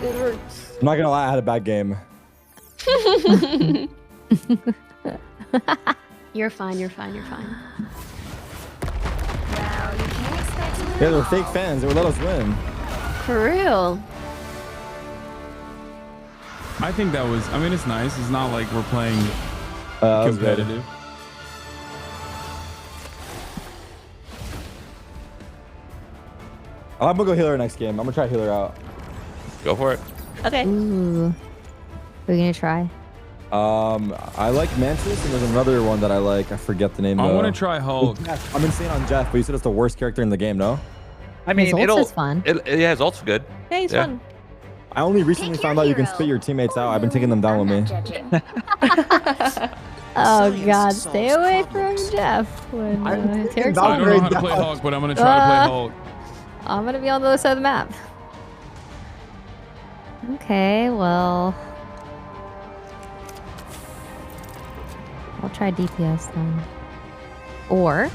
It hurts. I'm not gonna lie, I had a bad game. You're fine. Yeah, they're fake fans. They would let us win. For real. I think that was. I mean, it's nice. It's not like we're playing That was good. competitive. I'm gonna go heal her next game. I'm gonna try to heal her out. Go for it. Okay. Ooh. We're gonna try. I like Mantis, and there's another one that I like. I forget the name. I though. want to try Hulk. I'm insane on Jeff, but you said it's the worst character in the game, no? I mean, His ult it'll. is fun. Yeah, his ult's good. Yeah, he's fun. I only recently found out you can spit your teammates out. I've been taking them down with me. Oh God, stay away from Jeff. When I don't know how to play Hulk, but I'm gonna try to play Hulk. I'm gonna be on the other side of the map. Okay, well, I'll try DPS then. Or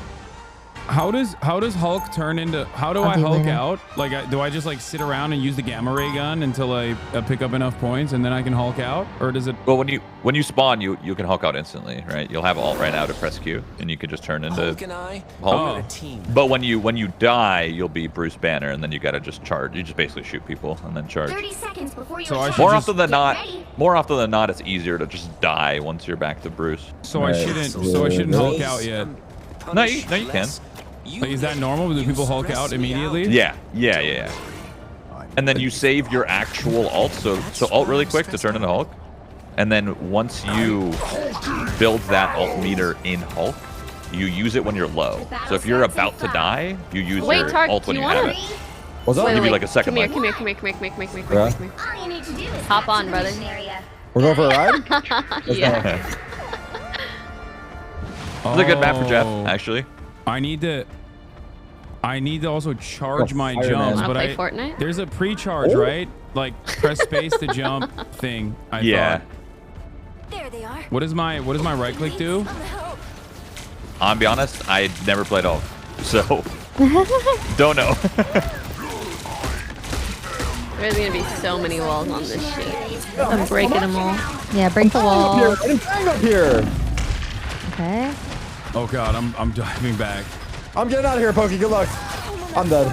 How does Hulk turn into? How do I Hulk out? Like, do I just like sit around and use the gamma ray gun until I pick up enough points and then I can Hulk out, or does it? Well, when you spawn, you can Hulk out instantly, right? You'll have alt right now to press Q, and you can just turn into Hulk and I Hulk. are a team. But when you die, you'll be Bruce Banner, and then you gotta just charge. You just basically shoot people and then charge. 30 seconds before you. So I should More just, often than not, it's easier to just die once you're back to Bruce. So I shouldn't Hulk out yet. No, you can. Like, is that normal? Do people Hulk out immediately? Yeah. And then you save your actual ult, so ult really quick to turn into Hulk. And then once you build that ult meter in Hulk, you use it when you're low. So if you're about to die, you use your ult when you have it. What's up? I'll give you like a second Come life. here. Hop on, brother. We're going for a ride? Yeah. It's a good map for Jeff, actually. I need to also charge my jumps, but play Fortnite? There's a pre-charge, right? Like press space to jump thing. I thought. There they are. What does my right click do? I'll be honest, I never played Hulk, so don't know. There's gonna be so many walls on this sheet. I'm breaking them all. Yeah, break the wall. Up here. Okay. Oh god, I'm diving back. I'm getting out of here, Pokey. Good luck. I'm dead.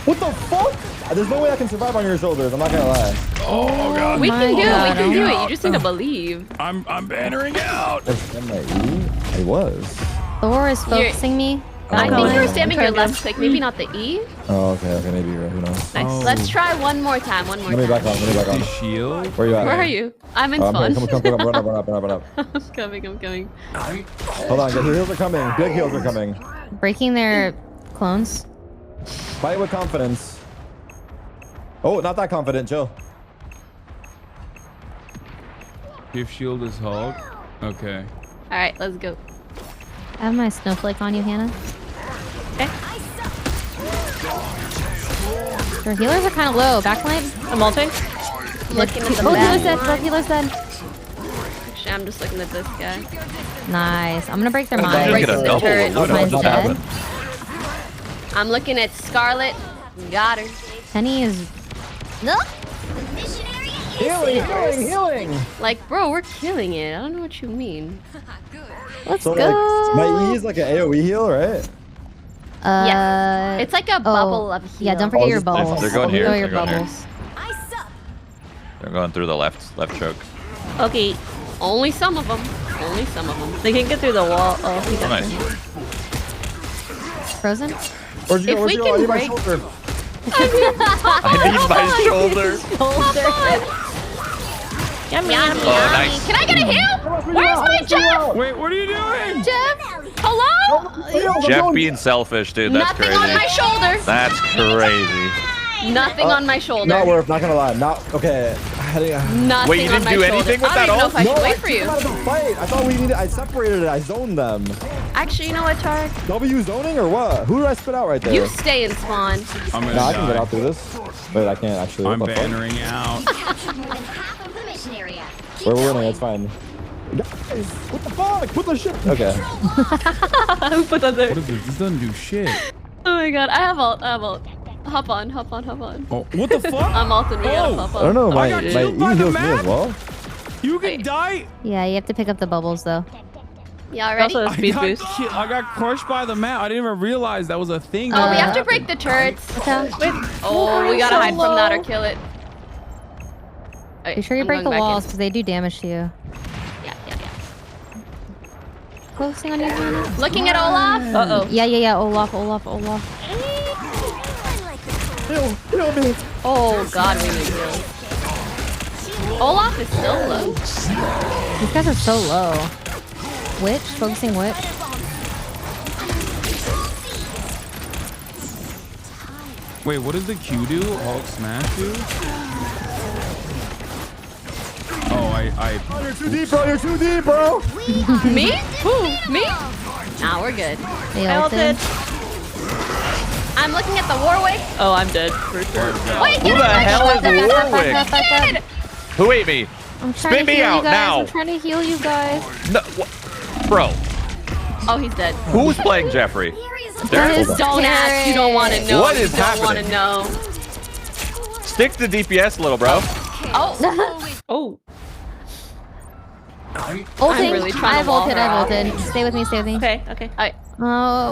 What the fuck? There's no way I can survive on your shoulders. I'm not gonna lie. Oh god. We can do it. We can do it. You just need to believe. I'm bannering out. I was. Thor is focusing me. I think you were spamming your left click, maybe not the E. Oh, okay, maybe you're right. Who knows? Nice. Let's try one more time. Let me back on. Shield. Where you at? Where are you? I'm in spawn. Come, run up. I'm coming. Hold on, the heals are coming. Big heals are coming. Breaking their clones. Fight with confidence. Oh, not that confident, chill. If shield is Hulk. Okay. All right, let's go. I have my snowflake on you, Hannah. Okay. Their healers are kind of low. Backline. I'm ulting. Looking at the healer's dead. Healer's dead. Actually, I'm just looking at this guy. Nice. I'm gonna break their mind. Break the turret. Mine's dead. I'm looking at Scarlet. Got her. Penny is. No. Healing. Like, bro, we're killing it. I don't know what you mean. Let's so, go. Like, my E is like an AoE heal, right? Yeah. It's like a bubble of heal. Yeah, don't forget your bubbles. They're going here. Your bubbles. They're going through the left choke. Okay. Only some of them. They can get through the wall. Oh, he got nice. Frozen? Where'd you go? If we can break... I need my shoulder. Yummy. Nice. Can I get a heal? Where's my Jeff? Wait, what are you doing? Jeff? Hello? Jeff being selfish, dude. That's Nothing crazy. on my shoulder. That's crazy. Nothing on my shoulder. Not worth. Not gonna lie. Not okay. Nothing Wait, you didn't do anything with that ult? I don't even know if I should wait for you. Fight. I thought we needed. I separated it. I zoned them. Actually, you know what, Tarek? W zoning or what? Who did I spit out right there? You stay in spawn. I'm gonna no, I die. can get out through this. Wait, I can't actually. I'm bannering out. We're winning. It's fine. Guys, what the fuck? Put the shit. Okay. Put that there. What is this? This doesn't do shit. Oh my god, I have ult. Hop on. Oh, what the fuck? I'm ulting. We gotta hop on. I don't know. My got E killed by heals the me as well. You can die. Yeah, you have to pick up the bubbles though. Y'all ready? I got crushed by the map. I didn't even realize that was a thing. We have to break the turrets. Oh, we gotta hide from that or kill it. Right, be sure you break the walls because they do damage to you. Yeah. Focusing on you, Hannah. Looking at Olaf. Uh-oh. Yeah. Olaf. Heal me. Oh god, we need heal. Olaf is so low. These guys are so low. Witch, focusing witch. Wait, what does the Q do? Hulk smash do? Oh, You're too deep, bro. Me? Who? Me? Nah, we're good. They I ulted. I'm looking at the Warwick. Oh, I'm dead for sure. Wait, Who the hell is Warwick? Warwick? Who ate me? I'm trying Spit to me heal out you guys. now. I'm trying to heal you guys. No, bro. Oh, he's dead. Who's playing Jeffrey? Don't ask. You don't want to know. What is happening? Want to know. Stick to DPS, little bro. Oh. Oh. Ulting. really trying I to wall volted. her I out. volted. Stay with me. Stay with me. Okay. Okay. All right.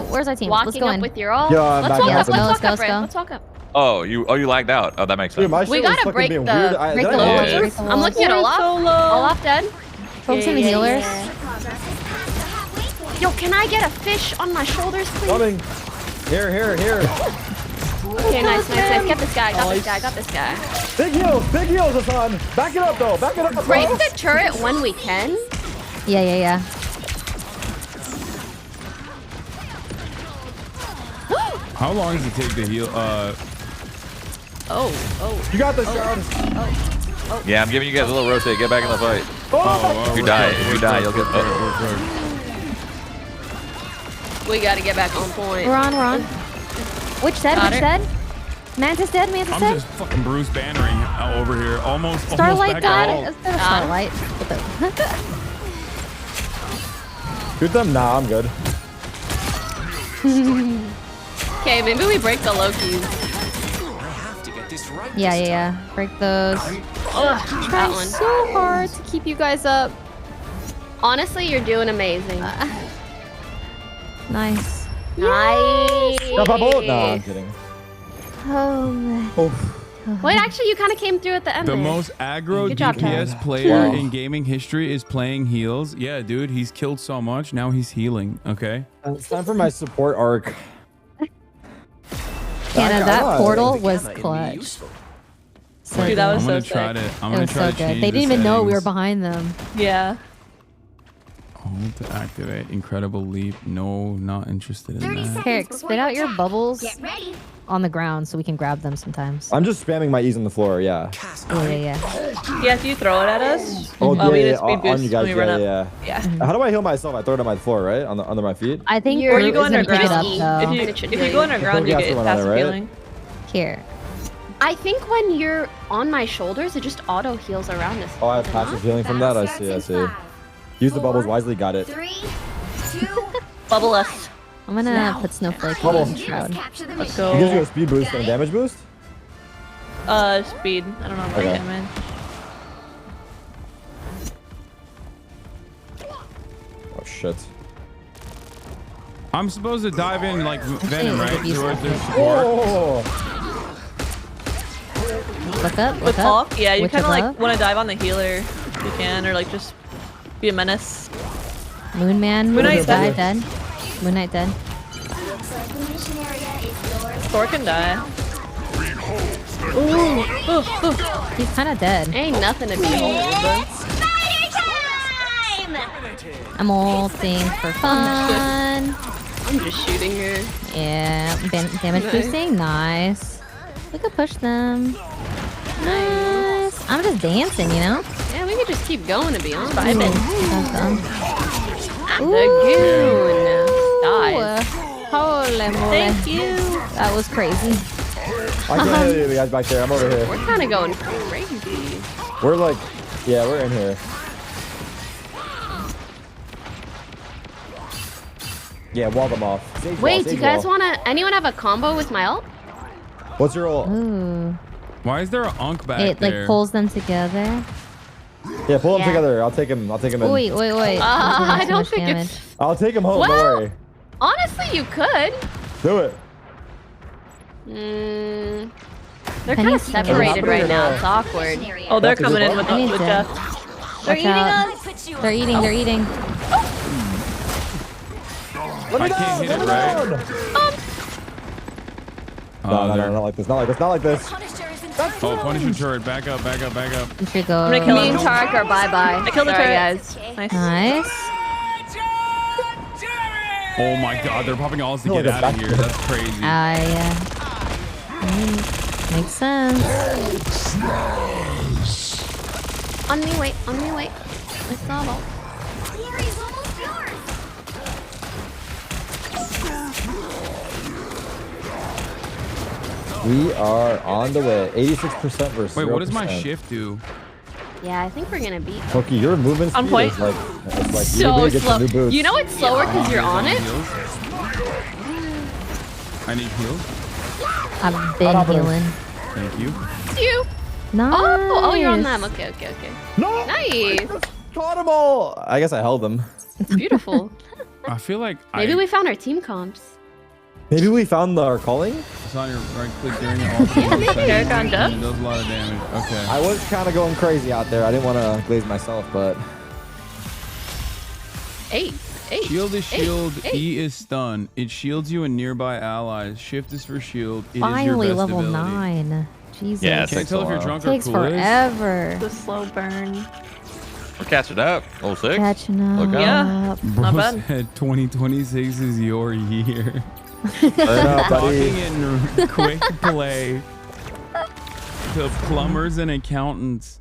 Where's our team? Walking Let's go up in. with your ult. Yo, I'm Let's back walk up. up. Let's go, walk up, let's go. Let's walk up. Oh, you lagged out. Oh, that makes sense. Dude, my We shit was gotta fucking break being the weird. break did the I low do it? keys. I'm looking at Olaf. Olaf dead. Focusing the healers. Yo, can I get a fish on my shoulders, please? Coming. Here. Okay, nice. Get this guy. Got this guy. Big heals, Hasan. Back it up, though. Back it up, bro. Break the turret when we can. Yeah. How long does it take to heal? You got this, Sean. Yeah, I'm giving you guys a little rotate. Get back in the fight. If you die, you'll get. We gotta get back on point. We're on. Which dead? Mantis dead. I'm just fucking Bruce bannering over here. Almost Starlight back died. out. Starlight. Shoot them? Nah, I'm good. Okay, maybe we break the Lokis. Yeah. Break those. Ugh, that one. So hard to keep you guys up. Honestly, you're doing amazing. Nice. Nice. Nah, I'm kidding. Wait, actually, you kind of came through at the end. The there. most aggro Good job, DPS Tyler. player in gaming history is playing heals. Yeah, dude, he's killed so much. Now he's healing. Okay. It's time for my support arc. Canada, that portal was clutch. So Dude, that was I'm gonna so try sick. to. I'm it gonna was try so to good. change They the didn't even know we were settings. behind them. Yeah. Hold to activate. Incredible leap. No, not interested in that. Herrick, spit out your bubbles on the ground so we can grab them sometimes. I'm just spamming my E's on the floor, yeah. Yeah. Yeah, if you throw it at us, Oh, we yeah, just speed boost on you guys, when we run yeah. up. Yeah. How do I heal myself? I throw it on my floor, right? Under my feet? I think Or you Brute go is gonna pick it underground. up, though. If you go underground, you get passive right? healing. Here. I think when you're on my shoulders, it just auto heals around us. Oh, I have passive healing from that? I see. Use the bubbles wisely, got it. Bubble us. I'm gonna put Snowflake Bubble. on Shroud. Let's go. It gives you a speed boost and a damage boost? Speed. I don't know about Okay. damage. Oh, shit. I'm supposed to dive in like Venom, right? use Towards the Snowflake. support. Look up. With Hulk, yeah, you Witch kind of of like Love. want to dive on the healer if you can, or like just be a menace. Moon Man. Moon Knight's died. dead. Moon Knight dead. Thor can die. Ooh. He's kind of dead. Ain't nothing to behold. I'm ulting for fun. I'm just shooting her. Yeah. Damage boosting. Nice. We could push them. Nice. I'm just dancing, you know? Yeah, we could just keep going, to be honest. Vibing. The goon dies. Holy moly. Thank you. That was crazy. I can't hear you guys back there. I'm over here. We're kind of going crazy. We're like, yeah, we're in here. Yeah, wall them off. Sage Wait, wall, do you sage guys wall. anyone have a combo with my ult? What's your ult? Ooh. Why is there an unk back It there? like pulls them together. Yeah, pull them Yeah. together. I'll take him in. Wait. I don't think damage. it's... I'll take him home, Well- don't worry. Honestly, you could. Do it. They're kind of Penny's separated here. right now. It's awkward. Oh, they're That's a coming good in with one. Jeff. They're eating us. They're eating. Let me I can't down. hit Let it, me right? down. No, not like this. Not like this. Oh, Punisher turret. Back up. You should go. I'm gonna kill Me him. and Tarek are bye-bye. I killed the Sorry, turret. guys. Nice. Nice. Oh my god, they're popping alls to No, get they're out of back here. there. That's crazy. Yeah. Makes sense. On me, wait. It's not all. We are on the way. 86% versus Wait, what does my 0%. shift do? Yeah, I think we're gonna beat. Toki, your movement On speed point. is like, it's like So you get slow. the new boost. You know it's slower because you're on it. I need heals. I've been healing. Thank you. You. Nice. Oh, you're on them. Okay. No. Nice. Caught them all. I guess I held them. It's beautiful. I feel like Maybe we found our team comps. Maybe we found our calling. It's on your right click during your ultimate. Yeah, maybe. Eric on Jeff? It does a lot of damage. Okay. I was kind of going crazy out there. I didn't want to glaze myself, but. 8. Shield is shield. E is stun. It shields you and nearby allies. Shift is for shield. It Finally, is your best level ability. 9. Jesus. Yeah, Can't tell if you're drunk Takes or cool. forever. The slow burn. We're catching up. Level 6. Catching up. Look out. Yeah. Bro Not bad. said 2026 is your year. Buddy. Talking in quick play to plumbers and accountants.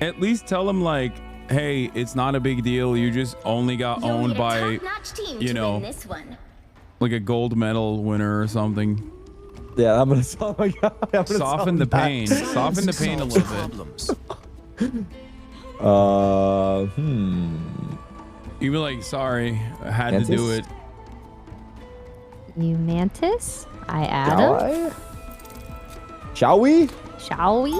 At least tell them like, hey, it's not a big deal. You just only got You'll owned need a by, top-notch team you to know, win this one. like a gold medal winner or something. Yeah, I'm gonna. Oh my God, I'm gonna Soften the pain. Soften the pain a little bit. You be like, sorry, I had to do it. You mantis? I add Shall him. Shall we? Shall we?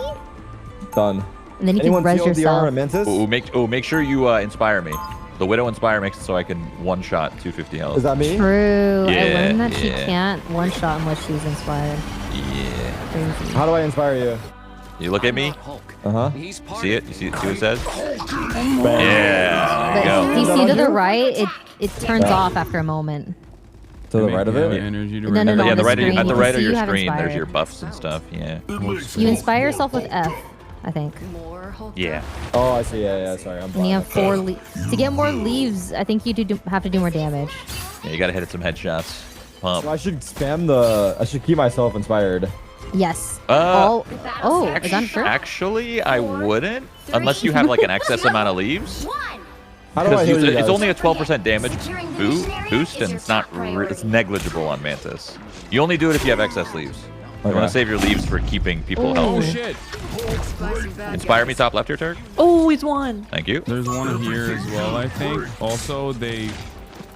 Done. And then you Anyone can res feel the aura yourself. Mantis? Make sure you inspire me. The Widow Inspire makes it so I can one-shot 250 health. Is that me? True. I Yeah, learned that she yeah. can't one shot unless she's inspired. Yeah. Crazy. How do I inspire you? You look at me. Uh-huh. See it? You see what it says? Bam. Yeah. But There if you you go. see to the right, it turns off after a moment. To the right of it? Energy to No, no, no, yeah, on the the right screen, at the you right can of your see you have screen, there's inspired. your buffs and stuff. Yeah. You inspire yourself with F, I think. Yeah. Oh, I see. Yeah. Sorry, I'm And you blind. have 4 leaves. To get more leaves, I think you have to do more damage. Yeah, you gotta hit it some headshots. Pump. So I should spam the. I should keep myself inspired. Yes. Uh, is that true? Actually, I wouldn't, unless you have like an excess amount of leaves. How do I Because heal you it's guys? only a 12% damage boost, and it's not. It's negligible on Mantis. You only do it if you have excess leaves. You want Okay. to save your leaves for keeping people Oh healthy. shit! Inspire me top left here, Turk. Oh, he's won. Thank you. There's one here as well, I think. Also, they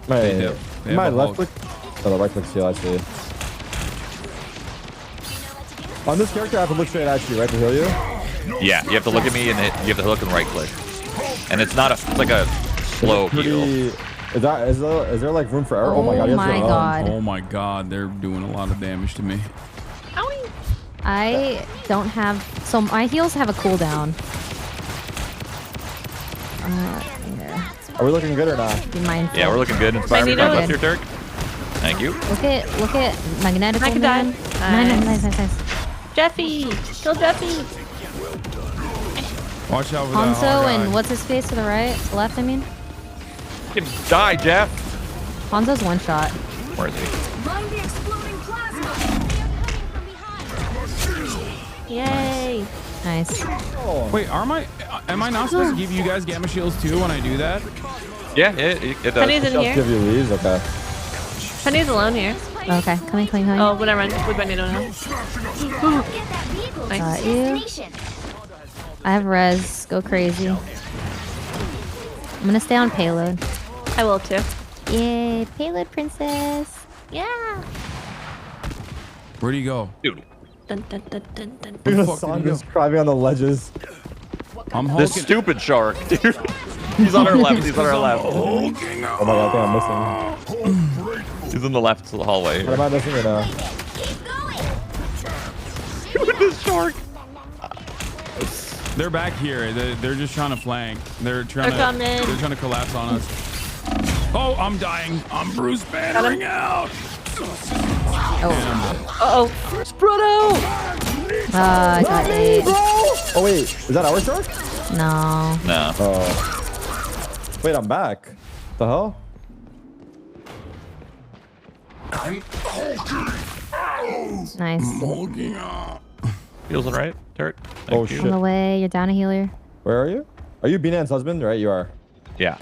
My have a left Hulk. click. Oh, the right click heal. I see. On this character, I have to look straight at you, right, to heal you? Yeah, you have to look at me and you have to look and right click. And it's not a. It's like a slow heal. Is there like room for error? Oh my God! Oh he has my to run. God. Oh my god, they're doing a lot of damage to me. I don't have... So my heals have a cooldown. Here. Are we looking good or not? Be mindful. Yeah, we're looking good. Inspire me top left here, Turk. Thank you. Look at Magnetic I can Man. die. Nice. Jeffy! Kill Jeffy! Watch out for that Hanzo hog and eye. what's his face to the right? Left, I mean. Die, Jeff. Hanzo's one shot. Where is he? Mind the exploding plasma. Yay! Nice. Wait, am I not supposed to give you guys gamma shields too when I do that? Yeah, it does. Penny's in here. Give you leaves, okay. Penny's alone here. Okay, coming. Oh, when I run with Magneto now. Got you. I have res. Go crazy. I'm gonna stay on payload. I will too. Yay, payload princess. Yeah. Where do you go? Dude. Dun, dun, dun, dun, dun, Look dun. at Hasan just climbing on the ledges. I'm This hulking. stupid shark, dude. He's on our left. He's on our left. Oh my God! I think I'm missing. He's in the left hallway. What am I missing or no? With this shark. They're back here. They're just trying to flank. They're trying to collapse on us. Oh, I'm dying. I'm Bruce Bannering out. Uh-oh. Sprutto! I got 8. Oh wait, is that our shark? No. No. Oh. Wait, I'm back. The hell? Nice. Feels it right, Turk? Oh Thank you. shit. On the way. You're down a healer. Where are you? Are you Binan's husband? Right, you are. Yeah.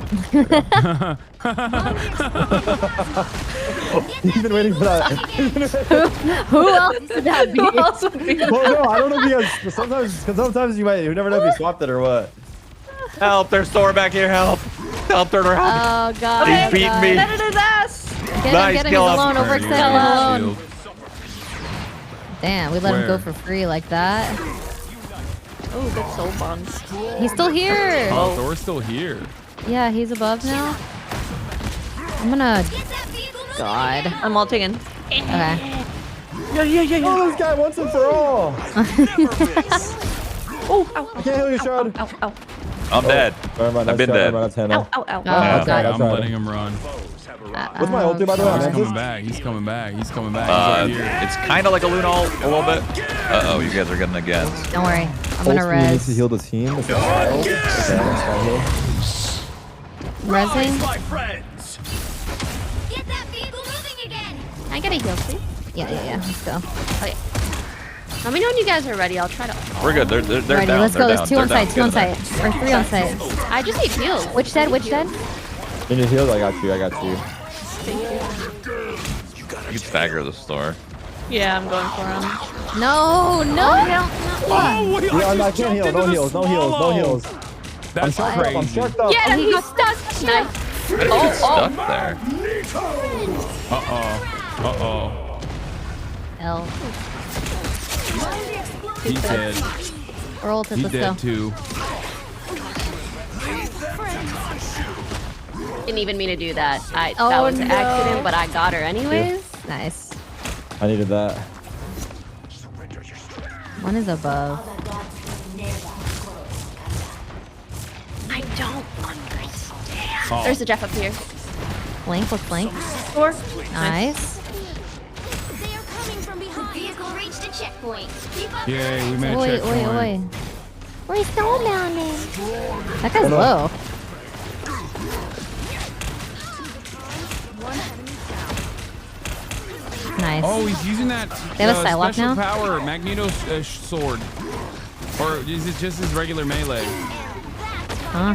You've been waiting for that. Who else would that be? Who else would be? Well, no, I don't know if he has. Sometimes you might. You never know if he swapped it or what. Help! There's Thor back here. Help! Help! Turn around. Oh god. He's beating me. Edit it out! Get him. He's alone. Overextended alone. Shield. Damn, we let him go Where? for free like that. Oh, good soul bonds. He's still here. Oh, Thor's still here. Yeah, he's above now. I'm gonna. God. I'm ulting in. Okay. Yeah. Oh, this guy once and for all. Oh, ow. I can't heal you, Shard. Ow. I'm dead. I've been dead. Ow. Oh, Okay, God. I'm letting him run. What's my ulti, by the way? He's Mantis? coming back. He's coming back. He's coming back. He's right here. It's kind of like a Luna ult a little bit. Uh-oh, you guys are getting against. Don't worry. I'm gonna Ulti needs res. to heal the team. It's a style. Okay, that's my heal. Resing. My friends. Get that vehicle moving again. I gotta heal, please. Yeah. Let's go. Okay. Let me know when you guys are ready. I'll try to. We're good. They're Ready, down. let's go. They're There's down. 2 on site, 2 on site. Or 3 on site. I just need heals. Which dead? You need healed? I got you. You can stagger the store. Yeah, I'm going for him. No. Yeah, I can't heal. No heals. That's crazy. I'm sharked up. Yeah, he's stuck. Nice. How did he get stuck there? Uh-oh. L. He's dead. We're ulted. He's Let's go. dead too. Didn't even mean to do that. That Oh, was an no. accident, but I got her anyways. Nice. I needed that. One is above. I don't understand. Oh. There's a Jeff up here. Flank with flank. Door. Nice. They are coming from behind. The vehicle reached a checkpoint. Keep up. Yay, we made a Oi. checkpoint. We're snowbounding. That guy's low. Nice. Oh, he's using that They have a Psylocke special now? power, Magneto's sword. Or is it just his regular melee? Huh? I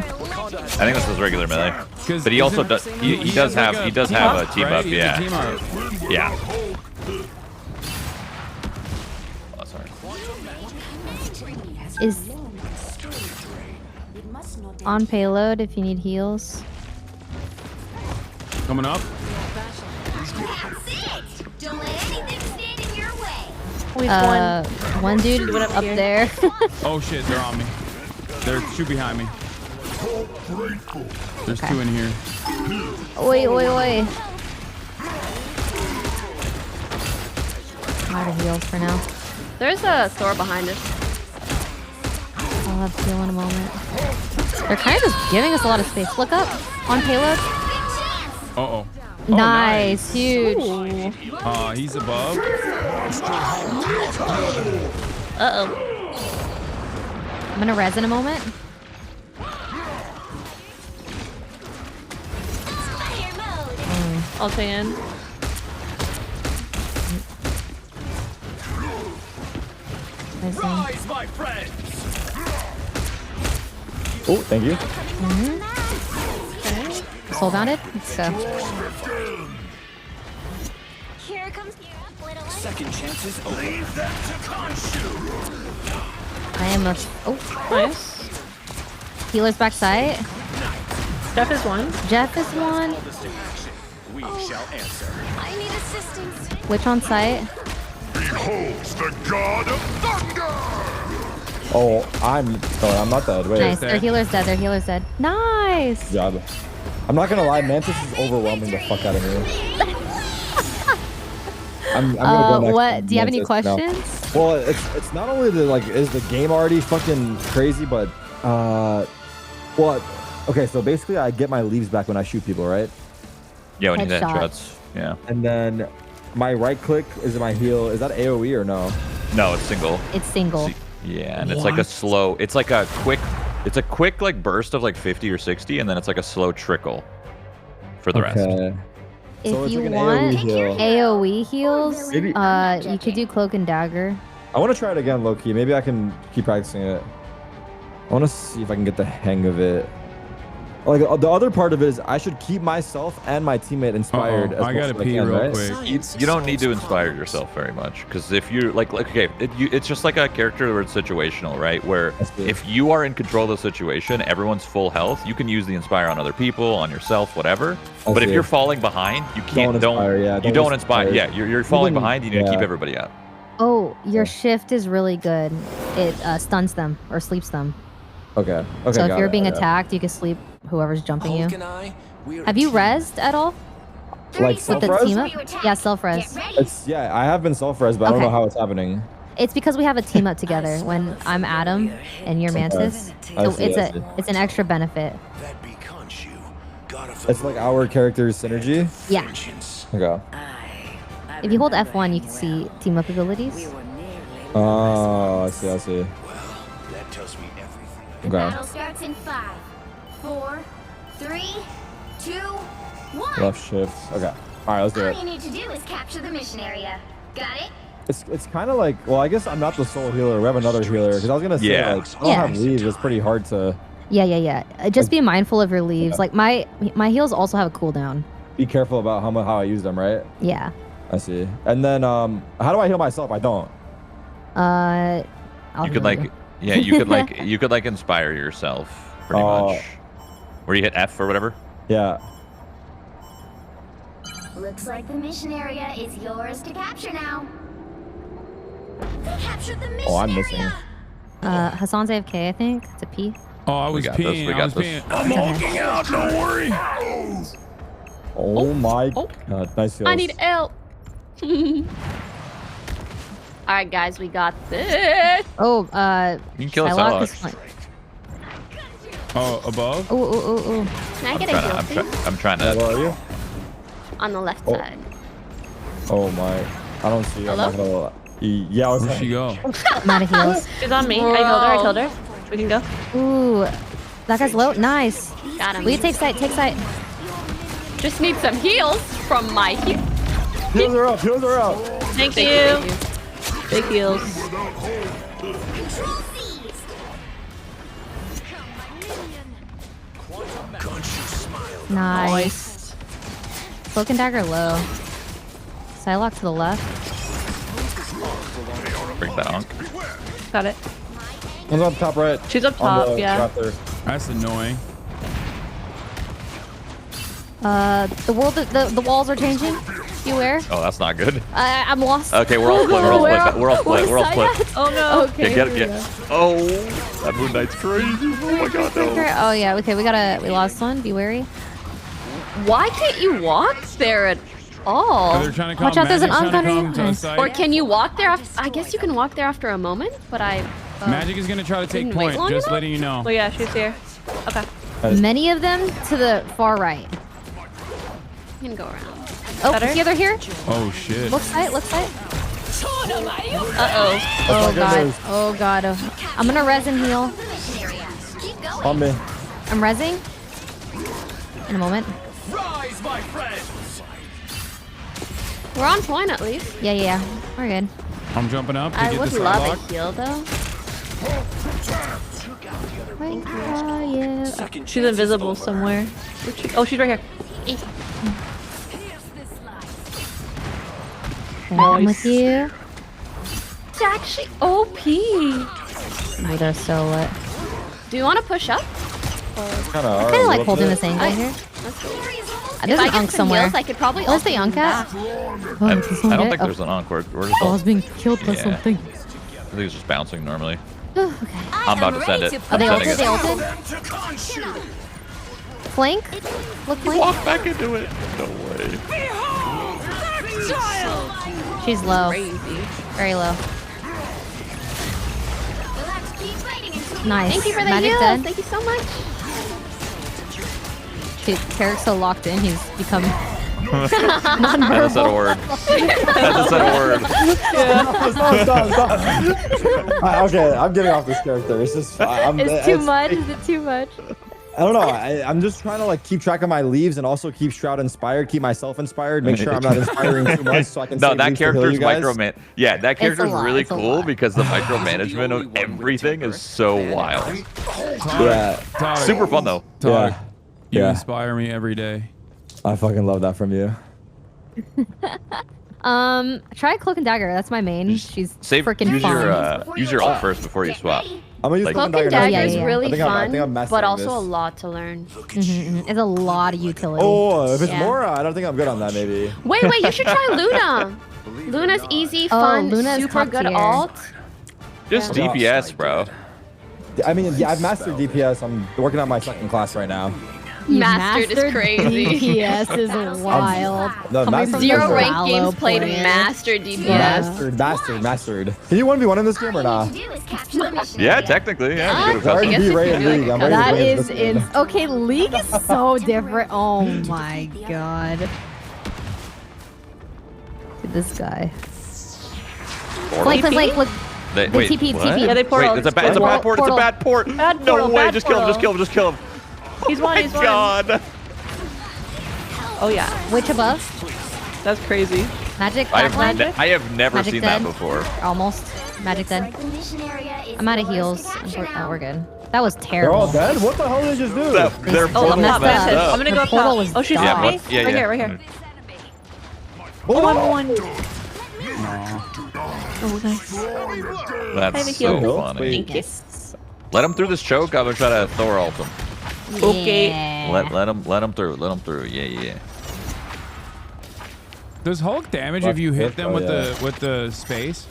think this is regular melee. But he isn't also it- does. He does have. He does have a team up. Right? He has Yeah. a team up. Yeah. Oh, sorry. Is on payload if you need heals. Coming up. Don't let anything stand in your way. One dude What up up here? there. Oh shit, they're on me. They're 2 behind me. There's 2 in here. Oi. I'm out of heals for now. There's a Thor behind us. I'll have heal in a moment. They're kind of just giving us a lot of space. Look up on payload. Uh-oh. Nice, huge. He's above. Uh-oh. I'm gonna res in a moment. Ulting in. Rise, my friends. Oh, thank you. Okay. Soul bounded. Let's go. Here comes little one. Second chances. Leave them to Khonshu. I am a. Oh, Nice. healer's backside. Jeff is one. Jeff is one. We shall answer. I need assistance. Which on site? Beholds the god of thunder. Oh, I'm not dead. Wait. Nice. Their healer's dead. Nice. Good job. I'm not gonna lie, Mantis is overwhelming the fuck out of me. I'm gonna go next. What? Do you have any Mantis now. questions? Well, it's not only the is the game already fucking crazy, but well, okay, so basically I get my leaves back when I shoot people, right? Yeah, when you hit Headshot. shots. Yeah. And then my right click is my heal. Is that AoE or no? No, it's single. It's single. Yeah, and it's like a slow. It's like a quick. It's a quick like burst of like 50 or 60, and then it's like a slow trickle for the rest. Okay. If So it's you like an want AoE heal. AoE heals, Maybe- you could do cloak and dagger. I want to try it again, low key. Maybe I can keep practicing it. I want to see if I can get the hang of it. Like the other part of it is I should keep myself and my teammate inspired. As I gotta pee real quick. You don't need to inspire yourself very much, because if you're like okay, it's just like a character where it's situational, right? Where if you are in control of the situation, everyone's full health, you can use the inspire on other people, on yourself, whatever. But if you're falling behind, you can't. Don't inspire. Yeah, you're falling behind. You need to keep everybody out. Oh, your shift is really good. It stuns them or sleeps them. Okay. So if you're being attacked, you can sleep whoever's jumping you. Have you rezzed at all? Like with the team up? Yeah, self-res. I have been self-res, but I don't know how it's happening. It's because we have a team up together when I'm Adam and you're Mantis. So it's an extra benefit. It's like our character's synergy? Yeah. Okay. If you hold F1, you can see team up abilities. Oh, I see. That tells me everything. Okay. Battle starts in 5, 4, 3, 2, 1. Left shift. Okay. All right, let's do All it. you need to do is capture the mission area. Got it? It's kind of like, well, I guess I'm not the sole healer. We have another healer. Because I was gonna say, like, I don't have leaves. It's pretty hard to. Yeah. Just be mindful of your leaves. Like my heals also have a cooldown. Be careful about how I use them, right? Yeah. I see. And then, how do I heal myself? I don't. You could like, you could like inspire yourself pretty much. Where you hit F or whatever. Yeah. Looks like the mission area is yours to capture now. Capture the mission I'm missing. Hasan's AFK, I think. It's a P. Oh, I was peeing. I was peeing. I'm hulking out. Don't worry. Oh my god. Nice heals. I need help. All right, guys, we got this. Oh, you can kill Psylocke. Oh, above? Oh. Can I get a heal, please? I'm trying to. Where are you? On the left side. Oh my. I don't see you. I'm not gonna. Yeah, where'd she go? I'm out of heals. She's on me. I killed her. We can go. Ooh, that guy's low. Nice. Got him. Will you take sight? Take sight. Just need some heals from my heal. Heals are up. Thank you. Big heals. Nice. Cloak and dagger low. Psylocke to the left. Break that onk. Got it. One's on top right. She's up top, yeah. That's annoying. The walls are changing. Beware. Oh, that's not good. I'm lost. Okay, we're all split. We're all split. Oh no. Okay. Yeah, get it. Oh, that Moon Knight's crazy. Oh my god, no. Oh yeah. Okay, we lost one. Be wary. Why can't you walk there at all? They're trying to come. Watch out, there's an unk to on site. Or can you walk there? I guess you can walk there after a moment, but Magic is gonna try to take didn't wait point. long Just enough? letting you know. Well, yeah, she's here. Okay. Many of them to the far right. you can go around. Oh, Better? yeah, they're here. Oh shit. Looks tight. Uh-oh. Oh god. I'm gonna res and heal. On me. I'm resing. In a moment. Rise, my friends. We're on point at least. Yeah. We're good. I'm jumping up to I get would the love a Psylocke. heal though. Thank you. She's invisible somewhere. Oh, she's right here. I'm with you. It's actually OP. Oh, they're so lit. Do you want to push up? Kind I kind of like holding this angle here. There's an unk somewhere. Heals, I could probably. Where's the unk at? I don't think there's an onk. We're just I was being killed by something. I think it's just bouncing normally. Okay. I'm about to send it. Are they I'm ulted? sending They it. ulted? Flank? Look flank. Walk back into it. No way. She's low. Very low. Nice. Thank you for the Magic heal. dead. Thank you so much. Dude, Carrick's so locked in, he's become That just said a word. That just said a word. Stop. Okay, I'm getting off this character. It's just. It's too much. Is it too much? I don't know. I'm just trying to like keep track of my leaves and also keep Shroud inspired, keep myself inspired, make sure I'm not inspiring too much so I can. No, save that leaves to heal character's you guys. microman. Yeah, that character's lot, really it's a cool lot. because the micromanagement of everything is so wild. Yeah. Super fun though. Yeah. You inspire me every day. I fucking love that from you. Try Cloak and Dagger. That's my main. She's freaking fun. Use your ult first before you swap. I'm gonna use Cloak and Dagger is really fun, I'm but mastering also this. a lot to learn. It's a lot of utility. Oh, if it's Mora, I don't think I'm good on that. Maybe. Wait, you should try Luna. Luna's easy, fun, Luna's super top good tier. alt. Just DPS, bro. I mean, yeah, I've mastered DPS. I'm working on my second class right now. Mastered is crazy. DPS is wild. No, mastered Zero is good. rank games played mastered DPS. Mastered. Can you 1v1 in this game or not? Yeah, technically, yeah. I'm ready to be Ray in League. I'm ready That to win is this game. okay. League is so different. Oh my god. Look at this guy. Flank. Look. Wait, TP. Yeah, they portal. Wait, it's a bad port. It's a bad port. No way. Just kill him. Just kill him. He's one. He's one. God. Oh yeah. Witch above. That's crazy. Magic. I have never Magic seen dead. that before. Almost. Magic dead. I'm out of heals. Oh, we're good. That was They're terrible. all dead? What the hell did they just do? Their portal messed messed up. up. I'm gonna go up portal top. was Oh, she's dark. on me. Yeah, right yeah. here. Right here. Oh, Oh, nice. That's so funny. Thank you. Let him through this choke. I'm gonna try to Thor ult him. Okay. Let him through. Let him through. Yeah. Does Hulk damage if you hit them with the space?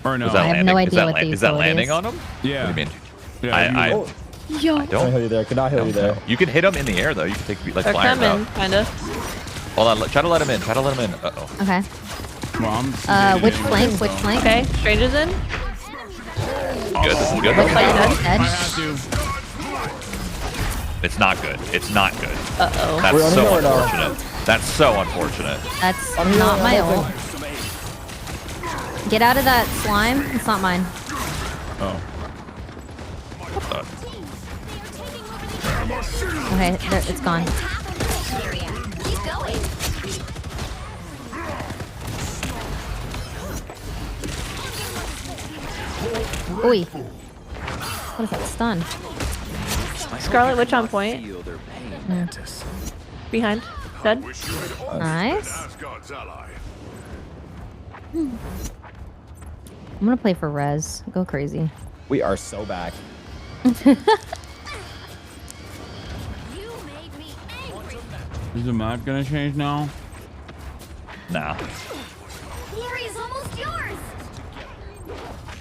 Or no? Is that I have landing? no idea what the Is that utility landing is. on him? Yeah. What do you mean? Yeah, I Yo. don't. Cannot heal you there. Cannot heal you there. You can hit him in the air though. You can take like They're flyers coming, out. kinda. Hold on. Try to let him in. Try to let him in. Uh-oh. Okay. Well, Which flank? Which flank? Okay, Strange is in. Good. This is good. Looks like he's dead. I had to. It's not good. It's not good. Uh-oh. That's so unfortunate. That's so unfortunate. That's not my ult. Get out of that slime. It's not mine. Oh. Okay, there, it's gone. Oi. What is that stun? Scarlet Witch on point. Behind. Dead. Nice. I'm gonna play for Rez. Go crazy. We are so back. Is the map gonna change now? Nah. The area's almost yours.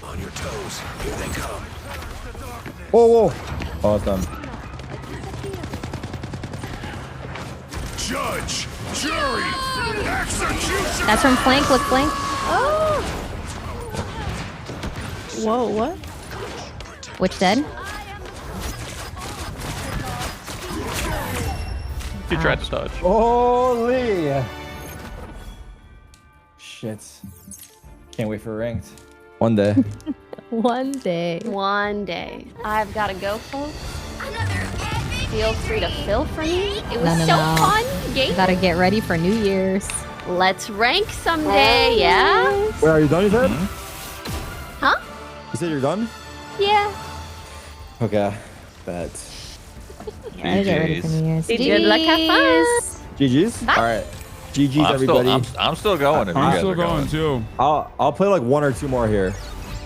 On your toes. Here they come. Whoa. Oh, it's done. Judge, jury, execution. That's from flank. Look, flank. Oh. Whoa, what? Which dead? He tried to touch. Holy. Shit. Can't wait for ranked. One day. One day. One day. I've got to go, folks. Feel free to fill for me. It was so fun. You gotta get ready for New Year's. Let's rank someday, yeah? Wait, are you done, you said? Huh? You said you're done? Yeah. Okay. Bet. Gotta get ready for New Year's. Good luck, have fun. GG's? Bye. All right. GG's, everybody. I'm still going. If you I'm guys still are going too. I'll play like 1 or 2 more here.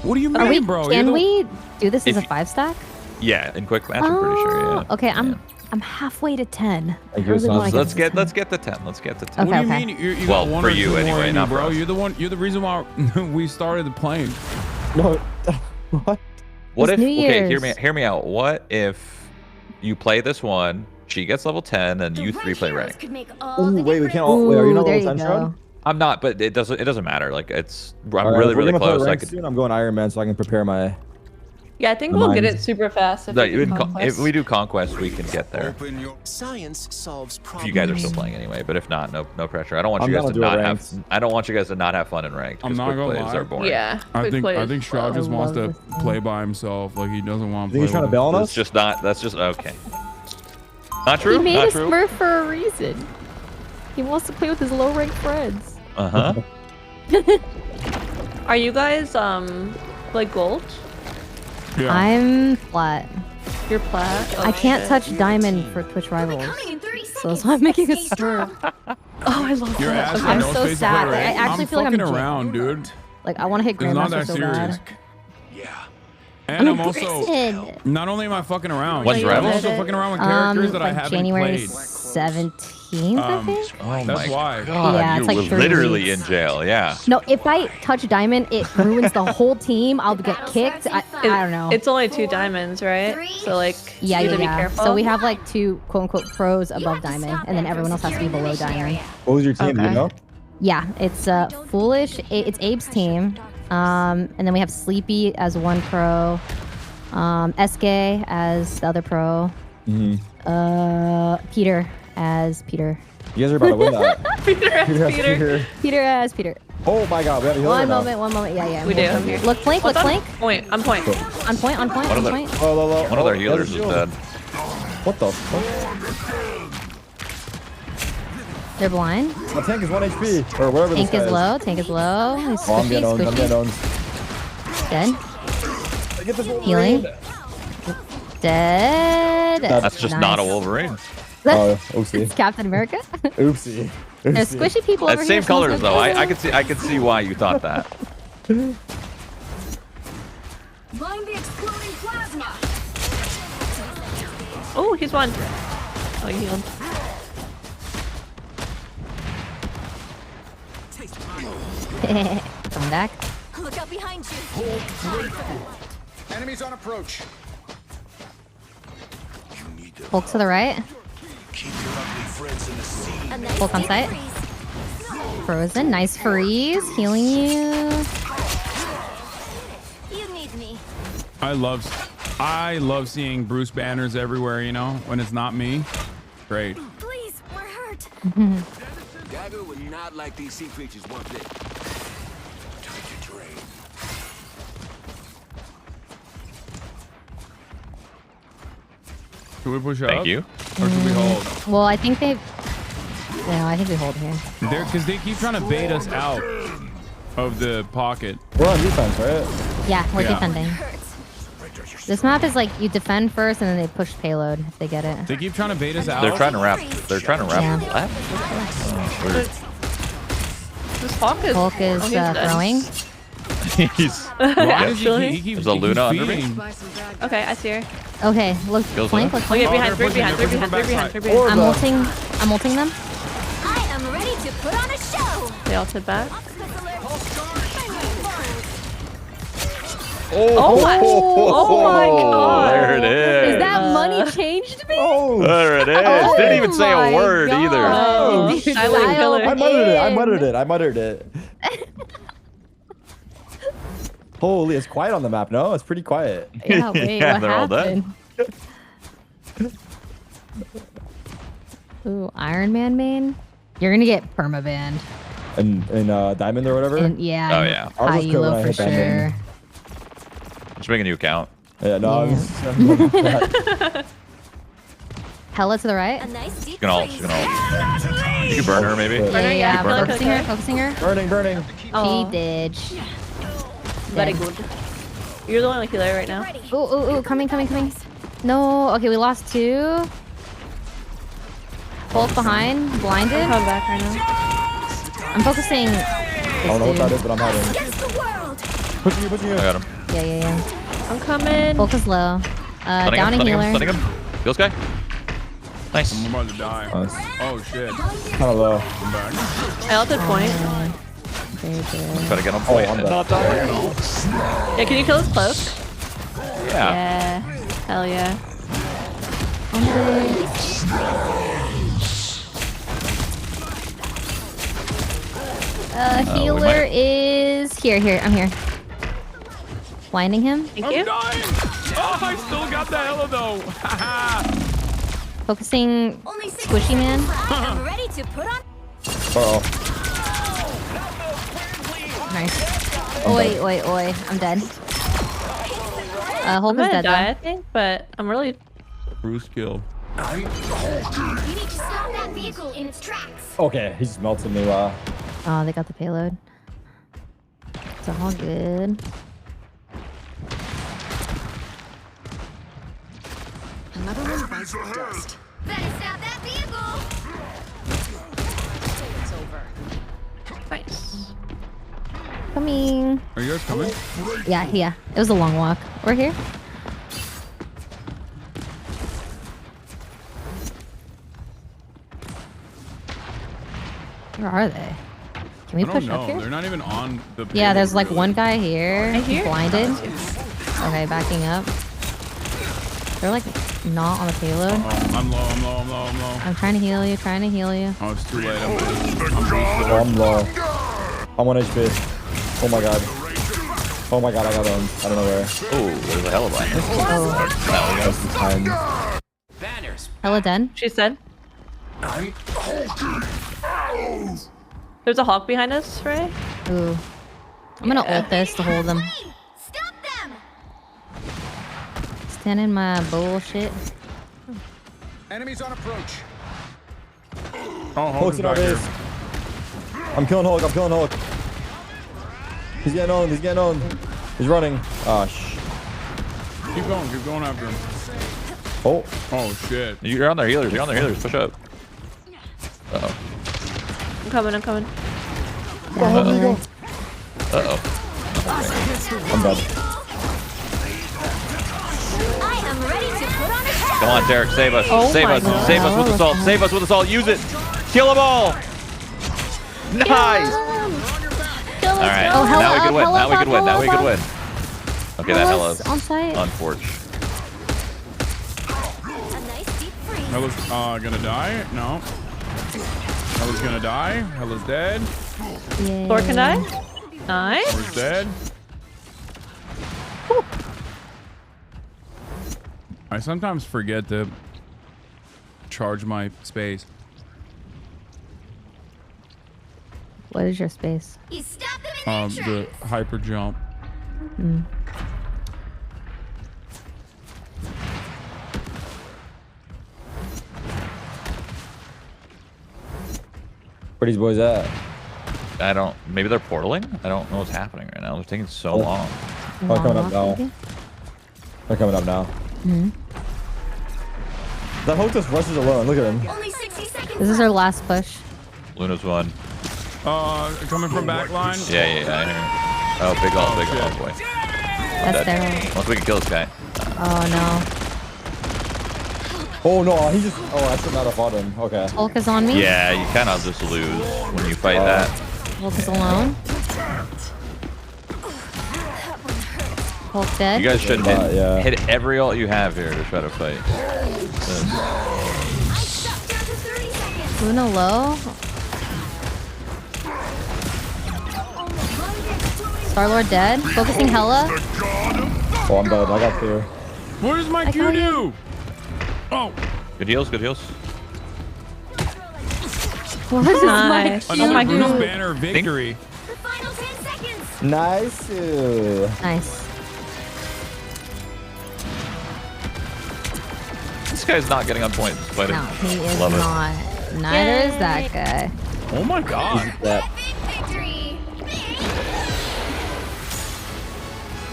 What do you Are we, mean, bro? can we do this as a 5-stack? Yeah, in quick match, I'm pretty sure. Yeah. Okay, I'm halfway to 10. Let's get the 10. Let's get the 10. Okay, What do you okay. mean? You Well, got one for or you two more anyway, in not you, for bro. us. You're the reason why we started playing. No. What? What It's if? New Okay, Year's. hear me out. What if you play this one? She gets level 10, and you 3 play rank. Ooh, wait, we can't all. Wait, are you not there level you 10 go. Shroud? I'm not, but it doesn't matter. Like it's I'm All right, really if we're gonna play close. I ranked could. soon, I'm going Iron Man so I can prepare my. Yeah, I think we'll get Mine. it super fast. If, No, we do if conquest. we do conquest, we can get there. Science solves If problems. you guys are still playing anyway, but if not, no pressure. I don't want I'm you guys gonna to do not it have. ranked. I don't want you guys to not have fun in ranked. I'm 'cause not quick gonna plays lie. are boring. Yeah. I quick think plays. Shroud just I wants to love this play by himself. Like he doesn't want to Think play. he's trying to with bail on That's us? just not. That's just okay. Not true. He made Not a true. Smurf for a reason. He wants to play with his low-ranked friends. Uh huh. Are you guys like gold? Yeah. I'm flat. Your plat. Oh, I can't shit. touch diamond for Twitch rivals, so that's why I'm making a serve. Oh, I love You're that. asking I'm no so space sad. for it. I actually I'm feel like I'm fucking around, dude. Like I want to hit It's not Grandmaster that so serious. bad. And I'm I'm also aggressive. not only am I fucking around, When's I'm Rebels? also fucking around with characters that I Like haven't January played. 17th, I think. Oh That's my why. God, Yeah, you it's like were 3 literally weeks. in jail. Yeah. No, if I touch diamond, it ruins the whole team. I'll get kicked. I don't know. It's only 2 diamonds, right? So like, Yeah, you have to yeah. be careful. So we have like 2 quote unquote pros above diamond, and then everyone else has to be below diamond. What was your team? Do you Okay. know? Yeah, it's Foolish. It's Abe's team. And then we have Sleepy as 1 pro. SK as the other pro. Peter as Peter. You guys are about to win that. Peter as Peter. Peter as Peter. Oh my God, we have a healer One now. moment. Yeah. We do. I'm here. Look flank, look flank. Point. I'm point. On point. One of On their, point. one of their healers is shield. dead. What the fuck? They're blind. My tank is 1 HP or whatever. Tank this is guy low. Tank is low. He's Oh, I'm squishy, getting owned. I'm getting owned. Dead. Get this Healing. Dead. That's just not a Nice. Wolverine. Oh, oopsie. It's Captain America. Oopsie. There's squishy people over That's here. same colors though. I could see why you thought that. Mind the exploding plasma. Oh, he's one. Oh, he healed. Coming back. Look out behind you. Enemies on approach. Hulk to the right. Hulk on site. Frozen. Nice freeze. Healing you. You need me. I love seeing Bruce banners everywhere. You know, when it's not me. Great. Please, we're hurt. Dagger would not like these sea creatures one bit. Time to drain. Should we push up? Thank you. Or should we hold? Well, I think they. No, I think we hold here. Because they keep trying to bait us out of the pocket. We're on defense, right? Yeah, we're Yeah. defending. This map is like you defend first and then they push payload if they get it. They keep trying to bait us out. They're trying to wrap. They're trying to wrap Yeah. left. Weird. This Hulk is. Hulk is oh, he's dead. throwing. He's. Why does Actually? he keep There's a Luna under me. feeding? Okay, I see her. Okay, look, Skills flank, left. look, Oh yeah, flank. behind, they're 3 behind, 3 pushing, behind, they're 3 behind, 3 pushing behind. I'm ulting them. I am ready to put on a show. They ulted back. Oh my- oh my God. There it is. Is that money changed me? There it is. Oh Didn't even say my a word God. either. Oh, Dude, silent dialed killer. I muttered it. I in. muttered it. I muttered it. Holy, it's quiet on the map. No, it's pretty quiet. Yeah, wait, Yeah, what they're all dead. happened? Ooh, Iron Man main? You're gonna get permabanned. And diamond or whatever. And yeah. Oh, yeah. I'll High just kill when elo I for hit diamond. sure. Just make a new account. Yeah, no. Yeah. I'm Hella to the right. A nice deep You can ult. freeze. You can ult. You can burn her maybe. Yeah, burn her. focusing her, focusing her. burning. Oh. She did. Very Dead. good. You're the only healer right now. Ooh, coming. No, okay, we lost 2. Both behind, blinded. Come back right now. I'm focusing. I don't know what that is, but I'm hiding. Against the world. Pushing you. I got him. Yeah. I'm coming. Bulk is low. Stunning Down a him. healer. Stunning him. Kills guy. Nice. I'm about to die. Nice. Oh shit. Kind of low. I'm back. I ulted point. Very good. Try to get on point. I'm and not die. Yeah, can you kill his cloak? Yeah. Yeah. Hell yeah. Healer is here. I'm here. Blinding him. Thank I'm you. dying. Oh, I still got the hella though. Focusing Only 6 squishy man. I am ready to put on. Uh-oh. Nice. Oi. I'm dead. I'm Hulk is gonna dead die, I though. think, but I'm really. Bruce killed. You need to stop that vehicle in its tracks. Okay, he's melting me. Wow. Oh, they got the payload. It's all good. Another one bites the dust. Better stop that vehicle. It's over. Nice. Coming. Are you guys coming? Yeah, yeah. It was a long walk. We're here. Where are they? Can we I don't push know. up here? They're not even on the Yeah, payload, there's like really. one guy here. Right here? Blinded. Okay, backing up. They're like not on the payload. I'm low, I'm low, I'm low, I'm low. I'm trying to heal you, trying to heal you. Oh, it's too late. I'm low. I'm 1 HP. Oh my god. Oh my god, I got him. I don't know where. Oh, there's a hell of a Banners. Hella dead. She said. There's a hawk behind us, Ray. Ooh. I'm gonna ult this to hold them. Stop them. Stand in my bullshit. Enemies on approach. Oh, Hulk's in our base. I'm killing Hulk, I'm killing Hulk. He's getting owned, he's getting owned. He's running. Ah, keep going after him. Oh. Oh, shit. You're on their healers, you're on their healers. Push up. Uh-oh. I'm coming, I'm coming. Uh-oh. Uh-oh. I'm dead. I am ready to put on a show. Come on, Derek, save us. Oh Save my us. God. Save us with assault. Save us with assault. Use it. Kill them all. Nice. All right. Oh, now we can win. hella Now we can up, win. Now we hella can win. up. Okay, that Hella's Hella's on site. unfortunate. A nice deep freeze. Hella's gonna die? No. Hella's gonna die. Hella's dead. Yeah. Thor can die. Nice. Thor's dead. I sometimes forget to charge my space. What is your space? You stop them in their The tracks. hyper jump. Hmm. Where these boys at? I don't. Maybe they're portaling. I don't know what's happening right now. They're taking so long. They're coming up now. They're coming up now. Hmm. That Hulk just rushes alone. Look at him. Only 60 seconds. This is our last push. Luna's one. Coming from back line. Yeah, I hear it. Oh, big ult, big ult, boy. That's dead. their. Once we can kill this guy. Oh no. Oh no, he just. Oh, I should not have fought him. Okay. Hulk is on me. Yeah, you kind of just lose when you fight that. Hulk is alone. Hulk dead. You guys should hit, yeah. hit every ult you have here to try to fight. Luna low. Star-Lord dead. Focusing Hella. Oh, I'm dead. I got clear. What does my Q do? Oh. Good heals, good heals. What is my Q Another Bruce do? Banner victory. Nice. Nice. This guy's not getting on point despite No, it. he is Love it. not. Neither is that guy. Oh my god. That.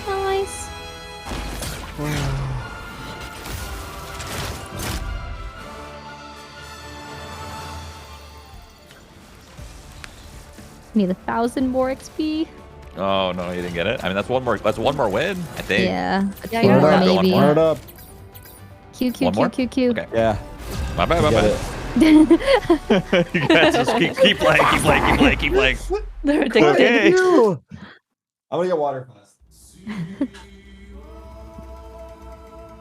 Nice. Need 1,000 more XP. Oh no, you didn't get it. I mean, that's one more. That's one more win, I think. Yeah. Yeah, Two you're more, right. maybe. One more. up. Q, Q, One Q, more? Q, Q. Okay. Yeah. My bad, my Get bad. it. You guys just keep playing, keep playing, keep playing, keep playing. They're addicted. Okay. I'm gonna get water fast.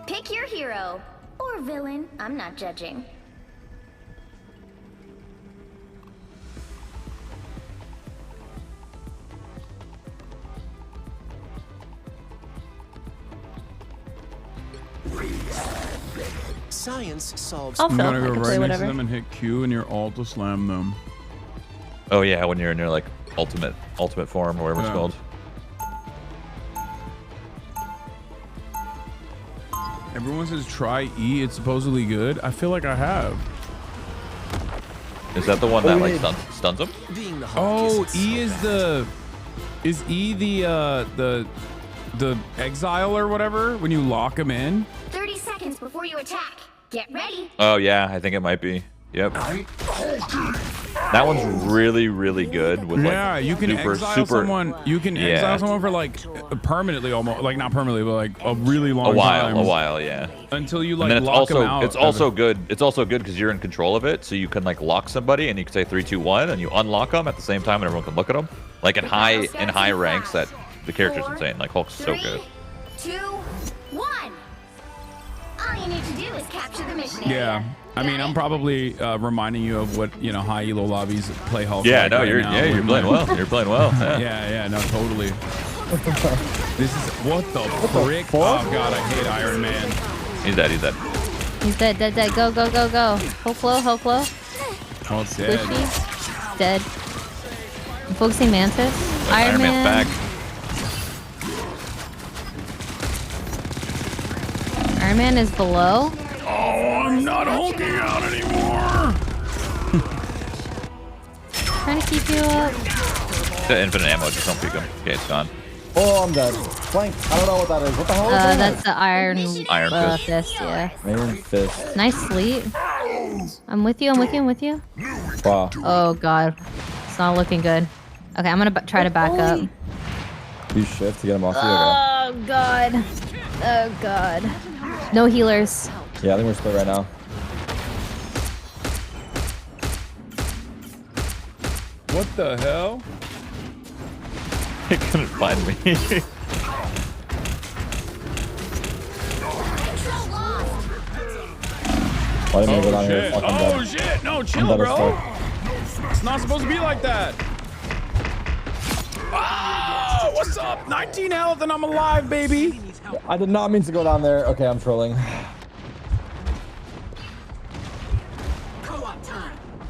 Pick your hero or villain. I'm not judging. Science solves. I'll You fill. gotta I go can right play next whatever. to them and hit Q and your alt to slam them. Oh yeah, when you're in your like ultimate form or whatever it's Yeah. called. Everyone says try E, it's supposedly good. I feel like I have. Is that the one that like stuns him? Being the Oh, E is the the exile or whatever when you lock him in. 30 seconds before you attack. Get ready. Oh yeah, I think it might be. Yep. That one's really, really good. With yeah, like you can exile someone. You can exile someone for like permanently, almost like not permanently, but like a really long time. A while, yeah. Until you like and then lock them out. It's also good. It's also good because you're in control of it, so you can like lock somebody, and you can say 3, 2, 1, and you unlock them at the same time, and everyone can look at them. Like in high ranks, that the character's insane. Like Hulk's so good. 2, 1. All you need to do is capture the mission. Yeah. I mean, I'm probably reminding you of what high elo lobbies play Hulk. Yeah, like no, right you're now. you're playing well. You're playing well. Yeah, no, totally. This is what the frick? Oh god, I hate Iron Man. He's dead. He's dead. He's dead. Go. Hope low. Oh, it's dead. Squishy. Dead. I'm focusing Mantis. Iron Man. Man's back. Iron Man is below. Oh, I'm not hulking out anymore. Trying to keep you up. The infinite ammo, just don't peek him. Okay, it's gone. Oh, I'm dead. Flank. I don't know what that is. What the hell is that? That's the Iron Fist. Yeah. Iron Fist. Nice sleep. I'm with you. Wow. Oh god, it's not looking good. Okay, I'm gonna try to back up. You shift to get him off you. Oh god. No healers. Yeah, I think we're split right now. What the hell? He couldn't find me. Why didn't I go down here? Fuck, I'm dead. Oh shit! No, I'm chill, dead as bro. fuck. It's not supposed to be like that. Oh, what's up? 19 health and I'm alive, baby. I did not mean to go down there. Okay, I'm trolling.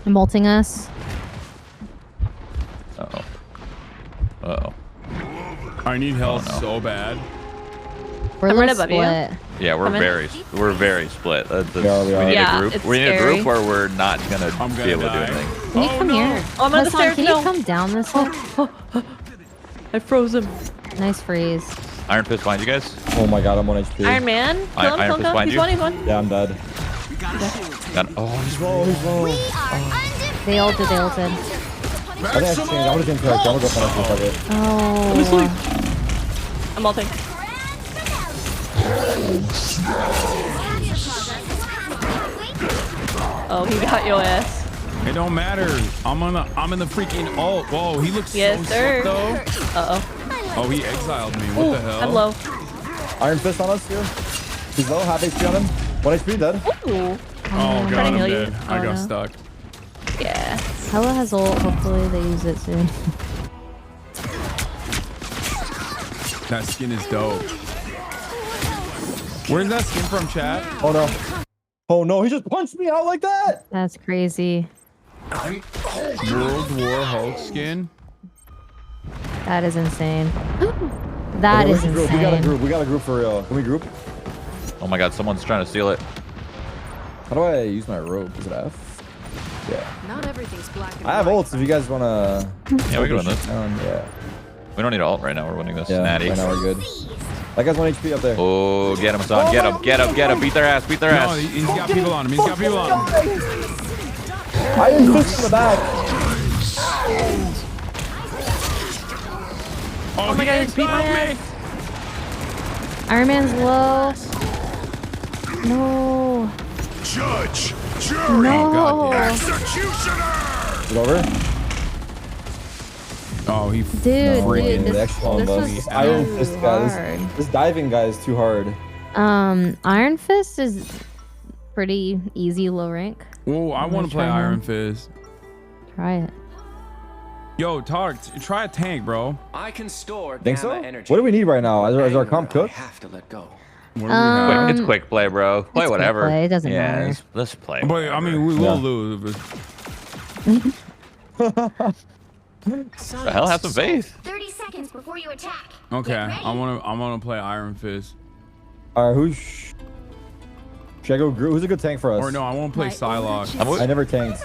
Molting us. Uh-oh. I need health so bad. We're right above you. Yeah, we're very split. We We need a group. We need a group where we're not gonna be able to do anything. Can you come here? Oh, I'm on the stairs. Can you come down this way? I froze him. Nice freeze. Iron Fist find you guys? Oh my god, I'm 1 HP. Iron Man. Iron Fist find you? He's one. Yeah, I'm dead. He's low. They ulted. I think I changed. I want to change character. I'm gonna go finish this target. Oh. I'm ulting. Oh, he got your ass. It don't matter. I'm in the freaking ult. Whoa, he looks Yes, so sir. sick though. Uh-oh. Oh, he exiled me. What the hell? I'm low. Iron Fist on us here. He's low. Half HP on him. 1 HP dead. Ooh. Oh god, I'm heal you. dead. I got stuck. Yeah. Hella has ult. Hopefully they use it soon. That skin is dope. Where's that skin from, chat? Oh no. Oh no, he just punched me out like that. That's crazy. World War Hulk skin. That is insane. That is insane. We got a group for real. Can we group? Oh my god, someone's trying to steal it. How do I use my rope? Is it F? Yeah. Not everything's black and I have ults if you guys wanna. Yeah, we can win this. Yeah. We don't need ult right now. We're winning this. Yeah, Natty. right now we're good. That guy's 1 HP up there. Oh, get him, son. Get him. Beat their ass. No, he's got people on him. I didn't fist in the back. Oh my god, he beat my ass. Iron Man's low. No. Judge, jury, No. executioner. Is it over? Oh, he Dude, this was Iron Fist guy. hard. This diving guy is too hard. Iron Fist is pretty easy low rank. Oh, I want to play Iron Fist. Try it. Yo, Tark, try a tank, bro. I can store Think so? gamma energy. What do we need right now? Is our comp cooked? I have to let go. What do we have? It's quick play, bro. Play It's quick whatever. play, it doesn't matter. Let's play. But I mean, we will lose. The hell, have some faith. 30 seconds before you attack. Okay, I wanna play Iron Fist. All right, should I go? Who's a good tank for us? Or no, I won't play Psylocke. I never tanked.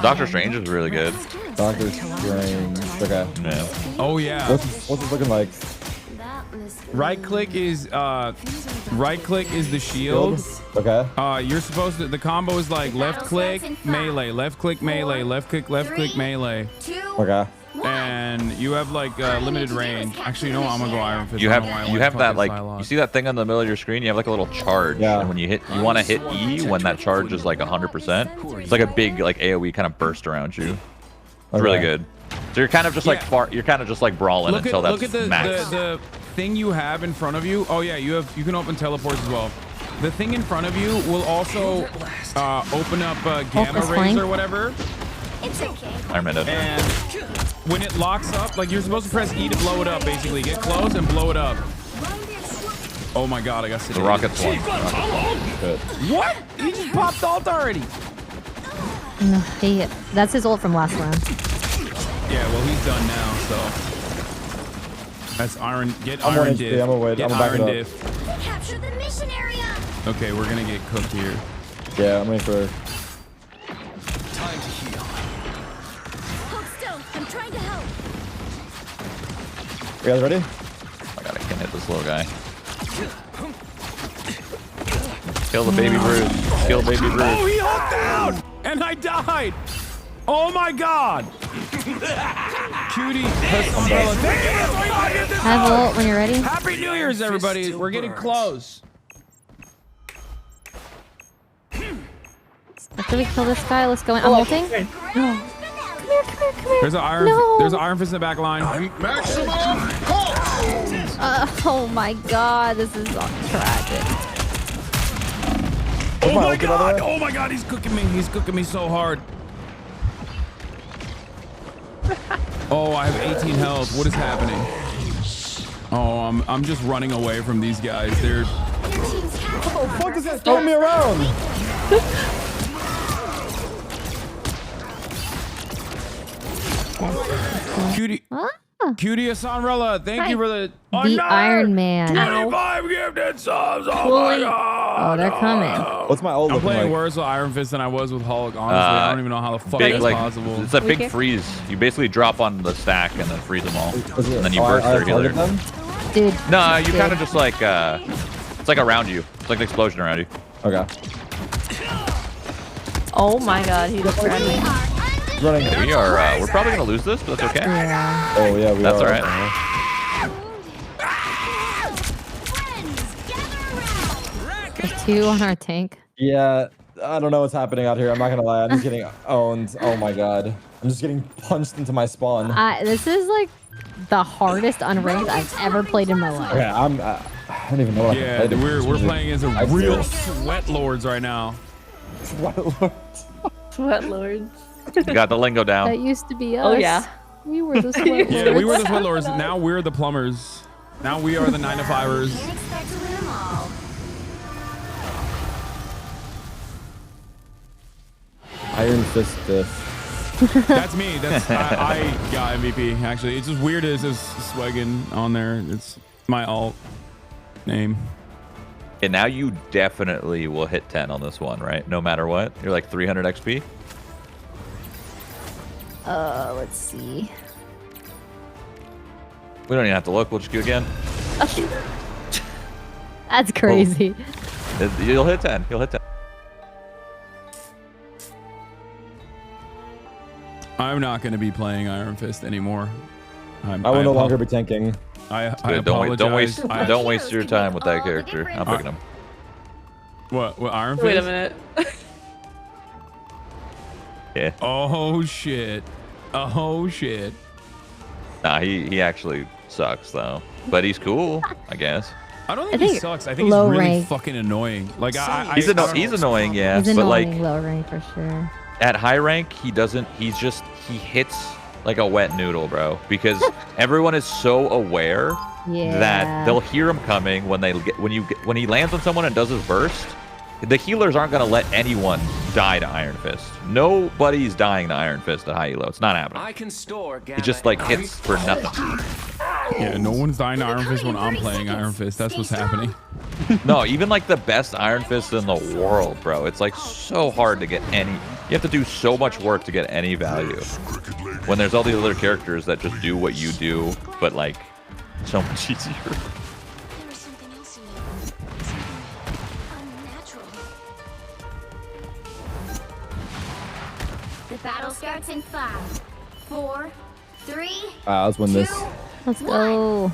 Doctor Strange is really good. Doctor Strange. Okay. Yeah. Oh yeah. What's it looking like? Right click is the shield. Okay. You're supposed to. The combo is like left click melee, left click melee, left click melee. Okay. And you have like limited range. Actually, you know what? I'm gonna go Iron Fist. You have that like you see that thing on the middle of your screen. You have like a little charge, and when you want to hit E when that charge is like 100%. It's like a big like AOE kind of burst around you. It's really good. So you're kind of just like you're kind of just like brawling until that's max. The thing you have in front of you. Oh yeah, you can open teleports as well. The thing in front of you will also open up gamma rays or whatever. It's okay. And when it locks up, like you're supposed to press E to blow it up, basically. Get close and blow it up. Oh my god, I got the rocket's one. What? He just popped ult already. No, that's his ult from last round. Yeah, well he's done now, so that's Iron. Get I'm Iron Diff. I'm gonna wait. Get I'm Iron back Diff. Capture the mission area. Okay, we're gonna get cooked here. Yeah, I'm waiting for. Time to heal. Hold still. I'm trying to help. You guys ready? Oh my god, I can't hit this little guy. Kill the baby Bruce. Kill baby Bruce. Oh, he hooked down! And I died! Oh my god! Cutie. Have ult when you're ready. Happy New Year's, everybody. We're getting close. After we kill this guy, let's go in. I'm ulting. No. Come here. There's an Iron. No. There's an Iron Fist in the back line. Oh my god, this is tragic. Oh my god! Oh my god! He's cooking me. He's cooking me so hard. Oh, I have 18 health. What is happening? Oh, I'm just running away from these guys. They're. What the fuck is that throwing me around? Cutie. Cutie Hasanrella, thank you for the Iron Man. 25 gifted subs. Oh my god. Oh, they're coming. What's my ult I'm looking playing like? worse with Iron Fist than I was with Hulk. Honestly, I don't even know how the fuck that's possible. It's a big freeze. You basically drop on the stack and then freeze them all, and then you burst their healer. Dude. No, you kind of just like it's like around you. It's like an explosion around you. Okay. Oh my god, he just grabbed me. Running. We're probably gonna lose this, but that's okay. Yeah. Oh yeah, that's all right. There's 2 on our tank. Yeah, I don't know what's happening out here. I'm not gonna lie. I'm just getting owned. Oh my god. I'm just getting punched into my spawn. This is like the hardest unranked I've ever played in my life. Okay, I don't even know what I can play. We're playing as a real sweat lords right now. Sweat lords. Sweat lords. You got the lingo down. That used to be us. Oh yeah. We were the sweat lords. Yeah, we were the sweat lords. Now we're the plumbers. Now we are the 9-to-5ers. Iron Fist Diff. That's me. That's I got MVP. Actually, it's just weird. It says Swaggin on there. It's my alt name. And now you definitely will hit 10 on this one, right? No matter what. You're like 300 XP. Let's see. We don't even have to look. We'll just do it again. That's crazy. You'll hit 10. You'll hit 10. I'm not going to be playing Iron Fist anymore. I will no longer be tanking. I apologize. Don't waste your time with that character. I'm picking him. What Iron Fist? Wait a minute. Yeah. Oh shit. Oh shit. Nah, he actually sucks though, but he's cool, I guess. I don't think he sucks. I think he's really fucking annoying. Like he's annoying, yeah. He's but annoying, like low rank for sure. At high rank, he doesn't. He hits like a wet noodle, bro. Because everyone is so aware that they'll hear him coming when he lands on someone and does his burst. The healers aren't gonna let anyone die to Iron Fist. Nobody's dying to Iron Fist at high elo. It's not happening. I can store He just like hits for nothing. Yeah, no one's dying to Iron Fist when I'm playing Iron Fist. That's what's happening. No, even like the best Iron Fist in the world, bro. It's like so hard to get any. You have to do so much work to get any value. When there's all these other characters that just do what you do, but like so much easier. Battle starts in 5, 4, 3. Let's win this. Let's go.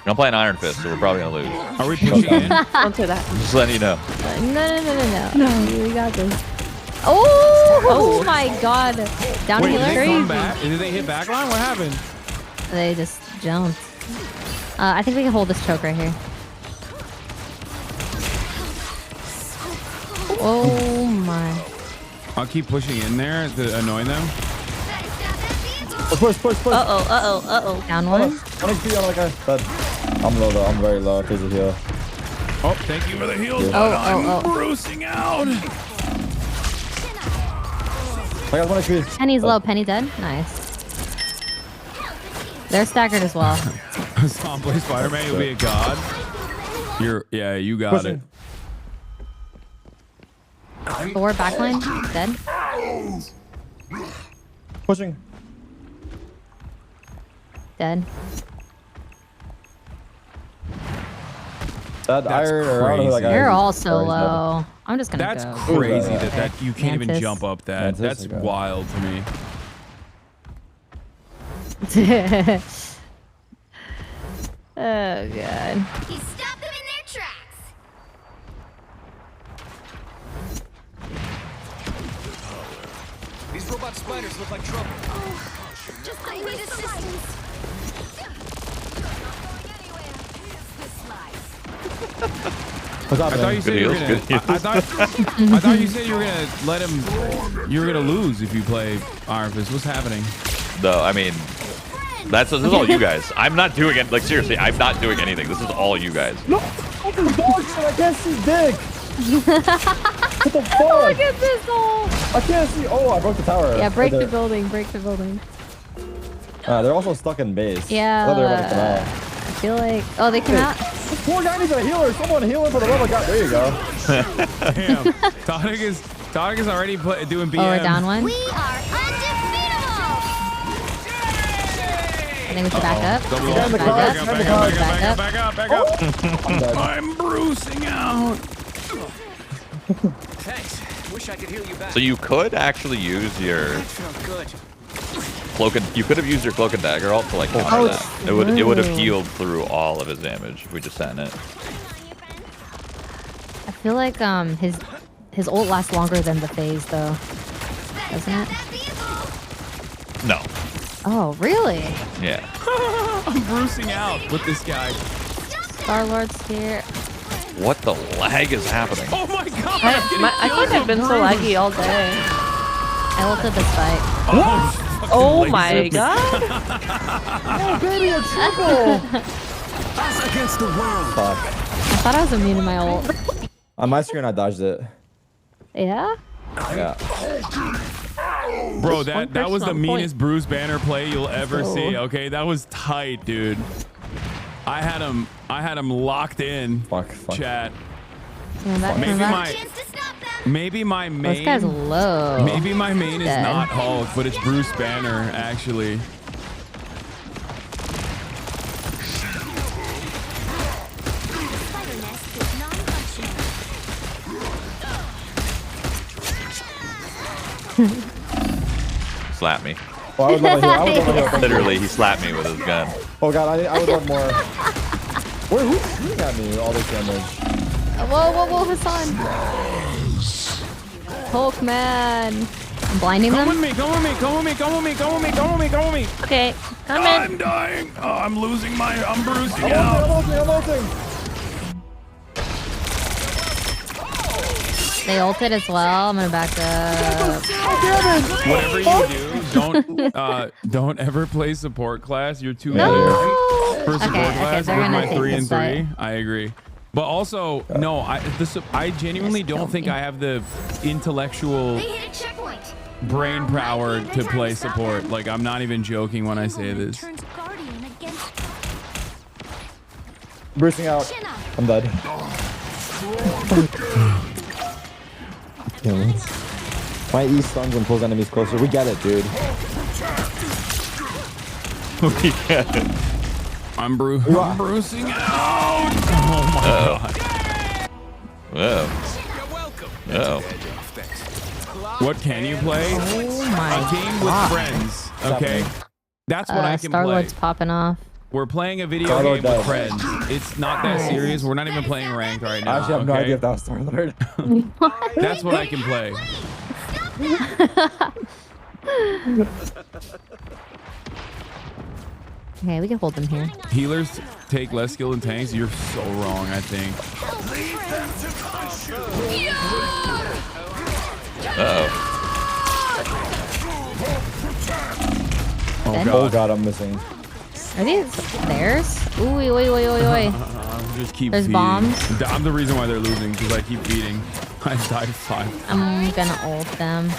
I'm playing Iron Fist, so we're probably gonna lose. Are we pushing in? Don't say that. I'm just letting you know. No, we got this. Oh my god. Down Wait, healer. did they come back? Did they hit backline? What happened? They just jumped. I think we can hold this choke right here. Oh my. I'll keep pushing in there to annoy them. Push. Uh-oh. Down one. I'm low though. I'm very low. There's a heal. Oh, thank you for the heals. I'm bruising out. I got 1 HP. Penny's low. Penny dead. Nice. They're staggered as well. Hassan play Spider-Man. You'll be a god. You got it. Thor backline. Dead. Pushing. Dead. That iron or I don't know who that guy You're is. all so low. I'm just gonna That's go. crazy that you can't even Mantis. jump up that. That's wild to me. Oh god. He stopped them in their tracks. These robot spiders look like trouble. Just I need assistance. I thought you said you were gonna. I thought you said you were gonna let him. You were gonna lose if you play Iron Fist. What's happening? No, I mean, this is all you guys. I'm not doing it. Like seriously, I'm not doing anything. This is all you guys. No, fucking dog shit. I can't see dick. What the fuck? Look at this hole. I can't see. Oh, I broke the tower. Yeah, break the building. Break the building. They're also stuck in base. Yeah. I thought they were about to come out. I feel like. Oh, they came out. This poor guy needs a healer. Someone heal him for the love of God. There you go. Damn. Tonic is already doing BM. Oh, we're down one. We are undefeatable. I think we should back up. Back up. I'm bruising out. Thanks. Wish I could heal you back. So you could actually use your That felt good. you could have used your cloak and dagger ult to like counter that. It would have healed through all of his damage if we just sat in it. I feel like his ult lasts longer than the phase though, doesn't it? No. Oh, really? Yeah. I'm bruising out with this guy. Star-Lord's here. What the lag is happening? Oh my god! I feel like I've been so laggy all day. I ulted this fight. Oh my god! Oh, baby, a triple! Us against the world. Fuck. I thought I was immune to my ult. On my screen, I dodged it. Yeah? Yeah. Bro, that was the meanest Bruce Banner play you'll ever see. Okay, that was tight, dude. I had him locked in. Fuck. Chat. Yeah, Maybe my main. This guy's low. Maybe my main is not Hulk, but it's Bruce Banner actually. Slap me. Oh, I was over here. Literally, he slapped me with his gun. Oh god, I would love more. Wait, who's shooting at me with all this damage? Whoa, Hasan. Hulk man. I'm blinding them. Come with me. Okay, come in. I'm dying. Oh, I'm bruising I'm out. ulting. They ulted as well. I'm gonna back up. Whatever you do, don't ever play support class. You're too many for support class. they're With gonna my take 3 and this 3, fight. I agree. But also, no, I genuinely don't think I have the intellectual brain power to play support. Like, I'm not even joking when I say this. Bursting out. I'm dead. My E stuns and pulls enemies closer. We get it, dude. We get it. I'm bruising out. Oh my god. Whoa. You're welcome. Oh. What can you play? Oh my A game with friends. Okay, that's what I can play. Star-Lord's popping off. We're playing a video Star-Lord game with does. friends. It's not that serious. We're not even playing ranked right now. I actually have no okay? idea if that was Star-Lord. That's what I can play. Okay, we can hold them here. Healers take less skill than tanks. You're so wrong, I think. Uh-oh. Oh god, I'm missing. Are these theirs? Ooh, wait. Just keep There's feeding. bombs. I'm the reason why they're losing because I keep feeding. I died 5. I'm gonna ult them.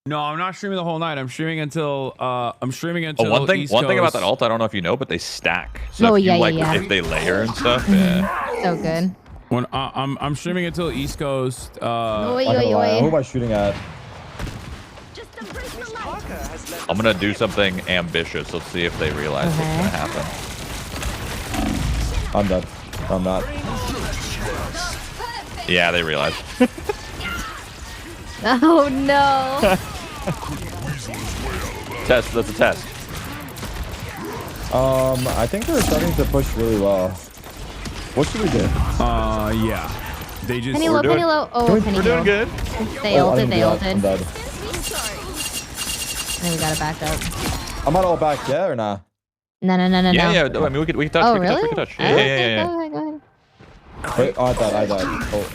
No, I'm not streaming the whole night. I'm streaming until One thing East about Coast. that ult, I don't know if you know, but they stack. So Oh, if you yeah, like yeah. if they layer and stuff, yeah. So good. When I'm streaming until East Coast. Oi. Who am I shooting at? I'm gonna do something ambitious. Let's see if they realize what's gonna happen. I'm dead. I'm not. Yeah, they realize. Oh no. Test. That's a test. I think they're starting to push really well. What should we do? Yeah. They just. Penny low, Penny low. Oh, Penny We're doing heal. good. They ulted, they I'm ulted. dead. And then we gotta back up. I'm not all back yet or nah? No. Yeah. I mean, we could touch. Oh, we really? could touch. Oh, Yeah. okay, Go ahead. Wait, oh, I died. Oh,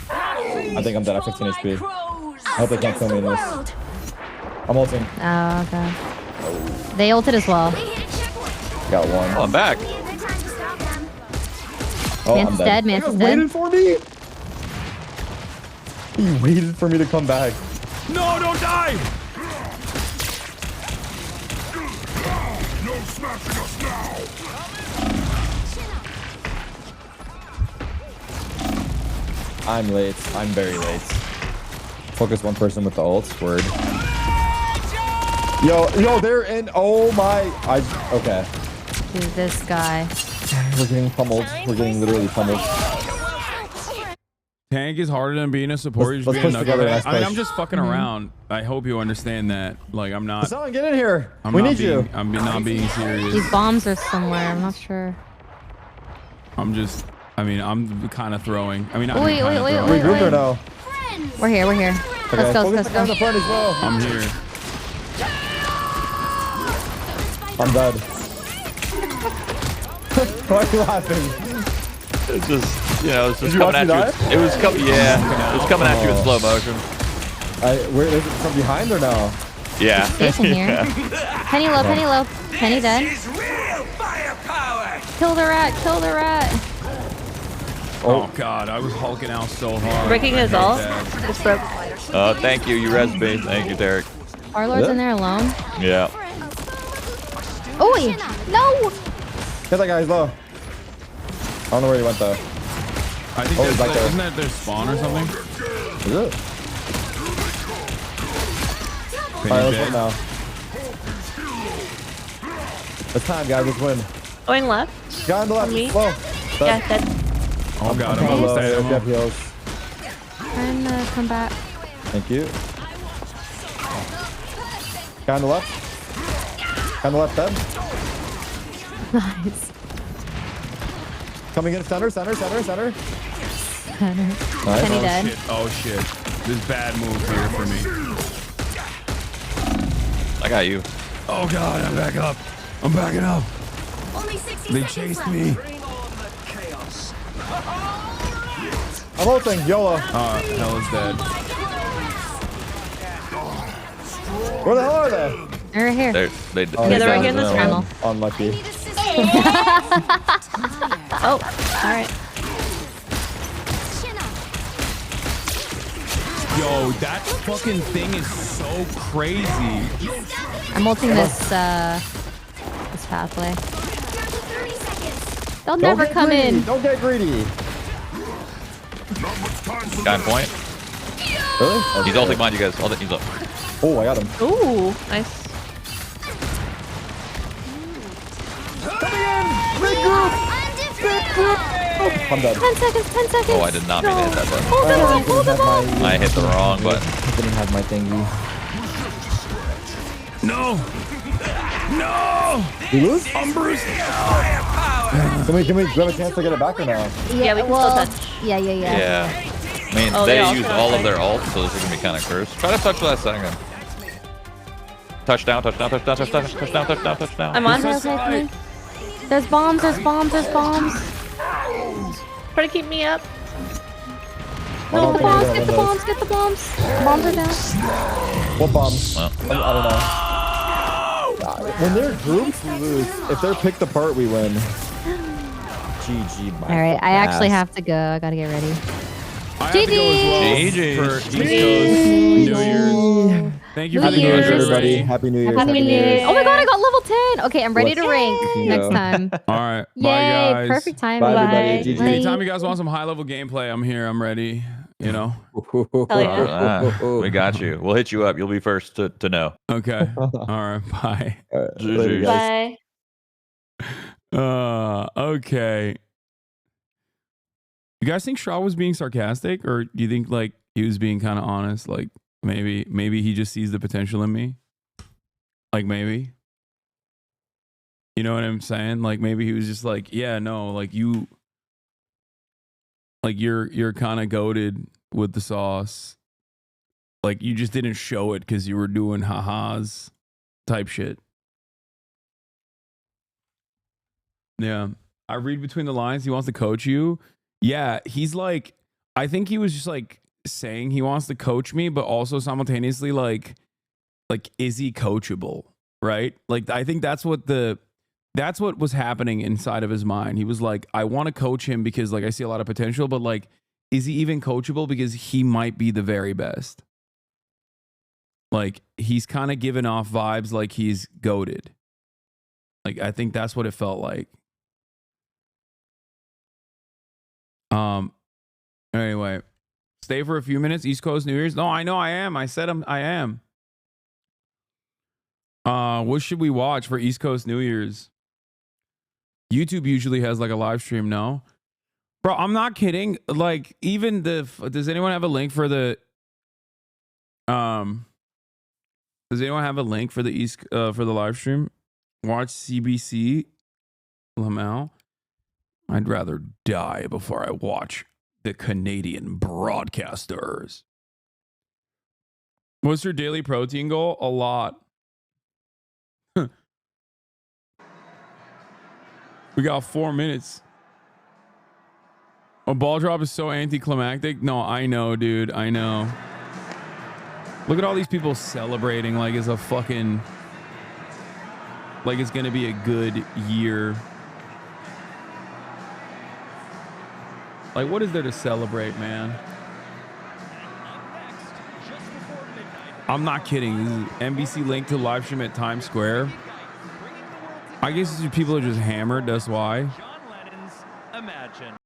I think I'm dead. I have 15 HP. I hope they can't kill me in this. I'm ulting. Oh, okay. They ulted as well. Got one. Oh, I'm back. Oh, Mantis I'm dead, dead. Mantis You dead. waited for me? You waited for me to come back. No, don't die! No smashing us now! I'm late. I'm very late. Focus one person with the ult. Word. Yo, they're in. Oh my. Okay. Dude, this guy. We're getting pummeled. We're getting literally pummeled. Tank is harder than being a support. Let's push together. I mean, I'm just fucking around. I hope you understand that. Like, I'm not. Someone get in here. I'm We not need you. I'm not being serious. These bombs are somewhere. I'm not sure. I'm just. I mean, I'm kind of throwing. I mean, not Wait, kinda wait, throwing. We grouped or no? We're here. Okay, Let's go. focus on the front as well. I'm here. I'm dead. Why are you laughing? It's just, it's just you coming watch at me you. It was coming. Yeah, it was coming at you in slow motion. Where is it from behind or no? Yeah. Station here. Yeah. Penny low. Penny dead. Kill the rat. Oh god, I was hulking out so hard. Breaking his ult. It's broke. Thank you. You res me. Thank you, Derek. Warlord's in there alone. Yeah. Oi! No! Hit that guy's low. I don't know where he went though. I think he's back there. isn't that their spawn or something? Is it? Alright, let's win now. It's time, guys. Let's win. Going left. Guy on the left. Me. Whoa. Yeah, dead. Oh god, I'm Hello, almost dead. Jeff heals. Trying to come back. Thank you. Guy on the left. Guy on the left, dead. Nice. Coming in center. Nice. Penny dead. Oh shit. This bad move here for me. I got you. Oh god, I'm back up. I'm backing up. They chased me. I'm ulting. YOLO. Hell is dead. Where the hell are they? They're right here. Yeah, they're right here in this room. Unlucky. Oh, alright. Yo, that fucking thing is so crazy. I'm ulting this pathway. They'll never come in. Don't get greedy. Guy on point. Really? He's ulting behind you guys. He's up. Oh, I got him. Ooh, nice. Coming in! Big group! I'm dead. 10 seconds, 10 seconds. Oh, I did not mean to hit that button. Hold them up, hold them up. I hit the wrong button. I didn't have my thingy. No. No. We lose? I'm Bruce. Can we have a chance to get it back or no? Yeah, we can still touch. Yeah. Yeah. I mean, Oh, they they used also all have of their ults, so this is gonna be kind of cursed. Try to touch last second. Touchdown, touchdown, touchdown, touchdown, touchdown, touchdown, touchdown. I'm on. There's bombs, there's bombs, there's bombs. Try to keep me up. No, the bombs, get the bombs, get the bombs. Bombs are down. What bombs? Well. I don't know. When they're groups, we lose. If they're picked apart, we win. GG. All right, I actually have to go. I gotta get ready. I have to go as well GG. for East Coast New Year's. Thank you for the New Year's, everybody. Happy New Year's. Happy New Year's. Oh my god, I got level 10. Okay, I'm ready to rank next time. All right. Yay, Bye, guys. perfect time. Bye, everybody. GG. Anytime you guys want some high level gameplay, I'm here. I'm ready. You know. Hell yeah. We got you. We'll hit you up. You'll be first to know. Okay. All right. Bye. GG. Bye. Okay. You guys think Shaw was being sarcastic, or do you think like he was being kind of honest? Like maybe he just sees the potential in me. Like maybe. You know what I'm saying? Like maybe he was just like, yeah, no, like you. Like you're kind of goated with the sauce. Like you just didn't show it because you were doing ha-has type shit. Yeah. I read between the lines. He wants to coach you. Yeah. He's like, I think he was just like saying he wants to coach me, but also simultaneously like, is he coachable? Right? Like, I think that's what was happening inside of his mind. He was like, I want to coach him because like I see a lot of potential, but like, is he even coachable? Because he might be the very best. Like he's kind of giving off vibes like he's goated. Like I think that's what it felt like. Anyway, stay for a few minutes. East Coast New Year's. No, I know I am. I said I am. What should we watch for East Coast New Year's? YouTube usually has like a live stream, no? Bro, I'm not kidding. Like even does anyone have a link for the does anyone have a link for the for the live stream? Watch CBC Lamau. I'd rather die before I watch the Canadian broadcasters. What's your daily protein goal? A lot. We got 4 minutes. A ball drop is so anticlimactic. No, I know, dude. I know. Look at all these people celebrating like it's a fucking... Like it's going to be a good year. Like, what is there to celebrate, man? I'm not kidding. This is NBC link to live stream at Times Square. I guess people are just hammered. That's why. Imagine.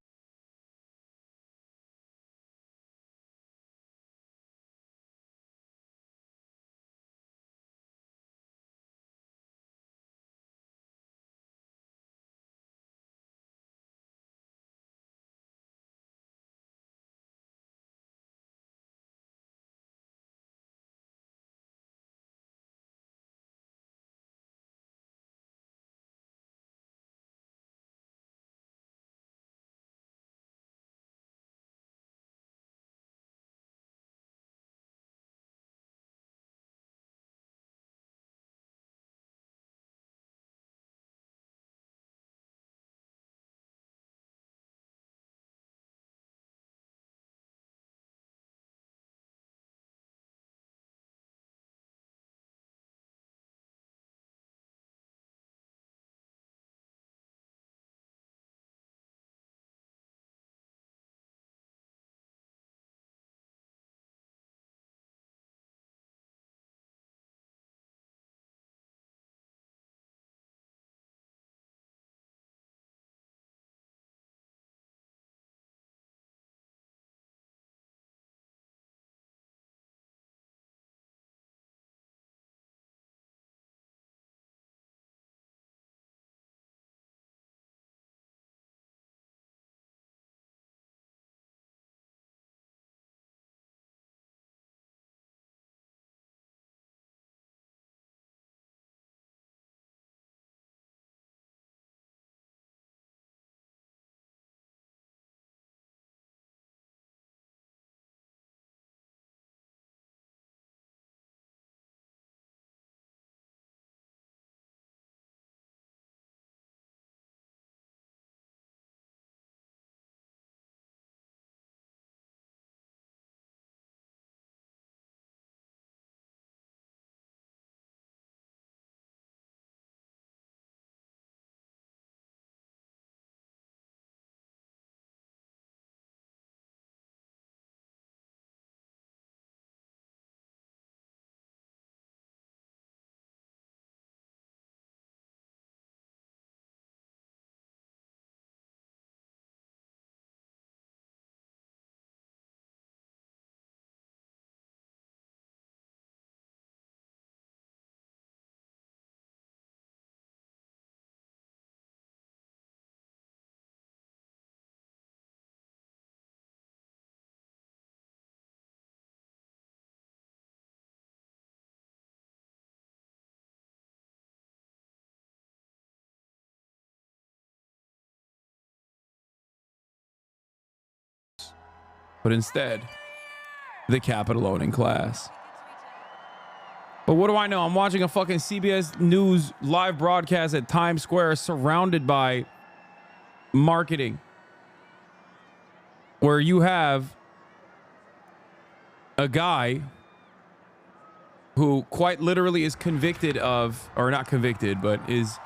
but instead the capital owning class. But what do I know? I'm watching a fucking CBS News live broadcast at Times Square surrounded by marketing, where you have a guy who quite literally is convicted of, or not convicted, but is